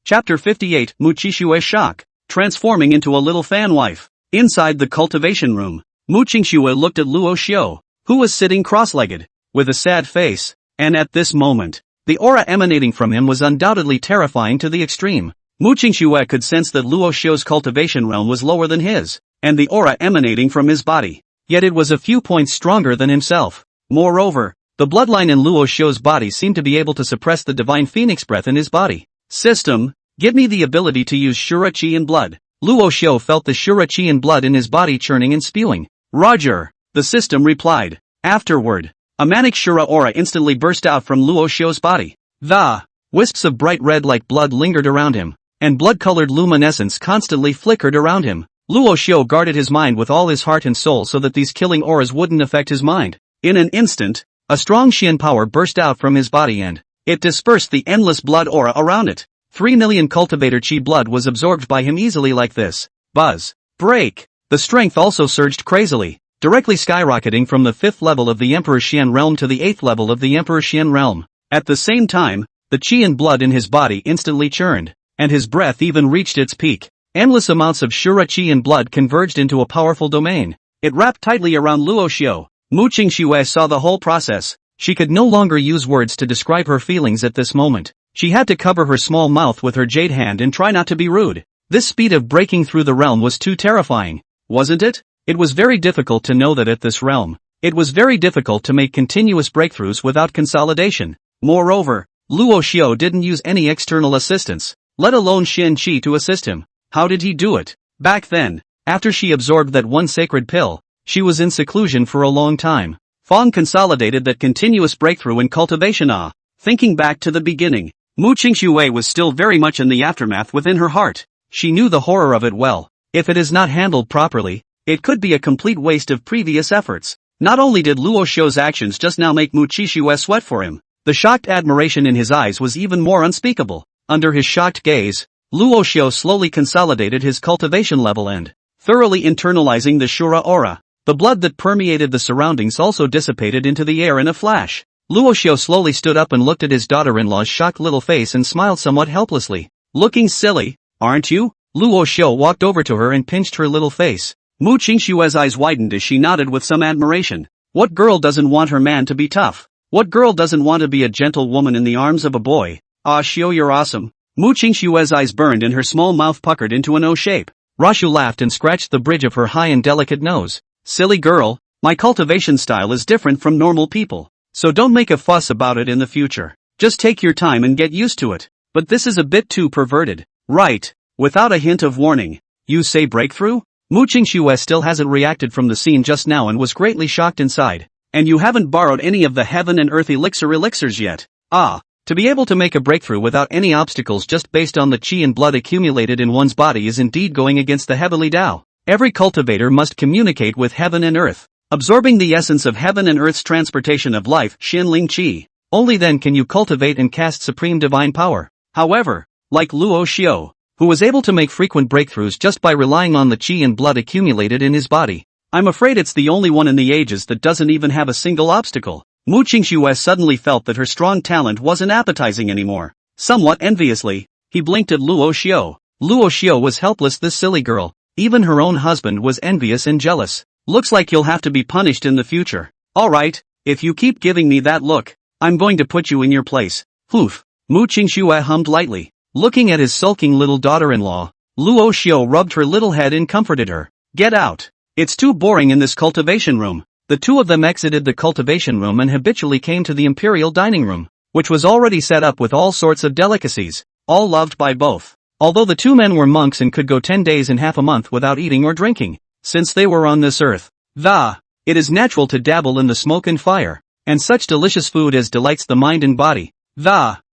Chapter 58 Mu Qixue's shock, transforming into a little fan wife. Inside the cultivation room, Mu Qixue looked at Luo Xiu, who was sitting cross-legged, with a sad face, and at this moment, the aura emanating from him was undoubtedly terrifying to the extreme. Mu Qixue could sense that Luo Xiu's cultivation realm was lower than his, and the aura emanating from his body, yet it was a few points stronger than himself. Moreover, the bloodline in Luo Xiu's body seemed to be able to suppress the divine phoenix breath in his body. System, give me the ability to use Shura Qi in blood. Luo Xiu felt the Shura Qi in blood in his body churning and spewing. Roger, the system replied. Afterward, a manic Shura aura instantly burst out from Luo Xiu's body. The wisps of bright red like blood lingered around him, and blood-colored luminescence constantly flickered around him. Luo Xiu guarded his mind with all his heart and soul so that these killing auras wouldn't affect his mind. In an instant, a strong Xian power burst out from his body and it dispersed the endless blood aura around it. 3 million cultivator Qi blood was absorbed by him easily like this. Buzz. Break. The strength also surged crazily, directly skyrocketing from the 5th level of the Emperor Xian realm to the 8th level of the Emperor Xian realm. At the same time, the Qi and blood in his body instantly churned, and his breath even reached its peak. Endless amounts of Shura Qi and blood converged into a powerful domain. It wrapped tightly around Luo Xiu. Mu Qixue saw the whole process. She could no longer use words to describe her feelings at this moment. She had to cover her small mouth with her jade hand and try not to be rude. This speed of breaking through the realm was too terrifying, wasn't it? It was very difficult to know that at this realm, it was very difficult to make continuous breakthroughs without consolidation. Moreover, Luo Xiu didn't use any external assistance, let alone Xian Qi to assist him. How did he do it? Back then, after she absorbed that one sacred pill, she was in seclusion for a long time. Fong consolidated that continuous breakthrough in cultivation. Thinking back to the beginning, Mu Qixue was still very much in the aftermath within her heart. She knew the horror of it well. If it is not handled properly, it could be a complete waste of previous efforts. Not only did Luo Xiu's actions just now make Mu Qixue sweat for him, the shocked admiration in his eyes was even more unspeakable. Under his shocked gaze, Luo Xiu slowly consolidated his cultivation level and, thoroughly internalizing the Shura aura, the blood that permeated the surroundings also dissipated into the air in a flash. Luo Xiu slowly stood up and looked at his daughter-in-law's shocked little face and smiled somewhat helplessly. Looking silly, aren't you? Luo Xiu walked over to her and pinched her little face. Mu Qixue's eyes widened as she nodded with some admiration. What girl doesn't want her man to be tough? What girl doesn't want to be a gentle woman in the arms of a boy? Ah Xiu, you're awesome. Mu Qixue's eyes burned and her small mouth puckered into an O shape. Rashu laughed and scratched the bridge of her high and delicate nose. Silly girl, my cultivation style is different from normal people, so don't make a fuss about it in the future. Just take your time and get used to it. But this is a bit too perverted. Right, without a hint of warning. You say breakthrough? Mu Qingxue still hasn't reacted from the scene just now and was greatly shocked inside. And you haven't borrowed any of the heaven and earth elixirs yet. Ah, to be able to make a breakthrough without any obstacles just based on the qi and blood accumulated in one's body is indeed going against the heavenly Tao. Every cultivator must communicate with heaven and earth, absorbing the essence of heaven and earth's transportation of life, Xin Ling Qi. Only then can you cultivate and cast supreme divine power. However, like Luo Xiu, who was able to make frequent breakthroughs just by relying on the qi and blood accumulated in his body, I'm afraid it's the only one in the ages that doesn't even have a single obstacle. Mu Qingxue suddenly felt that her strong talent wasn't appetizing anymore. Somewhat enviously, he blinked at Luo Xiu. Luo Xiu was helpless, this silly girl. Even her own husband was envious and jealous. Looks like you'll have to be punished in the future. Alright, if you keep giving me that look, I'm going to put you in your place. Poof. Mu Qingxue hummed lightly. Looking at his sulking little daughter-in-law, Luo Xiu rubbed her little head and comforted her. Get out. It's too boring in this cultivation room. The two of them exited the cultivation room and habitually came to the imperial dining room, which was already set up with all sorts of delicacies, all loved by both. Although the two men were monks and could go 10 days and half a month without eating or drinking, since they were on this earth, it is natural to dabble in the smoke and fire, and such delicious food as delights the mind and body.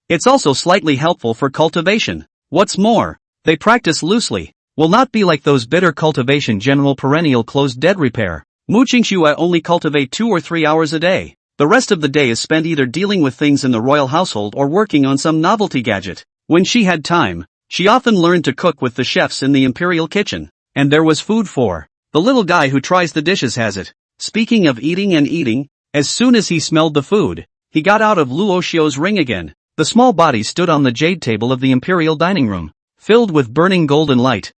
It's also slightly helpful for cultivation. What's more, they practice loosely, will not be like those bitter cultivation general perennial closed dead repair. Mu Qingxue only cultivate 2 or 3 hours a day. The rest of the day is spent either dealing with things in the royal household or working on some novelty gadget. When she had time, she often learned to cook with the chefs in the imperial kitchen, and there was food for the little guy who tries the dishes has it. Speaking of eating and eating, as soon as he smelled the food, he got out of Luo Xiu's ring again. The small body stood on the jade table of the imperial dining room, filled with burning golden light.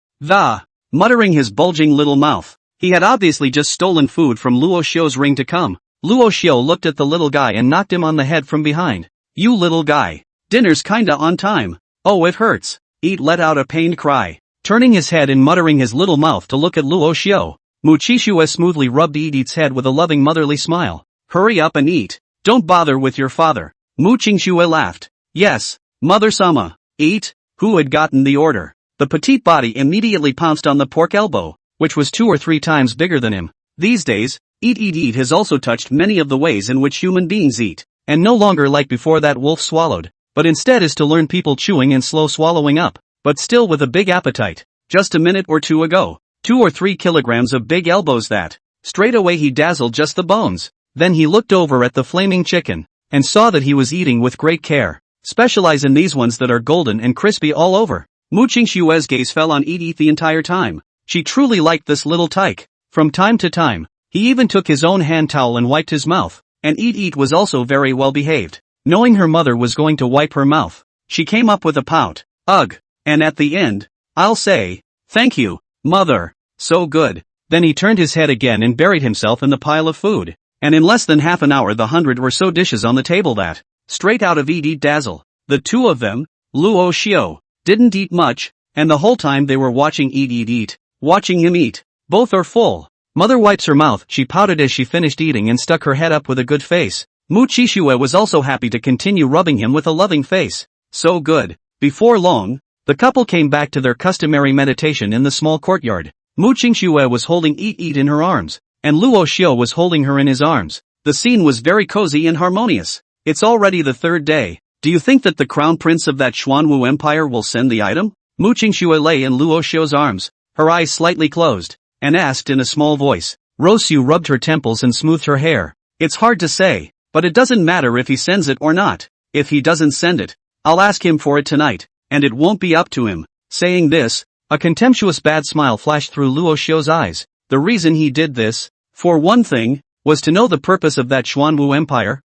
Muttering his bulging little mouth, he had obviously just stolen food from Luo Xiu's ring to come. Luo Xiu looked at the little guy and knocked him on the head from behind. You little guy, dinner's kinda on time. Oh, it hurts. Eat let out a pained cry. Turning his head and muttering his little mouth to look at Luo Xiu, Mu Qingxue smoothly rubbed Eat's head with a loving motherly smile. Hurry up and eat. Don't bother with your father. Mu Qingxue laughed. Yes, Mother-sama. Eat. Who had gotten the order? The petite body immediately pounced on the pork elbow, which was 2 or 3 times bigger than him. These days, Eat has also touched many of the ways in which human beings eat, and no longer like before that wolf swallowed, but instead is to learn people chewing and slow swallowing up, but still with a big appetite. Just a minute or two ago, 2 or 3 kilograms of big elbows that. Straight away he dazzled just the bones. Then he looked over at the flaming chicken, and saw that he was eating with great care. Specialize in these ones that are golden and crispy all over. Mu Qingxue's gaze fell on Eat the entire time. She truly liked this little tyke. From time to time, he even took his own hand towel and wiped his mouth, and Eat was also very well behaved. Knowing her mother was going to wipe her mouth, she came up with a pout. Ugh. And at the end, I'll say, thank you, mother. So good. Then he turned his head again and buried himself in the pile of food. And in less than half an hour 100 or so dishes on the table that, straight out of Eat dazzle. The two of them, Luo Xiu, didn't eat much, and the whole time they were watching Eat, watching him eat. Both are full. Mother wipes her mouth, she pouted as she finished eating and stuck her head up with a good face. Mu Qingxue was also happy to continue rubbing him with a loving face. So good. Before long, the couple came back to their customary meditation in the small courtyard. Mu Qingxue was holding Eat in her arms, and Luo Xiu was holding her in his arms. The scene was very cozy and harmonious. It's already the 3rd day. Do you think that the crown prince of that Xuanwu empire will send the item? Mu Qingxue lay in Luo Xiu's arms, her eyes slightly closed, and asked in a small voice. Luo Xiu rubbed her temples and smoothed her hair. It's hard to say, but it doesn't matter if he sends it or not. If he doesn't send it, I'll ask him for it tonight, and it won't be up to him. Saying this, a contemptuous bad smile flashed through Luo Xiu's eyes. The reason he did this, for one thing, was to know the purpose of that Xuanwu empire.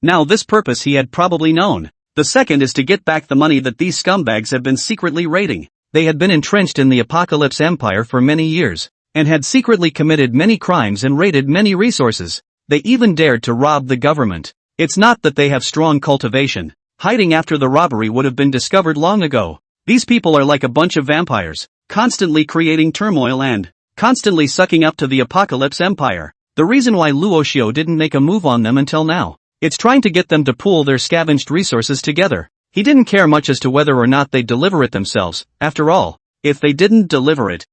Now this purpose he had probably known. The second is to get back the money that these scumbags have been secretly raiding. They had been entrenched in the Apocalypse Empire for many years, and had secretly committed many crimes and raided many resources. They even dared to rob the government. It's not that they have strong cultivation. Hiding after the robbery would have been discovered long ago. These people are like a bunch of vampires, constantly creating turmoil and constantly sucking up to the Apocalypse Empire. The reason why Luo Xiu didn't make a move on them until now. It's trying to get them to pool their scavenged resources together. He didn't care much as to whether or not they'd deliver it themselves. After all, if they didn't deliver it,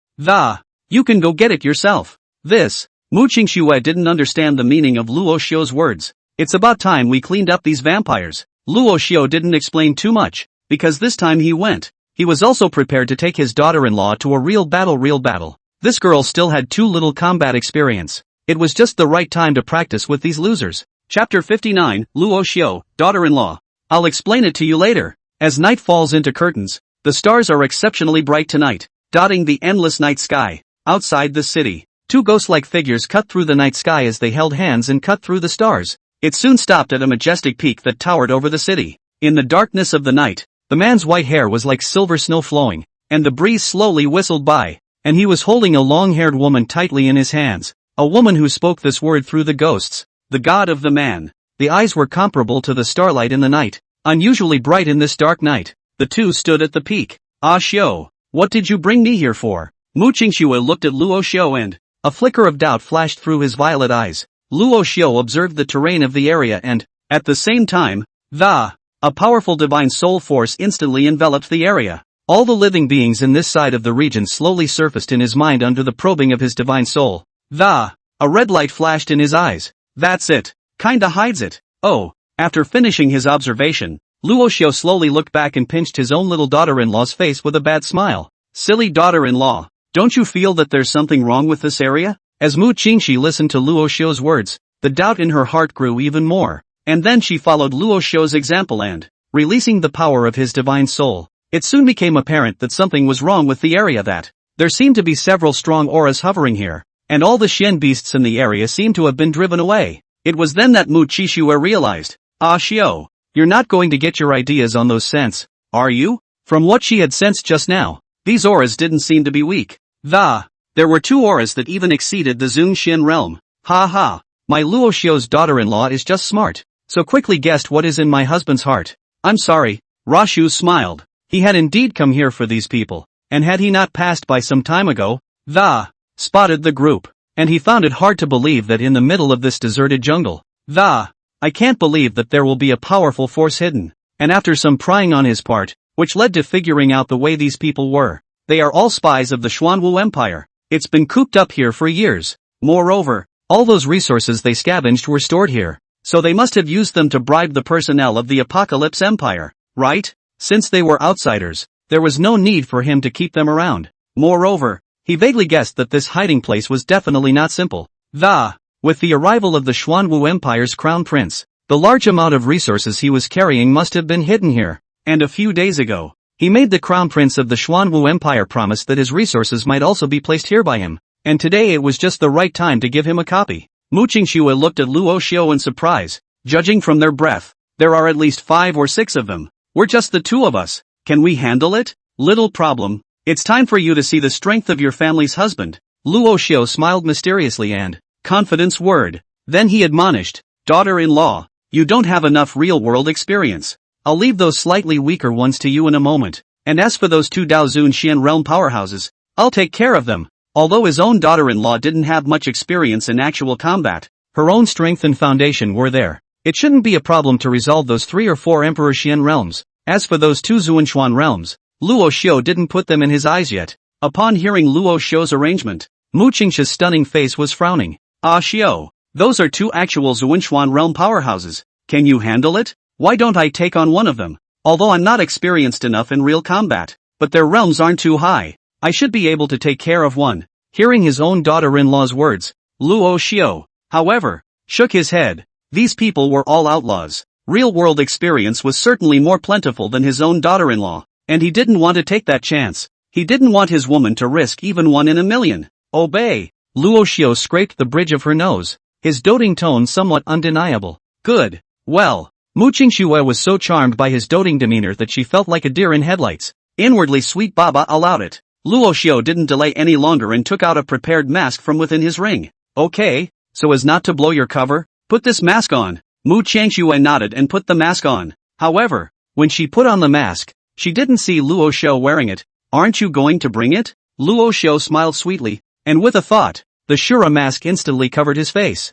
you can go get it yourself. Mu Qingxue didn't understand the meaning of Luo Xiu's words. It's about time we cleaned up these vampires. Luo Xiu didn't explain too much, because this time he went. He was also prepared to take his daughter-in-law to a real battle. This girl still had too little combat experience. It was just the right time to practice with these losers. Chapter 59, Luo Xiu, daughter-in-law. I'll explain it to you later. As night falls into curtains, the stars are exceptionally bright tonight, dotting the endless night sky. Outside the city, two ghost-like figures cut through the night sky as they held hands and cut through the stars. It soon stopped at a majestic peak that towered over the city. In the darkness of the night, the man's white hair was like silver snow flowing, and the breeze slowly whistled by, and he was holding a long-haired woman tightly in his hands, a woman who spoke this word through the ghosts, the god of the man. The eyes were comparable to the starlight in the night, unusually bright in this dark night. The two stood at the peak. Ah Xiu, what did you bring me here for? Mu Qingxue looked at Luo Xiu and a flicker of doubt flashed through his violet eyes. Luo Xiu observed the terrain of the area and, at the same time, a powerful divine soul force instantly enveloped the area. All the living beings in this side of the region slowly surfaced in his mind under the probing of his divine soul. A red light flashed in his eyes. That's it. Kinda hides it. Oh. After finishing his observation, Luo Xiu slowly looked back and pinched his own little daughter-in-law's face with a bad smile. Silly daughter-in-law, don't you feel that there's something wrong with this area? As Mu Qingxi listened to Luo Xiu's words, the doubt in her heart grew even more. And then she followed Luo Xiu's example and, releasing the power of his divine soul, it soon became apparent that something was wrong with the area, that there seemed to be several strong auras hovering here, and all the Xian beasts in the area seemed to have been driven away. It was then that Mu Qingxue realized, Ah Xiu, you're not going to get your ideas on those scents, are you? From what she had sensed just now, these auras didn't seem to be weak. There were two auras that even exceeded the Zun Xin realm. Ha, my Luo Xiu's daughter-in-law is just smart, so quickly guessed what is in my husband's heart. I'm sorry. Rashu smiled. He had indeed come here for these people, and had he not passed by some time ago, spotted the group, and he found it hard to believe that in the middle of this deserted jungle, I can't believe that there will be a powerful force hidden. And after some prying on his part, which led to figuring out the way these people were, they are all spies of the Xuanwu Empire. It's been cooped up here for years. Moreover, all those resources they scavenged were stored here, so they must have used them to bribe the personnel of the Apocalypse Empire, right? Since they were outsiders, there was no need for him to keep them around. Moreover, he vaguely guessed that this hiding place was definitely not simple. With the arrival of the Xuanwu Empire's crown prince, the large amount of resources he was carrying must have been hidden here. And a few days ago, he made the crown prince of the Xuanwu Empire promise that his resources might also be placed here by him. And today it was just the right time to give him a copy. Mu Qingxue looked at Luo Xiu in surprise. Judging from their breath, there are at least 5 or 6 of them. We're just the 2 of us. Can we handle it? Little problem. It's time for you to see the strength of your family's husband. Luo Xiu smiled mysteriously and, confidence word. Then he admonished, daughter-in-law, you don't have enough real-world experience. I'll leave those slightly weaker ones to you in a moment. And as for those 2 Daozun Xian realm powerhouses, I'll take care of them. Although his own daughter-in-law didn't have much experience in actual combat, her own strength and foundation were there. It shouldn't be a problem to resolve those 3 or 4 Emperor Xian realms. As for those 2 Zhuanshuan realms, Luo Xiu didn't put them in his eyes yet. Upon hearing Luo Xiu's arrangement, Mu Qingxi's stunning face was frowning. Ah Xiu, those are 2 actual Zhuanshuan realm powerhouses. Can you handle it? Why don't I take on one of them? Although I'm not experienced enough in real combat, but their realms aren't too high. I should be able to take care of one. Hearing his own daughter-in-law's words, Luo Xiu, however, shook his head. These people were all outlaws. Real-world experience was certainly more plentiful than his own daughter-in-law, and he didn't want to take that chance. He didn't want his woman to risk even 1 in a million. Obey. Luo Xiu scraped the bridge of her nose, his doting tone somewhat undeniable. Good. Well. Mu Qingxue was so charmed by his doting demeanor that she felt like a deer in headlights. Inwardly sweet Baba allowed it. Luo Xiu didn't delay any longer and took out a prepared mask from within his ring. Okay, so as not to blow your cover, put this mask on. Mu Qingxue nodded and put the mask on. However, when she put on the mask, she didn't see Luo Xiu wearing it. Aren't you going to bring it? Luo Xiu smiled sweetly, and with a thought, the Shura mask instantly covered his face.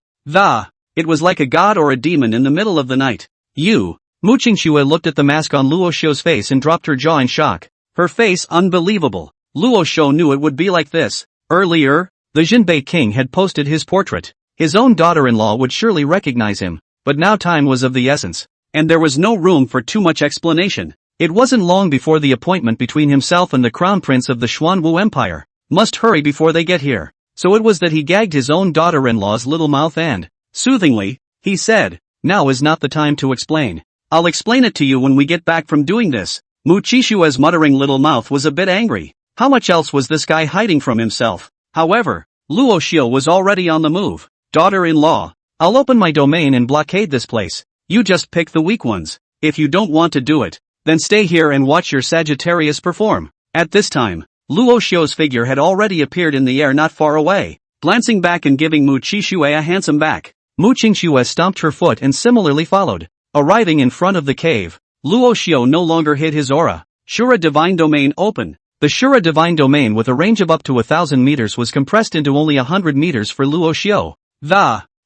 It was like a god or a demon in the middle of the night. You Mu Qingxue looked at the mask on Luo Xiu's face and dropped her jaw in shock. Her face unbelievable. Luo Xiu knew it would be like this. Earlier, the Jinbei king had posted his portrait. His own daughter-in-law would surely recognize him, but now time was of the essence. And there was no room for too much explanation. It wasn't long before the appointment between himself and the crown prince of the Xuanwu Empire. Must hurry before they get here. So it was that he gagged his own daughter-in-law's little mouth and, soothingly, he said, "Now is not the time to explain. I'll explain it to you when we get back from doing this." Mu Qixue's muttering little mouth was a bit angry. How much else was this guy hiding from himself? However, Luo Xiu was already on the move. "Daughter-in-law, I'll open my domain and blockade this place. You just pick the weak ones. If you don't want to do it, then stay here and watch your Sagittarius perform." At this time, Luo Xiu's figure had already appeared in the air not far away, glancing back and giving Mu Qixue a handsome back. Mu Qingxue stomped her foot and similarly followed. Arriving in front of the cave, Luo Xiu no longer hid his aura. Shura Divine Domain open. The Shura Divine Domain with a range of up to 1,000 meters was compressed into only 100 meters for Luo Xiu.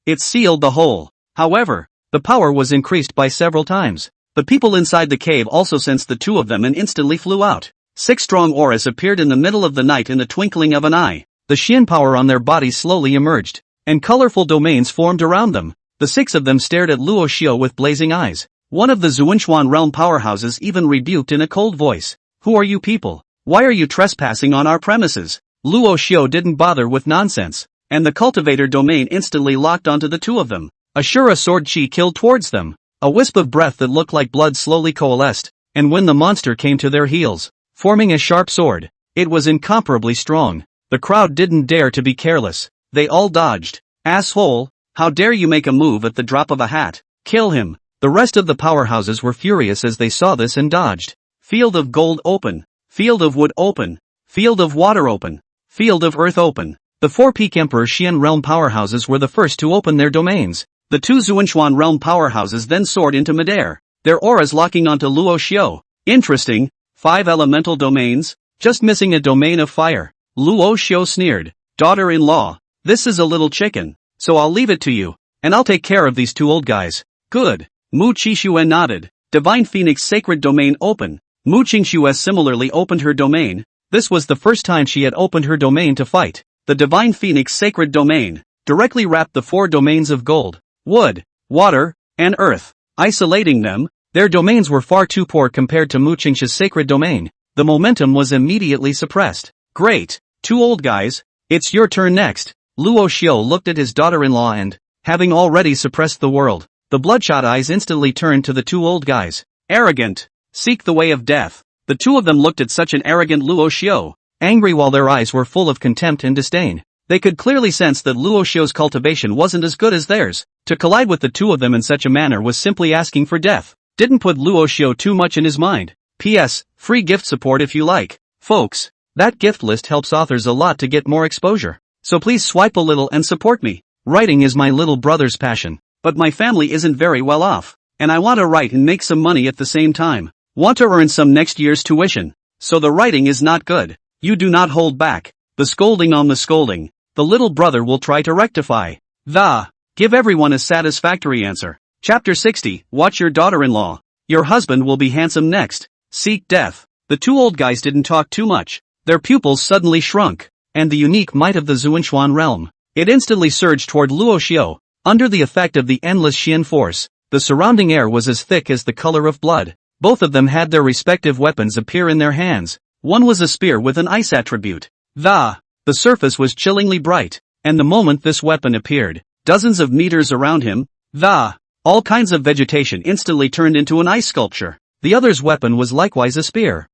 It sealed the hole. However, the power was increased by several times. The people inside the cave also sensed the two of them and instantly flew out. 6 strong auras appeared in the middle of the night in the twinkling of an eye. The Xian power on their bodies slowly emerged, and colorful domains formed around them. The 6 of them stared at Luo Xiu with blazing eyes. One of the Tian Xuan Realm powerhouses even rebuked in a cold voice. "Who are you people? Why are you trespassing on our premises?" Luo Xiu didn't bother with nonsense, and the Cultivator domain instantly locked onto the two of them. A Shura sword chi killed towards them. A wisp of breath that looked like blood slowly coalesced, and when the monster came to their heels, forming a sharp sword, it was incomparably strong. The crowd didn't dare to be careless. They all dodged. "Asshole, how dare you make a move at the drop of a hat? Kill him." The rest of the powerhouses were furious as they saw this and dodged. Field of gold open. Field of wood open. Field of water open. Field of earth open. The 4 Peak Emperor Xian realm powerhouses were the first to open their domains. The 2 Tian Xuan realm powerhouses then soared into midair, their auras locking onto Luo Xiu. Interesting, 5 elemental domains, just missing a domain of fire. Luo Xiu sneered. "Daughter-in-law, this is a little chicken, so I'll leave it to you, and I'll take care of these 2 old guys." "Good." Mu Qixue nodded. Divine Phoenix Sacred Domain open. Mu Qingxue similarly opened her domain. This was the first time she had opened her domain to fight. The Divine Phoenix Sacred Domain directly wrapped the 4 domains of gold, wood, water, and earth. Isolating them, their domains were far too poor compared to Mu Qingxue's sacred domain. The momentum was immediately suppressed. "Great, 2 old guys, it's your turn next." Luo Xiu looked at his daughter-in-law and, having already suppressed the world, the bloodshot eyes instantly turned to the 2 old guys. "Arrogant, seek the way of death." The 2 of them looked at such an arrogant Luo Xiu, angry while their eyes were full of contempt and disdain. They could clearly sense that Luo Xiu's cultivation wasn't as good as theirs. To collide with the 2 of them in such a manner was simply asking for death. Didn't put Luo Xiu too much in his mind. P.S. Free gift support if you like. Folks, that gift list helps authors a lot to get more exposure. So please swipe a little and support me. Writing is my little brother's passion, but my family isn't very well off, and I want to write and make some money at the same time. Want to earn some next year's tuition. So the writing is not good. You do not hold back. The scolding on the scolding. The little brother will try to rectify. Give everyone a satisfactory answer. Chapter 60, Watch your daughter-in-law. Your husband will be handsome next. Seek death. The 2 old guys didn't talk too much. Their pupils suddenly shrunk, and the unique might of the Tian Xuan realm. It instantly surged toward Luo Xiu. Under the effect of the endless Xian force, the surrounding air was as thick as the color of blood. Both of them had their respective weapons appear in their hands. One was a spear with an ice attribute. The surface was chillingly bright, and the moment this weapon appeared, dozens of meters around him, all kinds of vegetation instantly turned into an ice sculpture. The other's weapon was likewise a spear.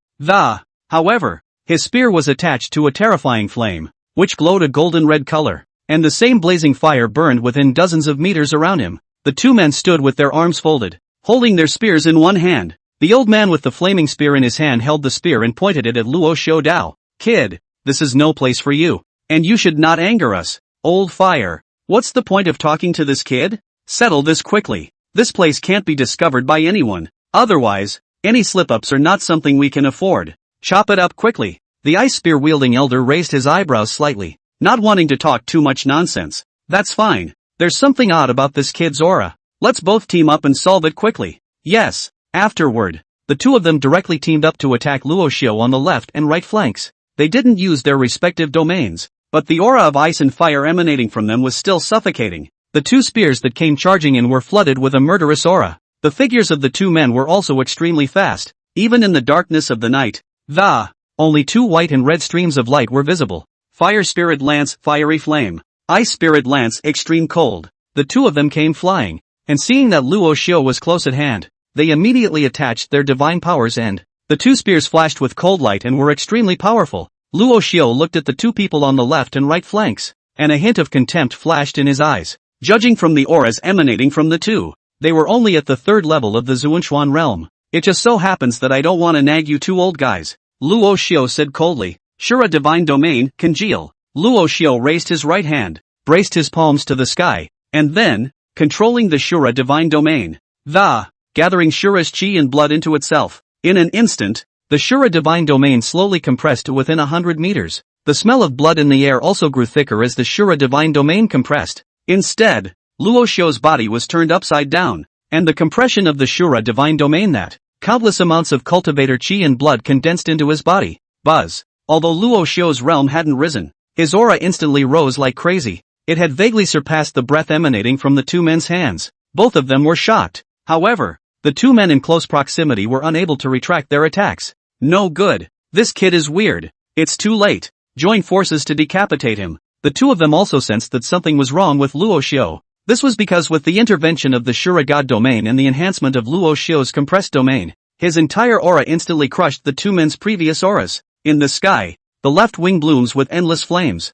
However, his spear was attached to a terrifying flame, which glowed a golden red color, and the same blazing fire burned within dozens of meters around him. The 2 men stood with their arms folded, holding their spears in one hand. The old man with the flaming spear in his hand held the spear and pointed it at Luo Xiu Dao. "Kid, this is no place for you, and you should not anger us. Old fire, what's the point of talking to this kid? Settle this quickly. This place can't be discovered by anyone. Otherwise, any slip-ups are not something we can afford. Chop it up quickly." The ice spear-wielding elder raised his eyebrows slightly, not wanting to talk too much nonsense. "That's fine. There's something odd about this kid's aura. Let's both team up and solve it quickly." Yes. Afterward, the two of them directly teamed up to attack Luo Xiu on the left and right flanks. They didn't use their respective domains, but the aura of ice and fire emanating from them was still suffocating. The two spears that came charging in were flooded with a murderous aura. The figures of the two men were also extremely fast, even in the darkness of the night. Only two white and red streams of light were visible. Fire Spirit Lance, fiery flame. Ice Spirit Lance, extreme cold. The two of them came flying, and seeing that Luo Xiu was close at hand, they immediately attached their divine powers and the two spears flashed with cold light and were extremely powerful. Luo Xiu looked at the two people on the left and right flanks, and a hint of contempt flashed in his eyes. Judging from the auras emanating from the two, they were only at the third level of the Tian Xuan realm. It just so happens that I don't want to nag you two old guys, Luo Xiu said coldly. Shura Divine Domain, congeal. Luo Xiu raised his right hand, braced his palms to the sky, and then, controlling the Shura Divine Domain, gathering Shura's chi and blood into itself. In an instant, the Shura Divine Domain slowly compressed to within 100 meters. The smell of blood in the air also grew thicker as the Shura Divine Domain compressed. Instead, Luo Xiu's body was turned upside down, and the compression of the Shura Divine Domain that countless amounts of cultivator chi and blood condensed into his body. Buzz. Although Luo Xiu's realm hadn't risen, his aura instantly rose like crazy. It had vaguely surpassed the breath emanating from the two men's hands. Both of them were shocked. However, the two men in close proximity were unable to retract their attacks. No good. This kid is weird. It's too late. Join forces to decapitate him. The two of them also sensed that something was wrong with Luo Xiu. This was because with the intervention of the Shura God domain and the enhancement of Luo Xiu's compressed domain, his entire aura instantly crushed the two men's previous auras. In the sky, the left wing blooms with endless flames.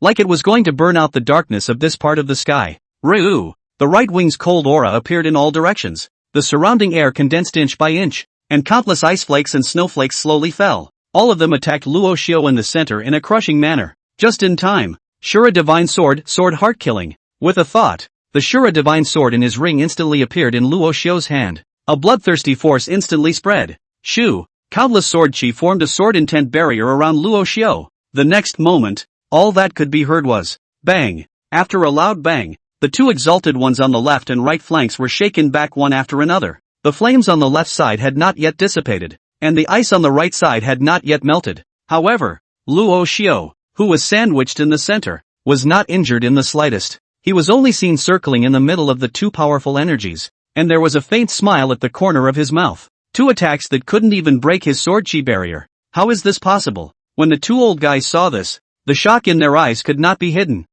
Like it was going to burn out the darkness of this part of the sky. Ryu. The right wing's cold aura appeared in all directions. The surrounding air condensed inch by inch, and countless ice flakes and snowflakes slowly fell. All of them attacked Luo Xiu in the center in a crushing manner. Just in time. Shura Divine Sword, sword heart killing. With a thought, the Shura Divine Sword in his ring instantly appeared in Luo Xiu's hand. A bloodthirsty force instantly spread. Shoo! Countless sword chi formed a sword intent barrier around Luo Xiu. The next moment, all that could be heard was bang. After a loud bang, the two exalted ones on the left and right flanks were shaken back one after another. The flames on the left side had not yet dissipated, and the ice on the right side had not yet melted. However, Luo Xiu, who was sandwiched in the center, was not injured in the slightest. He was only seen circling in the middle of the two powerful energies, and there was a faint smile at the corner of his mouth. Two attacks that couldn't even break his sword chi barrier. How is this possible? When the two old guys saw this, the shock in their eyes could not be hidden.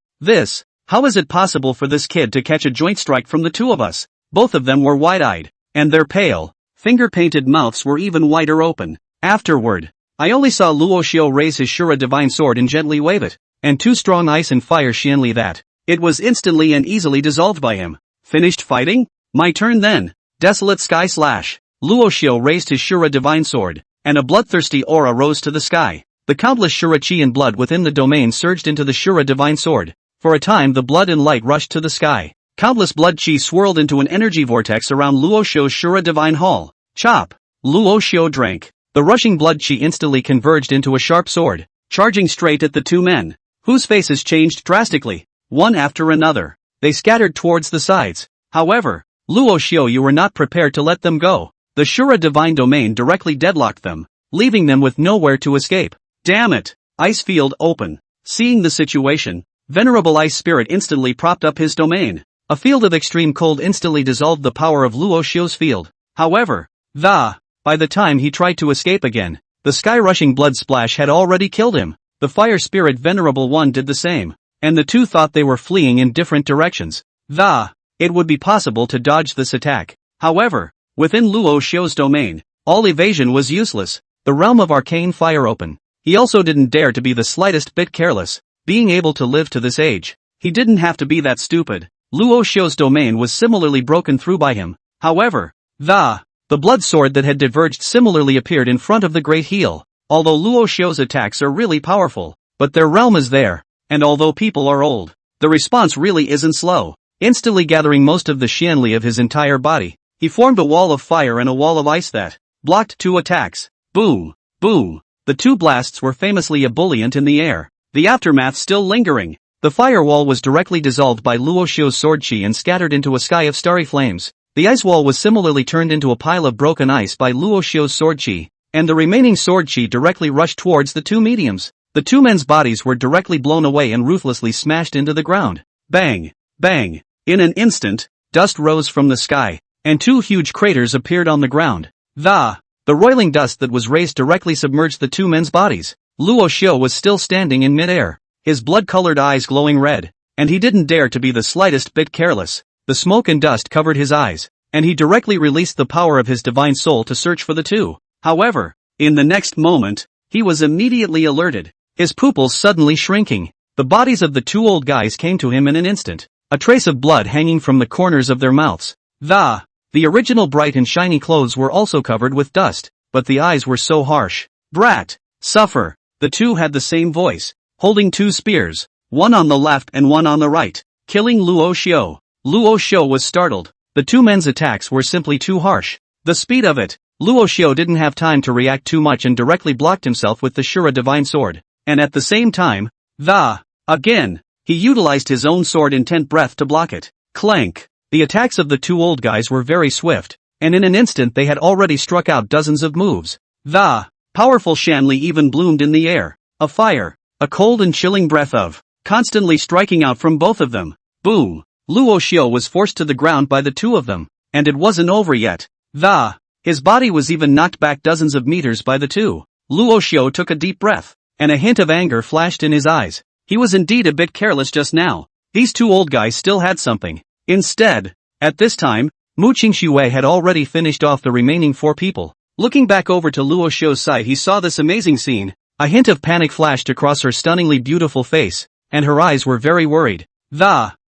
How is it possible for this kid to catch a joint strike from the two of us? Both of them were wide-eyed, and their pale, finger-painted mouths were even wider open. Afterward, I only saw Luo Xiu raise his Shura Divine Sword and gently wave it, and two strong ice and fire xianli that it was instantly and easily dissolved by him. Finished fighting? My turn then. Desolate sky slash. Luo Xiu raised his Shura Divine Sword, and a bloodthirsty aura rose to the sky. The countless Shura chi and blood within the domain surged into the Shura Divine Sword. For a time the blood and light rushed to the sky. Countless blood chi swirled into an energy vortex around Luo Xiu's Shura Divine Hall. Chop! Luo Xiu drank. The rushing blood chi instantly converged into a sharp sword, charging straight at the two men, whose faces changed drastically, one after another. They scattered towards the sides. However, Luo Xiu, you were not prepared to let them go. The Shura Divine Domain directly deadlocked them, leaving them with nowhere to escape. Damn it! Ice field open. Seeing the situation, Venerable Ice Spirit instantly propped up his domain. A field of extreme cold instantly dissolved the power of Luo Xiu's field. However, by the time he tried to escape again, the sky-rushing blood splash had already killed him. The Fire Spirit Venerable One did the same, and the two thought they were fleeing in different directions. It would be possible to dodge this attack. However, within Luo Xiu's domain, all evasion was useless. The realm of arcane fire open. He also didn't dare to be the slightest bit careless. Being able to live to this age, he didn't have to be that stupid. Luo Xiu's domain was similarly broken through by him. However, the blood sword that had diverged similarly appeared in front of the great heel. Although Luo Xiu's attacks are really powerful, but their realm is there, and although people are old, the response really isn't slow. Instantly gathering most of the xianli of his entire body, he formed a wall of fire and a wall of ice that blocked two attacks. Boom! Boom! The two blasts were famously ebullient in the air, the aftermath still lingering. The firewall was directly dissolved by Luo Xiu's sword chi and scattered into a sky of starry flames. The ice wall was similarly turned into a pile of broken ice by Luo Xiu's sword chi, and the remaining sword chi directly rushed towards the two mediums. The two men's bodies were directly blown away and ruthlessly smashed into the ground. Bang! Bang! In an instant, dust rose from the sky, and two huge craters appeared on the ground. The roiling dust that was raised directly submerged the two men's bodies. Luo Xiu was still standing in midair, his blood-colored eyes glowing red, and he didn't dare to be the slightest bit careless. The smoke and dust covered his eyes, and he directly released the power of his divine soul to search for the two. However, in the next moment, he was immediately alerted, his pupils suddenly shrinking. The bodies of the two old guys came to him in an instant, a trace of blood hanging from the corners of their mouths. The original bright and shiny clothes were also covered with dust, but the eyes were so harsh. Brat! Suffer! The two had the same voice, holding two spears, one on the left and one on the right, killing Luo Xiu. Luo Xiu was startled. The two men's attacks were simply too harsh. The speed of it! Luo Xiu didn't have time to react too much and directly blocked himself with the Shura Divine Sword. And at the same time, again, he utilized his own sword intent breath to block it. Clank! The attacks of the two old guys were very swift, and in an instant they had already struck out dozens of moves. The powerful Shanli even bloomed in the air, a fire, a cold and chilling breath of, constantly striking out from both of them. Boom! Luo Xiu was forced to the ground by the two of them, and it wasn't over yet. His body was even knocked back dozens of meters by the two. Luo Xiu took a deep breath, and a hint of anger flashed in his eyes. He was indeed a bit careless just now. These two old guys still had something. Instead, at this time, Mu Qingxue had already finished off the remaining four people. Looking back over to Luo Xiu's side, he saw this amazing scene. A hint of panic flashed across her stunningly beautiful face, and her eyes were very worried.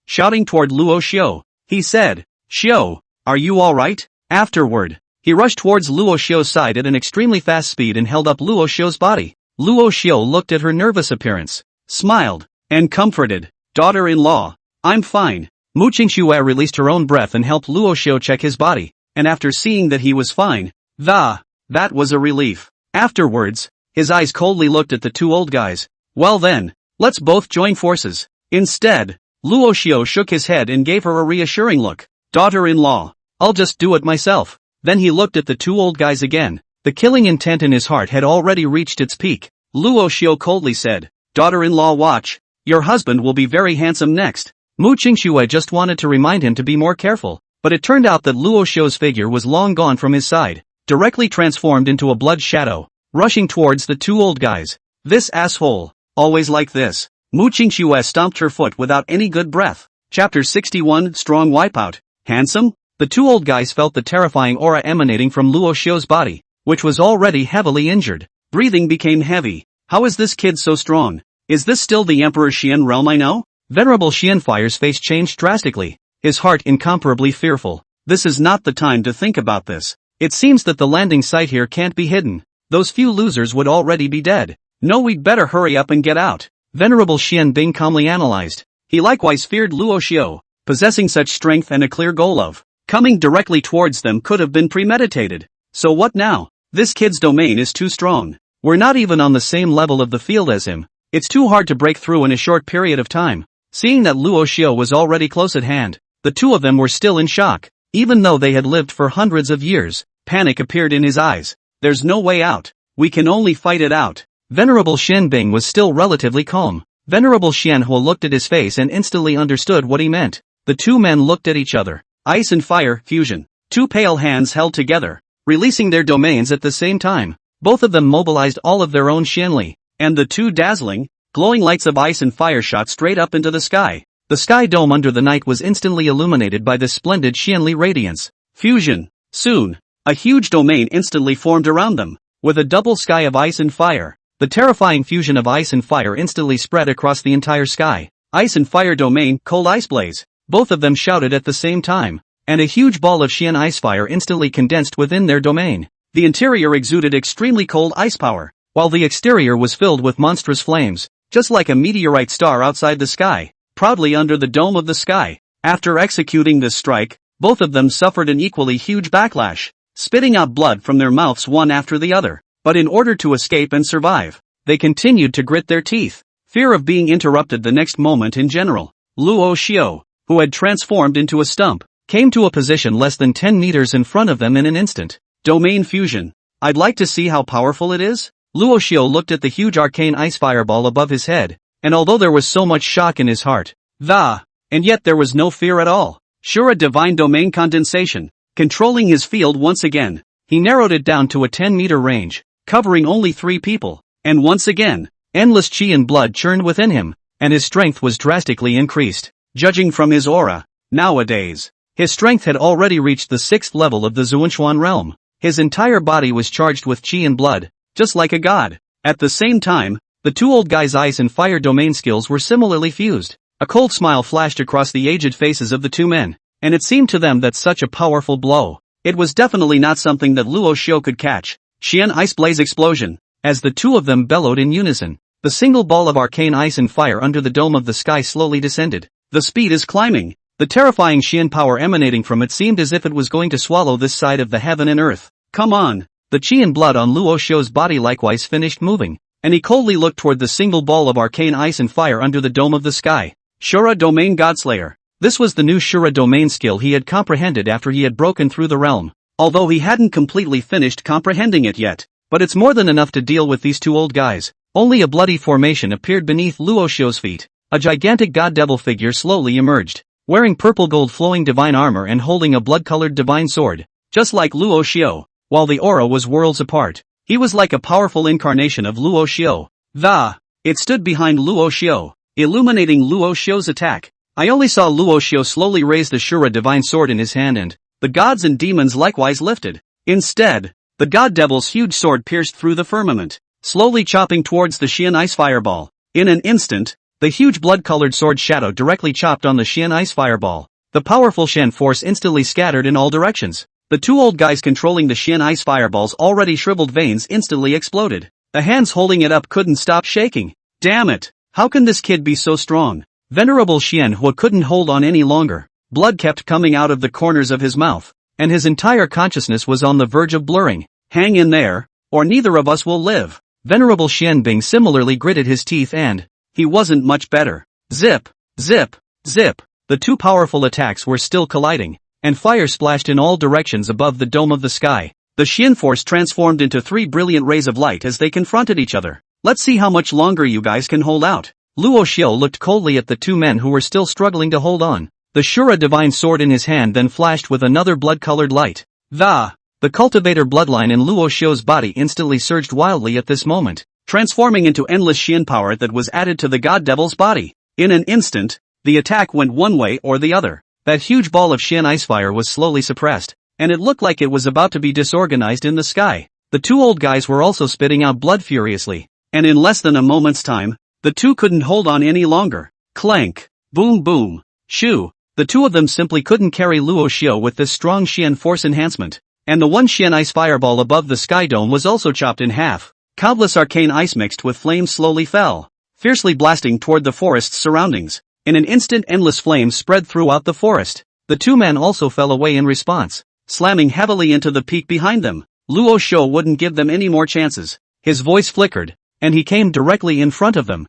Shouting toward Luo Xiu, he said, "Xiu, are you alright?" Afterward, he rushed towards Luo Xiu's side at an extremely fast speed and held up Luo Xiu's body. Luo Xiu looked at her nervous appearance, smiled, and comforted. "Daughter-in-law, I'm fine." Mu Qingxue released her own breath and helped Luo Xiu check his body, and after seeing that he was fine, that was a relief. Afterwards, his eyes coldly looked at the two old guys. "Well then, let's both join forces." Instead, Luo Xiu shook his head and gave her a reassuring look. "Daughter-in-law, I'll just do it myself." Then he looked at the two old guys again. The killing intent in his heart had already reached its peak. Luo Xiu coldly said, "Daughter-in-law, watch. Your husband will be very handsome next." Mu Qingxue just wanted to remind him to be more careful, but it turned out that Luo Xiu's figure was long gone from his side, directly transformed into a blood shadow, rushing towards the two old guys. "This asshole, always like this." Mu Qingxue stomped her foot without any good breath. Chapter 61 Strong Wipeout. Handsome? The two old guys felt the terrifying aura emanating from Luo Xiu's body, which was already heavily injured. Breathing became heavy. How is this kid so strong? Is this still the Emperor Xian realm I know? Venerable Xianfire's face changed drastically, his heart incomparably fearful. This is not the time to think about this. It seems that the landing site here can't be hidden. Those few losers would already be dead. No, we'd better hurry up and get out. Venerable Xian Bing calmly analyzed. He likewise feared Luo Xiu. Possessing such strength and a clear goal of coming directly towards them could have been premeditated. So what now? This kid's domain is too strong. We're not even on the same level of the field as him. It's too hard to break through in a short period of time. Seeing that Luo Xiu was already close at hand, the two of them were still in shock. Even though they had lived for hundreds of years, panic appeared in his eyes. There's no way out. We can only fight it out. Venerable Xian Bing was still relatively calm. Venerable Xian Huo looked at his face and instantly understood what he meant. The two men looked at each other. Ice and fire, fusion. Two pale hands held together, releasing their domains at the same time. Both of them mobilized all of their own Xianli, and the two dazzling, glowing lights of ice and fire shot straight up into the sky. The sky dome under the night was instantly illuminated by this splendid Xianli radiance. Fusion. Soon, a huge domain instantly formed around them, with a double sky of ice and fire. The terrifying fusion of ice and fire instantly spread across the entire sky. Ice and fire domain, cold ice blaze. Both of them shouted at the same time, and a huge ball of Xian ice fire instantly condensed within their domain. The interior exuded extremely cold ice power, while the exterior was filled with monstrous flames, just like a meteorite star outside the sky, proudly under the dome of the sky. After executing this strike, both of them suffered an equally huge backlash, spitting out blood from their mouths one after the other. But in order to escape and survive, they continued to grit their teeth, fear of being interrupted the next moment in general. Luo Xiu, who had transformed into a stump, came to a position less than 10 meters in front of them in an instant. Domain fusion. I'd like to see how powerful it is. Luo Xiu looked at the huge arcane ice fireball above his head, and although there was so much shock in his heart, and yet there was no fear at all. Shura Divine Domain condensation. Controlling his field once again, he narrowed it down to a 10-meter range, covering only 3 people, and once again, endless chi and blood churned within him, and his strength was drastically increased. Judging from his aura, nowadays, his strength had already reached the 6th level of the Tian Xuan realm. His entire body was charged with chi and blood, just like a god. At the same time, the two old guys' ice and fire domain skills were similarly fused. A cold smile flashed across the aged faces of the two men, and it seemed to them that such a powerful blow, it was definitely not something that Luo Xiu could catch. Xian Ice Blaze Explosion. As the two of them bellowed in unison, the single ball of arcane ice and fire under the dome of the sky slowly descended. The speed is climbing. The terrifying Xian power emanating from it seemed as if it was going to swallow this side of the heaven and earth. Come on! The chi and blood on Luo Xiu's body likewise finished moving, and he coldly looked toward the single ball of arcane ice and fire under the dome of the sky. Shura Domain Godslayer. This was the new Shura Domain skill he had comprehended after he had broken through the realm, although he hadn't completely finished comprehending it yet. But it's more than enough to deal with these two old guys. Only a bloody formation appeared beneath Luo Xiu's feet. A gigantic god-devil figure slowly emerged, wearing purple gold flowing divine armor and holding a blood-colored divine sword, just like Luo Xiu. While the aura was worlds apart, he was like a powerful incarnation of Luo Xiu. It stood behind Luo Xiu, illuminating Luo Xiu's attack. I only saw Luo Xiu slowly raise the Shura Divine Sword in his hand and the gods and demons likewise lifted. Instead, the god devil's huge sword pierced through the firmament, slowly chopping towards the Xian Ice Fireball. In an instant, the huge blood-colored sword shadow directly chopped on the Xian Ice Fireball. The powerful Xian force instantly scattered in all directions. The two old guys controlling the Xian Ice Fireball's already shriveled veins instantly exploded. The hands holding it up couldn't stop shaking. Damn it! How can this kid be so strong? Venerable Xian Hua couldn't hold on any longer. Blood kept coming out of the corners of his mouth, and his entire consciousness was on the verge of blurring. Hang in there, or neither of us will live. Venerable Xian Bing similarly gritted his teeth and he wasn't much better. Zip, zip, zip. The two powerful attacks were still colliding, and fire splashed in all directions above the dome of the sky. The Xian force transformed into 3 brilliant rays of light as they confronted each other. Let's see how much longer you guys can hold out. Luo Xiu looked coldly at the two men who were still struggling to hold on. The Shura Divine Sword in his hand then flashed with another blood-colored light. The cultivator bloodline in Luo Xiu's body instantly surged wildly at this moment, transforming into endless Xian power that was added to the god devil's body. In an instant, the attack went one way or the other. That huge ball of Xian ice fire was slowly suppressed, and it looked like it was about to be disorganized in the sky. The two old guys were also spitting out blood furiously, and in less than a moment's time, the two couldn't hold on any longer. Clank! Boom boom! Shoo! The two of them simply couldn't carry Luo Xiu with this strong Xian force enhancement, and the one Xian ice fireball above the sky dome was also chopped in half. Countless arcane ice mixed with flames slowly fell, fiercely blasting toward the forest's surroundings. In an instant endless flames spread throughout the forest. The two men also fell away in response, slamming heavily into the peak behind them. Luo Xiu wouldn't give them any more chances. His voice flickered, and he came directly in front of them.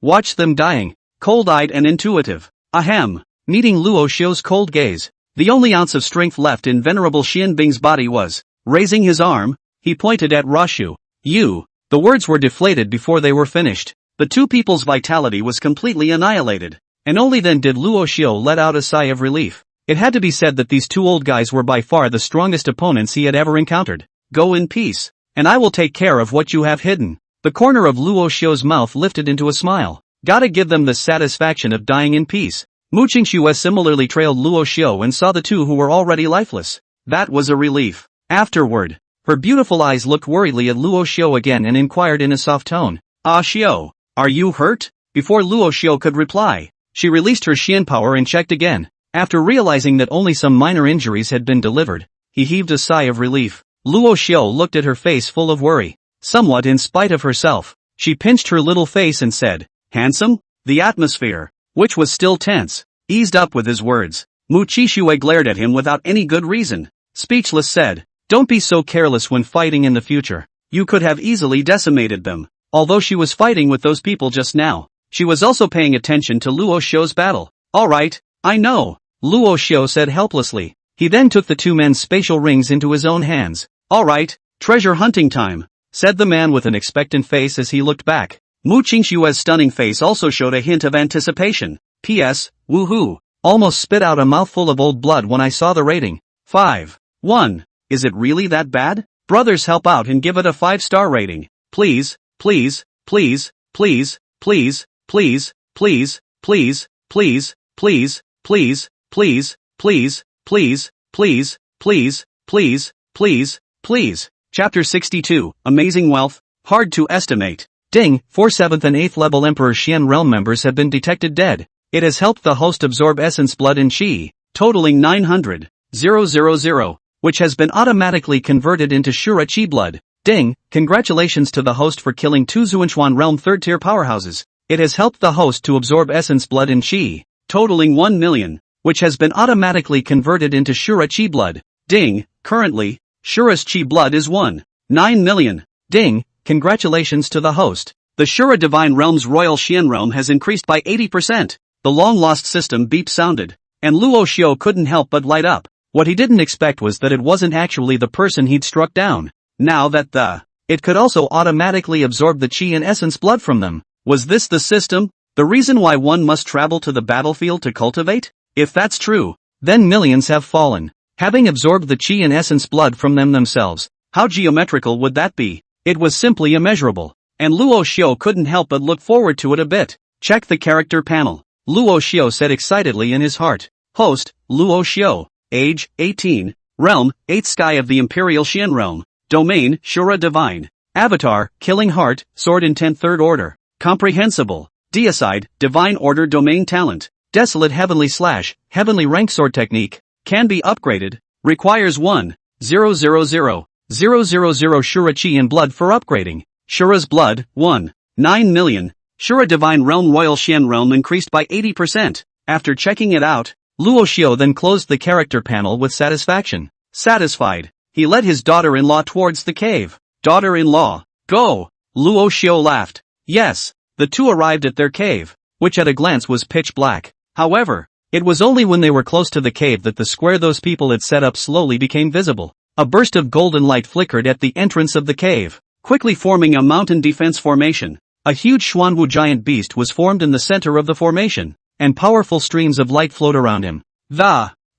Watch them dying, cold-eyed and intuitive. Ahem. Meeting Luo Xiu's cold gaze, the only ounce of strength left in Venerable Xian Bing's body was, raising his arm, he pointed at Rashu. You. The words were deflated before they were finished. The two people's vitality was completely annihilated, and only then did Luo Xiu let out a sigh of relief. It had to be said that these two old guys were by far the strongest opponents he had ever encountered. Go in peace, and I will take care of what you have hidden. The corner of Luo Xiu's mouth lifted into a smile. Gotta give them the satisfaction of dying in peace. Mu Qingxue similarly trailed Luo Xiu and saw the two who were already lifeless. That was a relief. Afterward, her beautiful eyes looked worriedly at Luo Xiu again and inquired in a soft tone. Ah Xiu, are you hurt? Before Luo Xiu could reply, she released her Xian power and checked again. After realizing that only some minor injuries had been delivered, he heaved a sigh of relief. Luo Xiu looked at her face full of worry. Somewhat in spite of herself, she pinched her little face and said, handsome? The atmosphere, which was still tense, eased up with his words. Mu Qingxue glared at him without any good reason. Speechless said, don't be so careless when fighting in the future. You could have easily decimated them. Although she was fighting with those people just now, she was also paying attention to Luo Xiu's battle. Alright, I know. Luo Xiu said helplessly. He then took the two men's spatial rings into his own hands. Alright, treasure hunting time, said the man with an expectant face as he looked back. Mu Qingshue's stunning face also showed a hint of anticipation. P.S. Woohoo! Almost spit out a mouthful of old blood when I saw the rating. 5. 1. Is it really that bad? Brothers, help out and give it a 5-star rating. Please, please, please, please, please, please, please, please, please, please, please, please, please, please, please, please, please, please, please. Chapter 62, Amazing Wealth, Hard to Estimate. Ding, 4 7th and 8th level Emperor Xian realm members have been detected dead. It has helped the host absorb essence blood and chi, totaling 900,000, which has been automatically converted into Shura chi blood. Ding, congratulations to the host for killing 2 Tian Xuan Realm 3rd tier powerhouses. It has helped the host to absorb essence blood and chi, totaling 1 million, which has been automatically converted into Shura chi blood. Ding, currently, Shura's chi blood is 1.9 million. Ding, congratulations to the host. The Shura Divine Realm's Royal Xian Realm has increased by 80%. The long-lost system beep sounded, and Luo Xiu couldn't help but light up. What he didn't expect was that it wasn't actually the person he'd struck down. Now that it could also automatically absorb the chi and essence blood from them. Was this the system? The reason why one must travel to the battlefield to cultivate? If that's true, then millions have fallen, having absorbed the chi and essence blood from them themselves. How geometrical would that be? It was simply immeasurable, and Luo Xiu couldn't help but look forward to it a bit. Check the character panel, Luo Xiu said excitedly in his heart. Host, Luo Xiu. Age, 18. Realm, 8th sky of the Imperial Xian Realm. Domain, Shura Divine. Avatar, Killing Heart, Sword Intent 3rd Order. Comprehensible. Deicide, Divine Order Domain Talent. Desolate Heavenly / Heavenly Rank Sword Technique. Can be upgraded. Requires 1,000,000 Shura Chi and Blood for upgrading. Shura's Blood, 1.9 million. Shura Divine Realm Royal Xian Realm increased by 80%. After checking it out, Luo Xiu then closed the character panel with satisfaction. Satisfied, he led his daughter-in-law towards the cave. Daughter-in-law, go! Luo Xiu laughed. Yes, the two arrived at their cave, which at a glance was pitch black. However, it was only when they were close to the cave that the square those people had set up slowly became visible. A burst of golden light flickered at the entrance of the cave, quickly forming a mountain defense formation. A huge Xuanwu giant beast was formed in the center of the formation, and powerful streams of light flowed around him.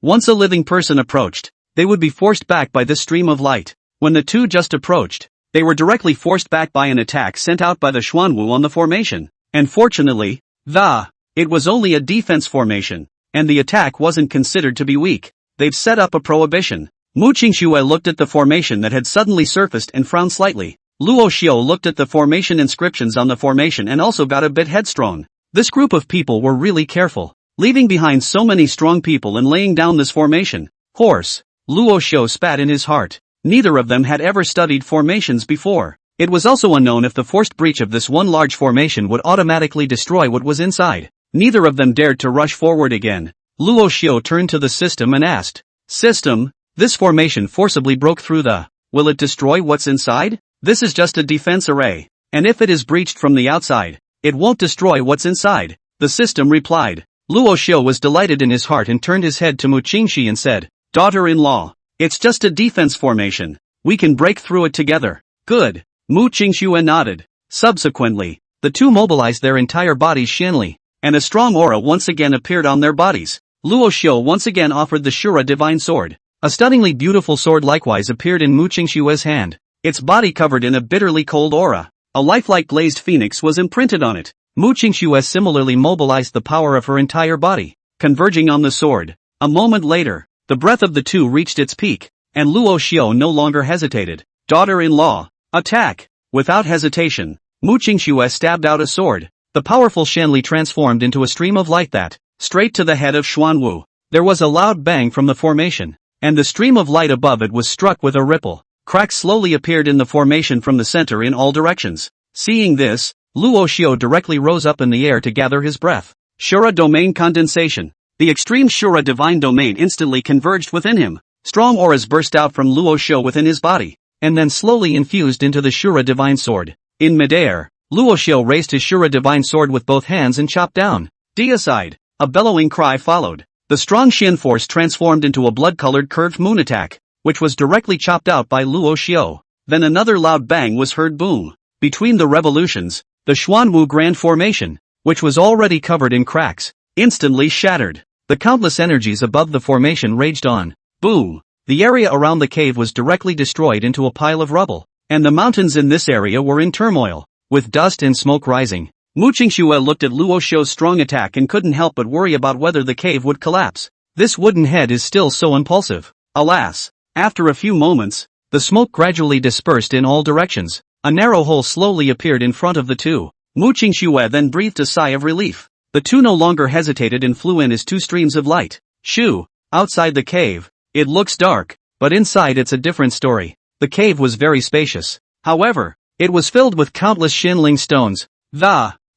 Once a living person approached, they would be forced back by this stream of light. When the two just approached, they were directly forced back by an attack sent out by the Xuanwu on the formation. And fortunately, it was only a defense formation, and the attack wasn't considered to be weak. They've set up a prohibition. Mu Qingxue looked at the formation that had suddenly surfaced and frowned slightly. Luo Xiu looked at the formation inscriptions on the formation and also got a bit headstrong. This group of people were really careful, leaving behind so many strong people and laying down this formation. Horse. Luo Xiu spat in his heart. Neither of them had ever studied formations before. It was also unknown if the forced breach of this one large formation would automatically destroy what was inside. Neither of them dared to rush forward again. Luo Xiu turned to the system and asked, System, this formation forcibly broke through will it destroy what's inside? This is just a defense array, and if it is breached from the outside, it won't destroy what's inside. The system replied. Luo Xiu was delighted in his heart and turned his head to Mu Qingxi and said, Daughter-in-law, it's just a defense formation. We can break through it together. Good. Mu Qingxue nodded. Subsequently, the two mobilized their entire bodies Xianli, and a strong aura once again appeared on their bodies. Luo Xiu once again offered the Shura Divine Sword. A stunningly beautiful sword likewise appeared in Mu Qingxue's hand. Its body covered in a bitterly cold aura. A lifelike glazed phoenix was imprinted on it. Mu Qingxue similarly mobilized the power of her entire body, converging on the sword. A moment later, the breath of the two reached its peak, and Luo Xiu no longer hesitated. Daughter-in-law, attack! Without hesitation, Mu Qingxue stabbed out a sword. The powerful Shanli transformed into a stream of light that, straight to the head of Xuanwu. There was a loud bang from the formation, and the stream of light above it was struck with a ripple. Cracks slowly appeared in the formation from the center in all directions. Seeing this, Luo Xiu directly rose up in the air to gather his breath. Shura Domain Condensation. The extreme Shura Divine Domain instantly converged within him. Strong auras burst out from Luo Xiu within his body, and then slowly infused into the Shura Divine Sword. In midair, Luo Xiu raised his Shura Divine Sword with both hands and chopped down. Deicide. A bellowing cry followed. The strong Xian force transformed into a blood-colored curved moon attack, which was directly chopped out by Luo Xiu. Then another loud bang was heard boom. Between the revolutions, the Xuanwu Grand Formation, which was already covered in cracks, instantly shattered. The countless energies above the formation raged on. Boom! The area around the cave was directly destroyed into a pile of rubble, and the mountains in this area were in turmoil, with dust and smoke rising. Mu Qingxue looked at Luo Xiu's strong attack and couldn't help but worry about whether the cave would collapse. This wooden head is still so impulsive. Alas! After a few moments, the smoke gradually dispersed in all directions. A narrow hole slowly appeared in front of the two. Mu Qingxue then breathed a sigh of relief. The two no longer hesitated and flew in as two streams of light. Shoo! Outside the cave, it looks dark, but inside it's a different story. The cave was very spacious. However, it was filled with countless Xianling stones.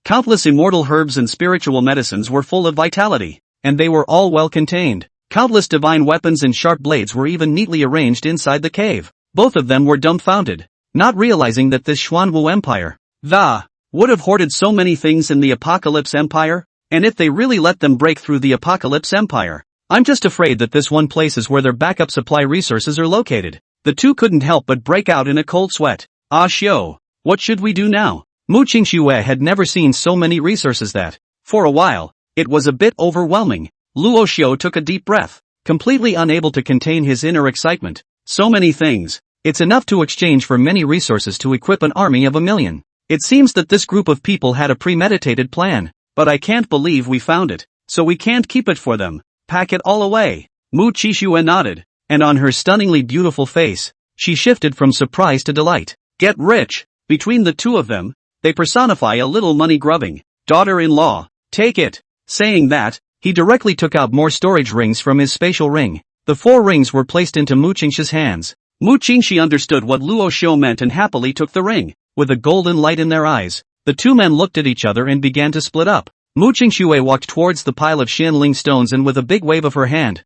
Countless immortal herbs and spiritual medicines were full of vitality, and they were all well contained. Countless divine weapons and sharp blades were even neatly arranged inside the cave. Both of them were dumbfounded, not realizing that this Xuanwu Empire, would have hoarded so many things in the Apocalypse Empire, and if they really let them break through the Apocalypse Empire. I'm just afraid that this one place is where their backup supply resources are located. The two couldn't help but break out in a cold sweat. Ah Xiu, what should we do now? Mu Qingxue had never seen so many resources that, for a while, it was a bit overwhelming. Luo Xiu took a deep breath, completely unable to contain his inner excitement. So many things. It's enough to exchange for many resources to equip an army of 1,000,000. It seems that this group of people had a premeditated plan, but I can't believe we found it, so we can't keep it for them. Pack it all away. Mu Qingxue nodded, and on her stunningly beautiful face, she shifted from surprise to delight. Get rich. Between the two of them, they personify a little money-grubbing daughter-in-law. Take it. Saying that, he directly took out more storage rings from his spatial ring. The 4 rings were placed into Mu Qingxue's hands. Mu Qingxue understood what Luo Xiu meant and happily took the ring. With a golden light in their eyes, the two men looked at each other and began to split up. Mu Qingxue walked towards the pile of Xianling stones and with a big wave of her hand,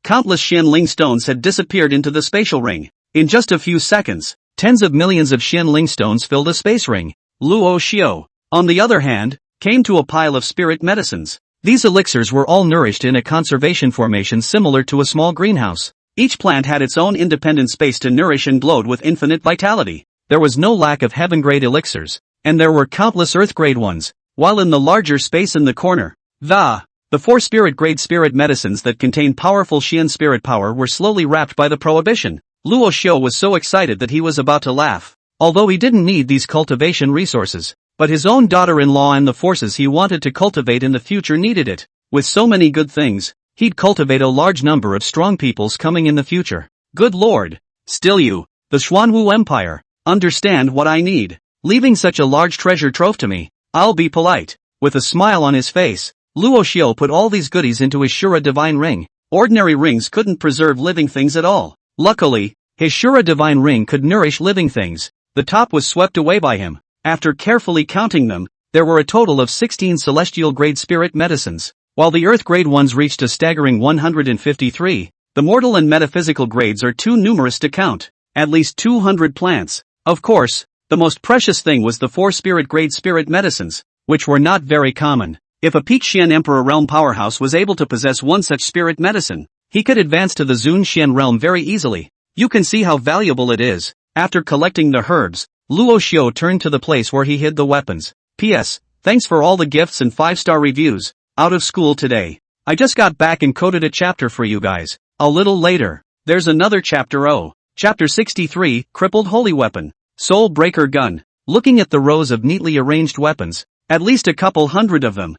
countless Xianling stones had disappeared into the spatial ring. In just a few seconds, tens of millions of Xianling stones filled a space ring. Luo Xiu, on the other hand, came to a pile of spirit medicines. These elixirs were all nourished in a conservation formation similar to a small greenhouse. Each plant had its own independent space to nourish and glowed with infinite vitality. There was no lack of heaven-grade elixirs, and there were countless earth-grade ones, while in the larger space in the corner, the 4 spirit-grade spirit medicines that contained powerful Xian spirit power were slowly wrapped by the prohibition. Luo Xiu was so excited that he was about to laugh. Although he didn't need these cultivation resources, but his own daughter-in-law and the forces he wanted to cultivate in the future needed it. With so many good things, he'd cultivate a large number of strong peoples coming in the future. Good lord. Still you, the Xuanwu Empire, understand what I need. Leaving such a large treasure trove to me, I'll be polite. With a smile on his face, Luo Xiu put all these goodies into his Shura Divine Ring. Ordinary rings couldn't preserve living things at all. Luckily, his Shura Divine Ring could nourish living things. The top was swept away by him. After carefully counting them, there were a total of 16 celestial-grade spirit medicines. While the earth-grade ones reached a staggering 153, the mortal and metaphysical grades are too numerous to count. At least 200 plants. Of course, the most precious thing was the 4 spirit-grade spirit medicines, which were not very common. If a peak Xian Emperor realm powerhouse was able to possess one such spirit medicine, he could advance to the Zun Xian realm very easily. You can see how valuable it is. After collecting the herbs, Luo Xiu turned to the place where he hid the weapons. P.S. Thanks for all the gifts and 5-star reviews. Out of school today. I just got back and coded a chapter for you guys. A little later, there's another chapter. Chapter 63, Crippled Holy Weapon. Soul Breaker Gun. Looking at the rows of neatly arranged weapons, at least a couple hundred of them.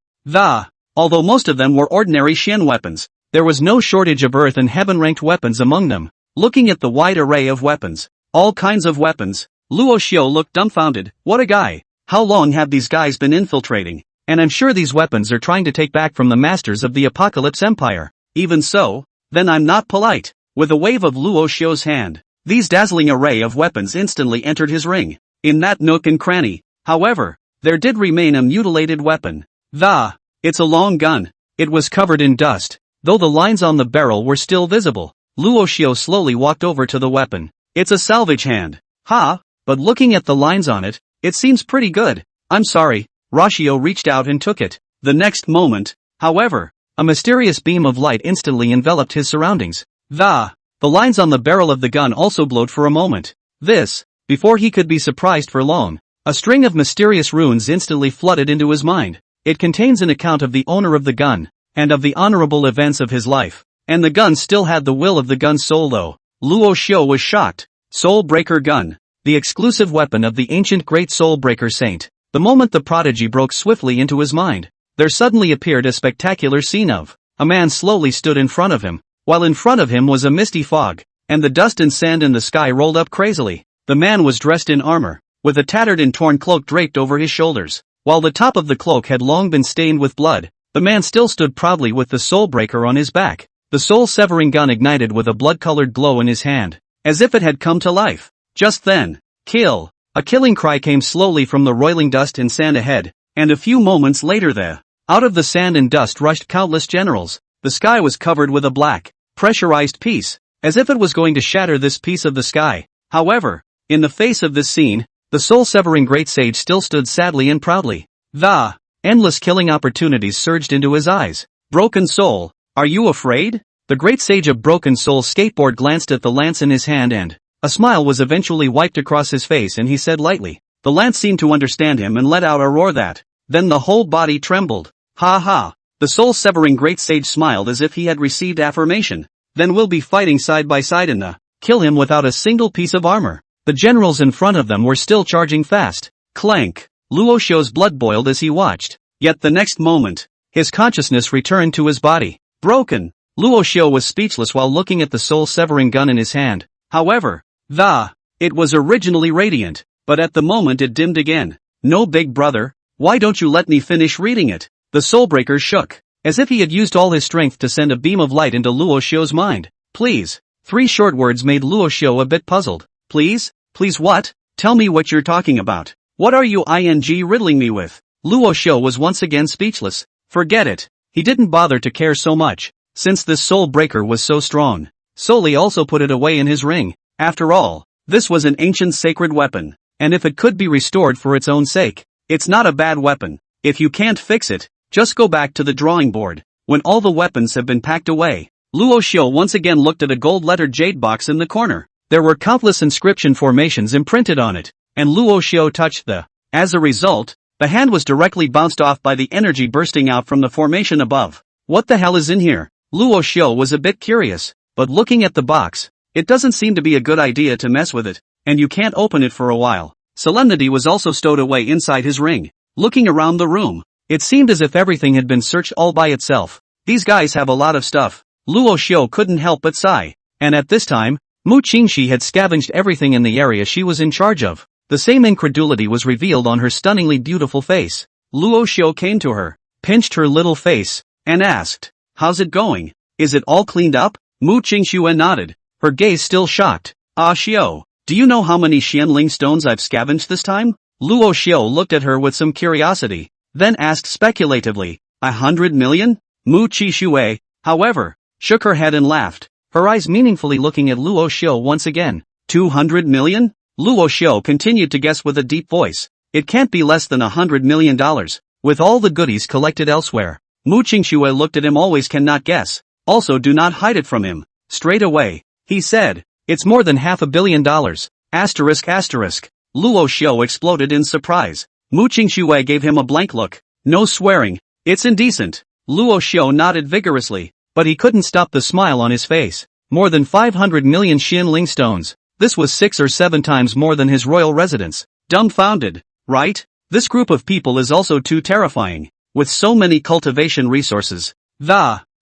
Although most of them were ordinary Xian weapons, there was no shortage of earth and heaven-ranked weapons among them. Looking at the wide array of weapons, all kinds of weapons, Luo Xiu looked dumbfounded. What a guy. How long have these guys been infiltrating? And I'm sure these weapons are trying to take back from the masters of the Apocalypse Empire. Even so, then I'm not polite. With a wave of Luo Xiu's hand, these dazzling array of weapons instantly entered his ring. In that nook and cranny, however, there did remain a mutilated weapon. It's a long gun. It was covered in dust, though the lines on the barrel were still visible. Luo Xiu slowly walked over to the weapon. It's a salvage hand. But looking at the lines on it, it seems pretty good. I'm sorry. Xiu reached out and took it. The next moment, however, A mysterious beam of light instantly enveloped his surroundings. The lines on the barrel of the gun also glowed for a moment. Before he could be surprised for long, a string of mysterious runes instantly flooded into his mind. It contains an account of the owner of the gun, and of the honorable events of his life. And the gun still had the will of the gun's soul though. Luo Xiu was shocked. Soul Breaker Gun. The exclusive weapon of the ancient great Soul Breaker Saint. The moment the prodigy broke swiftly into his mind, there suddenly appeared a spectacular scene of a man slowly stood in front of him, while in front of him was a misty fog, and the dust and sand in the sky rolled up crazily. The man was dressed in armor, with a tattered and torn cloak draped over his shoulders. While the top of the cloak had long been stained with blood, the man still stood proudly with the Soul Breaker on his back. The soul-severing gun ignited with a blood-colored glow in his hand, as if it had come to life. Just then, kill! A killing cry came slowly from the roiling dust and sand ahead, and a few moments later out of the sand and dust rushed countless generals. The sky was covered with a black, pressurized piece, as if it was going to shatter this piece of the sky. However, in the face of this scene, the soul-severing great sage still stood sadly and proudly. The endless killing opportunities surged into his eyes. Broken Soul, are you afraid? The great sage of Broken Soul skateboard glanced at the lance in his hand and a smile was eventually wiped across his face and he said lightly. The lance seemed to understand him and let out a roar then the whole body trembled. Ha ha! The soul-severing great sage smiled as if he had received affirmation. Then we'll be fighting side by side in the kill him without a single piece of armor. The generals in front of them were still charging fast. Clank! Luo Xiu's blood boiled as he watched. Yet the next moment, his consciousness returned to his body. Broken! Luo Xiu was speechless while looking at the soul-severing gun in his hand. However, it was originally radiant, but at the moment it dimmed again. No, big brother, why don't you let me finish reading it? The Soulbreaker shook, as if he had used all his strength to send a beam of light into Luo Xiu's mind. Please. 3 short words made Luo Xiu a bit puzzled. Please? Please what? Tell me what you're talking about. What are you riddling me with? Luo Xiu was once again speechless. Forget it. He didn't bother to care so much, since this soul breaker was so strong. Soli also put it away in his ring. After all, this was an ancient sacred weapon, and if it could be restored for its own sake, it's not a bad weapon. If you can't fix it, just go back to the drawing board. When all the weapons have been packed away, Luo Xiu once again looked at a gold-lettered jade box in the corner. There were countless inscription formations imprinted on it, and Luo Xiu touched the. As a result, the hand was directly bounced off by the energy bursting out from the formation above. What the hell is in here? Luo Xiu was a bit curious, but looking at the box, it doesn't seem to be a good idea to mess with it, and you can't open it for a while. Solemnity was also stowed away inside his ring. Looking around the room, it seemed as if everything had been searched all by itself. These guys have a lot of stuff. Luo Xiu couldn't help but sigh. And at this time, Mu Qingxi had scavenged everything in the area she was in charge of. The same incredulity was revealed on her stunningly beautiful face. Luo Xiu came to her, pinched her little face, and asked, "How's it going? Is it all cleaned up?" Mu Qingxue nodded, her gaze still shocked. "Ah Xiu, do you know how many Xianling stones I've scavenged this time?" Luo Xiu looked at her with some curiosity, then asked speculatively, 100 million? Mu Qingxue, however, shook her head and laughed, her eyes meaningfully looking at Luo Xiu once again. 200 million? Luo Xiu continued to guess with a deep voice. It can't be less than $100 million, with all the goodies collected elsewhere. Mu Qingxue looked at him. Always cannot guess. Also do not hide it from him. Straight away, he said, "It's more than $500 million. Asterisk. Luo Xiu exploded in surprise. Mu Qingxue gave him a blank look. "No swearing. It's indecent." Luo Xiu nodded vigorously, but he couldn't stop the smile on his face. More than 500 million Xianling stones. This was 6 or 7 times more than his royal residence. Dumbfounded, right? This group of people is also too terrifying. With so many cultivation resources.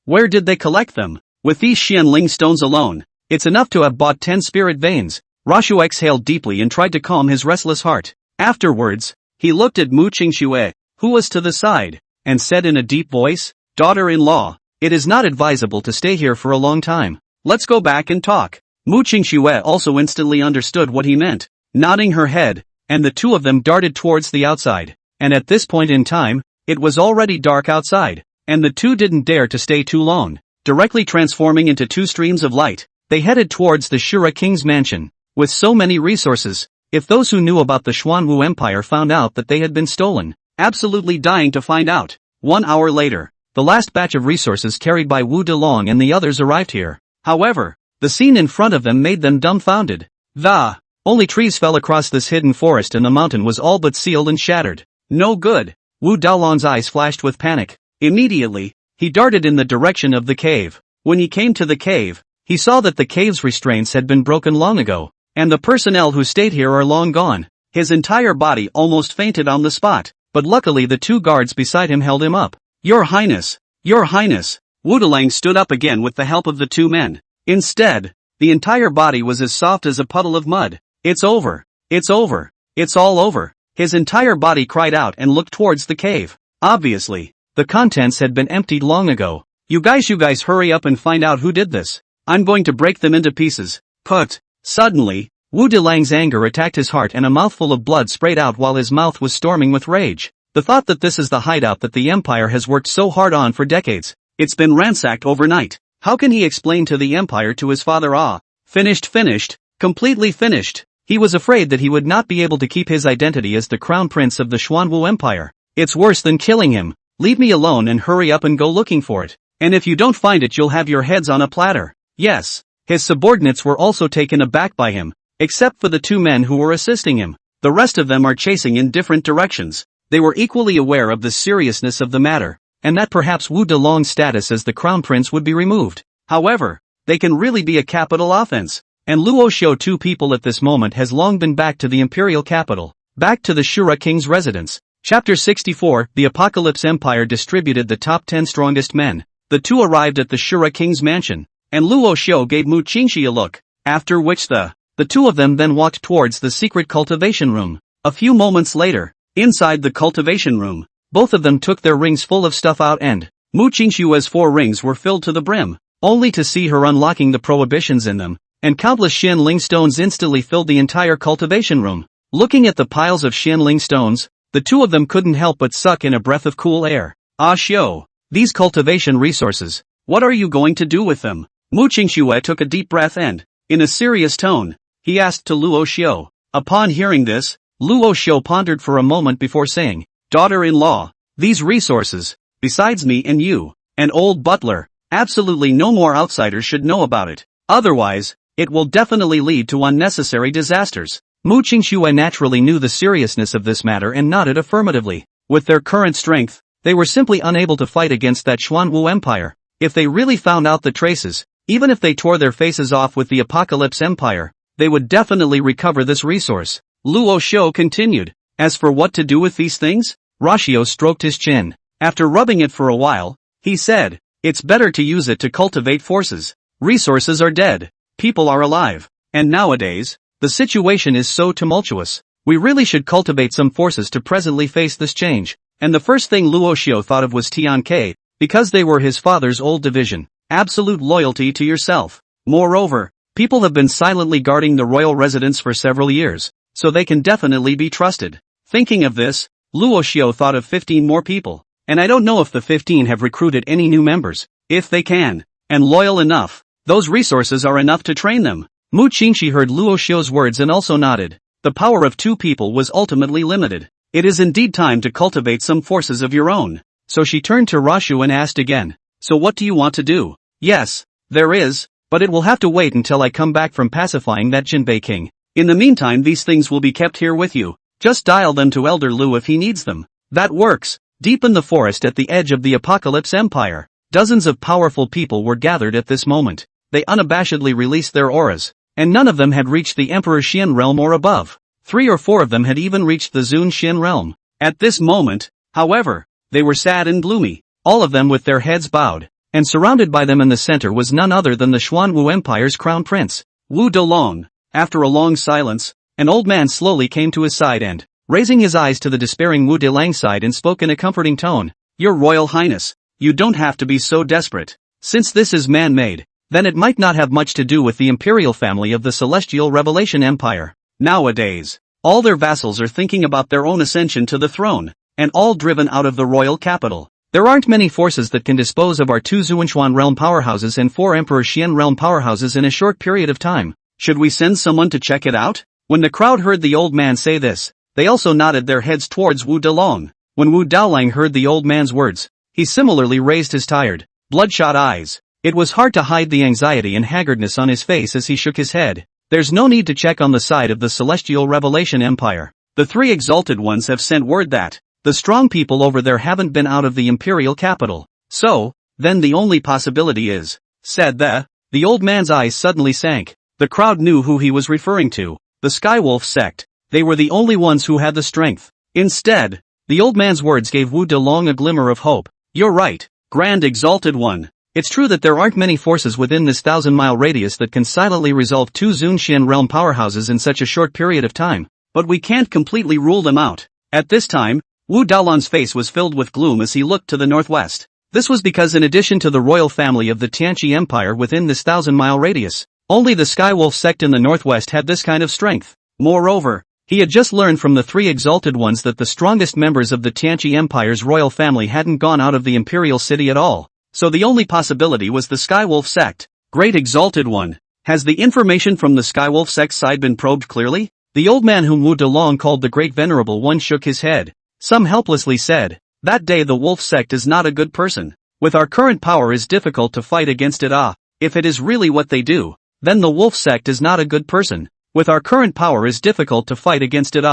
Where did they collect them? With these Xianling stones alone, it's enough to have bought 10 spirit veins. Rashu exhaled deeply and tried to calm his restless heart. Afterwards, he looked at Mu Qingxue, who was to the side, and said in a deep voice, "Daughter-in-law, it is not advisable to stay here for a long time. Let's go back and talk." Mu Qingxue also instantly understood what he meant, nodding her head, and the two of them darted towards the outside. And at this point in time, it was already dark outside, and the two didn't dare to stay too long. Directly transforming into 2 streams of light, they headed towards the Shura King's mansion. With so many resources, if those who knew about the Xuanwu Empire found out that they had been stolen, absolutely dying to find out. 1 hour later, the last batch of resources carried by Wu Delong and the others arrived here. However, the scene in front of them made them dumbfounded. The only trees fell across this hidden forest and the mountain was all but sealed and shattered. No good. Wu Daolong's eyes flashed with panic. Immediately, he darted in the direction of the cave. When he came to the cave, he saw that the cave's restraints had been broken long ago, and the personnel who stayed here are long gone. His entire body almost fainted on the spot, but luckily the two guards beside him held him up. Your Highness! Your Highness! Wu Delang stood up again with the help of the two men. Instead, the entire body was as soft as a puddle of mud. It's over. It's over. It's all over. His entire body cried out and looked towards the cave. Obviously, the contents had been emptied long ago. You guys hurry up and find out who did this. I'm going to break them into pieces. Put. Suddenly, Wu Delang's anger attacked his heart and a mouthful of blood sprayed out while his mouth was storming with rage. The thought that this is the hideout that the Empire has worked so hard on for decades. It's been ransacked overnight. How can he explain to the Empire to his father finished, completely finished. He was afraid that he would not be able to keep his identity as the crown prince of the Xuanwu Empire. It's worse than killing him. Leave me alone and hurry up and go looking for it. And if you don't find it you'll have your heads on a platter. Yes. His subordinates were also taken aback by him, except for the two men who were assisting him. The rest of them are chasing in different directions. They were equally aware of the seriousness of the matter, and that perhaps Wu Delong's status as the crown prince would be removed. However, they can really be a capital offense. And Luo Xiu, two people at this moment, has long been back to the imperial capital, back to the Shura king's residence. Chapter 64, The Apocalypse Empire distributed the top 10 strongest men. The two arrived at the Shura king's mansion, and Luo Xiu gave Mu Qingxi a look, after which the two of them then walked towards the secret cultivation room. A few moments later, inside the cultivation room, both of them took their rings full of stuff out and Mu Qingxi's 4 rings were filled to the brim, only to see her unlocking the prohibitions in them, and countless Xianling stones instantly filled the entire cultivation room. Looking at the piles of Xianling stones, the two of them couldn't help but suck in a breath of cool air. Ah Xiu, these cultivation resources, what are you going to do with them? Mu Qingxue took a deep breath and, in a serious tone, he asked to Luo Xiu. Upon hearing this, Luo Xiu pondered for a moment before saying, Daughter-in-law, these resources, besides me and you, an old butler, absolutely no more outsiders should know about it. Otherwise, it will definitely lead to unnecessary disasters. Mu Qingxue naturally knew the seriousness of this matter and nodded affirmatively. With their current strength, they were simply unable to fight against that Xuanwu Empire. If they really found out the traces, even if they tore their faces off with the Apocalypse Empire, they would definitely recover this resource. Luo Xiu continued. As for what to do with these things, Rashio stroked his chin. After rubbing it for a while, he said, it's better to use it to cultivate forces. Resources are dead. People are alive. And nowadays, the situation is so tumultuous. We really should cultivate some forces to presently face this change. And the first thing Luo Xiu thought of was Tian Ke, because they were his father's old division. Absolute loyalty to yourself. Moreover, people have been silently guarding the royal residence for several years, so they can definitely be trusted. Thinking of this, Luo Xiu thought of 15 more people. And I don't know if the 15 have recruited any new members. If they can, and loyal enough, those resources are enough to train them. Mu Qingxi heard Luo Xiu's words and also nodded. The power of 2 people was ultimately limited. It is indeed time to cultivate some forces of your own. So she turned to Rashu and asked again, so what do you want to do? Yes, there is, but it will have to wait until I come back from pacifying that Jinbei king. In the meantime these things will be kept here with you. Just dial them to Elder Lu if he needs them. That works. Deep in the forest at the edge of the Apocalypse Empire, dozens of powerful people were gathered at this moment. They unabashedly released their auras, and none of them had reached the Emperor Xian realm or above. 3 or 4 of them had even reached the Zun Xian realm. At this moment, however, they were sad and gloomy, all of them with their heads bowed, and surrounded by them in the center was none other than the Xuanwu Empire's crown prince, Wu Delong. After a long silence, an old man slowly came to his side and, raising his eyes to the despairing Wu Delang's side and spoke in a comforting tone, Your Royal Highness, you don't have to be so desperate. Since this is man-made, then it might not have much to do with the imperial family of the Celestial Revelation Empire. Nowadays, all their vassals are thinking about their own ascension to the throne, and all driven out of the royal capital. There aren't many forces that can dispose of our 2 Xuan realm powerhouses and 4 Emperor Xian realm powerhouses in a short period of time. Should we send someone to check it out? When the crowd heard the old man say this, they also nodded their heads towards Wu Delong. When Wu Daolang heard the old man's words, He similarly raised his tired, bloodshot eyes. It was hard to hide the anxiety and haggardness on his face as he shook his head. There's no need to check on the side of the Celestial Revelation Empire. The three exalted ones have sent word that the strong people over there haven't been out of the imperial capital. So, then the only possibility is, said the old man's eyes suddenly sank. The crowd knew who he was referring to. The Skywolf sect. They were the only ones who had the strength. Instead, the old man's words gave Wu Delong a glimmer of hope. You're right, Grand Exalted One. It's true that there aren't many forces within this 1,000-mile radius that can silently resolve two Xuan realm powerhouses in such a short period of time, but we can't completely rule them out. At this time, Wu Dalan's face was filled with gloom as he looked to the northwest. This was because in addition to the royal family of the Tianxi Empire within this 1,000-mile radius, only the Skywolf sect in the northwest had this kind of strength. Moreover, he had just learned from the three exalted ones that the strongest members of the Tianxi Empire's royal family hadn't gone out of the imperial city at all. So the only possibility was the Skywolf sect. Great Exalted One, has the information from the Skywolf sect side been probed clearly? The old man whom Wu Delong called the Great Venerable One shook his head. Some helplessly said, that day the wolf sect is not a good person. With our current power is difficult to fight against it. If it is really what they do, then the wolf sect is not a good person. With our current power is difficult to fight against it.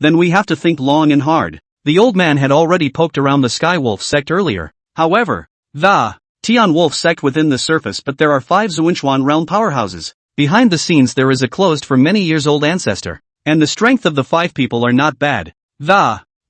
Then we have to think long and hard. The old man had already poked around the Skywolf sect earlier. However, the Tian Wolf sect within the surface, but there are 5 Xuan realm powerhouses. Behind the scenes there is a closed for many years old ancestor, and the strength of the 5 people are not bad.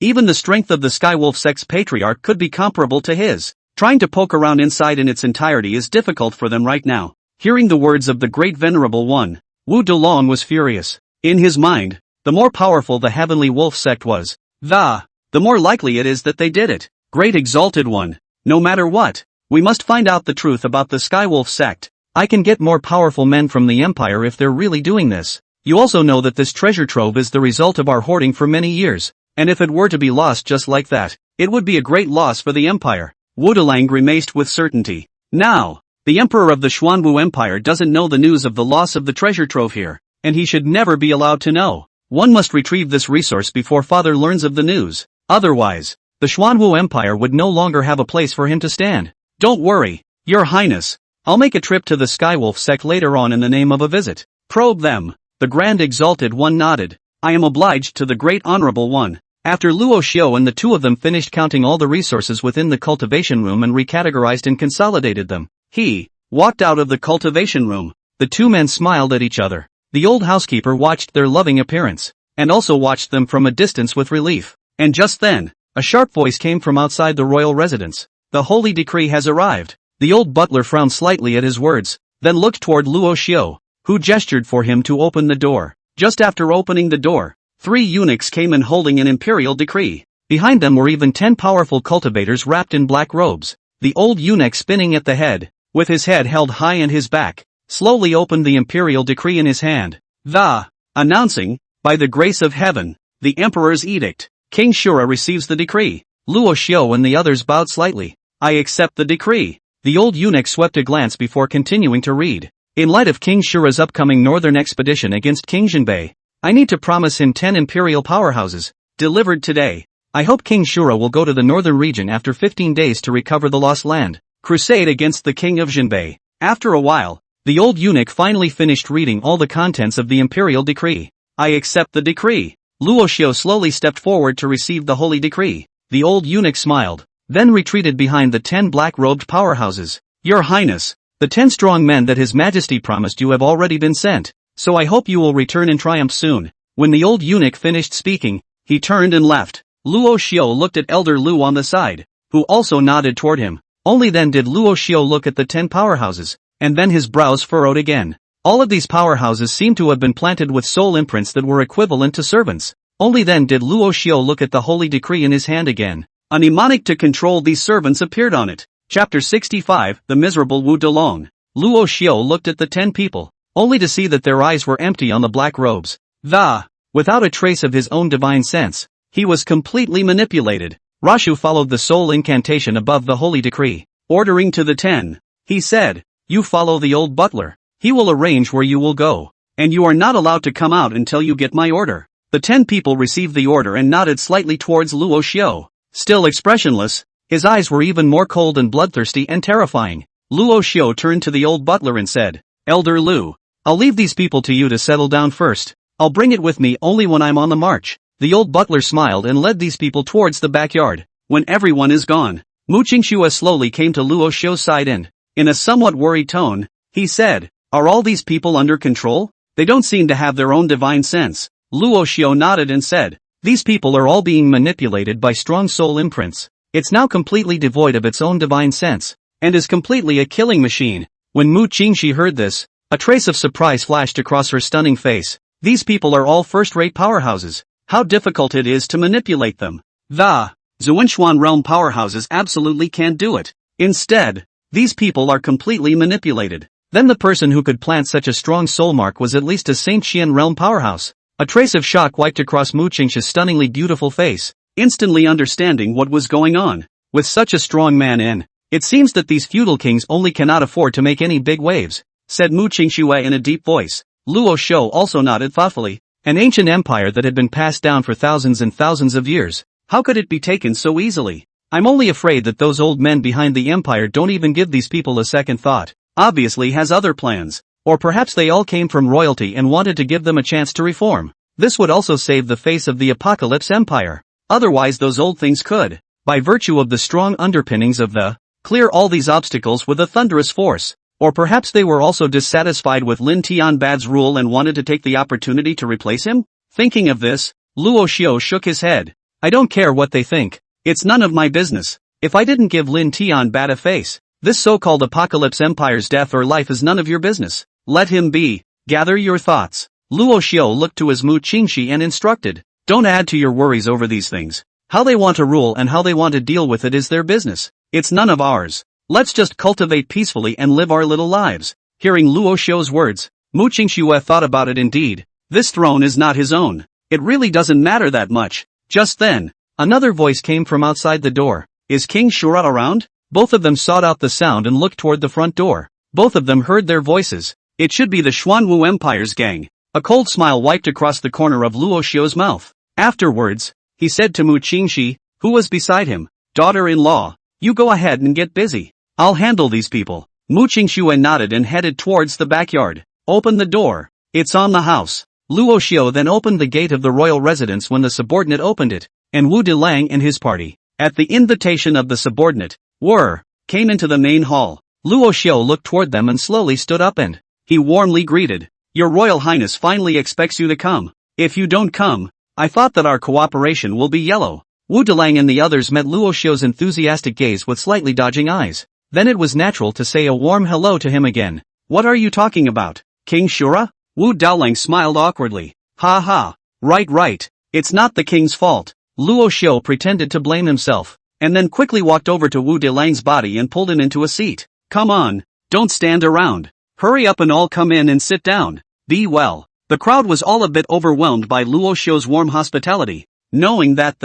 Even the strength of the Skywolf sect's patriarch could be comparable to his. Trying to poke around inside in its entirety is difficult for them right now. Hearing the words of the Great Venerable One, Wu Delong was furious. In his mind, the more powerful the Heavenly Wolf sect was, the more likely it is that they did it. Great Exalted One. No matter what, we must find out the truth about the Skywolf sect. I can get more powerful men from the Empire if they're really doing this. You also know that this treasure trove is the result of our hoarding for many years, and if it were to be lost just like that, it would be a great loss for the Empire. Wu Delang grimaced with certainty. Now, the Emperor of the Xuanwu Empire doesn't know the news of the loss of the treasure trove here, and he should never be allowed to know. One must retrieve this resource before father learns of the news. Otherwise, the Xuanwu Empire would no longer have a place for him to stand. Don't worry, Your Highness. I'll make a trip to the Skywolf sect later on in the name of a visit. Probe them. The Grand Exalted One nodded. I am obliged to the Great Honorable One. After Luo Xiu and the two of them finished counting all the resources within the cultivation room and recategorized and consolidated them, he walked out of the cultivation room. The two men smiled at each other. The old housekeeper watched their loving appearance, and also watched them from a distance with relief. And just then, a sharp voice came from outside the royal residence. The holy decree has arrived. The old butler frowned slightly at his words, then looked toward Luo Xiu, who gestured for him to open the door. Just after opening the door, 3 eunuchs came in holding an imperial decree. Behind them were even 10 powerful cultivators wrapped in black robes. The old eunuch spinning at the head, with his head held high and his back, slowly opened the imperial decree in his hand. Announcing, by the grace of heaven, the emperor's edict. King Shura receives the decree. Luo Xiu and the others bowed slightly. I accept the decree. The old eunuch swept a glance before continuing to read. In light of King Shura's upcoming northern expedition against King Jinbei, I need to promise him 10 imperial powerhouses, delivered today. I hope King Shura will go to the northern region after 15 days to recover the lost land. Crusade against the King of Jinbei. After a while, the old eunuch finally finished reading all the contents of the imperial decree. I accept the decree. Luo Xiu slowly stepped forward to receive the holy decree. The old eunuch smiled, then retreated behind the 10 black-robed powerhouses. Your Highness, the 10 strong men that His Majesty promised you have already been sent, so I hope you will return in triumph soon. When the old eunuch finished speaking, he turned and left. Luo Xiu looked at Elder Lu on the side, who also nodded toward him. Only then did Luo Xiu look at the 10 powerhouses, and then his brows furrowed again. All of these powerhouses seemed to have been planted with soul imprints that were equivalent to servants. Only then did Luo Xiu look at the holy decree in his hand again. A mnemonic to control these servants appeared on it. Chapter 65, The Miserable Wu Delong. Luo Xiu looked at the 10 people, only to see that their eyes were empty on the black robes. Without a trace of his own divine sense, he was completely manipulated. Rashu followed the soul incantation above the holy decree, ordering to the 10. He said, you follow the old butler. He will arrange where you will go, and you are not allowed to come out until you get my order. The 10 people received the order and nodded slightly towards Luo Xiu. Still expressionless, His eyes were even more cold and bloodthirsty and terrifying. Luo Xiu turned to the old butler and said, "Elder Lu, I'll leave these people to you to settle down first. I'll bring it with me only when I'm on the march." The old butler smiled and led these people towards the backyard. When everyone is gone, Mu Qingxue slowly came to Luo Xiu's side and, in a somewhat worried tone, he said, "Are all these people under control? They don't seem to have their own divine sense." Luo Xiu nodded and said, "These people are all being manipulated by strong soul imprints. It's now completely devoid of its own divine sense, and is completely a killing machine." When Mu Qingxi heard this, a trace of surprise flashed across her stunning face. These people are all first-rate powerhouses. How difficult it is to manipulate them. The Tian Xuan Realm powerhouses absolutely can't do it. Instead, these people are completely manipulated. Then the person who could plant such a strong soul mark was at least a Tian Xuan Realm powerhouse. A trace of shock wiped across Mu Qingxi's stunningly beautiful face, instantly understanding what was going on. With such a strong man in, it seems that these feudal kings only cannot afford to make any big waves, said Mu Qingxue in a deep voice. Luo Xiu also nodded thoughtfully. An ancient empire that had been passed down for thousands and thousands of years. How could it be taken so easily? I'm only afraid that those old men behind the empire don't even give these people a second thought. Obviously has other plans. Or perhaps they all came from royalty and wanted to give them a chance to reform. This would also save the face of the Apocalypse Empire. Otherwise those old things could, by virtue of the strong underpinnings of the, clear all these obstacles with a thunderous force. Or perhaps they were also dissatisfied with Lin Tianbad's rule and wanted to take the opportunity to replace him? Thinking of this, Luo Xiu shook his head. I don't care what they think. It's none of my business. If I didn't give Lin Tianbad a face, this so-called Apocalypse Empire's death or life is none of your business. Let him be. Gather your thoughts. Luo Xiu looked to his Mu Qingxi and instructed. Don't add to your worries over these things. How they want to rule and how they want to deal with it is their business. It's none of ours. Let's just cultivate peacefully and live our little lives. Hearing Luo Xiu's words, Mu Qingxue thought about it indeed. This throne is not his own. It really doesn't matter that much. Just then, another voice came from outside the door. Is King Shura around? Both of them sought out the sound and looked toward the front door. Both of them heard their voices. It should be the Xuanwu Empire's gang. A cold smile wiped across the corner of Luo Xiu's mouth. Afterwards, he said to Mu Qingxi, who was beside him, "Daughter-in-law, you go ahead and get busy. I'll handle these people." Mu Qingxue nodded and headed towards the backyard. Open the door. It's on the house. Luo Xiu then opened the gate of the royal residence when the subordinate opened it, and Wu Delang and his party, at the invitation of the subordinate, came into the main hall. Luo Xiu looked toward them and slowly stood up and, he warmly greeted. Your Royal Highness finally expects you to come. If you don't come, I thought that our cooperation will be yellow. Wu Delang and the others met Luo Xiu's enthusiastic gaze with slightly dodging eyes. Then it was natural to say a warm hello to him again. What are you talking about? King Shura? Wu Daolang smiled awkwardly. Ha ha. Right. It's not the king's fault. Luo Xiu pretended to blame himself, and then quickly walked over to Wu Delang's body and pulled him into a seat. Come on. Don't stand around. Hurry up and all come in and sit down. Be well. The crowd was all a bit overwhelmed by Luo Xiu's warm hospitality, knowing that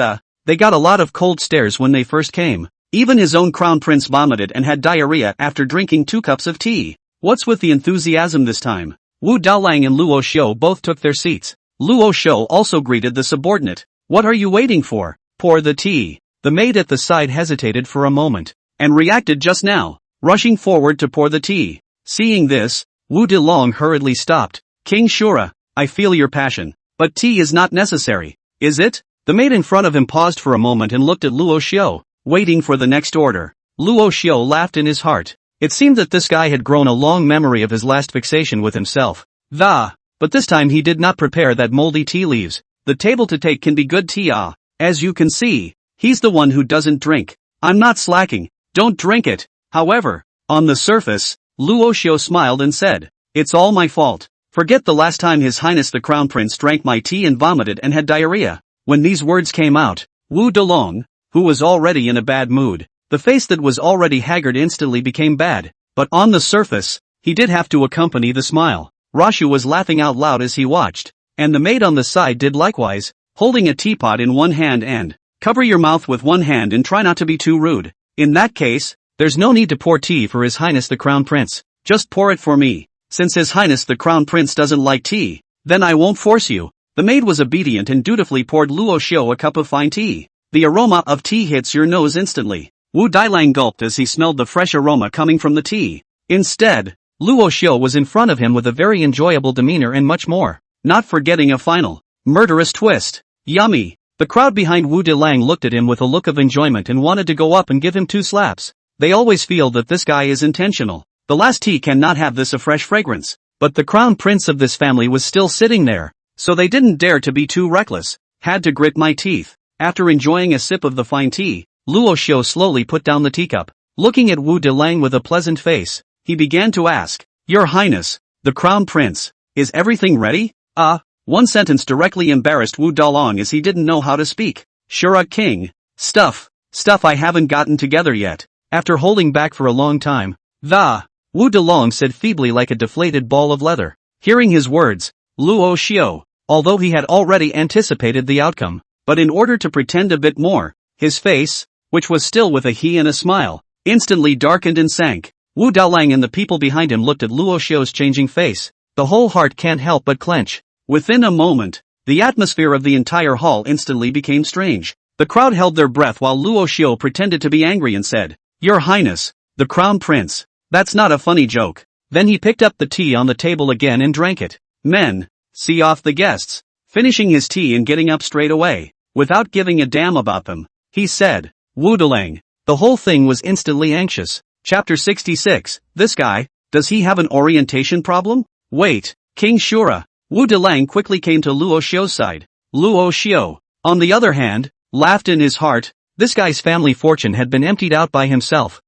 they got a lot of cold stares when they first came. Even his own crown prince vomited and had diarrhea after drinking 2 cups of tea. What's with the enthusiasm this time? Wu Daolang and Luo Xiu both took their seats. Luo Xiu also greeted the subordinate. What are you waiting for? Pour the tea. The maid at the side hesitated for a moment, and reacted just now, rushing forward to pour the tea. Seeing this, Wu Delong hurriedly stopped. King Shura, I feel your passion, but tea is not necessary, is it? The maid in front of him paused for a moment and looked at Luo Xiu, waiting for the next order. Luo Xiu laughed in his heart. It seemed that this guy had grown a long memory of his last fixation with himself. But this time he did not prepare that moldy tea leaves. The table to take can be good tea As you can see, he's the one who doesn't drink. I'm not slacking, don't drink it. However, on the surface, Luo Xiu smiled and said, it's all my fault. Forget the last time His Highness the Crown Prince drank my tea and vomited and had diarrhea. When these words came out, Wu Delong, who was already in a bad mood, the face that was already haggard instantly became bad. But on the surface, he did have to accompany the smile. Rashu was laughing out loud as he watched, and the maid on the side did likewise, holding a teapot in one hand and, cover your mouth with one hand and try not to be too rude. In that case, there's no need to pour tea for His Highness the Crown Prince, just pour it for me. Since His Highness the Crown Prince doesn't like tea, then I won't force you. The maid was obedient and dutifully poured Luo Xiu a cup of fine tea. The aroma of tea hits your nose instantly. Wu Dailang gulped as he smelled the fresh aroma coming from the tea. Instead, Luo Xiu was in front of him with a very enjoyable demeanor and much more, not forgetting a final, murderous twist. Yummy! The crowd behind Wu Dilang looked at him with a look of enjoyment and wanted to go up and give him 2 slaps. They always feel that this guy is intentional. The last tea cannot have this a fresh fragrance. But the crown prince of this family was still sitting there, so they didn't dare to be too reckless. Had to grit my teeth. After enjoying a sip of the fine tea, Luo Xiu slowly put down the teacup. Looking at Wu Dilang with a pleasant face, he began to ask, Your Highness, the crown prince, is everything ready? One sentence directly embarrassed Wu Dalong as he didn't know how to speak. Shura King. Stuff I haven't gotten together yet. After holding back for a long time, Wu Dalong said feebly like a deflated ball of leather. Hearing his words, Luo Xiu, although he had already anticipated the outcome, but in order to pretend a bit more, his face, which was still with a he and a smile, instantly darkened and sank. Wu Daolang and the people behind him looked at Luo Xiu's changing face. The whole heart can't help but clench. Within a moment, the atmosphere of the entire hall instantly became strange. The crowd held their breath while Luo Xiu pretended to be angry and said, Your Highness, the crown prince. That's not a funny joke. Then he picked up the tea on the table again and drank it. Men, see off the guests. Finishing his tea and getting up straight away, without giving a damn about them, he said, Wu Dalang. The whole thing was instantly anxious. Chapter 66, This guy, does he have an orientation problem? Wait, King Shura. Wu Dalang quickly came to Luo Xiu's side. Luo Xiu, on the other hand, laughed in his heart. This guy's family fortune had been emptied out by himself.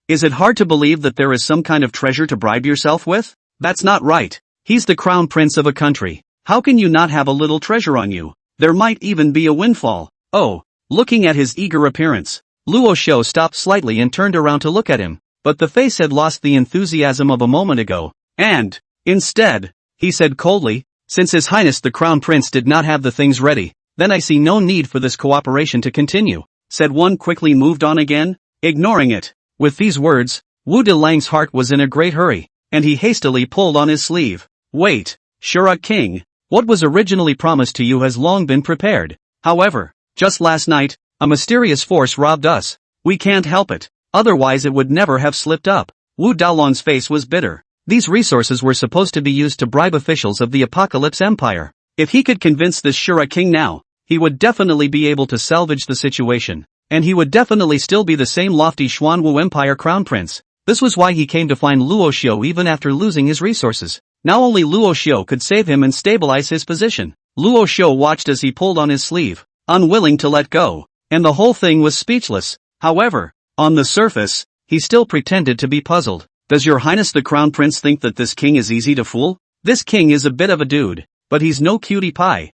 Is it hard to believe that there is some kind of treasure to bribe yourself with? That's not right. He's the crown prince of a country. How can you not have a little treasure on you? There might even be a windfall. Oh, looking at his eager appearance, Luo Xiu stopped slightly and turned around to look at him, but the face had lost the enthusiasm of a moment ago, and, instead, he said coldly, Since His Highness the Crown Prince did not have the things ready, then I see no need for this cooperation to continue. Said one quickly moved on again, ignoring it. With these words, Wu Dalang's heart was in a great hurry, and he hastily pulled on his sleeve. Wait, Shura King, what was originally promised to you has long been prepared. However, just last night, a mysterious force robbed us. We can't help it, otherwise it would never have slipped up. Wu Dalong's face was bitter. These resources were supposed to be used to bribe officials of the Apocalypse Empire. If he could convince this Shura King now, he would definitely be able to salvage the situation. And he would definitely still be the same lofty Xuanwu Empire crown prince. This was why he came to find Luo Xiu even after losing his resources. Now only Luo Xiu could save him and stabilize his position. Luo Xiu watched as he pulled on his sleeve, unwilling to let go, and the whole thing was speechless. However, on the surface, he still pretended to be puzzled. Does Your Highness the Crown Prince think that this king is easy to fool? This king is a bit of a dude, but he's no cutie pie.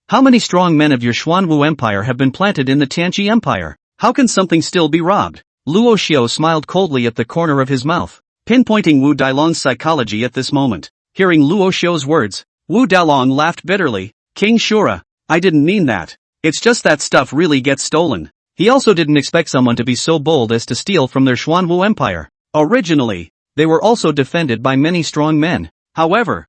How many strong men of your Xuanwu Empire have been planted in the Tianqi Empire? How can something still be robbed? Luo Xiu smiled coldly at the corner of his mouth, pinpointing Wu Dalong's psychology at this moment. Hearing Luo Xiu's words, Wu Dalong laughed bitterly. King Shura, I didn't mean that. It's just that stuff really gets stolen. He also didn't expect someone to be so bold as to steal from their Xuanwu Empire. Originally, they were also defended by many strong men. However,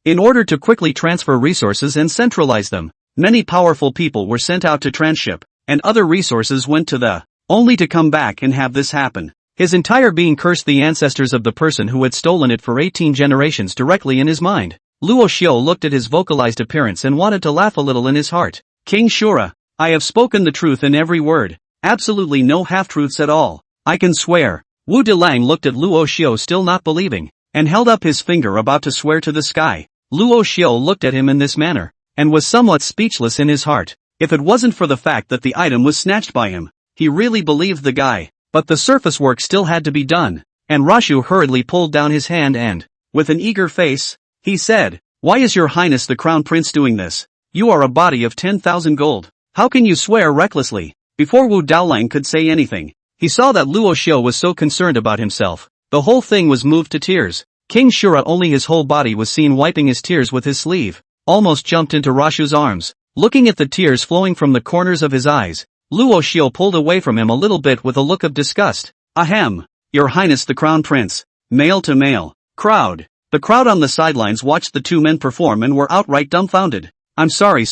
in order to quickly transfer resources and centralize them, many powerful people were sent out to transship, and other resources went to only to come back and have this happen. His entire being cursed the ancestors of the person who had stolen it for 18 generations directly in his mind. Luo Xiu looked at his vocalized appearance and wanted to laugh a little in his heart. King Shura, I have spoken the truth in every word. Absolutely no half-truths at all. I can swear. Wu Dilang looked at Luo Xiu still not believing, and held up his finger about to swear to the sky. Luo Xiu looked at him in this manner, and was somewhat speechless in his heart. If it wasn't for the fact that the item was snatched by him, he really believed the guy. But the surface work still had to be done, and Rashu hurriedly pulled down his hand and, with an eager face, he said, Why is Your Highness the Crown Prince doing this? You are a body of 10,000 gold. How can you swear recklessly? Before Wu Daolang could say anything, he saw that Luo Xiu was so concerned about himself. The whole thing was moved to tears. King Shura, only his whole body was seen wiping his tears with his sleeve, almost jumped into Rashu's arms. Looking at the tears flowing from the corners of his eyes, Luo Xiu pulled away from him a little bit with a look of disgust. Ahem, Your Highness the Crown Prince. Male to male. Crowd. The crowd on the sidelines watched the two men perform and were outright dumbfounded. I'm sorry.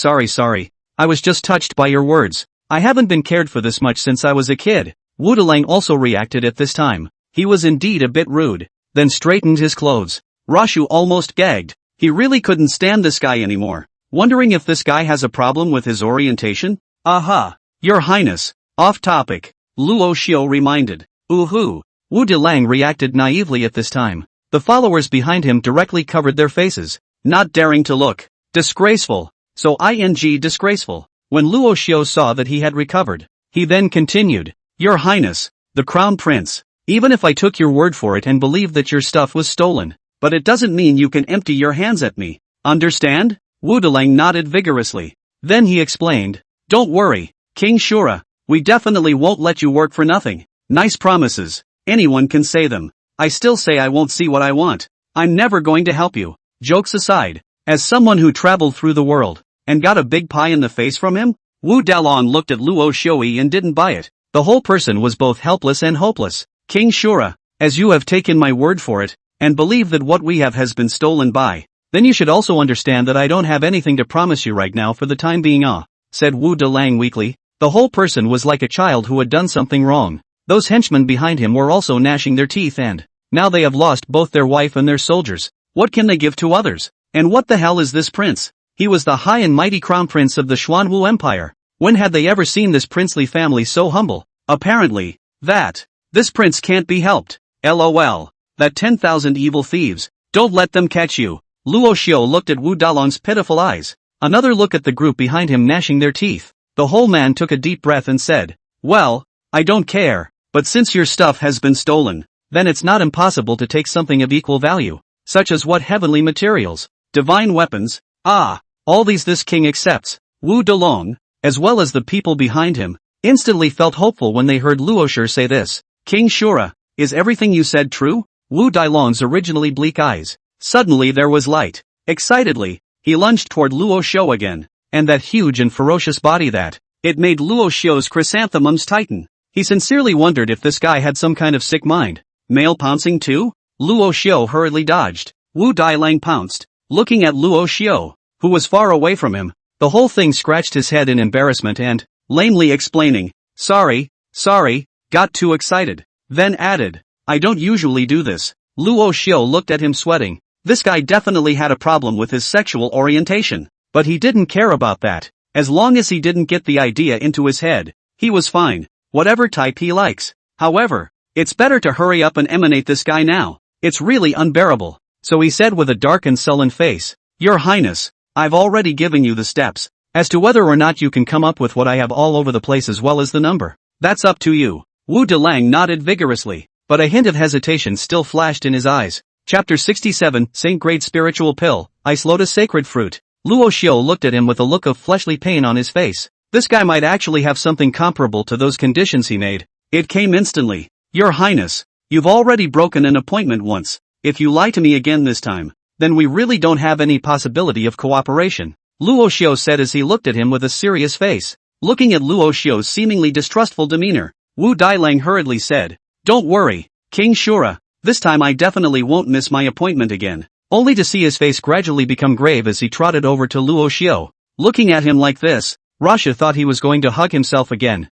I was just touched by your words. I haven't been cared for this much since I was a kid. Wu Delang also reacted at this time. He was indeed a bit rude, then straightened his clothes. Luo Xiu almost gagged. He really couldn't stand this guy anymore. Wondering if this guy has a problem with his orientation? Aha! Your Highness. Off topic. Luo Xiu reminded. Ooh-hoo. Wu Delang reacted naively at this time. The followers behind him directly covered their faces, not daring to look. Disgraceful. So disgraceful. When Luo Xiu saw that he had recovered, he then continued. Your Highness, the Crown Prince. Even if I took your word for it and believed that your stuff was stolen, but it doesn't mean you can empty your hands at me. Understand? Wu Delang nodded vigorously. Then he explained. Don't worry, King Shura. We definitely won't let you work for nothing. Nice promises. Anyone can say them. I still say I won't see what I want. I'm never going to help you. Jokes aside, as someone who traveled through the world, and got a big pie in the face from him, Wu Dalong looked at Luo Xiu and didn't buy it. The whole person was both helpless and hopeless. King Shura, as you have taken my word for it, and believe that what we have has been stolen by, then you should also understand that I don't have anything to promise you right now for the time being, said Wu Delang weakly. The whole person was like a child who had done something wrong. Those henchmen behind him were also gnashing their teeth and, now they have lost both their wife and their soldiers. What can they give to others? And what the hell is this prince? He was the high and mighty crown prince of the Xuanwu Empire. When had they ever seen this princely family so humble? Apparently, this prince can't be helped. LOL. That 10,000 evil thieves. Don't let them catch you. Luo Xiu looked at Wu Dalong's pitiful eyes. Another look at the group behind him gnashing their teeth. The whole man took a deep breath and said, well, I don't care, but since your stuff has been stolen, then it's not impossible to take something of equal value, such as what heavenly materials, divine weapons, all these this king accepts. Wu Dalong, as well as the people behind him, instantly felt hopeful when they heard Luo Xiu say this. King Shura, is everything you said true? Wu Dalong's originally bleak eyes. Suddenly there was light. Excitedly, he lunged toward Luo Xiu again, and that huge and ferocious body it made Luo Xiu's chrysanthemums tighten. He sincerely wondered if this guy had some kind of sick mind. Male pouncing too? Luo Xiu hurriedly dodged. Wu Dailang pounced, looking at Luo Xiu, who was far away from him. The whole thing scratched his head in embarrassment and, lamely explaining, sorry, got too excited. Then added, I don't usually do this. Luo Xiu looked at him sweating. This guy definitely had a problem with his sexual orientation. But he didn't care about that. As long as he didn't get the idea into his head, he was fine. Whatever type he likes. However, it's better to hurry up and emanate this guy now. It's really unbearable. So he said with a dark and sullen face, Your Highness, I've already given you the steps. As to whether or not you can come up with what I have all over the place as well as the number, that's up to you. Wu Delang nodded vigorously, but a hint of hesitation still flashed in his eyes. Chapter 67, Saint Grade Spiritual Pill, Ice Lotus Sacred Fruit. Luo Xiu looked at him with a look of fleshly pain on his face. This guy might actually have something comparable to those conditions he made. It came instantly. Your Highness, you've already broken an appointment once. If you lie to me again this time, then we really don't have any possibility of cooperation. Luo Xiu said as he looked at him with a serious face. Looking at Luo Xiu's seemingly distrustful demeanor, Wu Dailang hurriedly said, Don't worry, King Shura, this time I definitely won't miss my appointment again. Only to see his face gradually become grave as he trotted over to Luo Xiu. Looking at him like this, Luo Xiu thought he was going to hug himself again.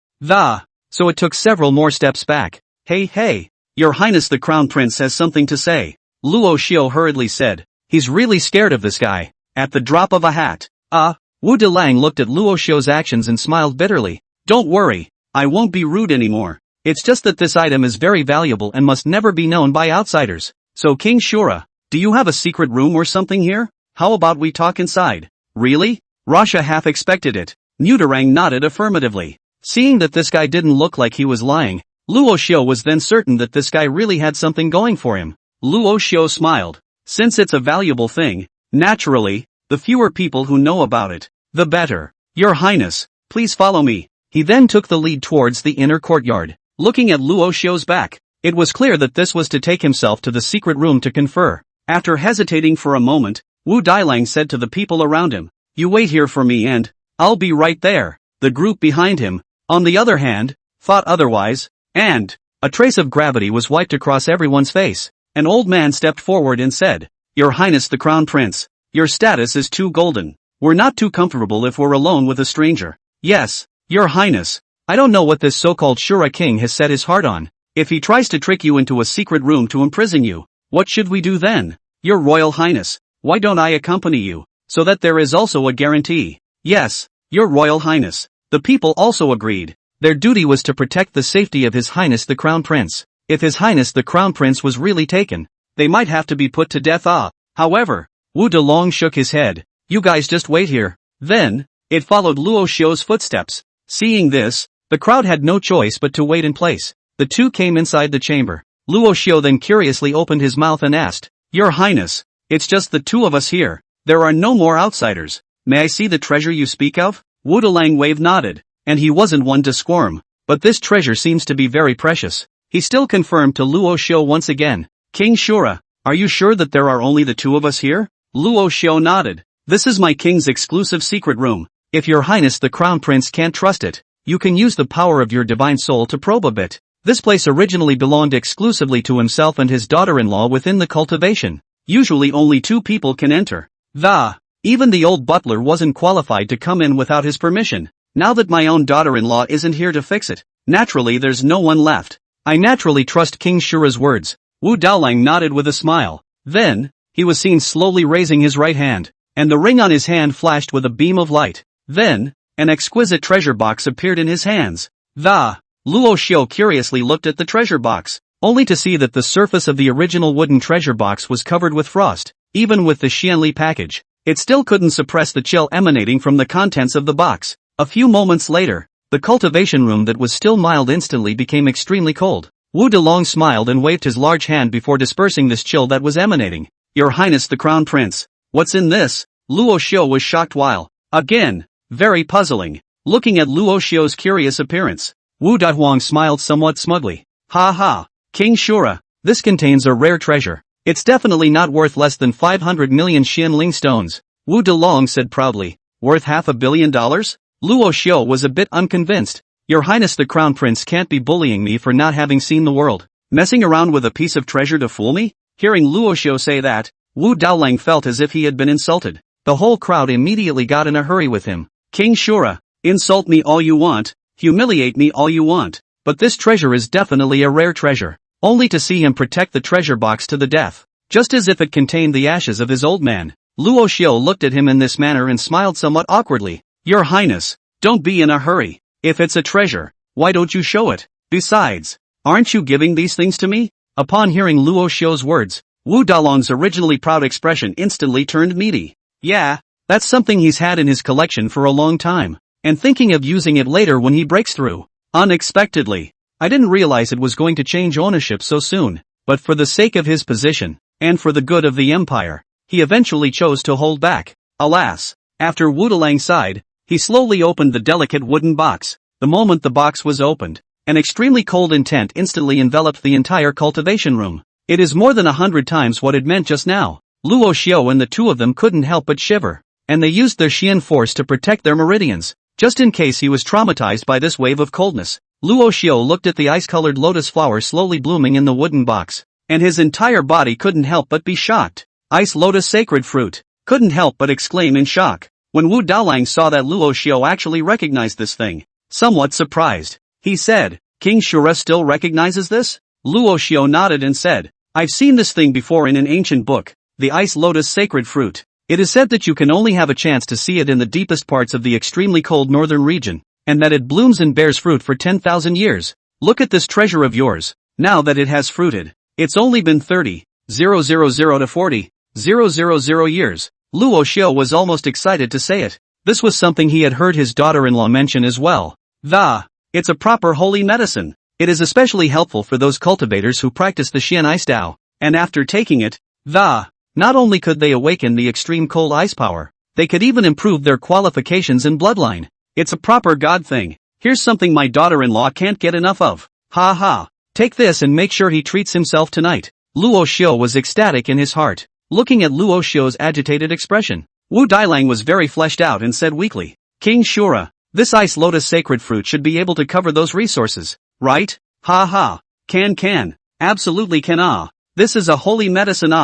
So it took several more steps back. Hey, Your Highness the Crown Prince has something to say. Luo Xiu hurriedly said. He's really scared of this guy. At the drop of a hat. Wu Delang looked at Luo Xiu's actions and smiled bitterly. Don't worry, I won't be rude anymore. It's just that this item is very valuable and must never be known by outsiders. So King Shura, do you have a secret room or something here? How about we talk inside? Really? Luo Xiu half expected it. Mudarang nodded affirmatively. Seeing that this guy didn't look like he was lying, Luo Xiu was then certain that this guy really had something going for him. Luo Xiu smiled. Since it's a valuable thing, naturally, the fewer people who know about it, the better. Your Highness, please follow me. He then took the lead towards the inner courtyard. Looking at Luo Xiu's back, it was clear that this was to take himself to the secret room to confer. After hesitating for a moment, Wu Dailang said to the people around him, You wait here for me and I'll be right there. The group behind him, on the other hand, thought otherwise, and a trace of gravity was wiped across everyone's face. An old man stepped forward and said, Your Highness the Crown Prince, your status is too golden. We're not too comfortable if we're alone with a stranger. Yes, Your Highness, I don't know what this so-called Shura king has set his heart on. If he tries to trick you into a secret room to imprison you, what should we do then? Your Royal Highness, why don't I accompany you, so that there is also a guarantee? Yes, Your Royal Highness. The people also agreed. Their duty was to protect the safety of His Highness the Crown Prince. If His Highness the Crown Prince was really taken, they might have to be put to death. However, Wu Delong shook his head. You guys just wait here. Then, it followed Luo Xiu's footsteps. Seeing this, the crowd had no choice but to wait in place. The two came inside the chamber. Luo Xiu then curiously opened his mouth and asked, Your Highness, it's just the two of us here. There are no more outsiders. May I see the treasure you speak of? Wu Delang wave nodded, and he wasn't one to squirm. But this treasure seems to be very precious. He still confirmed to Luo Xiu once again. King Shura, are you sure that there are only the two of us here? Luo Xiu nodded. This is my king's exclusive secret room. If Your Highness the Crown Prince can't trust it, you can use the power of your divine soul to probe a bit. This place originally belonged exclusively to himself and his daughter-in-law within the cultivation. Usually only 2 people can enter. Even the old butler wasn't qualified to come in without his permission. Now that my own daughter-in-law isn't here to fix it, naturally there's no one left. I naturally trust King Shura's words. Wu Daolang nodded with a smile. Then, he was seen slowly raising his right hand, and the ring on his hand flashed with a beam of light. Then, an exquisite treasure box appeared in his hands. Luo Xiu curiously looked at the treasure box, only to see that the surface of the original wooden treasure box was covered with frost. Even with the Xianli package, it still couldn't suppress the chill emanating from the contents of the box. A few moments later, the cultivation room that was still mild instantly became extremely cold. Wu Delong smiled and waved his large hand before dispersing this chill that was emanating. Your Highness the Crown Prince, what's in this? Luo Xiu was shocked while, again, very puzzling, looking at Luo Xiu's curious appearance. Wu Dahuang smiled somewhat smugly. King Shura, this contains a rare treasure. It's definitely not worth less than 500 million Xianling stones. Wu Delong said proudly. Worth $500 million? Luo Xiu was a bit unconvinced. Your Highness the Crown Prince can't be bullying me for not having seen the world. Messing around with a piece of treasure to fool me? Hearing Luo Xiu say that, Wu Daolang felt as if he had been insulted. The whole crowd immediately got in a hurry with him. King Shura, insult me all you want. Humiliate me all you want, but this treasure is definitely a rare treasure. Only to see him protect the treasure box to the death, just as if it contained the ashes of his old man. Luo Xiu looked at him in this manner and smiled somewhat awkwardly. Your Highness, don't be in a hurry. If it's a treasure, why don't you show it? Besides, aren't you giving these things to me? Upon hearing Luo Xiu's words, Wu Dalong's originally proud expression instantly turned meaty. Yeah, that's something he's had in his collection for a long time, and thinking of using it later when he breaks through. Unexpectedly, I didn't realize it was going to change ownership so soon, but for the sake of his position, and for the good of the empire, he eventually chose to hold back. Alas, after Wu Dalang sighed, he slowly opened the delicate wooden box. The moment the box was opened, an extremely cold intent instantly enveloped the entire cultivation room. It is more than 100 times what it meant just now. Luo Xiu and the two of them couldn't help but shiver, and they used their Xian force to protect their meridians, just in case he was traumatized by this wave of coldness. Luo Xiu looked at the ice-colored lotus flower slowly blooming in the wooden box, and his entire body couldn't help but be shocked. Ice lotus sacred fruit, couldn't help but exclaim in shock. When Wu Daolang saw that Luo Xiu actually recognized this thing, somewhat surprised, he said, King Shura still recognizes this? Luo Xiu nodded and said, I've seen this thing before in an ancient book, the ice lotus sacred fruit. It is said that you can only have a chance to see it in the deepest parts of the extremely cold northern region, and that it blooms and bears fruit for 10,000 years. Look at this treasure of yours. Now that it has fruited, it's only been 30,000 to 40,000 years. Luo Xiu was almost excited to say it. This was something he had heard his daughter-in-law mention as well. It's a proper holy medicine. It is especially helpful for those cultivators who practice the Xian Ice Dao, and after taking it, not only could they awaken the extreme cold ice power, they could even improve their qualifications in bloodline. It's a proper god thing. Here's something my daughter-in-law can't get enough of. Take this and make sure he treats himself tonight. Luo Xiu was ecstatic in his heart, looking at Luo Xiu's agitated expression. Wu Dailang was very fleshed out and said weakly, King Shura, this ice lotus sacred fruit should be able to cover those resources, right? Can. Absolutely can. This is a holy medicine.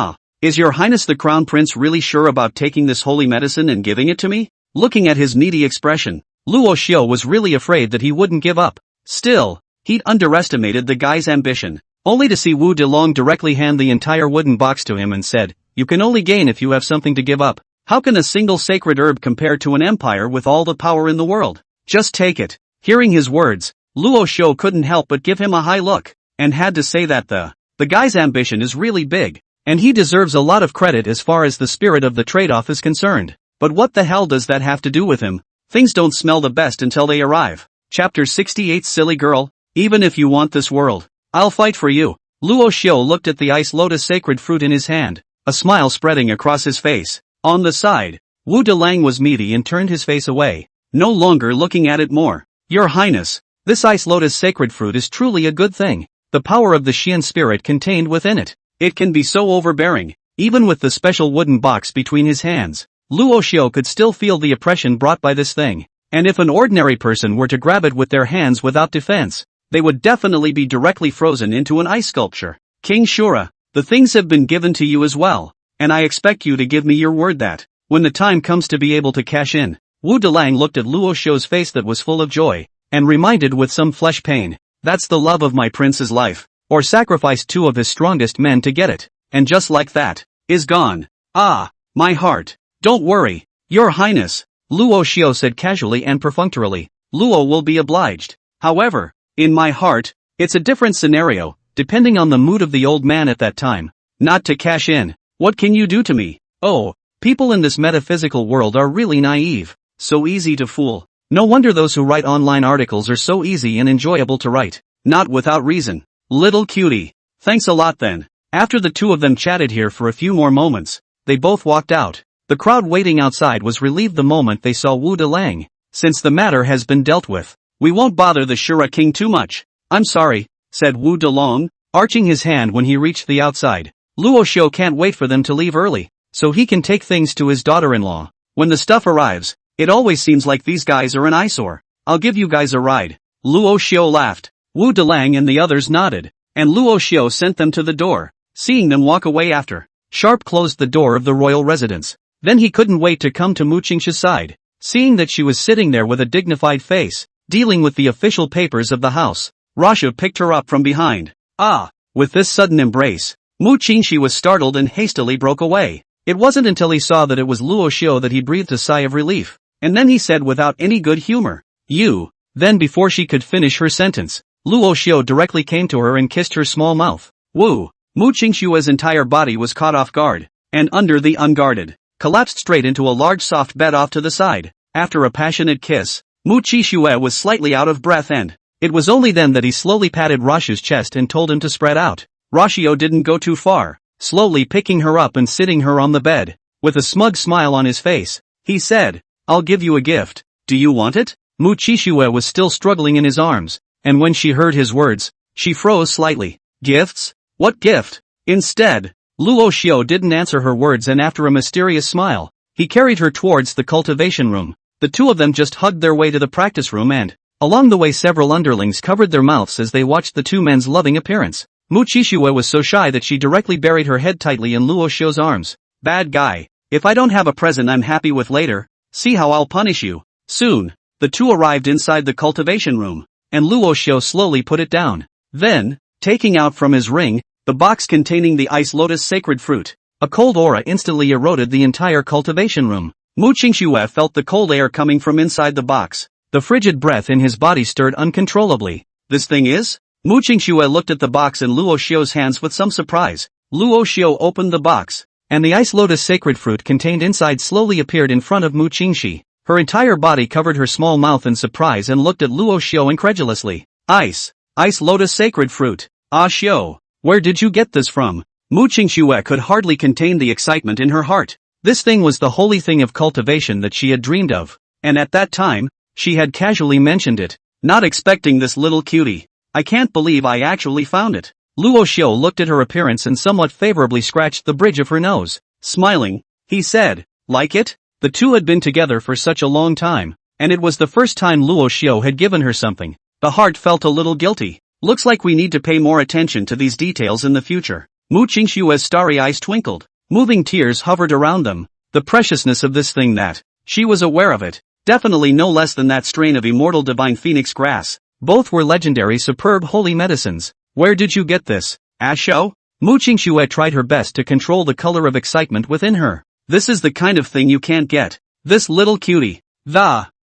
Is your Highness the Crown Prince really sure about taking this holy medicine and giving it to me? Looking at his needy expression, Luo Xiu was really afraid that he wouldn't give up. Still, he'd underestimated the guy's ambition, only to see Wu Delong directly hand the entire wooden box to him and said, "You can only gain if you have something to give up. How can a single sacred herb compare to an empire with all the power in the world? Just take it." Hearing his words, Luo Xiu couldn't help but give him a high look, and had to say that the guy's ambition is really big, and he deserves a lot of credit as far as the spirit of the trade-off is concerned. But what the hell does that have to do with him? Things don't smell the best until they arrive. Chapter 68. Silly girl, even if you want this world, I'll fight for you. Luo Xiu looked at the ice lotus sacred fruit in his hand, a smile spreading across his face. On the side, Wu Delang was meaty and turned his face away, no longer looking at it more. Your Highness, this ice lotus sacred fruit is truly a good thing. The power of the Xian spirit contained within it. It can be so overbearing. Even with the special wooden box between his hands, Luo Xiu could still feel the oppression brought by this thing. And if an ordinary person were to grab it with their hands without defense, they would definitely be directly frozen into an ice sculpture. King Shura, the things have been given to you as well, and I expect you to give me your word that, when the time comes to be able to cash in. Wu Delang looked at Luo Xiu's face that was full of joy, and reminded with some flesh pain, "That's the love of my prince's life, or sacrifice 2 of his strongest men to get it, and just like that, is gone. Ah, my heart. Don't worry, Your Highness," Luo Xiu said casually and perfunctorily. "Luo will be obliged. However, in my heart, it's a different scenario, depending on the mood of the old man at that time. Not to cash in. What can you do to me? Oh, people in this metaphysical world are really naive, so easy to fool. No wonder those who write online articles are so easy and enjoyable to write. Not without reason. Little cutie. Thanks a lot then." After the two of them chatted here for a few more moments, they both walked out. The crowd waiting outside was relieved the moment they saw Wu Delang. "Since the matter has been dealt with, we won't bother the Shura King too much." "I'm sorry," said Wu Delong, arching his hand when he reached the outside. "Luo Xiu can't wait for them to leave early, so he can take things to his daughter-in-law. When the stuff arrives, it always seems like these guys are an eyesore. I'll give you guys a ride." Luo Xiu laughed. Wu Delang and the others nodded, and Luo Xiu sent them to the door. Seeing them walk away after, Sharp closed the door of the royal residence. Then he couldn't wait to come to Mu Qingshi's side. Seeing that she was sitting there with a dignified face, dealing with the official papers of the house, Rasha picked her up from behind. Ah! With this sudden embrace, Mu Qingshi was startled and hastily broke away. It wasn't until he saw that it was Luo Xiu that he breathed a sigh of relief, and then he said without any good humor, "You." Then before she could finish her sentence, Luo Xiu directly came to her and kissed her small mouth. Woo! Mu Qingshua's entire body was caught off guard, and under the unguarded, collapsed straight into a large soft bed off to the side. After a passionate kiss, Mu Qingshua was slightly out of breath and it was only then that he slowly patted Rashu's chest and told him to spread out. Rashio didn't go too far, slowly picking her up and sitting her on the bed. With a smug smile on his face, he said, "I'll give you a gift. Do you want it?" Mu Qingshua was still struggling in his arms, and when she heard his words, she froze slightly. "Gifts? What gift?" Instead, Luo Xiu didn't answer her words, and after a mysterious smile, he carried her towards the cultivation room. The two of them just hugged their way to the practice room and, along the way, several underlings covered their mouths as they watched the two men's loving appearance. Mu Qingshua was so shy that she directly buried her head tightly in Luo Xiu's arms. "Bad guy. If I don't have a present I'm happy with later, see how I'll punish you." Soon, the two arrived inside the cultivation room, and Luo Xiu slowly put it down. Then, taking out from his ring, the box containing the ice lotus sacred fruit, a cold aura instantly eroded the entire cultivation room. Mu Qingshua felt the cold air coming from inside the box. The frigid breath in his body stirred uncontrollably. "This thing is?" Mu Qingshua looked at the box in Luo Xiu's hands with some surprise. Luo Xiu opened the box, and the ice lotus sacred fruit contained inside slowly appeared in front of Mu Qingshi. Her entire body covered her small mouth in surprise and looked at Luo Xiu incredulously. Ice lotus sacred fruit. Ah Xiu, where did you get this from?" Mu Qingshua could hardly contain the excitement in her heart. This thing was the holy thing of cultivation that she had dreamed of, and at that time, she had casually mentioned it, not expecting this little cutie. "I can't believe I actually found it." Luo Xiu looked at her appearance and somewhat favorably scratched the bridge of her nose. Smiling, he said, "Like it?" The two had been together for such a long time, and it was the first time Luo Xiu had given her something. The heart felt a little guilty. "Looks like we need to pay more attention to these details in the future." Mu Qingshua's starry eyes twinkled. Moving tears hovered around them. The preciousness of this thing, that she was aware of it. Definitely no less than that strain of immortal divine phoenix grass. Both were legendary superb holy medicines. Where did you get this, Asho? Mu Qingxue tried her best to control the color of excitement within her. This is the kind of thing you can't get. This little cutie.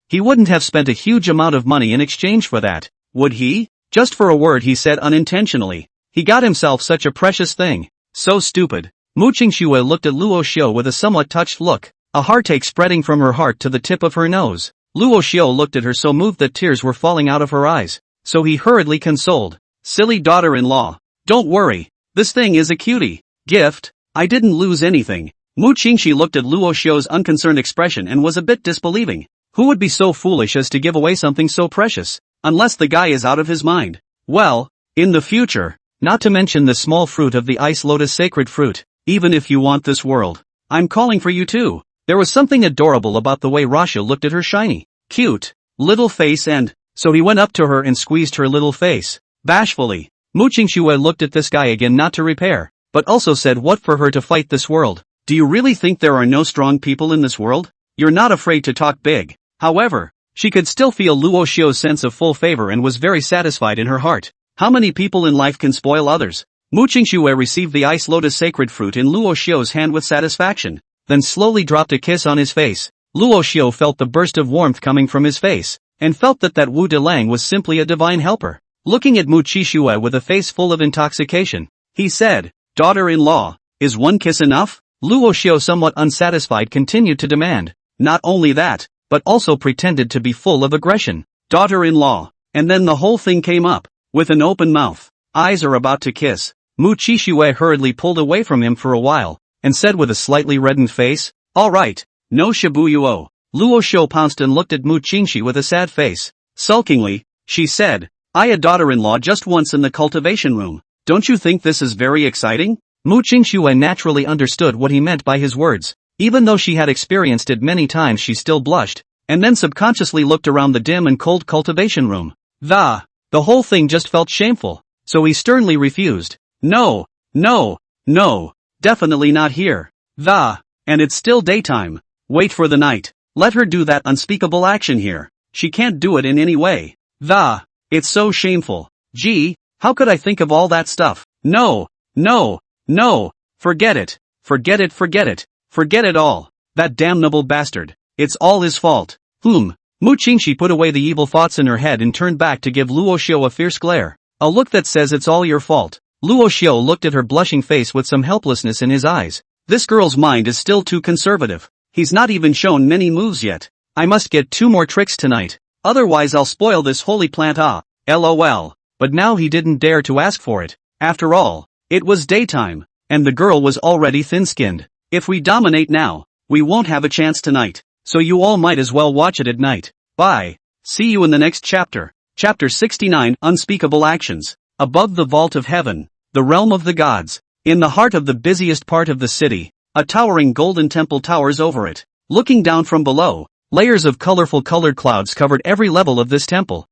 He wouldn't have spent a huge amount of money in exchange for that, would he? Just for a word he said unintentionally. He got himself such a precious thing. So stupid. Mu Qingxue looked at Luo Xiu with a somewhat touched look, a heartache spreading from her heart to the tip of her nose. Luo Xiu looked at her so moved that tears were falling out of her eyes, so he hurriedly consoled. Silly daughter-in-law. Don't worry. This thing is a cutie. Gift? I didn't lose anything. Mu Qingxi looked at Luo Xiu's unconcerned expression and was a bit disbelieving. Who would be so foolish as to give away something so precious? Unless the guy is out of his mind. Well, in the future, not to mention the small fruit of the ice lotus sacred fruit, even if you want this world, I'm calling for you too. There was something adorable about the way Rasha looked at her shiny, cute, little face and, so he went up to her and squeezed her little face. Bashfully, Mu Qingxue looked at this guy again not to repair, but also said what for her to fight this world. Do you really think there are no strong people in this world? You're not afraid to talk big. However, she could still feel Luo Xiu's sense of full favor and was very satisfied in her heart. How many people in life can spoil others? Mu Qingxue received the ice lotus sacred fruit in Luo Xiu's hand with satisfaction, then slowly dropped a kiss on his face. Luo Xiu felt the burst of warmth coming from his face, and felt that Wu Delang was simply a divine helper. Looking at Mu Qingxue with a face full of intoxication, he said, daughter-in-law, is one kiss enough? Luo Xiu, somewhat unsatisfied, continued to demand. Not only that, but also pretended to be full of aggression. Daughter-in-law. And then the whole thing came up. With an open mouth, eyes are about to kiss. Mu Qingxue hurriedly pulled away from him for a while, and said with a slightly reddened face, all right, no shibuyuo. Luo Xiu pounced and looked at Mu Qingxi with a sad face. Sulkingly, she said, I a daughter-in-law just once in the cultivation room. Don't you think this is very exciting? Mu Qingxue naturally understood what he meant by his words. Even though she had experienced it many times, she still blushed, and then subconsciously looked around the dim and cold cultivation room. The whole thing just felt shameful, so he sternly refused. No, definitely not here. And it's still daytime. Wait for the night. Let her do that unspeakable action here. She can't do it in any way. It's so shameful. Gee, how could I think of all that stuff? No. Forget it. Forget it all. That damnable bastard. It's all his fault. Mu Qingxi put away the evil thoughts in her head and turned back to give Luo Xiu a fierce glare. A look that says it's all your fault. Luo Xiu looked at her blushing face with some helplessness in his eyes. This girl's mind is still too conservative. He's not even shown many moves yet. I must get 2 more tricks tonight. Otherwise I'll spoil this holy plant. LOL. But now he didn't dare to ask for it. After all, it was daytime, and the girl was already thin-skinned. If we dominate now, we won't have a chance tonight, so you all might as well watch it at night. Bye. See you in the next chapter. Chapter 69, Unspeakable Actions. Above the vault of heaven, the realm of the gods, in the heart of the busiest part of the city, a towering golden temple towers over it. Looking down from below, layers of colorful colored clouds covered every level of this temple.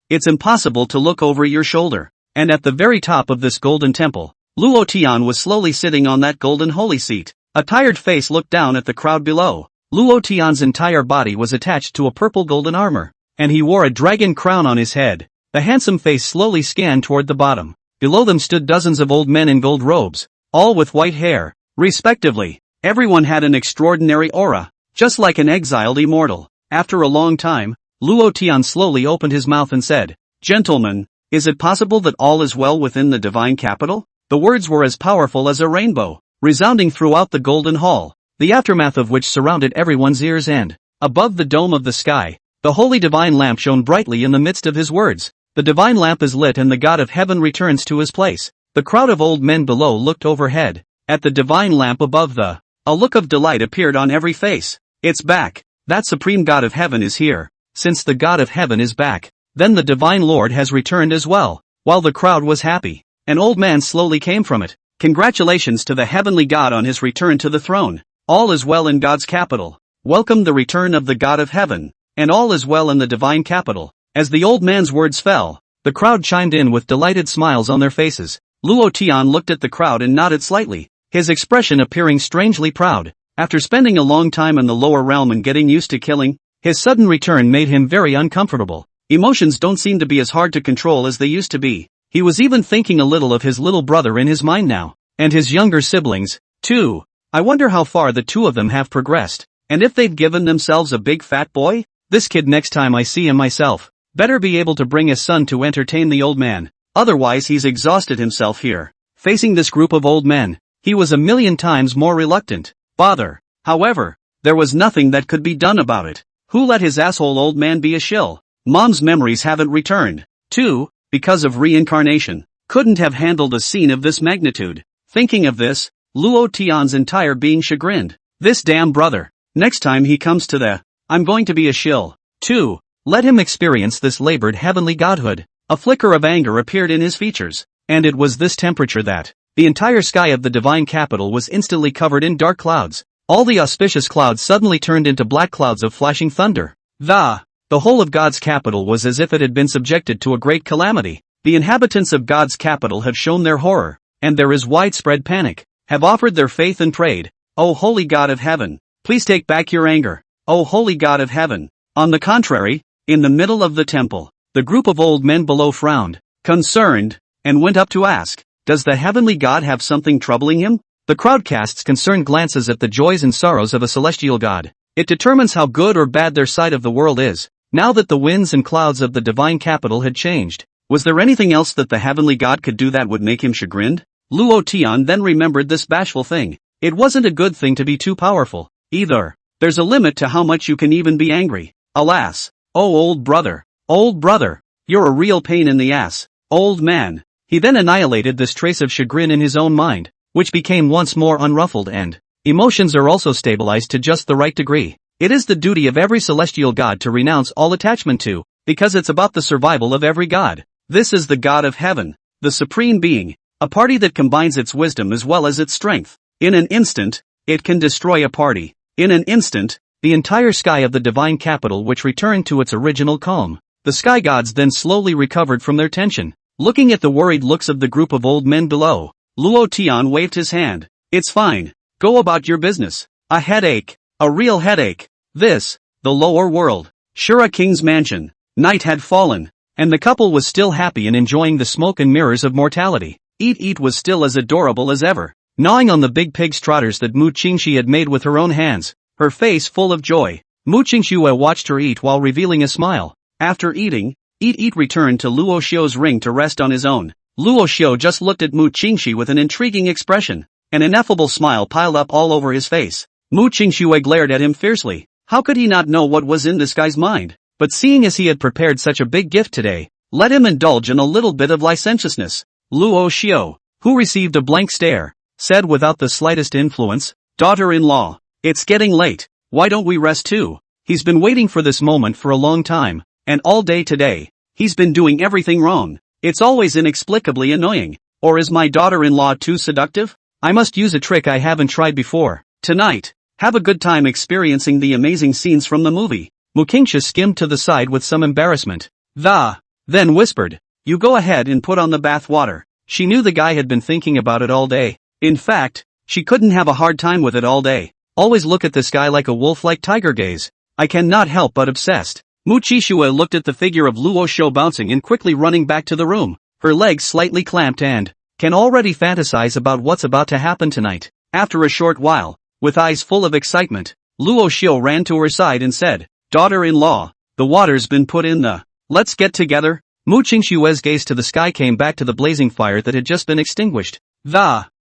It's impossible to look over your shoulder. And at the very top of this golden temple, Luo Tian was slowly sitting on that golden holy seat. A tired face looked down at the crowd below. Luo Tian's entire body was attached to a purple golden armor, and he wore a dragon crown on his head. The handsome face slowly scanned toward the bottom. Below them stood dozens of old men in gold robes, all with white hair, respectively. Everyone had an extraordinary aura, just like an exiled immortal. After a long time, Luo Tian slowly opened his mouth and said, Gentlemen, is it possible that all is well within the divine capital? The words were as powerful as a rainbow, resounding throughout the golden hall, the aftermath of which surrounded everyone's ears and, above the dome of the sky, the holy divine lamp shone brightly in the midst of his words. The divine lamp is lit and the God of heaven returns to his place. The crowd of old men below looked overhead, at the divine lamp above A look of delight appeared on every face. It's back. That supreme God of heaven is here. Since the God of heaven is back, then the divine Lord has returned as well. While the crowd was happy, an old man slowly came from it. Congratulations to the heavenly God on his return to the throne. All is well in God's capital. Welcome the return of the God of heaven. And all is well in the divine capital. As the old man's words fell, the crowd chimed in with delighted smiles on their faces. Luo Tian looked at the crowd and nodded slightly, his expression appearing strangely proud. After spending a long time in the lower realm and getting used to killing, His sudden return made him very uncomfortable. Emotions don't seem to be as hard to control as they used to be. He was even thinking a little of his little brother in his mind now. And his younger siblings, too. I wonder how far the two of them have progressed. And if they've given themselves a big fat boy? This kid, next time I see him myself, better be able to bring his son to entertain the old man. Otherwise he's exhausted himself here. Facing this group of old men, he was a million times more reluctant. Bother. However, there was nothing that could be done about it. Who let his asshole old man be a shill? Mom's memories haven't returned. 2, because of reincarnation. Couldn't have handled a scene of this magnitude. Thinking of this, Luo Tian's entire being chagrined. This damn brother. Next time he comes to the, I'm going to be a shill. 2. Let him experience this labored heavenly godhood. A flicker of anger appeared in his features. And it was this temperature that the entire sky of the divine capital was instantly covered in dark clouds. All the auspicious clouds suddenly turned into black clouds of flashing thunder. The whole of God's capital was as if it had been subjected to a great calamity. The inhabitants of God's capital have shown their horror, and there is widespread panic, have offered their faith and prayed, "O holy God of heaven, please take back your anger. O holy God of heaven." On the contrary, in the middle of the temple, the group of old men below frowned, concerned, and went up to ask, "Does the heavenly God have something troubling him?" The crowd casts concerned glances at the joys and sorrows of a celestial God. It determines how good or bad their side of the world is. Now that the winds and clouds of the divine capital had changed, was there anything else that the heavenly God could do that would make him chagrined? Luo Tian then remembered this bashful thing. It wasn't a good thing to be too powerful, either. There's a limit to how much you can even be angry. Alas. Oh old brother, you're a real pain in the ass, old man. He then annihilated this trace of chagrin in his own mind, which became once more unruffled, and emotions are also stabilized to just the right degree. It is the duty of every celestial god to renounce all attachment to, because it's about the survival of every god. This is the God of heaven, the supreme being, a party that combines its wisdom as well as its strength. In an instant, it can destroy a party. In an instant, the entire sky of the divine capital which returned to its original calm. The sky gods then slowly recovered from their tension. Looking at the worried looks of the group of old men below, Luo Tian waved his hand. "It's fine. Go about your business." A headache. A real headache. This, the lower world. Shura King's mansion. Night had fallen, and the couple was still happy and enjoying the smoke and mirrors of mortality. Eat was still as adorable as ever, gnawing on the big pig's trotters that Mu Qingxi had made with her own hands, her face full of joy. Mu Qingxue watched her eat while revealing a smile. After eating, Eat returned to Luo Xiu's ring to rest on his own. Luo Xiu just looked at Mu Qingxi with an intriguing expression. An ineffable smile piled up all over his face. Mu Qingxue glared at him fiercely. How could he not know what was in this guy's mind? But seeing as he had prepared such a big gift today, let him indulge in a little bit of licentiousness. Luo Xiu, who received a blank stare, said without the slightest influence, "Daughter-in-law, it's getting late. Why don't we rest too?" He's been waiting for this moment for a long time. And all day today, he's been doing everything wrong. It's always inexplicably annoying. Or is my daughter-in-law too seductive? I must use a trick I haven't tried before. Tonight, have a good time experiencing the amazing scenes from the movie. Mu Qingxi skimmed to the side with some embarrassment. Then whispered, "You go ahead and put on the bath water." She knew the guy had been thinking about it all day. In fact, she couldn't have a hard time with it all day. Always look at this guy like a wolf-like tiger gaze. I cannot help but obsessed. Mu Qingxue looked at the figure of Luo Xiu bouncing and quickly running back to the room, her legs slightly clamped and can already fantasize about what's about to happen tonight. After a short while, with eyes full of excitement, Luo Xiu ran to her side and said, "Daughter-in-law, the water's been put in the... Let's get together." Mu Qingxue's gaze to the sky came back to the blazing fire that had just been extinguished.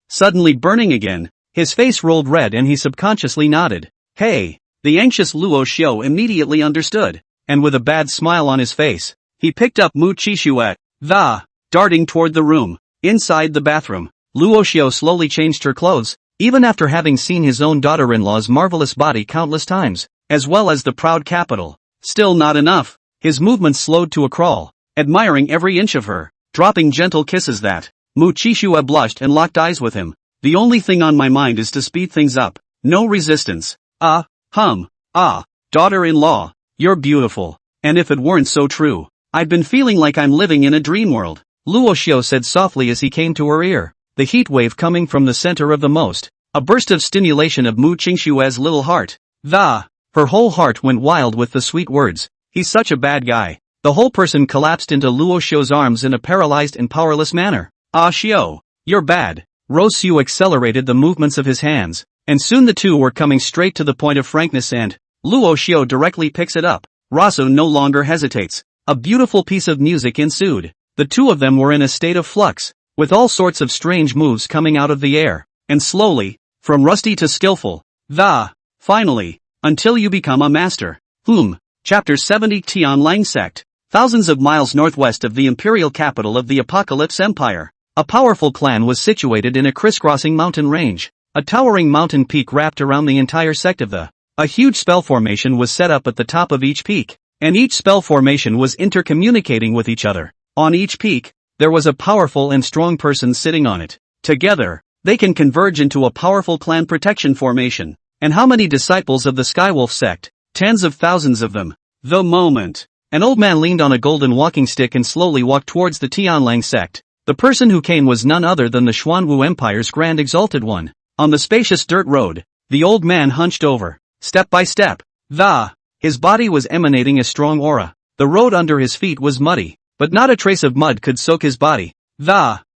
Suddenly burning again, his face rolled red and he subconsciously nodded. "Hey." The anxious Luo Xiu immediately understood. And with a bad smile on his face, he picked up Mu Qingxue, darting toward the room. Inside the bathroom, Luo Xiu slowly changed her clothes, even after having seen his own daughter-in-law's marvelous body countless times, as well as the proud capital. Still not enough, his movements slowed to a crawl, admiring every inch of her, dropping gentle kisses that. Mu Qingxue blushed and locked eyes with him. "The only thing on my mind is to speed things up. No resistance." Daughter-in-law. You're beautiful. And if it weren't so true, I've been feeling like I'm living in a dream world. Luo Xiu said softly as he came to her ear, the heat wave coming from the center of the most. A burst of stimulation of Mu Qingxue's little heart. Her whole heart went wild with the sweet words, "He's such a bad guy." The whole person collapsed into Luo Xiu's arms in a paralyzed and powerless manner. "Ah Xiu, you're bad." Luo Xiu accelerated the movements of his hands, and soon the two were coming straight to the point of frankness and Luo Xiu directly picks it up. Rasu no longer hesitates. A beautiful piece of music ensued. The two of them were in a state of flux, with all sorts of strange moves coming out of the air, and slowly, from rusty to skillful, finally, until you become a master. Chapter 70 Tianlang Sect. Thousands of miles northwest of the imperial capital of the Apocalypse Empire, a powerful clan was situated in a crisscrossing mountain range. A towering mountain peak wrapped around the entire sect of the. A huge spell formation was set up at the top of each peak, and each spell formation was intercommunicating with each other. On each peak, there was a powerful and strong person sitting on it. Together, they can converge into a powerful clan protection formation. And how many disciples of the Skywolf sect? Tens of thousands of them. The moment. An old man leaned on a golden walking stick and slowly walked towards the Tianlang sect. The person who came was none other than the Xuanwu Empire's Grand Exalted One. On the spacious dirt road, the old man hunched over. Step by step. His body was emanating a strong aura. The road under his feet was muddy, but not a trace of mud could soak his body.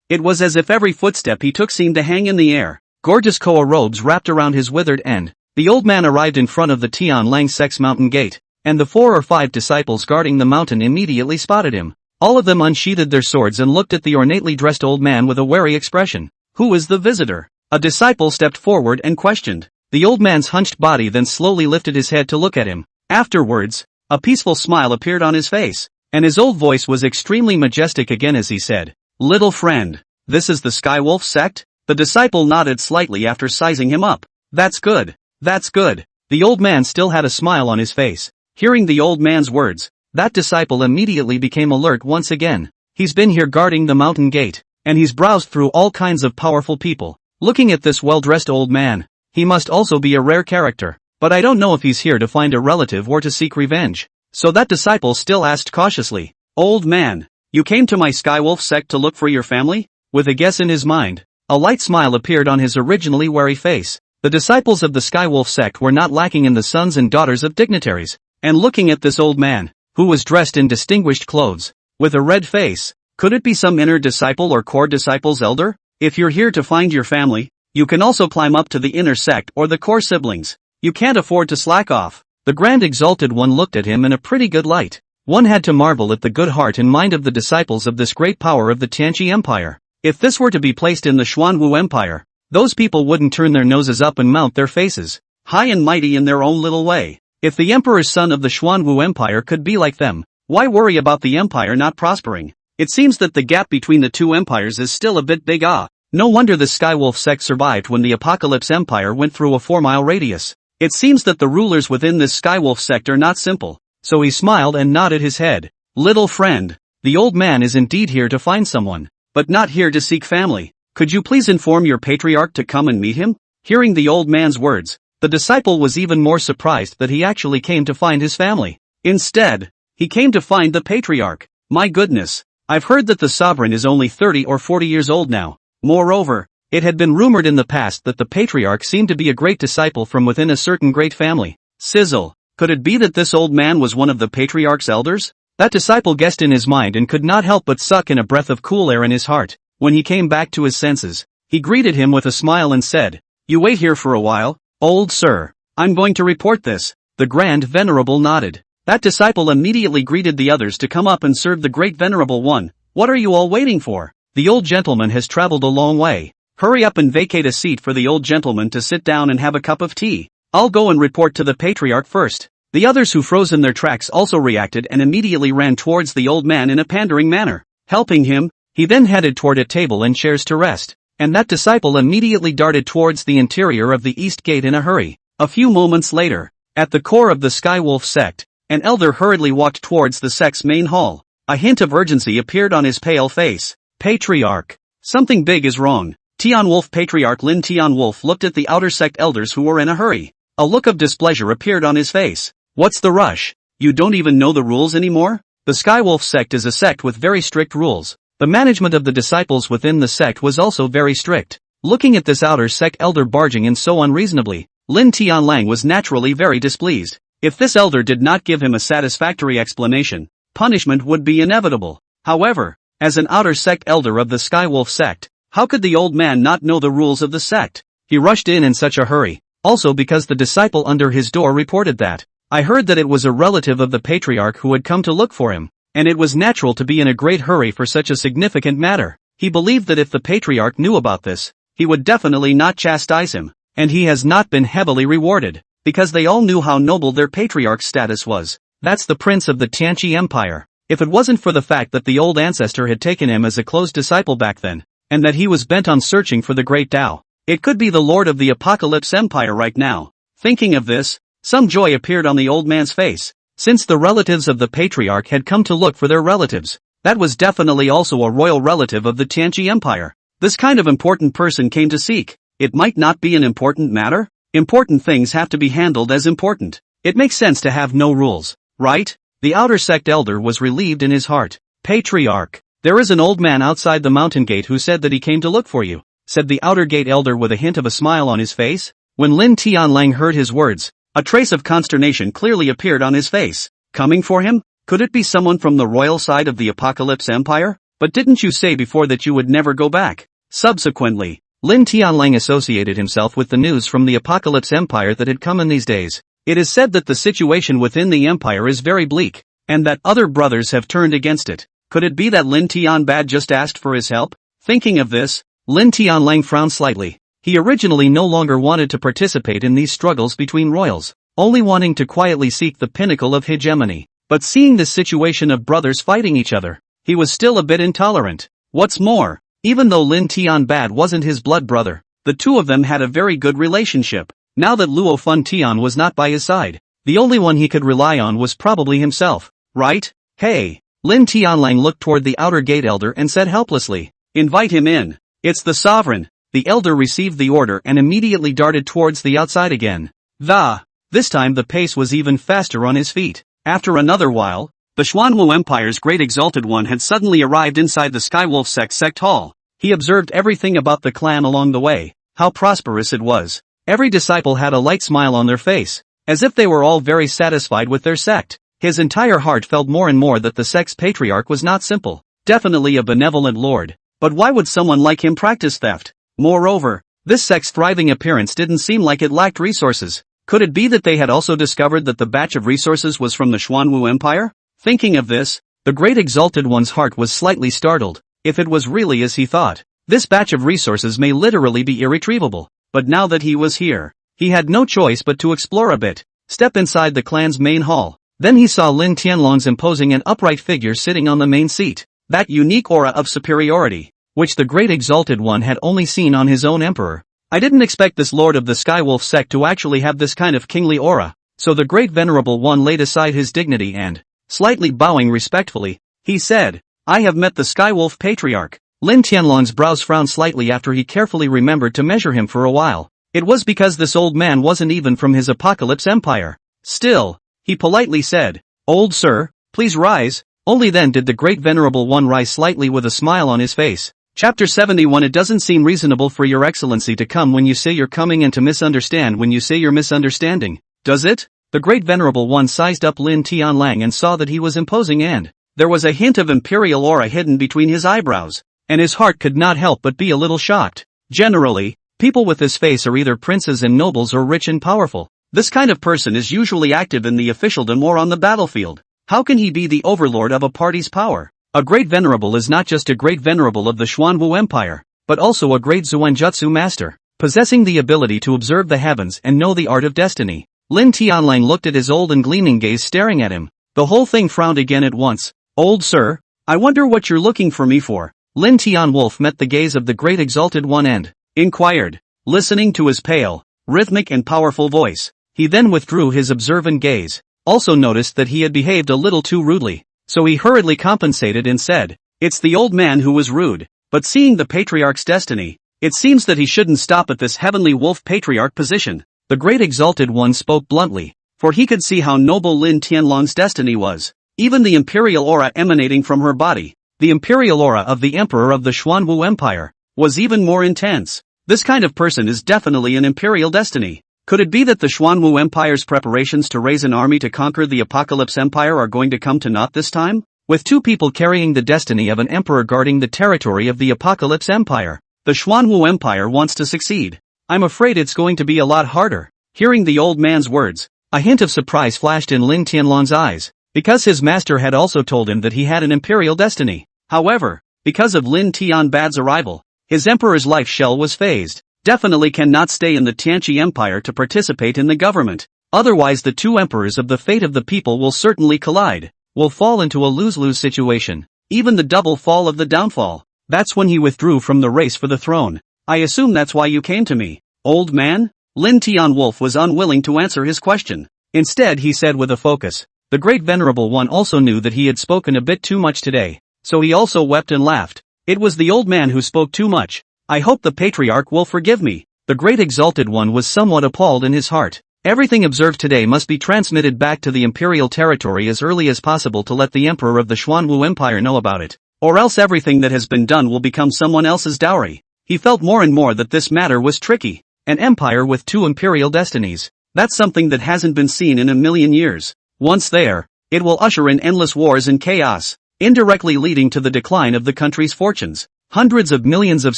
It was as if every footstep he took seemed to hang in the air. Gorgeous koa robes wrapped around his withered end. The old man arrived in front of the Tianlang sect's mountain gate, and the 4 or 5 disciples guarding the mountain immediately spotted him. All of them unsheathed their swords and looked at the ornately dressed old man with a wary expression. Who is the visitor? A disciple stepped forward and questioned. The old man's hunched body then slowly lifted his head to look at him. Afterwards, a peaceful smile appeared on his face, and his old voice was extremely majestic again as he said, "Little friend, this is the Skywolf sect?" The disciple nodded slightly after sizing him up. That's good. That's good." The old man still had a smile on his face. Hearing the old man's words, that disciple immediately became alert once again. He's been here guarding the mountain gate, and he's browsed through all kinds of powerful people. Looking at this well-dressed old man, he must also be a rare character, but I don't know if he's here to find a relative or to seek revenge. So that disciple still asked cautiously, "Old man, you came to my Skywolf sect to look for your family?" With a guess in his mind, a light smile appeared on his originally wary face. The disciples of the Skywolf sect were not lacking in the sons and daughters of dignitaries, and looking at this old man, who was dressed in distinguished clothes, with a red face, could it be some inner disciple or core disciple's elder? If you're here to find your family, you can also climb up to the inner sect or the core siblings. You can't afford to slack off. The Grand Exalted One looked at him in a pretty good light. One had to marvel at the good heart and mind of the disciples of this great power of the Tianxi Empire. If this were to be placed in the Xuanwu Empire, those people wouldn't turn their noses up and mount their faces, high and mighty in their own little way. If the Emperor's son of the Xuanwu Empire could be like them, why worry about the empire not prospering? It seems that the gap between the two empires is still a bit big. No wonder the Skywolf sect survived when the Apocalypse Empire went through a 4-mile radius. It seems that the rulers within this Skywolf sect are not simple. So he smiled and nodded his head. Little friend, the old man is indeed here to find someone, but not here to seek family. Could you please inform your patriarch to come and meet him? Hearing the old man's words, the disciple was even more surprised that he actually came to find his family. Instead, he came to find the patriarch. My goodness, I've heard that the sovereign is only 30 or 40 years old now. Moreover, it had been rumored in the past that the patriarch seemed to be a great disciple from within a certain great family. Sizzle, could it be that this old man was one of the patriarch's elders? That disciple guessed in his mind and could not help but suck in a breath of cool air in his heart. When he came back to his senses, he greeted him with a smile and said, "You wait here for a while, old sir. I'm going to report this." The Grand Venerable nodded. That disciple immediately greeted the others to come up and serve the Great Venerable One. What are you all waiting for? The old gentleman has traveled a long way. Hurry up and vacate a seat for the old gentleman to sit down and have a cup of tea. I'll go and report to the patriarch first. The others who froze in their tracks also reacted and immediately ran towards the old man in a pandering manner. Helping him, he then headed toward a table and chairs to rest, and that disciple immediately darted towards the interior of the east gate in a hurry. A few moments later, at the core of the Skywolf sect, an elder hurriedly walked towards the sect's main hall. A hint of urgency appeared on his pale face. Patriarch. Something big is wrong. Tianwolf Patriarch Lin Tianwolf looked at the outer sect elders who were in a hurry. A look of displeasure appeared on his face. What's the rush? You don't even know the rules anymore? The Skywolf sect is a sect with very strict rules. The management of the disciples within the sect was also very strict. Looking at this outer sect elder barging in so unreasonably, Lin Tianlang was naturally very displeased. If this elder did not give him a satisfactory explanation, punishment would be inevitable. However, as an outer sect elder of the Skywolf sect, how could the old man not know the rules of the sect? He rushed in such a hurry, also because the disciple under his door reported that, I heard that it was a relative of the patriarch who had come to look for him, and it was natural to be in a great hurry for such a significant matter. He believed that if the patriarch knew about this, he would definitely not chastise him, and he has not been heavily rewarded, because they all knew how noble their patriarch's status was. That's the prince of the Tianqi Empire. If it wasn't for the fact that the old ancestor had taken him as a close disciple back then, and that he was bent on searching for the great Tao, it could be the lord of the Apocalypse Empire right now. Thinking of this, some joy appeared on the old man's face. Since the relatives of the patriarch had come to look for their relatives, that was definitely also a royal relative of the Tianqi Empire. This kind of important person came to seek. It might not be an important matter. Important things have to be handled as important. It makes sense to have no rules, right? The outer sect elder was relieved in his heart. Patriarch, there is an old man outside the mountain gate who said that he came to look for you, said the outer gate elder with a hint of a smile on his face. When Lin Tianlang heard his words, a trace of consternation clearly appeared on his face. Coming for him? Could it be someone from the royal side of the Apocalypse Empire? But didn't you say before that you would never go back? Subsequently, Lin Tianlang associated himself with the news from the Apocalypse Empire that had come in these days. It is said that the situation within the empire is very bleak, and that other brothers have turned against it. Could it be that Lin Tianbad just asked for his help? Thinking of this, Lin Tianlang frowned slightly. He originally no longer wanted to participate in these struggles between royals, only wanting to quietly seek the pinnacle of hegemony. But seeing this situation of brothers fighting each other, he was still a bit intolerant. What's more, even though Lin Tianbad wasn't his blood brother, the two of them had a very good relationship. Now that Luo Fun Tian was not by his side, the only one he could rely on was probably himself, right? Hey! Lin Tianlang looked toward the outer gate elder and said helplessly, invite him in. It's the sovereign. The elder received the order and immediately darted towards the outside again. This time the pace was even faster on his feet. After another while, the Xuanwu Empire's great exalted one had suddenly arrived inside the Skywolf sect hall. He observed everything about the clan along the way, how prosperous it was. Every disciple had a light smile on their face, as if they were all very satisfied with their sect. His entire heart felt more and more that the sect's patriarch was not simple, definitely a benevolent lord. But why would someone like him practice theft? Moreover, this sect's thriving appearance didn't seem like it lacked resources. Could it be that they had also discovered that the batch of resources was from the Xuanwu Empire? Thinking of this, the great exalted one's heart was slightly startled. If it was really as he thought, this batch of resources may literally be irretrievable. But now that he was here, he had no choice but to explore a bit. Step inside the clan's main hall. Then he saw Lin Tianlong's imposing and upright figure sitting on the main seat. That unique aura of superiority, which the great exalted one had only seen on his own emperor. I didn't expect this lord of the Skywolf sect to actually have this kind of kingly aura. So the great venerable one laid aside his dignity and, slightly bowing respectfully, he said, I have met the Skywolf patriarch. Lin Tianlong's brows frowned slightly after he carefully remembered to measure him for a while. It was because this old man wasn't even from his Apocalypse Empire. Still, he politely said, Old sir, please rise. Only then did the great venerable one rise slightly with a smile on his face. Chapter 71. It doesn't seem reasonable for your excellency to come when you say you're coming and to misunderstand when you say you're misunderstanding, does it? The great venerable one sized up Lin Tianlang and saw that he was imposing and there was a hint of imperial aura hidden between his eyebrows. And his heart could not help but be a little shocked. Generally, people with this face are either princes and nobles or rich and powerful. This kind of person is usually active in the officialdom or on the battlefield. How can he be the overlord of a party's power? A great venerable is not just a great venerable of the Xuanwu Empire, but also a great Zuanjutsu master, possessing the ability to observe the heavens and know the art of destiny. Lin Tianlang looked at his old and gleaming gaze staring at him. The whole thing frowned again at once. Old sir, I wonder what you're looking for me for. Lin Tianwolf met the gaze of the great exalted one and inquired, listening to his pale, rhythmic and powerful voice. He then withdrew his observant gaze, also noticed that he had behaved a little too rudely, so he hurriedly compensated and said, it's the old man who was rude, but seeing the patriarch's destiny, it seems that he shouldn't stop at this heavenly wolf patriarch position. The great exalted one spoke bluntly, for he could see how noble Lin Tianlong's destiny was. Even the imperial aura emanating from her body, the imperial aura of the emperor of the Xuanwu Empire, was even more intense. This kind of person is definitely an imperial destiny. Could it be that the Xuanwu Empire's preparations to raise an army to conquer the Apocalypse Empire are going to come to naught this time? With two people carrying the destiny of an emperor guarding the territory of the Apocalypse Empire, the Xuanwu Empire wants to succeed. I'm afraid it's going to be a lot harder. Hearing the old man's words, a hint of surprise flashed in Lin Tianlan's eyes, because his master had also told him that he had an imperial destiny. However, because of Lin Tianbad's arrival, his emperor's life shell was phased. Definitely cannot stay in the Tianqi Empire to participate in the government. Otherwise the two emperors of the fate of the people will certainly collide, will fall into a lose-lose situation. Even the double fall of the downfall. That's when he withdrew from the race for the throne. I assume that's why you came to me, old man? Lin Tianwolf was unwilling to answer his question. Instead he said with a focus. The great venerable one also knew that he had spoken a bit too much today, so he also wept and laughed. It was the old man who spoke too much. I hope the patriarch will forgive me. The great exalted one was somewhat appalled in his heart. Everything observed today must be transmitted back to the imperial territory as early as possible to let the emperor of the Xuanwu Empire know about it. Or else everything that has been done will become someone else's dowry. He felt more and more that this matter was tricky. An empire with two imperial destinies. That's something that hasn't been seen in a million years. Once there, it will usher in endless wars and chaos, indirectly leading to the decline of the country's fortunes. Hundreds of millions of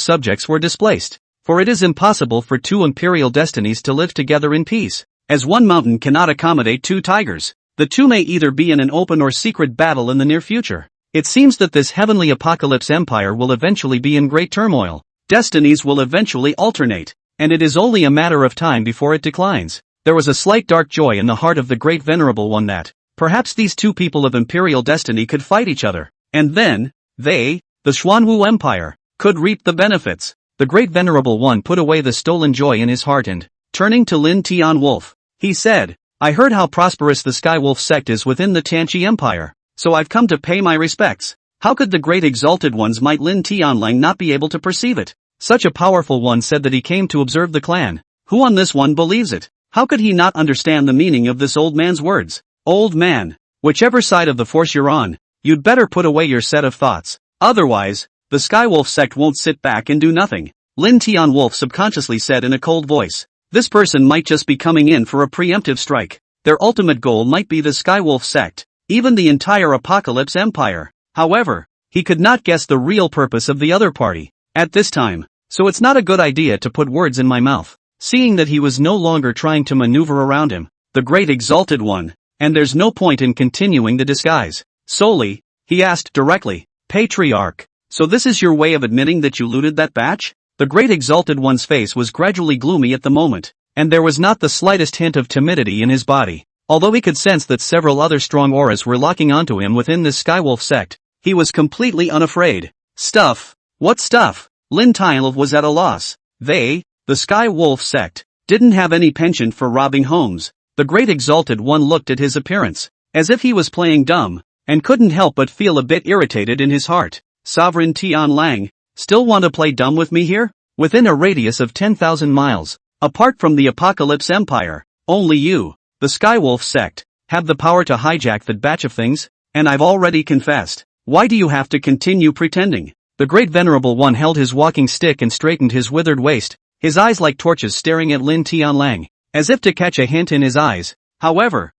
subjects were displaced, for it is impossible for two imperial destinies to live together in peace. As one mountain cannot accommodate two tigers, the two may either be in an open or secret battle in the near future. It seems that this heavenly apocalypse empire will eventually be in great turmoil. Destinies will eventually alternate, and it is only a matter of time before it declines. There was a slight dark joy in the heart of the great venerable one that, perhaps these two people of imperial destiny could fight each other, and then, they, the Xuanwu Empire, could reap the benefits. The great venerable one put away the stolen joy in his heart and, turning to Lin Tianwolf, he said, I heard how prosperous the Skywolf sect is within the Tianqi Empire, so I've come to pay my respects. How could the great exalted ones might Lin Tianlang not be able to perceive it? Such a powerful one said that he came to observe the clan. Who on this one believes it? How could he not understand the meaning of this old man's words? Old man, whichever side of the force you're on, you'd better put away your set of thoughts. Otherwise, the Skywolf sect won't sit back and do nothing. Lin Tianwolf subconsciously said in a cold voice. This person might just be coming in for a preemptive strike. Their ultimate goal might be the Skywolf sect, even the entire Apocalypse Empire. However, he could not guess the real purpose of the other party at this time, so it's not a good idea to put words in my mouth. Seeing that he was no longer trying to maneuver around him, the great exalted one, and there's no point in continuing the disguise. Solely, he asked directly, Patriarch, so this is your way of admitting that you looted that batch? The great exalted one's face was gradually gloomy at the moment, and there was not the slightest hint of timidity in his body. Although he could sense that several other strong auras were locking onto him within this Skywolf sect, he was completely unafraid. Stuff? What stuff? Lin Tianlov was at a loss. They, the Skywolf sect, didn't have any penchant for robbing homes. The great exalted one looked at his appearance, as if he was playing dumb, and couldn't help but feel a bit irritated in his heart. Sovereign Tian Lang, still want to play dumb with me here? Within a radius of 10,000 miles, apart from the Apocalypse Empire, only you, the Skywolf sect, have the power to hijack that batch of things, and I've already confessed. Why do you have to continue pretending? The great venerable one held his walking stick and straightened his withered waist, his eyes like torches staring at Lin Tianlang, as if to catch a hint in his eyes. However,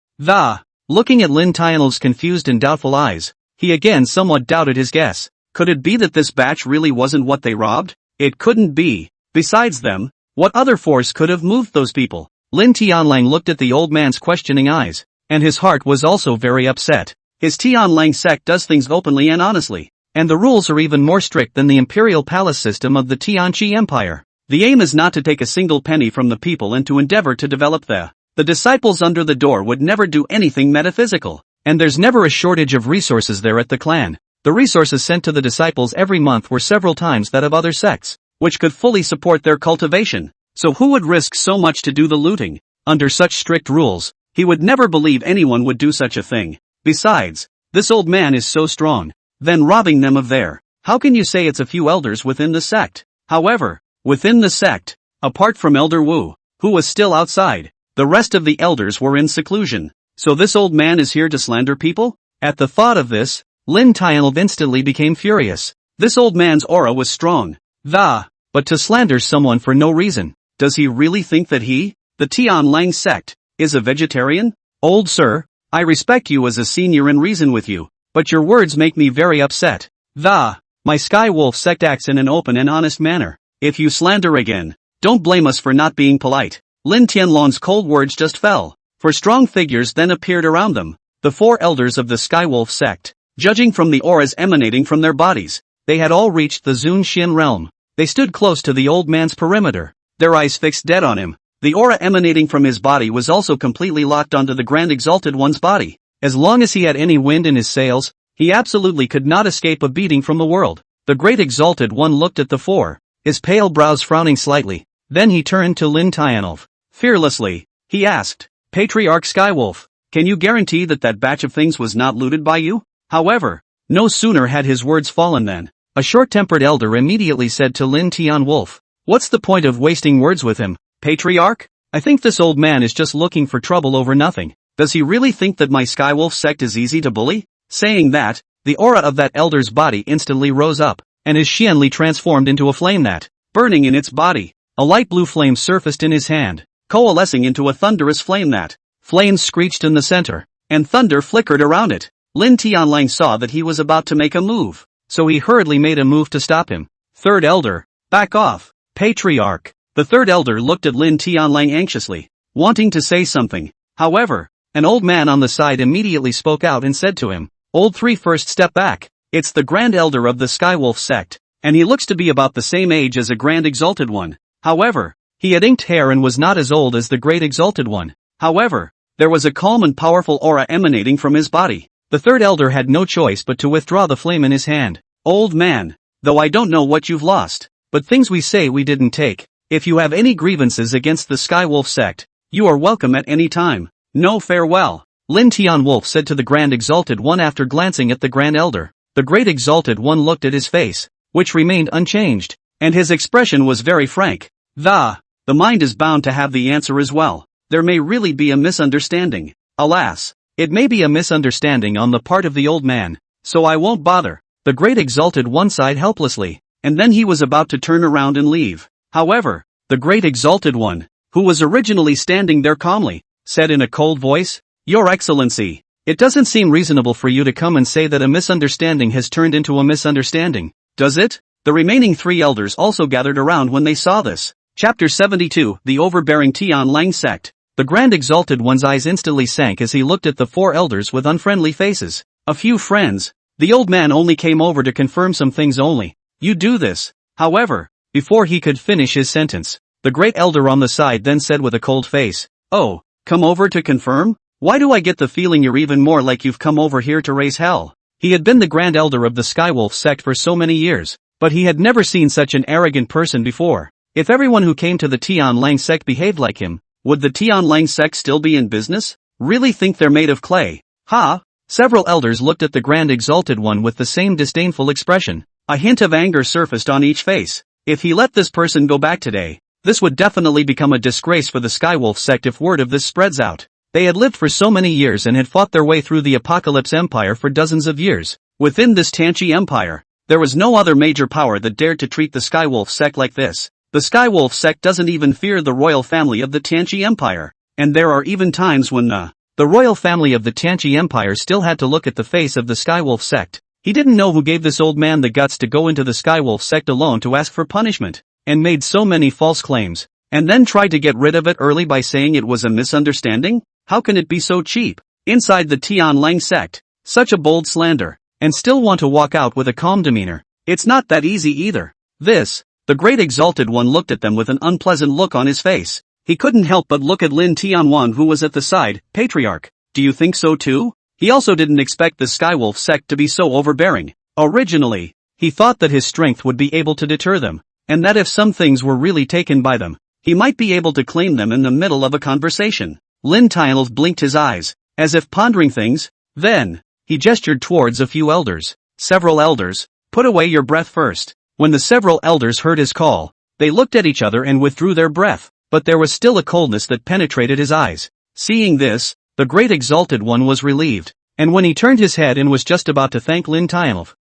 looking at Lin Tianl's confused and doubtful eyes, he again somewhat doubted his guess. Could it be that this batch really wasn't what they robbed? It couldn't be. Besides them, what other force could have moved those people? Lin Tianlang looked at the old man's questioning eyes, and his heart was also very upset. His Tianlang sect does things openly and honestly, and the rules are even more strict than the imperial palace system of the Tianqi Empire. The aim is not to take a single penny from the people and to endeavor to develop the disciples under the door would never do anything metaphysical, and there's never a shortage of resources there at the clan. The resources sent to the disciples every month were several times that of other sects, which could fully support their cultivation. So who would risk so much to do the looting? Under such strict rules, he would never believe anyone would do such a thing. Besides, this old man is so strong. Then robbing them of their, how can you say it's a few elders within the sect? However, within the sect, apart from Elder Wu, who was still outside, the rest of the elders were in seclusion. So this old man is here to slander people? At the thought of this, Lin Tianlov instantly became furious. This old man's aura was strong. But to slander someone for no reason, does he really think that he The Tian Lang sect is a vegetarian? Old sir, I respect you as a senior and reason with you, but your words make me very upset. My Sky Wolf sect acts in an open and honest manner. If you slander again, don't blame us for not being polite. Lin Tianlong's cold words just fell, for strong figures then appeared around them. The 4 elders of the Sky Wolf sect. Judging from the auras emanating from their bodies, they had all reached the Shura Xian realm. They stood close to the old man's perimeter, their eyes fixed dead on him. The aura emanating from his body was also completely locked onto the Grand Exalted One's body. As long as he had any wind in his sails, he absolutely could not escape a beating from the world. The Great Exalted One looked at the 4, his pale brows frowning slightly. Then he turned to Lin Tianlong. Fearlessly, he asked, Patriarch Skywolf, can you guarantee that that batch of things was not looted by you? However, no sooner had his words fallen than a short-tempered elder immediately said to Lin Tianwolf, what's the point of wasting words with him, Patriarch? I think this old man is just looking for trouble over nothing. Does he really think that my Skywolf sect is easy to bully? Saying that, the aura of that elder's body instantly rose up, and his Xianli transformed into a flame that, burning in its body, a light blue flame surfaced in his hand, coalescing into a thunderous flame that, flames screeched in the center, and thunder flickered around it. Lin Tianlang saw that he was about to make a move, so he hurriedly made a move to stop him. Third elder, back off, Patriarch. The third elder looked at Lin Tianlang anxiously, wanting to say something. However, an old man on the side immediately spoke out and said to him, Old 3 first step back, it's the Grand Elder of the Skywolf sect, and he looks to be about the same age as a Grand Exalted One. However, he had inked hair and was not as old as the Great Exalted One. However, there was a calm and powerful aura emanating from his body. The third elder had no choice but to withdraw the flame in his hand. Old man, though I don't know what you've lost, but things we say we didn't take. If you have any grievances against the Skywolf sect, you are welcome at any time. No farewell. Lin Tianwolf said to the Grand Exalted One after glancing at the Grand Elder. The Great Exalted One looked at his face, which remained unchanged, and his expression was very frank. The mind is bound to have the answer as well. There may really be a misunderstanding. Alas, it may be a misunderstanding on the part of the old man, so I won't bother. The Great Exalted One sighed helplessly, and then he was about to turn around and leave. However, the Great Exalted One, who was originally standing there calmly, said in a cold voice, Your Excellency, it doesn't seem reasonable for you to come and say that a misunderstanding has turned into a misunderstanding, does it? The remaining 3 elders also gathered around when they saw this. Chapter 72, The Overbearing Tian Lang Sect. The Grand Exalted One's eyes instantly sank as he looked at the 4 elders with unfriendly faces. A few friends. The old man only came over to confirm some things only. You do this. However, before he could finish his sentence, the great elder on the side then said with a cold face, Oh, come over to confirm? Why do I get the feeling you're even more like you've come over here to raise hell? He had been the Grand Elder of the Skywolf sect for so many years, but he had never seen such an arrogant person before. If everyone who came to the Tian Lang sect behaved like him, would the Tian Lang sect still be in business? Really think they're made of clay? Ha! Several elders looked at the Grand Exalted One with the same disdainful expression. A hint of anger surfaced on each face. If he let this person go back today, this would definitely become a disgrace for the Skywolf sect if word of this spreads out. They had lived for so many years and had fought their way through the Apocalypse Empire for dozens of years. Within this Tanchi Empire, there was no other major power that dared to treat the Skywolf sect like this. The Skywolf sect doesn't even fear the royal family of the Tanchi Empire, and there are even times when the royal family of the Tanchi Empire still had to look at the face of the Skywolf sect. He didn't know who gave this old man the guts to go into the Skywolf sect alone to ask for punishment, and made so many false claims, and then tried to get rid of it early by saying it was a misunderstanding? How can it be so cheap? Inside the Tian Lang sect, such a bold slander, and still want to walk out with a calm demeanor. It's not that easy either. The Great Exalted One looked at them with an unpleasant look on his face. He couldn't help but look at Lin Tianwan who was at the side. Patriarch, do you think so too? He also didn't expect the Skywolf sect to be so overbearing. Originally, he thought that his strength would be able to deter them, and that if some things were really taken by them, he might be able to claim them in the middle of a conversation. Lin Tianlong blinked his eyes, as if pondering things. Then, he gestured towards a few elders. Several elders, put away your breath first. When the several elders heard his call, they looked at each other and withdrew their breath, but there was still a coldness that penetrated his eyes. Seeing this, the Great Exalted One was relieved, and when he turned his head and was just about to thank Lin Tianlong,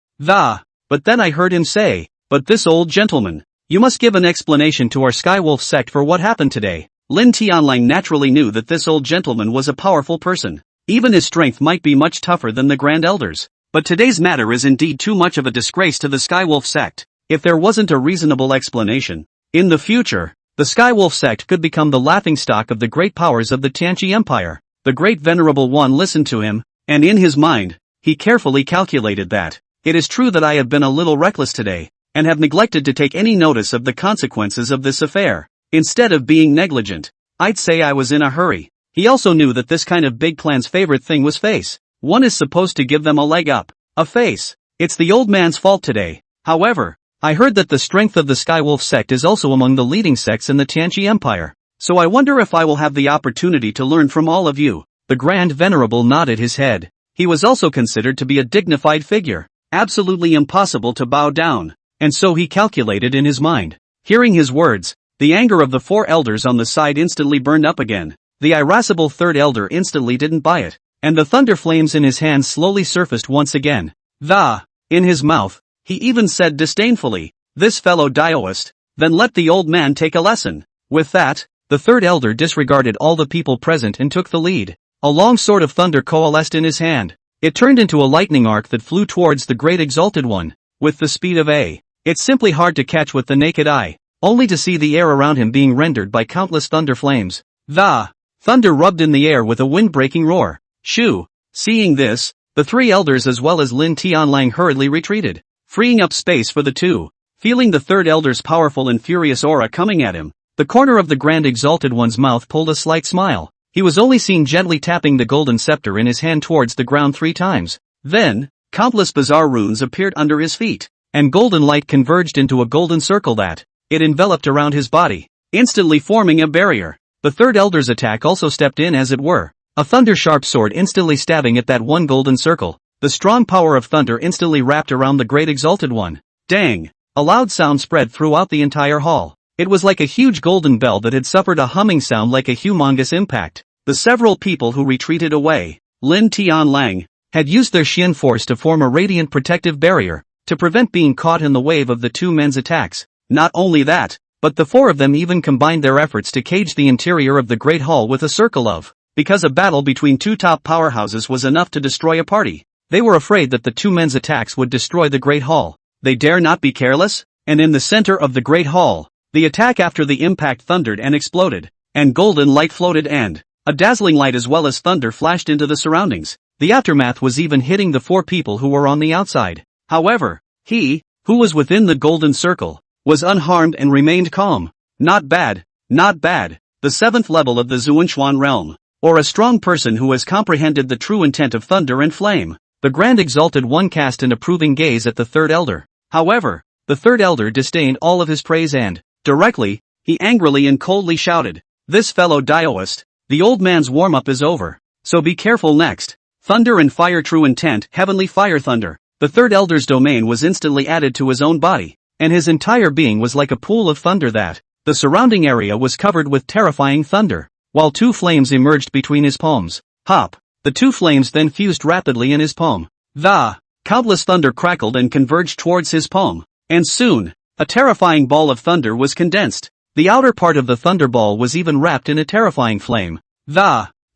but then I heard him say, but this old gentleman, you must give an explanation to our Skywolf sect for what happened today. Lin Tianlang naturally knew that this old gentleman was a powerful person. Even his strength might be much tougher than the Grand Elders. But today's matter is indeed too much of a disgrace to the Skywolf sect. If there wasn't a reasonable explanation, in the future, the Skywolf sect could become the laughingstock of the great powers of the Tianqi Empire. The great venerable one listened to him, and in his mind, he carefully calculated that, it is true that I have been a little reckless today, and have neglected to take any notice of the consequences of this affair. Instead of being negligent, I'd say I was in a hurry. He also knew that this kind of big clan's favorite thing was face. One is supposed to give them a leg up. A face. It's the old man's fault today. However, I heard that the strength of the Skywolf sect is also among the leading sects in the Tianqi Empire. So I wonder if I will have the opportunity to learn from all of you. The Grand Venerable nodded his head. He was also considered to be a dignified figure. Absolutely impossible to bow down. And so he calculated in his mind. Hearing his words, the anger of the 4 elders on the side instantly burned up again. The irascible 3rd elder instantly didn't buy it, and the thunder flames in his hands slowly surfaced once again. In his mouth, he even said disdainfully, "This fellow Daoist, then let the old man take a lesson." With that, the 3rd elder disregarded all the people present and took the lead. A long sword of thunder coalesced in his hand. It turned into a lightning arc that flew towards the great exalted one, with the speed of a. It's simply hard to catch with the naked eye, only to see the air around him being rendered by countless thunder flames. Thunder rubbed in the air with a wind-breaking roar. Shoo! Seeing this, the 3 elders as well as Lin Tianlang hurriedly retreated, freeing up space for the 2. Feeling the 3rd elder's powerful and furious aura coming at him, the corner of the Grand Exalted One's mouth pulled a slight smile. He was only seen gently tapping the golden scepter in his hand towards the ground 3 times. Then, countless bizarre runes appeared under his feet, and golden light converged into a golden circle that, it enveloped around his body, instantly forming a barrier. The 3rd elder's attack also stepped in as it were, a thunder-sharp sword instantly stabbing at that one golden circle. The strong power of thunder instantly wrapped around the great exalted one. Dang! A loud sound spread throughout the entire hall. It was like a huge golden bell that had suffered a humming sound like a humongous impact. The several people who retreated away, Lin Tianlang, had used their Xian force to form a radiant protective barrier, to prevent being caught in the wave of the 2 men's attacks. Not only that, but the 4 of them even combined their efforts to cage the interior of the Great Hall with a circle of, because a battle between 2 top powerhouses was enough to destroy a party. They were afraid that the 2 men's attacks would destroy the Great Hall. They dare not be careless, and in the center of the Great Hall, the attack after the impact thundered and exploded, and golden light floated and, a dazzling light as well as thunder flashed into the surroundings. The aftermath was even hitting the 4 people who were on the outside. However, he, who was within the golden circle, was unharmed and remained calm. Not bad, not bad. The 7th level of the Tian Xuan realm, or a strong person who has comprehended the true intent of thunder and flame. The Grand Exalted One cast an approving gaze at the 3rd elder. However, the 3rd elder disdained all of his praise and, directly, he angrily and coldly shouted, "This fellow Daoist, the old man's warm-up is over. So be careful next." Thunder and fire, true intent, heavenly fire thunder. The 3rd elder's domain was instantly added to his own body, and his entire being was like a pool of thunder that, the surrounding area was covered with terrifying thunder, while 2 flames emerged between his palms. Hop! The 2 flames then fused rapidly in his palm. Countless thunder crackled and converged towards his palm, and soon, a terrifying ball of thunder was condensed. The outer part of the thunderball was even wrapped in a terrifying flame.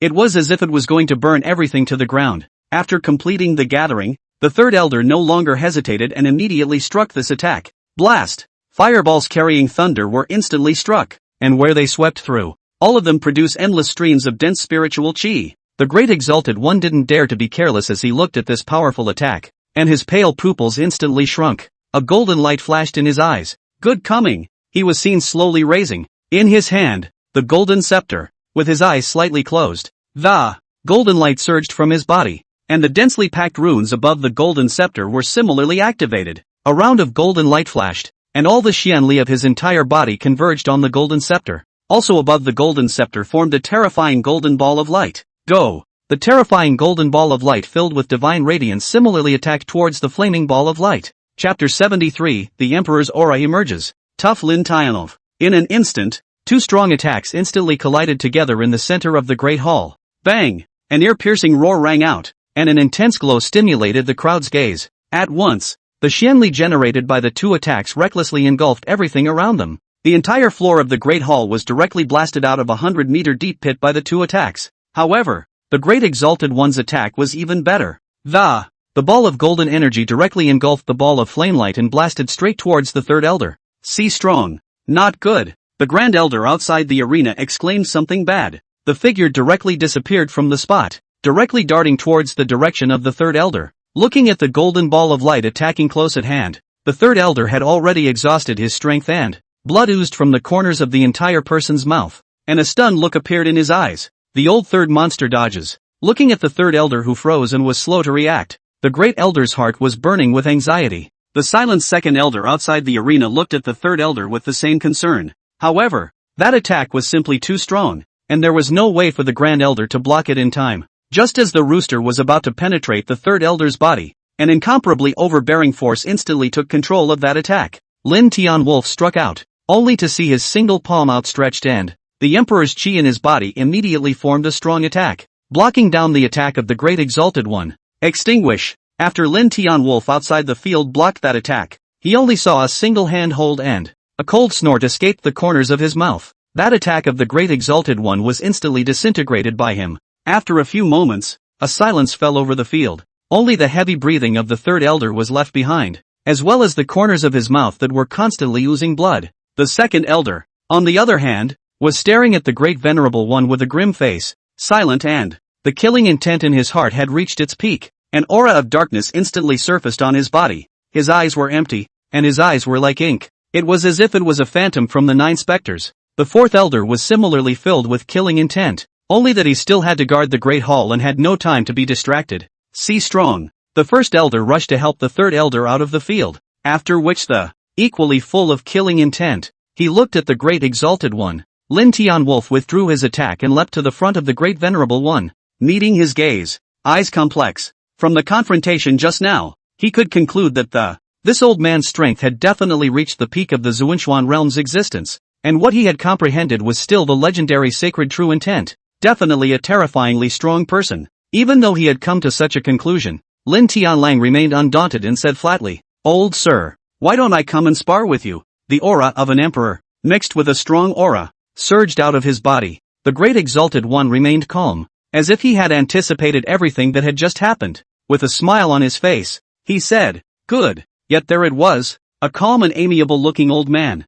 It was as if it was going to burn everything to the ground. After completing the gathering, the 3rd elder no longer hesitated and immediately struck this attack. Blast! Fireballs carrying thunder were instantly struck, and where they swept through, all of them produce endless streams of dense spiritual chi. The Great Exalted One didn't dare to be careless as he looked at this powerful attack, and his pale pupils instantly shrunk. A golden light flashed in his eyes. Good coming! He was seen slowly raising, in his hand, the golden scepter, with his eyes slightly closed. The golden light surged from his body, and the densely packed runes above the golden scepter were similarly activated. A round of golden light flashed, and all the Xianli of his entire body converged on the golden scepter. Also above the golden scepter formed a terrifying golden ball of light. Go! The terrifying golden ball of light filled with divine radiance similarly attacked towards the flaming ball of light. Chapter 73, The Emperor's Aura Emerges. Tough Lin Tianov. In an instant, 2 strong attacks instantly collided together in the center of the Great Hall. Bang! An ear-piercing roar rang out, and an intense glow stimulated the crowd's gaze. At once, the Xianli generated by the 2 attacks recklessly engulfed everything around them. The entire floor of the Great Hall was directly blasted out of a 100-meter deep pit by the two attacks. However, the Great Exalted One's attack was even better. The ball of golden energy directly engulfed the ball of flamelight and blasted straight towards the third elder. See strong. Not good. The Grand Elder outside the arena exclaimed something bad. The figure directly disappeared from the spot, directly darting towards the direction of the third elder. Looking at the golden ball of light attacking close at hand, the third elder had already exhausted his strength and blood oozed from the corners of the entire person's mouth, and a stunned look appeared in his eyes. The old third monster dodges, looking at the third elder who froze and was slow to react. The great elder's heart was burning with anxiety. The silent second elder outside the arena looked at the third elder with the same concern. However, that attack was simply too strong, and there was no way for the Grand Elder to block it in time. Just as the rooster was about to penetrate the third elder's body, an incomparably overbearing force instantly took control of that attack. Lin Tianwolf struck out, only to see his single palm outstretched and the Emperor's chi in his body immediately formed a strong attack, blocking down the attack of the Great Exalted One. Extinguish. After Lin Tianwolf outside the field blocked that attack, he only saw a single hand hold and a cold snort escaped the corners of his mouth. That attack of the Great Exalted One was instantly disintegrated by him. After a few moments, a silence fell over the field. Only the heavy breathing of the third elder was left behind, as well as the corners of his mouth that were constantly oozing blood. The second elder, on the other hand, was staring at the Great Venerable One with a grim face, silent, and the killing intent in his heart had reached its peak. An aura of darkness instantly surfaced on his body. His eyes were empty, and his eyes were like ink. It was as if it was a phantom from the Nine Spectres. The fourth elder was similarly filled with killing intent, only that he still had to guard the Great Hall and had no time to be distracted. See strong. The first elder rushed to help the third elder out of the field, after which the, equally full of killing intent, he looked at the Great Exalted One. Lin Tianwolf withdrew his attack and leapt to the front of the Great Venerable One, meeting his gaze, eyes complex. From the confrontation just now, he could conclude that this old man's strength had definitely reached the peak of the Tian Xuan Realm's existence, and what he had comprehended was still the legendary sacred true intent. Definitely a terrifyingly strong person. Even though he had come to such a conclusion, Lin Tianlang remained undaunted and said flatly, "Old sir, why don't I come and spar with you?" The aura of an emperor, mixed with a strong aura, surged out of his body. The Great Exalted One remained calm, as if he had anticipated everything that had just happened. With a smile on his face, he said, "Good." Yet there it was, a calm and amiable-looking old man.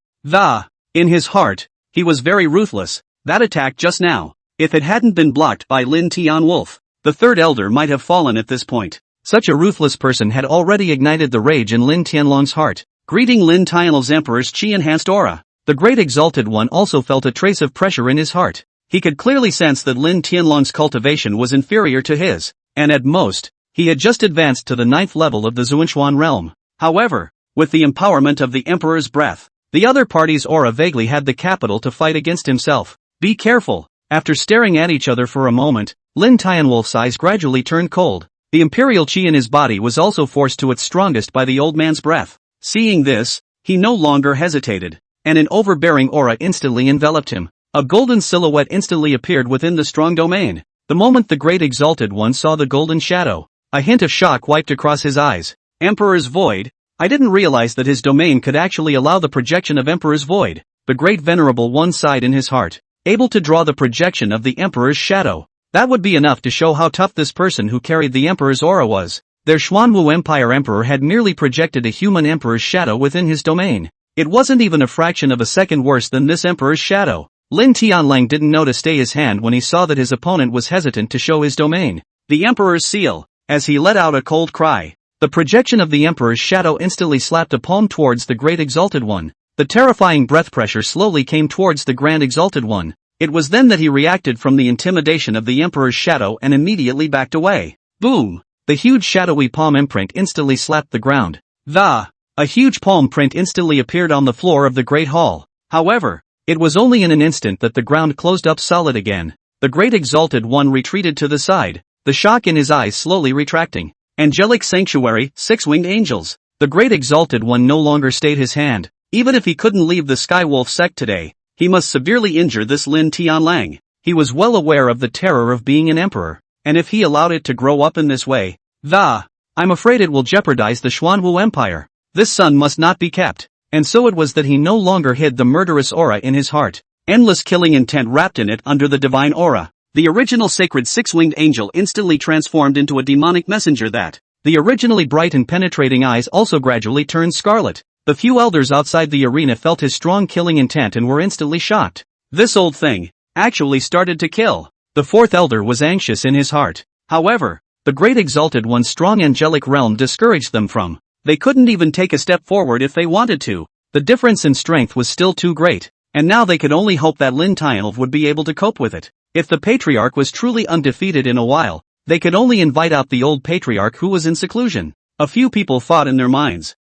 In his heart, he was very ruthless. That attack just now, if it hadn't been blocked by Lin Tianwolf, the third elder might have fallen at this point. Such a ruthless person had already ignited the rage in Lin Tianlong's heart, greeting Lin Tianlong's Emperor's chi-enhanced aura. The Great Exalted One also felt a trace of pressure in his heart. He could clearly sense that Lin Tianlong's cultivation was inferior to his, and at most, he had just advanced to the 9th level of the Tian Xuan realm. However, with the empowerment of the Emperor's breath, the other party's aura vaguely had the capital to fight against himself. Be careful. After staring at each other for a moment, Lin Tianwolf's eyes gradually turned cold. The imperial chi in his body was also forced to its strongest by the old man's breath. Seeing this, he no longer hesitated, and an overbearing aura instantly enveloped him. A golden silhouette instantly appeared within the strong domain. The moment the Great Exalted One saw the golden shadow, a hint of shock wiped across his eyes. Emperor's Void? I didn't realize that his domain could actually allow the projection of Emperor's Void. The Great Venerable One sighed in his heart, able to draw the projection of the Emperor's shadow. That would be enough to show how tough this person who carried the Emperor's aura was. Their Xuanwu Empire Emperor had merely projected a human Emperor's shadow within his domain. It wasn't even a fraction of a second worse than this Emperor's shadow. Lin Tianlang didn't know to stay his hand when he saw that his opponent was hesitant to show his domain. The Emperor's seal, as he let out a cold cry. The projection of the Emperor's shadow instantly slapped a palm towards the Great Exalted One. The terrifying breath pressure slowly came towards the Grand Exalted One. It was then that he reacted from the intimidation of the Emperor's shadow and immediately backed away. Boom! The huge shadowy palm imprint instantly slapped the ground. A huge palm print instantly appeared on the floor of the Great Hall. However, it was only in an instant that the ground closed up solid again. The Great Exalted One retreated to the side, the shock in his eyes slowly retracting. Angelic Sanctuary, 6-winged angels. The Great Exalted One no longer stayed his hand. Even if he couldn't leave the Skywolf sect today, he must severely injure this Lin Tianlang. He was well aware of the terror of being an emperor, and if he allowed it to grow up in this way, I'm afraid it will jeopardize the Xuanwu Empire. This son must not be kept. and so it was that he no longer hid the murderous aura in his heart. Endless killing intent wrapped in it under the divine aura. The original sacred six-winged angel instantly transformed into a demonic messenger that. The originally bright and penetrating eyes also gradually turned scarlet. The few elders outside the arena felt his strong killing intent and were instantly shocked. This old thing actually started to kill. The fourth elder was anxious in his heart. However, the great exalted one's strong angelic realm discouraged them from. They couldn't even take a step forward if they wanted to. The difference in strength was still too great, and now they could only hope that Lin Tianlv would be able to cope with it. If the patriarch was truly undefeated in a while, they could only invite out the old patriarch who was in seclusion. A few people thought in their minds,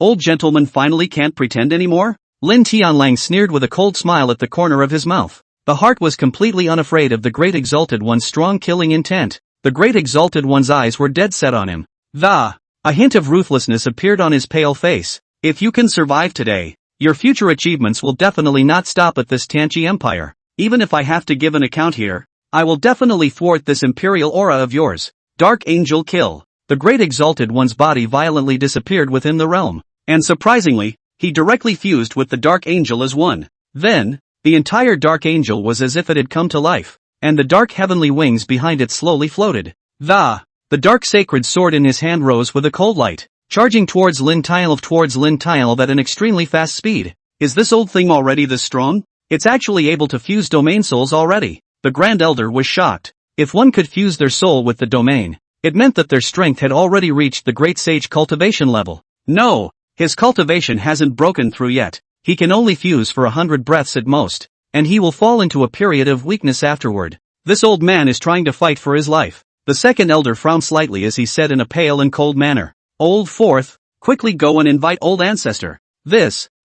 old gentleman finally can't pretend anymore? Lin Tianlang sneered with a cold smile at the corner of his mouth. The heart was completely unafraid of the great exalted one's strong killing intent. The great exalted one's eyes were dead set on him. A hint of ruthlessness appeared on his pale face. If you can survive today, your future achievements will definitely not stop at this Tianqi Empire. Even if I have to give an account here, I will definitely thwart this imperial aura of yours. Dark Angel kill. The great exalted one's body violently disappeared within the realm, and surprisingly, he directly fused with the Dark Angel as one. Then, the entire Dark Angel was as if it had come to life, and the dark heavenly wings behind it slowly floated. The dark sacred sword in his hand rose with a cold light, charging towards Lin Tianlv at an extremely fast speed. Is this old thing already this strong? It's actually able to fuse domain souls already. The Grand Elder was shocked. If one could fuse their soul with the domain, it meant that their strength had already reached the Great Sage cultivation level. No, his cultivation hasn't broken through yet. He can only fuse for 100 breaths at most, and he will fall into a period of weakness afterward. This old man is trying to fight for his life. The second elder frowned slightly as he said in a pale and cold manner, Old Fourth, quickly go and invite old ancestor.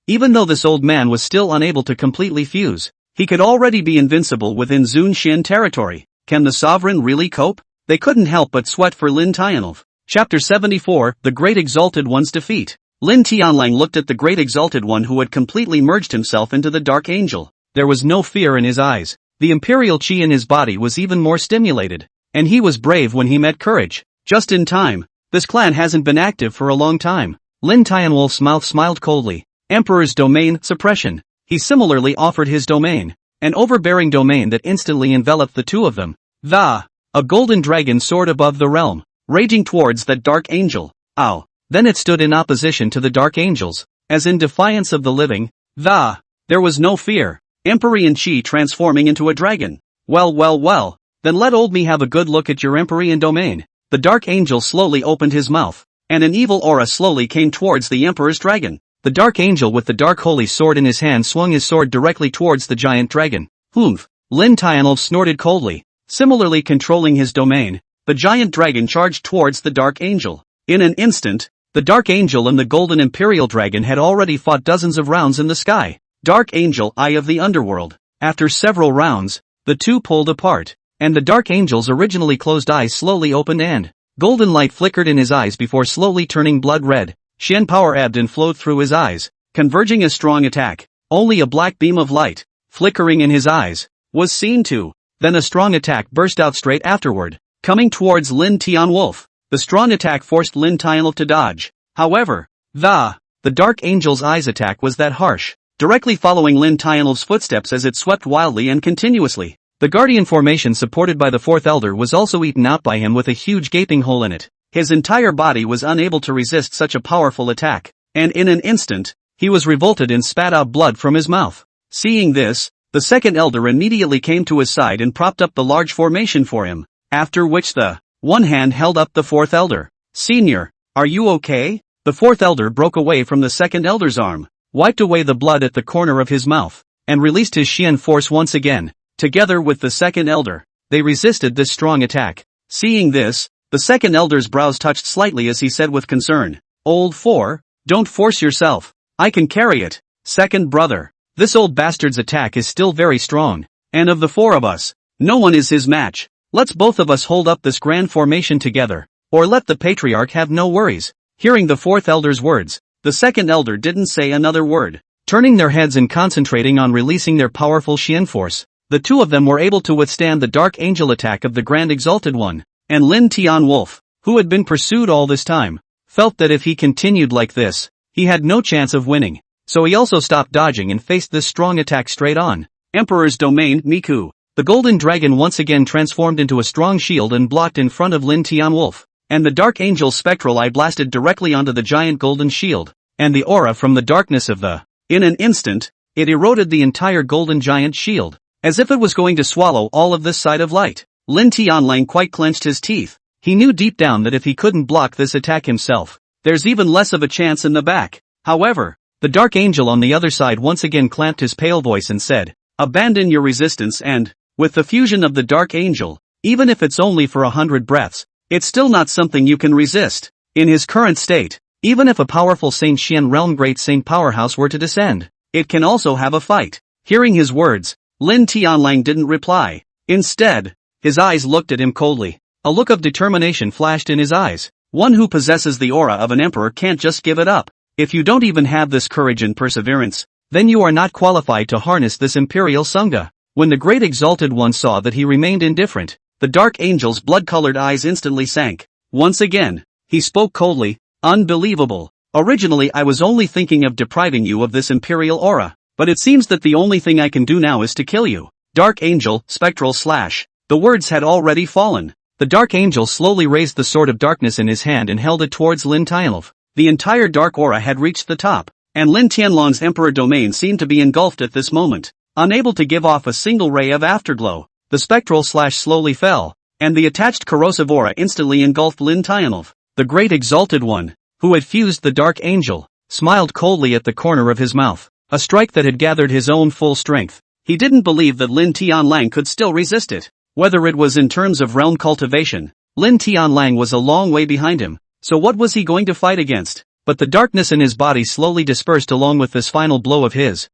Even though this old man was still unable to completely fuse, he could already be invincible within Zun Xin territory. Can the sovereign really cope? They couldn't help but sweat for Lin Tianlv. Chapter 74, The Great Exalted One's Defeat. Lin Tianlang looked at the Great Exalted One who had completely merged himself into the Dark Angel. There was no fear in his eyes. The imperial chi in his body was even more stimulated, and he was brave when he met courage. Just in time. This clan hasn't been active for a long time. Lin Tianwolf's mouth smiled coldly. Emperor's domain, suppression. He similarly offered his domain, an overbearing domain that instantly enveloped the two of them. A golden dragon soared above the realm, raging towards that Dark Angel. Then it stood in opposition to the Dark Angels, as in defiance of the living. There was no fear. Empyrean Chi transforming into a dragon. Well, then let old me have a good look at your Empyrean domain. The Dark Angel slowly opened his mouth, and an evil aura slowly came towards the Emperor's dragon. The Dark Angel with the Dark Holy Sword in his hand swung his sword directly towards the giant dragon. Lin Tianlv snorted coldly. Similarly controlling his domain, the giant dragon charged towards the Dark Angel. In an instant, the Dark Angel and the Golden Imperial Dragon had already fought dozens of rounds in the sky. Dark Angel, Eye of the Underworld. After several rounds, the two pulled apart, and the Dark Angel's originally closed eyes slowly opened and golden light flickered in his eyes before slowly turning blood red. Xian power ebbed and flowed through his eyes, converging a strong attack. Only a black beam of light, flickering in his eyes, was seen to. Then a strong attack burst out straight afterward, coming towards Lin Tianwolf. The strong attack forced Lin Tianlv to dodge. However, the Dark Angel's eyes attack was that harsh, directly following Lin Tianlv's footsteps as it swept wildly and continuously. The Guardian formation supported by the Fourth Elder was also eaten out by him with a huge gaping hole in it. His entire body was unable to resist such a powerful attack, and in an instant, he was revolted and spat out blood from his mouth. Seeing this, the second elder immediately came to his side and propped up the large formation for him, after which the one hand held up the fourth elder. Senior, are you okay? The fourth elder broke away from the second elder's arm, wiped away the blood at the corner of his mouth, and released his Xian force once again. Together with the second elder, they resisted this strong attack. Seeing this, the second elder's brows touched slightly as he said with concern, Old Four, don't force yourself. I can carry it. Second brother, this old bastard's attack is still very strong, and of the four of us, no one is his match. Let's both of us hold up this grand formation together, or let the patriarch have no worries. Hearing the fourth elder's words, the second elder didn't say another word. Turning their heads and concentrating on releasing their powerful Xian force, the two of them were able to withstand the Dark Angel attack of the Grand Exalted One, and Lin Tianwolf, who had been pursued all this time, felt that if he continued like this, He had no chance of winning. So he also stopped dodging and faced this strong attack straight on. Emperor's Domain, Miku. The golden dragon once again transformed into a strong shield and blocked in front of Lin Tianwolf. And the Dark Angel's spectral eye blasted directly onto the giant golden shield. And the aura from the darkness of the. In an instant, it eroded the entire golden giant shield. As if it was going to swallow all of this side of light. Lin Tianlang quite clenched his teeth. He knew deep down that if he couldn't block this attack himself, there's even less of a chance in the back. However, the Dark Angel on the other side once again clamped his pale voice and said, "Abandon your resistance and, with the fusion of the Dark Angel, even if it's only for 100 breaths, it's still not something you can resist. In his current state, even if a powerful Tian Xuan Realm Great Saint powerhouse were to descend, it can also have a fight." Hearing his words, Lin Tianlang didn't reply. Instead, his eyes looked at him coldly. A look of determination flashed in his eyes. One who possesses the aura of an emperor can't just give it up. If you don't even have this courage and perseverance, then you are not qualified to harness this imperial sangha. When the great exalted one saw that he remained indifferent, the Dark Angel's blood-colored eyes instantly sank. Once again, he spoke coldly, "Unbelievable. Originally I was only thinking of depriving you of this imperial aura, but it seems that the only thing I can do now is to kill you." Dark Angel, spectral slash. The words had already fallen. The Dark Angel slowly raised the sword of darkness in his hand and held it towards Lin Tianlong. The entire dark aura had reached the top, and Lin Tianlong's Emperor Domain seemed to be engulfed at this moment. Unable to give off a single ray of afterglow, the spectral slash slowly fell, and the attached corrosive aura instantly engulfed Lin Tianlong. The great exalted one, who had fused the Dark Angel, smiled coldly at the corner of his mouth, a strike that had gathered his own full strength. He didn't believe that Lin Tianlang could still resist it. Whether it was in terms of realm cultivation, Lin Tianlang was a long way behind him, so what was he going to fight against? But the darkness in his body slowly dispersed along with this final blow of his.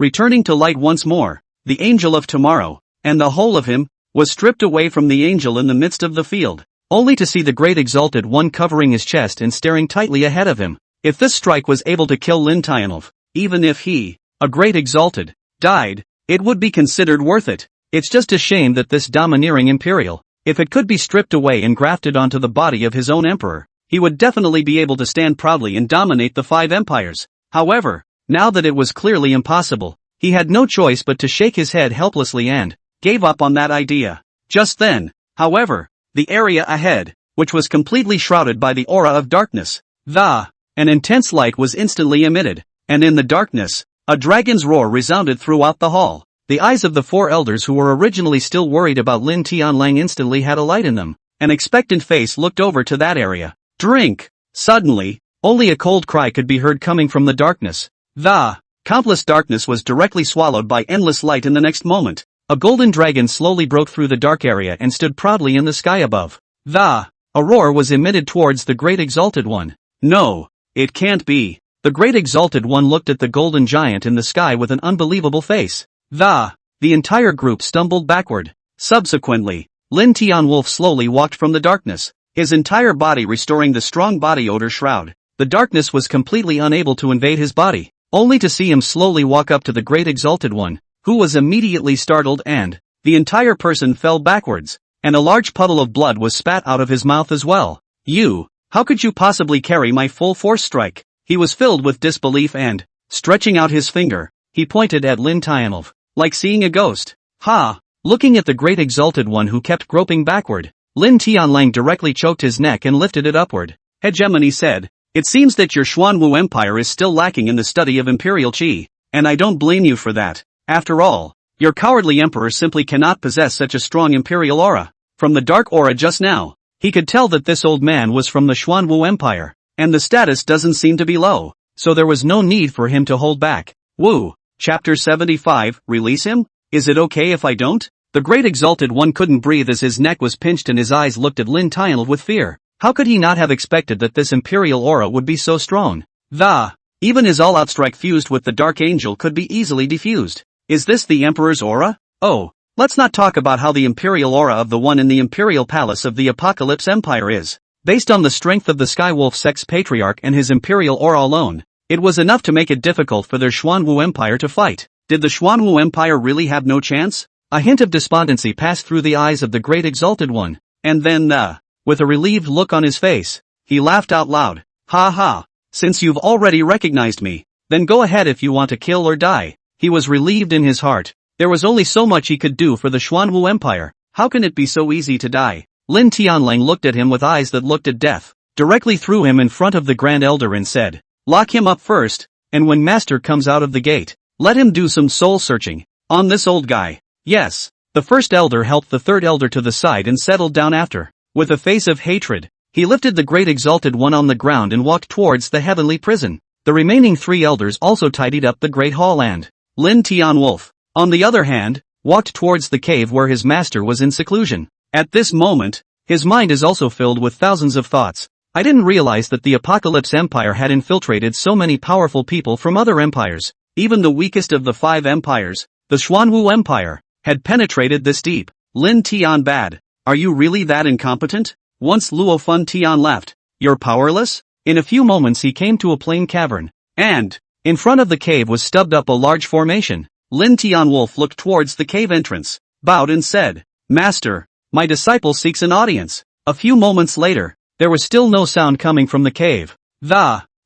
Returning to light once more, the Angel of Tomorrow, and the whole of him, was stripped away from the angel in the midst of the field, only to see the great exalted one covering his chest and staring tightly ahead of him. If this strike was able to kill Lin Tianlong, even if he, a great exalted, died, it would be considered worth it. It's just a shame that this domineering imperial, if it could be stripped away and grafted onto the body of his own emperor, he would definitely be able to stand proudly and dominate the 5 empires. However, now that it was clearly impossible, he had no choice but to shake his head helplessly and gave up on that idea. Just then, however, the area ahead, which was completely shrouded by the aura of darkness, an intense light was instantly emitted, and in the darkness, a dragon's roar resounded throughout the hall. The eyes of the 4 elders who were originally still worried about Lin Tianlang instantly had a light in them. An expectant face looked over to that area. "Drink!" Suddenly, only a cold cry could be heard coming from the darkness. The countless darkness was directly swallowed by endless light in the next moment. A golden dragon slowly broke through the dark area and stood proudly in the sky above. A roar was emitted towards the great exalted one. "No, it can't be." The great exalted one looked at the golden giant in the sky with an unbelievable face. The entire group stumbled backward. Subsequently, Lin Tianwolf slowly walked from the darkness, his entire body restoring the strong body odor shroud. The darkness was completely unable to invade his body, only to see him slowly walk up to the great exalted one, who was immediately startled and the entire person fell backwards, and a large puddle of blood was spat out of his mouth as well. How could you possibly carry my full force strike?" He was filled with disbelief and, stretching out his finger, he pointed at Lin Tianwolf, like seeing a ghost. Looking at the great exalted one who kept groping backward, Lin Tianlang directly choked his neck and lifted it upward. Hegemony said, "It seems that your Xuanwu Empire is still lacking in the study of imperial qi, and I don't blame you for that. After all, your cowardly emperor simply cannot possess such a strong imperial aura." From the dark aura just now, he could tell that this old man was from the Xuanwu Empire, and the status doesn't seem to be low, so there was no need for him to hold back. Chapter 75, Release him? Is it okay if I don't? The great exalted one couldn't breathe as his neck was pinched and his eyes looked at Lin Tianlong with fear. How could he not have expected that this imperial aura would be so strong? Even his all-out strike fused with the Dark Angel could be easily defused. Is this the Emperor's aura? Oh, let's not talk about how the imperial aura of the one in the Imperial Palace of the Apocalypse Empire is. Based on the strength of the Skywolf Sex Patriarch and his imperial aura alone, it was enough to make it difficult for their Xuanwu Empire to fight. Did the Xuanwu Empire really have no chance? A hint of despondency passed through the eyes of the great exalted one, and then with a relieved look on his face, he laughed out loud. "Ha ha, since you've already recognized me, then go ahead if you want to kill or die. He was relieved in his heart. There was only so much he could do for the Xuanwu Empire. How can it be so easy to die? Lin Tianlang looked at him with eyes that looked at death, directly threw him in front of the Grand Elder and said, lock him up first, and when Master comes out of the gate, let him do some soul searching on this old guy. Yes. The first elder helped the third elder to the side and settled down after. With a face of hatred, he lifted the great exalted one on the ground and walked towards the heavenly prison. The remaining 3 elders also tidied up the great hall and Lin Tianwolf, on the other hand, walked towards the cave where his master was in seclusion. At this moment, his mind is also filled with thousands of thoughts. I didn't realize that the Apocalypse Empire had infiltrated so many powerful people from other empires. Even the weakest of the 5 empires, the Xuanwu Empire, had penetrated this deep. Lin Tian bad. Are you really that incompetent? Once Luo Fun Tian left. You're powerless? In a few moments he came to a plain cavern, and in front of the cave was stubbed up a large formation. Lin Tianwolf looked towards the cave entrance, bowed and said, Master, my disciple seeks an audience. A few moments later, there was still no sound coming from the cave.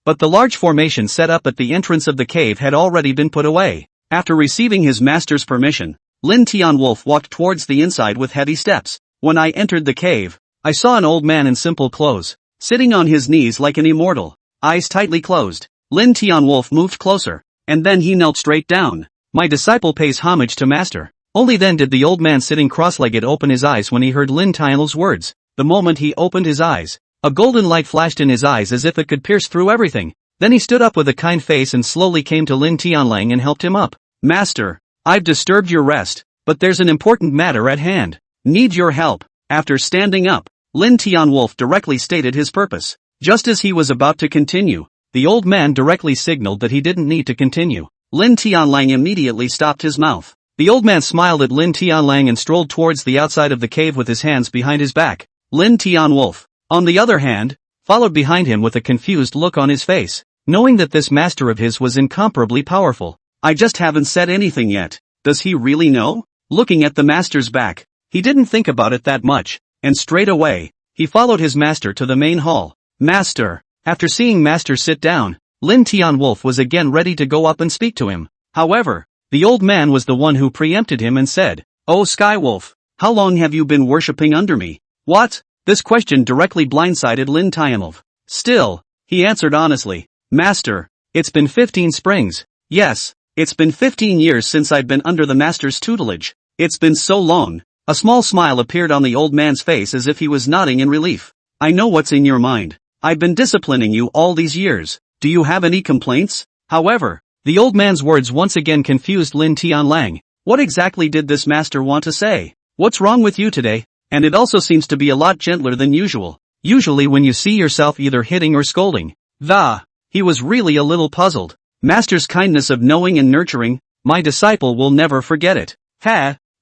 But the large formation set up at the entrance of the cave had already been put away. After receiving his master's permission, Lin Tianwolf walked towards the inside with heavy steps. When I entered the cave, I saw an old man in simple clothes, sitting on his knees like an immortal, eyes tightly closed. Lin Tianwolf moved closer, and then he knelt straight down. My disciple pays homage to master. Only then did the old man sitting cross-legged open his eyes when he heard Lin Tianwolf's words. The moment he opened his eyes, a golden light flashed in his eyes as if it could pierce through everything. Then he stood up with a kind face and slowly came to Lin Tianlang and helped him up. Master, I've disturbed your rest, but there's an important matter at hand. Need your help. After standing up, Lin Tianwolf directly stated his purpose. Just as he was about to continue, the old man directly signaled that he didn't need to continue. Lin Tianlang immediately stopped his mouth. The old man smiled at Lin Tianlang and strolled towards the outside of the cave with his hands behind his back. Lin Tianwolf, on the other hand, followed behind him with a confused look on his face, knowing that this master of his was incomparably powerful. I just haven't said anything yet. Does he really know? Looking at the master's back, he didn't think about it that much, and straight away, he followed his master to the main hall. Master. After seeing master sit down, Lin Tianwolf was again ready to go up and speak to him. However, the old man was the one who preempted him and said, Oh Skywolf, how long have you been worshipping under me? What? This question directly blindsided Lin Tianwolf. Still, he answered honestly, Master, it's been 15 springs. Yes, it's been 15 years since I've been under the master's tutelage. It's been so long. A small smile appeared on the old man's face as if he was nodding in relief. I know what's in your mind. I've been disciplining you all these years. Do you have any complaints? However, the old man's words once again confused Lin Tianlang. What exactly did this master want to say? What's wrong with you today? And it also seems to be a lot gentler than usual. Usually when you see yourself either hitting or scolding. He was really a little puzzled. Master's kindness of knowing and nurturing, my disciple will never forget it.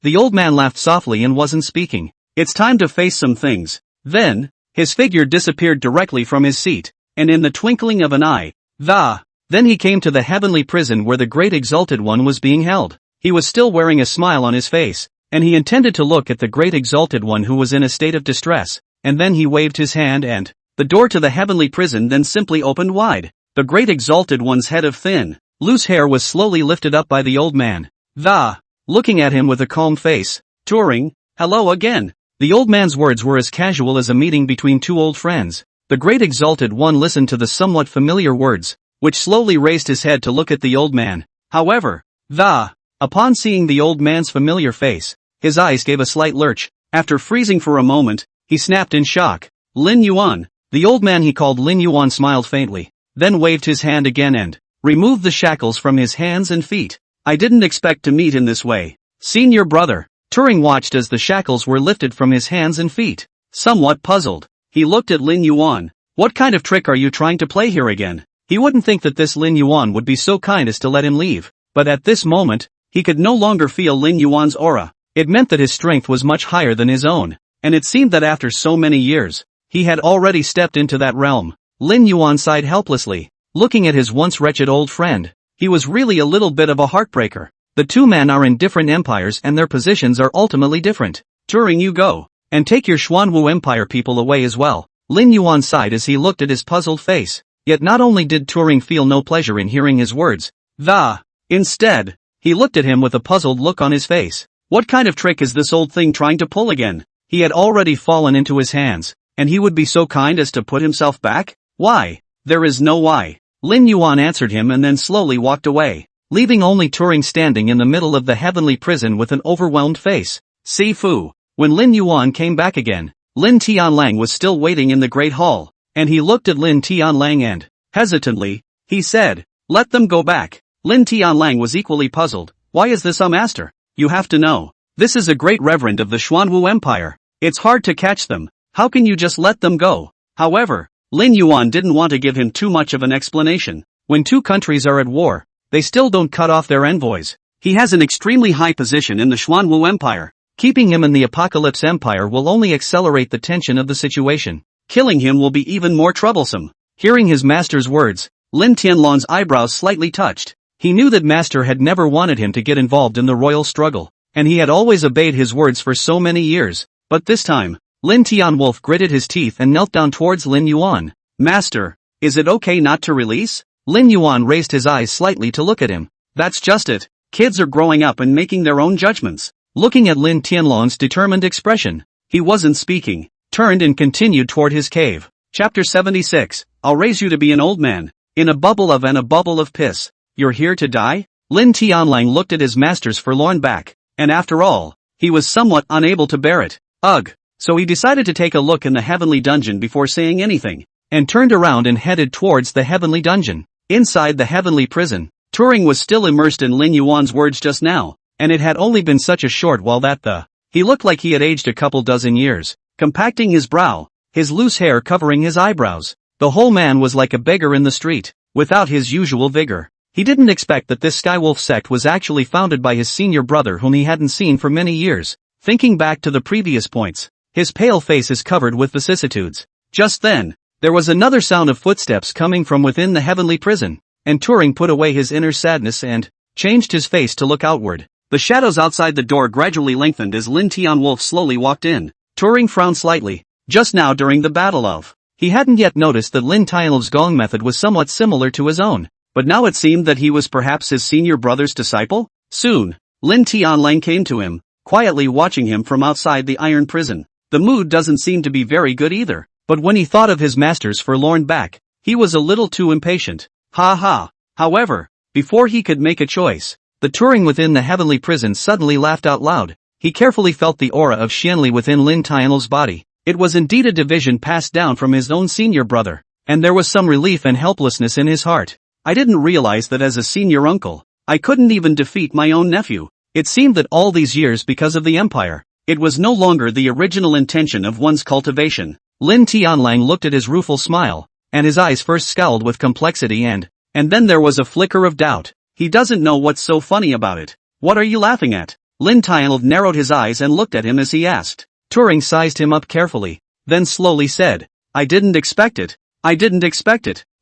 The old man laughed softly and wasn't speaking. It's time to face some things. Then, his figure disappeared directly from his seat, and in the twinkling of an eye, then he came to the heavenly prison where the great exalted one was being held. He was still wearing a smile on his face, and he intended to look at the great exalted one who was in a state of distress, and then he waved his hand and the door to the heavenly prison then simply opened wide. The great exalted one's head of thin, loose hair was slowly lifted up by the old man. Looking at him with a calm face, Turing, hello again. The old man's words were as casual as a meeting between two old friends. The great exalted one listened to the somewhat familiar words, which slowly raised his head to look at the old man. However, upon seeing the old man's familiar face, his eyes gave a slight lurch. After freezing for a moment, he snapped in shock. Lin Yuan. The old man he called Lin Yuan smiled faintly, then waved his hand again and removed the shackles from his hands and feet. I didn't expect to meet in this way. Senior brother. Turing watched as the shackles were lifted from his hands and feet. Somewhat puzzled, he looked at Lin Yuan. What kind of trick are you trying to play here again? He wouldn't think that this Lin Yuan would be so kind as to let him leave. But at this moment, he could no longer feel Lin Yuan's aura. It meant that his strength was much higher than his own. And it seemed that after so many years, he had already stepped into that realm. Lin Yuan sighed helplessly, looking at his once wretched old friend. He was really a little bit of a heartbreaker. The two men are in different empires and their positions are ultimately different. Turing, you go, and take your Xuanwu Empire people away as well. Lin Yuan sighed as he looked at his puzzled face. Yet not only did Turing feel no pleasure in hearing his words, instead, he looked at him with a puzzled look on his face. What kind of trick is this old thing trying to pull again? He had already fallen into his hands, and he would be so kind as to put himself back? Why? There is no why. Lin Yuan answered him and then slowly walked away, leaving only Turing standing in the middle of the heavenly prison with an overwhelmed face. Si Fu. When Lin Yuan came back again, Lin Tianlang was still waiting in the Great Hall, and he looked at Lin Tianlang and, hesitantly, he said, "Let them go back." Lin Tianlang was equally puzzled. Why is this, master? You have to know. This is a great reverend of the Xuanwu Empire. It's hard to catch them. How can you just let them go? However, Lin Yuan didn't want to give him too much of an explanation. When two countries are at war, they still don't cut off their envoys. He has an extremely high position in the Xuanwu Empire. Keeping him in the Apocalypse Empire will only accelerate the tension of the situation. Killing him will be even more troublesome. Hearing his master's words, Lin Tianlong's eyebrows slightly touched. He knew that master had never wanted him to get involved in the royal struggle, and he had always obeyed his words for so many years. But this time, Lin Tianwolf gritted his teeth and knelt down towards Lin Yuan. "Master, is it okay not to release?" Lin Yuan raised his eyes slightly to look at him. "That's just it. Kids are growing up and making their own judgments." Looking at Lin Tianlong's determined expression, he wasn't speaking, turned and continued toward his cave. Chapter 76, I'll raise you to be an old man, in a bubble of piss. You're here to die? Lin Tianlang looked at his master's forlorn back, and after all, he was somewhat unable to bear it. Ugh. So he decided to take a look in the heavenly dungeon before saying anything, and turned around and headed towards the heavenly dungeon. Inside the heavenly prison, Turing was still immersed in Lin Yuan's words just now, and it had only been such a short while that he looked like he had aged a couple dozen years, compacting his brow, his loose hair covering his eyebrows. The whole man was like a beggar in the street, without his usual vigor. He didn't expect that this Skywolf sect was actually founded by his senior brother whom he hadn't seen for many years. Thinking back to the previous points, his pale face is covered with vicissitudes. Just then, there was another sound of footsteps coming from within the heavenly prison, and Turing put away his inner sadness and changed his face to look outward. The shadows outside the door gradually lengthened as Lin Tianwolf slowly walked in. Turing frowned slightly. Just now during the battle of, he hadn't yet noticed that Lin Tianwolf's gong method was somewhat similar to his own. But now it seemed that he was perhaps his senior brother's disciple? Soon, Lin Tianlang came to him, quietly watching him from outside the iron prison. The mood doesn't seem to be very good either, but when he thought of his master's forlorn back, he was a little too impatient. Ha ha. However, before he could make a choice, the Turing within the heavenly prison suddenly laughed out loud. He carefully felt the aura of Xianli within Lin Tianl's body. It was indeed a division passed down from his own senior brother, and there was some relief and helplessness in his heart. I didn't realize that as a senior uncle, I couldn't even defeat my own nephew. It seemed that all these years because of the empire, it was no longer the original intention of one's cultivation. Lin Tianlang looked at his rueful smile, and his eyes first scowled with complexity and then there was a flicker of doubt. He doesn't know what's so funny about it. What are you laughing at? Lin Tianlang narrowed his eyes and looked at him as he asked. Turing sized him up carefully, then slowly said, I didn't expect it.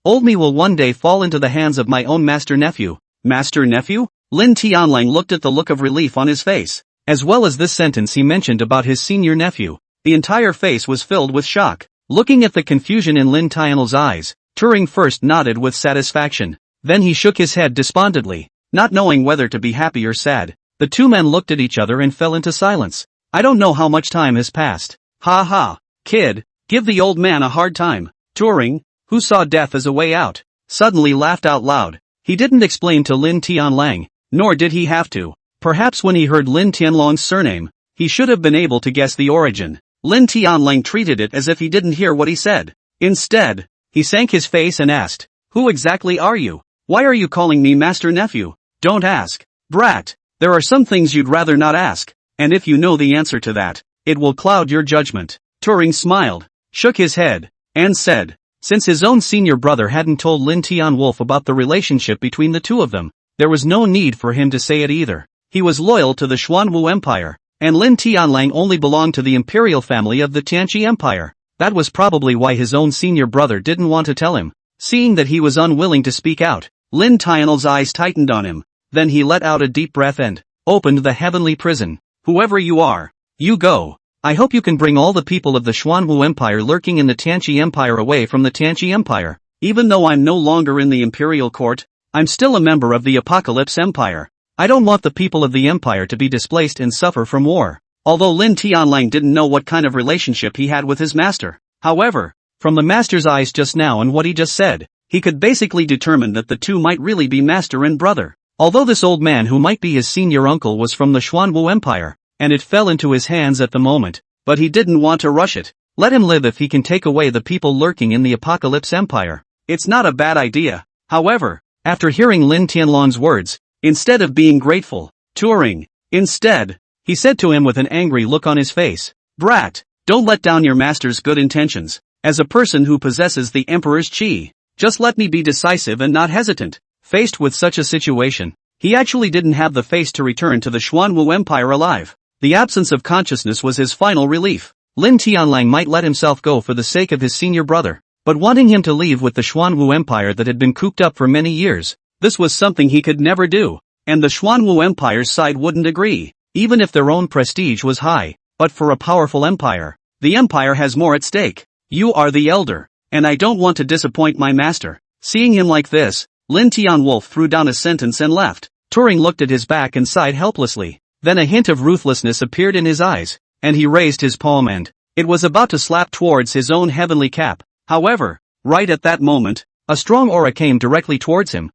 Old me will one day fall into the hands of my own master-nephew. Master-nephew? Lin Tianlang looked at the look of relief on his face, as well as this sentence he mentioned about his senior nephew. The entire face was filled with shock. Looking at the confusion in Lin Tianl's eyes, Turing first nodded with satisfaction. Then he shook his head despondently, not knowing whether to be happy or sad. The two men looked at each other and fell into silence. I don't know how much time has passed. Ha ha. Kid, give the old man a hard time. Turing, who saw death as a way out, suddenly laughed out loud. He didn't explain to Lin Tianlang, nor did he have to. Perhaps when he heard Lin Tianlong's surname, he should have been able to guess the origin. Lin Tianlang treated it as if he didn't hear what he said. Instead, he sank his face and asked, Who exactly are you? Why are you calling me master-nephew? Don't ask. Brat, there are some things you'd rather not ask, and if you know the answer to that, it will cloud your judgment. Turing smiled, shook his head, and said, since his own senior brother hadn't told Lin Tianwolf about the relationship between the two of them, there was no need for him to say it either. He was loyal to the Xuanwu Empire, and Lin Tianlang only belonged to the imperial family of the Tianqi Empire. That was probably why his own senior brother didn't want to tell him. Seeing that he was unwilling to speak out, Lin Tianl's eyes tightened on him. Then he let out a deep breath and opened the heavenly prison. Whoever you are, you go. I hope you can bring all the people of the Xuanwu Empire lurking in the Tianqi Empire away from the Tianqi Empire. Even though I'm no longer in the imperial court, I'm still a member of the Apocalypse Empire. I don't want the people of the empire to be displaced and suffer from war. Although Lin Tianlang didn't know what kind of relationship he had with his master. However, from the master's eyes just now and what he just said, he could basically determine that the two might really be master and brother. Although this old man who might be his senior uncle was from the Xuanwu Empire, and it fell into his hands at the moment, but he didn't want to rush it. Let him live if he can take away the people lurking in the Apocalypse Empire. It's not a bad idea. However, after hearing Lin Tianlong's words, instead of being grateful, Turing, instead, he said to him with an angry look on his face, "Brat, don't let down your master's good intentions. As a person who possesses the Emperor's chi, just let me be decisive and not hesitant." Faced with such a situation, he actually didn't have the face to return to the Xuanwu Empire alive. The absence of consciousness was his final relief. Lin Tianlang might let himself go for the sake of his senior brother, but wanting him to leave with the Xuanwu Empire that had been cooped up for many years, this was something he could never do, and the Xuanwu Empire's side wouldn't agree, even if their own prestige was high. But for a powerful empire, the empire has more at stake. You are the elder, and I don't want to disappoint my master. Seeing him like this, Lin Tianwolf threw down a sentence and left. Turing looked at his back and sighed helplessly. Then a hint of ruthlessness appeared in his eyes, and he raised his palm and it was about to slap towards his own heavenly cap. However, right at that moment, a strong aura came directly towards him.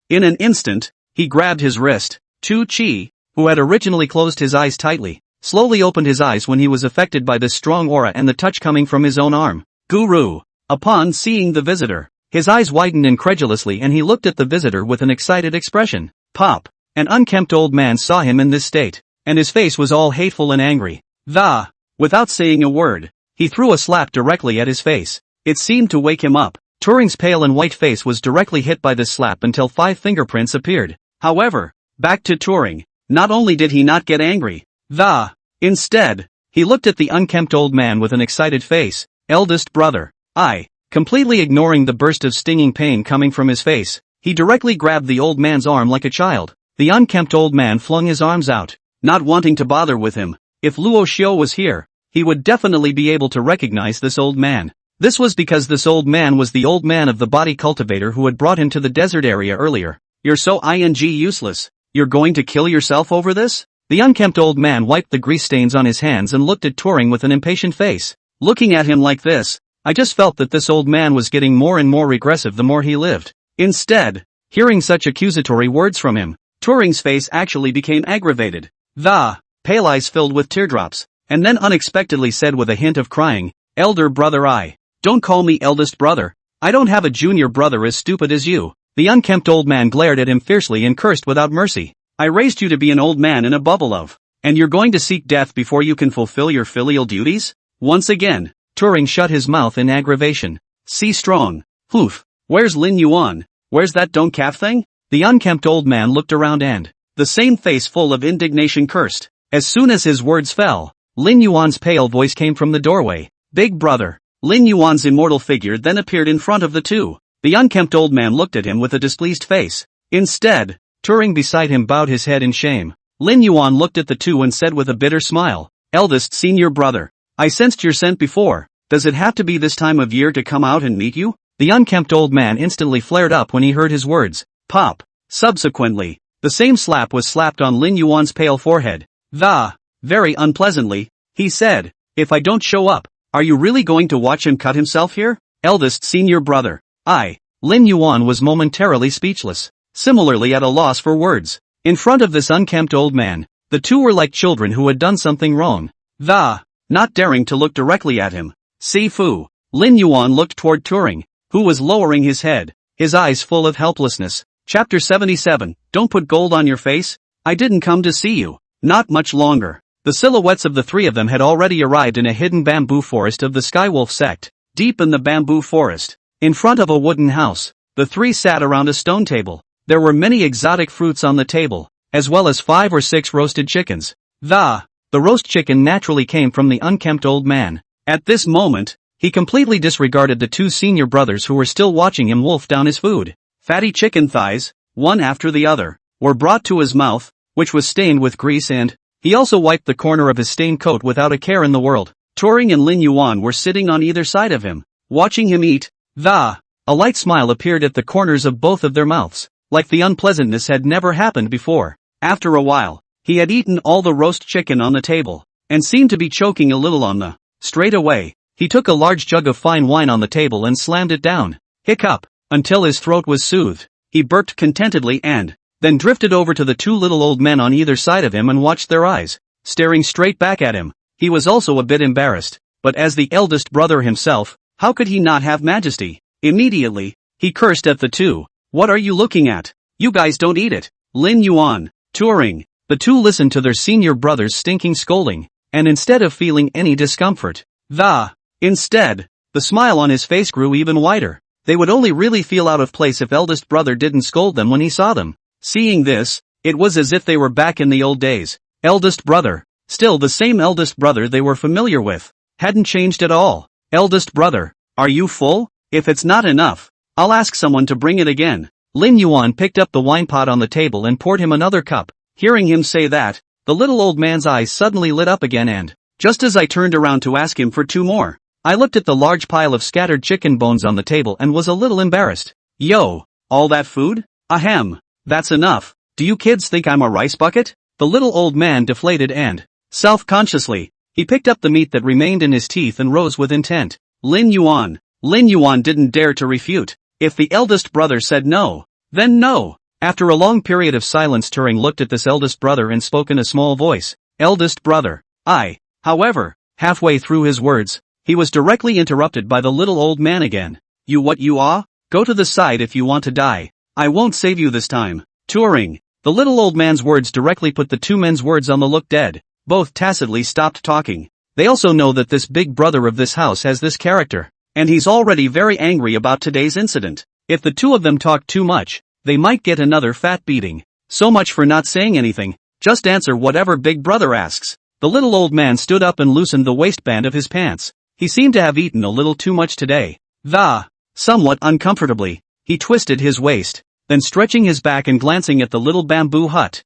In an instant, he grabbed his wrist. Tu Chi, who had originally closed his eyes tightly, slowly opened his eyes when he was affected by this strong aura and the touch coming from his own arm. Guru. Upon seeing the visitor, his eyes widened incredulously and he looked at the visitor with an excited expression. Pop. An unkempt old man saw him in this state, and his face was all hateful and angry. Without saying a word, he threw a slap directly at his face. It seemed to wake him up. Turing's pale and white face was directly hit by this slap until 5 fingerprints appeared. However, back to Turing, not only did he not get angry, instead, he looked at the unkempt old man with an excited face. Eldest brother. Completely ignoring the burst of stinging pain coming from his face, he directly grabbed the old man's arm like a child. The unkempt old man flung his arms out, not wanting to bother with him. If Luo Xiu was here, he would definitely be able to recognize this old man. This was because this old man was the old man of the body cultivator who had brought him to the desert area earlier. You're so useless. You're going to kill yourself over this? The unkempt old man wiped the grease stains on his hands and looked at Turing with an impatient face. Looking at him like this, I just felt that this old man was getting more and more regressive the more he lived. Instead, hearing such accusatory words from him, Turing's face actually became aggravated. Pale eyes filled with teardrops, and then unexpectedly said with a hint of crying, "Elder brother, don't call me eldest brother. I don't have a junior brother as stupid as you." The unkempt old man glared at him fiercely and cursed without mercy. "I raised you to be an old man in a bubble of, and you're going to seek death before you can fulfill your filial duties?" Once again, Turing shut his mouth in aggravation. "See strong. Where's Lin Yuan? Where's that don't calf thing?" The unkempt old man looked around and the same face full of indignation cursed. As soon as his words fell, Lin Yuan's pale voice came from the doorway. "Big brother." Lin Yuan's immortal figure then appeared in front of the two. The unkempt old man looked at him with a displeased face. Instead, Turing beside him bowed his head in shame. Lin Yuan looked at the two and said with a bitter smile, "Eldest senior brother, I sensed your scent before. Does it have to be this time of year to come out and meet you?" The unkempt old man instantly flared up when he heard his words. Pop. Subsequently, the same slap was slapped on Lin Yuan's pale forehead. Very unpleasantly, he said, "If I don't show up, are you really going to watch him cut himself here?" Eldest senior brother. Lin Yuan was momentarily speechless, similarly at a loss for words. In front of this unkempt old man, the two were like children who had done something wrong. Not daring to look directly at him. Sifu. Lin Yuan looked toward Turing, who was lowering his head, his eyes full of helplessness. Chapter 77, Don't put gold on your face? I didn't come to see you. Not much longer. The silhouettes of the three of them had already arrived in a hidden bamboo forest of the Skywolf sect. Deep in the bamboo forest, in front of a wooden house, the three sat around a stone table. There were many exotic fruits on the table, as well as 5 or 6 roasted chickens. The roast chicken naturally came from the unkempt old man. At this moment, he completely disregarded the two senior brothers who were still watching him wolf down his food. Fatty chicken thighs, one after the other, were brought to his mouth, which was stained with grease, and he also wiped the corner of his stained coat without a care in the world. Turing and Lin Yuan were sitting on either side of him, watching him eat. A light smile appeared at the corners of both of their mouths, like the unpleasantness had never happened before. After a while, he had eaten all the roast chicken on the table, and seemed to be choking a little on the. Straight away, he took a large jug of fine wine on the table and slammed it down. Hiccup, until his throat was soothed. He burped contentedly and then drifted over to the two little old men on either side of him and watched their eyes, staring straight back at him. He was also a bit embarrassed, but as the eldest brother himself, how could he not have majesty? Immediately, he cursed at the two. What are you looking at? You guys don't eat it. Lin Yuan, touring. The two listened to their senior brother's stinking scolding, and instead of feeling any discomfort, instead, the smile on his face grew even wider. They would only really feel out of place if eldest brother didn't scold them when he saw them. Seeing this, it was as if they were back in the old days. Eldest brother, still the same eldest brother they were familiar with, hadn't changed at all. Eldest brother, are you full? If it's not enough, I'll ask someone to bring it again. Lin Yuan picked up the wine pot on the table and poured him another cup. Hearing him say that, the little old man's eyes suddenly lit up again and, just as I turned around to ask him for two more, I looked at the large pile of scattered chicken bones on the table and was a little embarrassed. Yo, all that food? Ahem, that's enough. Do you kids think I'm a rice bucket? The little old man deflated and, self-consciously, he picked up the meat that remained in his teeth and rose with intent. Lin Yuan didn't dare to refute. If the eldest brother said no, then no. After a long period of silence, Turing looked at this eldest brother and spoke in a small voice. Eldest brother, however, halfway through his words, he was directly interrupted by the little old man again. You what you are? Go to the side if you want to die. I won't save you this time. Turing. The little old man's words directly put the two men's words on the look dead. Both tacitly stopped talking. They also know that this big brother of this house has this character, and he's already very angry about today's incident. If the two of them talk too much, they might get another fat beating. So much for not saying anything, just answer whatever big brother asks. The little old man stood up and loosened the waistband of his pants. He seemed to have eaten a little too much today. Somewhat uncomfortably, he twisted his waist, then stretching his back and glancing at the little bamboo hut.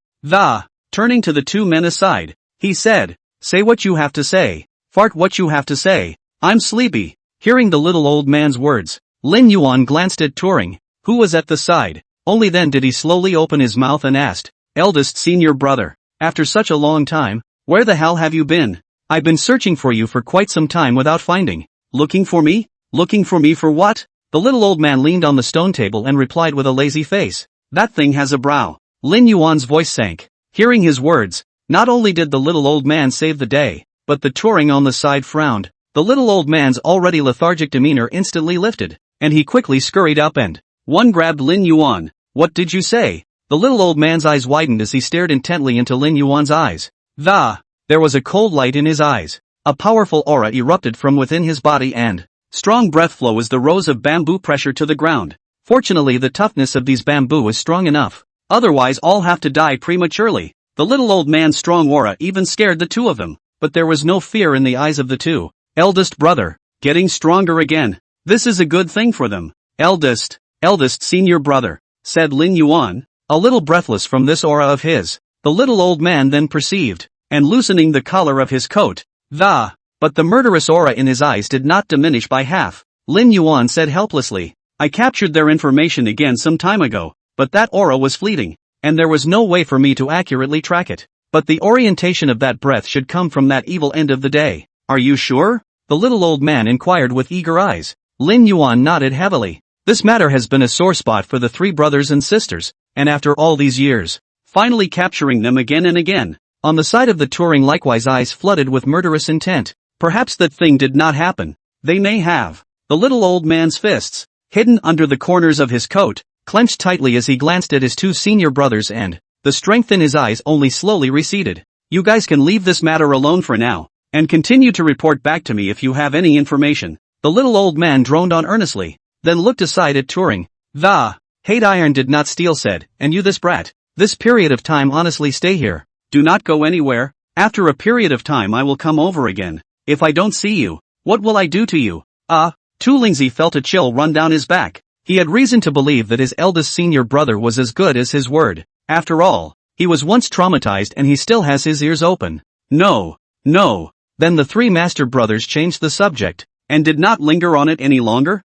Turning to the two men aside, he said, say what you have to say. Fart what you have to say. I'm sleepy. Hearing the little old man's words, Lin Yuan glanced at Turing, who was at the side. Only then did he slowly open his mouth and asked, eldest senior brother, after such a long time, where the hell have you been? I've been searching for you for quite some time without finding. Looking for me? Looking for me for what? The little old man leaned on the stone table and replied with a lazy face. That thing has a brow. Lin Yuan's voice sank. Hearing his words, not only did the little old man save the day, but the Turing on the side frowned. The little old man's already lethargic demeanor instantly lifted, and he quickly scurried up and one grabbed Lin Yuan. What did you say? The little old man's eyes widened as he stared intently into Lin Yuan's eyes. There was a cold light in his eyes. A powerful aura erupted from within his body and strong breath flow as the rows of bamboo pressure to the ground. Fortunately, the toughness of these bamboo is strong enough. Otherwise all have to die prematurely. The little old man's strong aura even scared the two of them, but there was no fear in the eyes of the two. Eldest brother, getting stronger again. This is a good thing for them. Eldest senior brother, said Lin Yuan, a little breathless from this aura of his. The little old man then perceived, and loosening the collar of his coat, but the murderous aura in his eyes did not diminish by half. Lin Yuan said helplessly, I captured their information again some time ago, but that aura was fleeting, and there was no way for me to accurately track it. But the orientation of that breath should come from that evil end of the day. Are you sure? The little old man inquired with eager eyes. Lin Yuan nodded heavily. This matter has been a sore spot for the three brothers and sisters, and after all these years, finally capturing them again and again. On the side of the Turing likewise eyes flooded with murderous intent. Perhaps that thing did not happen. They may have. The little old man's fists, hidden under the corners of his coat, clenched tightly as he glanced at his two senior brothers and the strength in his eyes only slowly receded. You guys can leave this matter alone for now, and continue to report back to me if you have any information. The little old man droned on earnestly, then looked aside at Turing. Hate iron did not steal said, and you this brat. This period of time honestly stay here. Do not go anywhere. After a period of time I will come over again. If I don't see you, what will I do to you? Tu Lingzi felt a chill run down his back. He had reason to believe that his eldest senior brother was as good as his word. After all, he was once traumatized and he still has his ears open. No. Then the three master brothers changed the subject, and did not linger on it any longer.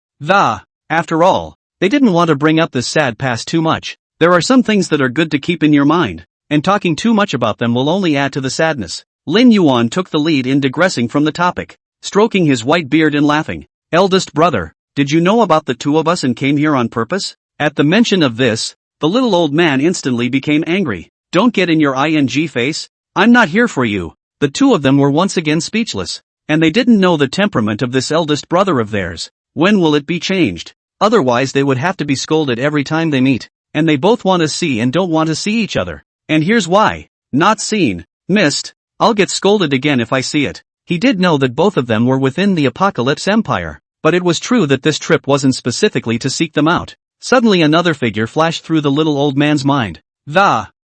After all, they didn't want to bring up this sad past too much. There are some things that are good to keep in your mind, and talking too much about them will only add to the sadness. Lin Yuan took the lead in digressing from the topic, stroking his white beard and laughing. Eldest brother, did you know about the two of us and came here on purpose? At the mention of this, the little old man instantly became angry. Don't get in your ing face, I'm not here for you. The two of them were once again speechless, and they didn't know the temperament of this eldest brother of theirs. When will it be changed? Otherwise they would have to be scolded every time they meet, and they both want to see and don't want to see each other. And here's why. Not seen, missed. I'll get scolded again if I see it. He did know that both of them were within the Apocalypse Empire, but it was true that this trip wasn't specifically to seek them out. Suddenly another figure flashed through the little old man's mind.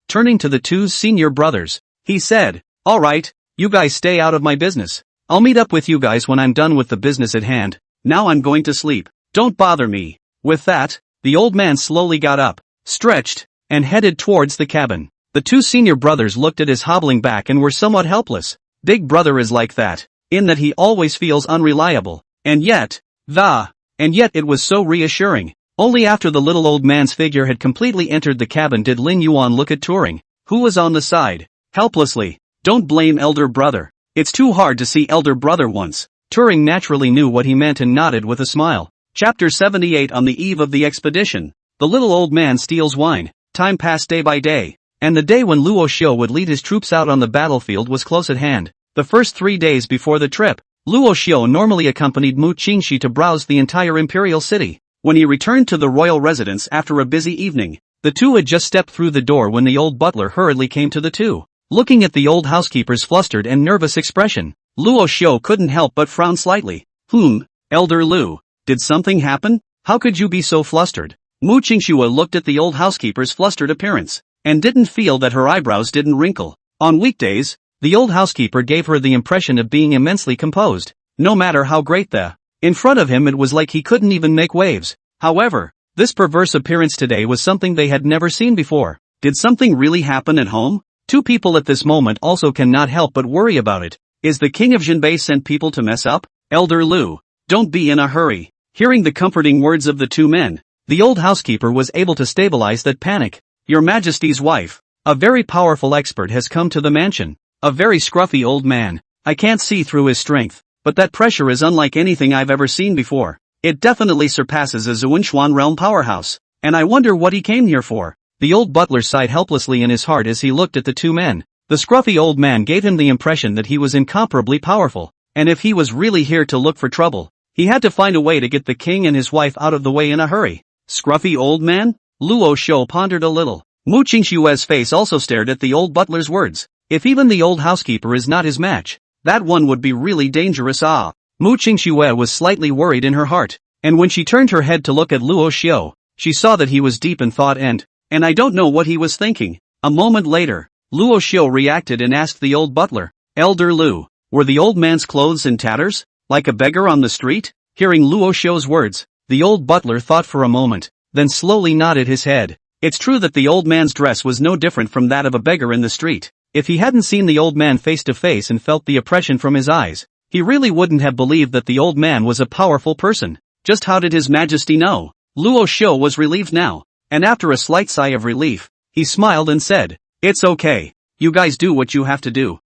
Turning to the two senior brothers, he said, alright, you guys stay out of my business. I'll meet up with you guys when I'm done with the business at hand. Now I'm going to sleep. Don't bother me. With that, the old man slowly got up, stretched, and headed towards the cabin. The two senior brothers looked at his hobbling back and were somewhat helpless. Big brother is like that, in that he always feels unreliable. And yet it was so reassuring. Only after the little old man's figure had completely entered the cabin did Lin Yuan look at Turing, who was on the side, helplessly. Don't blame elder brother. It's too hard to see elder brother once. Turing naturally knew what he meant and nodded with a smile. Chapter 78. On the eve of the expedition, the little old man steals wine. Time passed day by day, and the day when Luo Xiu would lead his troops out on the battlefield was close at hand. The first 3 days before the trip, Luo Xiu normally accompanied Mu Qingxi to browse the entire imperial city. When he returned to the royal residence after a busy evening, the two had just stepped through the door when the old butler hurriedly came to the two. Looking at the old housekeeper's flustered and nervous expression, Luo Xiu couldn't help but frown slightly. Elder Lu, did something happen? How could you be so flustered? Mu Qingxi looked at the old housekeeper's flustered appearance, and didn't feel that her eyebrows didn't wrinkle. On weekdays, the old housekeeper gave her the impression of being immensely composed. No matter how great in front of him it was like he couldn't even make waves. However, this perverse appearance today was something they had never seen before. Did something really happen at home? Two people at this moment also cannot help but worry about it. Is the king of Jinbei sent people to mess up? Elder Lu, don't be in a hurry. Hearing the comforting words of the two men, the old housekeeper was able to stabilize that panic. Your Majesty's wife, a very powerful expert, has come to the mansion. A very scruffy old man. I can't see through his strength, but that pressure is unlike anything I've ever seen before. It definitely surpasses a Tian Xuan Realm powerhouse, and I wonder what he came here for. The old butler sighed helplessly in his heart as he looked at the two men. The scruffy old man gave him the impression that he was incomparably powerful, and if he was really here to look for trouble, he had to find a way to get the king and his wife out of the way in a hurry. Scruffy old man? Luo Xiu pondered a little. Mu Qingxi's face also stared at the old butler's words. If even the old housekeeper is not his match, that one would be really dangerous. Mu Qingxi was slightly worried in her heart, and when she turned her head to look at Luo Xiu, she saw that he was deep in thought and I don't know what he was thinking. A moment later, Luo Xiu reacted and asked the old butler, Elder Lu, were the old man's clothes in tatters, like a beggar on the street? Hearing Luo Xiu's words, the old butler thought for a moment, then slowly nodded his head. It's true that the old man's dress was no different from that of a beggar in the street. If he hadn't seen the old man face to face and felt the oppression from his eyes, he really wouldn't have believed that the old man was a powerful person. Just how did His Majesty know? Luo Xiu was relieved now, and after a slight sigh of relief, he smiled and said, It's okay. You guys do what you have to do.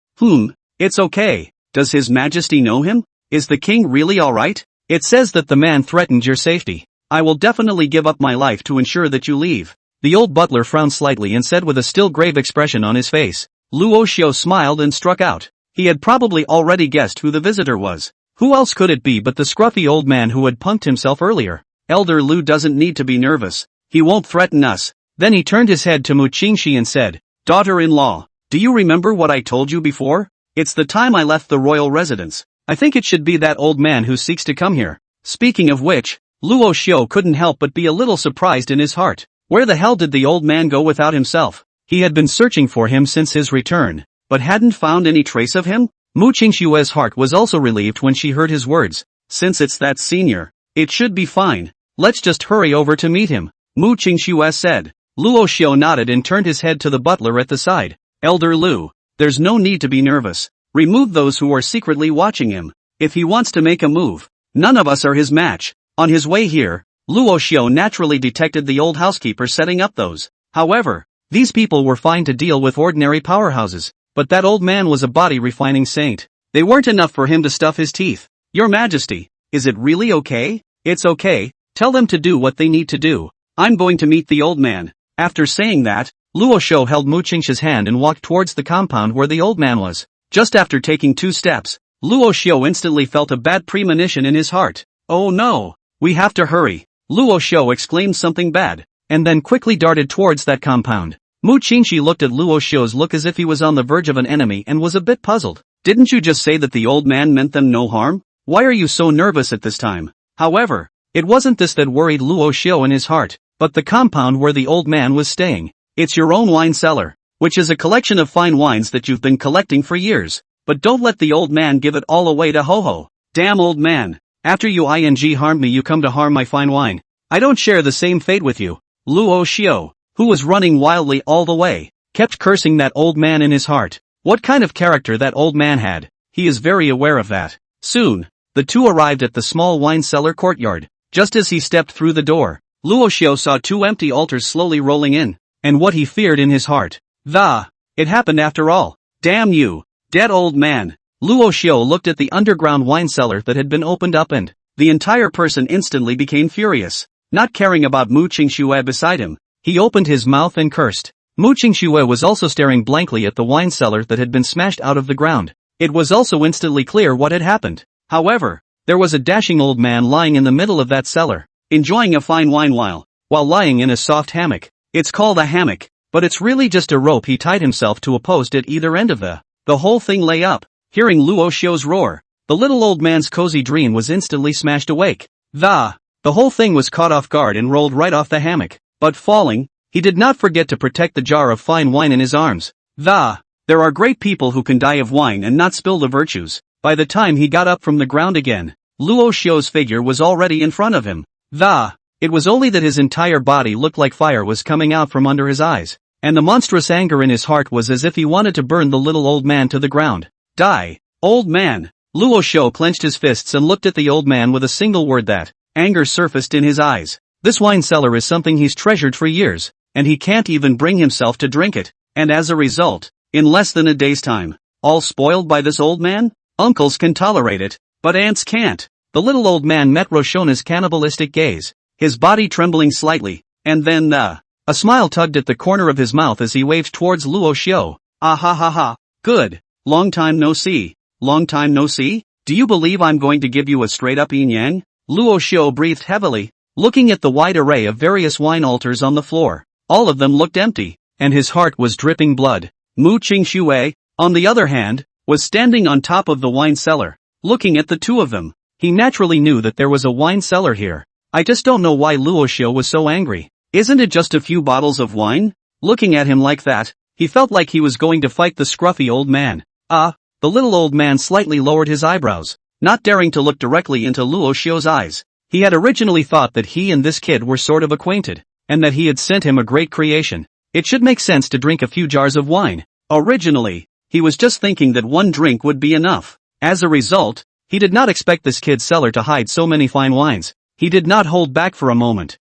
It's okay. Does His Majesty know him? Is the king really alright? It says that the man threatened your safety. I will definitely give up my life to ensure that you leave. The old butler frowned slightly and said with a still grave expression on his face. Luo Xiu smiled and struck out. He had probably already guessed who the visitor was. Who else could it be but the scruffy old man who had punked himself earlier? Elder Lu doesn't need to be nervous. He won't threaten us. Then he turned his head to Mu Qingxi and said, Daughter-in-law, do you remember what I told you before? It's the time I left the royal residence. I think it should be that old man who seeks to come here. Speaking of which, Luo Xiu couldn't help but be a little surprised in his heart. Where the hell did the old man go without himself? He had been searching for him since his return, but hadn't found any trace of him? Mu Qingxi's heart was also relieved when she heard his words. Since it's that senior, it should be fine. Let's just hurry over to meet him, Mu Qingxi said. Luo Xiu nodded and turned his head to the butler at the side. Elder Lu, there's no need to be nervous. Remove those who are secretly watching him. If he wants to make a move, none of us are his match. On his way here, Luo Xiu naturally detected the old housekeeper setting up those. However, these people were fine to deal with ordinary powerhouses, but that old man was a body-refining saint. They weren't enough for him to stuff his teeth. Your Majesty, is it really okay? It's okay, tell them to do what they need to do. I'm going to meet the old man. After saying that, Luo Xiu held Mu Qingshi's hand and walked towards the compound where the old man was. Just after taking 2 steps, Luo Xiu instantly felt a bad premonition in his heart. Oh no! We have to hurry! Luo Xiu exclaimed something bad, and then quickly darted towards that compound. Mu Qingshi looked at Luo Xiu's look as if he was on the verge of an enemy and was a bit puzzled. Didn't you just say that the old man meant them no harm? Why are you so nervous at this time? However, it wasn't this that worried Luo Xiu in his heart, but the compound where the old man was staying. It's your own wine cellar, which is a collection of fine wines that you've been collecting for years. But don't let the old man give it all away to Ho-Ho. Damn old man. After you harmed me you come to harm my fine wine. I don't share the same fate with you. Luo Xiu, who was running wildly all the way, kept cursing that old man in his heart. What kind of character that old man had, he is very aware of that. Soon, the two arrived at the small wine cellar courtyard. Just as he stepped through the door, Luo Xiu saw 2 empty altars slowly rolling in, and what he feared in his heart. It happened after all. Damn you, dead old man. Luo Xiu looked at the underground wine cellar that had been opened up and the entire person instantly became furious. Not caring about Mu Qingxue beside him, he opened his mouth and cursed. Mu Qingxue was also staring blankly at the wine cellar that had been smashed out of the ground. It was also instantly clear what had happened. However, there was a dashing old man lying in the middle of that cellar, enjoying a fine wine while lying in a soft hammock. It's called a hammock, but it's really just a rope he tied himself to a post at either end of the whole thing lay up. Hearing Luo Xiu's roar, the little old man's cozy dream was instantly smashed awake. The whole thing was caught off guard and rolled right off the hammock, but falling, he did not forget to protect the jar of fine wine in his arms. There are great people who can die of wine and not spill the virtues. By the time he got up from the ground again, Luo Xiu's figure was already in front of him. It was only that his entire body looked like fire was coming out from under his eyes, and the monstrous anger in his heart was as if he wanted to burn the little old man to the ground. Die, old man! Luo Xiu clenched his fists and looked at the old man with a single word that anger surfaced in his eyes. This wine cellar is something he's treasured for years, and he can't even bring himself to drink it, and as a result, in less than a day's time, all spoiled by this old man? Uncles can tolerate it, but aunts can't. The little old man met Roshona's cannibalistic gaze, his body trembling slightly, and then a smile tugged at the corner of his mouth as he waved towards Luo Xiu. Ah ha ha ha, good, long time no see. Long time no see? Do you believe I'm going to give you a straight-up yin-yang? Luo Xiu breathed heavily, looking at the wide array of various wine altars on the floor. All of them looked empty, and his heart was dripping blood. Mu Qingxue, on the other hand, was standing on top of the wine cellar, looking at the two of them. He naturally knew that there was a wine cellar here. I just don't know why Luo Xiu was so angry. Isn't it just a few bottles of wine? Looking at him like that, he felt like he was going to fight the scruffy old man. The little old man slightly lowered his eyebrows, not daring to look directly into Luo Xiu's eyes. He had originally thought that he and this kid were sort of acquainted, and that he had sent him a great creation. It should make sense to drink a few jars of wine. Originally, he was just thinking that one drink would be enough. As a result, he did not expect this kid's cellar to hide so many fine wines. He did not hold back for a moment.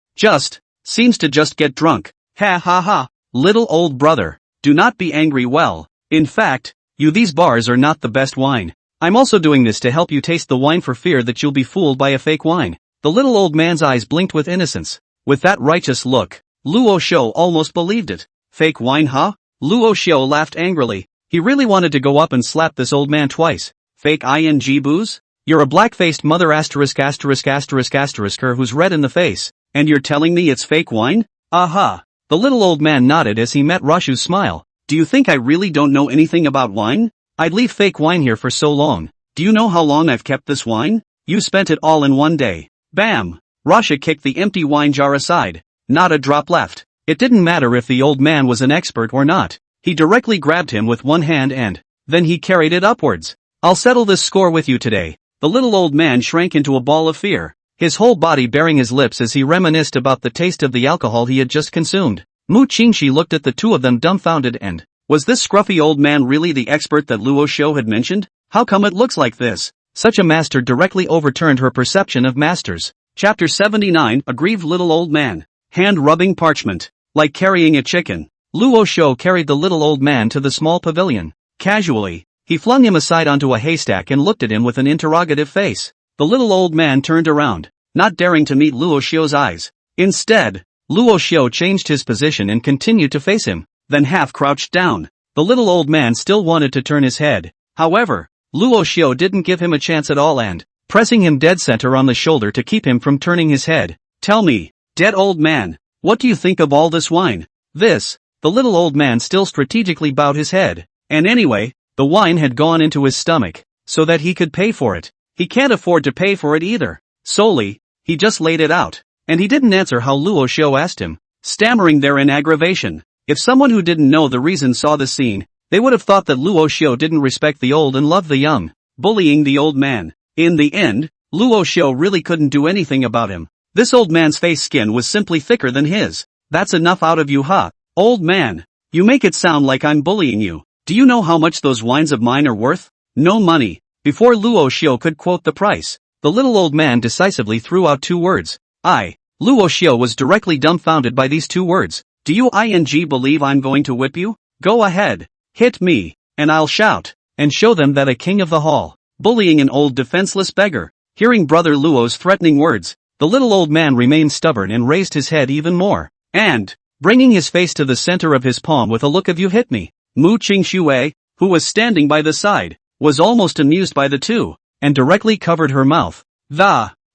Seems to just get drunk. Ha ha ha, little old brother, do not be angry. Well, in fact, these bars are not the best wine. I'm also doing this to help you taste the wine for fear that you'll be fooled by a fake wine. The little old man's eyes blinked with innocence. With that righteous look, Luo Xiu almost believed it. Fake wine, huh? Luo Xiu laughed angrily. He really wanted to go up and slap this old man twice. Fake ing booze? You're a black-faced mother who's red in the face, and you're telling me it's fake wine? Aha! The little old man nodded as he met Rashu's smile. Do you think I really don't know anything about wine? I'd leave fake wine here for so long. Do you know how long I've kept this wine? You spent it all in one day. Bam! Rasha kicked the empty wine jar aside. Not a drop left. It didn't matter if the old man was an expert or not. He directly grabbed him with one hand and then he carried it upwards. I'll settle this score with you today. The little old man shrank into a ball of fear, his whole body baring his lips as he reminisced about the taste of the alcohol he had just consumed. Mu Qingxi looked at the two of them dumbfounded and, was this scruffy old man really the expert that Luo Xiu had mentioned? How come it looks like this? Such a master directly overturned her perception of masters. Chapter 79, A Grieved Little Old Man. Hand rubbing parchment. Like carrying a chicken. Luo Xiu carried the little old man to the small pavilion. Casually, he flung him aside onto a haystack and looked at him with an interrogative face. The little old man turned around, not daring to meet Luo Xiu's eyes. Instead, Luo Xiu changed his position and continued to face him, then half crouched down. The little old man still wanted to turn his head. However, Luo Xiu didn't give him a chance at all and, pressing him dead center on the shoulder to keep him from turning his head. Tell me, dead old man, what do you think of all this wine? The little old man still strategically bowed his head. And anyway, the wine had gone into his stomach, so that he could pay for it. He can't afford to pay for it either. Solely, he just laid it out. And he didn't answer how Luo Xiu asked him, stammering there in aggravation. If someone who didn't know the reason saw the scene, they would have thought that Luo Xiu didn't respect the old and love the young, bullying the old man. In the end, Luo Xiu really couldn't do anything about him. This old man's face skin was simply thicker than his. That's enough out of you, huh? Old man, you make it sound like I'm bullying you. Do you know how much those wines of mine are worth? No money. Before Luo Xiu could quote the price, the little old man decisively threw out two words. Luo Xiu was directly dumbfounded by these two words. Do you believe I'm going to whip you? Go ahead. Hit me, and I'll shout, and show them that a king of the hall, bullying an old defenseless beggar. Hearing brother Luo's threatening words, the little old man remained stubborn and raised his head even more, and, bringing his face to the center of his palm with a look of you hit me. Mu Qingxue, who was standing by the side, was almost amused by the two, and directly covered her mouth.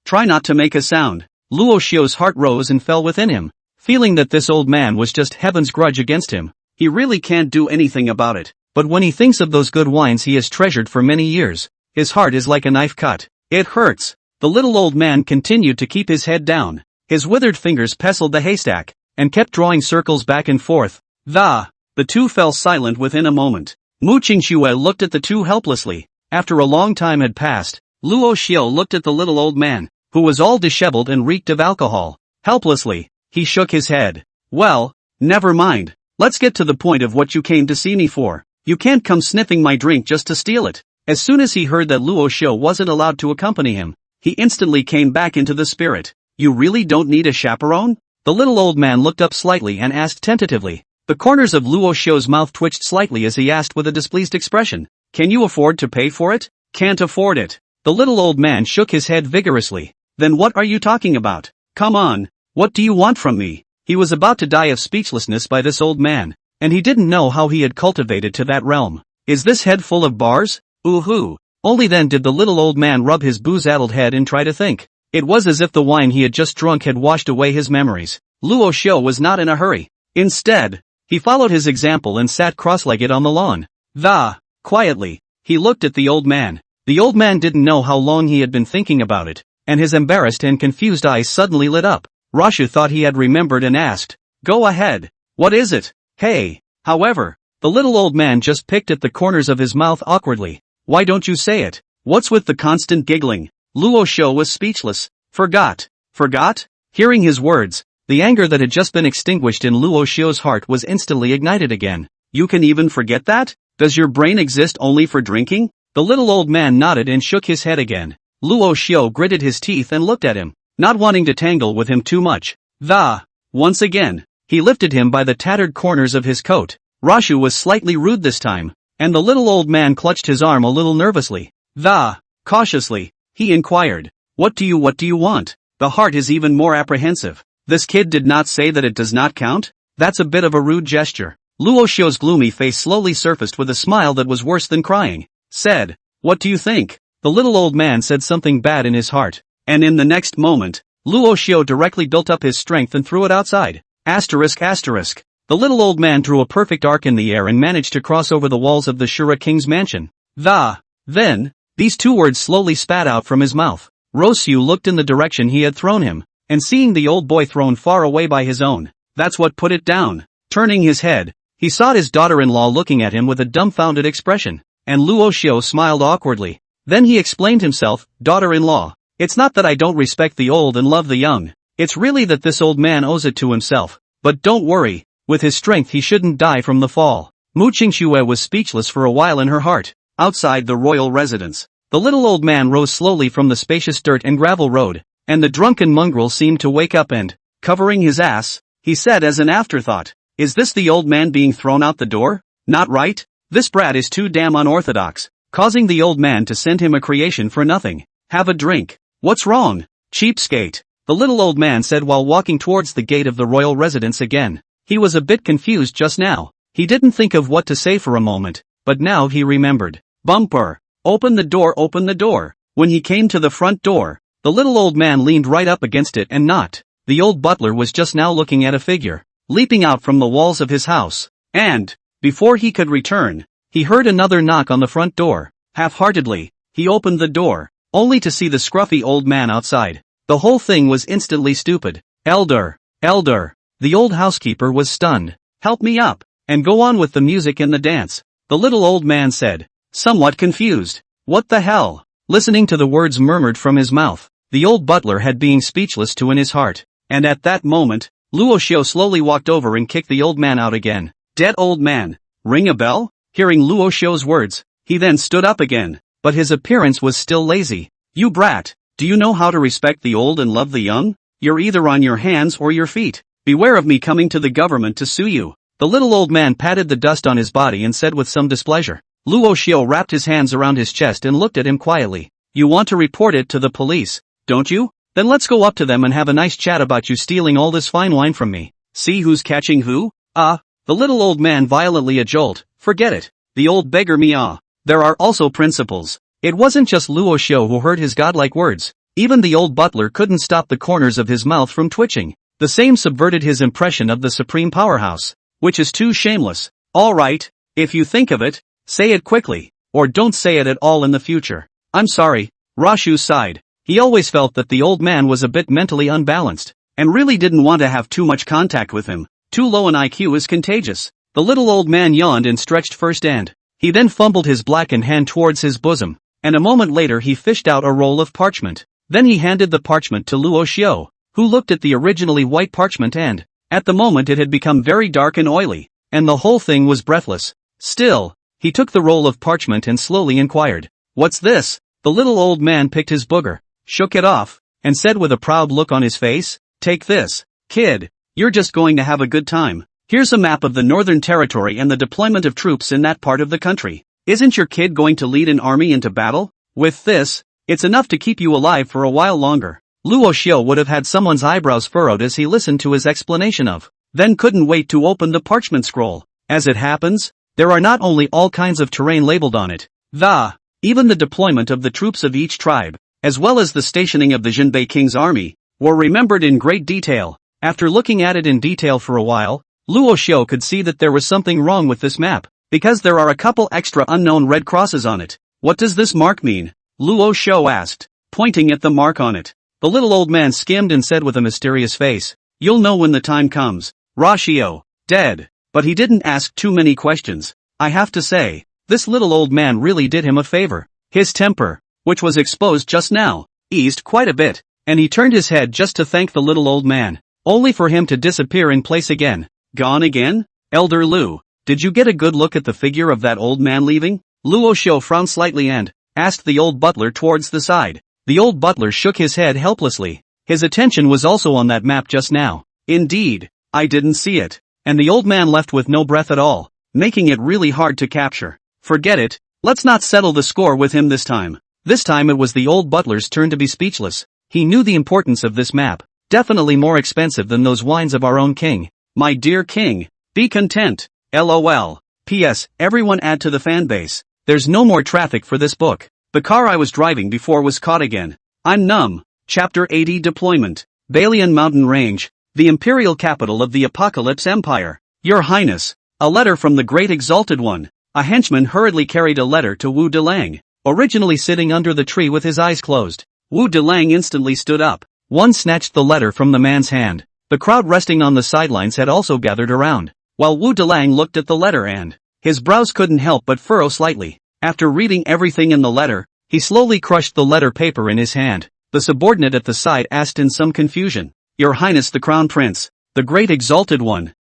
Try not to make a sound. Luo Xiu's heart rose and fell within him, feeling that this old man was just heaven's grudge against him. He really can't do anything about it, but when he thinks of those good wines he has treasured for many years, his heart is like a knife cut. It hurts. The little old man continued to keep his head down. His withered fingers pestled the haystack, and kept drawing circles back and forth. The two fell silent within a moment. Mu Qingxue looked at the two helplessly. After a long time had passed, Luo Xiu looked at the little old man, who was all disheveled and reeked of alcohol. Helplessly, he shook his head. Well, never mind. Let's get to the point of what you came to see me for. You can't come sniffing my drink just to steal it. As soon as he heard that Luo Xiu wasn't allowed to accompany him, he instantly came back into the spirit. You really don't need a chaperone? The little old man looked up slightly and asked tentatively. The corners of Luo Xiu's mouth twitched slightly as he asked with a displeased expression. Can you afford to pay for it? Can't afford it. The little old man shook his head vigorously. Then what are you talking about? Come on. What do you want from me? He was about to die of speechlessness by this old man, and he didn't know how he had cultivated to that realm. Is this head full of bars? Ooh-hoo. Only then did the little old man rub his booze-addled head and try to think. It was as if the wine he had just drunk had washed away his memories. Luo Xiu was not in a hurry. Instead, he followed his example and sat cross-legged on the lawn. Quietly, he looked at the old man. The old man didn't know how long he had been thinking about it, and his embarrassed and confused eyes suddenly lit up. Rashu thought he had remembered and asked, Go ahead. What is it? Hey. However, the little old man just picked at the corners of his mouth awkwardly. Why don't you say it? What's with the constant giggling? Luo Xiu was speechless. Forgot? Hearing his words, the anger that had just been extinguished in Luo Xiu's heart was instantly ignited again. You can even forget that? Does your brain exist only for drinking? The little old man nodded and shook his head again. Luo Xiu gritted his teeth and looked at him, not wanting to tangle with him too much. Once again, he lifted him by the tattered corners of his coat. Rashu was slightly rude this time, and the little old man clutched his arm a little nervously. Cautiously, he inquired, What do you want? The heart is even more apprehensive. This kid did not say that it does not count? That's a bit of a rude gesture. Luo Xiu's gloomy face slowly surfaced with a smile that was worse than crying. Said, What do you think? The little old man said something bad in his heart, and in the next moment, Luo Xiu directly built up his strength and threw it outside. ***. The little old man drew a perfect arc in the air and managed to cross over the walls of the Shura King's mansion. Then, these two words slowly spat out from his mouth. Luo Xiu looked in the direction he had thrown him, and seeing the old boy thrown far away by his own, that's what put it down. Turning his head, he saw his daughter-in-law looking at him with a dumbfounded expression, and Luo Xiu smiled awkwardly. Then he explained himself, Daughter-in-law, it's not that I don't respect the old and love the young, it's really that this old man owes it to himself. But don't worry, with his strength he shouldn't die from the fall. Mu Qingxue was speechless for a while in her heart. Outside the royal residence, the little old man rose slowly from the spacious dirt and gravel road, and the drunken mongrel seemed to wake up and, covering his ass, he said as an afterthought, "Is this the old man being thrown out the door? Not right? This brat is too damn unorthodox, causing the old man to send him a creation for nothing. Have a drink. What's wrong? Cheapskate," the little old man said while walking towards the gate of the royal residence again. He was a bit confused just now. He didn't think of what to say for a moment, but now he remembered. Bumper. Open the door, open the door. When he came to the front door, the little old man leaned right up against it and knocked. The old butler was just now looking at a figure, leaping out from the walls of his house. And, before he could return, he heard another knock on the front door. Half-heartedly, he opened the door, only to see the scruffy old man outside. The whole thing was instantly stupid. Elder, elder. The old housekeeper was stunned. "Help me up, and go on with the music and the dance," the little old man said, somewhat confused. What the hell? Listening to the words murmured from his mouth, the old butler had been speechless to in his heart. And at that moment, Luo Xiu slowly walked over and kicked the old man out again. Dead old man. Ring a bell? Hearing Luo Xiu's words, he then stood up again, but his appearance was still lazy. "You brat, do you know how to respect the old and love the young? You're either on your hands or your feet. Beware of me coming to the government to sue you." The little old man patted the dust on his body and said with some displeasure. Luo Xiu wrapped his hands around his chest and looked at him quietly. "You want to report it to the police, don't you? Then let's go up to them and have a nice chat about you stealing all this fine wine from me. See who's catching who?" The little old man violently a jolt. "Forget it. The old beggar me There are also principles." It wasn't just Luo Xiu who heard his godlike words. Even the old butler couldn't stop the corners of his mouth from twitching. The same subverted his impression of the supreme powerhouse, which is too shameless. "All right, if you think of it, say it quickly, or don't say it at all in the future." "I'm sorry," Rashu sighed. He always felt that the old man was a bit mentally unbalanced, and really didn't want to have too much contact with him. Too low an IQ is contagious. The little old man yawned and stretched first and he then fumbled his blackened hand towards his bosom, and a moment later he fished out a roll of parchment. Then he handed the parchment to Luo Xiu, who looked at the originally white parchment and, at the moment it had become very dark and oily, and the whole thing was breathless. Still, he took the roll of parchment and slowly inquired, "What's this?" The little old man picked his booger, shook it off, and said with a proud look on his face, "Take this, kid. You're just going to have a good time. Here's a map of the Northern Territory and the deployment of troops in that part of the country. Isn't your kid going to lead an army into battle? With this, it's enough to keep you alive for a while longer." Luo Xiu would have had someone's eyebrows furrowed as he listened to his explanation then couldn't wait to open the parchment scroll. As it happens, there are not only all kinds of terrain labeled on it, even the deployment of the troops of each tribe, as well as the stationing of the Jinbei King's army, were remembered in great detail. After looking at it in detail for a while, Luo Xiu could see that there was something wrong with this map, because there are a couple extra unknown red crosses on it. "What does this mark mean?" Luo Xiu asked, pointing at the mark on it. The little old man skimmed and said with a mysterious face, "You'll know when the time comes. Xiu, dead." But he didn't ask too many questions. I have to say, this little old man really did him a favor. His temper, which was exposed just now, eased quite a bit, and he turned his head just to thank the little old man, only for him to disappear in place again. "Gone again? Elder Lu, did you get a good look at the figure of that old man leaving?" Luo Xiu frowned slightly and asked the old butler towards the side. The old butler shook his head helplessly. His attention was also on that map just now. "Indeed, I didn't see it." And the old man left with no breath at all, making it really hard to capture. "Forget it, let's not settle the score with him this time." This time it was the old butler's turn to be speechless. He knew the importance of this map, definitely more expensive than those wines of our own king. "My dear king, be content, LOL. PS, everyone add to the fanbase. There's no more traffic for this book. The car I was driving before was caught again. I'm numb." Chapter 80 Deployment. Balian Mountain Range, the imperial capital of the Apocalypse Empire. "Your Highness, a letter from the Great Exalted One." A henchman hurriedly carried a letter to Wu Delang, originally sitting under the tree with his eyes closed. Wu Delang instantly stood up. One snatched the letter from the man's hand. The crowd resting on the sidelines had also gathered around, while Wu Delang looked at the letter and his brows couldn't help but furrow slightly. After reading everything in the letter, he slowly crushed the letter paper in his hand. The subordinate at the side asked in some confusion, "Your Highness the Crown Prince, the Great Exalted One."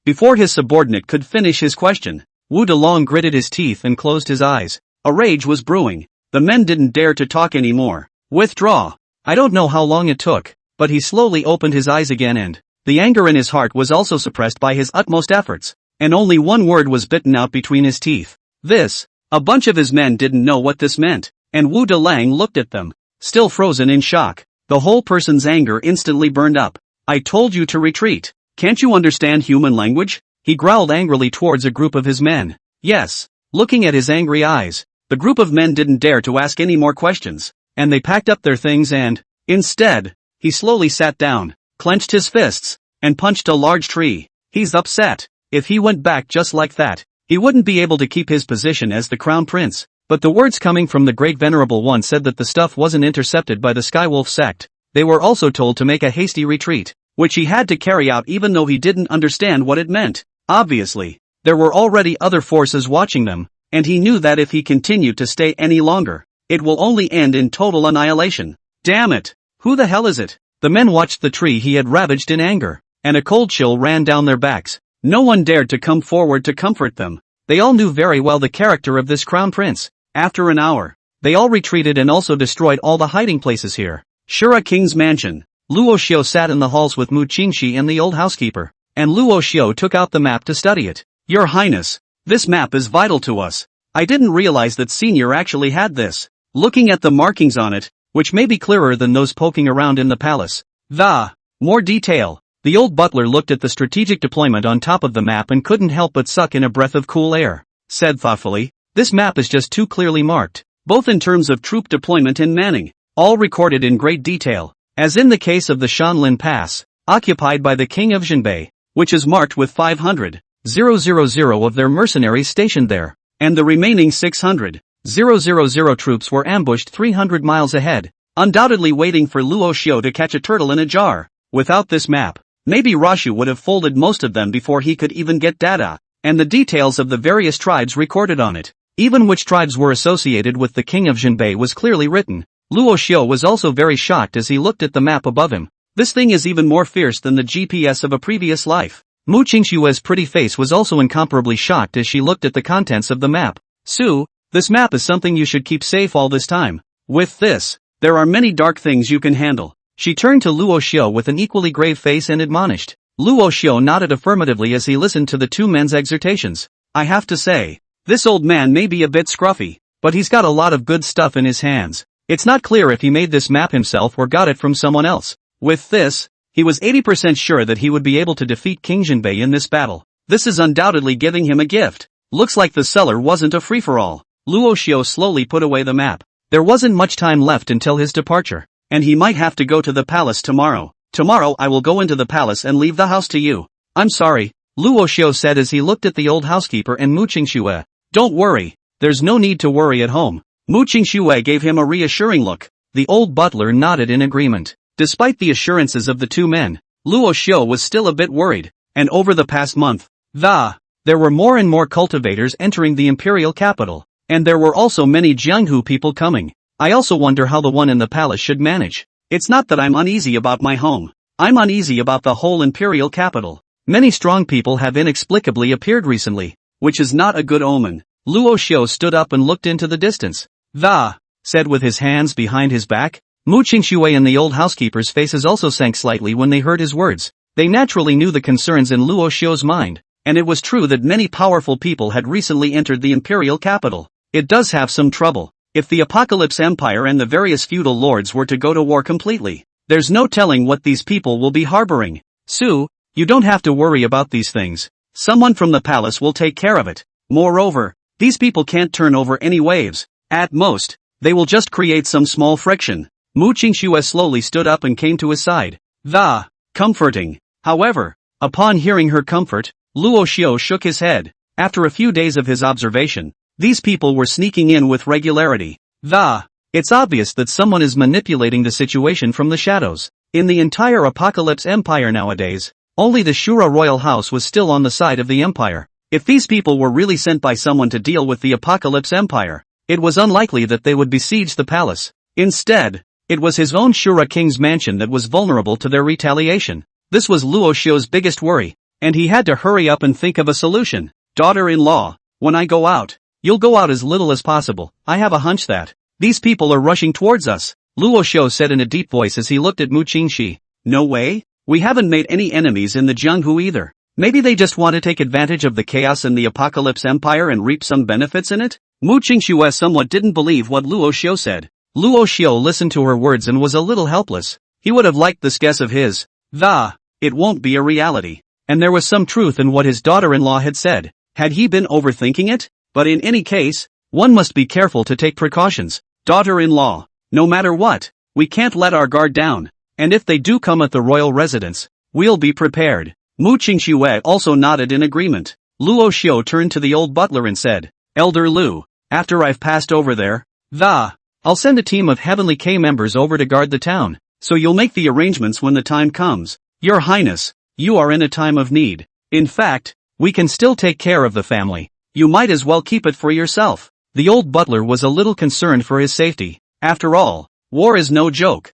Before his subordinate could finish his question, Wu Delong gritted his teeth and closed his eyes. A rage was brewing. The men didn't dare to talk anymore. "Withdraw. I don't know how long it took, but he slowly opened his eyes again and the anger in his heart was also suppressed by his utmost efforts, and only one word was bitten out between his teeth. This. A bunch of his men didn't know what this meant, and Wu Delang looked at them, still frozen in shock. The whole person's anger instantly burned up. I told you to retreat. Can't you understand human language? He growled angrily towards a group of his men. Yes. Looking at his angry eyes, the group of men didn't dare to ask any more questions, and they packed up their things and, instead, he slowly sat down, clenched his fists, and punched a large tree. He's upset. If he went back just like that, he wouldn't be able to keep his position as the crown prince. But the words coming from the Great Venerable One said that the stuff wasn't intercepted by the Skywolf sect. They were also told to make a hasty retreat, which he had to carry out even though he didn't understand what it meant. Obviously, there were already other forces watching them, and he knew that if he continued to stay any longer, it will only end in total annihilation. Damn it! Who the hell is it? The men watched the tree he had ravaged in anger, and a cold chill ran down their backs. No one dared to come forward to comfort them. They all knew very well the character of this crown prince. After an hour, they all retreated and also destroyed all the hiding places here. Shura King's mansion. Luo Xiu sat in the halls with Mu Qingxi and the old housekeeper, and Luo Xiu took out the map to study it. Your Highness, this map is vital to us. I didn't realize that Senior actually had this. Looking at the markings on it, which may be clearer than those poking around in the palace. More detail. The old butler looked at the strategic deployment on top of the map and couldn't help but suck in a breath of cool air. Said thoughtfully, this map is just too clearly marked, both in terms of troop deployment and manning, all recorded in great detail, as in the case of the Shanlin Pass, occupied by the King of Zhenbei, which is marked with 500,000 of their mercenaries stationed there, and the remaining 600,000 troops were ambushed 300 miles ahead, undoubtedly waiting for Luo Xiu to catch a turtle in a jar. Without this map, maybe Rashu would have folded most of them before he could even get data, and the details of the various tribes recorded on it. Even which tribes were associated with the King of Zhenbei was clearly written. Luo Xiu was also very shocked as he looked at the map above him. This thing is even more fierce than the GPS of a previous life. Mu Qingshue's pretty face was also incomparably shocked as she looked at the contents of the map. Su, this map is something you should keep safe all this time. With this, there are many dark things you can handle. She turned to Luo Xiu with an equally grave face and admonished. Luo Xiu nodded affirmatively as he listened to the two men's exhortations. I have to say, this old man may be a bit scruffy, but he's got a lot of good stuff in his hands. It's not clear if he made this map himself or got it from someone else. With this, he was 80% sure that he would be able to defeat King Zhenbei in this battle. This is undoubtedly giving him a gift. Looks like the seller wasn't a free-for-all. Luo Xiu slowly put away the map. There wasn't much time left until his departure, and he might have to go to the palace tomorrow. Tomorrow I will go into the palace and leave the house to you. I'm sorry, Luo Xiu said as he looked at the old housekeeper and Mu Qingxue. Don't worry, there's no need to worry at home. Mu Qingxue gave him a reassuring look. The old butler nodded in agreement. Despite the assurances of the two men, Luo Xiu was still a bit worried, and over the past month, there were more and more cultivators entering the imperial capital, and there were also many Jianghu people coming. I also wonder how the one in the palace should manage. It's not that I'm uneasy about my home. I'm uneasy about the whole imperial capital. Many strong people have inexplicably appeared recently, which is not a good omen. Luo Xiu stood up and looked into the distance. Said with his hands behind his back. Mu Qingxue and the old housekeeper's faces also sank slightly when they heard his words. They naturally knew the concerns in Luo Xiu's mind, and it was true that many powerful people had recently entered the imperial capital. It does have some trouble. If the Apocalypse Empire and the various feudal lords were to go to war completely, there's no telling what these people will be harboring. Su, you don't have to worry about these things. Someone from the palace will take care of it. Moreover, these people can't turn over any waves. At most, they will just create some small friction. Mu Qingxue slowly stood up and came to his side. Comforting. However, upon hearing her comfort, Luo Xiu shook his head. After a few days of his observation, these people were sneaking in with regularity. It's obvious that someone is manipulating the situation from the shadows. In the entire Apocalypse Empire nowadays, only the Shura royal house was still on the side of the empire. If these people were really sent by someone to deal with the Apocalypse Empire, it was unlikely that they would besiege the palace. Instead, it was his own Shura King's mansion that was vulnerable to their retaliation. This was Luo Xiu's biggest worry, and he had to hurry up and think of a solution. Daughter-in-law, when I go out, you'll go out as little as possible. I have a hunch that these people are rushing towards us. Luo Xiu said in a deep voice as he looked at Mu Qingxi. No way? We haven't made any enemies in the Jianghu either. Maybe they just want to take advantage of the chaos in the Apocalypse Empire and reap some benefits in it? Mu Qingxue somewhat didn't believe what Luo Xiu said. Luo Xiu listened to her words and was a little helpless. He would have liked this guess of his. It won't be a reality. And there was some truth in what his daughter-in-law had said. Had he been overthinking it? But in any case, one must be careful to take precautions. Daughter-in-law, no matter what, we can't let our guard down. And if they do come at the royal residence, we'll be prepared. Mu Qingxue also nodded in agreement. Luo Xiu turned to the old butler and said, Elder Lu, after I've passed over there, I'll send a team of Heavenly K members over to guard the town, so you'll make the arrangements when the time comes. Your Highness, you are in a time of need. In fact, we can still take care of the family. You might as well keep it for yourself. The old butler was a little concerned for his safety. After all, war is no joke.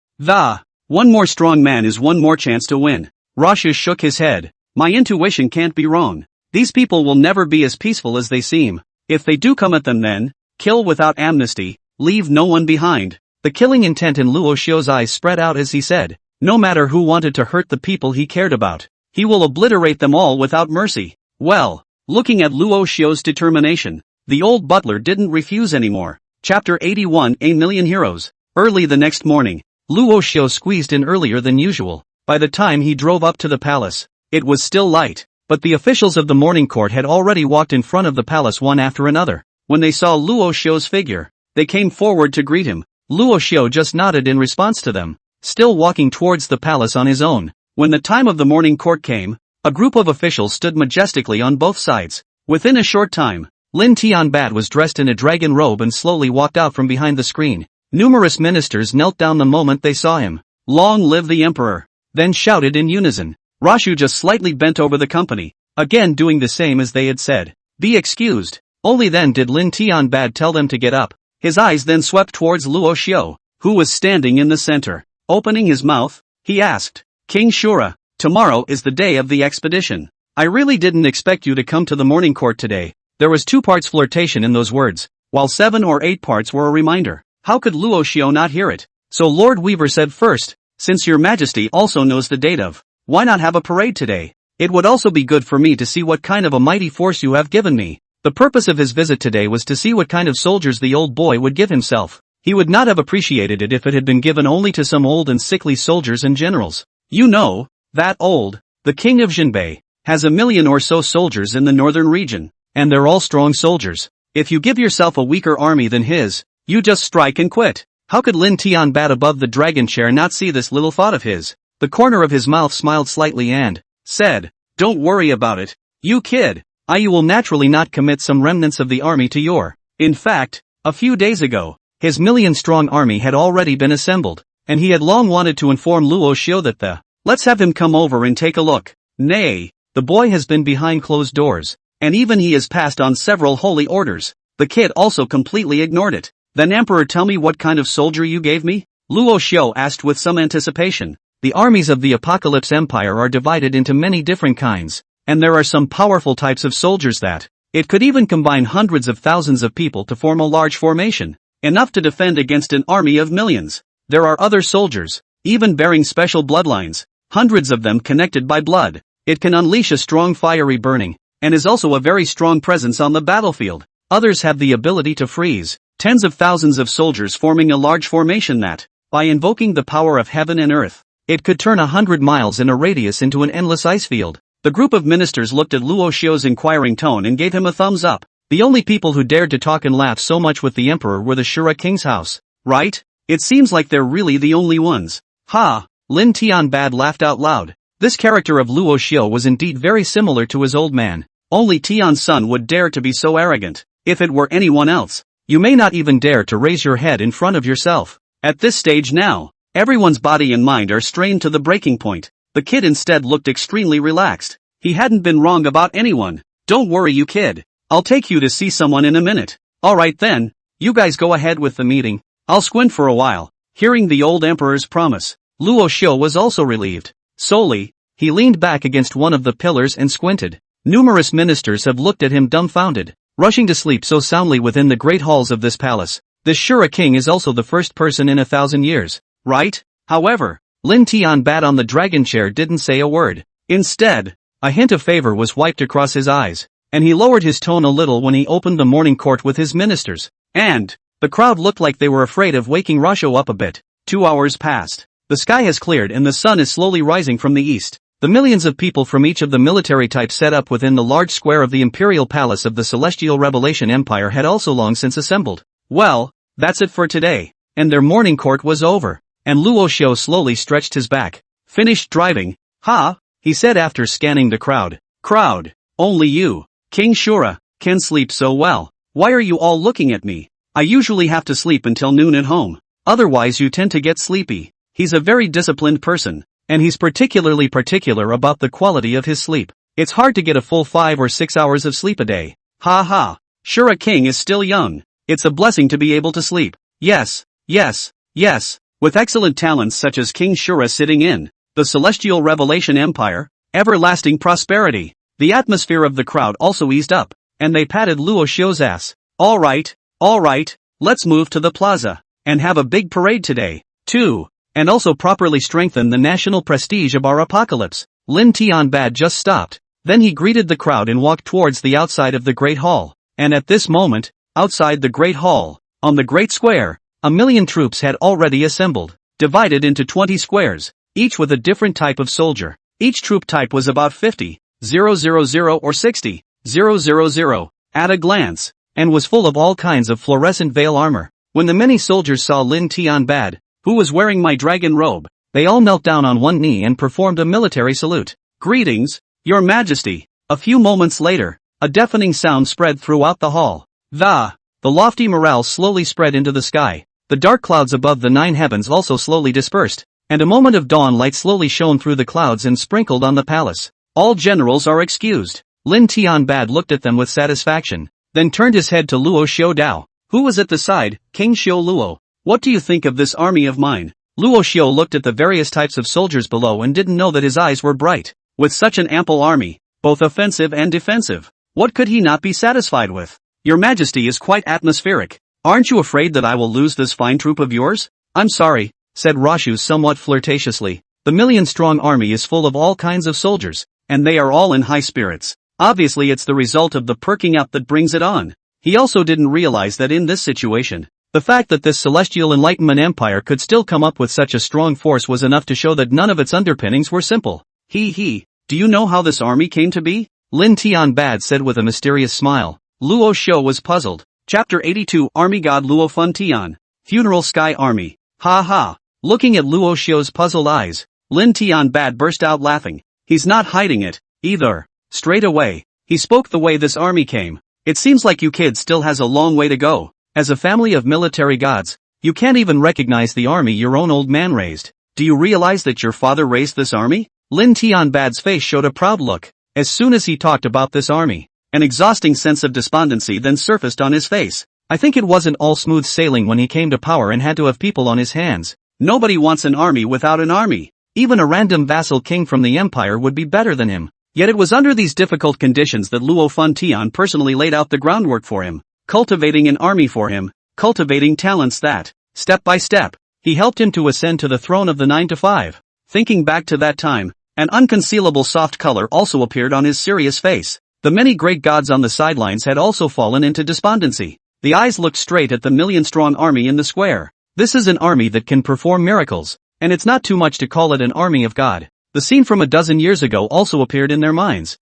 One more strong man is one more chance to win. Rasha shook his head. My intuition can't be wrong. These people will never be as peaceful as they seem. If they do come at them then, kill without amnesty, leave no one behind. The killing intent in Luo Xiu's eyes spread out as he said, no matter who wanted to hurt the people he cared about, he will obliterate them all without mercy. Well, looking at Luo Xiu's determination, the old butler didn't refuse anymore. Chapter 81 A Million Heroes. Early the next morning, Luo Xiu squeezed in earlier than usual. By the time he drove up to the palace, it was still light, but the officials of the morning court had already walked in front of the palace one after another. When they saw Luo Xiu's figure, they came forward to greet him. Luo Xiu just nodded in response to them, still walking towards the palace on his own. When the time of the morning court came, a group of officials stood majestically on both sides. Within a short time, Lin Tianbad was dressed in a dragon robe and slowly walked out from behind the screen. Numerous ministers knelt down the moment they saw him. Long live the emperor! Then shouted in unison. Rashu just slightly bent over the company, again doing the same as they had said. Be excused. Only then did Lin Tianbad tell them to get up. His eyes then swept towards Luo Xiu, who was standing in the center. Opening his mouth, he asked, King Shura, tomorrow is the day of the expedition. I really didn't expect you to come to the morning court today. There was 2 parts flirtation in those words, while 7 or 8 parts were a reminder. How could Luo Xiu not hear it? So Lord Weaver said first, since your majesty also knows the date of, why not have a parade today? It would also be good for me to see what kind of a mighty force you have given me. The purpose of his visit today was to see what kind of soldiers the old boy would give himself. He would not have appreciated it if it had been given only to some old and sickly soldiers and generals. You know, that old, the king of Jinbei, has 1 million or so soldiers in the northern region, and they're all strong soldiers. If you give yourself a weaker army than his, you just strike and quit. How could Lin Tianbad above the dragon chair not see this little thought of his? The corner of his mouth smiled slightly and said, don't worry about it, you kid. You will naturally not commit some remnants of the army to your. In fact, a few days ago, his 1 million-strong army had already been assembled, and he had long wanted to inform Luo Xiu that let's have him come over and take a look. Nay, the boy has been behind closed doors, and even he has passed on several holy orders. The kid also completely ignored it. Then Emperor, tell me what kind of soldier you gave me? Luo Xiu asked with some anticipation. The armies of the Apocalypse Empire are divided into many different kinds, and there are some powerful types of soldiers that, it could even combine hundreds of thousands of people to form a large formation, enough to defend against an army of millions. There are other soldiers, even bearing special bloodlines, hundreds of them connected by blood. It can unleash a strong fiery burning, and is also a very strong presence on the battlefield. Others have the ability to freeze, tens of thousands of soldiers forming a large formation that, by invoking the power of heaven and earth, it could turn 100 miles in a radius into an endless ice field. The group of ministers looked at Luo Xiu's inquiring tone and gave him a thumbs up. The only people who dared to talk and laugh so much with the emperor were the Shura king's house, right? It seems like they're really the only ones. Ha! Lin Tianbad laughed out loud. This character of Luo Xiu was indeed very similar to his old man. Only Tian's son would dare to be so arrogant. If it were anyone else, you may not even dare to raise your head in front of yourself. At this stage now, everyone's body and mind are strained to the breaking point. The kid instead looked extremely relaxed. He hadn't been wrong about anyone. Don't worry, you kid. I'll take you to see someone in a minute. Alright then, you guys go ahead with the meeting. I'll squint for a while. Hearing the old emperor's promise, Luo Xiu was also relieved. Solely, he leaned back against one of the pillars and squinted. Numerous ministers have looked at him dumbfounded, rushing to sleep so soundly within the great halls of this palace. This Shura king is also the first person in 1,000 years, right? However, Lin Tianbad on the dragon chair didn't say a word. Instead, a hint of favor was wiped across his eyes, and he lowered his tone a little when he opened the morning court with his ministers. And the crowd looked like they were afraid of waking Rasho up a bit. 2 hours passed. The sky has cleared and the sun is slowly rising from the east. The millions of people from each of the military types set up within the large square of the imperial palace of the Celestial Revelation Empire had also long since assembled. Well, that's it for today. And their morning court was over. And Luo Xiu slowly stretched his back. Finished driving? Ha, he said after scanning the crowd. Crowd, only you, King Shura, can sleep so well. Why are you all looking at me? I usually have to sleep until noon at home. Otherwise you tend to get sleepy. He's a very disciplined person, and he's particularly particular about the quality of his sleep. It's hard to get a full 5 or 6 hours of sleep a day. Ha ha. Shura King is still young. It's a blessing to be able to sleep. Yes, yes, yes. With excellent talents such as King Shura sitting in the Celestial Revelation Empire, everlasting prosperity. The atmosphere of the crowd also eased up, and they patted Luo Xiu's ass. All right, let's move to the plaza, and have a big parade today, too, and also properly strengthen the national prestige of our apocalypse. Lin Tianbad just stopped, then he greeted the crowd and walked towards the outside of the Great Hall, and at this moment, outside the Great Hall, on the Great Square, 1,000,000 troops had already assembled, divided into 20 squares, each with a different type of soldier. Each troop type was about 50,000 or 60,000 at a glance, and was full of all kinds of fluorescent veil armor. When the many soldiers saw Lin Tianbad, who was wearing my dragon robe, they all knelt down on one knee and performed a military salute. Greetings, Your Majesty. A few moments later, a deafening sound spread throughout the hall. The lofty morale slowly spread into the sky. The dark clouds above the 9 heavens also slowly dispersed, and a moment of dawn light slowly shone through the clouds and sprinkled on the palace. All generals are excused. Lin Tianbad looked at them with satisfaction, then turned his head to Luo Xiu Dao, who was at the side. King Xiu Luo, what do you think of this army of mine? Luo Xiu looked at the various types of soldiers below and didn't know that his eyes were bright. With such an ample army, both offensive and defensive, what could he not be satisfied with? Your Majesty is quite atmospheric. Aren't you afraid that I will lose this fine troop of yours? I'm sorry, said Rashu somewhat flirtatiously. The 1,000,000-strong army is full of all kinds of soldiers, and they are all in high spirits. Obviously it's the result of the perking up that brings it on. He also didn't realize that in this situation, the fact that this Celestial Enlightenment Empire could still come up with such a strong force was enough to show that none of its underpinnings were simple. Do you know how this army came to be? Lin Tianbad said with a mysterious smile. Luo Xiu was puzzled. Chapter 82 Army God Luo Fun Tian. Funeral Sky Army. Ha ha. Looking at Luo Xiu's puzzled eyes, Lin Tianbad burst out laughing. He's not hiding it, either. Straight away, he spoke the way this army came. It seems like you kids still has a long way to go. As a family of military gods, you can't even recognize the army your own old man raised. Do you realize that your father raised this army? Lin Tianbad's face showed a proud look. As soon as he talked about this army, an exhausting sense of despondency then surfaced on his face. I think it wasn't all smooth sailing when he came to power and had to have people on his hands. Nobody wants an army without an army. Even a random vassal king from the empire would be better than him. Yet it was under these difficult conditions that Luo Fun Tian personally laid out the groundwork for him, cultivating an army for him, cultivating talents that, step by step, he helped him to ascend to the throne of the 9 to 5. Thinking back to that time, an unconcealable soft color also appeared on his serious face. The many great gods on the sidelines had also fallen into despondency. The eyes looked straight at the 1,000,000-strong army in the square. This is an army that can perform miracles, and it's not too much to call it an army of God. The scene from a dozen years ago also appeared in their minds.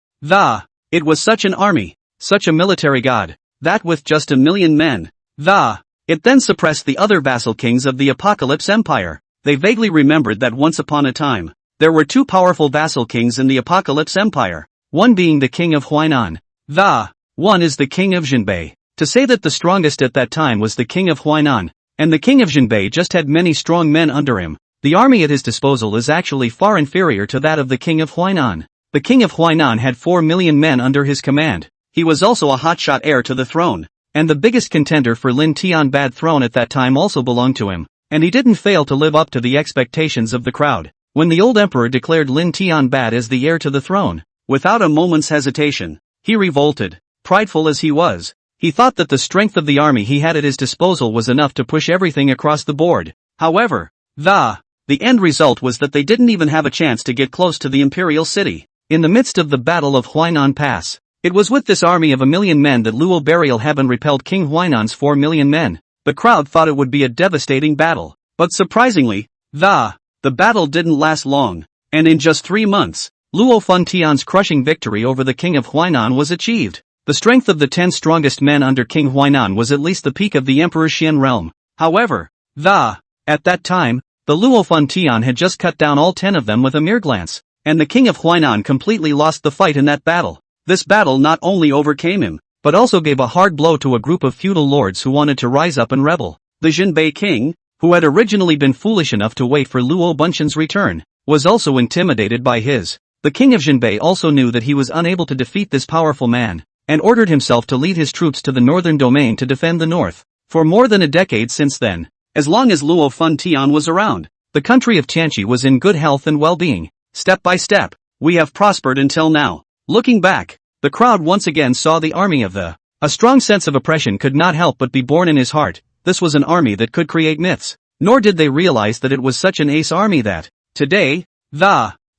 It was such an army, such a military god, that with just 1,000,000 men, it then suppressed the other vassal kings of the Apocalypse Empire. They vaguely remembered that once upon a time, there were 2 powerful vassal kings in the Apocalypse Empire, one being the king of Huainan. One is the king of Jinbei. To say that the strongest at that time was the king of Huainan, and the king of Jinbei just had many strong men under him. The army at his disposal is actually far inferior to that of the king of Huainan. The king of Huainan had 4 million men under his command. He was also a hotshot heir to the throne, and the biggest contender for Lin Tianbad throne at that time also belonged to him, and he didn't fail to live up to the expectations of the crowd. When the old emperor declared Lin Tianbad as the heir to the throne, without a moment's hesitation, he revolted. Prideful as he was, He thought that the strength of the army he had at his disposal was enough to push everything across the board. However, the end result was that they didn't even have a chance to get close to the imperial city. In the midst of the Battle of Huainan Pass, it was with this army of 1,000,000 men that Luo Burial Heaven repelled King Huainan's 4,000,000 men. The crowd thought it would be a devastating battle. But surprisingly, the battle didn't last long. And in just 3 months, Luo Funtian's crushing victory over the King of Huainan was achieved. The strength of the 10 strongest men under King Huainan was at least the peak of the Emperor Xian realm. However, at that time, the Luo Funtian had just cut down all 10 of them with a mere glance, and the King of Huainan completely lost the fight in that battle. This battle not only overcame him, but also gave a hard blow to a group of feudal lords who wanted to rise up and rebel. The Jinbei king, who had originally been foolish enough to wait for Luo Bunqian's return, was also intimidated by his. The king of Jinbei also knew that he was unable to defeat this powerful man, and ordered himself to lead his troops to the northern domain to defend the north. For more than a decade since then, as long as Luo Funtian was around, the country of Tianqi was in good health and well-being. Step by step, we have prospered until now. Looking back, the crowd once again saw the army of the. A strong sense of oppression could not help but be born in his heart. This was an army that could create myths. Nor did they realize that it was such an ace army that, today,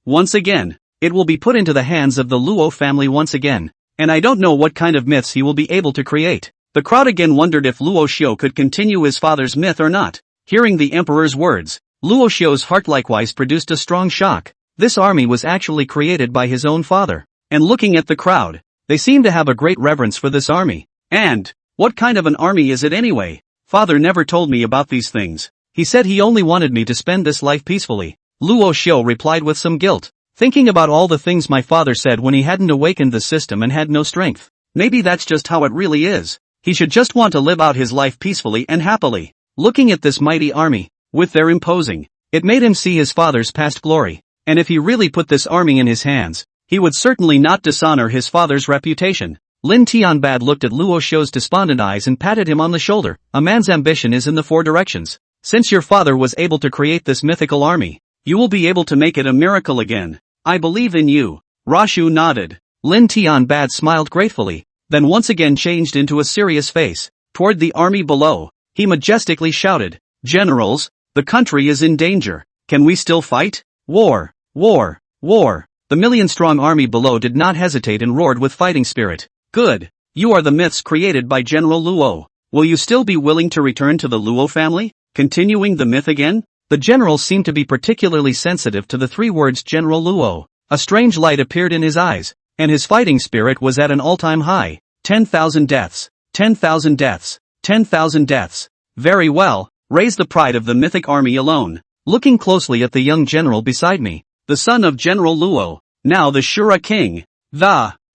once again, it will be put into the hands of the Luo family once again. And I don't know what kind of myths he will be able to create. The crowd again wondered if Luo Xiu could continue his father's myth or not. Hearing the emperor's words, Luo Xiu's heart likewise produced a strong shock. This army was actually created by his own father. And looking at the crowd, they seemed to have a great reverence for this army. And, what kind of an army is it anyway? Father never told me about these things. He said he only wanted me to spend this life peacefully. Luo Xiu replied with some guilt, thinking about all the things my father said when he hadn't awakened the system and had no strength. Maybe that's just how it really is. He should just want to live out his life peacefully and happily. Looking at this mighty army, with their imposing, it made him see his father's past glory. And if he really put this army in his hands, he would certainly not dishonor his father's reputation. Lin Tianbad looked at Luo Xiu's despondent eyes and patted him on the shoulder. A man's ambition is in the 4 directions. Since your father was able to create this mythical army, you will be able to make it a miracle again. I believe in you. Rashu nodded. Lin Tianbad smiled gratefully, then once again changed into a serious face. Toward the army below, he majestically shouted, "Generals, the country is in danger. Can we still fight? War! War! War!" The million-strong army below did not hesitate and roared with fighting spirit. "Good. You are the myths created by General Luo. Will you still be willing to return to the Luo family? Continuing the myth again?" The generals seemed to be particularly sensitive to the 3 words General Luo. A strange light appeared in his eyes, and his fighting spirit was at an all-time high. 10,000 deaths. 10,000 deaths. 10,000 deaths. Very well, raise the pride of the mythic army alone. Looking closely at the young general beside me, the son of General Luo, now the Shura king.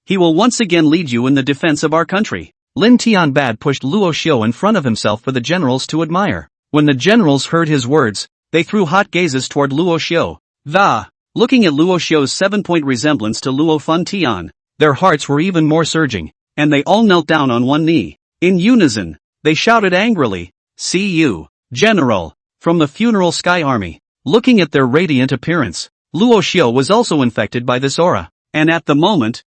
He will once again lead you in the defense of our country. Lin Tianbad pushed Luo Xiu in front of himself for the generals to admire. When the generals heard his words, they threw hot gazes toward Luo Xiu. Looking at Luo Xiu's 7-point resemblance to Luo Funtian, their hearts were even more surging, and they all knelt down on one knee. In unison, they shouted angrily, "See you, General!" from the Funeral Sky Army. Looking at their radiant appearance, Luo Xiu was also infected by this aura, and at the moment,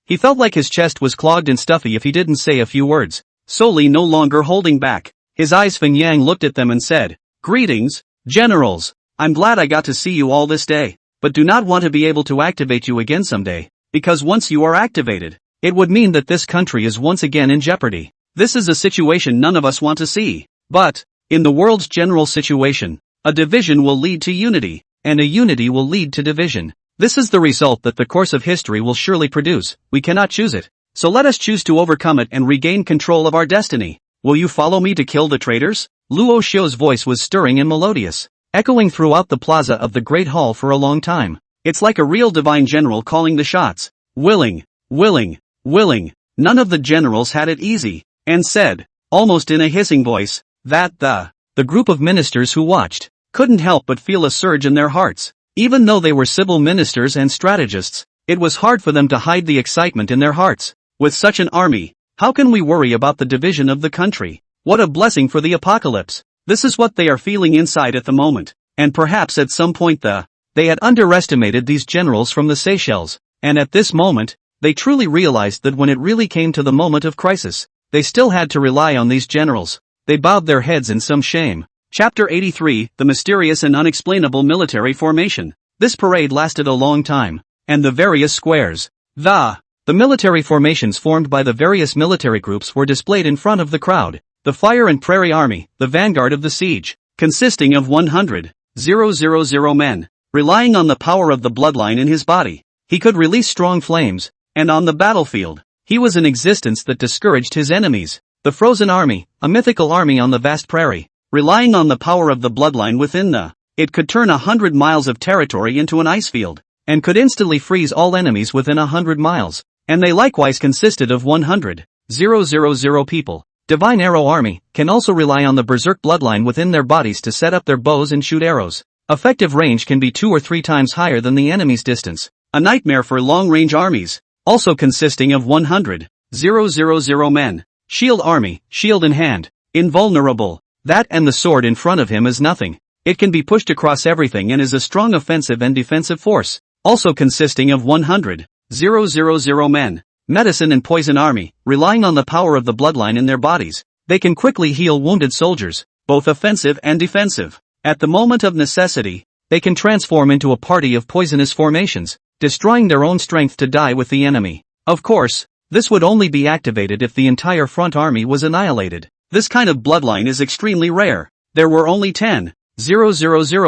he felt like his chest was clogged and stuffy if he didn't say a few words. Solely no longer holding back, his eyes Feng Yang looked at them and said, "Greetings, generals. I'm glad I got to see you all this day, but do not want to be able to activate you again someday, because once you are activated, it would mean that this country is once again in jeopardy. This is a situation none of us want to see. But, in the world's general situation, a division will lead to unity, and a unity will lead to division. This is the result that the course of history will surely produce. We cannot choose it. So let us choose to overcome it and regain control of our destiny. Will you follow me to kill the traitors?" Luo Xiu's voice was stirring and melodious, echoing throughout the plaza of the Great Hall for a long time. It's like a real divine general calling the shots. Willing, willing, willing. None of the generals had it easy, and said, almost in a hissing voice, that the group of ministers who watched couldn't help but feel a surge in their hearts. Even though they were civil ministers and strategists, it was hard for them to hide the excitement in their hearts. With such an army, how can we worry about the division of the country? What a blessing for the apocalypse. This is what they are feeling inside at the moment, and perhaps at some point they had underestimated these generals from the Seychelles, and at this moment, they truly realized that when it really came to the moment of crisis, they still had to rely on these generals. They bowed their heads in some shame. Chapter 83, The Mysterious and Unexplainable Military Formation. This parade lasted a long time, and the various squares, the military formations formed by the various military groups were displayed in front of the crowd. The Fire and Prairie Army, the vanguard of the siege, consisting of 100,000 men, relying on the power of the bloodline in his body, he could release strong flames, and on the battlefield, he was an existence that discouraged his enemies. The Frozen Army, a mythical army on the vast prairie, relying on the power of the bloodline within it could turn 100 miles of territory into an ice field, and could instantly freeze all enemies within 100 miles, and they likewise consisted of 100,000 people. Divine Arrow Army can also rely on the berserk bloodline within their bodies to set up their bows and shoot arrows. Effective range can be 2 or 3 times higher than the enemy's distance. A nightmare for long-range armies, also consisting of 100,000 men. Shield Army, shield in hand, invulnerable. That and the sword in front of him is nothing. It can be pushed across everything and is a strong offensive and defensive force, also consisting of 100,000 men. Medicine and Poison Army, relying on the power of the bloodline in their bodies, they can quickly heal wounded soldiers, both offensive and defensive. At the moment of necessity, they can transform into a party of poisonous formations, destroying their own strength to die with the enemy. Of course, this would only be activated if the entire front army was annihilated. This kind of bloodline is extremely rare. There were only 10,000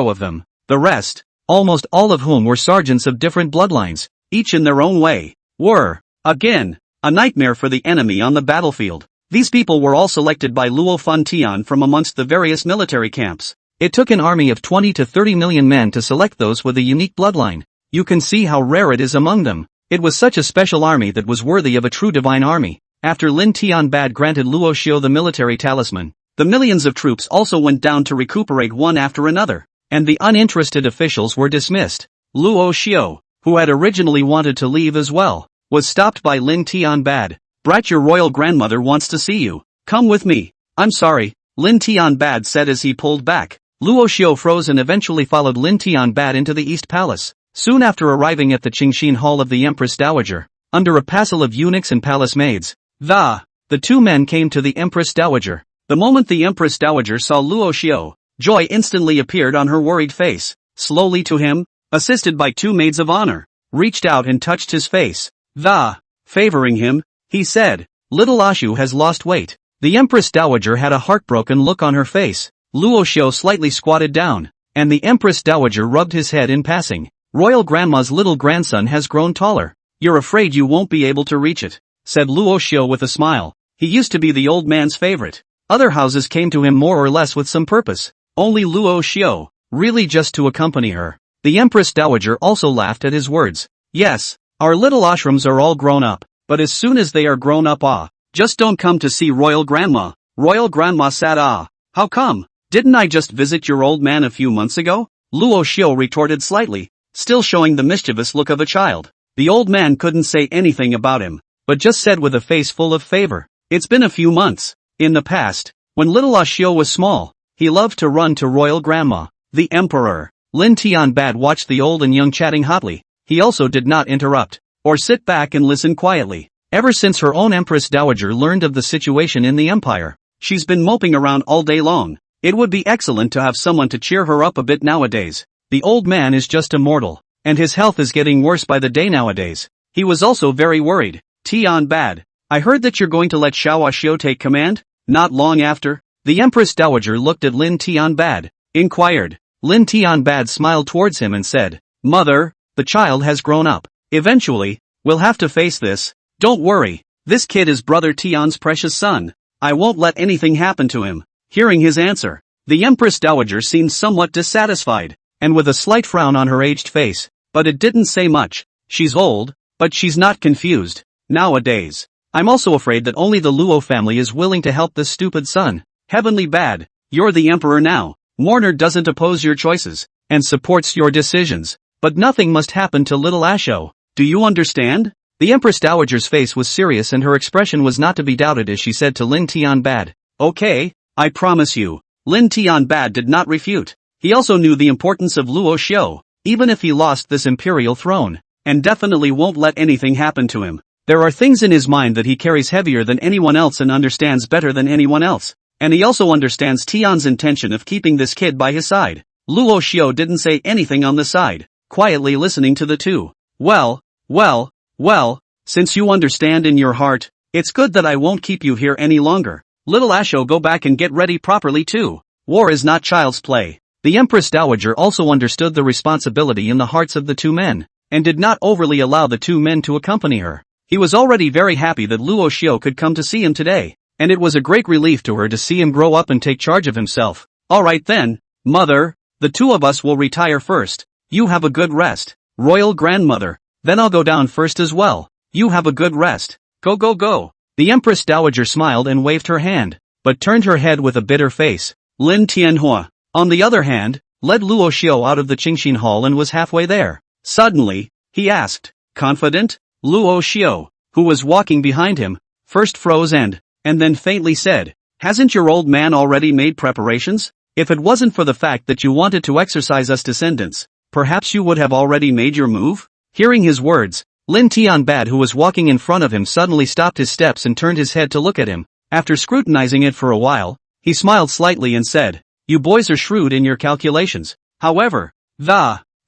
of them. The rest, almost all of whom were sergeants of different bloodlines, each in their own way, were, again, a nightmare for the enemy on the battlefield. These people were all selected by Luo Tian from amongst the various military camps. It took an army of 20 to 30 million men to select those with a unique bloodline. You can see how rare it is among them. It was such a special army that was worthy of a true divine army. After Lin Tianbad granted Luo Xiu the military talisman, the millions of troops also went down to recuperate one after another, and the uninterested officials were dismissed. Luo Xiu, who had originally wanted to leave as well, was stopped by Lin Tianbad. "Brat, your royal grandmother wants to see you. Come with me." "I'm sorry," Lin Tianbad said as he pulled back. Luo Xiu froze and eventually followed Lin Tianbad into the East Palace. Soon after arriving at the Qingxin Hall of the Empress Dowager, under a passel of eunuchs and palace maids, the two men came to the Empress Dowager. The moment the Empress Dowager saw Luo Xiu, joy instantly appeared on her worried face. Slowly to him, assisted by 2 maids of honor, reached out and touched his face. Favoring him, he said, "Little Ashu has lost weight." The Empress Dowager had a heartbroken look on her face. Luo Xiu slightly squatted down, and the Empress Dowager rubbed his head in passing. "Royal Grandma's little grandson has grown taller. You're afraid you won't be able to reach it," said Luo Xiu with a smile. He used to be the old man's favorite. Other houses came to him more or less with some purpose. Only Luo Xiu, really just to accompany her. The Empress Dowager also laughed at his words. "Yes, our little ashrams are all grown up, but as soon as they are grown up, just don't come to see Royal Grandma." Royal Grandma said, "How come? Didn't I just visit your old man a few months ago?" Luo Xiu retorted slightly, still showing the mischievous look of a child. The old man couldn't say anything about him, but just said with a face full of favor, "It's been a few months. In the past, when little Xiu was small, he loved to run to Royal Grandma, the Emperor." Lin Tianbad watched the old and young chatting hotly. He also did not interrupt, or sit back and listen quietly. Ever since her own Empress Dowager learned of the situation in the Empire, she's been moping around all day long. It would be excellent to have someone to cheer her up a bit nowadays. The old man is just a mortal, and his health is getting worse by the day nowadays. He was also very worried. "Tianbad, I heard that you're going to let Xiao Xiu take command?" Not long after, the Empress Dowager looked at Lin Tianbad, inquired. Lin Tianbad smiled towards him and said, "Mother, the child has grown up. Eventually, we'll have to face this. Don't worry, this kid is Brother Tian's precious son. I won't let anything happen to him." Hearing his answer, the Empress Dowager seemed somewhat dissatisfied, and with a slight frown on her aged face, but it didn't say much. She's old, but she's not confused. Nowadays, I'm also afraid that only the Luo family is willing to help this stupid son. Heavenly Bad, you're the emperor now. Mourner doesn't oppose your choices, and supports your decisions, but nothing must happen to little Asho. Do you understand? The Empress Dowager's face was serious and her expression was not to be doubted as she said to Lin Tianbad, "Okay, I promise you." Lin Tianbad did not refute. He also knew the importance of Luo Xiu, even if he lost this imperial throne, and definitely won't let anything happen to him. There are things in his mind that he carries heavier than anyone else and understands better than anyone else. And he also understands Tian's intention of keeping this kid by his side. Luo Xiu didn't say anything on the side, quietly listening to the two. Well, since you understand in your heart, it's good that I won't keep you here any longer. Little Asho, go back and get ready properly too. War is not child's play. The Empress Dowager also understood the responsibility in the hearts of the two men, and did not overly allow the two men to accompany her. He was already very happy that Luo Xiu could come to see him today, and it was a great relief to her to see him grow up and take charge of himself. Alright then, mother, the two of us will retire first. You have a good rest. Royal grandmother, then I'll go down first as well. You have a good rest. Go go go. The Empress Dowager smiled and waved her hand, but turned her head with a bitter face. Lin Tianhua, on the other hand, led Luo Xiu out of the Qingxin Hall and was halfway there. Suddenly, he asked, confident? Luo Xiu, who was walking behind him, first froze and then faintly said, hasn't your old man already made preparations? If it wasn't for the fact that you wanted to exercise us descendants, perhaps you would have already made your move? Hearing his words, Lin Tianbad, who was walking in front of him, suddenly stopped his steps and turned his head to look at him. After scrutinizing it for a while, he smiled slightly and said, you boys are shrewd in your calculations. However,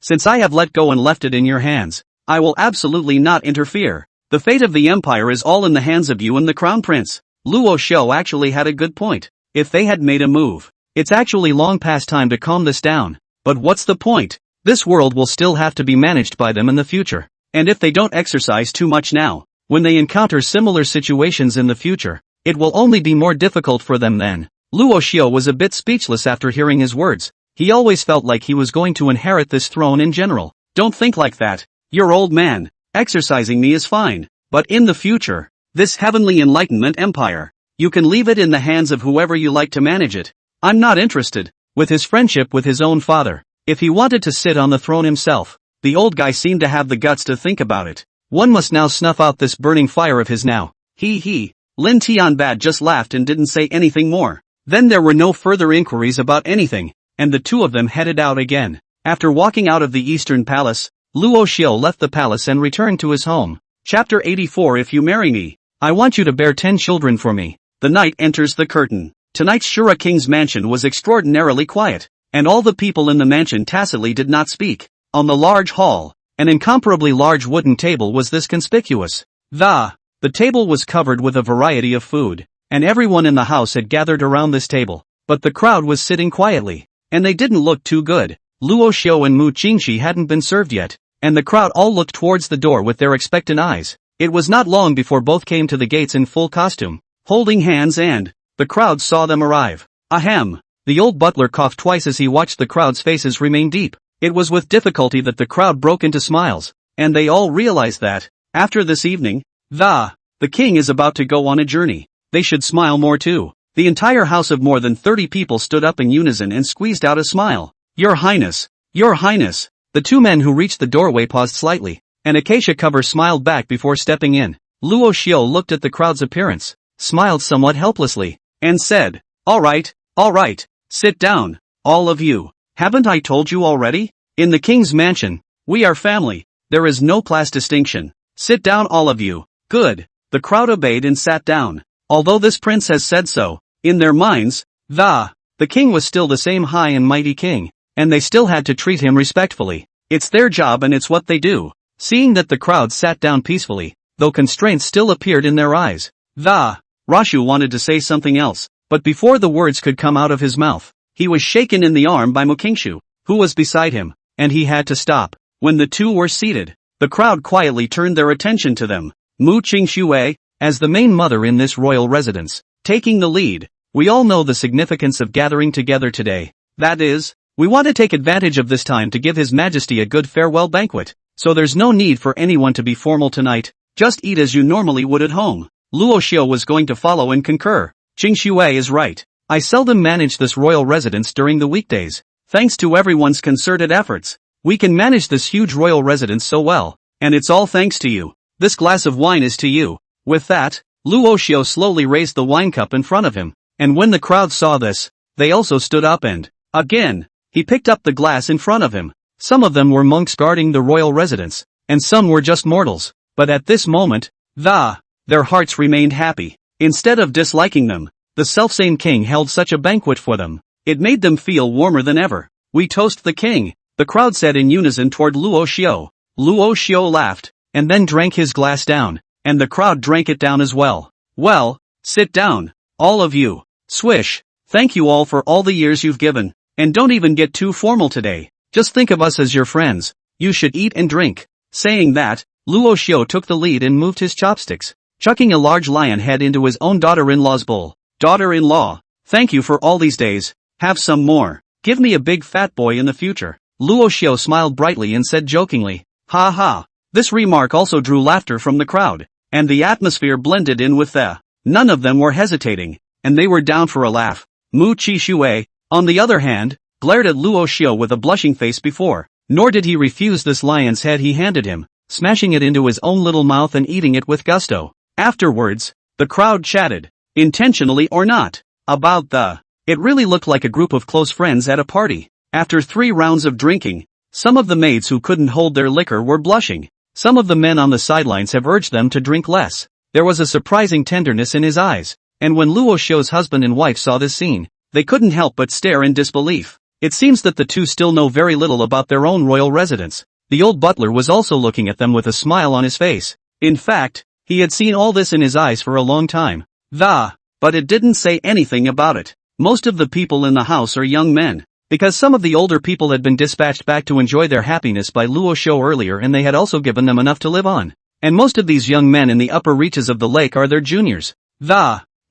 since I have let go and left it in your hands, I will absolutely not interfere. The fate of the empire is all in the hands of you and the crown prince. Luo Xiu actually had a good point. If they had made a move, it's actually long past time to calm this down. But what's the point? This world will still have to be managed by them in the future. And if they don't exercise too much now, when they encounter similar situations in the future, it will only be more difficult for them then. Luo Xiu was a bit speechless after hearing his words. He always felt like he was going to inherit this throne in general. Don't think like that. You're old man. Exercising me is fine. But in the future, this heavenly enlightenment empire, you can leave it in the hands of whoever you like to manage it. I'm not interested. With his friendship with his own father, if he wanted to sit on the throne himself, the old guy seemed to have the guts to think about it. One must now snuff out this burning fire of his now. Lin Tianbad just laughed and didn't say anything more. Then there were no further inquiries about anything, and the two of them headed out again. After walking out of the Eastern Palace, Luo Xiu left the palace and returned to his home. Chapter 84. If you marry me, I want you to bear 10 children for me. The night enters the curtain. Tonight's Shura King's mansion was extraordinarily quiet, and all the people in the mansion tacitly did not speak. On the large hall, an incomparably large wooden table was this conspicuous. The table was covered with a variety of food, and everyone in the house had gathered around this table, but the crowd was sitting quietly, and they didn't look too good. Luo Xiu and Mu Qingxi hadn't been served yet, and the crowd all looked towards the door with their expectant eyes. It was not long before both came to the gates in full costume, holding hands, and the crowd saw them arrive. Ahem! The old butler coughed twice as he watched the crowd's faces remain deep. It was with difficulty that the crowd broke into smiles, and they all realized that, after this evening, the king is about to go on a journey. They should smile more too. The entire house of more than 30 people stood up in unison and squeezed out a smile. Your Highness! Your Highness! The two men who reached the doorway paused slightly, and Acacia Cover smiled back before stepping in. Luo Xiu looked at the crowd's appearance, smiled somewhat helplessly, and said, all right, sit down, all of you. Haven't I told you already? In the king's mansion, we are family. There is no class distinction. Sit down, all of you. Good. The crowd obeyed and sat down. Although this prince has said so, in their minds, the king was still the same high and mighty king, and they still had to treat him respectfully. It's their job and it's what they do. Seeing that the crowd sat down peacefully, though constraints still appeared in their eyes, Rashu wanted to say something else, but before the words could come out of his mouth, he was shaken in the arm by Mu Qingshu, who was beside him, and he had to stop. When the two were seated, the crowd quietly turned their attention to them. Mu Qingshu, as the main mother in this royal residence, taking the lead. We all know the significance of gathering together today. That is, we want to take advantage of this time to give His Majesty a good farewell banquet. So there's no need for anyone to be formal tonight. Just eat as you normally would at home. Luo Xiu was going to follow and concur. Qingxue is right. I seldom manage this royal residence during the weekdays. Thanks to everyone's concerted efforts, we can manage this huge royal residence so well. And it's all thanks to you. This glass of wine is to you. With that, Luo Xiu slowly raised the wine cup in front of him, and when the crowd saw this, they also stood up and, again, he picked up the glass in front of him. Some of them were monks guarding the royal residence, and some were just mortals, but at this moment, Their hearts remained happy. Instead of disliking them, the selfsame king held such a banquet for them. It made them feel warmer than ever. We toast the king, the crowd said in unison toward Luo Xiu. Luo Xiu laughed, and then drank his glass down, and the crowd drank it down as well. Well, sit down, all of you. Swish, thank you all for all the years you've given, and don't even get too formal today. Just think of us as your friends. You should eat and drink. Saying that, Luo Xiu took the lead and moved his chopsticks, chucking a large lion head into his own daughter-in-law's bowl. Daughter-in-law, thank you for all these days. Have some more. Give me a big fat boy in the future. Luo Xiu smiled brightly and said jokingly, ha ha. This remark also drew laughter from the crowd, and the atmosphere blended in with the. None of them were hesitating, and they were down for a laugh. Mu Qixue, on the other hand, glared at Luo Xiu with a blushing face before, nor did he refuse this lion's head he handed him, smashing it into his own little mouth and eating it with gusto. Afterwards, the crowd chatted, intentionally or not, about the. It really looked like a group of close friends at a party. After 3 rounds of drinking, some of the maids who couldn't hold their liquor were blushing. Some of the men on the sidelines have urged them to drink less. There was a surprising tenderness in his eyes, and when Luo Xiu's husband and wife saw this scene, they couldn't help but stare in disbelief. It seems that the two still know very little about their own royal residence. The old butler was also looking at them with a smile on his face. In fact, he had seen all this in his eyes for a long time. But it didn't say anything about it. Most of the people in the house are young men, because some of the older people had been dispatched back to enjoy their happiness by Luo Xiu earlier, and they had also given them enough to live on. And most of these young men in the upper reaches of the lake are their juniors.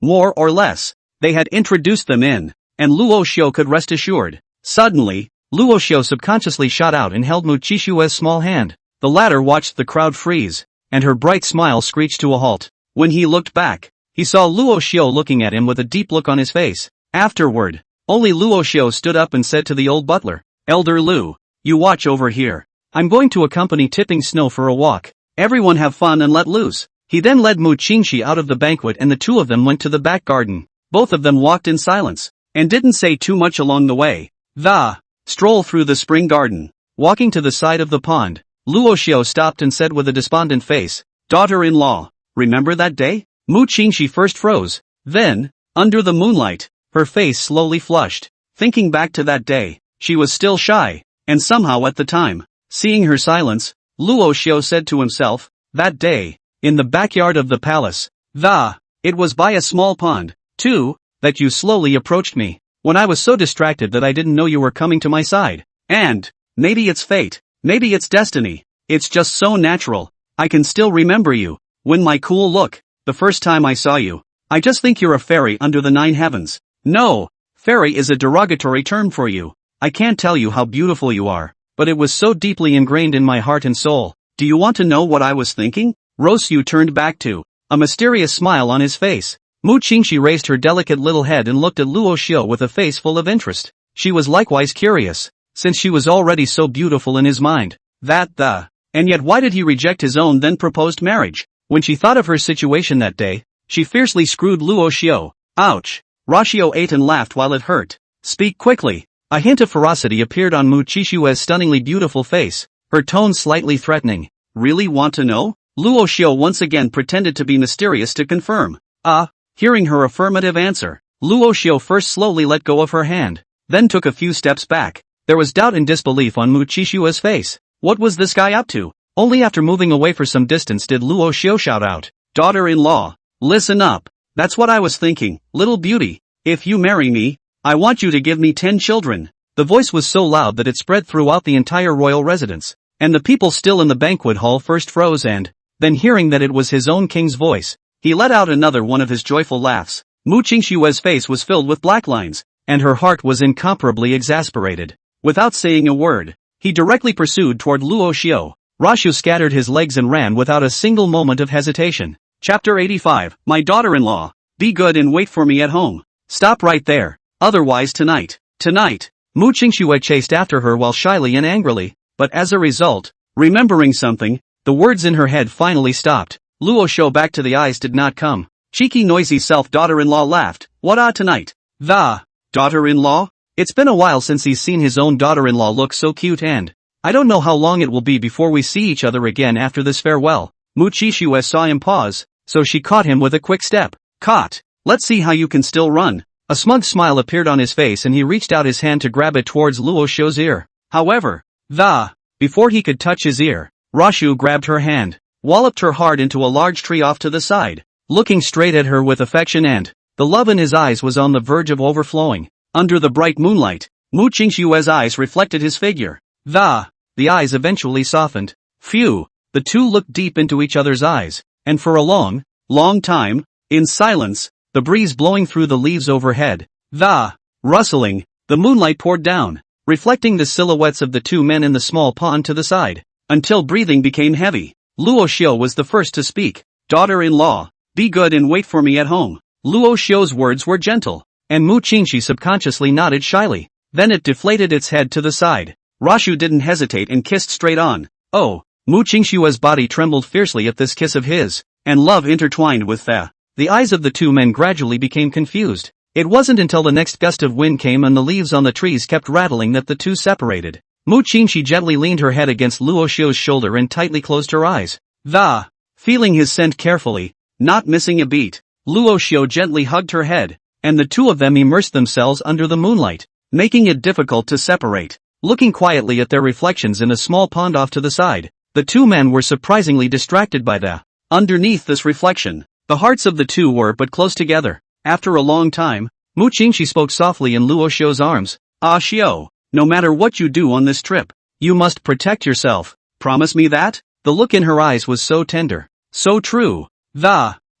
More or less, they had introduced them in, and Luo Xiu could rest assured. Suddenly, Luo Xiu subconsciously shot out and held Mu Qixue's small hand. The latter watched the crowd freeze, and her bright smile screeched to a halt. When he looked back, he saw Luo Xiu looking at him with a deep look on his face. Afterward, only Luo Xiu stood up and said to the old butler, Elder Lu, you watch over here. I'm going to accompany Tipping Snow for a walk. Everyone have fun and let loose. He then led Mu Qingxi out of the banquet, and the two of them went to the back garden. Both of them walked in silence, and didn't say too much along the way. Stroll through the spring garden. Walking to the side of the pond, Luo Xiu stopped and said with a despondent face, Daughter-in-law, remember that day? Mu Qingxi first froze. Then, under the moonlight, her face slowly flushed. Thinking back to that day, she was still shy, and somehow at the time, seeing her silence, Luo Xiu said to himself, that day, in the backyard of the palace, it was by a small pond, too, that you slowly approached me, when I was so distracted that I didn't know you were coming to my side. And, maybe it's fate, maybe it's destiny, it's just so natural, I can still remember you, when my cool look, the first time I saw you, I just think you're a fairy under the 9 heavens. No, fairy is a derogatory term for you. I can't tell you how beautiful you are, but it was so deeply ingrained in my heart and soul. Do you want to know what I was thinking? Luo Xiu turned back to, a mysterious smile on his face. Mu Qingxi raised her delicate little head and looked at Luo Xiu with a face full of interest. She was likewise curious, since she was already so beautiful in his mind. And yet why did he reject his own then proposed marriage? When she thought of her situation that day, she fiercely screwed Luo Xiu. Ouch! Rashio ate and laughed while it hurt. Speak quickly. A hint of ferocity appeared on Mu Qixue's stunningly beautiful face, her tone slightly threatening. Really want to know? Luo Xiu once again pretended to be mysterious to confirm. Hearing her affirmative answer, Luo Xiu first slowly let go of her hand, then took a few steps back. There was doubt and disbelief on Mu Qixue's face. What was this guy up to? Only after moving away for some distance did Luo Xiu shout out, Daughter-in-law, listen up. That's what I was thinking, little beauty. If you marry me, I want you to give me 10 children. The voice was so loud that it spread throughout the entire royal residence, and the people still in the banquet hall first froze and, then hearing that it was his own king's voice, he let out another one of his joyful laughs. Mu Qingxue's face was filled with black lines, and her heart was incomparably exasperated. Without saying a word, he directly pursued toward Luo Xiu. Rashu scattered his legs and ran without a single moment of hesitation. Chapter 85, My daughter-in-law, be good and wait for me at home. Stop right there, otherwise tonight. Mu Qingxue chased after her while shyly and angrily, but as a result, remembering something, the words in her head finally stopped. Luo Xiu back to the eyes did not come. Cheeky noisy self daughter-in-law laughed. What tonight? Daughter-in-law? It's been a while since he's seen his own daughter-in-law look so cute, and I don't know how long it will be before we see each other again after this farewell. Mu Qixue saw him pause, so she caught him with a quick step. Caught. Let's see how you can still run. A smug smile appeared on his face and he reached out his hand to grab it towards Luo Xiu's ear. However, before he could touch his ear, Rashu grabbed her hand, walloped her hard into a large tree off to the side, looking straight at her with affection, and the love in his eyes was on the verge of overflowing. Under the bright moonlight, Mu Qingxue's eyes reflected his figure. The eyes eventually softened. Phew. The two looked deep into each other's eyes, and for a long time, in silence, the breeze blowing through the leaves overhead, rustling, the moonlight poured down, reflecting the silhouettes of the two men in the small pond to the side, until breathing became heavy. Luo Xiu was the first to speak. Daughter-in-law, be good and wait for me at home. Luo Xiu's words were gentle, and Mu Qingxi subconsciously nodded shyly. Then it deflated its head to the side. Rashu didn't hesitate and kissed straight on. Oh, Mu Qingxue's body trembled fiercely at this kiss of his, and love intertwined with the eyes of the two men gradually became confused. It wasn't until the next gust of wind came and the leaves on the trees kept rattling that the two separated. Mu Qingxi gently leaned her head against Luo Xiu's shoulder and tightly closed her eyes. Feeling his scent carefully, not missing a beat, Luo Xiu gently hugged her head, and the two of them immersed themselves under the moonlight, making it difficult to separate. Looking quietly at their reflections in a small pond off to the side, the two men were surprisingly distracted by underneath this reflection, the hearts of the two were but close together. After a long time, Mu Qingxi spoke softly in Luo Xiu's arms. Ah Xiu, no matter what you do on this trip, you must protect yourself. Promise me that? The look in her eyes was so tender, so true.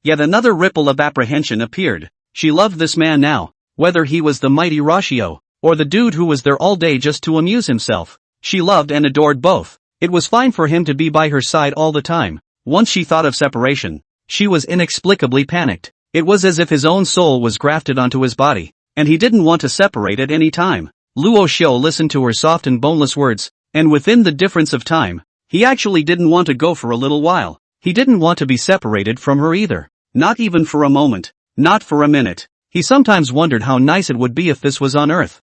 Yet another ripple of apprehension appeared. She loved this man now, whether he was the mighty Rashu, or the dude who was there all day just to amuse himself. She loved and adored both. It was fine for him to be by her side all the time. Once she thought of separation, she was inexplicably panicked. It was as if his own soul was grafted onto his body, and he didn't want to separate at any time. Luo Xiu listened to her soft and boneless words, and within the difference of time, he actually didn't want to go for a little while. He didn't want to be separated from her either. Not even for a moment. Not for a minute. He sometimes wondered how nice it would be if this was on Earth.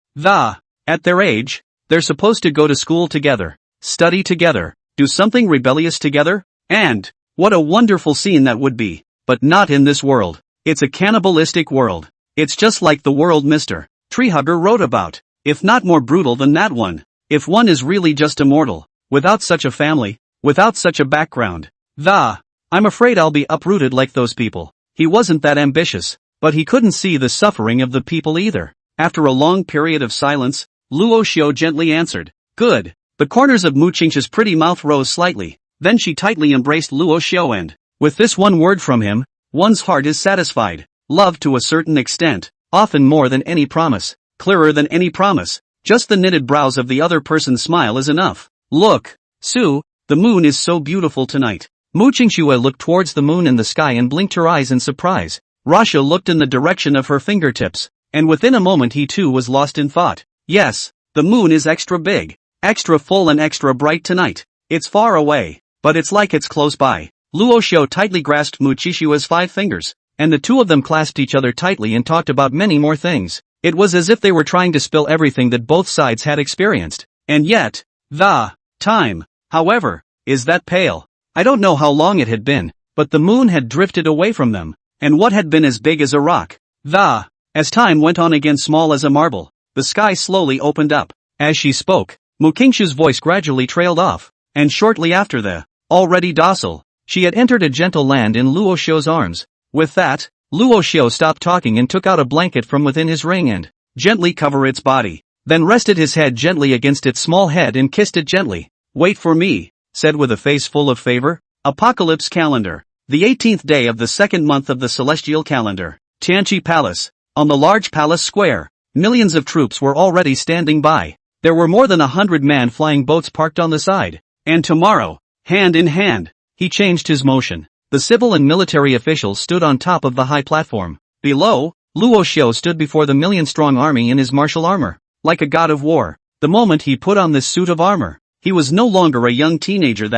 At their age, they're supposed to go to school together, study together, do something rebellious together, and what a wonderful scene that would be. But not in this world. It's a cannibalistic world. It's just like the world Mr. Treehugger wrote about, if not more brutal than that one. If one is really just immortal, without such a family, without such a background, I'm afraid I'll be uprooted like those people. He wasn't that ambitious, but he couldn't see the suffering of the people either. After a long period of silence, Luo Xiu gently answered, good. The corners of Mu Qingxi's pretty mouth rose slightly, then she tightly embraced Luo Xiu and, with this one word from him, one's heart is satisfied. Love to a certain extent, often more than any promise, clearer than any promise. Just the knitted brows of the other person's smile is enough. Look, Su, the moon is so beautiful tonight. Mu Qingxue looked towards the moon in the sky and blinked her eyes in surprise. Rasha looked in the direction of her fingertips, and within a moment he too was lost in thought. Yes, the moon is extra big, extra full and extra bright tonight. It's far away, but it's like it's close by. Luo Xiu tightly grasped Mu Qixue's 5 fingers, and the two of them clasped each other tightly and talked about many more things. It was as if they were trying to spill everything that both sides had experienced. And yet, the time, however, is that pale. I don't know how long it had been, but the moon had drifted away from them, and what had been as big as a rock. As time went on again small as a marble, the sky slowly opened up. As she spoke, Mu Qingxu's voice gradually trailed off, and shortly after already docile, she had entered a gentle land in Luo Xiu's arms. With that, Luo Xiu stopped talking and took out a blanket from within his ring and gently covered its body, then rested his head gently against its small head and kissed it gently. Wait for me, said with a face full of favor. Apocalypse calendar. The 18th day of the 2nd month of the celestial calendar. Tianqi Palace. On the large palace square, millions of troops were already standing by. There were more than 100 flying boats parked on the side. And tomorrow, hand in hand, he changed his motion. The civil and military officials stood on top of the high platform. Below, Luo Xiu stood before the million-strong army in his martial armor, like a god of war. The moment he put on this suit of armor, he was no longer a young teenager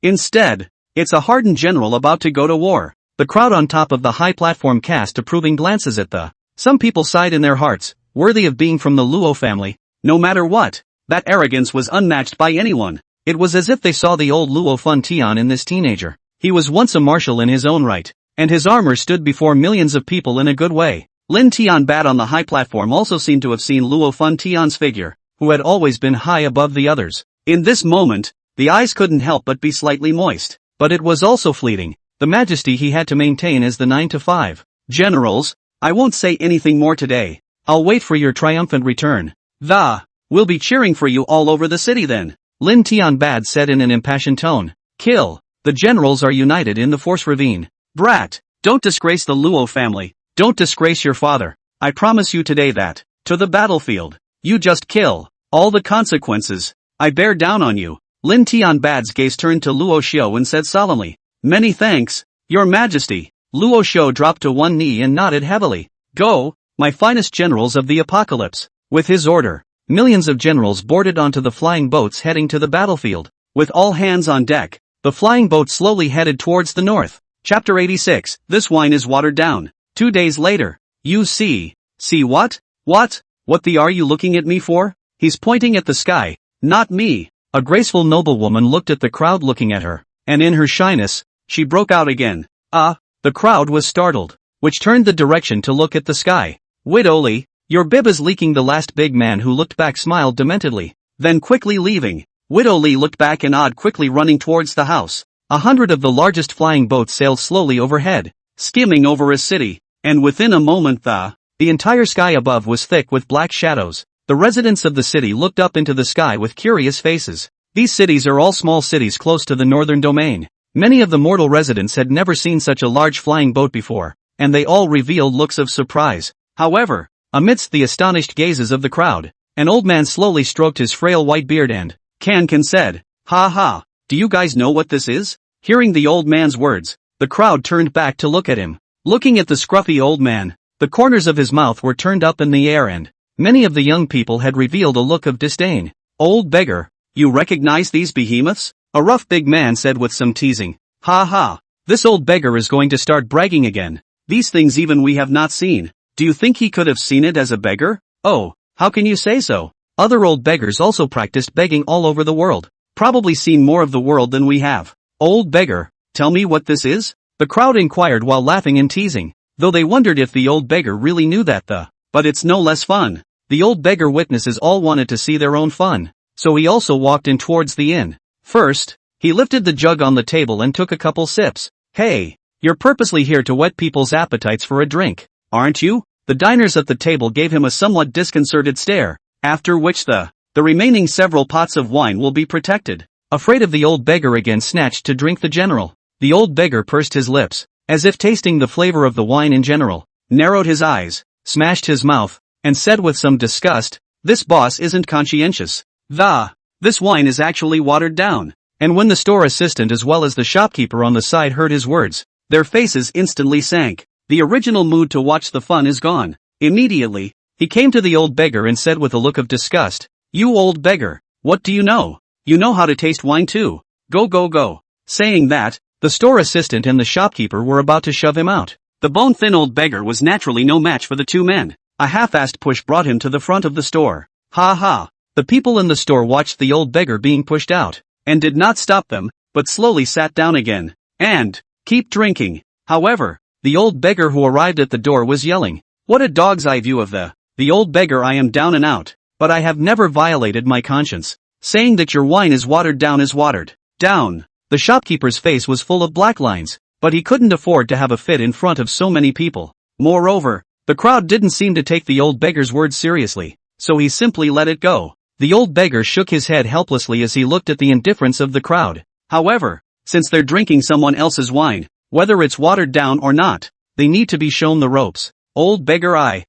instead, it's a hardened general about to go to war. The crowd on top of the high platform cast approving glances at Some people sighed in their hearts, worthy of being from the Luo family. No matter what, that arrogance was unmatched by anyone. It was as if they saw the old Luo Fun Tian in this teenager. He was once a marshal in his own right, and his armor stood before millions of people in a good way. Lin Tianbat on the high platform also seemed to have seen Luo Fun Tian's figure, who had always been high above the others. In this moment, the eyes couldn't help but be slightly moist, but it was also fleeting, the majesty he had to maintain as the 9 to 5. Generals, I won't say anything more today. I'll wait for your triumphant return. We'll be cheering for you all over the city then, Lin Tianbat said in an impassioned tone. Kill. The generals are united in the Force Ravine. Brat, don't disgrace the Luo family. Don't disgrace your father. I promise you today that, to the battlefield, you just kill. All the consequences. I bear down on you. Lin Tianbat's gaze turned to Luo Xiu and said solemnly, Many thanks, Your Majesty. Luo Xiu dropped to one knee and nodded heavily. Go, my finest generals of the apocalypse. With his order, millions of generals boarded onto the flying boats heading to the battlefield. With all hands on deck, the flying boat slowly headed towards the north. Chapter 86, This wine is watered down. 2 days later. You see. See what? What the are you looking at me for? He's pointing at the sky, not me. A graceful noblewoman looked at the crowd looking at her, and in her shyness, she broke out again. The crowd was startled, which turned the direction to look at the sky. Widowly, your bib is leaking. The last big man who looked back smiled dementedly, then quickly leaving. Widow Li looked back and odd quickly running towards the house. 100 of the largest flying boats sailed slowly overhead, skimming over a city, and within a moment the entire sky above was thick with black shadows. The residents of the city looked up into the sky with curious faces. These cities are all small cities close to the northern domain. Many of the mortal residents had never seen such a large flying boat before, and they all revealed looks of surprise. However, amidst the astonished gazes of the crowd, an old man slowly stroked his frail white beard and, Can said, Ha ha, do you guys know what this is? Hearing the old man's words, the crowd turned back to look at him. Looking at the scruffy old man, the corners of his mouth were turned up in the air and many of the young people had revealed a look of disdain. Old beggar, you recognize these behemoths? A rough big man said with some teasing. Ha ha, this old beggar is going to start bragging again. These things even we have not seen. Do you think he could have seen it as a beggar? Oh, how can you say so? Other old beggars also practiced begging all over the world. Probably seen more of the world than we have. Old beggar, tell me what this is? The crowd inquired while laughing and teasing, though they wondered if the old beggar really knew that but it's no less fun. The old beggar witnesses all wanted to see their own fun, so he also walked in towards the inn. First, he lifted the jug on the table and took a couple sips. Hey, you're purposely here to whet people's appetites for a drink, aren't you? The diners at the table gave him a somewhat disconcerted stare, after which the remaining several pots of wine will be protected. Afraid of the old beggar again snatched to drink the general. The old beggar pursed his lips, as if tasting the flavor of the wine in general, narrowed his eyes, smashed his mouth, and said with some disgust, This boss isn't conscientious. This wine is actually watered down. And when the store assistant as well as the shopkeeper on the side heard his words, their faces instantly sank. The original mood to watch the fun is gone. Immediately, he came to the old beggar and said with a look of disgust, You old beggar, what do you know? You know how to taste wine too. Go. Saying that, the store assistant and the shopkeeper were about to shove him out. The bone-thin old beggar was naturally no match for the two men. A half-assed push brought him to the front of the store. Ha ha. The people in the store watched the old beggar being pushed out, and did not stop them, but slowly sat down again, and keep drinking. However, the old beggar who arrived at the door was yelling, What a dog's eye view of the old beggar. I am down and out, but I have never violated my conscience. Saying that your wine is watered down is watered down. The shopkeeper's face was full of black lines, but he couldn't afford to have a fit in front of so many people. Moreover, the crowd didn't seem to take the old beggar's words seriously, so he simply let it go. The old beggar shook his head helplessly as he looked at the indifference of the crowd. However, since they're drinking someone else's wine, whether it's watered down or not, they need to be shown the ropes. Old beggar, I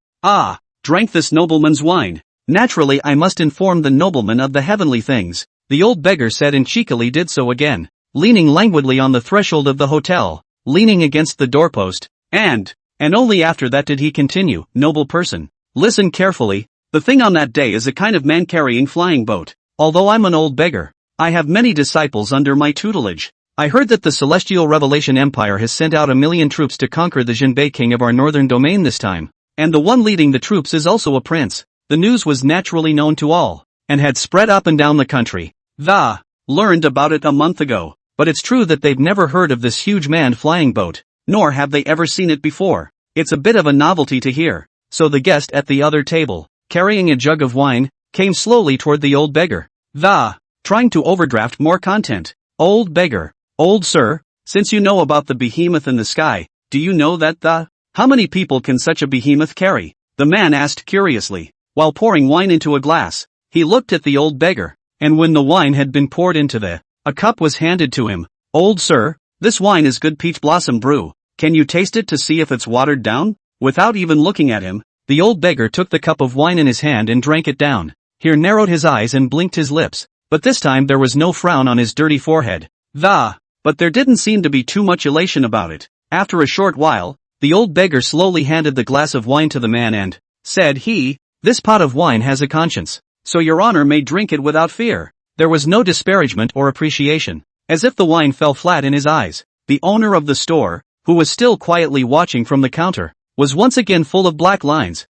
drank this nobleman's wine. Naturally I must inform the nobleman of the heavenly things. The old beggar said and cheekily did so again, leaning languidly on the threshold of the hotel, leaning against the doorpost, and only after that did he continue, Noble person, listen carefully, the thing on that day is a kind of man-carrying flying boat. Although I'm an old beggar, I have many disciples under my tutelage. I heard that the Celestial Revelation Empire has sent out 1 million troops to conquer the Jinbei king of our northern domain this time, and the one leading the troops is also a prince. The news was naturally known to all, and had spread up and down the country. Learned about it a month ago. but it's true that they've never heard of this huge manned flying boat, nor have they ever seen it before. It's a bit of a novelty to hear. So the guest at the other table, carrying a jug of wine, came slowly toward the old beggar. Trying to overdraft more content. Old beggar. Old sir, since you know about the behemoth in the sky, do you know that how many people can such a behemoth carry? The man asked curiously. While pouring wine into a glass, he looked at the old beggar, and when the wine had been poured into a cup was handed to him. Old sir, this wine is good peach blossom brew. Can you taste it to see if it's watered down? Without even looking at him, the old beggar took the cup of wine in his hand and drank it down. He narrowed his eyes and blinked his lips, but this time there was no frown on his dirty forehead. But there didn't seem to be too much elation about it. After a short while, the old beggar slowly handed the glass of wine to the man and said this pot of wine has a conscience, so your honor may drink it without fear. There was no disparagement or appreciation. As if the wine fell flat in his eyes, the owner of the store, who was still quietly watching from the counter, was once again full of black lines.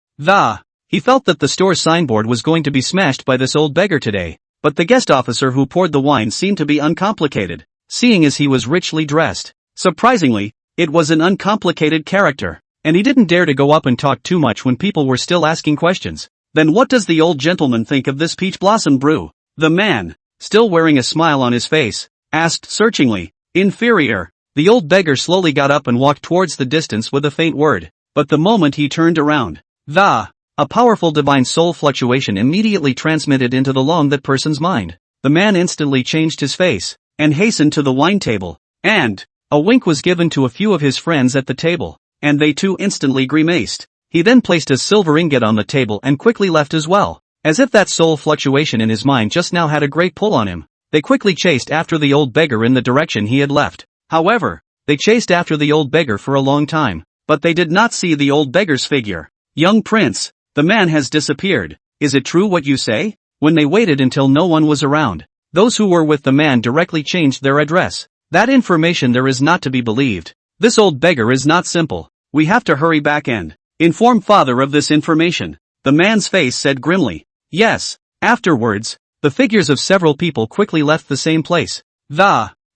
He felt that the store's signboard was going to be smashed by this old beggar today, but the guest officer who poured the wine seemed to be uncomplicated, seeing as he was richly dressed. Surprisingly, it was an uncomplicated character, and he didn't dare to go up and talk too much when people were still asking questions. Then what does the old gentleman think of this peach blossom brew? The man, still wearing a smile on his face, asked searchingly. Inferior. The old beggar slowly got up and walked towards the distance with a faint word, but the moment he turned around, a powerful divine soul fluctuation immediately transmitted into that person's mind. The man instantly changed his face, and hastened to the wine table, and a wink was given to a few of his friends at the table, and they too instantly grimaced. He then placed a silver ingot on the table and quickly left as well, as if that soul fluctuation in his mind just now had a great pull on him. They quickly chased after the old beggar in the direction he had left. However, they chased after the old beggar for a long time, but they did not see the old beggar's figure. Young prince, the man has disappeared. Is it true what you say? When they waited until no one was around, those who were with the man directly changed their address. That information there is not to be believed. This old beggar is not simple. We have to hurry back and inform father of this information. The man's face said grimly. Yes. Afterwards, the figures of several people quickly left the same place.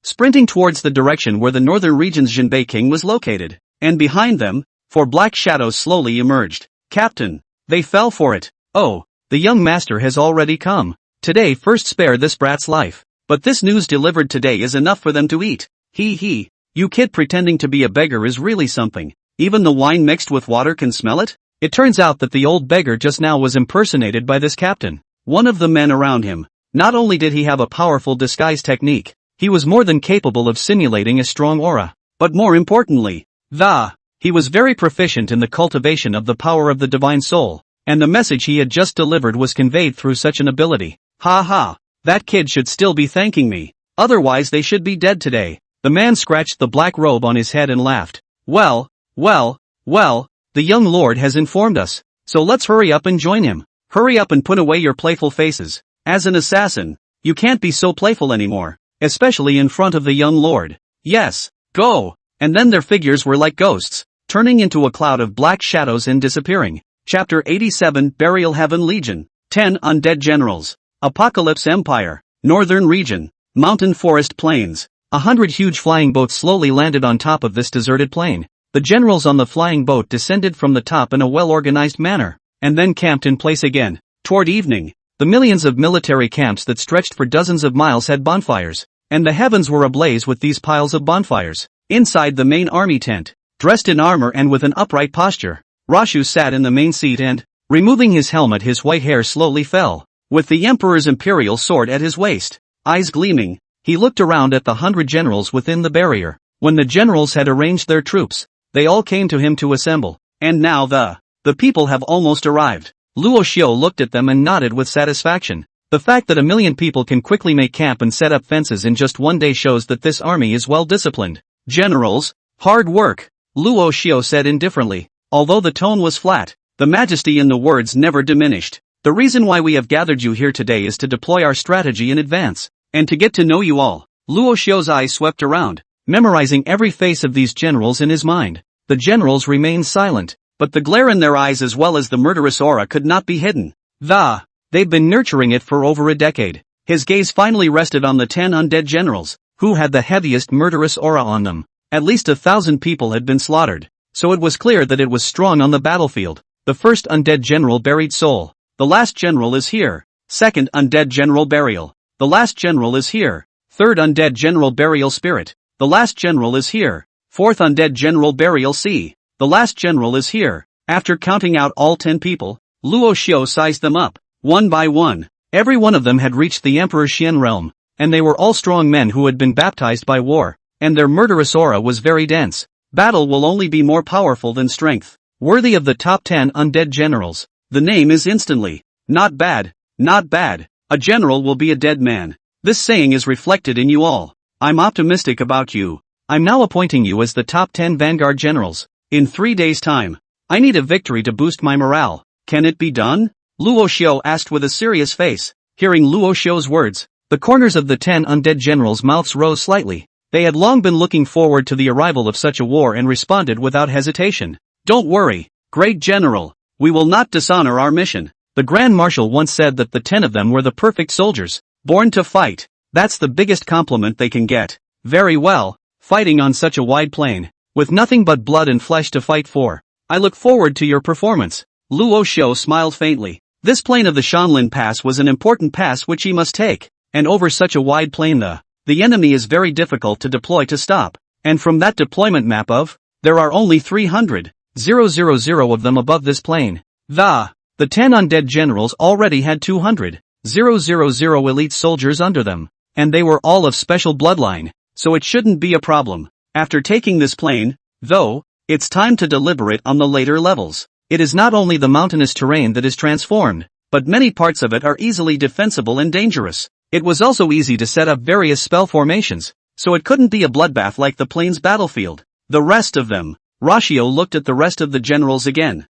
Sprinting towards the direction where the northern region's Jinbei king was located, and behind them, 4 black shadows slowly emerged. Captain, they fell for it. Oh, the young master has already come. Today first spare this brat's life. But this news delivered today is enough for them to eat. You kid pretending to be a beggar is really something. Even the wine mixed with water can smell it? It turns out that the old beggar just now was impersonated by this captain, one of the men around him. Not only did he have a powerful disguise technique, he was more than capable of simulating a strong aura. But more importantly, he was very proficient in the cultivation of the power of the divine soul, and the message he had just delivered was conveyed through such an ability. That kid should still be thanking me. Otherwise they should be dead today. The man scratched the black robe on his head and laughed. Well, the young lord has informed us, so let's hurry up and join him. Hurry up and put away your playful faces. As an assassin, you can't be so playful anymore, especially in front of the young lord. Yes, go! And then their figures were like ghosts, turning into a cloud of black shadows and disappearing. Chapter 87 Burial Heaven Legion. 10 Undead Generals. Apocalypse Empire. Northern Region. Mountain Forest Plains. 100 huge flying boats slowly landed on top of this deserted plain. The generals on the flying boat descended from the top in a well-organized manner, and then camped in place again. Toward evening, the millions of military camps that stretched for dozens of miles had bonfires, and the heavens were ablaze with these piles of bonfires. Inside the main army tent, dressed in armor and with an upright posture, Luo Xiu sat in the main seat and, removing his helmet, his white hair slowly fell. With the emperor's imperial sword at his waist, eyes gleaming, he looked around at the 100 generals within the barrier. When the generals had arranged their troops, they all came to him to assemble. And now the people have almost arrived. Luo Xiu looked at them and nodded with satisfaction. The fact that 1 million people can quickly make camp and set up fences in just one day shows that this army is well disciplined. Generals, hard work, Luo Xiu said indifferently. Although the tone was flat, the majesty in the words never diminished. The reason why we have gathered you here today is to deploy our strategy in advance, and to get to know you all. Luo Xiu's eyes swept around, memorizing every face of these generals in his mind. The generals remained silent, but the glare in their eyes as well as the murderous aura could not be hidden. They've been nurturing it for over a decade. His gaze finally rested on the 10 undead generals, who had the heaviest murderous aura on them. At least 1,000 people had been slaughtered, so it was clear that it was strong on the battlefield. The first undead general buried soul. The last general is here. Second undead general burial. The last general is here. Third undead general burial spirit. The last general is here. Fourth undead general burial sea. The last general is here. After counting out all 10 people, Luo Xiu sized them up, one by one. Every one of them had reached the Emperor Xian realm, and they were all strong men who had been baptized by war, and their murderous aura was very dense. Battle will only be more powerful than strength. Worthy of the top 10 undead generals. The name is instantly. Not bad, not bad. A general will be a dead man. This saying is reflected in you all. I'm optimistic about you. I'm now appointing you as the top 10 vanguard generals. In 3 days' time. I need a victory to boost my morale. Can it be done? Luo Xiu asked with a serious face. Hearing Luo Xiu's words, the corners of the 10 undead generals' mouths rose slightly. They had long been looking forward to the arrival of such a war and responded without hesitation. Don't worry, great general. We will not dishonor our mission. The Grand Marshal once said that the 10 of them were the perfect soldiers, born to fight. That's the biggest compliment they can get. Very well, fighting on such a wide plain, with nothing but blood and flesh to fight for. I look forward to your performance. Luo Xiu smiled faintly. This plain of the Shanlin Pass was an important pass which he must take, and over such a wide plain the enemy is very difficult to deploy to stop, and from that deployment map there are only 300,000 of them above this plain. The 10 undead generals already had 200,000 elite soldiers under them, and they were all of special bloodline, so it shouldn't be a problem. After taking this plain, though, it's time to deliberate on the later levels. It is not only the mountainous terrain that is transformed, but many parts of it are easily defensible and dangerous. It was also easy to set up various spell formations, so it couldn't be a bloodbath like the plains battlefield. The rest of them. Ratio looked at the rest of the generals again.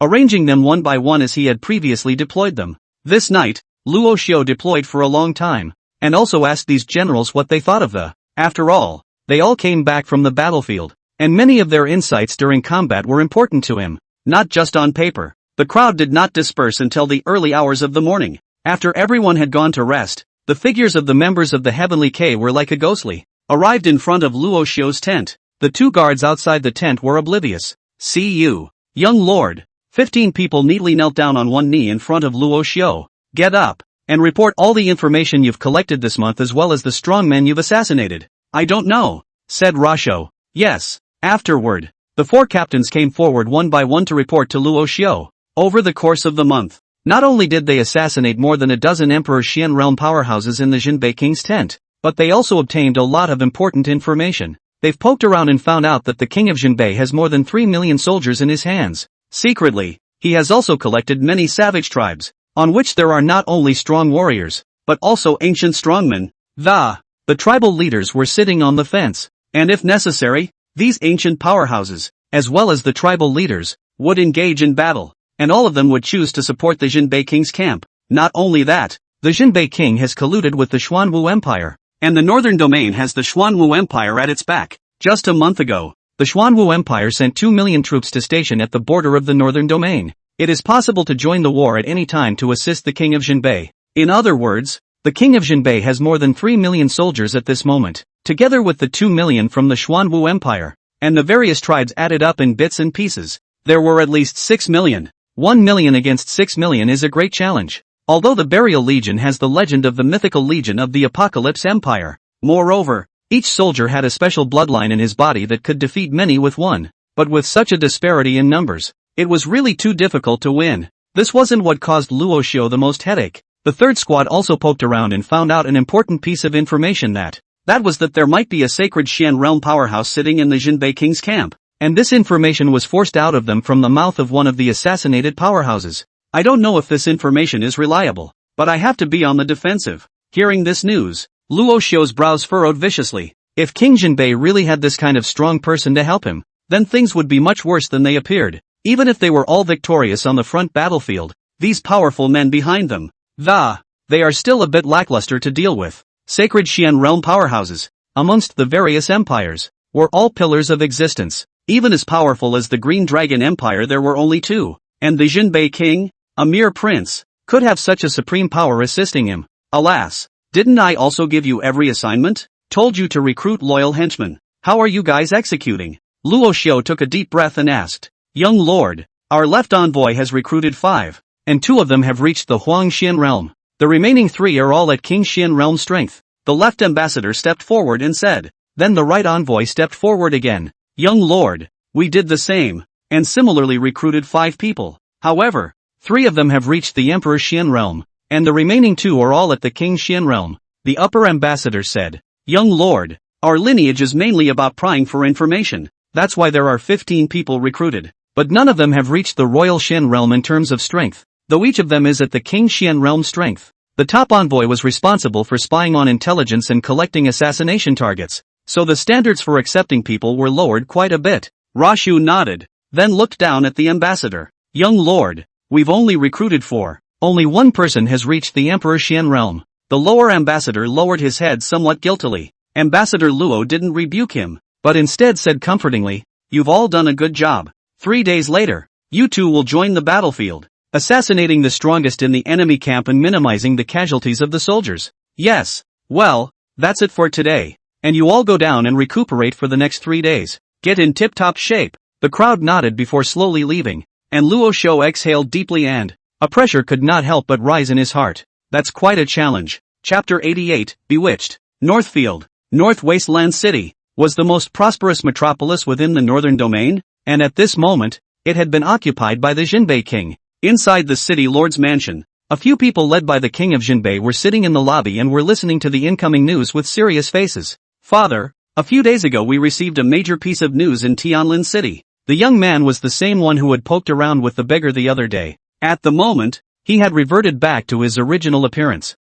Arranging them one by one as he had previously deployed them. This night, Luo Xiu deployed for a long time, and also asked these generals what they thought of After all, they all came back from the battlefield, and many of their insights during combat were important to him, not just on paper. The crowd did not disperse until the early hours of the morning. After everyone had gone to rest, the figures of the members of the Heavenly K were like a ghostly, arrived in front of Luo Xiu's tent. The 2 guards outside the tent were oblivious. See you, young lord. 15 people neatly knelt down on one knee in front of Luo Xiu. Get up, and report all the information you've collected this month as well as the strong men you've assassinated. I don't know, said Rasho. Yes. Afterward, the 4 captains came forward one by one to report to Luo Xiu. Over the course of the month, not only did they assassinate more than a dozen Emperor Xian realm powerhouses in the Jinbei King's tent, but they also obtained a lot of important information. They've poked around and found out that the King of Jinbei has more than 3 million soldiers in his hands. Secretly, he has also collected many savage tribes, on which there are not only strong warriors, but also ancient strongmen. The tribal leaders were sitting on the fence, and if necessary, these ancient powerhouses, as well as the tribal leaders, would engage in battle, and all of them would choose to support the Jinbei King's camp. Not only that, the Jinbei King has colluded with the Xuanwu Empire, and the Northern Domain has the Xuanwu Empire at its back. Just a month ago, the Xuanwu Empire sent 2 million troops to station at the border of the Northern Domain. It is possible to join the war at any time to assist the King of Jinbei. In other words, the King of Jinbei has more than 3 million soldiers at this moment, together with the 2 million from the Xuanwu Empire, and the various tribes added up in bits and pieces. There were at least 6 million. 1 million against 6 million is a great challenge. Although the Burial Legion has the legend of the mythical Legion of the Apocalypse Empire. Moreover, each soldier had a special bloodline in his body that could defeat many with one, but with such a disparity in numbers, it was really too difficult to win. This wasn't what caused Luo Xiu the most headache. The 3rd squad also poked around and found out an important piece of information that was that there might be a sacred Xian realm powerhouse sitting in the Jinbei King's camp, and this information was forced out of them from the mouth of one of the assassinated powerhouses. I don't know if this information is reliable, but I have to be on the defensive. Hearing this news, Luo Xiu's brows furrowed viciously. If King Jinbei really had this kind of strong person to help him, then things would be much worse than they appeared. Even if they were all victorious on the front battlefield, these powerful men behind them, they are still a bit lackluster to deal with. Sacred Xian realm powerhouses, amongst the various empires, were all pillars of existence. Even as powerful as the Green Dragon Empire, there were only 2, and the Jinbei King, a mere prince, could have such a supreme power assisting him. Alas, didn't I also give you every assignment? Told you to recruit loyal henchmen. How are you guys executing? Luo Xiu took a deep breath and asked. Young lord, our left envoy has recruited 5, and 2 of them have reached the Xian realm. The remaining 3 are all at King Xian realm strength. The left ambassador stepped forward and said. Then the right envoy stepped forward again. Young lord, we did the same, and similarly recruited 5 people. However, 3 of them have reached the Emperor Xian realm, and the remaining 2 are all at the King Xian realm. The upper ambassador said. Young lord, our lineage is mainly about prying for information. That's why there are 15 people recruited, but none of them have reached the Royal Xian realm in terms of strength, though each of them is at the King Xian realm strength. The top envoy was responsible for spying on intelligence and collecting assassination targets, so the standards for accepting people were lowered quite a bit. Luo Xiu nodded, then looked down at the ambassador. Young lord, we've only recruited 4. Only 1 person has reached the Emperor Xian realm. The lower ambassador lowered his head somewhat guiltily. Ambassador Luo didn't rebuke him, but instead said comfortingly, you've all done a good job. 3 days later, you 2 will join the battlefield, assassinating the strongest in the enemy camp and minimizing the casualties of the soldiers. Yes, well, that's it for today, and you all go down and recuperate for the next 3 days. Get in tip-top shape. The crowd nodded before slowly leaving, and Luo Xiu exhaled deeply and a pressure could not help but rise in his heart. That's quite a challenge. Chapter 88, Bewitched. Northfield, North Wasteland City, was the most prosperous metropolis within the Northern Domain, and at this moment, it had been occupied by the Jinbei king. Inside the city lord's mansion, a few people led by the king of Jinbei were sitting in the lobby and were listening to the incoming news with serious faces. Father, a few days ago we received a major piece of news in Tianlin City. The young man was the same one who had poked around with the beggar the other day. At the moment, he had reverted back to his original appearance.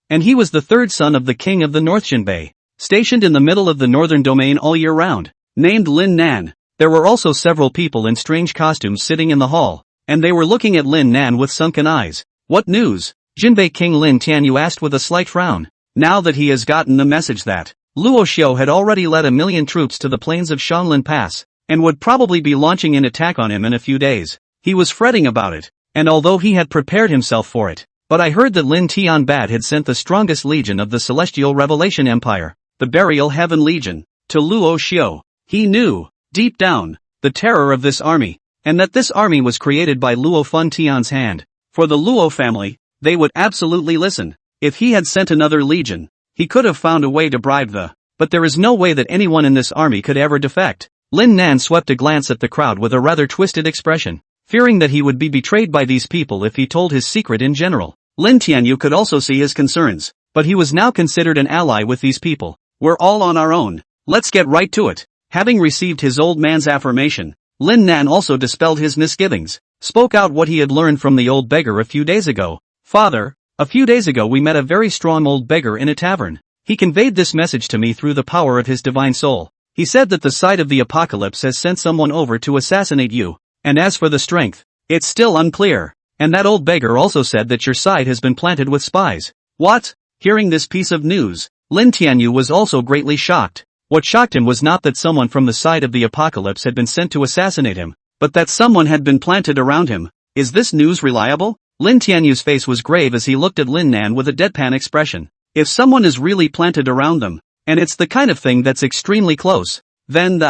And he was the 3rd son of the king of the North Jinbei, stationed in the middle of the Northern Domain all year round, named Lin Nan. There were also several people in strange costumes sitting in the hall, and they were looking at Lin Nan with sunken eyes. What news? Jinbei King Lin Tianyu asked with a slight frown. Now that he has gotten the message that Luo Xiu had already led 1,000,000 troops to the plains of Shanlin Pass, and would probably be launching an attack on him in a few days, he was fretting about it, and although he had prepared himself for it, but I heard that Lin Tianbad had sent the strongest legion of the Celestial Revelation Empire, the Burial Heaven Legion, to Luo Xiu. He knew, deep down, the terror of this army, and that this army was created by Luo Fun Tian's hand. For the Luo family, they would absolutely listen. If he had sent another legion, he could have found a way to bribe but there is no way that anyone in this army could ever defect. Lin Nan swept a glance at the crowd with a rather twisted expression, fearing that he would be betrayed by these people if he told his secret in general. Lin Tianyu could also see his concerns, but he was now considered an ally with these people. We're all on our own. Let's get right to it. Having received his old man's affirmation, Lin Nan also dispelled his misgivings, spoke out what he had learned from the old beggar a few days ago. Father, a few days ago we met a very strong old beggar in a tavern. He conveyed this message to me through the power of his divine soul. He said that the side of the apocalypse has sent someone over to assassinate you, and as for the strength, it's still unclear. And that old beggar also said that your side has been planted with spies. What? Hearing this piece of news, Lin Tianyu was also greatly shocked. What shocked him was not that someone from the side of the apocalypse had been sent to assassinate him, but that someone had been planted around him. Is this news reliable? Lin Tianyu's face was grave as he looked at Lin Nan with a deadpan expression. If someone is really planted around them, and it's the kind of thing that's extremely close, then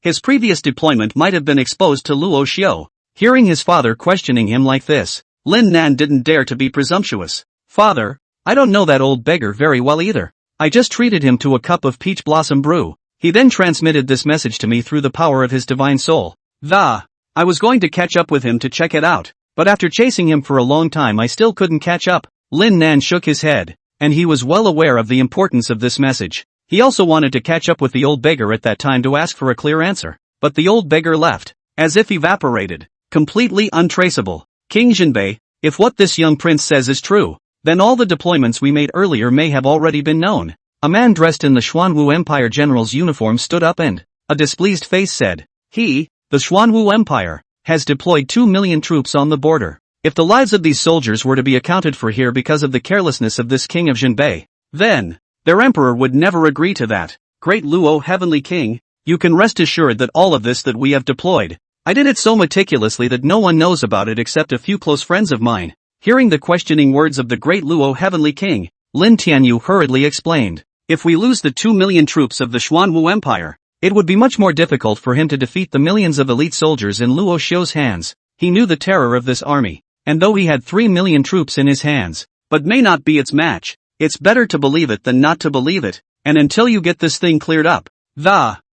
his previous deployment might have been exposed to Luo Xiu. Hearing his father questioning him like this, Lin Nan didn't dare to be presumptuous. Father, I don't know that old beggar very well either. I just treated him to a cup of peach blossom brew. He then transmitted this message to me through the power of his divine soul. I was going to catch up with him to check it out, but after chasing him for a long time I still couldn't catch up. Lin Nan shook his head, and he was well aware of the importance of this message. He also wanted to catch up with the old beggar at that time to ask for a clear answer, but the old beggar left, as if evaporated, completely untraceable. King Jinbei, if what this young prince says is true, then all the deployments we made earlier may have already been known. A man dressed in the Xuanwu Empire general's uniform stood up and, a displeased face said, the Xuanwu Empire, has deployed 2 million troops on the border. If the lives of these soldiers were to be accounted for here because of the carelessness of this king of Jinbei, then their emperor would never agree to that. Great Luo Heavenly King, you can rest assured that all of this that we have deployed, I did it so meticulously that no one knows about it except a few close friends of mine. Hearing the questioning words of the great Luo Heavenly King, Lin Tianyu hurriedly explained. If we lose the 2 million troops of the Xuanwu Empire, it would be much more difficult for him to defeat the millions of elite soldiers in Luo Xiu's hands. He knew the terror of this army, and though he had 3 million troops in his hands, but may not be its match, it's better to believe it than not to believe it, and until you get this thing cleared up,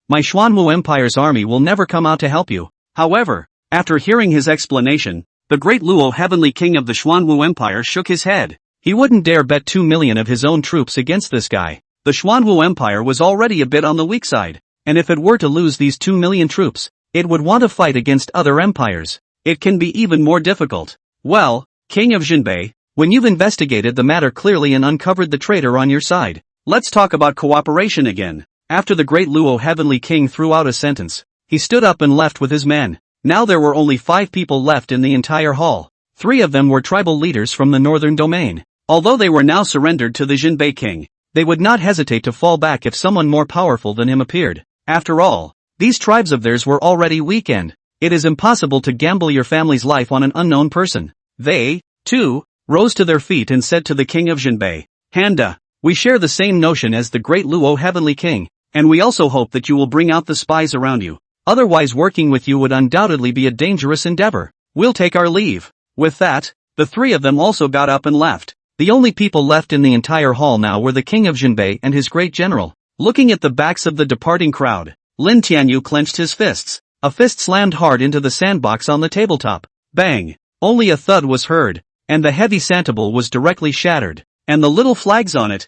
my Xuanwu Empire's army will never come out to help you. However, after hearing his explanation, the great Luo Heavenly King of the Xuanwu Empire shook his head. He wouldn't dare bet 2 million of his own troops against this guy. The Xuanwu Empire was already a bit on the weak side, and if it were to lose these 2 million troops, it would want to fight against other empires. It can be even more difficult. Well, King of Jinbei, when you've investigated the matter clearly and uncovered the traitor on your side, let's talk about cooperation again. After the great Luo Heavenly King threw out a sentence, he stood up and left with his men. Now there were only 5 people left in the entire hall. 3 of them were tribal leaders from the northern domain. Although they were now surrendered to the Jinbei king, they would not hesitate to fall back if someone more powerful than him appeared. After all, these tribes of theirs were already weak and it is impossible to gamble your family's life on an unknown person. They, too, rose to their feet and said to the king of Jinbei, Handa, we share the same notion as the great Luo Heavenly King, and we also hope that you will bring out the spies around you. Otherwise working with you would undoubtedly be a dangerous endeavor. We'll take our leave. With that, the 3 of them also got up and left. The only people left in the entire hall now were the king of Jinbei and his great general. Looking at the backs of the departing crowd, Lin Tianyu clenched his fists. A fist slammed hard into the sandbox on the tabletop. Bang! Only a thud was heard, and the heavy sandtable was directly shattered, and the little flags on it,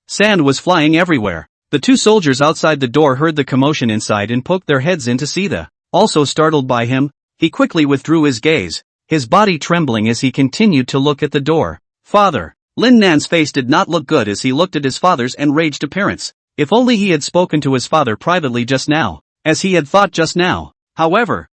sand was flying everywhere. The 2 soldiers outside the door heard the commotion inside and poked their heads in to see Also startled by him, he quickly withdrew his gaze, his body trembling as he continued to look at the door. Father! Lin Nan's face did not look good as he looked at his father's enraged appearance. If only he had spoken to his father privately just now, as he had thought just now. However,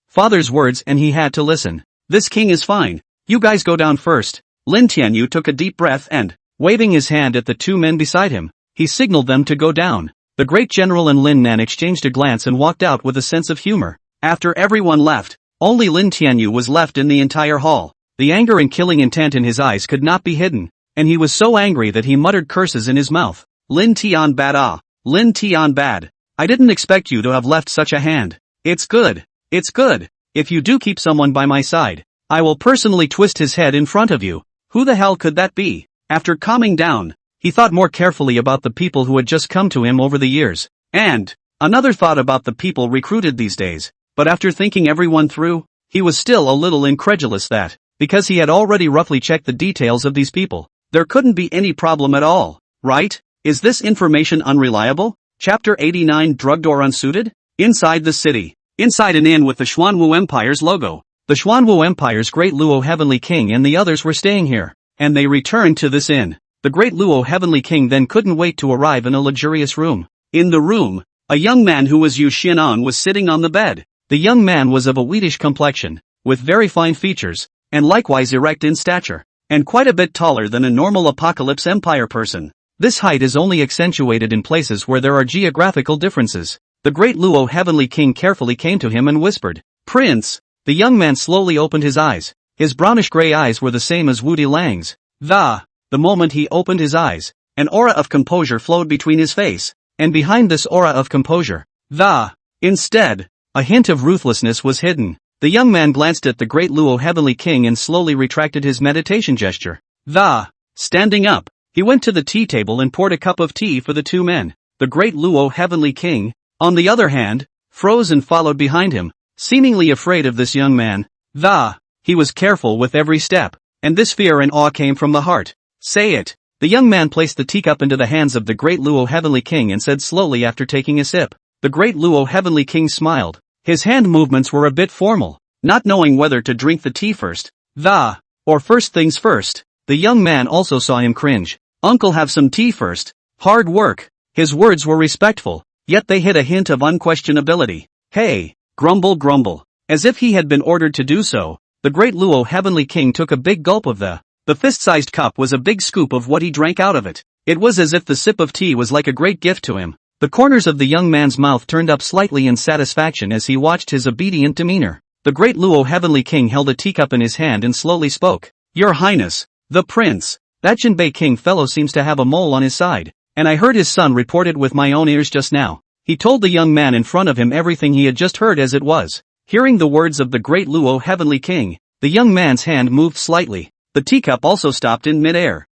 father's words and he had to listen. This king is fine. You guys go down first. Lin Tianyu took a deep breath and, waving his hand at the 2 men beside him, he signaled them to go down. The great general and Lin Nan exchanged a glance and walked out with a sense of humor. After everyone left, only Lin Tianyu was left in the entire hall. The anger and killing intent in his eyes could not be hidden, and he was so angry that he muttered curses in his mouth. Lin Tian Bad Lin Tian Bad. I didn't expect you to have left such a hand. It's good. It's good. If you do keep someone by my side, I will personally twist his head in front of you. Who the hell could that be? After calming down, he thought more carefully about the people who had just come to him over the years, and another thought about the people recruited these days. But after thinking everyone through, he was still a little incredulous that, because he had already roughly checked the details of these people, there couldn't be any problem at all, right? Is this information unreliable? Chapter 89 Drugged or Unsuited? Inside the city. Inside an inn with the Xuanwu Empire's logo. The Xuanwu Empire's great Luo Heavenly King and the others were staying here, and they returned to this inn. The great Luo Heavenly King then couldn't wait to arrive in a luxurious room. In the room, a young man who was Yu Xianan was sitting on the bed. The young man was of a wheatish complexion, with very fine features, and likewise erect in stature, and quite a bit taller than a normal Apocalypse Empire person. This height is only accentuated in places where there are geographical differences. The great Luo Heavenly King carefully came to him and whispered, Prince! The young man slowly opened his eyes. His brownish-gray eyes were the same as Wu Dilang's. The moment he opened his eyes, an aura of composure flowed between his face, and behind this aura of composure, instead, a hint of ruthlessness was hidden. The young man glanced at the great Luo Heavenly King and slowly retracted his meditation gesture. Standing up, he went to the tea table and poured a cup of tea for the 2 men. The great Luo Heavenly King, on the other hand, froze and followed behind him, seemingly afraid of this young man. He was careful with every step, and this fear and awe came from the heart. Say it. The young man placed the teacup into the hands of the great Luo Heavenly King and said slowly after taking a sip. The great Luo Heavenly King smiled. His hand movements were a bit formal, not knowing whether to drink the tea first, or first things first. The young man also saw him cringe. Uncle, have some tea first. Hard work. His words were respectful, yet they hid a hint of unquestionability. Hey, grumble grumble. As if he had been ordered to do so, the great Luo Heavenly King took a big gulp of the fist-sized cup was a big scoop of what he drank out of it. It was as if the sip of tea was like a great gift to him. The corners of the young man's mouth turned up slightly in satisfaction as he watched his obedient demeanor. The great Luo Heavenly King held a teacup in his hand and slowly spoke. Your Highness, the Prince. That Jinbei king fellow seems to have a mole on his side, and I heard his son report it with my own ears just now." He told the young man in front of him everything he had just heard as it was. Hearing the words of the great Luo Heavenly King, the young man's hand moved slightly. The teacup also stopped in mid-air.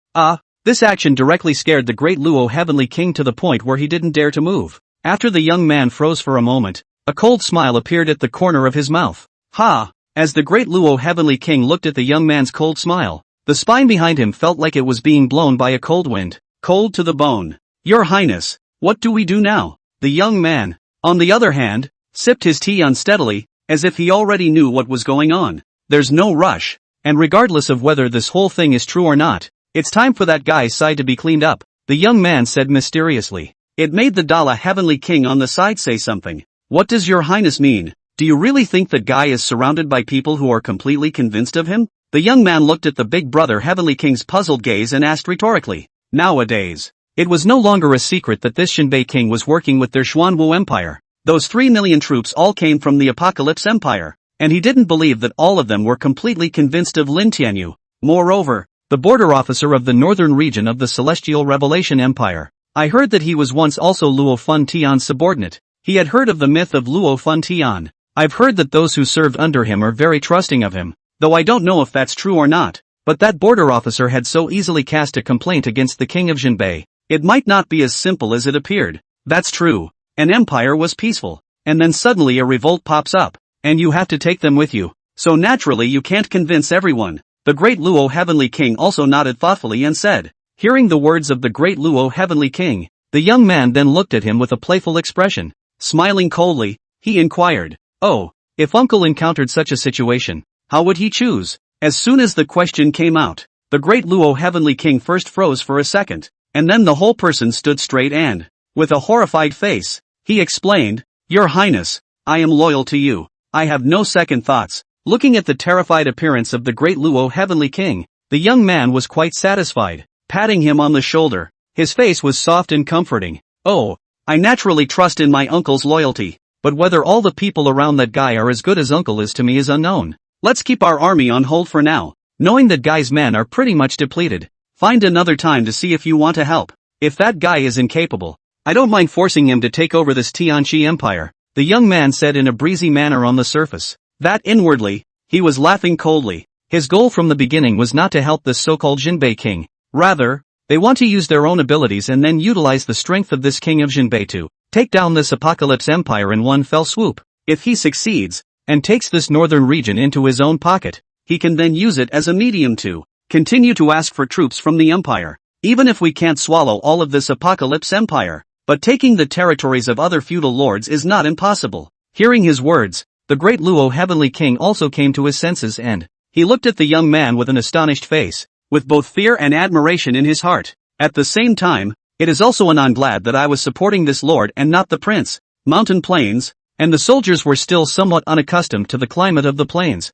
This action directly scared the great Luo Heavenly King to the point where he didn't dare to move. After the young man froze for a moment, a cold smile appeared at the corner of his mouth. Ha! As the great Luo Heavenly King looked at the young man's cold smile, the spine behind him felt like it was being blown by a cold wind, cold to the bone. "Your Highness, what do we do now?" The young man, on the other hand, sipped his tea unsteadily, as if he already knew what was going on. There's no rush, and regardless of whether this whole thing is true or not, it's time for that guy's side to be cleaned up, the young man said mysteriously. It made the Dala Heavenly King on the side say something. "What does your Highness mean? Do you really think that guy is surrounded by people who are completely convinced of him?" The young man looked at the big brother Heavenly King's puzzled gaze and asked rhetorically. Nowadays, it was no longer a secret that this Jinbei king was working with their Xuanwu Empire. Those 3 million troops all came from the Apocalypse Empire, and he didn't believe that all of them were completely convinced of Lin Tianyu. Moreover, the border officer of the northern region of the Celestial Revelation Empire, I heard that he was once also Luo Fun Tian's subordinate. He had heard of the myth of Luo Fun Tian. I've heard that those who served under him are very trusting of him, though I don't know if that's true or not. But that border officer had so easily cast a complaint against the king of Jinbei. It might not be as simple as it appeared. That's true. An empire was peaceful, and then suddenly a revolt pops up, and you have to take them with you. So naturally you can't convince everyone. The great Luo Heavenly King also nodded thoughtfully and said. Hearing the words of the great Luo Heavenly King, the young man then looked at him with a playful expression. Smiling coldly, he inquired, "Oh, if uncle encountered such a situation, how would he choose?" As soon as the question came out, the great Luo Heavenly King first froze for a second, and then the whole person stood straight and, with a horrified face, he explained, "Your Highness, I am loyal to you. I have no second thoughts." Looking at the terrified appearance of the great Luo Heavenly King, the young man was quite satisfied, patting him on the shoulder. His face was soft and comforting. "Oh, I naturally trust in my uncle's loyalty, but whether all the people around that guy are as good as uncle is to me is unknown. Let's keep our army on hold for now, knowing that guy's men are pretty much depleted. Find another time to see if you want to help. If that guy is incapable, I don't mind forcing him to take over this Tianqi Empire," the young man said in a breezy manner on the surface. That inwardly, he was laughing coldly. His goal from the beginning was not to help this so-called Jinbei king. Rather, they want to use their own abilities and then utilize the strength of this king of Jinbei to take down this Apocalypse Empire in one fell swoop. If he succeeds, and takes this northern region into his own pocket, he can then use it as a medium to continue to ask for troops from the empire. Even if we can't swallow all of this Apocalypse Empire, but taking the territories of other feudal lords is not impossible. Hearing his words, the great Luo Heavenly King also came to his senses and he looked at the young man with an astonished face, with both fear and admiration in his heart. At the same time, it is also I'm glad that I was supporting this lord and not the prince. Mountain plains, and the soldiers were still somewhat unaccustomed to the climate of the plains.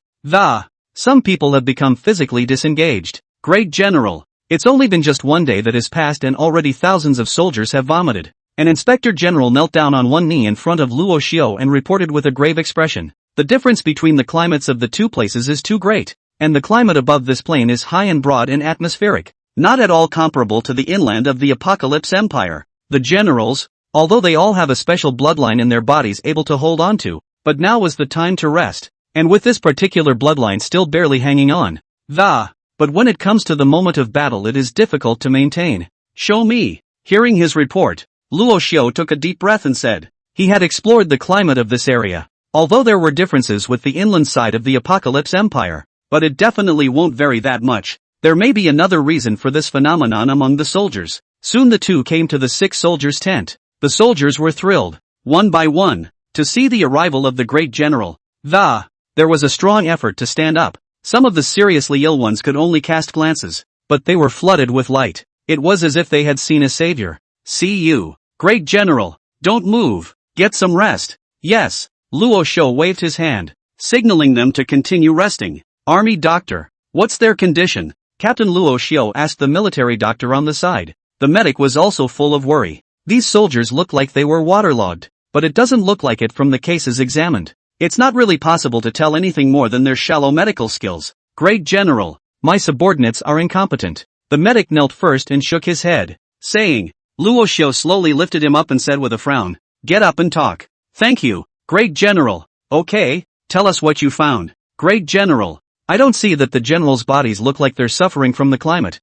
Some people have become physically disengaged. Great General, it's only been just one day that has passed and already thousands of soldiers have vomited. An Inspector General knelt down on one knee in front of Luo Xiu and reported with a grave expression. The difference between the climates of the two places is too great, and the climate above this plain is high and broad and atmospheric, not at all comparable to the inland of the Apocalypse Empire. The generals, although they all have a special bloodline in their bodies able to hold on to, but now was the time to rest, and with this particular bloodline still barely hanging on. But when it comes to the moment of battle it is difficult to maintain. Show me. Hearing his report, Luo Xiu took a deep breath and said, he had explored the climate of this area, although there were differences with the inland side of the Apocalypse Empire, but it definitely won't vary that much. There may be another reason for this phenomenon among the soldiers. Soon the two came to the 6 soldiers' tent. The soldiers were thrilled, one by one, to see the arrival of the great general. There was a strong effort to stand up. Some of the seriously ill ones could only cast glances, but they were flooded with light. It was as if they had seen a savior. "See you, great general, don't move, get some rest." "Yes." Luo Xiu waved his hand, signaling them to continue resting. "Army doctor, what's their condition?" Captain Luo Xiu asked the military doctor on the side. The medic was also full of worry. These soldiers look like they were waterlogged, but it doesn't look like it from the cases examined. It's not really possible to tell anything more than their shallow medical skills. "Great general, my subordinates are incompetent. The The medic knelt first and shook his head, saying, Luo Xiu slowly lifted him up and said with a frown, "Get up and talk." "Thank you, Great General." "Okay, tell us what you found." "Great General, I don't see that the generals' bodies look like they're suffering from the climate."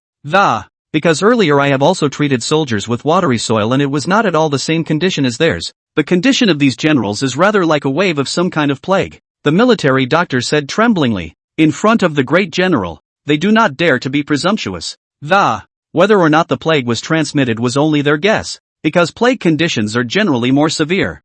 Because earlier I have also treated soldiers with watery soil and it was not at all the same condition as theirs. The condition of these generals is rather like a wave of some kind of plague, the military doctor said tremblingly. In front of the Great General, they do not dare to be presumptuous. Whether or not the plague was transmitted was only their guess, because plague conditions are generally more severe.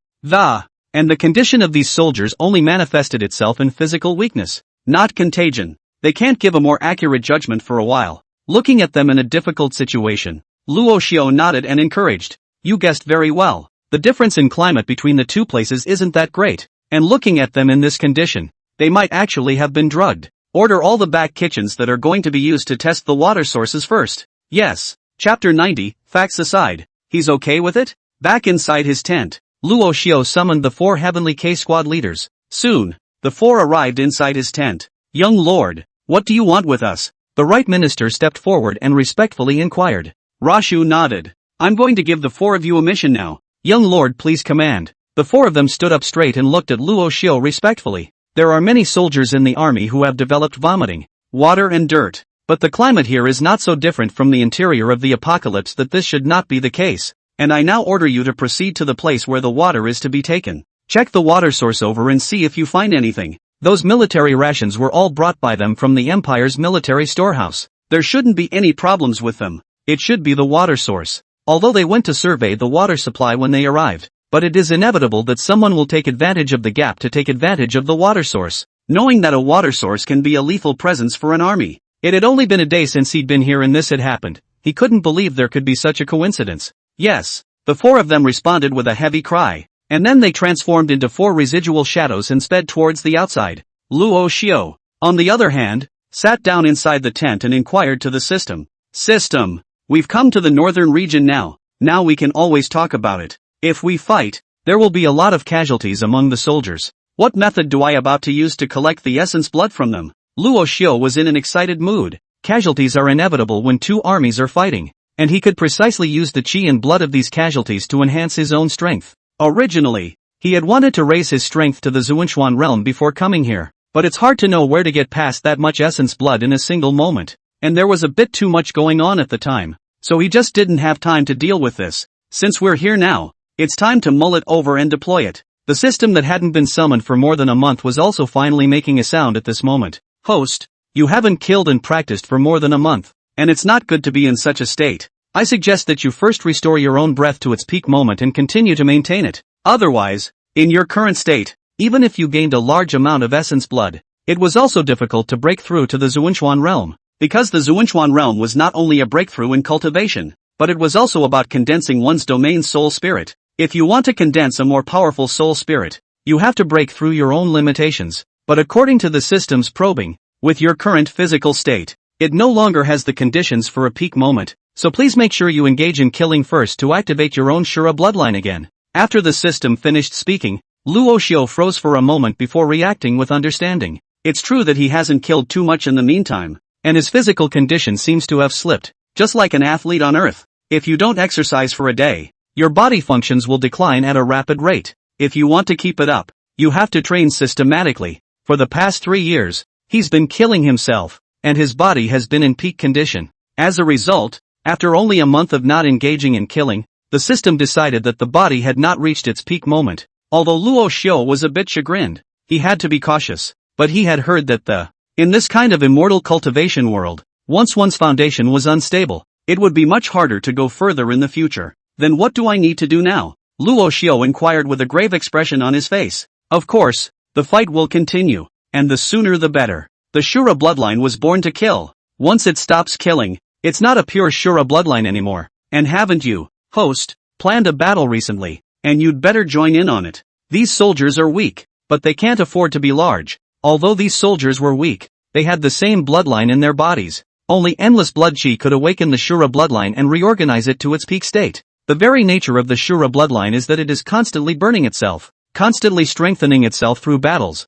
And the condition of these soldiers only manifested itself in physical weakness, not contagion. They can't give a more accurate judgment for a while. Looking at them in a difficult situation, Luo Xiu nodded and encouraged. You guessed very well. The difference in climate between the two places isn't that great, and looking at them in this condition, they might actually have been drugged. Order all the back kitchens that are going to be used to test the water sources first. Yes. Chapter 90, facts aside. He's okay with it? Back inside his tent, Luo Xiu summoned the 4 Heavenly K-Squad leaders. Soon, the 4 arrived inside his tent. Young Lord, what do you want with us? The Right Minister stepped forward and respectfully inquired. Rashu nodded. I'm going to give the 4 of you a mission now. Young Lord, please command. The 4 of them stood up straight and looked at Luo Xiu respectfully. There are many soldiers in the army who have developed vomiting, water and dirt. But the climate here is not so different from the interior of the apocalypse that this should not be the case. And I now order you to proceed to the place where the water is to be taken. Check the water source over and see if you find anything. Those military rations were all brought by them from the Empire's military storehouse. There shouldn't be any problems with them. It should be the water source. Although they went to survey the water supply when they arrived. But it is inevitable that someone will take advantage of the gap to take advantage of the water source. Knowing that a water source can be a lethal presence for an army. It had only been a day since he'd been here and this had happened. He couldn't believe there could be such a coincidence. Yes. The 4 of them responded with a heavy cry. And then they transformed into 4 residual shadows and sped towards the outside. Luo Xiu, on the other hand, sat down inside the tent and inquired to the system. System, we've come to the northern region now. Now we can always talk about it. If we fight, there will be a lot of casualties among the soldiers. What method do I about to use to collect the essence blood from them? Luo Xiu was in an excited mood. Casualties are inevitable when 2 armies are fighting, and he could precisely use the chi and blood of these casualties to enhance his own strength. Originally, he had wanted to raise his strength to the Tian Xuan realm before coming here, but it's hard to know where to get past that much essence blood in a single moment, and there was a bit too much going on at the time, so he just didn't have time to deal with this. Since we're here now, it's time to mull it over and deploy it. The system that hadn't been summoned for more than a month was also finally making a sound at this moment. Host, you haven't killed and practiced for more than a month, and it's not good to be in such a state. I suggest that you first restore your own breath to its peak moment and continue to maintain it. Otherwise, in your current state, even if you gained a large amount of essence blood, it was also difficult to break through to the Tian Xuan realm. Because the Tian Xuan realm was not only a breakthrough in cultivation, but it was also about condensing one's domain soul spirit. If you want to condense a more powerful soul spirit, you have to break through your own limitations. But according to the system's probing, with your current physical state, it no longer has the conditions for a peak moment, so please make sure you engage in killing first to activate your own Shura bloodline again. After the system finished speaking, Luo Xiu froze for a moment before reacting with understanding. It's true that he hasn't killed too much in the meantime, and his physical condition seems to have slipped, just like an athlete on Earth. If you don't exercise for a day, your body functions will decline at a rapid rate. If you want to keep it up, you have to train systematically. For the past 3 years, he's been killing himself, and his body has been in peak condition. As a result, after only a month of not engaging in killing, the system decided that the body had not reached its peak moment. Although Luo Xiu was a bit chagrined, he had to be cautious, but he had heard that in this kind of immortal cultivation world, once one's foundation was unstable, it would be much harder to go further in the future. Then what do I need to do now? Luo Xiu inquired with a grave expression on his face. Of course, the fight will continue, and the sooner the better. The Shura bloodline was born to kill. Once it stops killing, it's not a pure Shura bloodline anymore. And haven't you, host, planned a battle recently? And you'd better join in on it. These soldiers are weak, but they can't afford to be large. Although these soldiers were weak, they had the same bloodline in their bodies. Only endless blood chi could awaken the Shura bloodline and reorganize it to its peak state. The very nature of the Shura bloodline is that it is constantly burning itself, constantly strengthening itself through battles.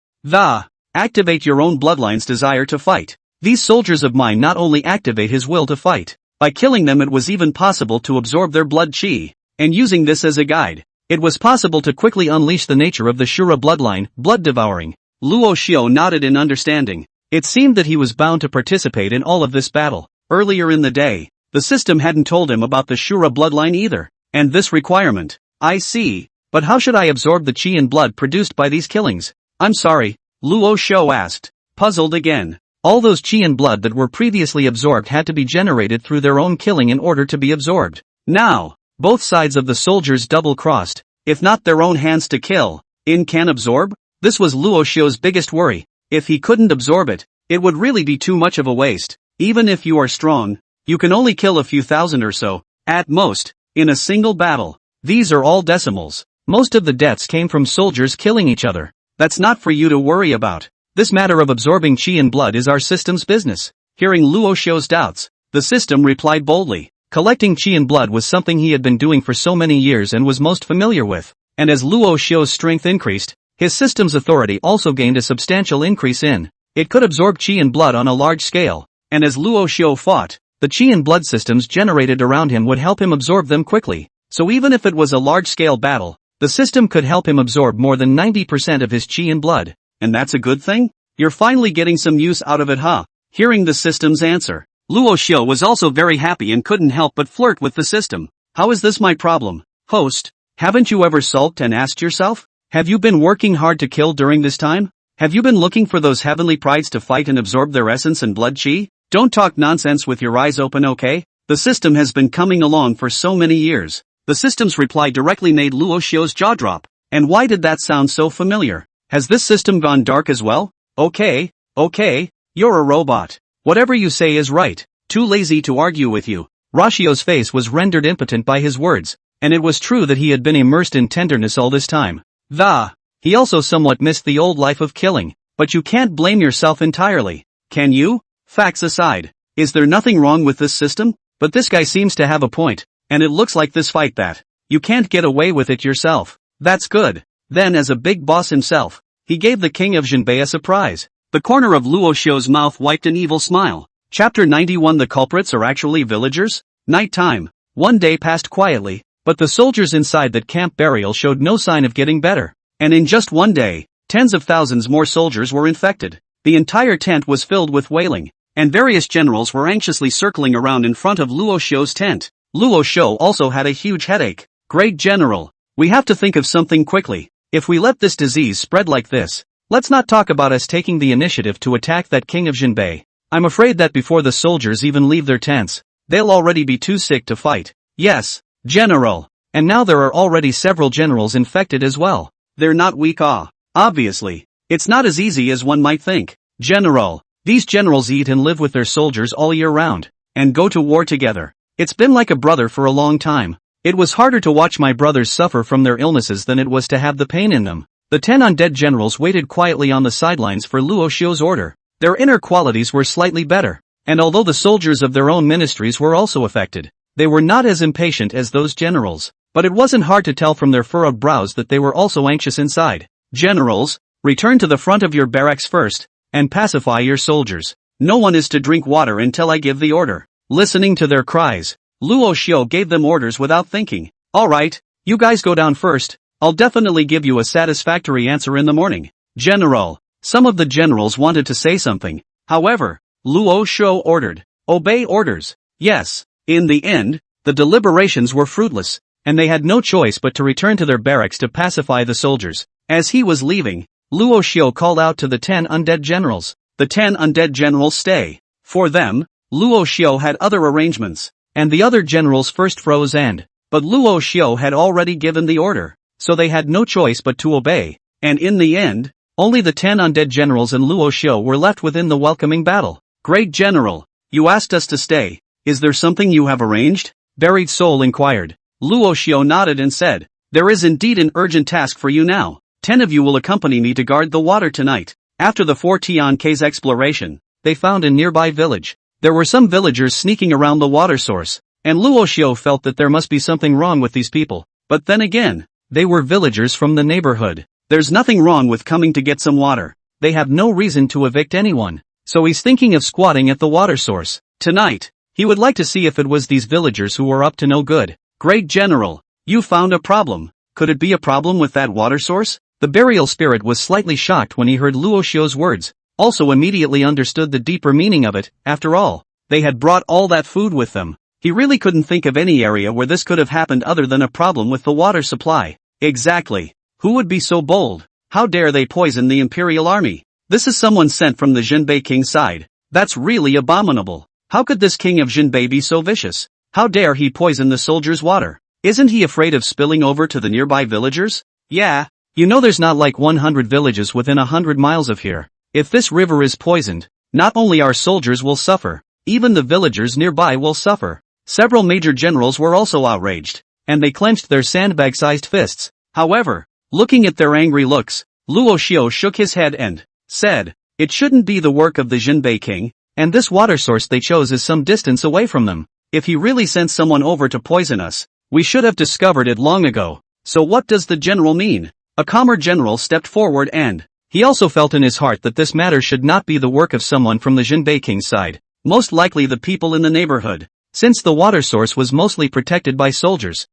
Activate your own bloodline's desire to fight. These soldiers of mine not only activate his will to fight, By killing them it was even possible to absorb their blood chi, and using this as a guide, it was possible to quickly unleash the nature of the Shura bloodline, blood devouring. Luo Xiu nodded in understanding. It seemed that he was bound to participate in all of this battle. Earlier in the day, the system hadn't told him about the Shura bloodline either, and this requirement. I see, but how should I absorb the chi and blood produced by these killings? I'm sorry, Luo Xiu asked, puzzled again. All those chi and blood that were previously absorbed had to be generated through their own killing in order to be absorbed. Now, both sides of the soldiers double-crossed. If not their own hands to kill, in can absorb? This was Luo Xiu's biggest worry. If he couldn't absorb it, it would really be too much of a waste. Even if you are strong, you can only kill a few thousand or so, at most, in a single battle. These are all decimals. Most of the deaths came from soldiers killing each other. That's not for you to worry about. This matter of absorbing chi and blood is our system's business. Hearing Luo Xiu's doubts, the system replied boldly. Collecting chi and blood was something he had been doing for so many years and was most familiar with. And as Luo Xiu's strength increased, his system's authority also gained a substantial increase in. It could absorb chi and blood on a large scale. And as Luo Xiu fought, the chi and blood systems generated around him would help him absorb them quickly. So even if it was a large-scale battle, the system could help him absorb more than 90% of his chi and blood. And that's a good thing? You're finally getting some use out of it, huh? Hearing the system's answer, Luo Xiu was also very happy and couldn't help but flirt with the system. How is this my problem? Host, haven't you ever sulked and asked yourself? Have you been working hard to kill during this time? Have you been looking for those heavenly prides to fight and absorb their essence and blood chi? Don't talk nonsense with your eyes open, okay? The system has been coming along for so many years. The system's reply directly made Luo Xiu's jaw drop. And why did that sound so familiar? Has this system gone dark as well? Okay, you're a robot. Whatever you say is right. Too lazy to argue with you. Rashio's face was rendered impotent by his words, and it was true that he had been immersed in tenderness all this time. He also somewhat missed the old life of killing, but you can't blame yourself entirely, can you? Facts aside, is there nothing wrong with this system? But this guy seems to have a point, and it looks like this fight that you can't get away with it yourself. That's good. Then as a big boss himself, he gave the king of Jinbei a surprise. The corner of Luo Xiu's mouth wiped an evil smile. Chapter 91. The culprits are actually villagers? Nighttime. One day passed quietly, but the soldiers inside that camp burial showed no sign of getting better. And in just one day, tens of thousands more soldiers were infected. The entire tent was filled with wailing, and various generals were anxiously circling around in front of Luo Xiu's tent. Luo Xiu also had a huge headache. Great General, we have to think of something quickly. If we let this disease spread like this, let's not talk about us taking the initiative to attack that king of Jinbei. I'm afraid that before the soldiers even leave their tents, they'll already be too sick to fight. Yes, General. And now there are already several generals infected as well. They're not weak, obviously. It's not as easy as one might think. General, these generals eat and live with their soldiers all year round, and go to war together. It's been like a brother for a long time. It was harder to watch my brothers suffer from their illnesses than it was to have the pain in them. The 10 undead generals waited quietly on the sidelines for Luo Xiu's order. Their inner qualities were slightly better, and although the soldiers of their own ministries were also affected, they were not as impatient as those generals. But it wasn't hard to tell from their furrowed brows that they were also anxious inside. Generals, return to the front of your barracks first, and pacify your soldiers. No one is to drink water until I give the order. Listening to their cries, Luo Xiu gave them orders without thinking. Alright, you guys go down first. I'll definitely give you a satisfactory answer in the morning. General, some of the generals wanted to say something. However, Luo Xiu ordered, obey orders. Yes, in the end, the deliberations were fruitless, and they had no choice but to return to their barracks to pacify the soldiers. As he was leaving, Luo Xiu called out to the 10 undead generals. The 10 undead generals stay. For them, Luo Xiu had other arrangements, and the other generals first froze but Luo Xiu had already given the order, so they had no choice but to obey, and in the end, only the 10 undead generals and Luo Xiu were left within the welcoming battle. Great General, you asked us to stay. Is there something you have arranged? Buried Soul inquired. Luo Xiu nodded and said, there is indeed an urgent task for you now. 10 of you will accompany me to guard the water tonight. After the 4 Tian K's exploration, they found a nearby village. There were some villagers sneaking around the water source, and Luo Xiu felt that there must be something wrong with these people. But then again, they were villagers from the neighborhood. There's nothing wrong with coming to get some water. They have no reason to evict anyone. So he's thinking of squatting at the water source. Tonight, He would like to see if it was these villagers who were up to no good. Great General, you found a problem. Could it be a problem with that water source? The burial spirit was slightly shocked when he heard Luo Xiu's words, also immediately understood the deeper meaning of it. After all, they had brought all that food with them. He really couldn't think of any area where this could have happened other than a problem with the water supply. Exactly. Who would be so bold? How dare they poison the Imperial Army? This is someone sent from the Jinbei King's side. That's really abominable. How could this king of Jinbei be so vicious? How dare he poison the soldiers' water? Isn't he afraid of spilling over to the nearby villagers? Yeah. You know there's not like 100 villages within 100 miles of here. If this river is poisoned, not only our soldiers will suffer, even the villagers nearby will suffer. Several major generals were also outraged, and they clenched their sandbag-sized fists. However, looking at their angry looks, Luo Xiu shook his head and said, it shouldn't be the work of the Jinbei King, and this water source they chose is some distance away from them. If he really sent someone over to poison us, we should have discovered it long ago. So what does the general mean? A calmer general stepped forward and he also felt in his heart that this matter should not be the work of someone from the Jinbei King's side, most likely the people in the neighborhood, since the water source was mostly protected by soldiers.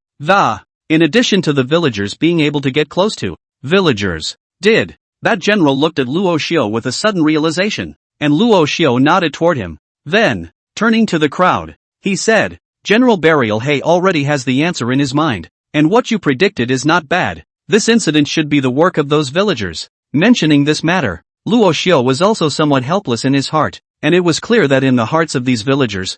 In addition to the villagers being able to get close to villagers, that general looked at Luo Xiu with a sudden realization, and Luo Xiu nodded toward him. Then, turning to the crowd, he said, General Burial Hay already has the answer in his mind, and what you predicted is not bad. This incident should be the work of those villagers. Mentioning this matter, Luo Xiu was also somewhat helpless in his heart, and it was clear that in the hearts of these villagers,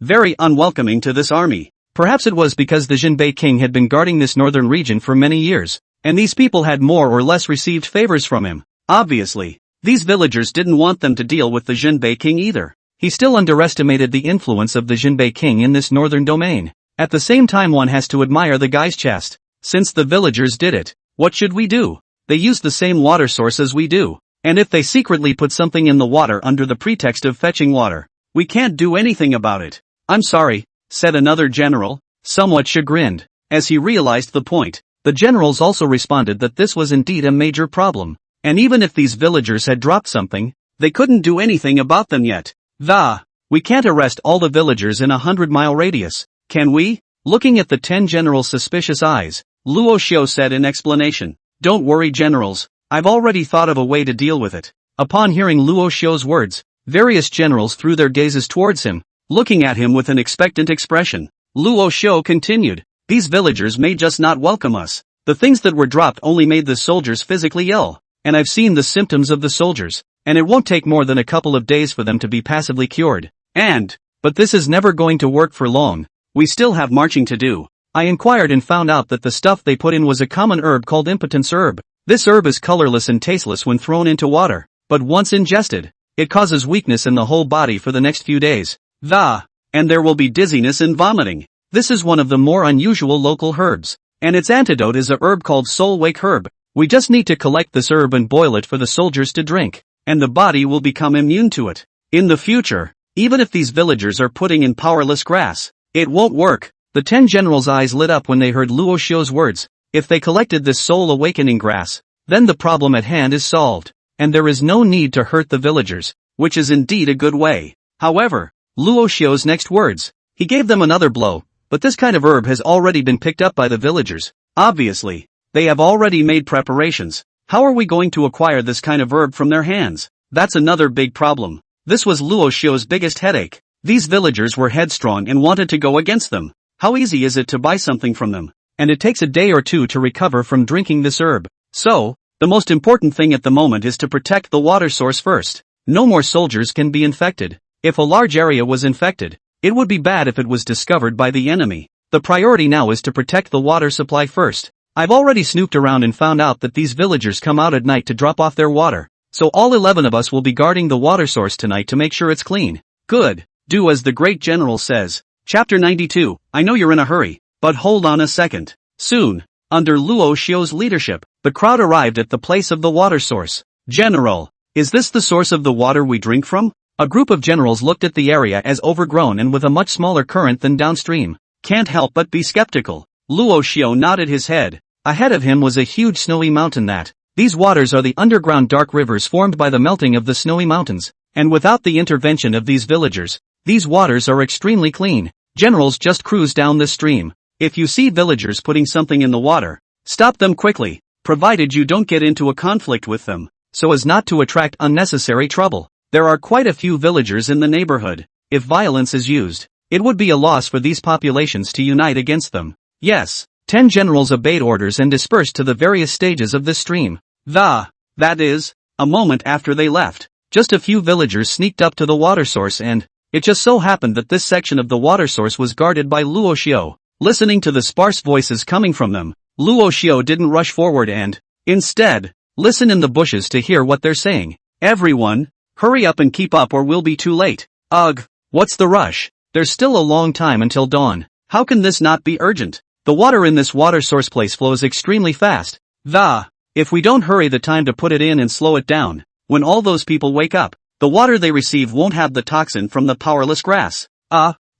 very unwelcoming to this army. Perhaps it was because the Jinbei King had been guarding this northern region for many years, and these people had more or less received favors from him. Obviously, these villagers didn't want them to deal with the Jinbei King either. He still underestimated the influence of the Jinbei King in this northern domain. At the same time, one has to admire the guy's chest. Since the villagers did it, what should we do? They use the same water source as we do, and if they secretly put something in the water under the pretext of fetching water, we can't do anything about it. I'm sorry, said another general, somewhat chagrined. As he realized the point, the generals also responded that this was indeed a major problem, and even if these villagers had dropped something, they couldn't do anything about them yet. We can't arrest all the villagers in a 100-mile radius, can we? Looking at the 10 generals' suspicious eyes, Luo Xiu said in explanation, Don't worry generals, I've already thought of a way to deal with it. Upon hearing Luo Xiu's words, various generals threw their gazes towards him, looking at him with an expectant expression. Luo Xiu continued, These villagers may just not welcome us. The things that were dropped only made the soldiers physically ill, and I've seen the symptoms of the soldiers, and it won't take more than a couple of days for them to be passively cured. But this is never going to work for long. We still have marching to do. I inquired and found out that the stuff they put in was a common herb called impotence herb. This herb is colorless and tasteless when thrown into water, but once ingested, it causes weakness in the whole body for the next few days. And there will be dizziness and vomiting. This is one of the more unusual local herbs, and its antidote is a herb called soul wake herb. We just need to collect this herb and boil it for the soldiers to drink, and the body will become immune to it. In the future, even if these villagers are putting in powerless grass, it won't work. The 10 generals' eyes lit up when they heard Luo Xiu's words. If they collected this soul awakening grass, then the problem at hand is solved, and there is no need to hurt the villagers, which is indeed a good way. However, Luo Xiu's next words, he gave them another blow, but this kind of herb has already been picked up by the villagers. Obviously, they have already made preparations. How are we going to acquire this kind of herb from their hands? That's another big problem. This was Luo Xiu's biggest headache. These villagers were headstrong and wanted to go against them. How easy is it to buy something from them? And it takes a day or two to recover from drinking this herb. So, the most important thing at the moment is to protect the water source first. No more soldiers can be infected. If a large area was infected, it would be bad if it was discovered by the enemy. The priority now is to protect the water supply first. I've already snooped around and found out that these villagers come out at night to drop off their water. So all 11 of us will be guarding the water source tonight to make sure it's clean. Good. Do as the great general says. Chapter 92. I know you're in a hurry, but hold on a second. Soon, under Luo Xiu's leadership, the crowd arrived at the place of the water source. General, is this the source of the water we drink from? A group of generals looked at the area as overgrown and with a much smaller current than downstream. Can't help but be skeptical. Luo Xiu nodded his head. Ahead of him was a huge snowy mountain these waters are the underground dark rivers formed by the melting of the snowy mountains, and without the intervention of these villagers, These waters are extremely clean. Generals just cruise down this stream. If you see villagers putting something in the water, stop them quickly, provided you don't get into a conflict with them, so as not to attract unnecessary trouble. There are quite a few villagers in the neighborhood. If violence is used, it would be a loss for these populations to unite against them. Yes, 10 generals obeyed orders and dispersed to the various stages of this stream. That is, a moment after they left, just a few villagers sneaked up to the water source, and it just so happened that this section of the water source was guarded by Luo Xiu. Listening to the sparse voices coming from them, Luo Xiu didn't rush forward and, instead, listen in the bushes to hear what they're saying. Everyone, hurry up and keep up or we'll be too late. Ugh, what's the rush? There's still a long time until dawn. How can this not be urgent? The water in this water source place flows extremely fast. If we don't hurry the time to put it in and slow it down, when all those people wake up, the water they receive won't have the toxin from the powerless grass.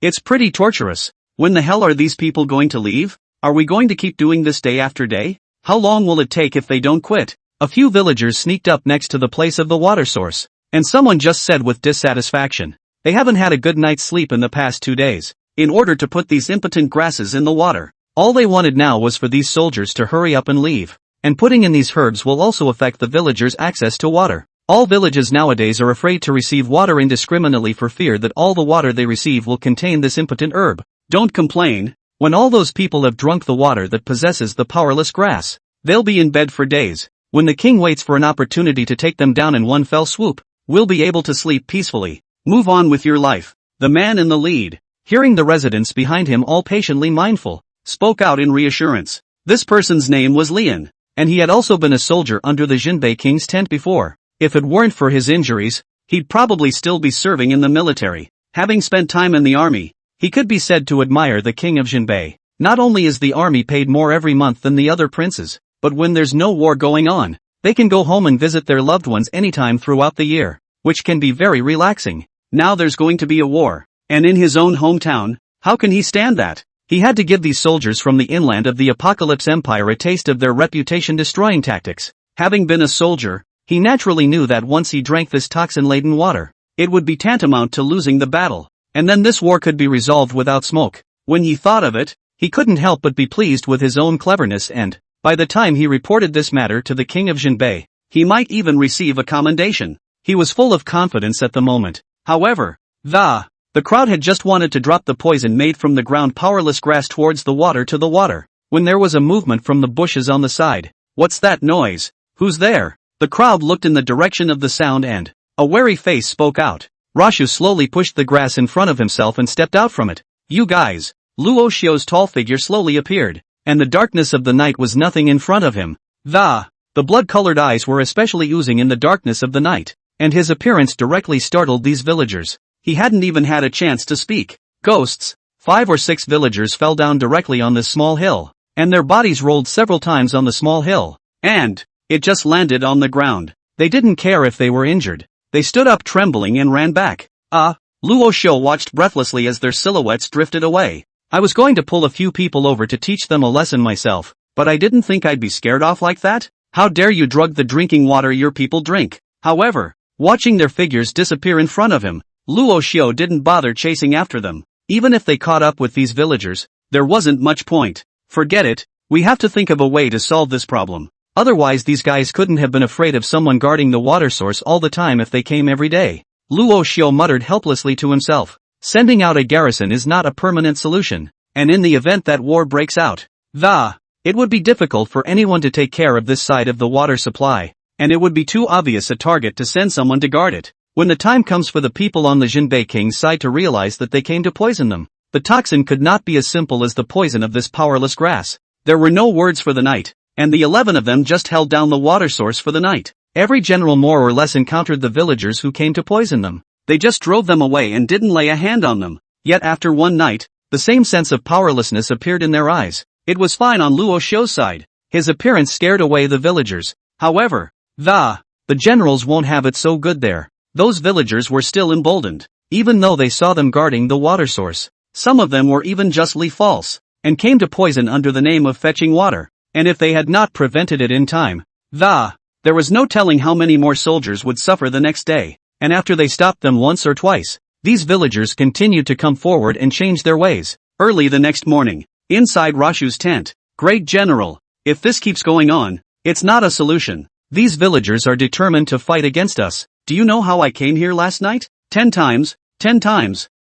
It's pretty torturous. When the hell are these people going to leave? Are we going to keep doing this day after day? How long will it take if they don't quit? A few villagers sneaked up next to the place of the water source, and someone just said with dissatisfaction, they haven't had a good night's sleep in the past 2 days. In order to put these impotent grasses in the water, all they wanted now was for these soldiers to hurry up and leave. And putting in these herbs will also affect the villagers' access to water. All villages nowadays are afraid to receive water indiscriminately for fear that all the water they receive will contain this impotent herb. Don't complain. When all those people have drunk the water that possesses the powerless grass, they'll be in bed for days. When the king waits for an opportunity to take them down in one fell swoop, we'll be able to sleep peacefully. Move on with your life. The man in the lead, hearing the residents behind him all patiently mindful, spoke out in reassurance. This person's name was Lian, and he had also been a soldier under the Jinbei king's tent before. If it weren't for his injuries, he'd probably still be serving in the military. Having spent time in the army, he could be said to admire the king of Jinbei. Not only is the army paid more every month than the other princes, but when there's no war going on, they can go home and visit their loved ones anytime throughout the year, which can be very relaxing. Now there's going to be a war, and in his own hometown, how can he stand that? He had to give these soldiers from the inland of the Apocalypse Empire a taste of their reputation-destroying tactics. Having been a soldier, he naturally knew that once he drank this toxin-laden water, it would be tantamount to losing the battle, and then this war could be resolved without smoke. When he thought of it, he couldn't help but be pleased with his own cleverness, and, by the time he reported this matter to the king of Jinbei, he might even receive a commendation. He was full of confidence at the moment. However, the crowd had just wanted to drop the poison made from the ground powerless grass towards the water, when there was a movement from the bushes on the side. What's that noise? Who's there? The crowd looked in the direction of the sound and a wary face spoke out. Rashu slowly pushed the grass in front of himself and stepped out from it. You guys. Luo Xiu's tall figure slowly appeared, and the darkness of the night was nothing in front of him. The blood-colored eyes were especially oozing in the darkness of the night, and his appearance directly startled these villagers. He hadn't even had a chance to speak. Ghosts. 5 or 6 villagers fell down directly on this small hill, and their bodies rolled several times on the small hill, and it just landed on the ground. They didn't care if they were injured. They stood up trembling and ran back. Luo Xiu watched breathlessly as their silhouettes drifted away. I was going to pull a few people over to teach them a lesson myself, but I didn't think I'd be scared off like that. How dare you drug the drinking water your people drink? However, watching their figures disappear in front of him, Luo Xiu didn't bother chasing after them. Even if they caught up with these villagers, there wasn't much point. Forget it, we have to think of a way to solve this problem. Otherwise these guys couldn't have been afraid of someone guarding the water source all the time if they came every day. Luo Xiu muttered helplessly to himself. Sending out a garrison is not a permanent solution, and in the event that war breaks out, it would be difficult for anyone to take care of this side of the water supply, and it would be too obvious a target to send someone to guard it. When the time comes for the people on the Jinbei king's side to realize that they came to poison them, the toxin could not be as simple as the poison of this powerless grass. There were no words for the night, and the 11 of them just held down the water source for the night. Every general more or less encountered the villagers who came to poison them. They just drove them away and didn't lay a hand on them. Yet after one night, the same sense of powerlessness appeared in their eyes. It was fine on Luo Xiu's side. His appearance scared away the villagers. However, the generals won't have it so good there. Those villagers were still emboldened, even though they saw them guarding the water source. Some of them were even justly false, and came to poison under the name of fetching water. And if they had not prevented it in time, there was no telling how many more soldiers would suffer the next day. And after they stopped them once or twice, these villagers continued to come forward and change their ways. Early the next morning, inside Rashu's tent, Great General, if this keeps going on, it's not a solution. These villagers are determined to fight against us. Do you know how I came here last night? 10 times.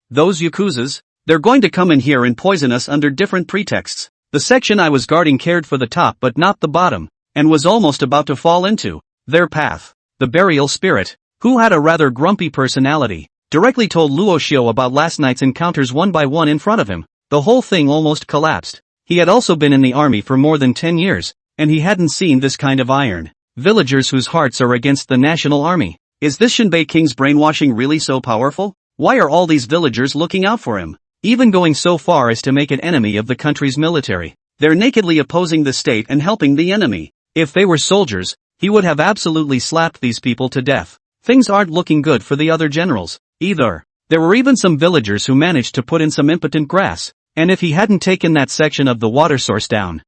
Those Yakuzas, they're going to come in here and poison us under different pretexts. The section I was guarding cared for the top but not the bottom, and was almost about to fall into their path. The burial spirit, who had a rather grumpy personality, directly told Luo Xiu about last night's encounters one by one in front of him. The whole thing almost collapsed. He had also been in the army for more than 10 years, and he hadn't seen this kind of iron. Villagers whose hearts are against the national army. Is this Shinbei King's brainwashing really so powerful? Why are all these villagers looking out for him? Even going so far as to make an enemy of the country's military. They're nakedly opposing the state and helping the enemy. If they were soldiers, he would have absolutely slapped these people to death. Things aren't looking good for the other generals, either. There were even some villagers who managed to put in some impotent grass. And if he hadn't taken that section of the water source down,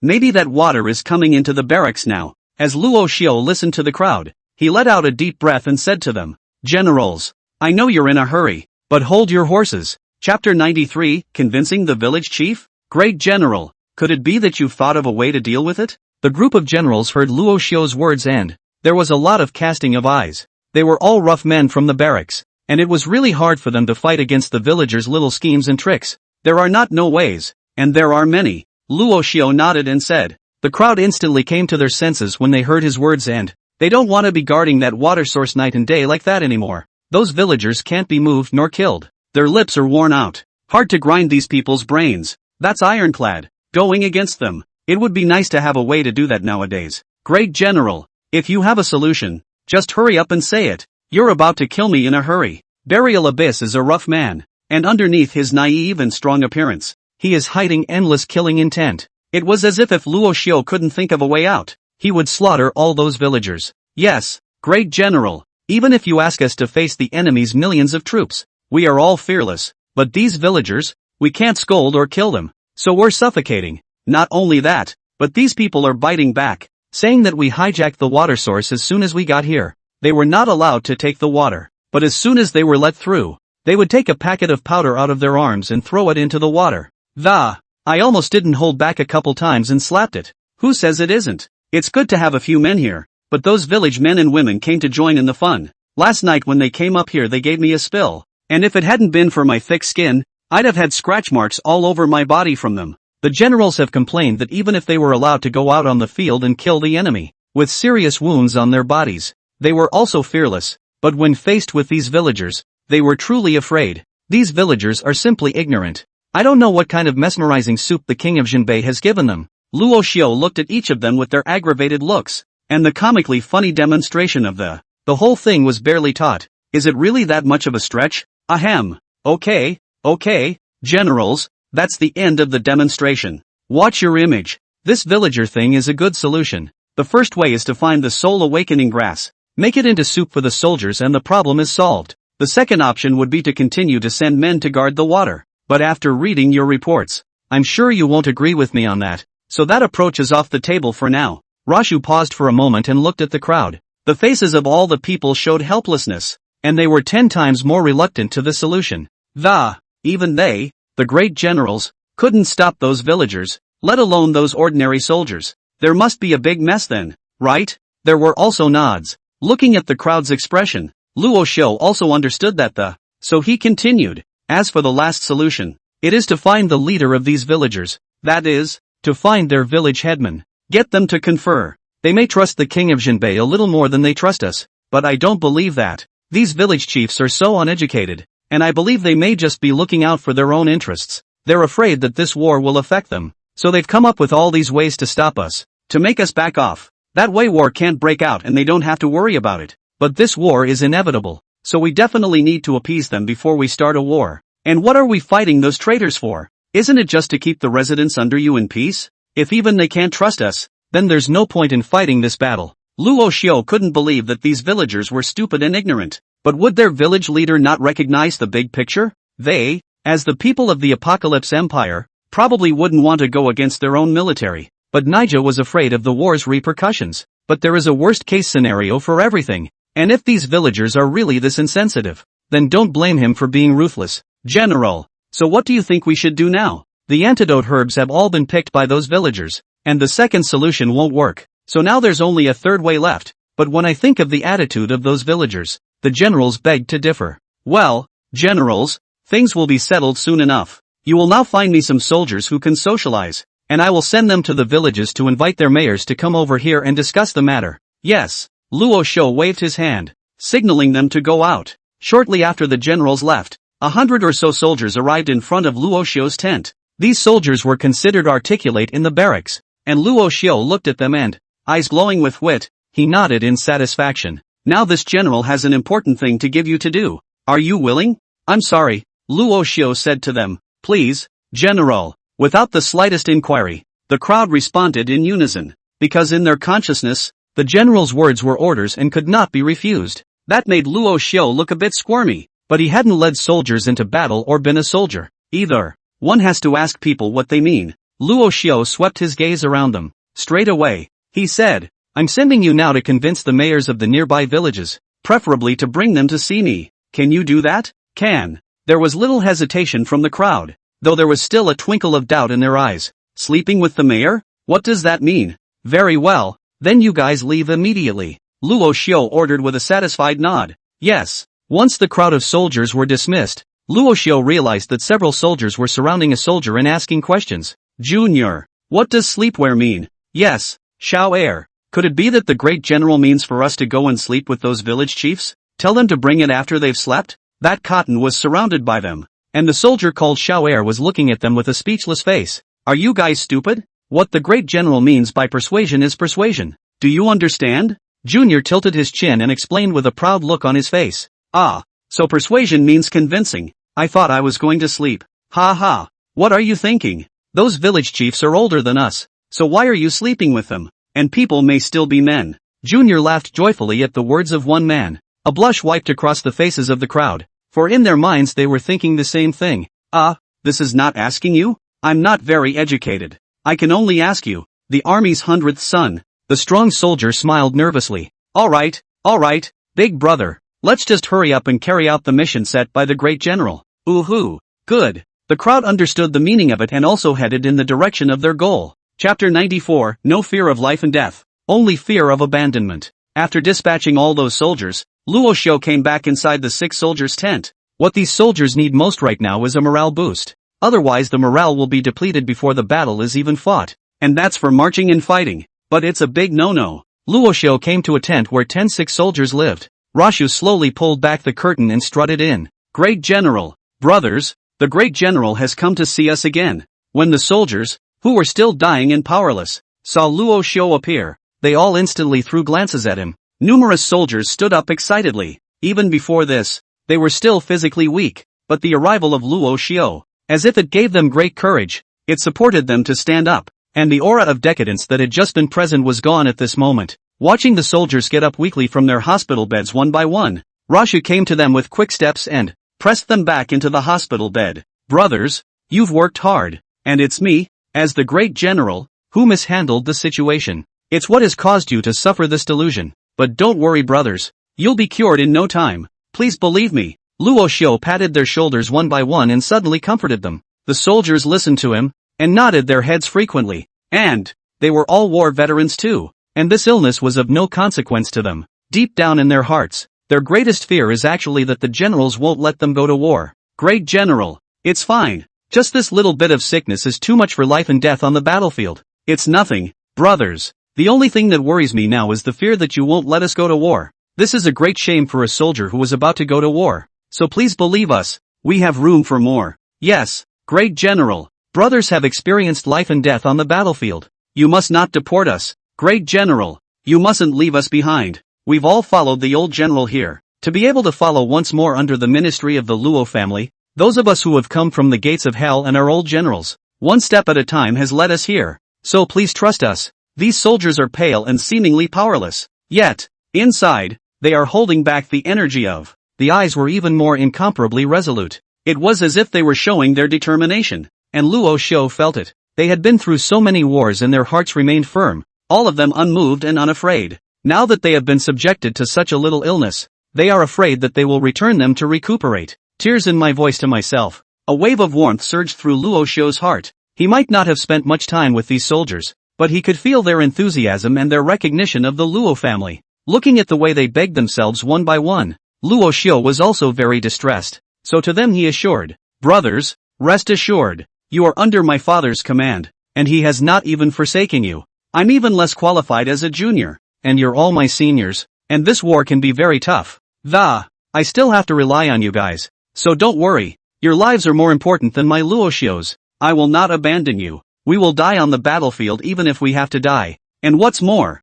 maybe that water is coming into the barracks now. As Luo Xiu listened to the crowd, he let out a deep breath and said to them, Generals, I know you're in a hurry, but hold your horses. Chapter 93, Convincing the Village Chief? Great General, could it be that you've thought of a way to deal with it? The group of generals heard Luo Xiu's words and there was a lot of casting of eyes. They were all rough men from the barracks, and it was really hard for them to fight against the villagers' little schemes and tricks. There are not no ways, and there are many. Luo Xiu nodded and said. The crowd instantly came to their senses when they heard his words and they don't want to be guarding that water source night and day like that anymore. Those villagers can't be moved nor killed. Their lips are worn out. Hard to grind these people's brains. That's ironclad. Going against them. It would be nice to have a way to do that nowadays. Great General, if you have a solution, just hurry up and say it. You're about to kill me in a hurry. Burial Abyss is a rough man, and underneath his naive and strong appearance, he is hiding endless killing intent. It was as if Luo Xiu couldn't think of a way out, he would slaughter all those villagers. Yes, Great General, even if you ask us to face the enemy's millions of troops, we are all fearless, but these villagers, we can't scold or kill them, so we're suffocating. Not only that, but these people are biting back, saying that we hijacked the water source as soon as we got here. They were not allowed to take the water, but as soon as they were let through, they would take a packet of powder out of their arms and throw it into the water. I almost didn't hold back a couple times and slapped it. Who says it isn't? It's good to have a few men here, but those village men and women came to join in the fun. Last night when they came up here they gave me a spill, and if it hadn't been for my thick skin, I'd have had scratch marks all over my body from them. The generals have complained that even if they were allowed to go out on the field and kill the enemy, with serious wounds on their bodies, they were also fearless, but when faced with these villagers, they were truly afraid. These villagers are simply ignorant. I don't know what kind of mesmerizing soup the king of Jinbei has given them. Luo Xiu looked at each of them with their aggravated looks, and the comically funny demonstration of the whole thing was barely taught. Is it really that much of a stretch? Ahem. Okay, generals, that's the end of the demonstration. Watch your image. This villager thing is a good solution. The first way is to find the soul awakening grass, make it into soup for the soldiers and the problem is solved. The second option would be to continue to send men to guard the water. But after reading your reports, I'm sure you won't agree with me on that, so that approach is off the table for now. Rashu paused for a moment and looked at the crowd. The faces of all the people showed helplessness, and they were 10 times more reluctant to the solution. Even they, the great generals, couldn't stop those villagers, let alone those ordinary soldiers. There must be a big mess then, right? There were also nods. Looking at the crowd's expression, Luo Xiu also understood that so he continued. As for the last solution, it is to find the leader of these villagers, that is, to find their village headman. Get them to confer. They may trust the king of Jinbei a little more than they trust us, but I don't believe that. These village chiefs are so uneducated, and I believe they may just be looking out for their own interests. They're afraid that this war will affect them, so they've come up with all these ways to stop us, to make us back off. That way war can't break out and they don't have to worry about it. But this war is inevitable. So we definitely need to appease them before we start a war. And what are we fighting those traitors for? Isn't it just to keep the residents under you in peace? If even they can't trust us, then there's no point in fighting this battle. Luo Xiu couldn't believe that these villagers were stupid and ignorant. But would their village leader not recognize the big picture? They, as the people of the Apocalypse Empire, probably wouldn't want to go against their own military. But Nija was afraid of the war's repercussions. But there is a worst-case scenario for everything. And if these villagers are really this insensitive, then don't blame him for being ruthless. General, so what do you think we should do now? The antidote herbs have all been picked by those villagers, and the second solution won't work, so now there's only a third way left. But when I think of the attitude of those villagers, the generals beg to differ. Well, generals, things will be settled soon enough. You will now find me some soldiers who can socialize, and I will send them to the villages to invite their mayors to come over here and discuss the matter. Yes, Luo Xiu waved his hand, signaling them to go out. Shortly after the generals left, 100 or so soldiers arrived in front of Luo Xiu's tent. These soldiers were considered articulate in the barracks, and Luo Xiu looked at them and, eyes glowing with wit, he nodded in satisfaction. Now this general has an important thing to give you to do. Are you willing? I'm sorry, Luo Xiu said to them. Please, general. Without the slightest inquiry, the crowd responded in unison, because in their consciousness, the general's words were orders and could not be refused. That made Luo Xiu look a bit squirmy, but he hadn't led soldiers into battle or been a soldier, either. One has to ask people what they mean. Luo Xiu swept his gaze around them. Straight away, he said, I'm sending you now to convince the mayors of the nearby villages, preferably to bring them to see me. Can you do that? Can. There was little hesitation from the crowd, though there was still a twinkle of doubt in their eyes. Sleeping with the mayor? What does that mean? Very well, then you guys leave immediately, Luo Xiu ordered with a satisfied nod. Yes. Once the crowd of soldiers were dismissed, Luo Xiu realized that several soldiers were surrounding a soldier and asking questions. Junior, what does sleepwear mean? Yes, Xiao Air. Could it be that the great general means for us to go and sleep with those village chiefs? Tell them to bring it after they've slept? That cotton was surrounded by them, and the soldier called Xiao Air was looking at them with a speechless face. Are you guys stupid? What the great general means by persuasion is persuasion. Do you understand? Junior tilted his chin and explained with a proud look on his face. Ah, so persuasion means convincing. I thought I was going to sleep. Ha ha. What are you thinking? Those village chiefs are older than us, so why are you sleeping with them? And people may still be men. Junior laughed joyfully at the words of one man. A blush wiped across the faces of the crowd, for in their minds they were thinking the same thing. This is not asking you? I'm not very educated. I can only ask you, the army's 100th son. The strong soldier smiled nervously. Alright, big brother. Let's just hurry up and carry out the mission set by the great general. Ooh-hoo. Good. The crowd understood the meaning of it and also headed in the direction of their goal. Chapter 94, No fear of life and death, only fear of abandonment. After dispatching all those soldiers, Luo Xiu came back inside the 6 soldiers' tent. What these soldiers need most right now is a morale boost. Otherwise the morale will be depleted before the battle is even fought. And that's for marching and fighting. But it's a big no-no. Luo Xiu came to a tent where 10 sick soldiers lived. Rashu slowly pulled back the curtain and strutted in. Great General, brothers, the great general has come to see us again. When the soldiers, who were still dying and powerless, saw Luo Xiu appear, they all instantly threw glances at him. Numerous soldiers stood up excitedly. Even before this, they were still physically weak, but the arrival of Luo Xiu, as if it gave them great courage, it supported them to stand up, and the aura of decadence that had just been present was gone at this moment. Watching the soldiers get up weakly from their hospital beds one by one, Rashu came to them with quick steps and pressed them back into the hospital bed. Brothers, you've worked hard, and it's me, as the great general, who mishandled the situation. It's what has caused you to suffer this delusion. But don't worry brothers, you'll be cured in no time. Please believe me. Luo Xiu patted their shoulders one by one and suddenly comforted them. The soldiers listened to him, and nodded their heads frequently. And they were all war veterans too, and this illness was of no consequence to them. Deep down in their hearts, their greatest fear is actually that the generals won't let them go to war. Great general, it's fine. Just this little bit of sickness is too much for life and death on the battlefield. It's nothing, brothers. The only thing that worries me now is the fear that you won't let us go to war. This is a great shame for a soldier who was about to go to war. So please believe us, we have room for more. Yes, great general, brothers have experienced life and death on the battlefield. You must not deport us. Great general, you mustn't leave us behind. We've all followed the old general here. To be able to follow once more under the ministry of the Luo family, those of us who have come from the gates of hell and our old generals, one step at a time has led us here. So please trust us. These soldiers are pale and seemingly powerless. Yet, inside, they are holding back the energy of. The eyes were even more incomparably resolute. It was as if they were showing their determination, and Luo Xiu felt it. They had been through so many wars and their hearts remained firm, all of them unmoved and unafraid. Now that they have been subjected to such a little illness, They are afraid that they will return them to recuperate. Tears in my voice to myself. A wave of warmth surged through Luo Xiu's heart. He might not have spent much time with these soldiers, but he could feel their enthusiasm and their recognition of the Luo family. Looking at the way they begged themselves one by one, Luo Xiu was also very distressed. So to them he assured, "Brothers, rest assured, you are under my father's command, and he has not even forsaken you. I'm even less qualified as a junior, and you're all my seniors, and this war can be very tough. I still have to rely on you guys, so don't worry, your lives are more important than my Luo Xiu's. I will not abandon you. We will die on the battlefield even if we have to die. And what's more,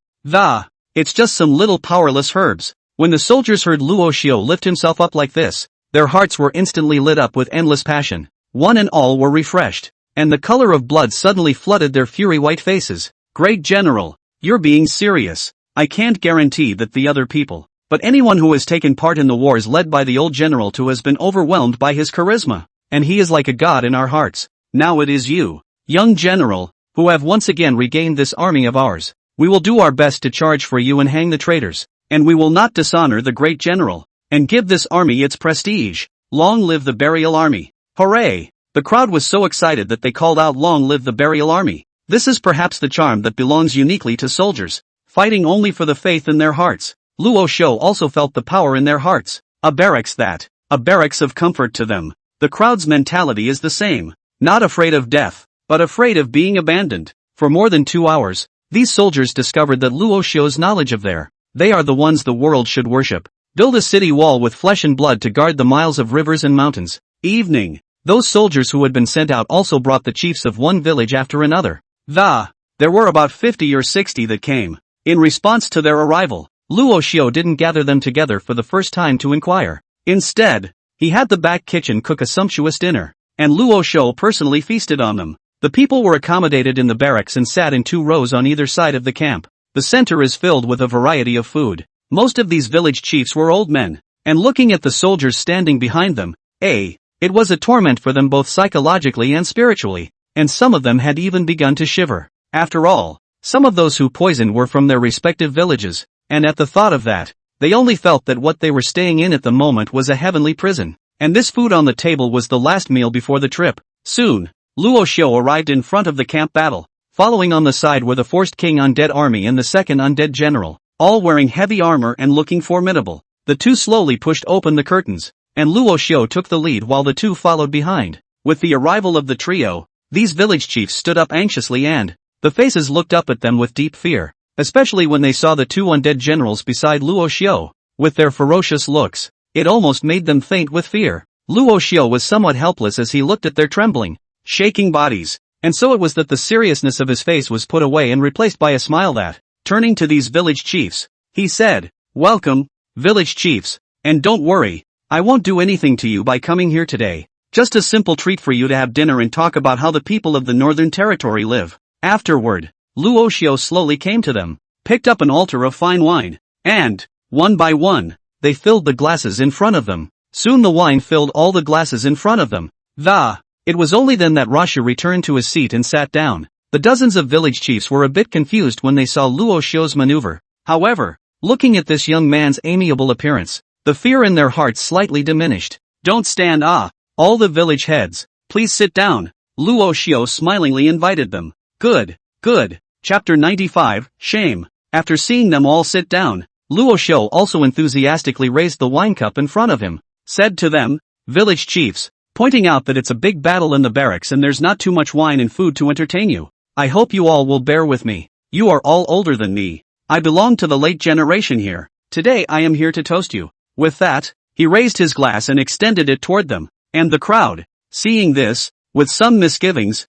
it's just some little powerless herbs." When the soldiers heard Luo Xiu lift himself up like this, their hearts were instantly lit up with endless passion. One and all were refreshed, and the color of blood suddenly flooded their fury-white faces. "Great General, you're being serious. I can't guarantee that the other people, but anyone who has taken part in the wars led by the old general too has been overwhelmed by his charisma, and he is like a god in our hearts. Now it is you, young general, who have once again regained this army of ours. We will do our best to charge for you and hang the traitors, and we will not dishonor the great general, and give this army its prestige. Long live the burial army. Hooray!" The crowd was so excited that they called out, "Long live the burial army." This is perhaps the charm that belongs uniquely to soldiers, fighting only for the faith in their hearts. Luo Xiu also felt the power in their hearts. A barracks of comfort to them. The crowd's mentality is the same. Not afraid of death, but afraid of being abandoned. For more than 2 hours, these soldiers discovered that Luo Xiu's knowledge of they are the ones the world should worship. Build a city wall with flesh and blood to guard the miles of rivers and mountains. Evening. Those soldiers who had been sent out also brought the chiefs of one village after another. There were about 50 or 60 that came. In response to their arrival, Luo Xiu didn't gather them together for the first time to inquire. Instead, he had the back kitchen cook a sumptuous dinner, and Luo Xiu personally feasted on them. The people were accommodated in the barracks and sat in 2 rows on either side of the camp. The center is filled with a variety of food. Most of these village chiefs were old men, and looking at the soldiers standing behind them, it was a torment for them both psychologically and spiritually, and some of them had even begun to shiver. After all, some of those who poisoned were from their respective villages, and at the thought of that, they only felt that what they were staying in at the moment was a heavenly prison, and this food on the table was the last meal before the trip. Soon, Luo Xiu arrived in front of the camp battle. Following on the side were the forced king undead army and the second undead general, all wearing heavy armor and looking formidable. The two slowly pushed open the curtains, and Luo Xiu took the lead while the two followed behind. With the arrival of the trio, these village chiefs stood up anxiously and the faces looked up at them with deep fear, especially when they saw the 2 undead generals beside Luo Xiu. With their ferocious looks, it almost made them faint with fear. Luo Xiu was somewhat helpless as he looked at their trembling, shaking bodies, and so it was that the seriousness of his face was put away and replaced by a smile that, turning to these village chiefs, he said, "Welcome, village chiefs, and don't worry, I won't do anything to you by coming here today. Just a simple treat for you to have dinner and talk about how the people of the Northern Territory live." Afterward, Luo Xiu slowly came to them, picked up an altar of fine wine, and, one by one, they filled the glasses in front of them. Soon the wine filled all the glasses in front of them. It was only then that Rashu returned to his seat and sat down. The dozens of village chiefs were a bit confused when they saw Luo Xiu's maneuver. However, looking at this young man's amiable appearance, the fear in their hearts slightly diminished. "Don't stand all the village heads, please sit down," Luo Xiu smilingly invited them. Good. Chapter 95, Shame. After seeing them all sit down, Luo Xiu also enthusiastically raised the wine cup in front of him, said to them, "Village chiefs," pointing out that it's a big battle in the barracks and there's not too much wine and food to entertain you. "I hope you all will bear with me. You are all older than me. I belong to the late generation here. Today I am here to toast you." With that, he raised his glass and extended it toward them, and the crowd, seeing this, with some misgivings,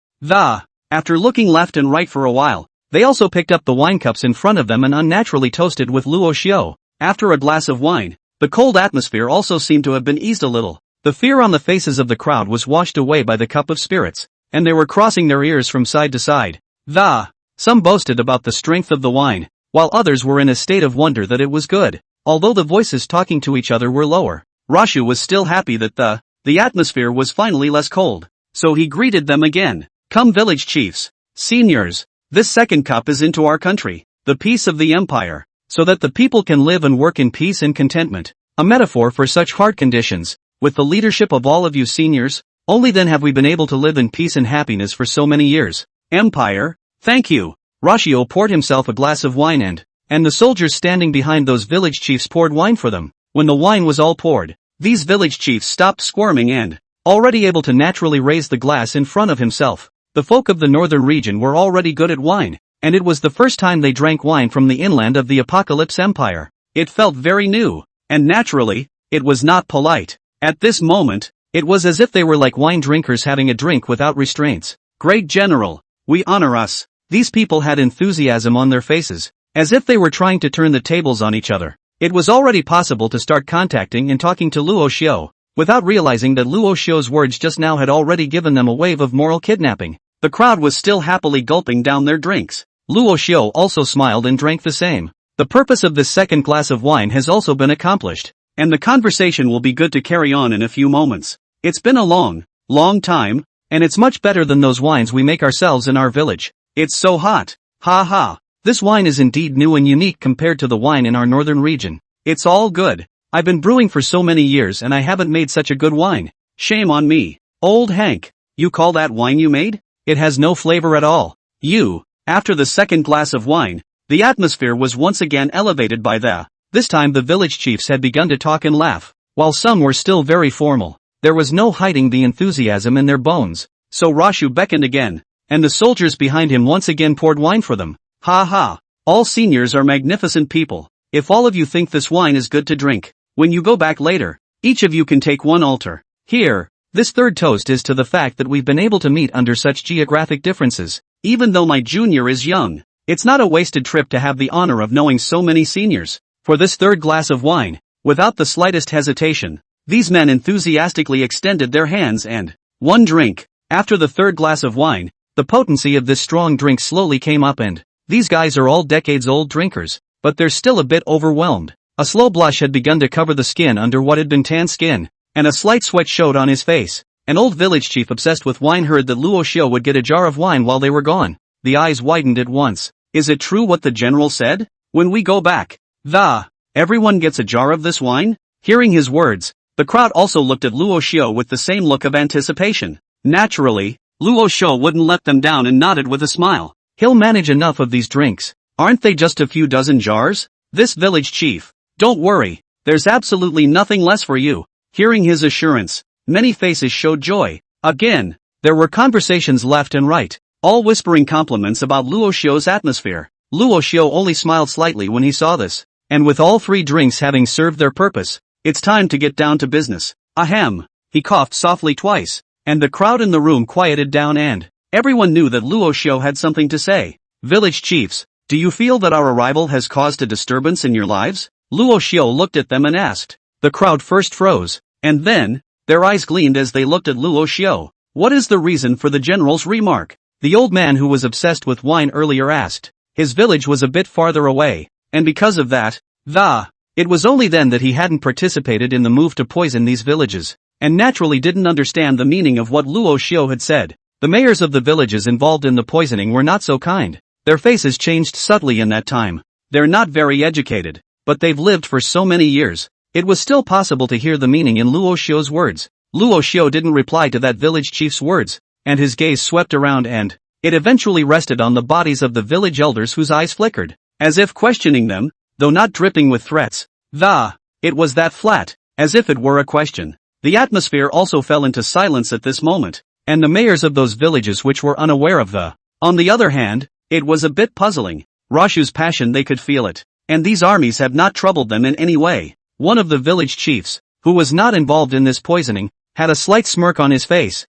after looking left and right for a while, they also picked up the wine cups in front of them and unnaturally toasted with Luo Xiu. After a glass of wine, the cold atmosphere also seemed to have been eased a little. The fear on the faces of the crowd was washed away by the cup of spirits, and they were crossing their ears from side to side. Some boasted about the strength of the wine, while others were in a state of wonder that it was good. Although the voices talking to each other were lower, Rashu was still happy that the atmosphere was finally less cold. So he greeted them again. "Come village chiefs, seniors, this second cup is into our country, the peace of the empire, so that the people can live and work in peace and contentment. a metaphor for such hard conditions. With the leadership of all of you seniors, only then have we been able to live in peace and happiness for so many years. Empire? Thank you. Luo poured himself a glass of wine and the soldiers standing behind those village chiefs poured wine for them. When the wine was all poured, these village chiefs stopped squirming and, already able to naturally raise the glass in front of himself. The folk of the northern region were already good at wine, and it was the first time they drank wine from the inland of the Apocalypse Empire. It felt very new, and naturally, it was not polite. At this moment, it was as if they were like wine drinkers having a drink without restraints. Great General, we honor us. These people had enthusiasm on their faces, as if they were trying to turn the tables on each other. It was already possible to start contacting and talking to Luo Xiu, without realizing that Luo Xiu's words just now had already given them a wave of moral kidnapping. The crowd was still happily gulping down their drinks. Luo Xiu also smiled and drank the same. The purpose of this second glass of wine has also been accomplished, and the conversation will be good to carry on in a few moments. It's been a long time, and it's much better than those wines we make ourselves in our village. It's so hot. Ha ha. This wine is indeed new and unique compared to the wine in our northern region. It's all good. I've been brewing for so many years and I haven't made such a good wine. Shame on me. Old Hank, you call that wine you made? It has no flavor at all. After the second glass of wine, the atmosphere was once again elevated by this time the village chiefs had begun to talk and laugh, while some were still very formal. There was no hiding the enthusiasm in their bones. So Luo Xiu beckoned again, and the soldiers behind him once again poured wine for them. Ha ha. All seniors are magnificent people. If all of you think this wine is good to drink, when you go back later, each of you can take one altar. Here, this third toast is to the fact that we've been able to meet under such geographic differences. Even though my junior is young, it's not a wasted trip to have the honor of knowing so many seniors. For this third glass of wine, without the slightest hesitation, these men enthusiastically extended their hands and one drink. After the third glass of wine, the potency of this strong drink slowly came up and these guys are all decades-old drinkers, but they're still a bit overwhelmed. A slow blush had begun to cover the skin under what had been tan skin, and a slight sweat showed on his face. An old village chief obsessed with wine heard that Luo Xiu would get a jar of wine while they were gone. The eyes widened at once. Is it true what the general said? When we go back, everyone gets a jar of this wine? Hearing his words, the crowd also looked at Luo Xiu with the same look of anticipation. Naturally, Luo Xiu wouldn't let them down and nodded with a smile. He'll manage enough of these drinks. Aren't they just a few dozen jars? This village chief. Don't worry, there's absolutely nothing less for you. Hearing his assurance, many faces showed joy. Again, there were conversations left and right, all whispering compliments about Luo Xiu's atmosphere. Luo Xiu only smiled slightly when he saw this, and with all three drinks having served their purpose, it's time to get down to business. Ahem. He coughed softly twice, and the crowd in the room quieted down and everyone knew that Luo Xiu had something to say. Village chiefs, do you feel that our arrival has caused a disturbance in your lives? Luo Xiu looked at them and asked. The crowd first froze, and then, their eyes gleamed as they looked at Luo Xiu. What is the reason for the general's remark? The old man who was obsessed with wine earlier asked. His village was a bit farther away, and because of that, it was only then that he hadn't participated in the move to poison these villages, and naturally didn't understand the meaning of what Luo Xiu had said. The mayors of the villages involved in the poisoning were not so kind. Their faces changed subtly in that time. They're not very educated, but they've lived for so many years. It was still possible to hear the meaning in Luo Xiu's words. Luo Xiu didn't reply to that village chief's words, and his gaze swept around and it eventually rested on the bodies of the village elders whose eyes flickered, as if questioning them, though not dripping with threats. It was that flat, as if it were a question. The atmosphere also fell into silence at this moment, and the mayors of those villages which were unaware of On the other hand, it was a bit puzzling. Luo Xiu's passion, they could feel it, and these armies have not troubled them in any way. One of the village chiefs, who was not involved in this poisoning, had a slight smirk on his face.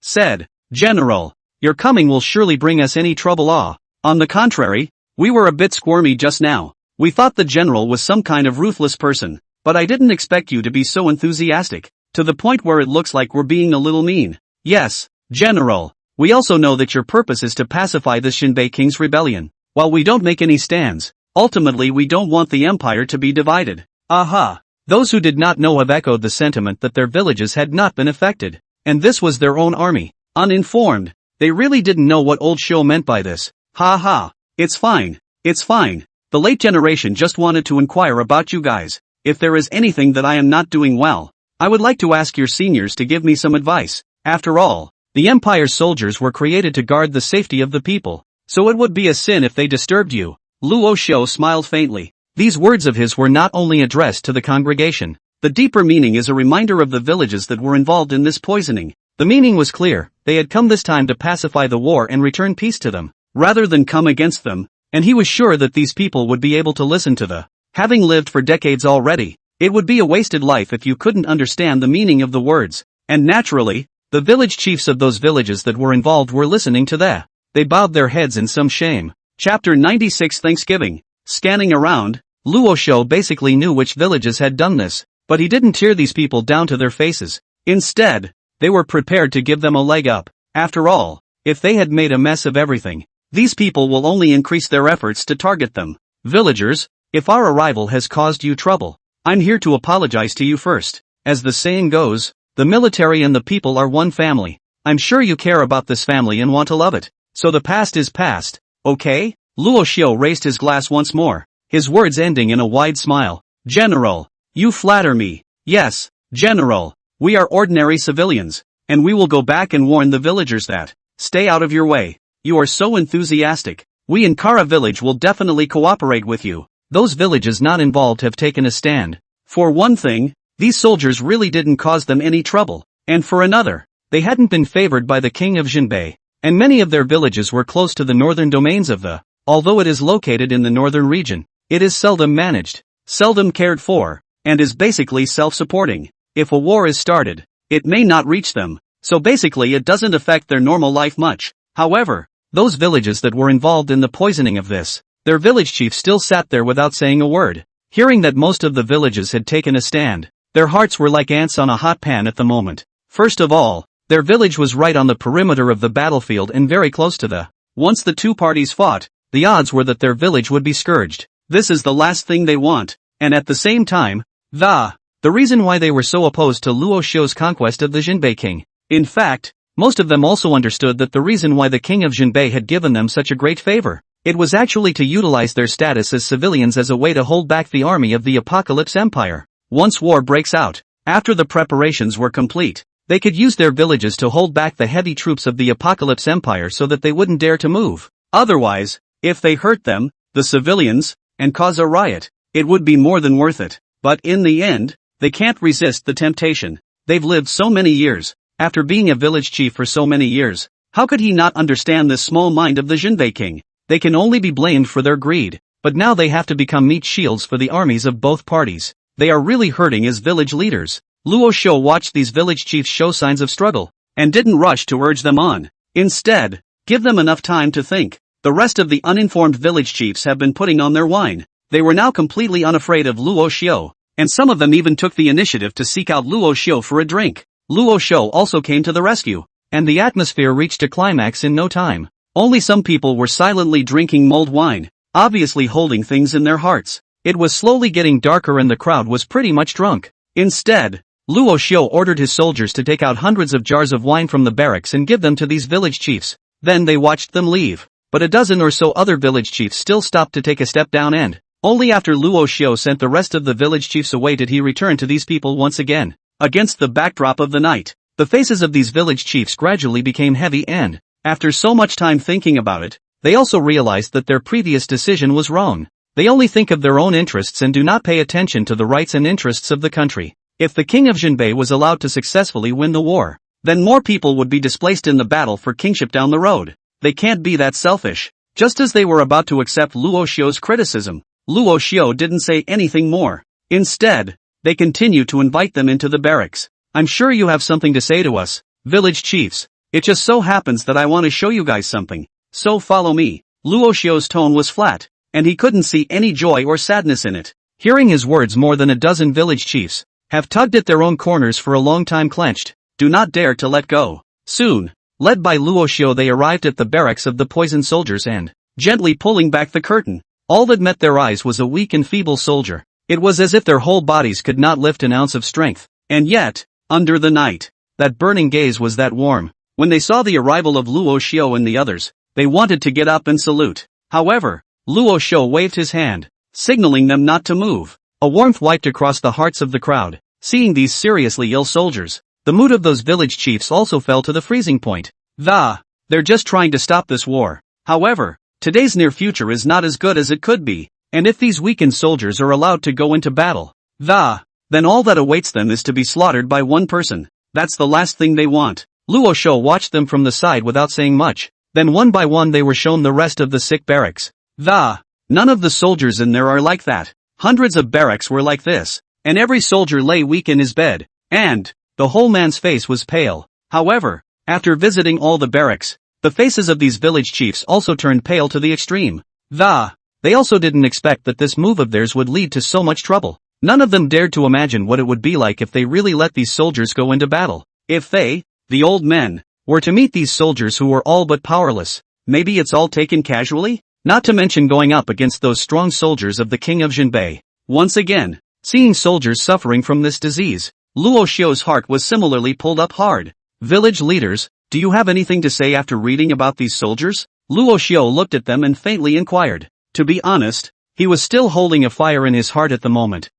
Said, General, your coming will surely bring us any trouble. On the contrary, we were a bit squirmy just now. We thought the general was some kind of ruthless person, but I didn't expect you to be so enthusiastic, to the point where it looks like we're being a little mean. Yes, General, we also know that your purpose is to pacify the Xinbei King's rebellion. While we don't make any stands, ultimately we don't want the empire to be divided. Aha! Those who did not know have echoed the sentiment that their villages had not been affected, and this was their own army. Uninformed, they really didn't know what old Xiu meant by this. Ha ha! It's fine. The late generation just wanted to inquire about you guys. if there is anything that I am not doing well, I would like to ask your seniors to give me some advice. After all, the Empire's soldiers were created to guard the safety of the people, so it would be a sin if they disturbed you." Luo Xiu smiled faintly. These words of his were not only addressed to the congregation. The deeper meaning is a reminder of the villages that were involved in this poisoning. The meaning was clear: they had come this time to pacify the war and return peace to them, rather than come against them, and he was sure that these people would be able to listen to the. Having lived for decades already, it would be a wasted life if you couldn't understand the meaning of the words, and naturally, the village chiefs of those villages that were involved were listening to that. They bowed their heads in some shame. Chapter 96 Thanksgiving. Scanning around, Luo Xiu basically knew which villages had done this, but he didn't tear these people down to their faces. Instead, they were prepared to give them a leg up. After all, if they had made a mess of everything, these people will only increase their efforts to target them. "Villagers, if our arrival has caused you trouble, I'm here to apologize to you first. As the saying goes, the military and the people are one family. I'm sure you care about this family and want to love it. So the past is past, okay?" Luo Xiu raised his glass once more, his words ending in a wide smile. "General, you flatter me. Yes, General, we are ordinary civilians, and we will go back and warn the villagers that. Stay out of your way. You are so enthusiastic. We in Kara village will definitely cooperate with you." Those villages not involved have taken a stand. For one thing, these soldiers really didn't cause them any trouble, and for another, they hadn't been favored by the king of Jinbei, and many of their villages were close to the northern domains of the. Although it is located in the northern region, it is seldom managed, seldom cared for, and is basically self-supporting. If a war is started, it may not reach them, so basically it doesn't affect their normal life much. However, those villages that were involved in the poisoning of this, their village chief still sat there without saying a word. Hearing that most of the villages had taken a stand, their hearts were like ants on a hot pan at the moment. First of all, their village was right on the perimeter of the battlefield and very close to the. Once the two parties fought, the odds were that their village would be scourged. This is the last thing they want, and at the same time, the reason why they were so opposed to Luo Xiu's conquest of the Jinbei king. In fact, most of them also understood that the reason why the king of Jinbei had given them such a great favor, it was actually to utilize their status as civilians as a way to hold back the army of the Apocalypse Empire. Once war breaks out, after the preparations were complete, they could use their villages to hold back the heavy troops of the Apocalypse Empire so that they wouldn't dare to move. Otherwise, if they hurt them, the civilians, and cause a riot, it would be more than worth it. But in the end, they can't resist the temptation. They've lived so many years. After being a village chief for so many years, how could he not understand the small mind of the Jinbei king? They can only be blamed for their greed, but now they have to become meat shields for the armies of both parties. They are really hurting as village leaders. Luo Xiu watched these village chiefs show signs of struggle, and didn't rush to urge them on. Instead, give them enough time to think. The rest of the uninformed village chiefs have been putting on their wine. They were now completely unafraid of Luo Xiu, and some of them even took the initiative to seek out Luo Xiu for a drink. Luo Xiu also came to the rescue, and the atmosphere reached a climax in no time. Only some people were silently drinking mulled wine, obviously holding things in their hearts. It was slowly getting darker and the crowd was pretty much drunk. Instead, Luo Xiu ordered his soldiers to take out hundreds of jars of wine from the barracks and give them to these village chiefs. Then they watched them leave. But a dozen or so other village chiefs still stopped to take a step down, and only after Luo Xiu sent the rest of the village chiefs away did he return to these people once again. Against the backdrop of the night, the faces of these village chiefs gradually became heavy and, after so much time thinking about it, they also realized that their previous decision was wrong. They only think of their own interests and do not pay attention to the rights and interests of the country. If the king of Jinbei was allowed to successfully win the war, then more people would be displaced in the battle for kingship down the road. They can't be that selfish. Just as they were about to accept Luo Xiu's criticism, Luo Xiu didn't say anything more. Instead, they continued to invite them into the barracks. "I'm sure you have something to say to us, village chiefs. It just so happens that I want to show you guys something. So follow me." Luo Xiu's tone was flat, and he couldn't see any joy or sadness in it. Hearing his words, more than a dozen village chiefs have tugged at their own corners for a long time, clenched, do not dare to let go. Soon, led by Luo Xiu, they arrived at the barracks of the poison soldiers and, gently pulling back the curtain, all that met their eyes was a weak and feeble soldier. It was as if their whole bodies could not lift an ounce of strength. And yet, under the night, that burning gaze was that warm. When they saw the arrival of Luo Xiu and the others, they wanted to get up and salute. However, Luo Xiu waved his hand, signaling them not to move. A warmth wiped across the hearts of the crowd, seeing these seriously ill soldiers. The mood of those village chiefs also fell to the freezing point. They're just trying to stop this war. However, today's near future is not as good as it could be, and if these weakened soldiers are allowed to go into battle, then all that awaits them is to be slaughtered by one person. That's the last thing they want. Luo Xiu watched them from the side without saying much. Then one by one they were shown the rest of the sick barracks. None of the soldiers in there are like that. Hundreds of barracks were like this, and every soldier lay weak in his bed, and the whole man's face was pale. However, after visiting all the barracks, the faces of these village chiefs also turned pale to the extreme. They also didn't expect that this move of theirs would lead to so much trouble. None of them dared to imagine what it would be like if they really let these soldiers go into battle. If they, the old men, were to meet these soldiers who were all but powerless, maybe it's all taken casually? Not to mention going up against those strong soldiers of the king of Jinbei. Once again, seeing soldiers suffering from this disease, Luo Xiu's heart was similarly pulled up hard. Village leaders, do you have anything to say after reading about these soldiers? Luo Xiu looked at them and faintly inquired. To be honest, he was still holding a fire in his heart at the moment.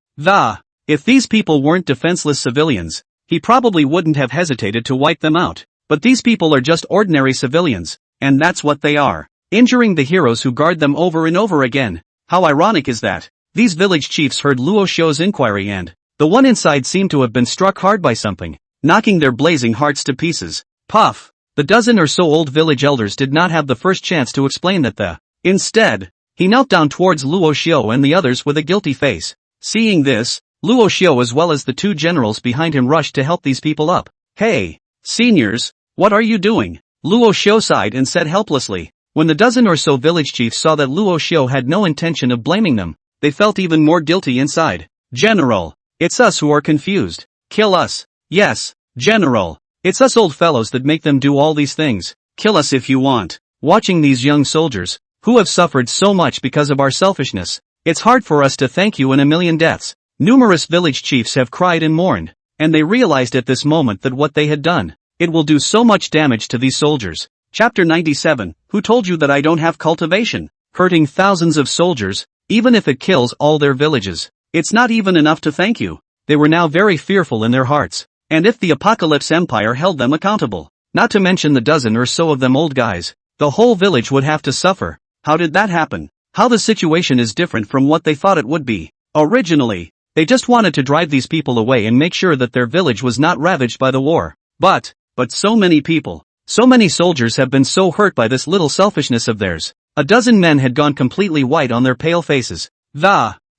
If these people weren't defenseless civilians, he probably wouldn't have hesitated to wipe them out. But these people are just ordinary civilians, and that's what they are, injuring the heroes who guard them over and over again. How ironic is that? These village chiefs heard Luo Xiu's inquiry and the one inside seemed to have been struck hard by something, knocking their blazing hearts to pieces. Puff! The dozen or so old village elders did not have the first chance to explain that Instead, he knelt down towards Luo Xiu and the others with a guilty face. Seeing this, Luo Xiu as well as the two generals behind him rushed to help these people up. Hey, seniors, what are you doing? Luo Xiu sighed and said helplessly. When the dozen or so village chiefs saw that Luo Xiu had no intention of blaming them, they felt even more guilty inside. General, it's us who are confused. Kill us. Yes, General, it's us old fellows that make them do all these things. Kill us if you want. Watching these young soldiers, who have suffered so much because of our selfishness, it's hard for us to thank you in a million deaths. Numerous village chiefs have cried and mourned, and they realized at this moment that what they had done, it will do so much damage to these soldiers. Chapter 97, Who told you that I don't have cultivation? Hurting thousands of soldiers, even if it kills all their villages. It's not even enough to thank you. They were now very fearful in their hearts, and if the Apocalypse Empire held them accountable, not to mention the dozen or so of them old guys, the whole village would have to suffer. How did that happen? How the situation is different from what they thought it would be. Originally, they just wanted to drive these people away and make sure that their village was not ravaged by the war. But so many people, so many soldiers have been so hurt by this little selfishness of theirs. A dozen men had gone completely white on their pale faces.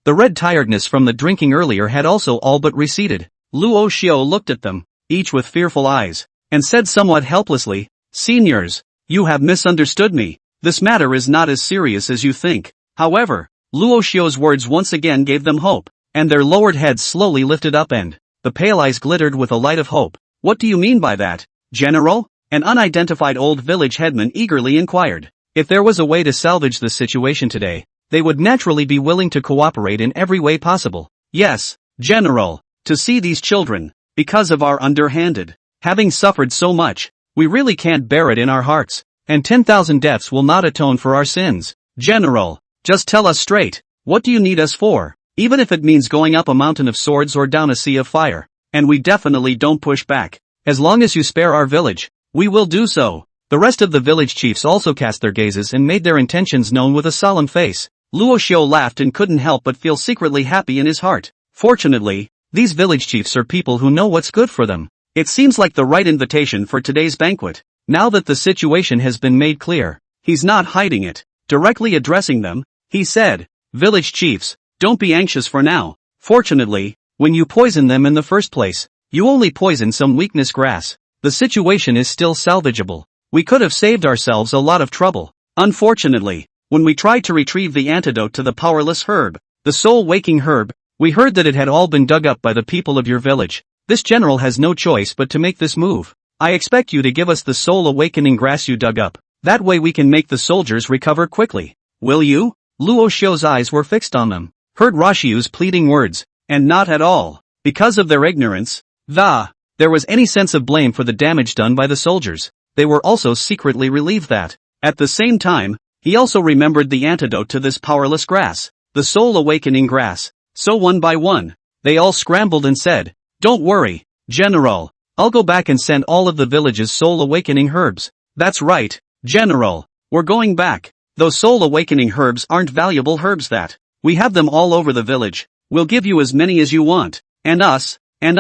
The red tiredness from the drinking earlier had also all but receded. Luo Xiu looked at them, each with fearful eyes, and said somewhat helplessly, Seniors, you have misunderstood me. This matter is not as serious as you think. However, Luo Xiu's words once again gave them hope, and their lowered heads slowly lifted up and the pale eyes glittered with a light of hope. What do you mean by that, General? An unidentified old village headman eagerly inquired. If there was a way to salvage this situation today, they would naturally be willing to cooperate in every way possible. Yes, General, to see these children, because of our underhanded, having suffered so much, we really can't bear it in our hearts. And 10,000 deaths will not atone for our sins. General, just tell us straight, what do you need us for? Even if it means going up a mountain of swords or down a sea of fire. And we definitely don't push back. As long as you spare our village, we will do so. The rest of the village chiefs also cast their gazes and made their intentions known with a solemn face. Luo Xiu laughed and couldn't help but feel secretly happy in his heart. Fortunately, these village chiefs are people who know what's good for them. It seems like the right invitation for today's banquet. Now that the situation has been made clear, he's not hiding it. Directly addressing them, he said, Village chiefs, don't be anxious for now. Fortunately, when you poison them in the first place, you only poison some weakness grass. The situation is still salvageable. We could have saved ourselves a lot of trouble. Unfortunately, when we tried to retrieve the antidote to the powerless herb, the soul-waking herb, we heard that it had all been dug up by the people of your village. This general has no choice but to make this move. I expect you to give us the soul-awakening grass you dug up. That way we can make the soldiers recover quickly. Will you? Luo Xiu's eyes were fixed on them. Heard Rashiu's pleading words, and not at all. Because of their ignorance, there was any sense of blame for the damage done by the soldiers. They were also secretly relieved that, at the same time, he also remembered the antidote to this powerless grass, the soul-awakening grass. So one by one, they all scrambled and said, "Don't worry, General. I'll go back and send all of the village's soul awakening herbs." "That's right, General. We're going back. Those soul awakening herbs aren't valuable herbs that. We have them all over the village. We'll give you as many as you want. And us, and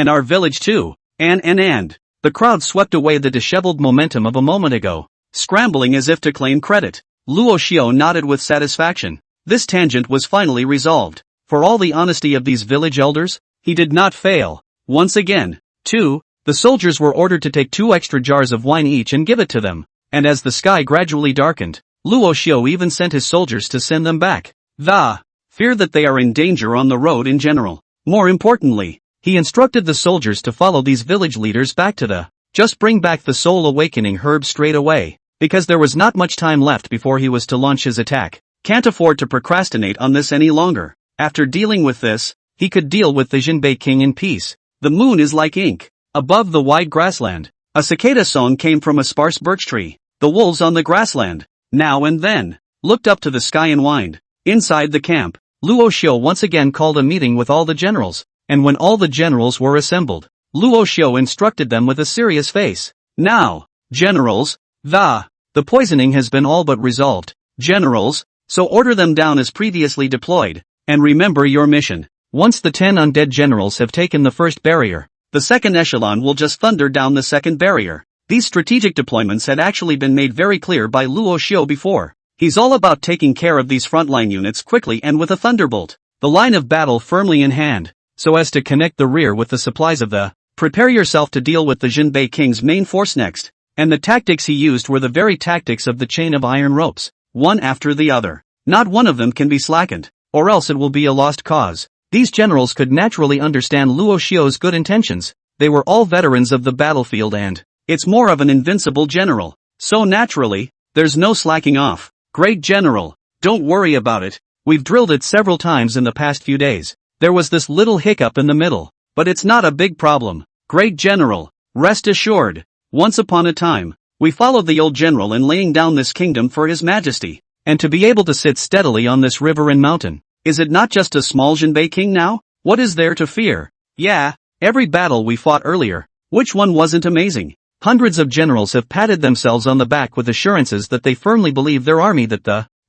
our village too. And. The crowd swept away the disheveled momentum of a moment ago, scrambling as if to claim credit. Luo Xiu nodded with satisfaction. This tangent was finally resolved. For all the honesty of these village elders, he did not fail. Once again, too, the soldiers were ordered to take 2 extra jars of wine each and give it to them. And as the sky gradually darkened, Luo Xiu even sent his soldiers to send them back. The fear that they are in danger on the road in general. More importantly, he instructed the soldiers to follow these village leaders back to the just bring back the soul awakening herb straight away, because there was not much time left before he was to launch his attack. Can't afford to procrastinate on this any longer. After dealing with this, he could deal with the Jinbei king in peace. The moon is like ink. Above the wide grassland, a cicada song came from a sparse birch tree. The wolves on the grassland, now and then, looked up to the sky and whined. Inside the camp, Luo Xiu once again called a meeting with all the generals, and when all the generals were assembled, Luo Xiu instructed them with a serious face. "Now, generals, the poisoning has been all but resolved, generals, so order them down as previously deployed, and remember your mission. Once the 10 undead generals have taken the first barrier, the second echelon will just thunder down the second barrier." These strategic deployments had actually been made very clear by Luo Xiu before. He's all about taking care of these frontline units quickly and with a thunderbolt. The line of battle firmly in hand, so as to connect the rear with the supplies of the. Prepare yourself to deal with the Jinbei King's main force next. And the tactics he used were the very tactics of the chain of iron ropes, one after the other. Not one of them can be slackened, or else it will be a lost cause. These generals could naturally understand Luo Xiu's good intentions. They were all veterans of the battlefield and it's more of an invincible general. So naturally, there's no slacking off. "Great General, don't worry about it. We've drilled it several times in the past few days. There was this little hiccup in the middle, but it's not a big problem. Great General, rest assured. Once upon a time, we followed the old general in laying down this kingdom for His Majesty. And to be able to sit steadily on this river and mountain, is it not just a small Jinbei king now? What is there to fear? Yeah, every battle we fought earlier, which one wasn't amazing? Hundreds of generals have patted themselves on the back with assurances that they firmly believe their army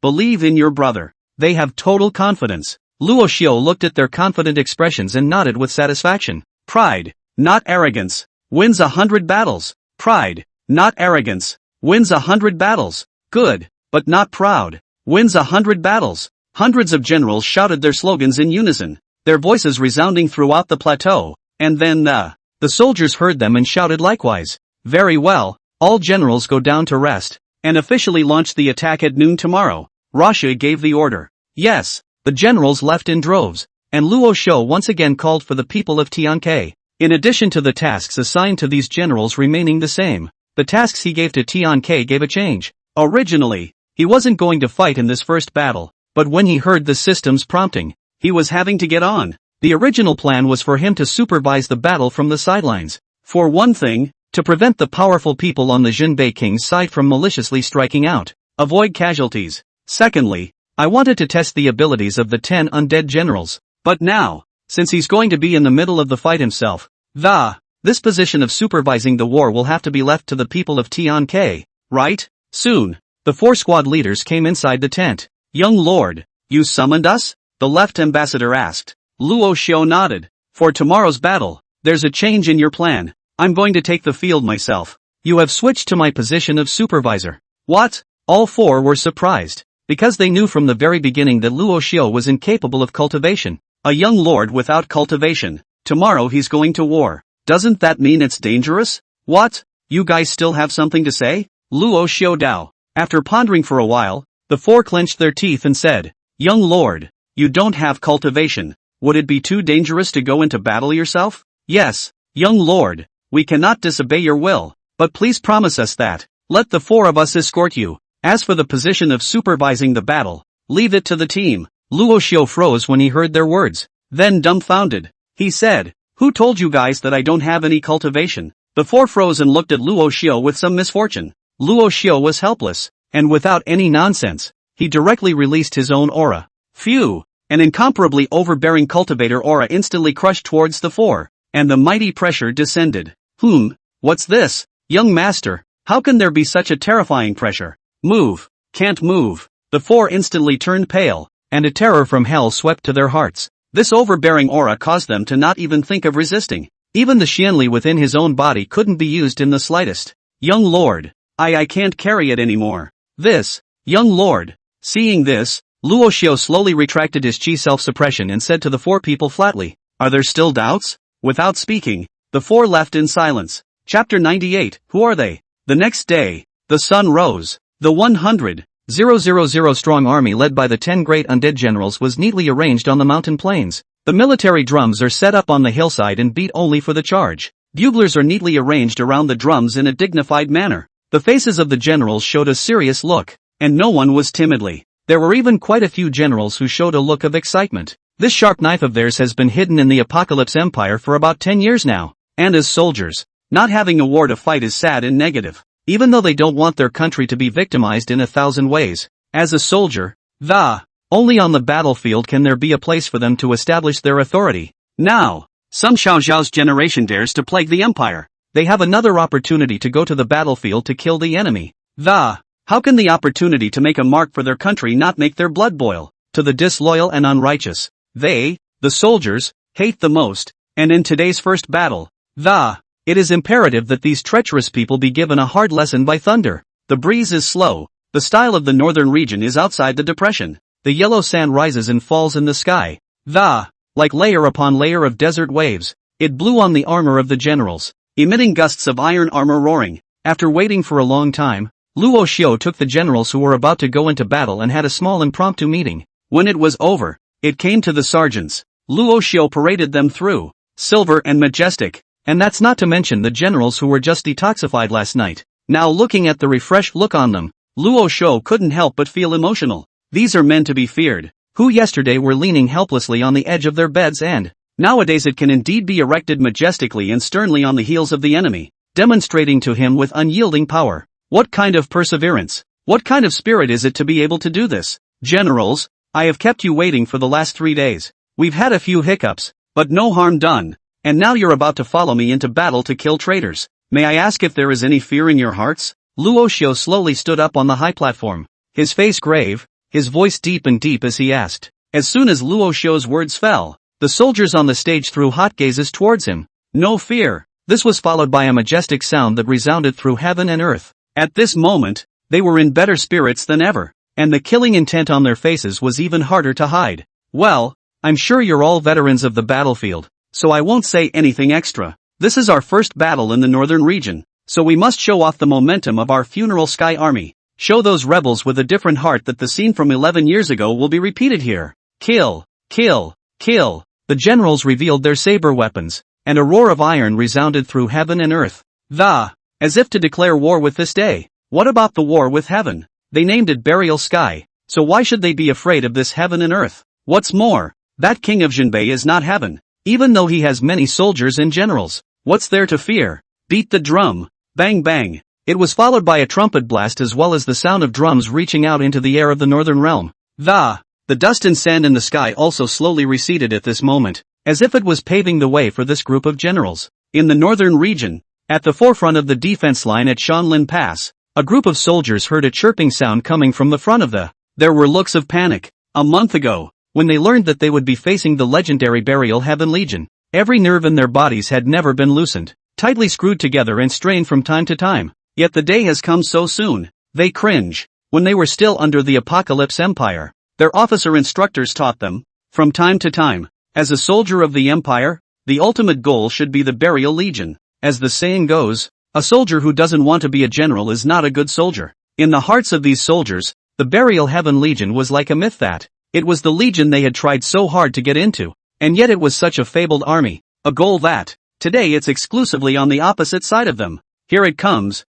believe in your brother. They have total confidence." Luo Xiu looked at their confident expressions and nodded with satisfaction. "Pride, not arrogance, wins 100 battles. Pride, not arrogance, wins 100 battles. Good, but not proud, wins 100 battles." Hundreds of generals shouted their slogans in unison, their voices resounding throughout the plateau, and then the soldiers heard them and shouted likewise. "Very well, all generals go down to rest, and officially launch the attack at noon tomorrow." Rasha gave the order. Yes, the generals left in droves, and Luo Xiu once again called for the people of Tianke. In addition to the tasks assigned to these generals remaining the same, the tasks he gave to Tianke gave a change. Originally, he wasn't going to fight in this first battle, but when he heard the system's prompting, he was having to get on. The original plan was for him to supervise the battle from the sidelines. For one thing, to prevent the powerful people on the Jinbei King's side from maliciously striking out. Avoid casualties. Secondly, I wanted to test the abilities of the 10 undead generals. But now, since he's going to be in the middle of the fight himself, this position of supervising the war will have to be left to the people of Tianke, right? Soon, the 4 squad leaders came inside the tent. "Young lord, you summoned us?" the left ambassador asked. Luo Xiu nodded. "For tomorrow's battle, there's a change in your plan. I'm going to take the field myself. You have switched to my position of supervisor." What? All 4 were surprised, because they knew from the very beginning that Luo Xiu was incapable of cultivation. A young lord without cultivation. Tomorrow he's going to war. Doesn't that mean it's dangerous? What? You guys still have something to say? Luo Xiu Dao. After pondering for a while, the 4 clenched their teeth and said, "Young lord, you don't have cultivation. Would it be too dangerous to go into battle yourself?" "Yes, young lord. We cannot disobey your will, but please promise us that. Let the 4 of us escort you. As for the position of supervising the battle, leave it to the team." Luo Xiu froze when he heard their words. Then dumbfounded, he said, "Who told you guys that I don't have any cultivation?" The 4 froze and looked at Luo Xiu with some misfortune. Luo Xiu was helpless, and without any nonsense, he directly released his own aura. Phew, An incomparably overbearing cultivator aura instantly crushed towards the four, and the mighty pressure descended. What's this? Young master, how can there be such a terrifying pressure? Move. Can't move. The four instantly turned pale, and a terror from hell swept to their hearts. This overbearing aura caused them to not even think of resisting. Even the Xianli within his own body couldn't be used in the slightest. Young lord. I can't carry it anymore. This. Young lord. Seeing this, Luo Xiu slowly retracted his chi self-suppression and said to the four people flatly, "Are there still doubts?" Without speaking, the four left in silence. Chapter 98, Who are they? The next day, the sun rose. The 100,000 strong army led by the 10 great undead generals was neatly arranged on the mountain plains. The military drums are set up on the hillside and beat only for the charge. Buglers are neatly arranged around the drums in a dignified manner. The faces of the generals showed a serious look, and no one was timidly. There were even quite a few generals who showed a look of excitement. This sharp knife of theirs has been hidden in the Apocalypse Empire for about 10 years now. And as soldiers, not having a war to fight is sad and negative. Even though they don't want their country to be victimized in 1,000 ways. As a soldier, only on the battlefield can there be a place for them to establish their authority. Now, some Xiao Zhao's generation dares to plague the empire. They have another opportunity to go to the battlefield to kill the enemy. How can the opportunity to make a mark for their country not make their blood boil? To the disloyal and unrighteous, they, the soldiers, hate the most, and in today's first battle, it is imperative that these treacherous people be given a hard lesson by thunder. The breeze is slow, the style of the northern region is outside the depression. The yellow sand rises and falls in the sky. Like layer upon layer of desert waves, it blew on the armor of the generals, emitting gusts of iron armor roaring. After waiting for a long time, Luo Xiu took the generals who were about to go into battle and had a small impromptu meeting. When it was over, it came to the sergeants. Luo Xiu paraded them through, silver and majestic, and that's not to mention the generals who were just detoxified last night. Now looking at the refreshed look on them, Luo Xiu couldn't help but feel emotional. These are men to be feared, who yesterday were leaning helplessly on the edge of their beds and, nowadays it can indeed be erected majestically and sternly on the heels of the enemy, demonstrating to him with unyielding power. What kind of perseverance, what kind of spirit is it to be able to do this? Generals, I have kept you waiting for the last 3 days. We've had a few hiccups, but no harm done. And now you're about to follow me into battle to kill traitors. May I ask if there is any fear in your hearts? Luo Xiu slowly stood up on the high platform, his face grave, his voice deep and deep as he asked. As soon as Luo Xiu's words fell, the soldiers on the stage threw hot gazes towards him. No fear. This was followed by a majestic sound that resounded through heaven and earth. At this moment, they were in better spirits than ever, and the killing intent on their faces was even harder to hide. Well, I'm sure you're all veterans of the battlefield, so I won't say anything extra. This is our first battle in the northern region, so we must show off the momentum of our funeral sky army. Show those rebels with a different heart that the scene from 11 years ago will be repeated here. Kill, kill, kill. The generals revealed their saber weapons, and a roar of iron resounded through heaven and earth. As if to declare war with this day. What about the war with heaven? They named it Burial Sky, so why should they be afraid of this heaven and earth? What's more, that king of Jinbei is not heaven, even though he has many soldiers and generals. What's there to fear? Beat the drum. Bang bang. It was followed by a trumpet blast as well as the sound of drums reaching out into the air of the northern realm. The dust and sand in the sky also slowly receded at this moment, as if it was paving the way for this group of generals. In the northern region, at the forefront of the defense line at Shanlin Pass, a group of soldiers heard a chirping sound coming from the front of the. There were looks of panic. A month ago, when they learned that they would be facing the legendary Burial Heaven Legion, every nerve in their bodies had never been loosened, tightly screwed together and strained from time to time. Yet the day has come so soon. They cringe. When they were still under the Apocalypse Empire, their officer instructors taught them, from time to time, as a soldier of the Empire, the ultimate goal should be the Burial Legion. As the saying goes, a soldier who doesn't want to be a general is not a good soldier. In the hearts of these soldiers, the Burial Heaven Legion was like a myth that, it was the legion they had tried so hard to get into, and yet it was such a fabled army, a goal that, today it's exclusively on the opposite side of them. Here it comes,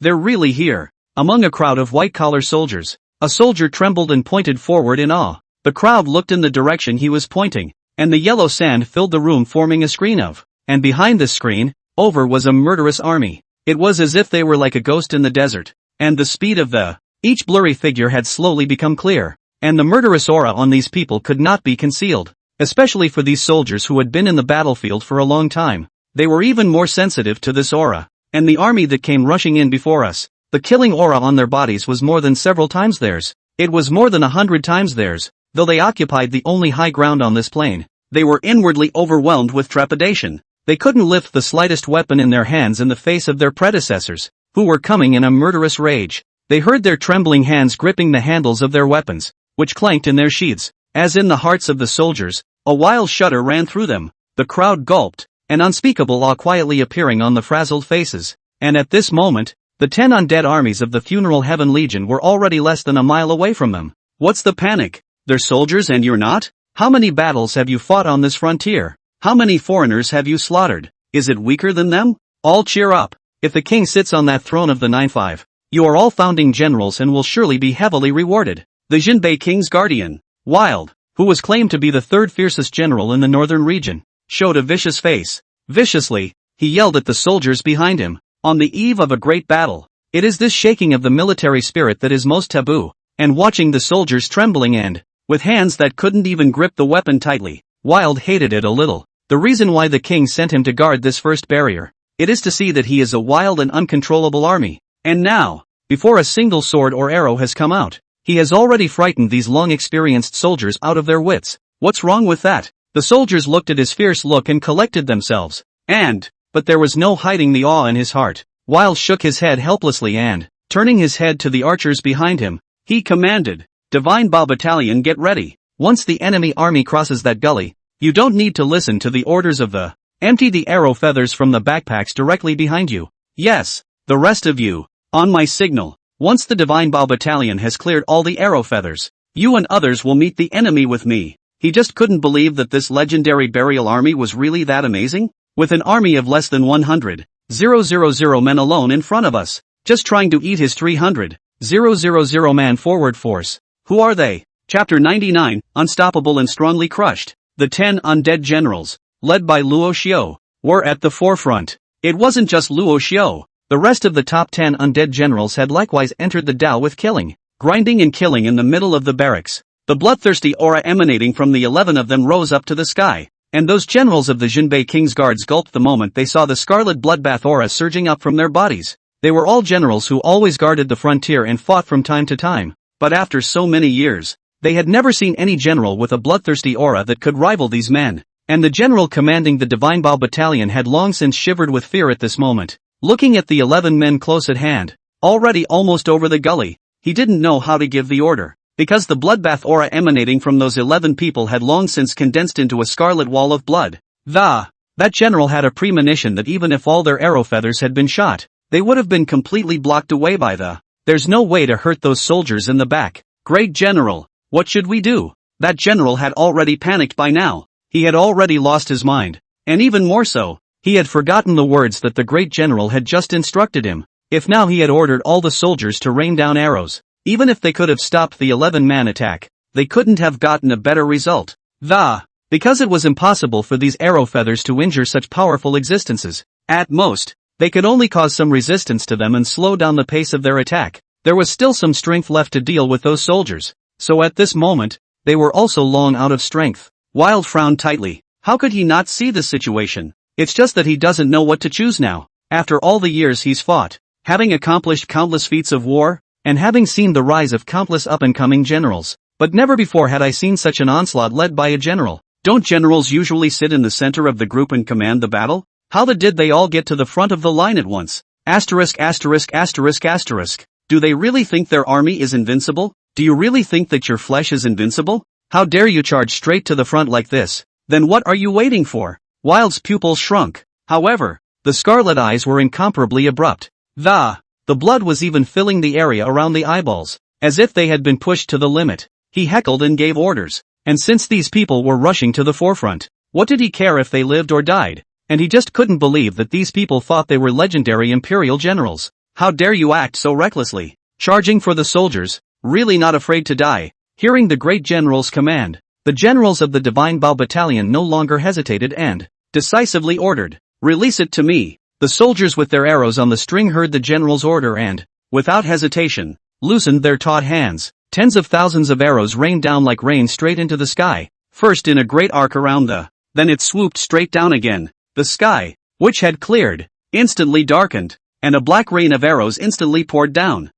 they're really here. Among a crowd of white-collar soldiers, a soldier trembled and pointed forward in awe. The crowd looked in the direction he was pointing, and the yellow sand filled the room forming a screen of. And behind this screen, over was a murderous army. It was as if they were like a ghost in the desert, and the speed of each blurry figure had slowly become clear. and the murderous aura on these people could not be concealed. Especially for these soldiers who had been in the battlefield for a long time. They were even more sensitive to this aura. And the army that came rushing in before us, the killing aura on their bodies was more than several times theirs. It was more than 100 times theirs. Though they occupied the only high ground on this plain, they were inwardly overwhelmed with trepidation. They couldn't lift the slightest weapon in their hands in the face of their predecessors, who were coming in a murderous rage. They heard their trembling hands gripping the handles of their weapons, which clanked in their sheaths. As in the hearts of the soldiers, a wild shudder ran through them. The crowd gulped, an unspeakable awe quietly appearing on the frazzled faces. And at this moment, the 10 undead armies of the Funeral Heaven Legion were already less than a mile away from them. What's the panic? They're soldiers and you're not? How many battles have you fought on this frontier? How many foreigners have you slaughtered? Is it weaker than them? All cheer up. If the king sits on that throne of the 9-5, you are all founding generals and will surely be heavily rewarded. The Jinbei King's guardian, Wild, who was claimed to be the third fiercest general in the northern region, showed a vicious face. Viciously, he yelled at the soldiers behind him. On the eve of a great battle, it is this shaking of the military spirit that is most taboo, and watching the soldiers trembling and, with hands that couldn't even grip the weapon tightly, Wild hated it a little. The reason why the king sent him to guard this first barrier, it is to see that he is a wild and uncontrollable army. And now, before a single sword or arrow has come out, he has already frightened these long-experienced soldiers out of their wits. What's wrong with that? The soldiers looked at his fierce look and collected themselves. But there was no hiding the awe in his heart. Wild shook his head helplessly and, turning his head to the archers behind him, he commanded, Divine Bow Battalion, get ready. Once the enemy army crosses that gully, you don't need to listen to the orders of the, empty the arrow feathers from the backpacks directly behind you. Yes, the rest of you, on my signal. Once the Divine Bow Battalion has cleared all the arrow feathers, you and others will meet the enemy with me. He just couldn't believe that this legendary burial army was really that amazing. With an army of less than 100,000 men alone in front of us, just trying to eat his 300,000 man forward force. Who are they? Chapter 99, Unstoppable and Strongly Crushed. The 10 undead generals, led by Luo Xiu, were at the forefront. It wasn't just Luo Xiu. The rest of the top 10 undead generals had likewise entered the Dao with killing, grinding and killing in the middle of the barracks. The bloodthirsty aura emanating from the 11 of them rose up to the sky, and those generals of the Jinbei King's guards gulped the moment they saw the scarlet bloodbath aura surging up from their bodies. They were all generals who always guarded the frontier and fought from time to time, but after so many years, they had never seen any general with a bloodthirsty aura that could rival these men, and the general commanding the Divine Bow Battalion had long since shivered with fear at this moment. Looking at the 11 men close at hand, already almost over the gully, he didn't know how to give the order, because the bloodbath aura emanating from those 11 people had long since condensed into a scarlet wall of blood. That general had a premonition that even if all their arrow feathers had been shot, they would have been completely blocked away by there's no way to hurt those soldiers in the back. Great general, what should we do? That general had already panicked by now. He had already lost his mind. And even more so, he had forgotten the words that the great general had just instructed him. If now he had ordered all the soldiers to rain down arrows, even if they could have stopped the 11-man attack, they couldn't have gotten a better result. Because it was impossible for these arrow feathers to injure such powerful existences. At most, they could only cause some resistance to them and slow down the pace of their attack. There was still some strength left to deal with those soldiers. So at this moment, they were also long out of strength. Wild frowned tightly. How could he not see the situation? It's just that he doesn't know what to choose now. After all the years he's fought, having accomplished countless feats of war, and having seen the rise of countless up-and-coming generals, but never before had I seen such an onslaught led by a general. Don't generals usually sit in the center of the group and command the battle? How did they all get to the front of the line at once? Asterisk. Do they really think their army is invincible? Do you really think that your flesh is invincible? How dare you charge straight to the front like this? Then what are you waiting for? Wild's pupils shrunk. However, the scarlet eyes were incomparably abrupt. The blood was even filling the area around the eyeballs, as if they had been pushed to the limit. He heckled and gave orders. And since these people were rushing to the forefront, what did he care if they lived or died? And he just couldn't believe that these people thought they were legendary imperial generals. How dare you act so recklessly? Charging for the soldiers, really not afraid to die. Hearing the great general's command, the generals of the Divine Bow Battalion no longer hesitated and decisively ordered, "Release it to me." The soldiers with their arrows on the string heard the general's order and, without hesitation, loosened their taut hands. Tens of thousands of arrows rained down like rain straight into the sky, first in a great arc around then it swooped straight down again. The sky, which had cleared, instantly darkened, and a black rain of arrows instantly poured down,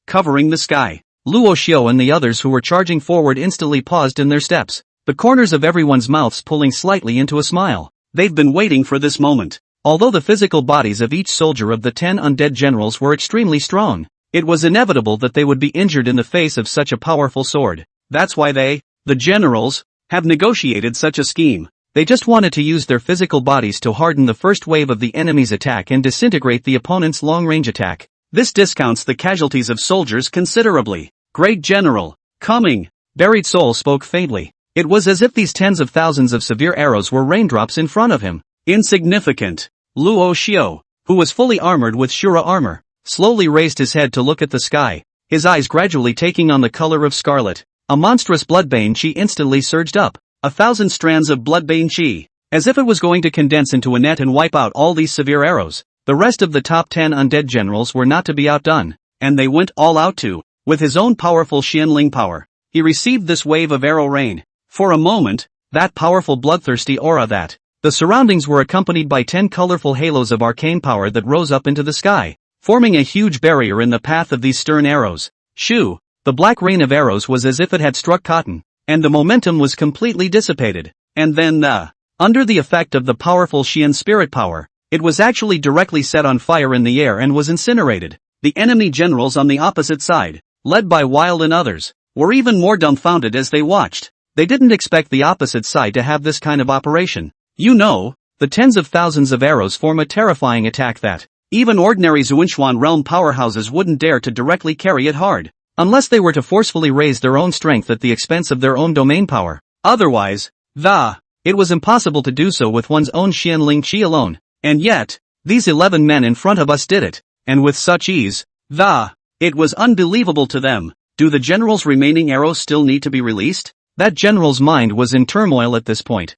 covering the sky. Luo Xiu and the others who were charging forward instantly paused in their steps, the corners of everyone's mouths pulling slightly into a smile. They've been waiting for this moment. Although the physical bodies of each soldier of the 10 undead generals were extremely strong, it was inevitable that they would be injured in the face of such a powerful sword. That's why they, the generals, have negotiated such a scheme. They just wanted to use their physical bodies to harden the first wave of the enemy's attack and disintegrate the opponent's long-range attack. This discounts the casualties of soldiers considerably. Great General, coming, Buried Soul spoke faintly. It was as if these tens of thousands of severe arrows were raindrops in front of him. Insignificant. Luo Xiu, who was fully armored with Shura armor, slowly raised his head to look at the sky, his eyes gradually taking on the color of scarlet. A monstrous bloodbane chi instantly surged up, 1,000 strands of bloodbane chi, as if it was going to condense into a net and wipe out all these severe arrows. The rest of the top 10 undead generals were not to be outdone, and they went all out too. With his own powerful Xianling power, he received this wave of arrow rain. For a moment, that powerful bloodthirsty aura the surroundings were accompanied by 10 colorful halos of arcane power that rose up into the sky, forming a huge barrier in the path of these stern arrows. Shoo! The black rain of arrows was as if it had struck cotton, and the momentum was completely dissipated. And then under the effect of the powerful Xian spirit power, it was actually directly set on fire in the air and was incinerated. The enemy generals on the opposite side, led by Wild and others, were even more dumbfounded as they watched. They didn't expect the opposite side to have this kind of operation. You know, the tens of thousands of arrows form a terrifying attack that even ordinary Tian Xuan Realm powerhouses wouldn't dare to directly carry it hard, unless they were to forcefully raise their own strength at the expense of their own domain power. Otherwise, it was impossible to do so with one's own Xianling Qi alone. And yet, these 11 men in front of us did it, and with such ease. It was unbelievable to them. Do the general's remaining arrows still need to be released? That general's mind was in turmoil at this point.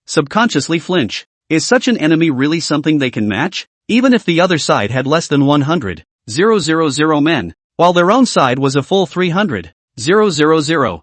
Subconsciously flinch. Is such an enemy really something they can match? Even if the other side had less than 100,000 men, while their own side was a full 300,000.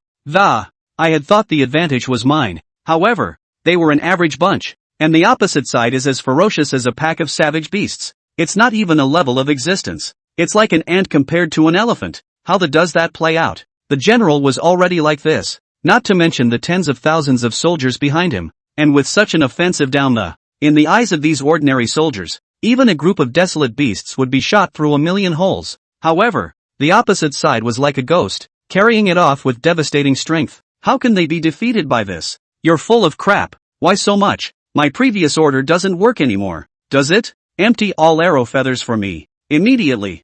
I had thought the advantage was mine. However, they were an average bunch, and the opposite side is as ferocious as a pack of savage beasts. It's not even a level of existence. It's like an ant compared to an elephant. How does that play out? The general was already like this, not to mention the tens of thousands of soldiers behind him, and with such an offensive down in the eyes of these ordinary soldiers, even a group of desolate beasts would be shot through 1,000,000 holes. However, the opposite side was like a ghost, carrying it off with devastating strength. How can they be defeated by this? You're full of crap. Why so much? My previous order doesn't work anymore, does it? Empty all arrow feathers for me. Immediately.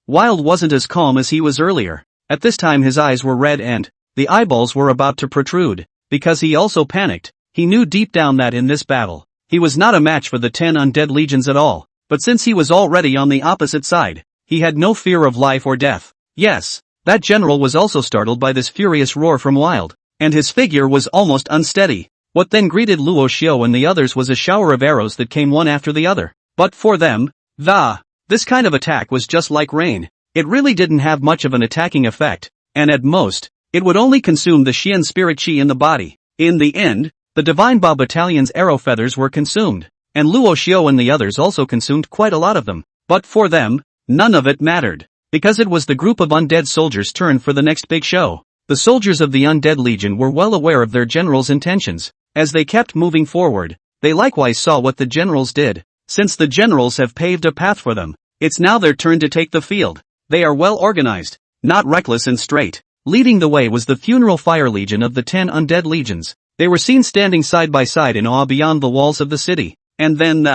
Wild wasn't as calm as he was earlier. At this time his eyes were red and the eyeballs were about to protrude, because he also panicked. He knew deep down that in this battle, he was not a match for the 10 undead legions at all, but since he was already on the opposite side, he had no fear of life or death. Yes, that general was also startled by this furious roar from Wild, and his figure was almost unsteady. What then greeted Luo Xiu and the others was a shower of arrows that came one after the other. But for them, this kind of attack was just like rain. It really didn't have much of an attacking effect, and at most, it would only consume the Xian spirit chi in the body. In the end, the Divine Ba Battalion's arrow feathers were consumed, and Luo Xiu and the others also consumed quite a lot of them. But for them, none of it mattered, because it was the group of undead soldiers' turn for the next big show. The soldiers of the Undead Legion were well aware of their general's intentions. As they kept moving forward, they likewise saw what the generals did. Since the generals have paved a path for them, it's now their turn to take the field. They are well organized, not reckless and straight. Leading the way was the Funeral Fire Legion of the 10 Undead Legions. They were seen standing side by side in awe beyond the walls of the city. And then,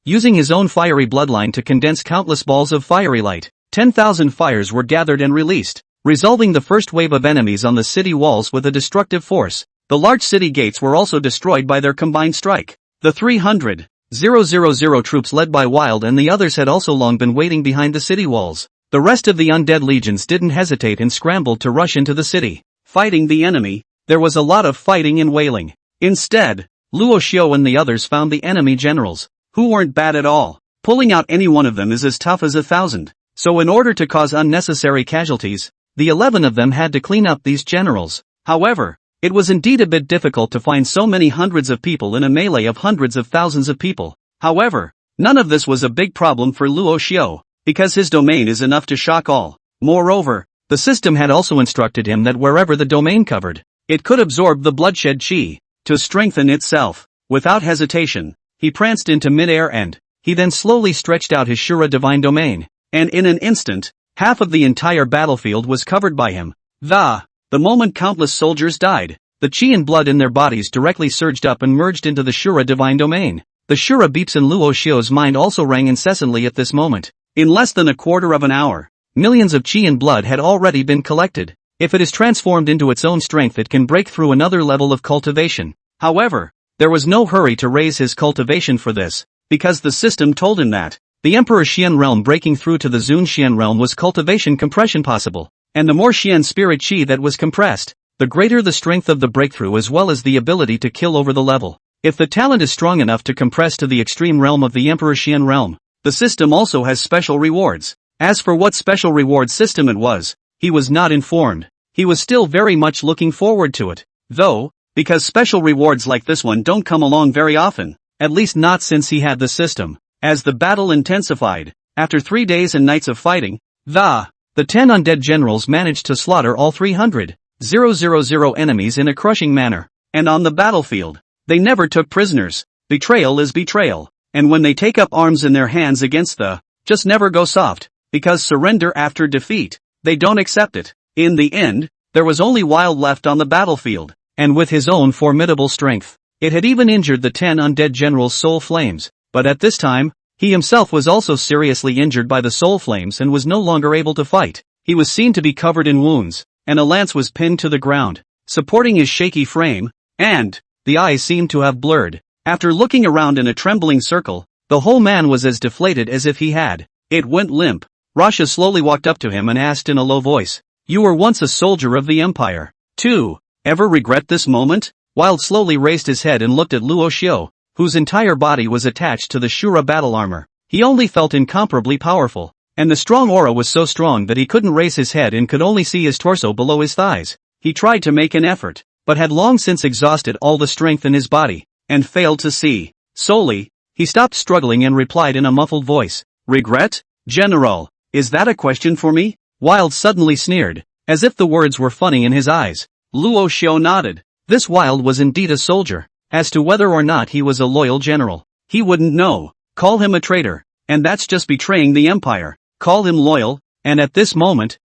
using his own fiery bloodline to condense countless balls of fiery light, 10,000 fires were gathered and released, resolving the first wave of enemies on the city walls with a destructive force. The large city gates were also destroyed by their combined strike. The 300,000 troops led by Wild and the others had also long been waiting behind the city walls. The rest of the undead legions didn't hesitate and scrambled to rush into the city. Fighting the enemy, there was a lot of fighting and wailing. Instead, Luo Xiu and the others found the enemy generals, who weren't bad at all. Pulling out any one of them is as tough as 1,000. So in order to cause unnecessary casualties, the 11 of them had to clean up these generals. However, it was indeed a bit difficult to find so many hundreds of people in a melee of hundreds of thousands of people. However, none of this was a big problem for Luo Xiu, because his domain is enough to shock all. Moreover, the system had also instructed him that wherever the domain covered, it could absorb the bloodshed chi to strengthen itself. Without hesitation, he pranced into mid-air and he then slowly stretched out his Shura Divine Domain, and in an instant, half of the entire battlefield was covered by him. The moment countless soldiers died, the chi and blood in their bodies directly surged up and merged into the Shura Divine Domain. The Shura beeps in Luo Xiu's mind also rang incessantly at this moment. In less than a quarter of an hour, millions of chi and blood had already been collected. If it is transformed into its own strength, it can break through another level of cultivation. However, there was no hurry to raise his cultivation for this, because the system told him that the Emperor Xian realm breaking through to the Zun Xian realm was cultivation compression possible, and the more Xian spirit chi that was compressed, the greater the strength of the breakthrough as well as the ability to kill over the level. If the talent is strong enough to compress to the extreme realm of the Emperor Xian realm, the system also has special rewards. As for what special reward system it was, he was not informed. He was still very much looking forward to it, though, because special rewards like this one don't come along very often, at least not since he had the system. As the battle intensified, after 3 days and nights of fighting, the 10 undead generals managed to slaughter all 300,000 enemies in a crushing manner, and on the battlefield, they never took prisoners. Betrayal is betrayal, and when they take up arms in their hands against just never go soft, because surrender after defeat, they don't accept it. In the end, there was only Wild left on the battlefield, and with his own formidable strength, it had even injured the 10 undead generals' soul flames, but at this time, he himself was also seriously injured by the soul flames and was no longer able to fight. He was seen to be covered in wounds, and a lance was pinned to the ground, supporting his shaky frame, and the eyes seemed to have blurred. After looking around in a trembling circle, the whole man was as deflated as if he had. It went limp. Rasha slowly walked up to him and asked in a low voice, "You were once a soldier of the Empire. Too. Ever regret this moment?" Wild slowly raised his head and looked at Luo Xiu, whose entire body was attached to the Shura battle armor. He only felt incomparably powerful, and the strong aura was so strong that he couldn't raise his head and could only see his torso below his thighs. He tried to make an effort, but had long since exhausted all the strength in his body, and failed to see. Solely, he stopped struggling and replied in a muffled voice, "Regret? General, is that a question for me?" Wild suddenly sneered, as if the words were funny in his eyes. Luo Xiu nodded. This Wild was indeed a soldier. As to whether or not he was a loyal general, he wouldn't know. Call him a traitor, and that's just betraying the empire. Call him loyal, and at this moment,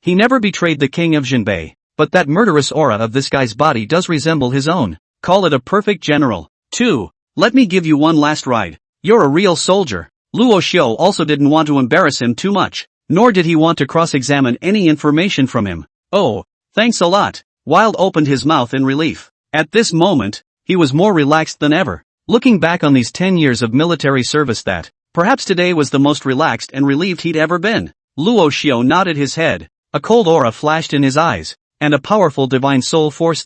he never betrayed the king of Jinbei, but that murderous aura of this guy's body does resemble his own. Call it a perfect general. 2. Let me give you one last ride. You're a real soldier. Luo Xiu also didn't want to embarrass him too much, nor did he want to cross-examine any information from him. "Oh, thanks a lot." Wild opened his mouth in relief. At this moment, he was more relaxed than ever. Looking back on these 10 years of military service, perhaps today was the most relaxed and relieved he'd ever been. Luo Xiu nodded his head. A cold aura flashed in his eyes, and a powerful divine soul force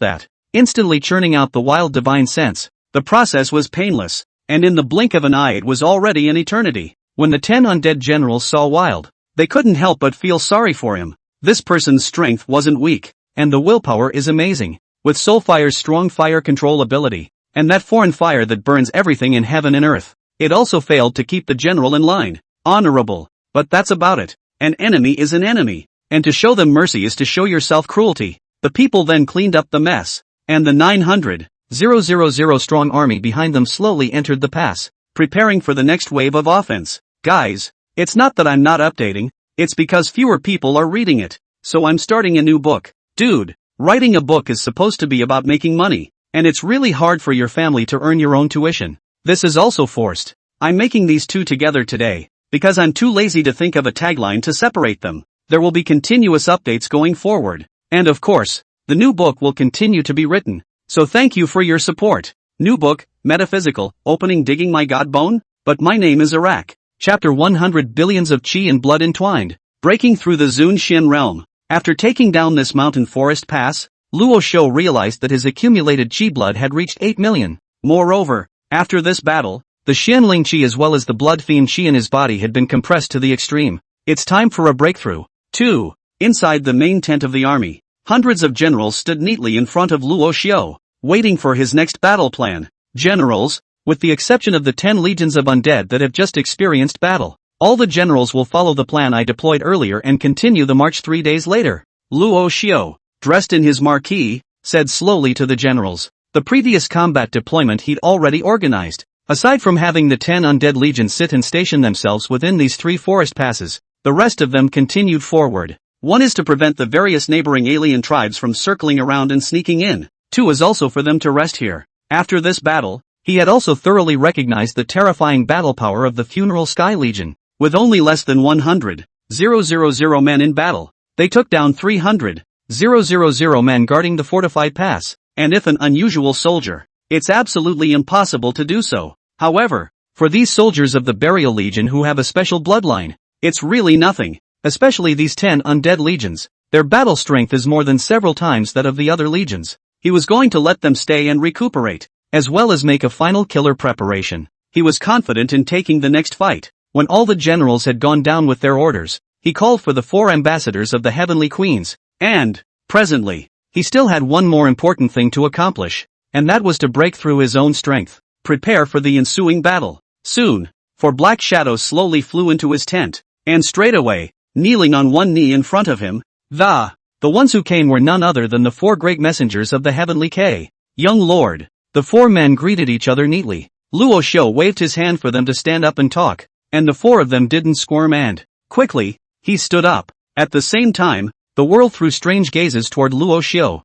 instantly churning out the wild divine sense. The process was painless, and in the blink of an eye it was already an eternity. When the 10 undead generals saw Wild, they couldn't help but feel sorry for him. This person's strength wasn't weak, and the willpower is amazing. With Soulfire's strong fire control ability, and that foreign fire that burns everything in heaven and earth, it also failed to keep the general in line. Honorable, but that's about it. An enemy is an enemy, and to show them mercy is to show yourself cruelty. The people then cleaned up the mess, and the 900,000 strong army behind them slowly entered the pass, preparing for the next wave of offense. Guys, it's not that I'm not updating, it's because fewer people are reading it, so I'm starting a new book. Dude, writing a book is supposed to be about making money, and it's really hard for your family to earn your own tuition. This is also forced. I'm making these two together today, because I'm too lazy to think of a tagline to separate them. There will be continuous updates going forward, and of course, the new book will continue to be written, so thank you for your support. New book, Metaphysical, Opening Digging My God Bone? But my name is Iraq. Chapter 100 Billions of Chi and Blood Entwined. Breaking through the Zun Xian realm. After taking down this mountain forest pass, Luo Xiu realized that his accumulated chi blood had reached 8 million. Moreover, after this battle, the Xianling chi as well as the blood fiend chi in his body had been compressed to the extreme. It's time for a breakthrough. 2. Inside the main tent of the army, hundreds of generals stood neatly in front of Luo Xiu, waiting for his next battle plan. Generals, with the exception of the 10 legions of undead that have just experienced battle, all the generals will follow the plan I deployed earlier and continue the march 3 days later. Luo Xiu, dressed in his marquee, said slowly to the generals. The previous combat deployment he'd already organized. Aside from having the 10 undead legions sit and station themselves within these 3 forest passes, the rest of them continued forward. 1 is to prevent the various neighboring alien tribes from circling around and sneaking in. 2 is also for them to rest here. After this battle, he had also thoroughly recognized the terrifying battle power of the Funeral Sky Legion. With only less than 100,000 men in battle, they took down 300,000 men guarding the fortified pass, and if an unusual soldier, it's absolutely impossible to do so. However, for these soldiers of the Burial Legion who have a special bloodline, it's really nothing, especially these 10 undead legions. Their battle strength is more than several times that of the other legions. He was going to let them stay and recuperate, as well as make a final killer preparation. He was confident in taking the next fight. When all the generals had gone down with their orders, he called for the 4 ambassadors of the Heavenly Queens, and, presently, he still had one more important thing to accomplish, and that was to break through his own strength. Prepare for the ensuing battle. Soon, 4 black shadows slowly flew into his tent, and straightaway, kneeling on one knee in front of him, the ones who came were none other than the 4 great messengers of the Heavenly K. Young Lord. The 4 men greeted each other neatly. Luo Xiu waved his hand for them to stand up and talk, and the 4 of them didn't squirm and, quickly, he stood up. At the same time, the world threw strange gazes toward Luo Xiu.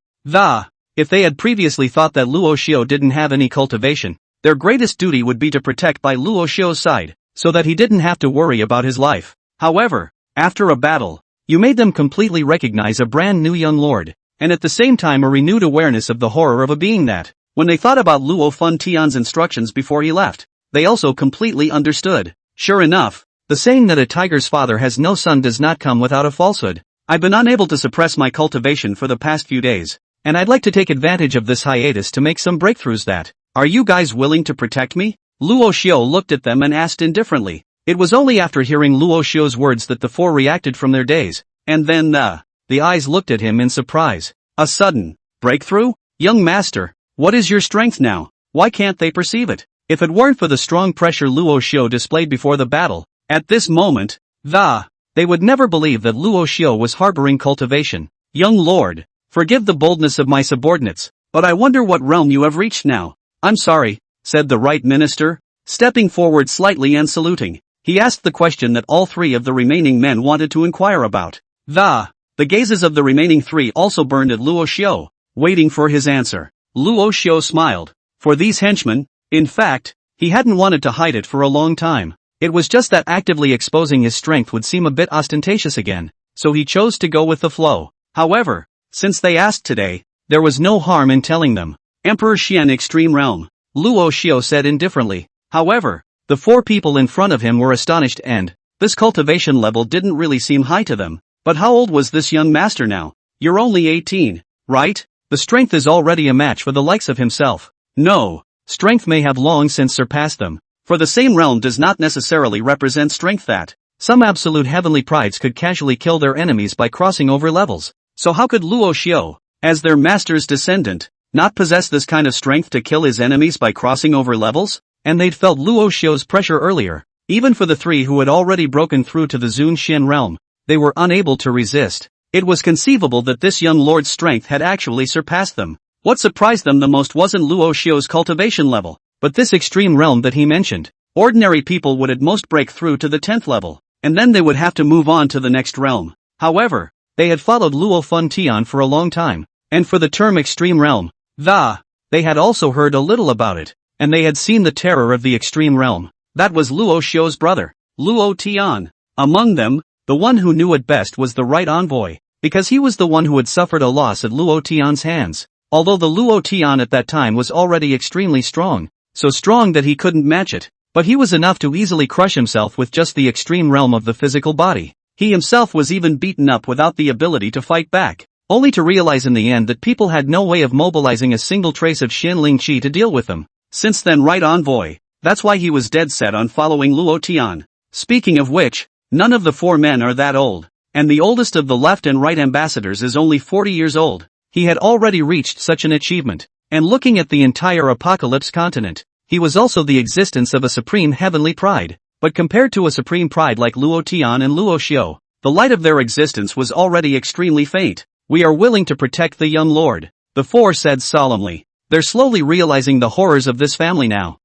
If they had previously thought that Luo Xiu didn't have any cultivation, their greatest duty would be to protect by Luo Xiu's side, so that he didn't have to worry about his life. However, after a battle, you made them completely recognize a brand new young lord, and at the same time a renewed awareness of the horror of a being that, when they thought about Luo Fun Tian's instructions before he left, they also completely understood. Sure enough, the saying that a tiger's father has no son does not come without a falsehood. I've been unable to suppress my cultivation for the past few days, and I'd like to take advantage of this hiatus to make some breakthroughs that, are you guys willing to protect me? Luo Xiu looked at them and asked indifferently. It was only after hearing Luo Xiu's words that the 4 reacted from their daze, and then the eyes looked at him in surprise. A sudden breakthrough? Young master, what is your strength now? Why can't they perceive it? If it weren't for the strong pressure Luo Xiu displayed before the battle, at this moment, they would never believe that Luo Xiu was harboring cultivation. Young lord, forgive the boldness of my subordinates, but I wonder what realm you have reached now. I'm sorry, said the right minister, stepping forward slightly and saluting. He asked the question that all 3 of the remaining men wanted to inquire about. The gazes of the remaining 3 also burned at Luo Xiu, waiting for his answer. Luo Xiu smiled. For these henchmen, in fact, he hadn't wanted to hide it for a long time. It was just that actively exposing his strength would seem a bit ostentatious again, so he chose to go with the flow. However, since they asked today, there was no harm in telling them. Emperor Xian Extreme Realm, Luo Xiu said indifferently. However, the 4 people in front of him were astonished and, this cultivation level didn't really seem high to them. But how old was this young master now? You're only 18, right? The strength is already a match for the likes of himself. No, strength may have long since surpassed them. For the same realm does not necessarily represent strength that some absolute heavenly prides could casually kill their enemies by crossing over levels. So how could Luo Xiu, as their master's descendant, not possess this kind of strength to kill his enemies by crossing over levels? And they'd felt Luo Xiu's pressure earlier. Even for the 3 who had already broken through to the Zun Xin realm, they were unable to resist. It was conceivable that this young lord's strength had actually surpassed them. What surprised them the most wasn't Luo Xiu's cultivation level, but this extreme realm that he mentioned. Ordinary people would at most break through to the 10th level, and then they would have to move on to the next realm. However, they had followed Luo Fun Tian for a long time, and for the term extreme realm, they had also heard a little about it, and they had seen the terror of the extreme realm. That was Luo Xiu's brother, Luo Tian. Among them, the one who knew it best was the right envoy, because he was the one who had suffered a loss at Luo Tian's hands. Although the Luo Tian at that time was already extremely strong, so strong that he couldn't match it, but he was enough to easily crush himself with just the extreme realm of the physical body. He himself was even beaten up without the ability to fight back, only to realize in the end that people had no way of mobilizing a single trace of Xinling Qi to deal with them. Since then, right envoy, that's why he was dead set on following Luo Tian. Speaking of which, none of the 4 men are that old, and the oldest of the left and right ambassadors is only 40 years old. He had already reached such an achievement, and looking at the entire Apocalypse continent, he was also the existence of a supreme heavenly pride. But compared to a supreme pride like Luo Tian and Luo Xiu, the light of their existence was already extremely faint. We are willing to protect the young lord, the four said solemnly. They're slowly realizing the horrors of this family now.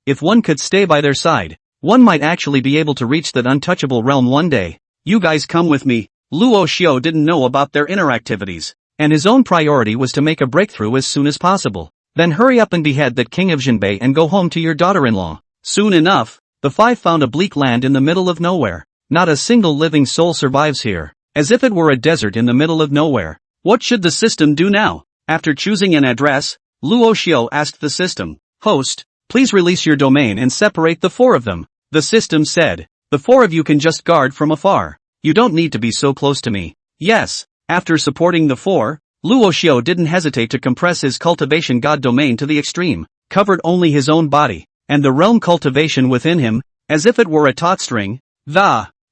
If one could stay by their side, one might actually be able to reach that untouchable realm one day. You guys come with me. Luo Xiu didn't know about their inner activities, and his own priority was to make a breakthrough as soon as possible. Then hurry up and behead that king of Jinbei and go home to your daughter-in-law. Soon enough, the five found a bleak land in the middle of nowhere. Not a single living soul survives here, as if it were a desert in the middle of nowhere. What should the system do now? After choosing an address, Luo Xiu asked the system, "Host, please release your domain and separate the four of them." The system said, "The four of you can just guard from afar. You don't need to be so close to me." Yes, after supporting the four, Luo Xiu didn't hesitate to compress his cultivation god domain to the extreme, covered only his own body, and the realm cultivation within him, as if it were a taut string.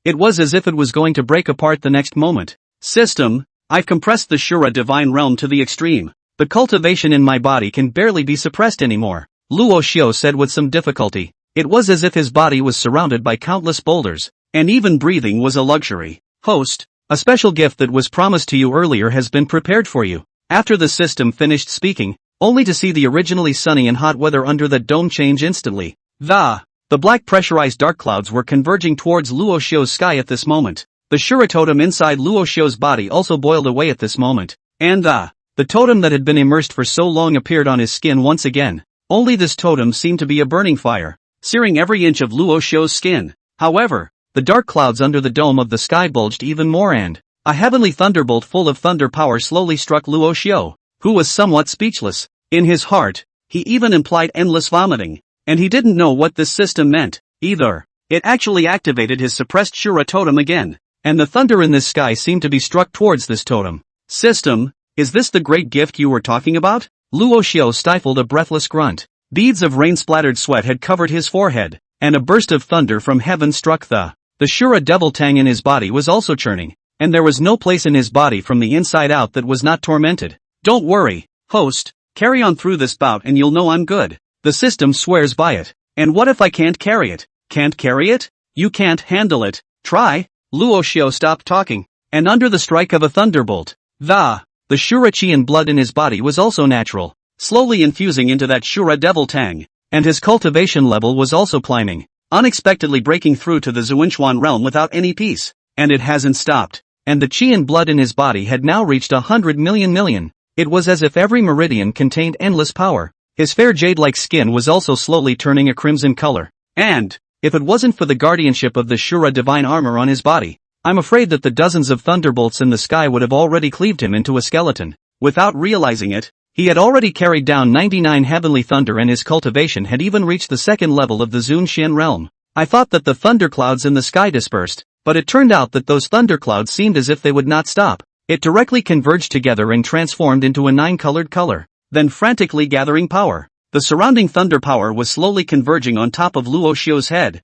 It was as if it was going to break apart the next moment. System, I've compressed the Shura Divine Realm to the extreme. The cultivation in my body can barely be suppressed anymore, Luo Xiu said with some difficulty. It was as if his body was surrounded by countless boulders, and even breathing was a luxury. Host, a special gift that was promised to you earlier has been prepared for you. After the system finished speaking, only to see the originally sunny and hot weather under that dome change instantly. The black pressurized dark clouds were converging towards Luo Xiu's sky at this moment. The Shura totem inside Luo Xiu's body also boiled away at this moment, and the totem that had been immersed for so long appeared on his skin once again. Only this totem seemed to be a burning fire, searing every inch of Luo Xiu's skin. However, the dark clouds under the dome of the sky bulged even more and a heavenly thunderbolt full of thunder power slowly struck Luo Xiu, who was somewhat speechless. In his heart, he even implied endless vomiting, and he didn't know what this system meant, either. It actually activated his suppressed Shura totem again, and the thunder in this sky seemed to be struck towards this totem. System, is this the great gift you were talking about? Luo Xiu stifled a breathless grunt. Beads of rain-splattered sweat had covered his forehead, and a burst of thunder from heaven struck the Shura devil tang in his body was also churning, and there was no place in his body from the inside out that was not tormented. Don't worry, host, carry on through this bout and you'll know I'm good. The system swears by it. And what if I can't carry it? Can't carry it? You can't handle it. Try. Luo Xiu stopped talking, and under the strike of a thunderbolt, the Shura chi and blood in his body was also natural, slowly infusing into that Shura devil tang, and his cultivation level was also climbing, unexpectedly breaking through to the Tian Xuan realm without any peace, and it hasn't stopped, and the chi and blood in his body had now reached 100 million. It was as if every meridian contained endless power. His fair jade-like skin was also slowly turning a crimson color, and if it wasn't for the guardianship of the Shura divine armor on his body, I'm afraid that the dozens of thunderbolts in the sky would have already cleaved him into a skeleton. Without realizing it, he had already carried down 99 heavenly thunder and his cultivation had even reached the second level of the Tian Xuan realm. I thought that the thunderclouds in the sky dispersed, but it turned out that those thunderclouds seemed as if they would not stop. It directly converged together and transformed into a 9-colored color, then frantically gathering power. The surrounding thunder power was slowly converging on top of Luo Xiu's head.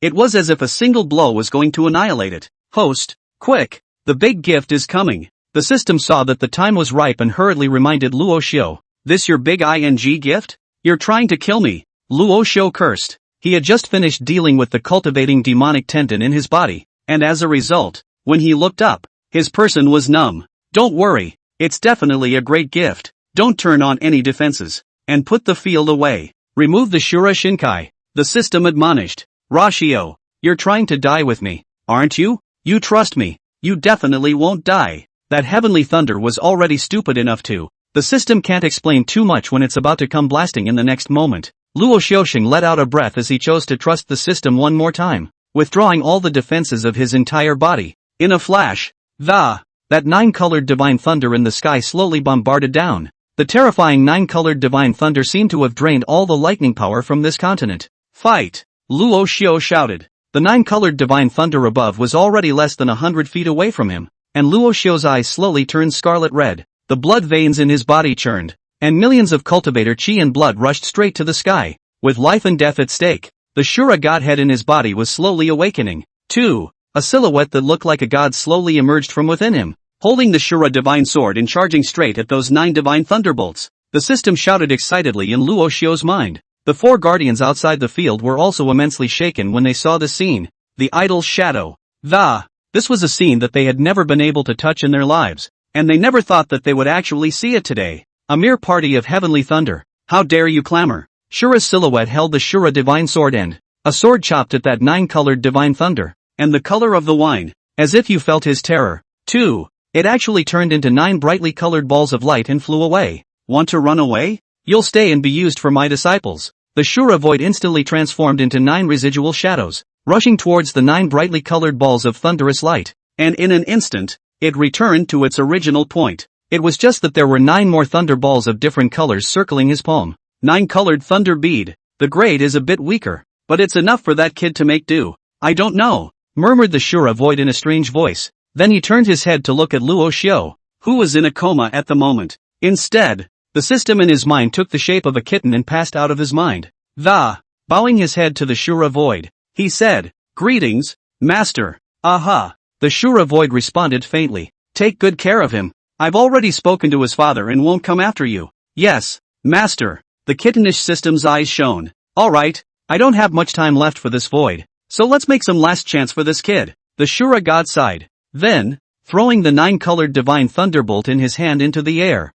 It was as if a single blow was going to annihilate it. Host, quick, the big gift is coming. The system saw that the time was ripe and hurriedly reminded Luo Xiu, this your big ing gift? You're trying to kill me. Luo Xiu cursed. He had just finished dealing with the cultivating demonic tendon in his body, and as a result, when he looked up, his person was numb. Don't worry, it's definitely a great gift. Don't turn on any defenses, and put the field away. Remove the Shura Shinkai. The system admonished. Xiu, you're trying to die with me, aren't you? You trust me, you definitely won't die. That heavenly thunder was already stupid enough to. The system can't explain too much when it's about to come blasting in the next moment. Luo Xiuxing let out a breath as he chose to trust the system one more time, withdrawing all the defenses of his entire body. In a flash, that 9-colored divine thunder in the sky slowly bombarded down. The terrifying 9-colored divine thunder seemed to have drained all the lightning power from this continent. Fight! Luo Xiu shouted. The 9-colored divine thunder above was already less than 100 feet away from him, and Luo Xiu's eyes slowly turned scarlet red. The blood veins in his body churned, and millions of cultivator chi and blood rushed straight to the sky. With life and death at stake, the Shura godhead in his body was slowly awakening. 2. A silhouette that looked like a god slowly emerged from within him, holding the Shura Divine Sword and charging straight at those 9 divine thunderbolts. The system shouted excitedly in Luo Xiu's mind. The 4 guardians outside the field were also immensely shaken when they saw the scene. The idol's shadow. This was a scene that they had never been able to touch in their lives, and they never thought that they would actually see it today. A mere party of heavenly thunder. How dare you clamor? Shura's silhouette held the Shura Divine Sword and a sword chopped at that 9-colored divine thunder, and the color of the wine, as if you felt his terror, too. It actually turned into 9 brightly colored balls of light and flew away. Want to run away? You'll stay and be used for my disciples. The Shura void instantly transformed into 9 residual shadows, rushing towards the 9 brightly colored balls of thunderous light, and in an instant, it returned to its original point. It was just that there were 9 more thunder balls of different colors circling his palm. 9-colored thunder bead. The grade is a bit weaker, but it's enough for that kid to make do. I don't know, murmured the Shura void in a strange voice. Then he turned his head to look at Luo Xiu, who was in a coma at the moment. Instead, the system in his mind took the shape of a kitten and passed out of his mind. Bowing his head to the Shura void, he said, "Greetings, Master." "Aha." The Shura void responded faintly. "Take good care of him. I've already spoken to his father and won't come after you." "Yes, Master." The kittenish system's eyes shone. "Alright, I don't have much time left for this void, so let's make some last chance for this kid." The Shura god sighed. Then, throwing the 9-colored divine thunderbolt in his hand into the air,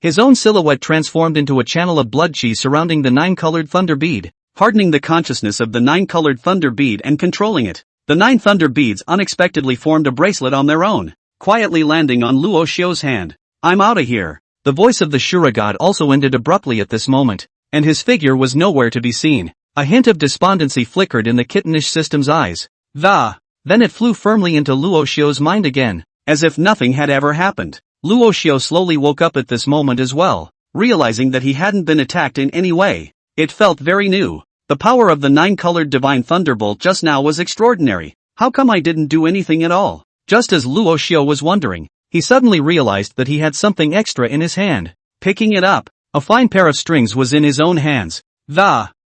his own silhouette transformed into a channel of blood chi surrounding the 9-colored thunder bead, hardening the consciousness of the 9-colored thunder bead and controlling it. The 9 thunder beads unexpectedly formed a bracelet on their own, quietly landing on Luo Xiu's hand. "I'm outta here." The voice of the Shura god also ended abruptly at this moment, and his figure was nowhere to be seen. A hint of despondency flickered in the kittenish system's eyes. Then it flew firmly into Luo Xiu's mind again, as if nothing had ever happened. Luo Xiu slowly woke up at this moment as well, realizing that he hadn't been attacked in any way. It felt very new. The power of the 9-colored divine thunderbolt just now was extraordinary. How come I didn't do anything at all? Just as Luo Xiu was wondering, he suddenly realized that he had something extra in his hand. Picking it up, a fine pair of strings was in his own hands.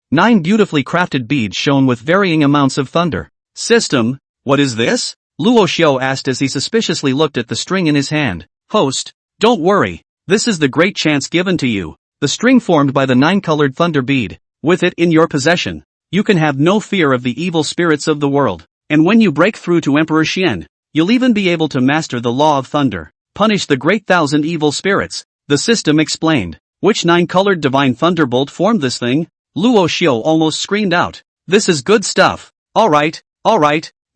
9 beautifully crafted beads shone with varying amounts of thunder. "System, what is this?" Luo Xiu asked as he suspiciously looked at the string in his hand. "Host, don't worry, this is the great chance given to you." The string formed by the 9-colored thunder bead. With it in your possession, you can have no fear of the evil spirits of the world. And when you break through to Emperor Xian, you'll even be able to master the law of thunder, punish the great 1,000 evil spirits. The system explained. Which 9-colored divine thunderbolt formed this thing? Luo Xiu almost screamed out. "This is good stuff. Alright,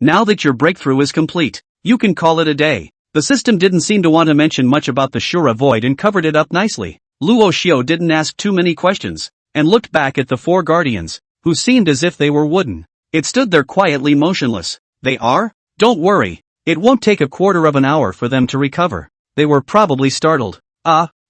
now that your breakthrough is complete, you can call it a day." The system didn't seem to want to mention much about the Shura void and covered it up nicely. Luo Xiu didn't ask too many questions, and looked back at the 4 guardians, who seemed as if they were wooden. It stood there quietly motionless. "They are? Don't worry. It won't take a quarter of an hour for them to recover." They were probably startled.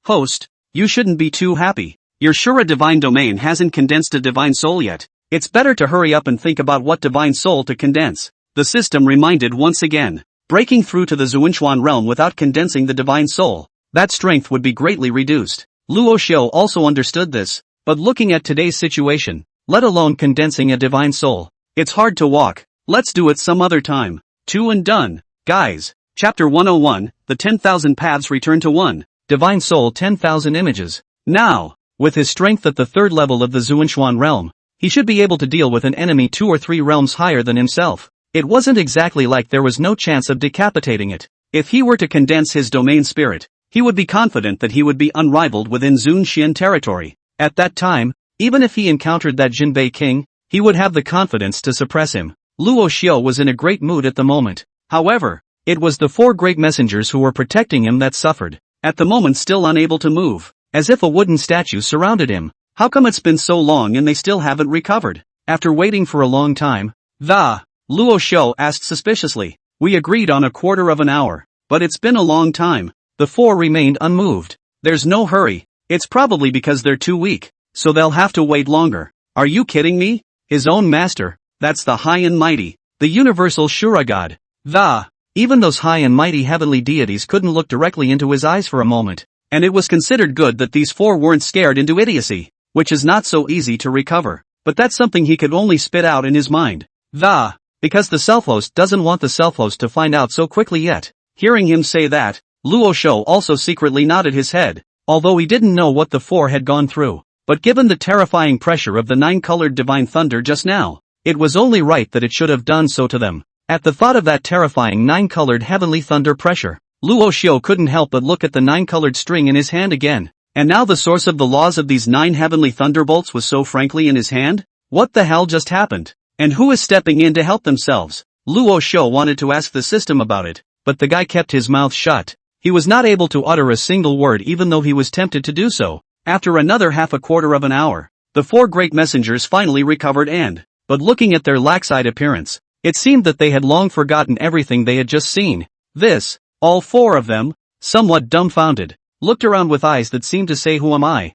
Host, you shouldn't be too happy. Your Shura Divine Domain hasn't condensed a divine soul yet. It's better to hurry up and think about what divine soul to condense." The system reminded once again. Breaking through to the Tian Xuan realm without condensing the divine soul, that strength would be greatly reduced. Luo Xiu also understood this, but looking at today's situation, let alone condensing a divine soul, it's hard to walk. Let's do it some other time. 2 and done. Guys. Chapter 101, the 10,000 paths return to 1. Divine soul 10,000 images. Now, with his strength at the 3rd level of the Tian Xuan realm, he should be able to deal with an enemy 2 or 3 realms higher than himself. It wasn't exactly like there was no chance of decapitating it. If he were to condense his domain spirit, he would be confident that he would be unrivaled within Zunxian territory. At that time, even if he encountered that Jinbei king, he would have the confidence to suppress him. Luo Xiu was in a great mood at the moment. However, it was the 4 great messengers who were protecting him that suffered. At the moment still unable to move, as if a wooden statue surrounded him. How come it's been so long and they still haven't recovered? After waiting for a long time, Luo Xiu asked suspiciously. "We agreed on a quarter of an hour, but it's been a long time." The 4 remained unmoved. "There's no hurry. It's probably because they're too weak, so they'll have to wait longer." "Are you kidding me? His own master, that's the high and mighty, the universal Shura god." Even those high and mighty heavenly deities couldn't look directly into his eyes for a moment, and it was considered good that these 4 weren't scared into idiocy, which is not so easy to recover, but that's something he could only spit out in his mind. because the self-host doesn't want the self-host to find out so quickly yet. Hearing him say that, Luo Xiu also secretly nodded his head, although he didn't know what the four had gone through. But given the terrifying pressure of the nine-colored divine thunder just now, it was only right that it should have done so to them. At the thought of that terrifying nine-colored heavenly thunder pressure, Luo Xiu couldn't help but look at the nine-colored string in his hand again. And now the source of the laws of these 9 heavenly thunderbolts was so frankly in his hand? What the hell just happened? And who is stepping in to help themselves? Luo Xiu wanted to ask the system about it, but the guy kept his mouth shut. He was not able to utter a single word even though he was tempted to do so. After another half a quarter of an hour, the 4 great messengers finally recovered but looking at their lax-eyed appearance, it seemed that they had long forgotten everything they had just seen. All 4 of them, somewhat dumbfounded, looked around with eyes that seemed to say, who am I?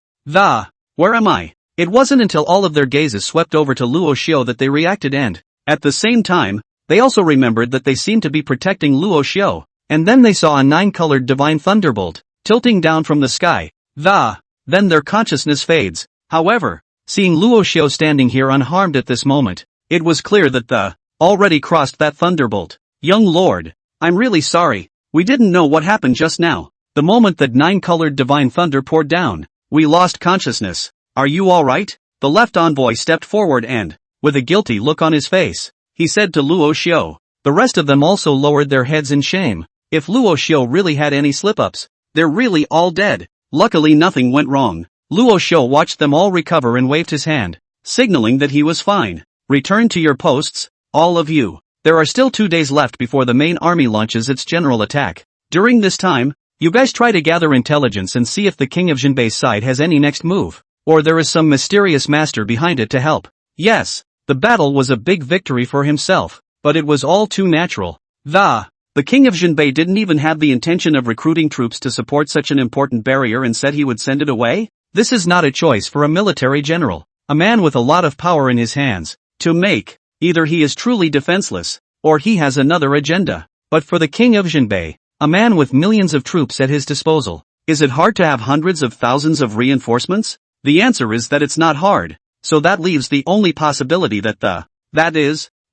Where am I? It wasn't until all of their gazes swept over to Luo Xiu that they reacted at the same time, they also remembered that they seemed to be protecting Luo Xiu, and then they saw a 9-colored divine thunderbolt, tilting down from the sky. Then their consciousness fades. However, seeing Luo Xiu standing here unharmed at this moment, it was clear that the already crossed that thunderbolt. Young lord, I'm really sorry, we didn't know what happened just now. The moment that 9-colored divine thunder poured down, we lost consciousness. Are you alright? The left envoy stepped forward and, with a guilty look on his face, he said to Luo Xiu. The rest of them also lowered their heads in shame. If Luo Xiu really had any slip-ups, they're really all dead. Luckily nothing went wrong. Luo Xiu watched them all recover and waved his hand, signaling that he was fine. Return to your posts, all of you. There are still 2 days left before the main army launches its general attack. During this time, you guys try to gather intelligence and see if the king of Jinbei's side has any next move, or there is some mysterious master behind it to help. Yes, the battle was a big victory for himself, but it was all too natural. The king of Jinbei didn't even have the intention of recruiting troops to support such an important barrier and said he would send it away? This is not a choice for a military general, a man with a lot of power in his hands, to make. Either he is truly defenseless, or he has another agenda. But for the king of Jinbei, a man with millions of troops at his disposal, is it hard to have hundreds of thousands of reinforcements? The answer is that it's not hard, so that leaves the only possibility that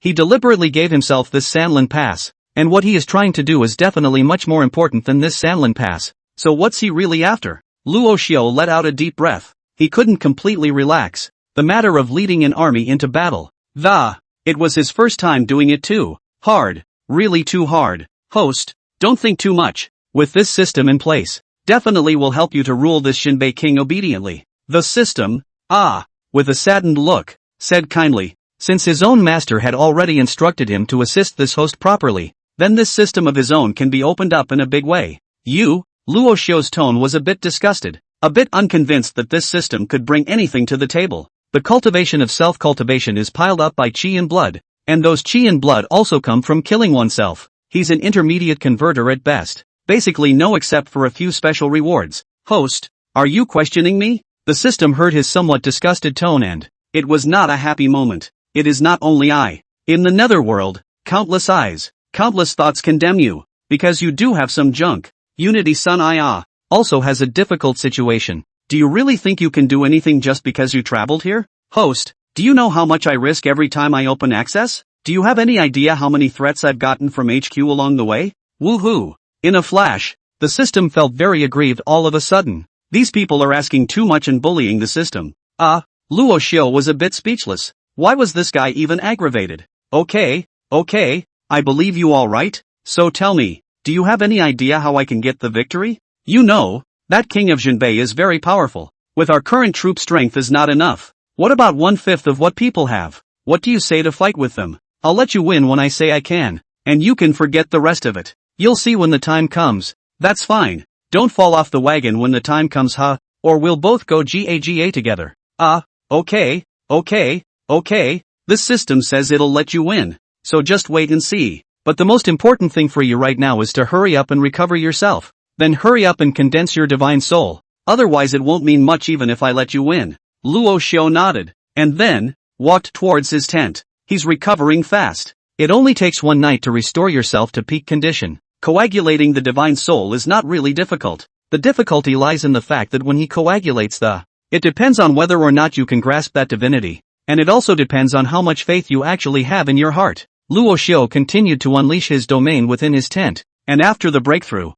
he deliberately gave himself this Sanlin pass, and what he is trying to do is definitely much more important than this Sanlin pass. So what's he really after? Luo Xiu let out a deep breath. He couldn't completely relax. The matter of leading an army into battle. It was his first time doing it too. Hard. Really too hard. Host, don't think too much. With this system in place, definitely will help you to rule this Jinbei king obediently. The system, with a saddened look, said kindly, since his own master had already instructed him to assist this host properly, then this system of his own can be opened up in a big way. Luo Xiu's tone was a bit disgusted, a bit unconvinced that this system could bring anything to the table. The cultivation of self-cultivation is piled up by qi and blood, and those qi and blood also come from killing oneself. He's an intermediate converter at best. Basically no except for a few special rewards. Host, are you questioning me? The system heard his somewhat disgusted tone and it was not a happy moment. It is not only I. In the netherworld, countless eyes, countless thoughts condemn you, because you do have some junk. Unity Sun Ia also has a difficult situation. Do you really think you can do anything just because you traveled here? Host, do you know how much I risk every time I open access? Do you have any idea how many threats I've gotten from HQ along the way? Woohoo! In a flash, the system felt very aggrieved all of a sudden. These people are asking too much and bullying the system. Luo Xiu was a bit speechless. Why was this guy even aggravated? Okay, I believe you all right. So tell me, do you have any idea how I can get the victory? You know, that king of Jinbei is very powerful. With our current troop strength is not enough. What about 1/5 of what people have? What do you say to fight with them? I'll let you win when I say I can, and you can forget the rest of it. You'll see when the time comes. That's fine. Don't fall off the wagon when the time comes, or we'll both go GAGA together. Okay. This system says it'll let you win. So just wait and see. But the most important thing for you right now is to hurry up and recover yourself. Then hurry up and condense your divine soul. Otherwise it won't mean much even if I let you win. Luo Xiu nodded, and then walked towards his tent. He's recovering fast. It only takes one night to restore yourself to peak condition. Coagulating the divine soul is not really difficult. The difficulty lies in the fact that when he coagulates it depends on whether or not you can grasp that divinity, and it also depends on how much faith you actually have in your heart. Luo Xiu continued to unleash his domain within his tent, and after the breakthrough,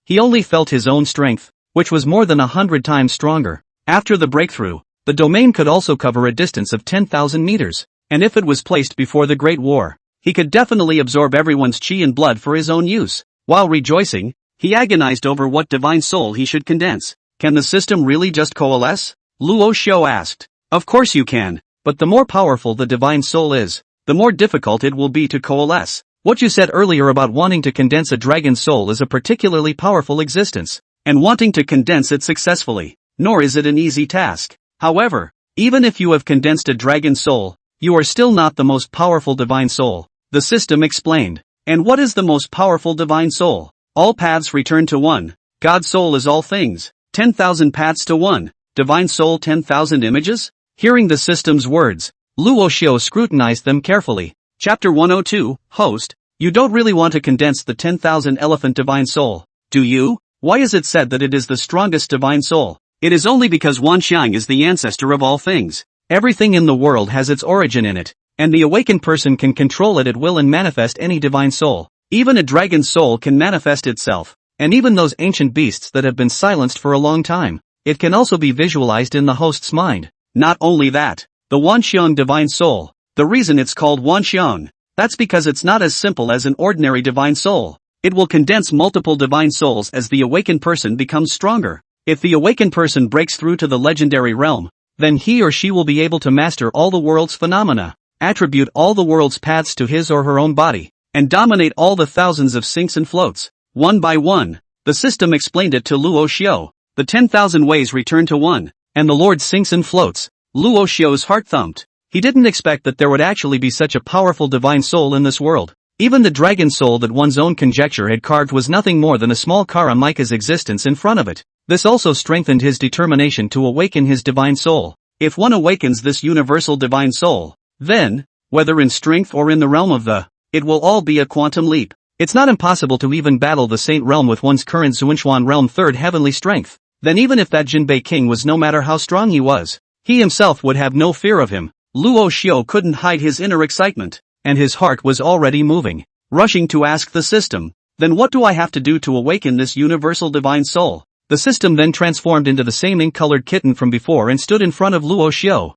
he only felt his own strength, which was more than 100 times stronger. After the breakthrough, the domain could also cover a distance of 10,000 meters, and if it was placed before the Great War, he could definitely absorb everyone's chi and blood for his own use. While rejoicing, he agonized over what divine soul he should condense. Can the system really just coalesce? Luo Xiu asked. Of course you can, but the more powerful the divine soul is, the more difficult it will be to coalesce. What you said earlier about wanting to condense a dragon's soul is a particularly powerful existence, and wanting to condense it successfully, nor is it an easy task. However, even if you have condensed a dragon's soul, you are still not the most powerful divine soul, the system explained. And what is the most powerful divine soul? All paths return to one. God's soul is all things. 10,000 paths to one. Divine soul 10,000 images? Hearing the system's words, Luo Xiu scrutinized them carefully. Chapter 102, Host, you don't really want to condense the 10,000 elephant divine soul, do you? Why is it said that it is the strongest divine soul? It is only because Wanxiang is the ancestor of all things. Everything in the world has its origin in it, and the awakened person can control it at will and manifest any divine soul. Even a dragon's soul can manifest itself, and even those ancient beasts that have been silenced for a long time. It can also be visualized in the host's mind. Not only that, the Wanxiang divine soul, the reason it's called Wanxiang, that's because it's not as simple as an ordinary divine soul. It will condense multiple divine souls as the awakened person becomes stronger. If the awakened person breaks through to the legendary realm, then he or she will be able to master all the world's phenomena, attribute all the world's paths to his or her own body, and dominate all the thousands of sinks and floats. One by one, the system explained it to Luo Xiu. The 10,000 ways return to one, and the Lord sinks and floats. Luo Xiu's heart thumped. He didn't expect that there would actually be such a powerful divine soul in this world. Even the dragon soul that one's own conjecture had carved was nothing more than a small Kara Mika's existence in front of it. This also strengthened his determination to awaken his divine soul. If one awakens this universal divine soul, then, whether in strength or in the realm of it will all be a quantum leap. It's not impossible to even battle the Saint Realm with one's current Tian Xuan Realm third heavenly strength. Then even if that Jinbei king was, no matter how strong he was, he himself would have no fear of him. Luo Xiu couldn't hide his inner excitement, and his heart was already moving, rushing to ask the system, then what do I have to do to awaken this universal divine soul? The system then transformed into the same ink-colored kitten from before and stood in front of Luo Xiu.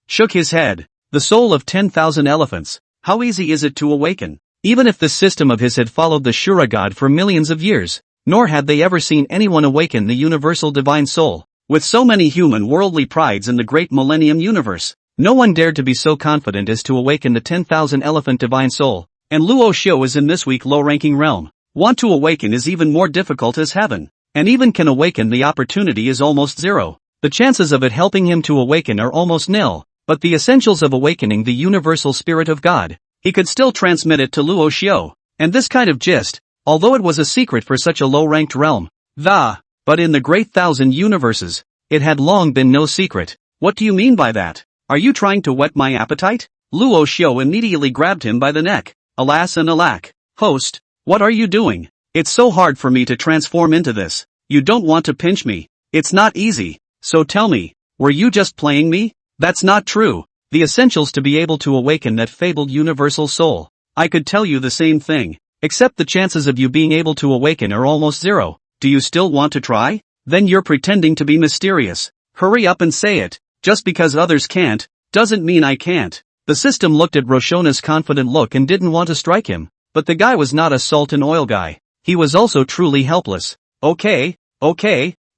Shook his head. The soul of 10,000 elephants. How easy is it to awaken? Even if this system of his had followed the Shura god for millions of years, nor had they ever seen anyone awaken the universal divine soul. With so many human worldly prides in the great millennium universe, no one dared to be so confident as to awaken the 10,000 elephant divine soul, and Luo Xiu is in this weak low-ranking realm. Want to awaken is even more difficult as heaven, and even can awaken the opportunity is almost zero. The chances of it helping him to awaken are almost nil, but the essentials of awakening the universal spirit of God, he could still transmit it to Luo Xiu, and this kind of gist, although it was a secret for such a low-ranked realm, but in the great thousand universes, it had long been no secret. What do you mean by that? Are you trying to whet my appetite? Luo Xiu immediately grabbed him by the neck. Alas and alack. Host, what are you doing? It's so hard for me to transform into this. You don't want to pinch me. It's not easy. So tell me, were you just playing me? That's not true. The essentials to be able to awaken that fabled universal soul. I could tell you the same thing, except the chances of you being able to awaken are almost zero. Do you still want to try? Then you're pretending to be mysterious. Hurry up and say it. Just because others can't, doesn't mean I can't. The system looked at Roshona's confident look and didn't want to strike him, but the guy was not a salt and oil guy. He was also truly helpless. Okay,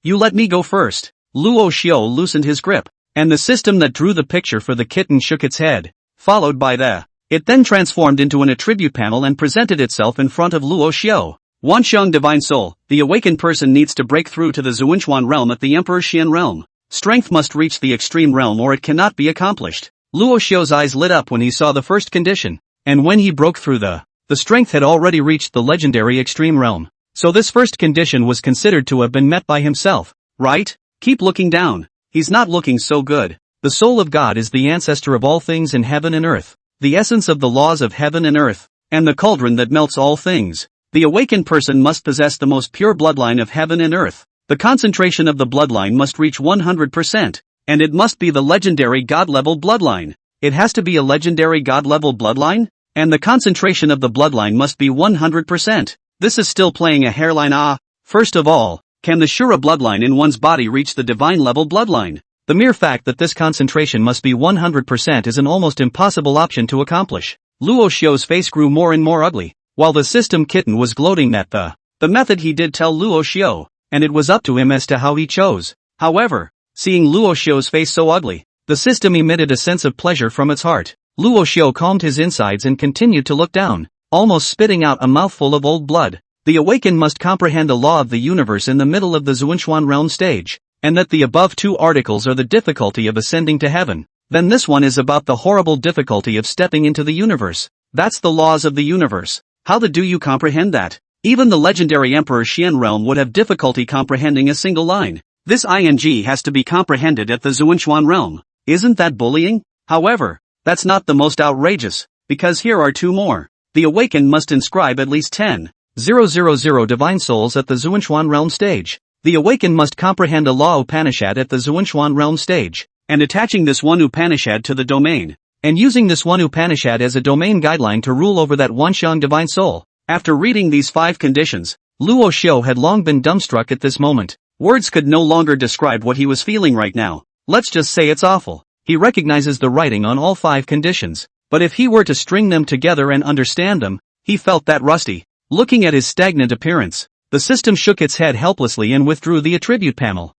you let me go first. Luo Xiu loosened his grip, and the system that drew the picture for the kitten shook its head, followed by it then transformed into an attribute panel and presented itself in front of Luo Xiu. Wanxiang Divine Soul, the awakened person needs to break through to the Tian Xuan Realm at the Emperor Xian Realm. Strength must reach the extreme realm or it cannot be accomplished. Luo Xiu's eyes lit up when he saw the first condition, and when he broke through the strength had already reached the legendary extreme realm. So this first condition was considered to have been met by himself, right? Keep looking down. He's not looking so good. The soul of God is the ancestor of all things in heaven and earth, the essence of the laws of heaven and earth, and the cauldron that melts all things. The awakened person must possess the most pure bloodline of heaven and earth. The concentration of the bloodline must reach 100%, and it must be the legendary God-level bloodline. It has to be a legendary god-level bloodline? And the concentration of the bloodline must be 100%. This is still playing a hairline. First of all, can the Shura bloodline in one's body reach the divine level bloodline? The mere fact that this concentration must be 100% is an almost impossible option to accomplish. Luo Xiu's face grew more and more ugly, while the system kitten was gloating at the method he did tell Luo Xiu, and it was up to him as to how he chose. However, seeing Luo Xiu's face so ugly, the system emitted a sense of pleasure from its heart. Luo Xiu calmed his insides and continued to look down, almost spitting out a mouthful of old blood. The awakened must comprehend the law of the universe in the middle of the Tian Xuan Realm stage, and that the above two articles are the difficulty of ascending to heaven. Then this one is about the horrible difficulty of stepping into the universe. That's the laws of the universe. How do you comprehend that? Even the legendary Emperor Xian realm would have difficulty comprehending a single line. This ing has to be comprehended at the Tian Xuan realm. Isn't that bullying? However, that's not the most outrageous, because here are two more. The awakened must inscribe at least 10,000 divine souls at the Tian Xuan realm stage. The awakened must comprehend a law Upanishad at the Tian Xuan realm stage, and attaching this one Upanishad to the domain, and using this one Upanishad as a domain guideline to rule over that one Xiang divine soul. After reading these 5 conditions, Luo Xiu had long been dumbstruck at this moment. Words could no longer describe what he was feeling right now. Let's just say it's awful. He recognizes the writing on all 5 conditions, but if he were to string them together and understand them, he felt that rusty. Looking at his stagnant appearance, the system shook its head helplessly and withdrew the attribute panel.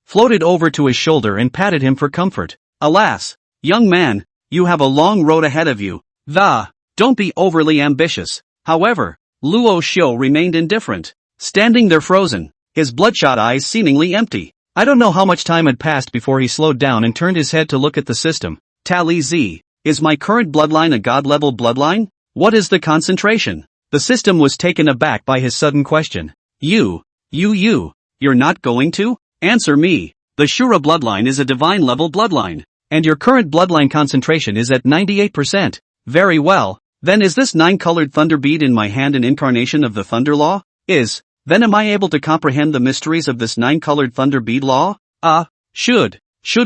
Floated over to his shoulder and patted him for comfort. Alas, young man, you have a long road ahead of you. Don't be overly ambitious. However, Luo Xiu remained indifferent, standing there frozen, his bloodshot eyes seemingly empty. I don't know how much time had passed before he slowed down and turned his head to look at the system. Tally Z, is my current bloodline a god-level bloodline? What is the concentration? The system was taken aback by his sudden question. You're not going to? Answer me. The Shura bloodline is a divine-level bloodline, and your current bloodline concentration is at 98%. Very well, then is this 9-colored thunder bead in my hand an incarnation of the thunder law? Then am I able to comprehend the mysteries of this 9-colored thunder bead law? Should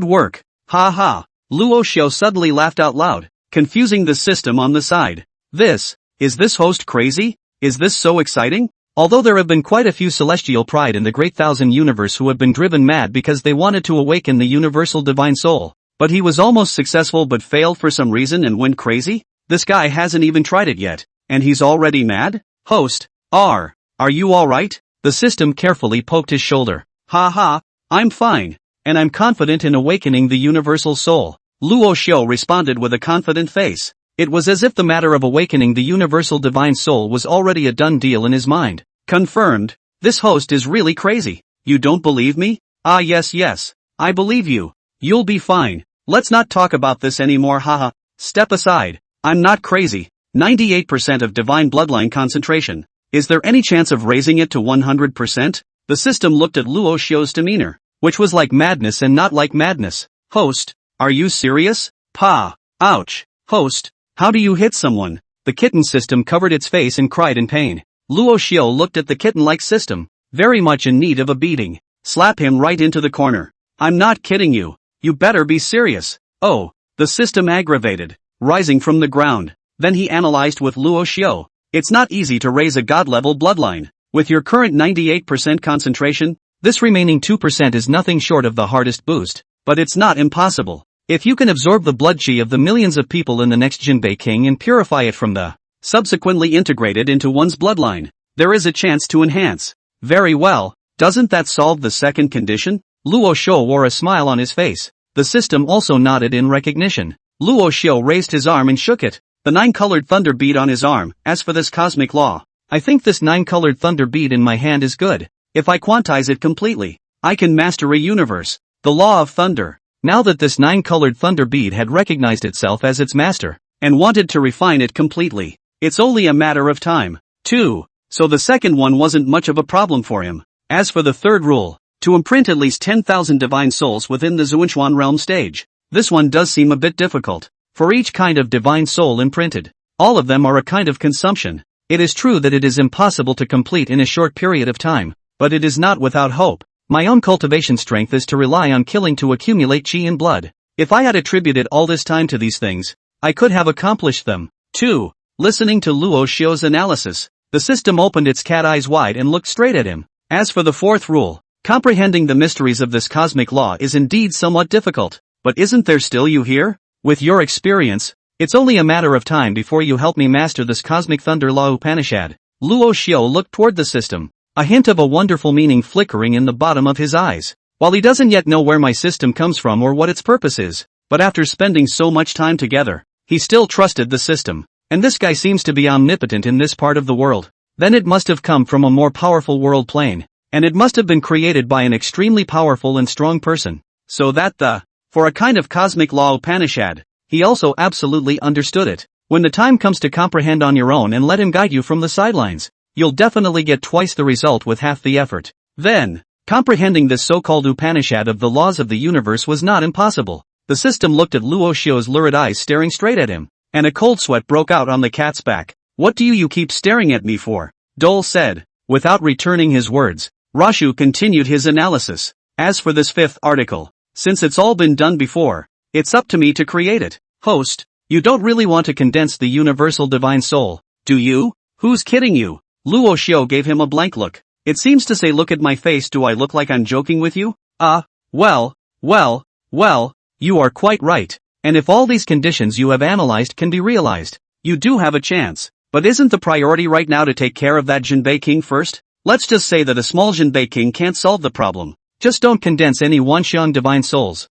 work. Ha. Luo Xiu suddenly laughed out loud, confusing the system on the side. Is this host crazy? Is this so exciting? Although there have been quite a few celestial pride in the Great Thousand Universe who have been driven mad because they wanted to awaken the universal divine soul, but he was almost successful but failed for some reason and went crazy? This guy hasn't even tried it yet, and he's already mad? Host, are you alright? The system carefully poked his shoulder. Ha, I'm fine, and I'm confident in awakening the universal soul. Luo Xiu responded with a confident face. It was as if the matter of awakening the universal divine soul was already a done deal in his mind. Confirmed. This host is really crazy. You don't believe me? Yes, I believe you. You'll be fine. Let's not talk about this anymore. Haha. Step aside. I'm not crazy. 98% of divine bloodline concentration. Is there any chance of raising it to 100%? The system looked at Luo Xiu's demeanor, which was like madness and not like madness. Host, are you serious? Ouch. Host, how do you hit someone? The kitten system covered its face and cried in pain. Luo Xiu looked at the kitten-like system, very much in need of a beating. Slap him right into the corner. I'm not kidding you. You better be serious. Oh, the system aggravated, rising from the ground. Then he analyzed with Luo Xiu. It's not easy to raise a god-level bloodline. With your current 98% concentration, this remaining 2% is nothing short of the hardest boost. But it's not impossible. If you can absorb the blood chi of the millions of people in the next Jinbei King and purify it from the subsequently integrate it into one's bloodline, there is a chance to enhance. Very well, doesn't that solve the second condition? Luo Xiu wore a smile on his face. The system also nodded in recognition. Luo Xiu raised his arm and shook it. The 9-colored thunder bead on his arm. As for this cosmic law, I think this 9-colored thunder bead in my hand is good. If I quantize it completely, I can master a universe. The law of thunder. Now that this 9-colored thunder bead had recognized itself as its master, and wanted to refine it completely, it's only a matter of time, too. So the second one wasn't much of a problem for him. As for the third rule, to imprint at least 10,000 divine souls within the Tian Xuan Realm stage, this one does seem a bit difficult. For each kind of divine soul imprinted, all of them are a kind of consumption. It is true that it is impossible to complete in a short period of time, but it is not without hope. My own cultivation strength is to rely on killing to accumulate chi and blood. If I had attributed all this time to these things, I could have accomplished them. 2. Listening to Luo Xiu's analysis, the system opened its cat eyes wide and looked straight at him. As for the fourth rule, comprehending the mysteries of this cosmic law is indeed somewhat difficult. But isn't there still you here? With your experience, it's only a matter of time before you help me master this cosmic thunder law Upanishad. Luo Xiu looked toward the system, a hint of a wonderful meaning flickering in the bottom of his eyes. While he doesn't yet know where my system comes from or what its purpose is, but after spending so much time together, he still trusted the system. And this guy seems to be omnipotent in this part of the world. Then it must have come from a more powerful world plane. And it must have been created by an extremely powerful and strong person. So that for a kind of cosmic law Upanishad, he also absolutely understood it. When the time comes to comprehend on your own and let him guide you from the sidelines, you'll definitely get twice the result with half the effort. Then, comprehending this so-called Upanishad of the laws of the universe was not impossible. The system looked at Luo Xiu's lurid eyes staring straight at him, and a cold sweat broke out on the cat's back. What do you keep staring at me for? Dole said. Without returning his words, Rashu continued his analysis. As for this fifth article, since it's all been done before, it's up to me to create it. Host, you don't really want to condense the universal divine soul, do you? Who's kidding you? Luo Xiu gave him a blank look. It seems to say, look at my face, do I look like I'm joking with you? Well, you are quite right. And if all these conditions you have analyzed can be realized, you do have a chance. But isn't the priority right now to take care of that Jinbei king first? Let's just say that a small Jinbei king can't solve the problem. Just don't condense any Wanxiang divine souls.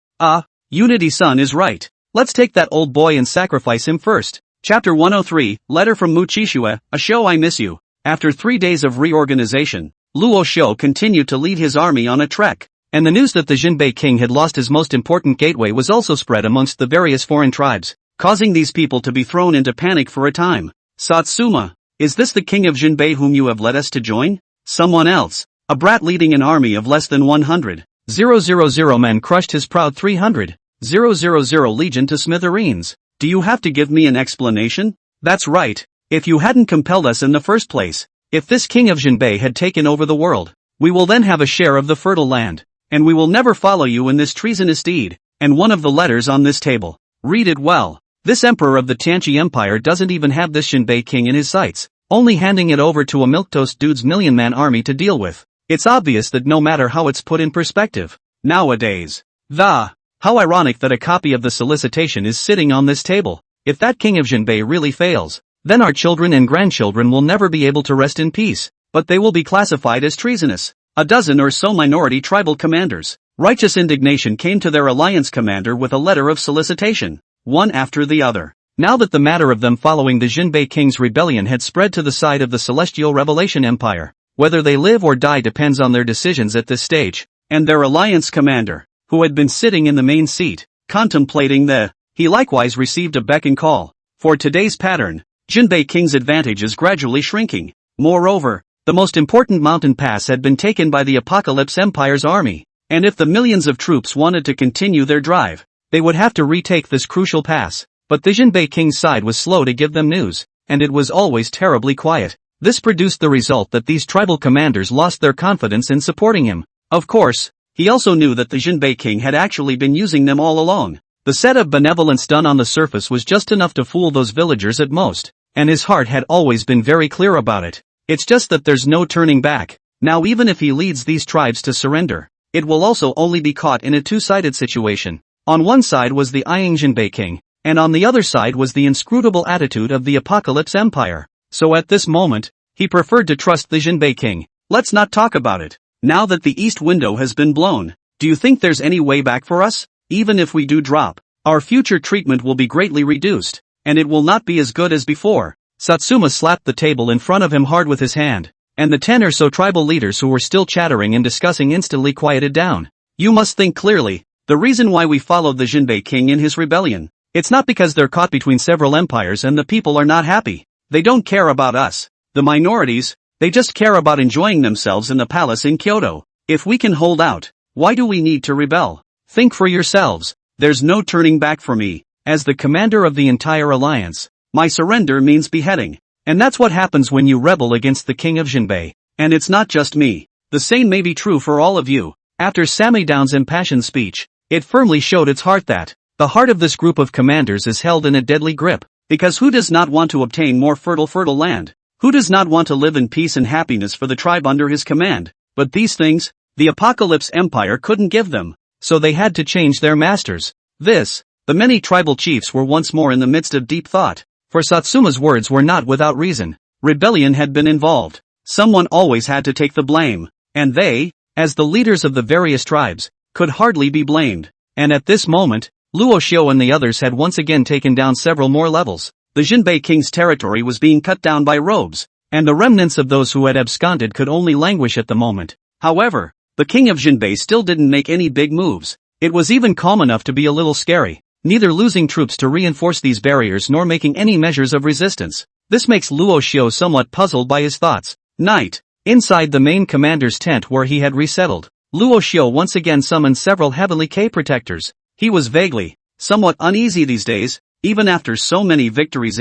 Unity Sun is right. Let's take that old boy and sacrifice him first. Chapter 103, Letter from Mu Qishue, a show I miss you. After 3 days of reorganization, Luo Xiu continued to lead his army on a trek. And the news that the Jinbei king had lost his most important gateway was also spread amongst the various foreign tribes, causing these people to be thrown into panic for a time. Satsuma, is this the king of Jinbei whom you have led us to join? Someone else, a brat leading an army of less than 100. 000 men crushed his proud 300. 000 legion to smithereens. Do you have to give me an explanation? That's right. If you hadn't compelled us in the first place, if this king of Jinbei had taken over the world, we will then have a share of the fertile land, and we will never follow you in this treasonous deed. And one of the letters on this table, read it well. This emperor of the Tianqi Empire doesn't even have this Jinbei king in his sights, only handing it over to a milquetoast dude's million-man army to deal with. It's obvious that no matter how it's put in perspective, nowadays, how ironic that a copy of the solicitation is sitting on this table. If that king of Jinbei really fails, then our children and grandchildren will never be able to rest in peace, but they will be classified as treasonous. A dozen or so minority tribal commanders, righteous indignation came to their alliance commander with a letter of solicitation, one after the other. Now that the matter of them following the Jinbei king's rebellion had spread to the side of the Celestial Revelation Empire, whether they live or die depends on their decisions at this stage, and their alliance commander, who had been sitting in the main seat, contemplating he likewise received a beck and call. For today's pattern, Jinbei king's advantage is gradually shrinking. Moreover, the most important mountain pass had been taken by the Apocalypse Empire's army, and if the millions of troops wanted to continue their drive, they would have to retake this crucial pass. But the Jinbei king's side was slow to give them news, and it was always terribly quiet. This produced the result that these tribal commanders lost their confidence in supporting him. Of course, he also knew that the Jinbei king had actually been using them all along. The set of benevolence done on the surface was just enough to fool those villagers at most, and his heart had always been very clear about it. It's just that there's no turning back. Now even if he leads these tribes to surrender, it will also only be caught in a two-sided situation. On one side was the Ying Jinbei king, and on the other side was the inscrutable attitude of the Apocalypse Empire. So at this moment, he preferred to trust the Jinbei king. Let's not talk about it. Now that the east window has been blown, do you think there's any way back for us? Even if we do drop, our future treatment will be greatly reduced, and it will not be as good as before. Satsuma slapped the table in front of him hard with his hand, and the 10 or so tribal leaders who were still chattering and discussing instantly quieted down. You must think clearly. The reason why we followed the Jinbei king in his rebellion, it's not because they're caught between several empires and the people are not happy. They don't care about us, the minorities, they just care about enjoying themselves in the palace in Kyoto. If we can hold out, why do we need to rebel? Think for yourselves. There's no turning back for me. As the commander of the entire alliance, my surrender means beheading. And that's what happens when you rebel against the king of Jinbei. And it's not just me. The same may be true for all of you. After Sammy Down's impassioned speech, it firmly showed its heart that, The heart of this group of commanders is held in a deadly grip, because who does not want to obtain more fertile land? Who does not want to live in peace and happiness for the tribe under his command? But these things, the Apocalypse Empire couldn't give them, so they had to change their masters. The many tribal chiefs were once more in the midst of deep thought, for Satsuma's words were not without reason. Rebellion had been involved. Someone always had to take the blame, and they, as the leaders of the various tribes, could hardly be blamed. And at this moment, Luo Xiu and the others had once again taken down several more levels. The Jinbei king's territory was being cut down by robes, and the remnants of those who had absconded could only languish at the moment. However, the king of Jinbei still didn't make any big moves. It was even calm enough to be a little scary, neither losing troops to reinforce these barriers nor making any measures of resistance. This makes Luo Xiu somewhat puzzled by his thoughts. Night. Inside the main commander's tent where he had resettled, Luo Xiu once again summoned several heavenly K protectors. He was vaguely, somewhat uneasy these days, even after so many victories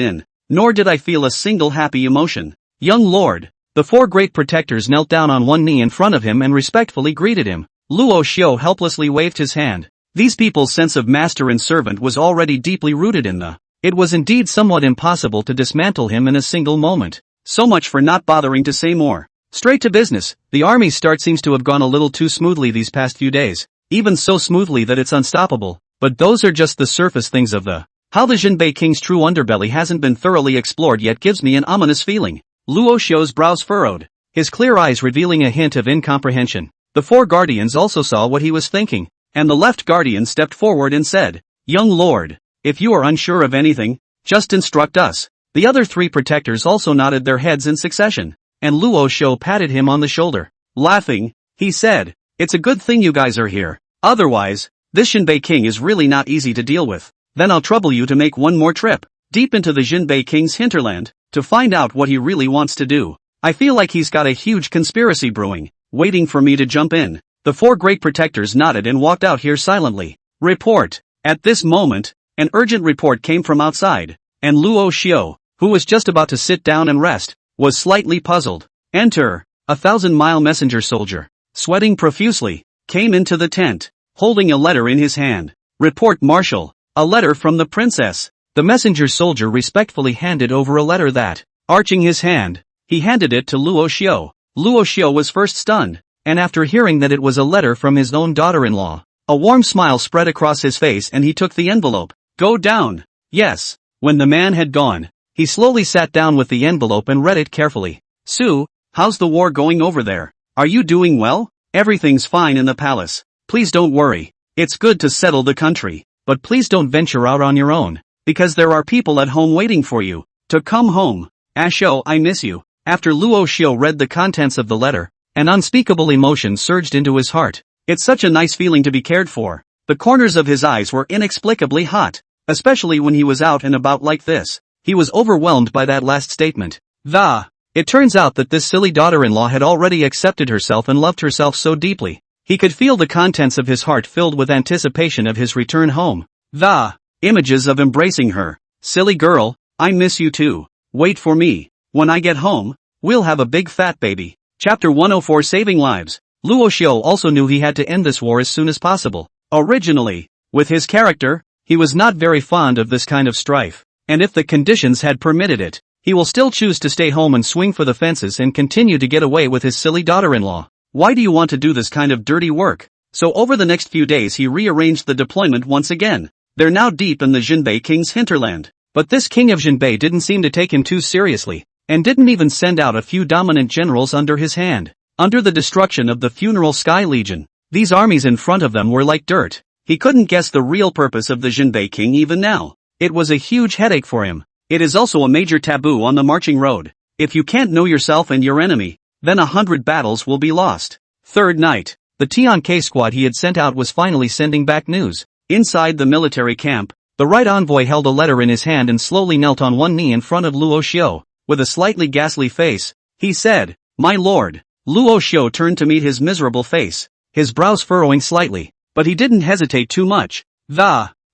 nor did I feel a single happy emotion. Young lord. The four great protectors knelt down on one knee in front of him and respectfully greeted him. Luo Xiu helplessly waved his hand. These people's sense of master and servant was already deeply rooted in the. It was indeed somewhat impossible to dismantle him in a single moment. So much for not bothering to say more. Straight to business. The army's start seems to have gone a little too smoothly these past few days, even so smoothly that it's unstoppable. But those are just the surface things of the. How the Jinbei king's true underbelly hasn't been thoroughly explored yet gives me an ominous feeling. Luo Xiu's brows furrowed, his clear eyes revealing a hint of incomprehension. The four guardians also saw what he was thinking, and the left guardian stepped forward and said, "Young lord, if you are unsure of anything, just instruct us." The other three protectors also nodded their heads in succession, and Luo Xiu patted him on the shoulder. Laughing, he said, "It's a good thing you guys are here. Otherwise, this Jinbei king is really not easy to deal with. Then I'll trouble you to make one more trip, deep into the Jinbei king's hinterland, to find out what he really wants to do. I feel like he's got a huge conspiracy brewing, waiting for me to jump in." The four great protectors nodded and walked out here silently. Report. At this moment, an urgent report came from outside, and Luo Xiu, who was just about to sit down and rest, was slightly puzzled. Enter. A 1,000-mile messenger soldier, sweating profusely, came into the tent, holding a letter in his hand. Report Marshal. A letter from the princess. The messenger soldier respectfully handed over a letter that, arching his hand, he handed it to Luo Xiu. Luo Xiu was first stunned, and after hearing that it was a letter from his own daughter-in-law, a warm smile spread across his face and he took the envelope. Go down. Yes. When the man had gone, he slowly sat down with the envelope and read it carefully. Su, how's the war going over there? Are you doing well? Everything's fine in the palace. Please don't worry. It's good to settle the country, but please don't venture out on your own, because there are people at home waiting for you, to come home. Asho, I miss you. After Luo Xiu read the contents of the letter, an unspeakable emotion surged into his heart. It's such a nice feeling to be cared for. The corners of his eyes were inexplicably hot, especially when he was out and about like this. He was overwhelmed by that last statement. It turns out that this silly daughter-in-law had already accepted herself and loved herself so deeply. He could feel the contents of his heart filled with anticipation of his return home. Images of embracing her. Silly girl, I miss you too. Wait for me. When I get home, we'll have a big fat baby. Chapter 104 Saving Lives. Luo Xiu also knew he had to end this war as soon as possible. Originally, with his character, he was not very fond of this kind of strife, and if the conditions had permitted it, he will still choose to stay home and swing for the fences and continue to get away with his silly daughter-in-law. Why do you want to do this kind of dirty work? So over the next few days he rearranged the deployment once again. They're now deep in the Jinbei king's hinterland, but this king of Jinbei didn't seem to take him too seriously, and didn't even send out a few dominant generals under his hand. Under the destruction of the funeral Sky Legion, these armies in front of them were like dirt. He couldn't guess the real purpose of the Jinbei king even now. It was a huge headache for him. It is also a major taboo on the marching road. If you can't know yourself and your enemy, then 100 battles will be lost. Third night, the Tian K squad he had sent out was finally sending back news. Inside the military camp, the right envoy held a letter in his hand and slowly knelt on one knee in front of Luo Xiu. With a slightly ghastly face, he said, "My lord." Luo Xiu turned to meet his miserable face, his brows furrowing slightly, but he didn't hesitate too much.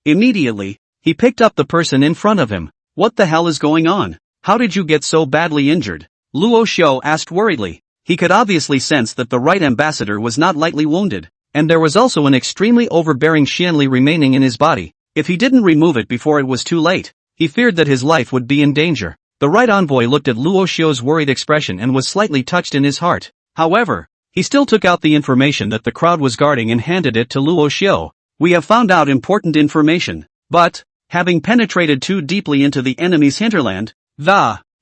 Immediately, he picked up the person in front of him. What the hell is going on? How did you get so badly injured? Luo Xiu asked worriedly. He could obviously sense that the right ambassador was not lightly wounded, and there was also an extremely overbearing Xianli remaining in his body. If he didn't remove it before it was too late, he feared that his life would be in danger. The right envoy looked at Luo Xiu's worried expression and was slightly touched in his heart. However, he still took out the information that the crowd was guarding and handed it to Luo Xiu. We have found out important information, but, having penetrated too deeply into the enemy's hinterland,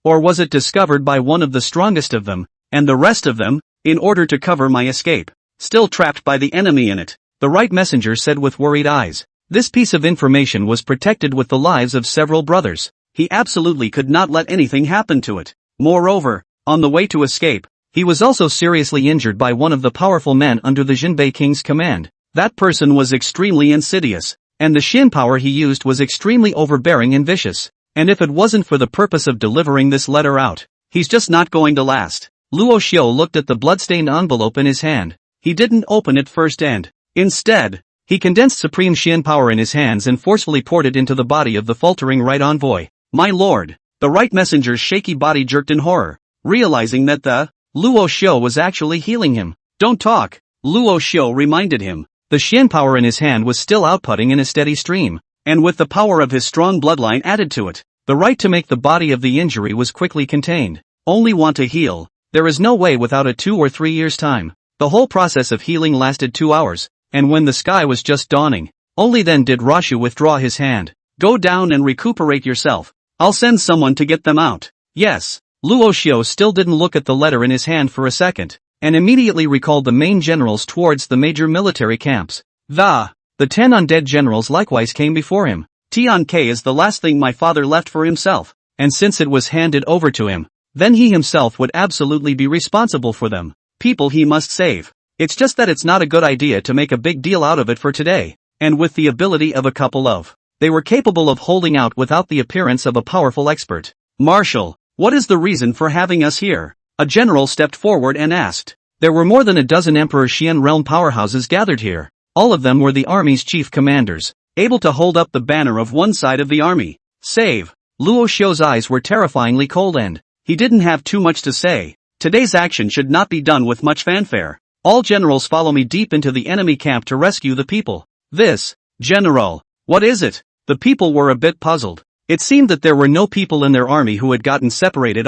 or was it discovered by one of the strongest of them, and the rest of them, in order to cover my escape, still trapped by the enemy in it, the right messenger said with worried eyes. This piece of information was protected with the lives of several brothers. He absolutely could not let anything happen to it. Moreover, on the way to escape, he was also seriously injured by one of the powerful men under the Jinbei king's command. That person was extremely insidious, and the Xin power he used was extremely overbearing and vicious. And if it wasn't for the purpose of delivering this letter out, he's just not going to last. Luo Xiu looked at the bloodstained envelope in his hand. He didn't open it first and, instead, he condensed supreme Xin power in his hands and forcefully poured it into the body of the faltering right envoy. My lord, the right messenger's shaky body jerked in horror, realizing that the Luo Xiu was actually healing him. Don't talk, Luo Xiu reminded him. The Xin power in his hand was still outputting in a steady stream, and with the power of his strong bloodline added to it, the right to make the body of the injury was quickly contained. Only want to heal, there is no way without a 2 or 3 years' time. The whole process of healing lasted 2 hours. And when the sky was just dawning, only then did Luo Xiu withdraw his hand. Go down and recuperate yourself. I'll send someone to get them out. Yes. Luo Xiu still didn't look at the letter in his hand for a second, and immediately recalled the main generals towards the major military camps. The 10 undead generals likewise came before him. Tian K is the last thing my father left for himself, and since it was handed over to him, then he himself would absolutely be responsible for them. People he must save. It's just that it's not a good idea to make a big deal out of it for today, and with the ability of a couple of, they were capable of holding out without the appearance of a powerful expert. Marshal, what is the reason for having us here? A general stepped forward and asked. There were more than a dozen Emperor Xian realm powerhouses gathered here. All of them were the army's chief commanders, able to hold up the banner of one side of the army. Save. Luo Xiu's eyes were terrifyingly cold and he didn't have too much to say. Today's action should not be done with much fanfare. All generals follow me deep into the enemy camp to rescue the people. This, general, what is it? The people were a bit puzzled. It seemed that there were no people in their army who had gotten separated.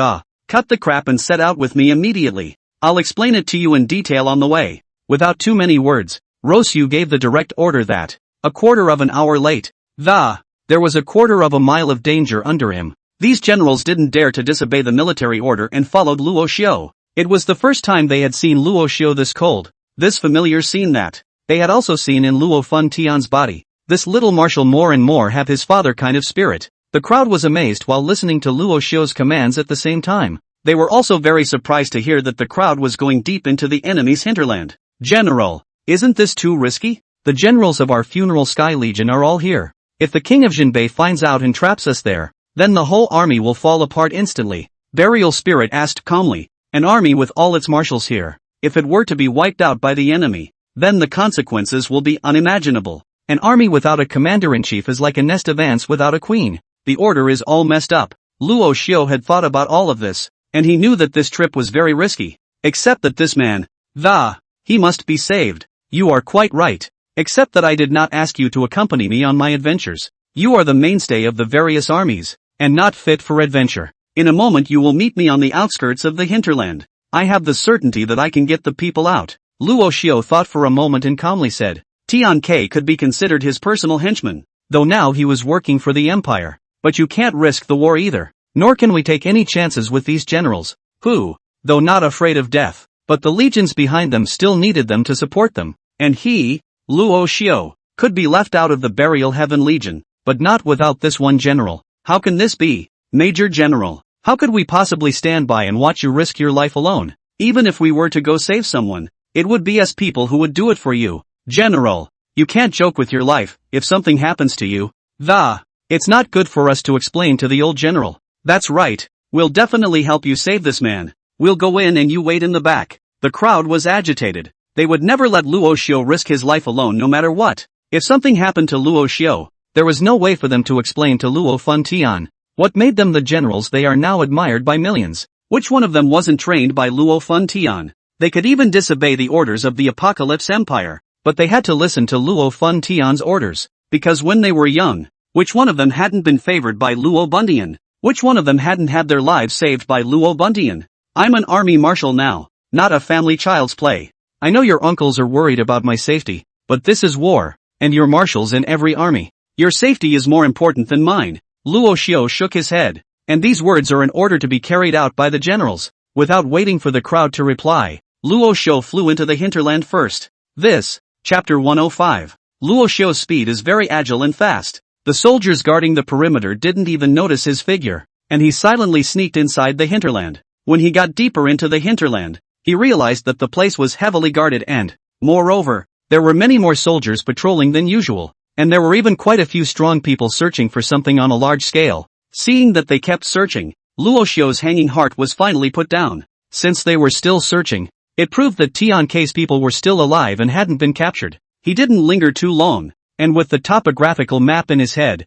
Cut the crap and set out with me immediately. I'll explain it to you in detail on the way. Without too many words, Luo Xiu gave the direct order that, a quarter of an hour late, there was a quarter of a mile of danger under him. These generals didn't dare to disobey the military order and followed Luo Xiu. It was the first time they had seen Luo Xiu this cold, this familiar scene that they had also seen in Luo Fun Tian's body. This little marshal more and more have his father kind of spirit. The crowd was amazed while listening to Luo Xiu's commands at the same time. They were also very surprised to hear that the crowd was going deep into the enemy's hinterland. General, isn't this too risky? The generals of our funeral Sky Legion are all here. If the king of Jinbei finds out and traps us there, then the whole army will fall apart instantly. Burial Spirit asked calmly. An army with all its marshals here, if it were to be wiped out by the enemy, then the consequences will be unimaginable. An army without a commander-in-chief is like a nest of ants without a queen. The order is all messed up. Luo Xiu had thought about all of this, and he knew that this trip was very risky. Except that this man, he must be saved. You are quite right. Except that I did not ask you to accompany me on my adventures. You are the mainstay of the various armies, and not fit for adventure. In a moment you will meet me on the outskirts of the hinterland. I have the certainty that I can get the people out. Luo Xiu thought for a moment and calmly said, Tian K could be considered his personal henchman, though now he was working for the empire. But you can't risk the war either, nor can we take any chances with these generals, who, though not afraid of death, but the legions behind them still needed them to support them. And he, Luo Xiu, could be left out of the Burial Heaven Legion, but not without this one general. How can this be? Major General, how could we possibly stand by and watch you risk your life alone? Even if we were to go save someone, it would be us people who would do it for you. General, you can't joke with your life. If something happens to you, it's not good for us to explain to the old general. That's right, we'll definitely help you save this man. We'll go in and you wait in the back. The crowd was agitated. They would never let Luo Xiu risk his life alone no matter what. If something happened to Luo Xiu, there was no way for them to explain to Luo Fun Tian what made them the generals they are now admired by millions. Which one of them wasn't trained by Luo Fun Tian? They could even disobey the orders of the Apocalypse Empire, but they had to listen to Luo Fun Tian's orders. because when they were young, which one of them hadn't been favored by Luo Bundian? Which one of them hadn't had their lives saved by Luo Bundian? I'm an army marshal now, not a family child's play. I know your uncles are worried about my safety, but this is war, and you're marshals in every army. Your safety is more important than mine. Luo Xiu shook his head, and these words are an order to be carried out by the generals. Without waiting for the crowd to reply, Luo Xiu flew into the hinterland first. This, Chapter 105. Luo Xiu's speed is very agile and fast. The soldiers guarding the perimeter didn't even notice his figure, and he silently sneaked inside the hinterland. When he got deeper into the hinterland, he realized that the place was heavily guarded and, moreover, there were many more soldiers patrolling than usual, and there were even quite a few strong people searching for something on a large scale. Seeing that they kept searching, Luo Xiu's hanging heart was finally put down. Since they were still searching, it proved that Tian K's people were still alive and hadn't been captured. He didn't linger too long, and with the topographical map in his head,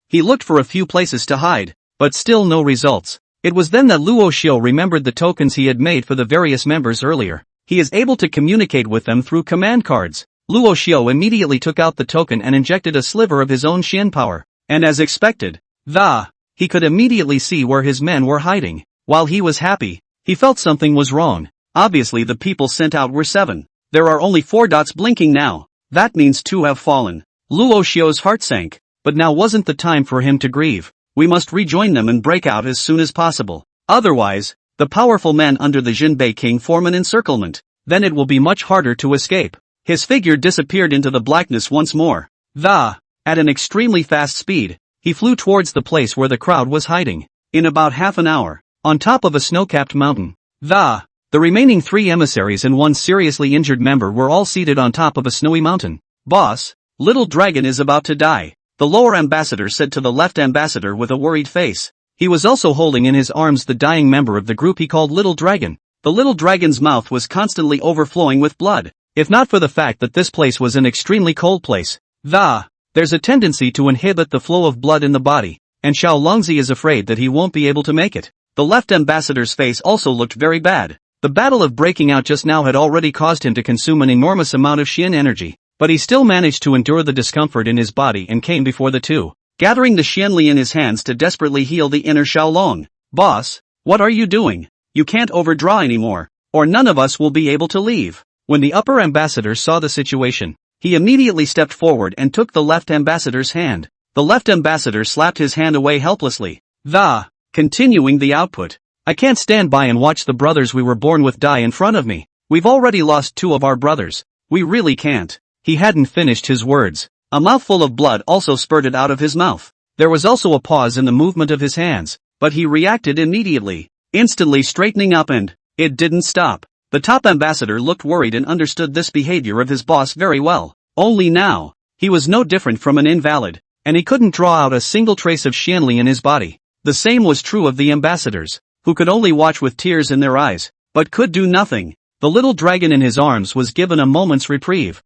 he looked for a few places to hide, but still no results. It was then that Luo Xiu remembered the tokens he had made for the various members earlier. He is able to communicate with them through command cards. Luo Xiu immediately took out the token and injected a sliver of his own Xian power, and as expected, he could immediately see where his men were hiding. While he was happy, he felt something was wrong. Obviously the people sent out were 7. There are only 4 dots blinking now. That means 2 have fallen. Luo Xiu's heart sank, but now wasn't the time for him to grieve. We must rejoin them and break out as soon as possible. Otherwise, the powerful men under the Jinbei king form an encirclement. Then it will be much harder to escape. His figure disappeared into the blackness once more. At an extremely fast speed, he flew towards the place where the crowd was hiding. In about half an hour, on top of a snow-capped mountain, the remaining 3 emissaries and 1 seriously injured member were all seated on top of a snowy mountain. Boss, Little Dragon is about to die, the lower ambassador said to the left ambassador with a worried face. He was also holding in his arms the dying member of the group he called Little Dragon. The little dragon's mouth was constantly overflowing with blood. If not for the fact that this place was an extremely cold place, there's a tendency to inhibit the flow of blood in the body, and Xiao Longzi is afraid that he won't be able to make it. The left ambassador's face also looked very bad. The battle of breaking out just now had already caused him to consume an enormous amount of Xian energy, but he still managed to endure the discomfort in his body and came before the 2, gathering the Xianli in his hands to desperately heal the inner Xiaolong. Boss, what are you doing? You can't overdraw anymore, or none of us will be able to leave. When the upper ambassador saw the situation, he immediately stepped forward and took the left ambassador's hand. The left ambassador slapped his hand away helplessly. Continuing the output. I can't stand by and watch the brothers we were born with die in front of me. We've already lost 2 of our brothers. We really can't. He hadn't finished his words. A mouthful of blood also spurted out of his mouth. There was also a pause in the movement of his hands, but he reacted immediately, instantly straightening up, and it didn't stop. The top ambassador looked worried and understood this behavior of his boss very well. Only now, he was no different from an invalid, and he couldn't draw out a single trace of Xianli in his body. The same was true of the ambassadors, who could only watch with tears in their eyes, but could do nothing. The little dragon in his arms was given a moment's reprieve.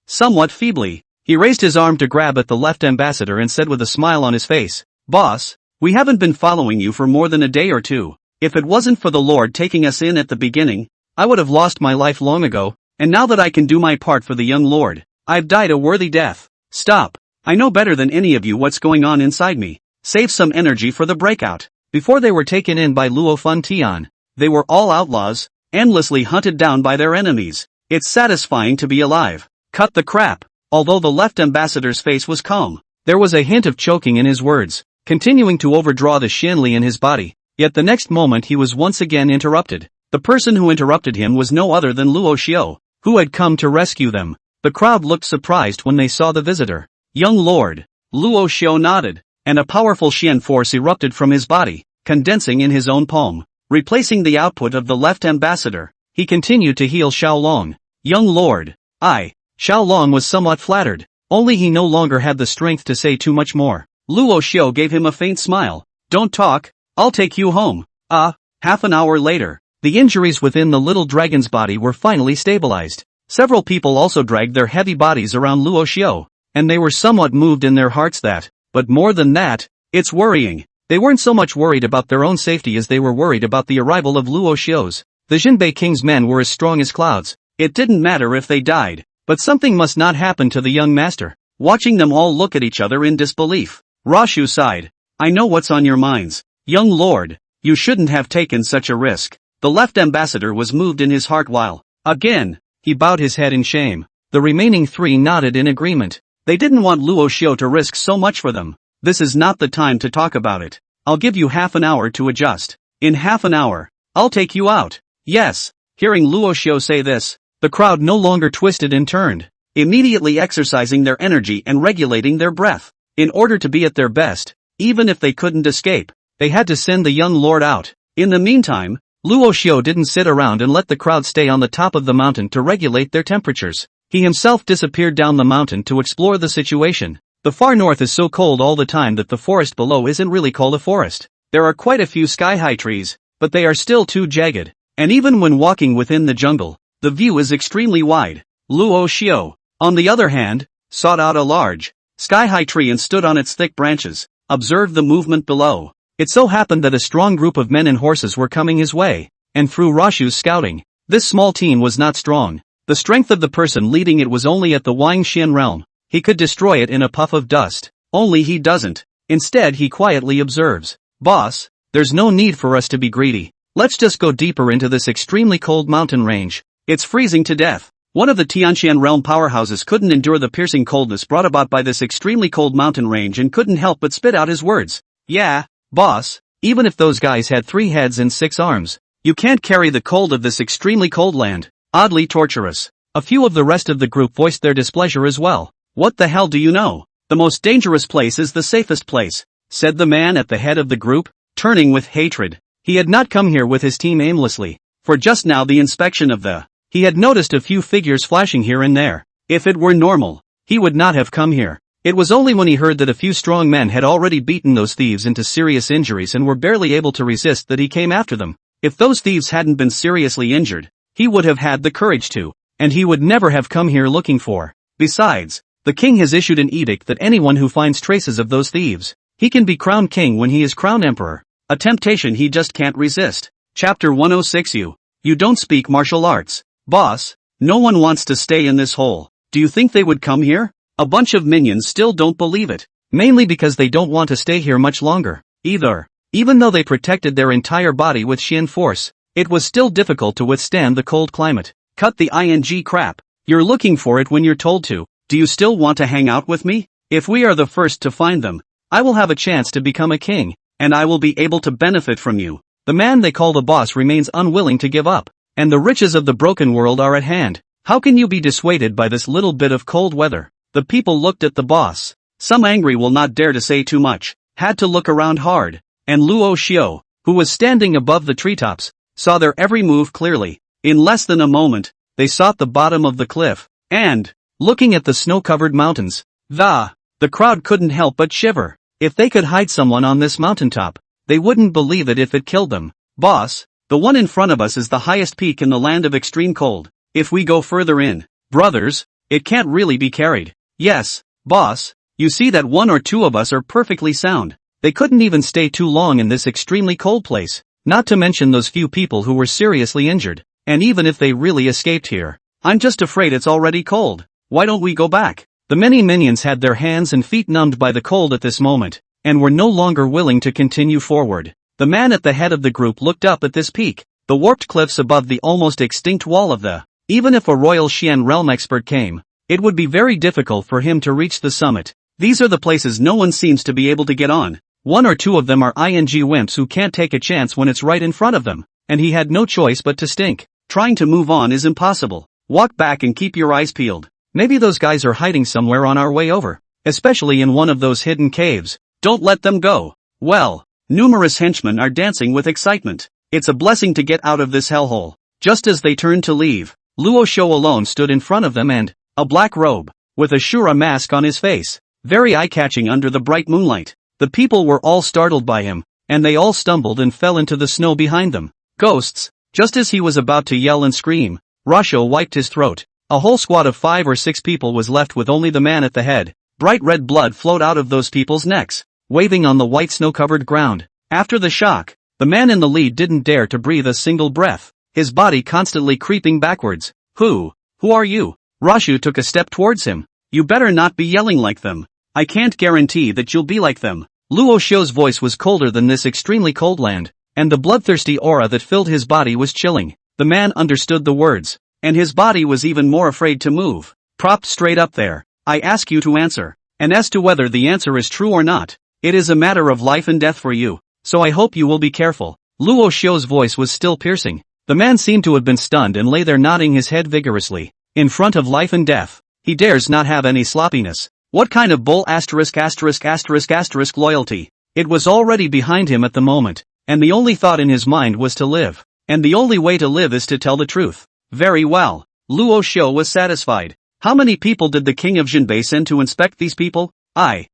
Somewhat feebly, he raised his arm to grab at the left ambassador and said with a smile on his face, "Boss, we haven't been following you for more than a day or 2. If it wasn't for the Lord taking us in at the beginning, I would have lost my life long ago, and now that I can do my part for the young Lord, I've died a worthy death. Stop. I know better than any of you what's going on inside me. Save some energy for the breakout." Before they were taken in by Luo Fun Tian, they were all outlaws, endlessly hunted down by their enemies. It's satisfying to be alive. Cut the crap. Although the left ambassador's face was calm, there was a hint of choking in his words, continuing to overdraw the Xianli in his body. Yet the next moment he was once again interrupted. The person who interrupted him was no other than Luo Xiu, who had come to rescue them. The crowd looked surprised when they saw the visitor. "Young Lord." Luo Xiu nodded, and a powerful Xian force erupted from his body, condensing in his own palm, replacing the output of the left ambassador. He continued to heal Xiaolong. "Young Lord." Xiaolong was somewhat flattered, only he no longer had the strength to say too much more. Luo Xiu gave him a faint smile. "Don't talk, I'll take you home." Half an hour later, the injuries within the little dragon's body were finally stabilized. Several people also dragged their heavy bodies around Luo Xiu, and they were somewhat moved in their hearts that, but more than that, it's worrying. They weren't so much worried about their own safety as they were worried about the arrival of Luo Xiu's. The Jinbei king's men were as strong as clouds. It didn't matter if they died, but something must not happen to the young master. watching them all look at each other in disbelief. Luo Xiu sighed. I know what's on your minds. Young lord, you shouldn't have taken such a risk. The left ambassador was moved in his heart while, again, he bowed his head in shame. The remaining three nodded in agreement. They didn't want Luo Xiu to risk so much for them. This is not the time to talk about it. I'll give you half an hour to adjust. In half an hour, I'll take you out. Yes. Hearing Luo Xiu say this, the crowd no longer twisted and turned, immediately exercising their energy and regulating their breath. In order to be at their best, even if they couldn't escape, they had to send the young lord out. In the meantime, Luo Xiu didn't sit around and let the crowd stay on the top of the mountain to regulate their temperatures. He himself disappeared down the mountain to explore the situation. The far north is so cold all the time that the forest below isn't really called a forest. There are quite a few sky-high trees, but they are still too jagged. And even when walking within the jungle, the view is extremely wide. Luo Xiu, on the other hand, sought out a large, sky-high tree and stood on its thick branches, observed the movement below. It so happened that a strong group of men and horses were coming his way, and through Luo Xiu's scouting, this small team was not strong. The strength of the person leading it was only at the Xian realm. He could destroy it in a puff of dust. Only he doesn't. Instead he quietly observes. Boss, there's no need for us to be greedy. Let's just go deeper into this extremely cold mountain range. It's freezing to death. One of the Tian Xuan Realm powerhouses couldn't endure the piercing coldness brought about by this extremely cold mountain range and couldn't help but spit out his words. Yeah, boss, even if those guys had 3 heads and 6 arms, you can't carry the cold of this extremely cold land. Oddly torturous. A few of the rest of the group voiced their displeasure as well. What the hell do you know? The most dangerous place is the safest place, said the man at the head of the group, turning with hatred. He had not come here with his team aimlessly, for just now the inspection of the... He had noticed a few figures flashing here and there. If it were normal, he would not have come here. It was only when he heard that a few strong men had already beaten those thieves into serious injuries and were barely able to resist that he came after them. If those thieves hadn't been seriously injured, he would have had the courage to, and he would never have come here looking for. Besides, the king has issued an edict that anyone who finds traces of those thieves, he can be crowned king when he is crowned emperor. A temptation he just can't resist. Chapter 106. You don't speak martial arts. Boss, no one wants to stay in this hole. Do you think they would come here? A bunch of minions still don't believe it. Mainly because they don't want to stay here much longer, either. Even though they protected their entire body with Xian force, it was still difficult to withstand the cold climate. Cut the ing crap. You're looking for it when you're told to. Do you still want to hang out with me? If we are the first to find them, I will have a chance to become a king, and I will be able to benefit from you. The man they call the boss remains unwilling to give up, and the riches of the broken world are at hand. How can you be dissuaded by this little bit of cold weather? The people looked at the boss. Some angry will not dare to say too much, had to look around hard, and Luo Xiu, who was standing above the treetops, saw their every move clearly. In less than a moment, they sought the bottom of the cliff, and, looking at the snow-covered mountains, the crowd couldn't help but shiver. If they could hide someone on this mountaintop, they wouldn't believe it if it killed them. Boss, the one in front of us is the highest peak in the land of extreme cold. If we go further in, brothers, it can't really be carried. Yes, boss, you see that 1 or 2 of us are perfectly sound. They couldn't even stay too long in this extremely cold place, not to mention those few people who were seriously injured. And even if they really escaped here, I'm just afraid it's already cold. Why don't we go back? The many minions had their hands and feet numbed by the cold at this moment, and were no longer willing to continue forward. The man at the head of the group looked up at this peak, the warped cliffs above the almost extinct wall of the... Even if a royal Xian realm expert came, it would be very difficult for him to reach the summit. These are the places no one seems to be able to get on. 1 or 2 of them are ing wimps who can't take a chance when it's right in front of them, and he had no choice but to stink. Trying to move on is impossible. Walk back and keep your eyes peeled. Maybe those guys are hiding somewhere on our way over, especially in one of those hidden caves. Don't let them go. Well, numerous henchmen are dancing with excitement. It's a blessing to get out of this hellhole. Just as they turned to leave, Luo Xiu alone stood in front of them and, a black robe, with a Shura mask on his face, very eye-catching under the bright moonlight. The people were all startled by him, and they all stumbled and fell into the snow behind them. Ghosts! Just as he was about to yell and scream, Luo Xiu wiped his throat. A whole squad of 5 or 6 people was left with only the man at the head. Bright red blood flowed out of those people's necks, waving on the white snow-covered ground. After the shock, the man in the lead didn't dare to breathe a single breath, his body constantly creeping backwards. Who are you? Luo Xiu took a step towards him. You better not be yelling like them. I can't guarantee that you'll be like them. Luo Xiu's voice was colder than this extremely cold land, and the bloodthirsty aura that filled his body was chilling. The man understood the words, and his body was even more afraid to move. Propped straight up there, I ask you to answer. And as to whether the answer is true or not, it is a matter of life and death for you, so I hope you will be careful. Luo Xiu's voice was still piercing. The man seemed to have been stunned and lay there nodding his head vigorously. In front of life and death, he dares not have any sloppiness. What kind of bull **** loyalty? It was already behind him at the moment, and the only thought in his mind was to live. And the only way to live is to tell the truth. Very well. Luo Xiu was satisfied. How many people did the king of Jinbei send to inspect these people? The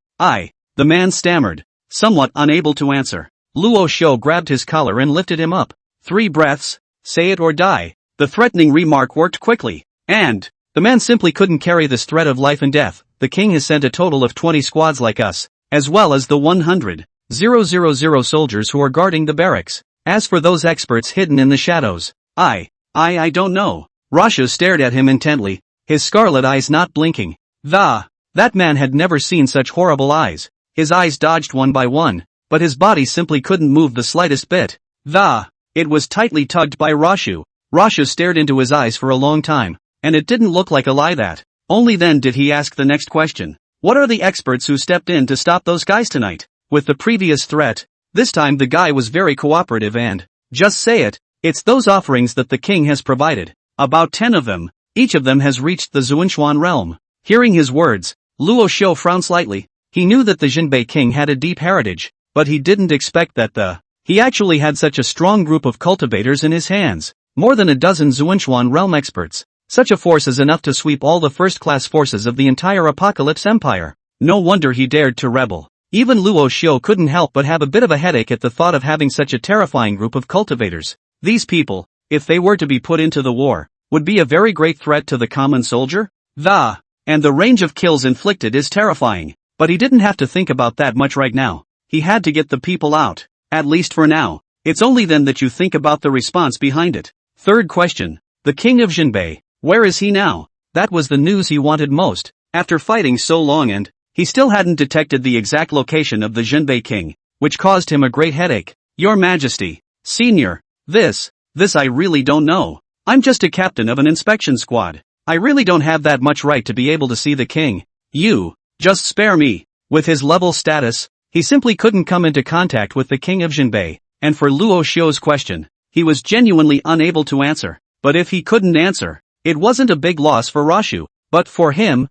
man stammered, somewhat unable to answer. Luo Xiu grabbed his collar and lifted him up. 3 breaths, say it or die. The threatening remark worked quickly, and the man simply couldn't carry this threat of life and death. The king has sent a total of 20 squads like us, as well as the 100,000 soldiers who are guarding the barracks. As for those experts hidden in the shadows, I don't know. Rasha stared at him intently, his scarlet eyes not blinking. That man had never seen such horrible eyes. His eyes dodged one by one, but his body simply couldn't move the slightest bit. It was tightly tugged by Rashu. Rasha stared into his eyes for a long time, and it didn't look like a lie that. Only then did he ask the next question. What are the experts who stepped in to stop those guys tonight? With the previous threat, this time the guy was very cooperative and, just say it, it's those offerings that the king has provided. About 10 of them, each of them has reached the Tian Xuan realm. Hearing his words, Luo Xiu frowned slightly. He knew that the Jinbei king had a deep heritage, but he didn't expect that he actually had such a strong group of cultivators in his hands. More than a dozen Tian Xuan realm experts. Such a force is enough to sweep all the first-class forces of the entire Apocalypse Empire. No wonder he dared to rebel. Even Luo Xiu couldn't help but have a bit of a headache at the thought of having such a terrifying group of cultivators. These people, if they were to be put into the war, would be a very great threat to the common soldier. And the range of kills inflicted is terrifying. But he didn't have to think about that much right now. He had to get the people out, at least for now. It's only then that you think about the response behind it. Third question. The king of Jinbei. Where is he now? That was the news he wanted most. After fighting so long and he still hadn't detected the exact location of the Jinbei king, which caused him a great headache. Your Majesty, Senior, this I really don't know. I'm just a captain of an inspection squad. I really don't have that much right to be able to see the king. You, just spare me. With his level status, he simply couldn't come into contact with the king of Jinbei, and for Luo Xiu's question, he was genuinely unable to answer. But if he couldn't answer, it wasn't a big loss for Rashu, but for him,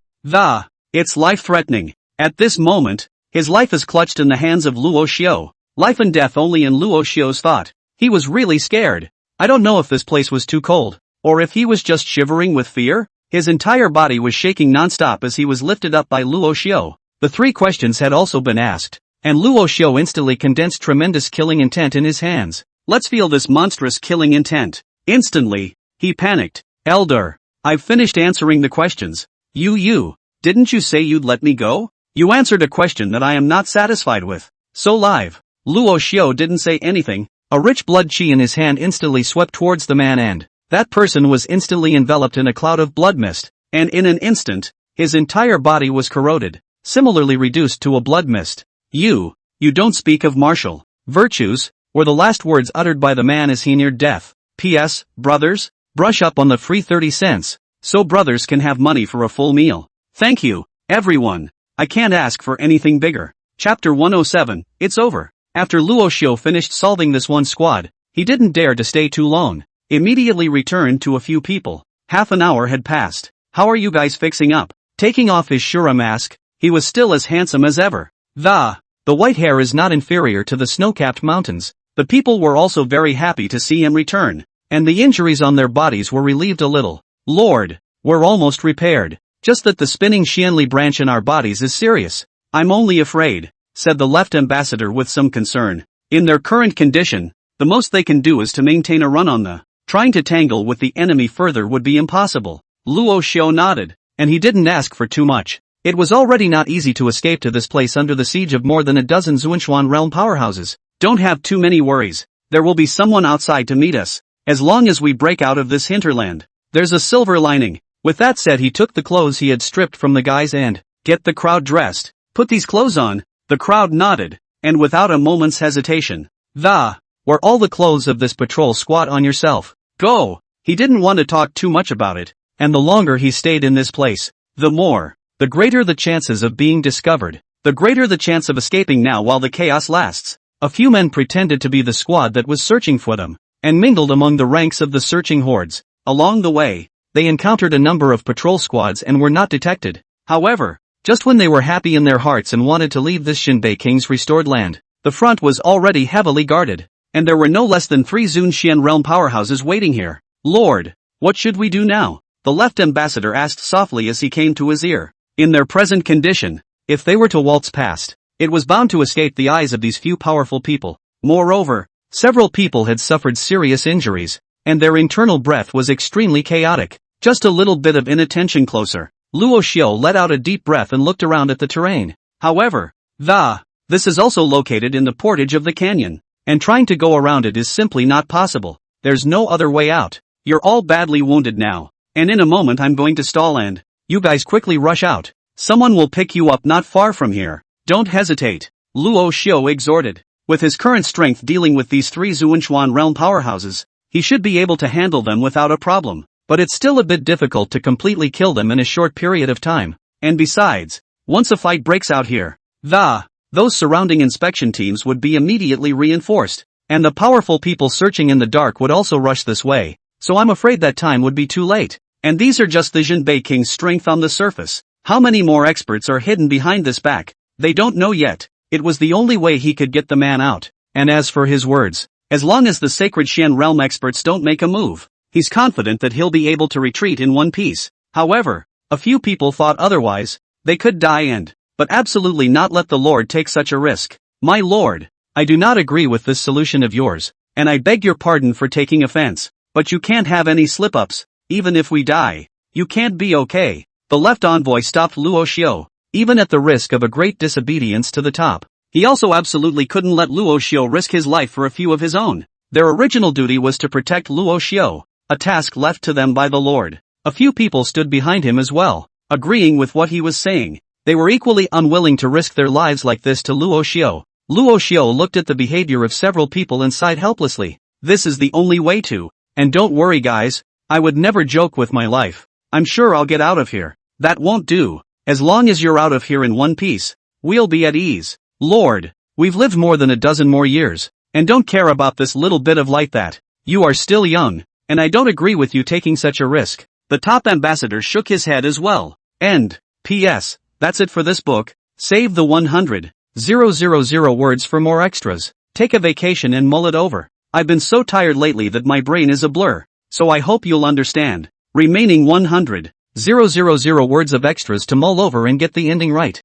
it's life-threatening. At this moment, his life is clutched in the hands of Luo Xiu. Life and death only in Luo Xiu's thought. He was really scared. I don't know if this place was too cold, or if he was just shivering with fear. His entire body was shaking non-stop as he was lifted up by Luo Xiu. The 3 questions had also been asked, and Luo Xiu instantly condensed tremendous killing intent in his hands. Let's feel this monstrous killing intent. Instantly, he panicked. Elder, I've finished answering the questions. You, didn't you say you'd let me go? You answered a question that I am not satisfied with. So live. Luo Xiu didn't say anything. A rich blood chi in his hand instantly swept towards the man and that person was instantly enveloped in a cloud of blood mist, and in an instant, his entire body was corroded, similarly reduced to a blood mist. You don't speak of martial virtues, were the last words uttered by the man as he neared death. P.S. Brothers, brush up on the free 30 cents, so brothers can have money for a full meal. Thank you, everyone. I can't ask for anything bigger. Chapter 107, it's over. After Luo Xiu finished solving this one squad, he didn't dare to stay too long. Immediately returned to a few people. Half an hour had passed. How are you guys fixing up? Taking off his Shura mask, he was still as handsome as ever. The white hair is not inferior to the snow-capped mountains. The people were also very happy to see him return, and the injuries on their bodies were relieved a little. Lord, we're almost repaired. Just that the spinning Xianli branch in our bodies is serious. I'm only afraid, said the left ambassador with some concern. In their current condition, the most they can do is to maintain a run on the. Trying to tangle with the enemy further would be impossible. Luo Xiu nodded, and he didn't ask for too much. It was already not easy to escape to this place under the siege of more than a dozen Tian Xuan realm powerhouses. Don't have too many worries. There will be someone outside to meet us. As long as we break out of this hinterland, there's a silver lining. With that said, he took the clothes he had stripped from the guys and, get the crowd dressed. Put these clothes on. The crowd nodded, and without a moment's hesitation, wear all the clothes of this patrol squad on yourself. Go! He didn't want to talk too much about it, and the longer he stayed in this place, the greater the chances of being discovered, the greater the chance of escaping now while the chaos lasts. A few men pretended to be the squad that was searching for them, and mingled among the ranks of the searching hordes. Along the way, they encountered a number of patrol squads and were not detected. However, just when they were happy in their hearts and wanted to leave this Jinbei King's restored land, the front was already heavily guarded, and there were no less than 3 Xian realm powerhouses waiting here. Lord, what should we do now? The left ambassador asked softly as he came to his ear. In their present condition, if they were to waltz past, it was bound to escape the eyes of these few powerful people. Moreover, several people had suffered serious injuries, and their internal breath was extremely chaotic. Just a little bit of inattention closer. Luo Xiu let out a deep breath and looked around at the terrain. However, this is also located in the portage of the canyon, and trying to go around it is simply not possible. There's no other way out. You're all badly wounded now, and in a moment I'm going to stall and you guys quickly rush out. Someone will pick you up not far from here. Don't hesitate, Luo Xiu exhorted. With his current strength dealing with these 3 Xuan realm powerhouses, he should be able to handle them without a problem, but it's still a bit difficult to completely kill them in a short period of time. And besides, once a fight breaks out here, those surrounding inspection teams would be immediately reinforced, and the powerful people searching in the dark would also rush this way, so I'm afraid that time would be too late. And these are just the Jinbei King's strength on the surface. How many more experts are hidden behind this back? They don't know yet. It was the only way he could get the man out. And as for his words, as long as the sacred Xian realm experts don't make a move, he's confident that he'll be able to retreat in one piece. However, a few people thought otherwise. They could die but absolutely not let the Lord take such a risk. My lord, I do not agree with this solution of yours, and I beg your pardon for taking offense, but you can't have any slip-ups. Even if we die, you can't be okay. The left envoy stopped Luo Xiu, even at the risk of a great disobedience to the top. He also absolutely couldn't let Luo Xiu risk his life for a few of his own. Their original duty was to protect Luo Xiu, a task left to them by the Lord. A few people stood behind him as well, agreeing with what he was saying. They were equally unwilling to risk their lives like this to Luo Xiu. Luo Xiu looked at the behavior of several people and sighed helplessly. This is the only way to. And don't worry guys, I would never joke with my life. I'm sure I'll get out of here. That won't do. As long as you're out of here in one piece, we'll be at ease. Lord, we've lived more than a dozen more years, and don't care about this little bit of light that. You are still young, and I don't agree with you taking such a risk. The top ambassador shook his head as well. End. P.S. That's it for this book. Save the 100,000 words for more extras. Take a vacation and mull it over. I've been so tired lately that my brain is a blur, so I hope you'll understand. Remaining 100,000 words of extras to mull over and get the ending right.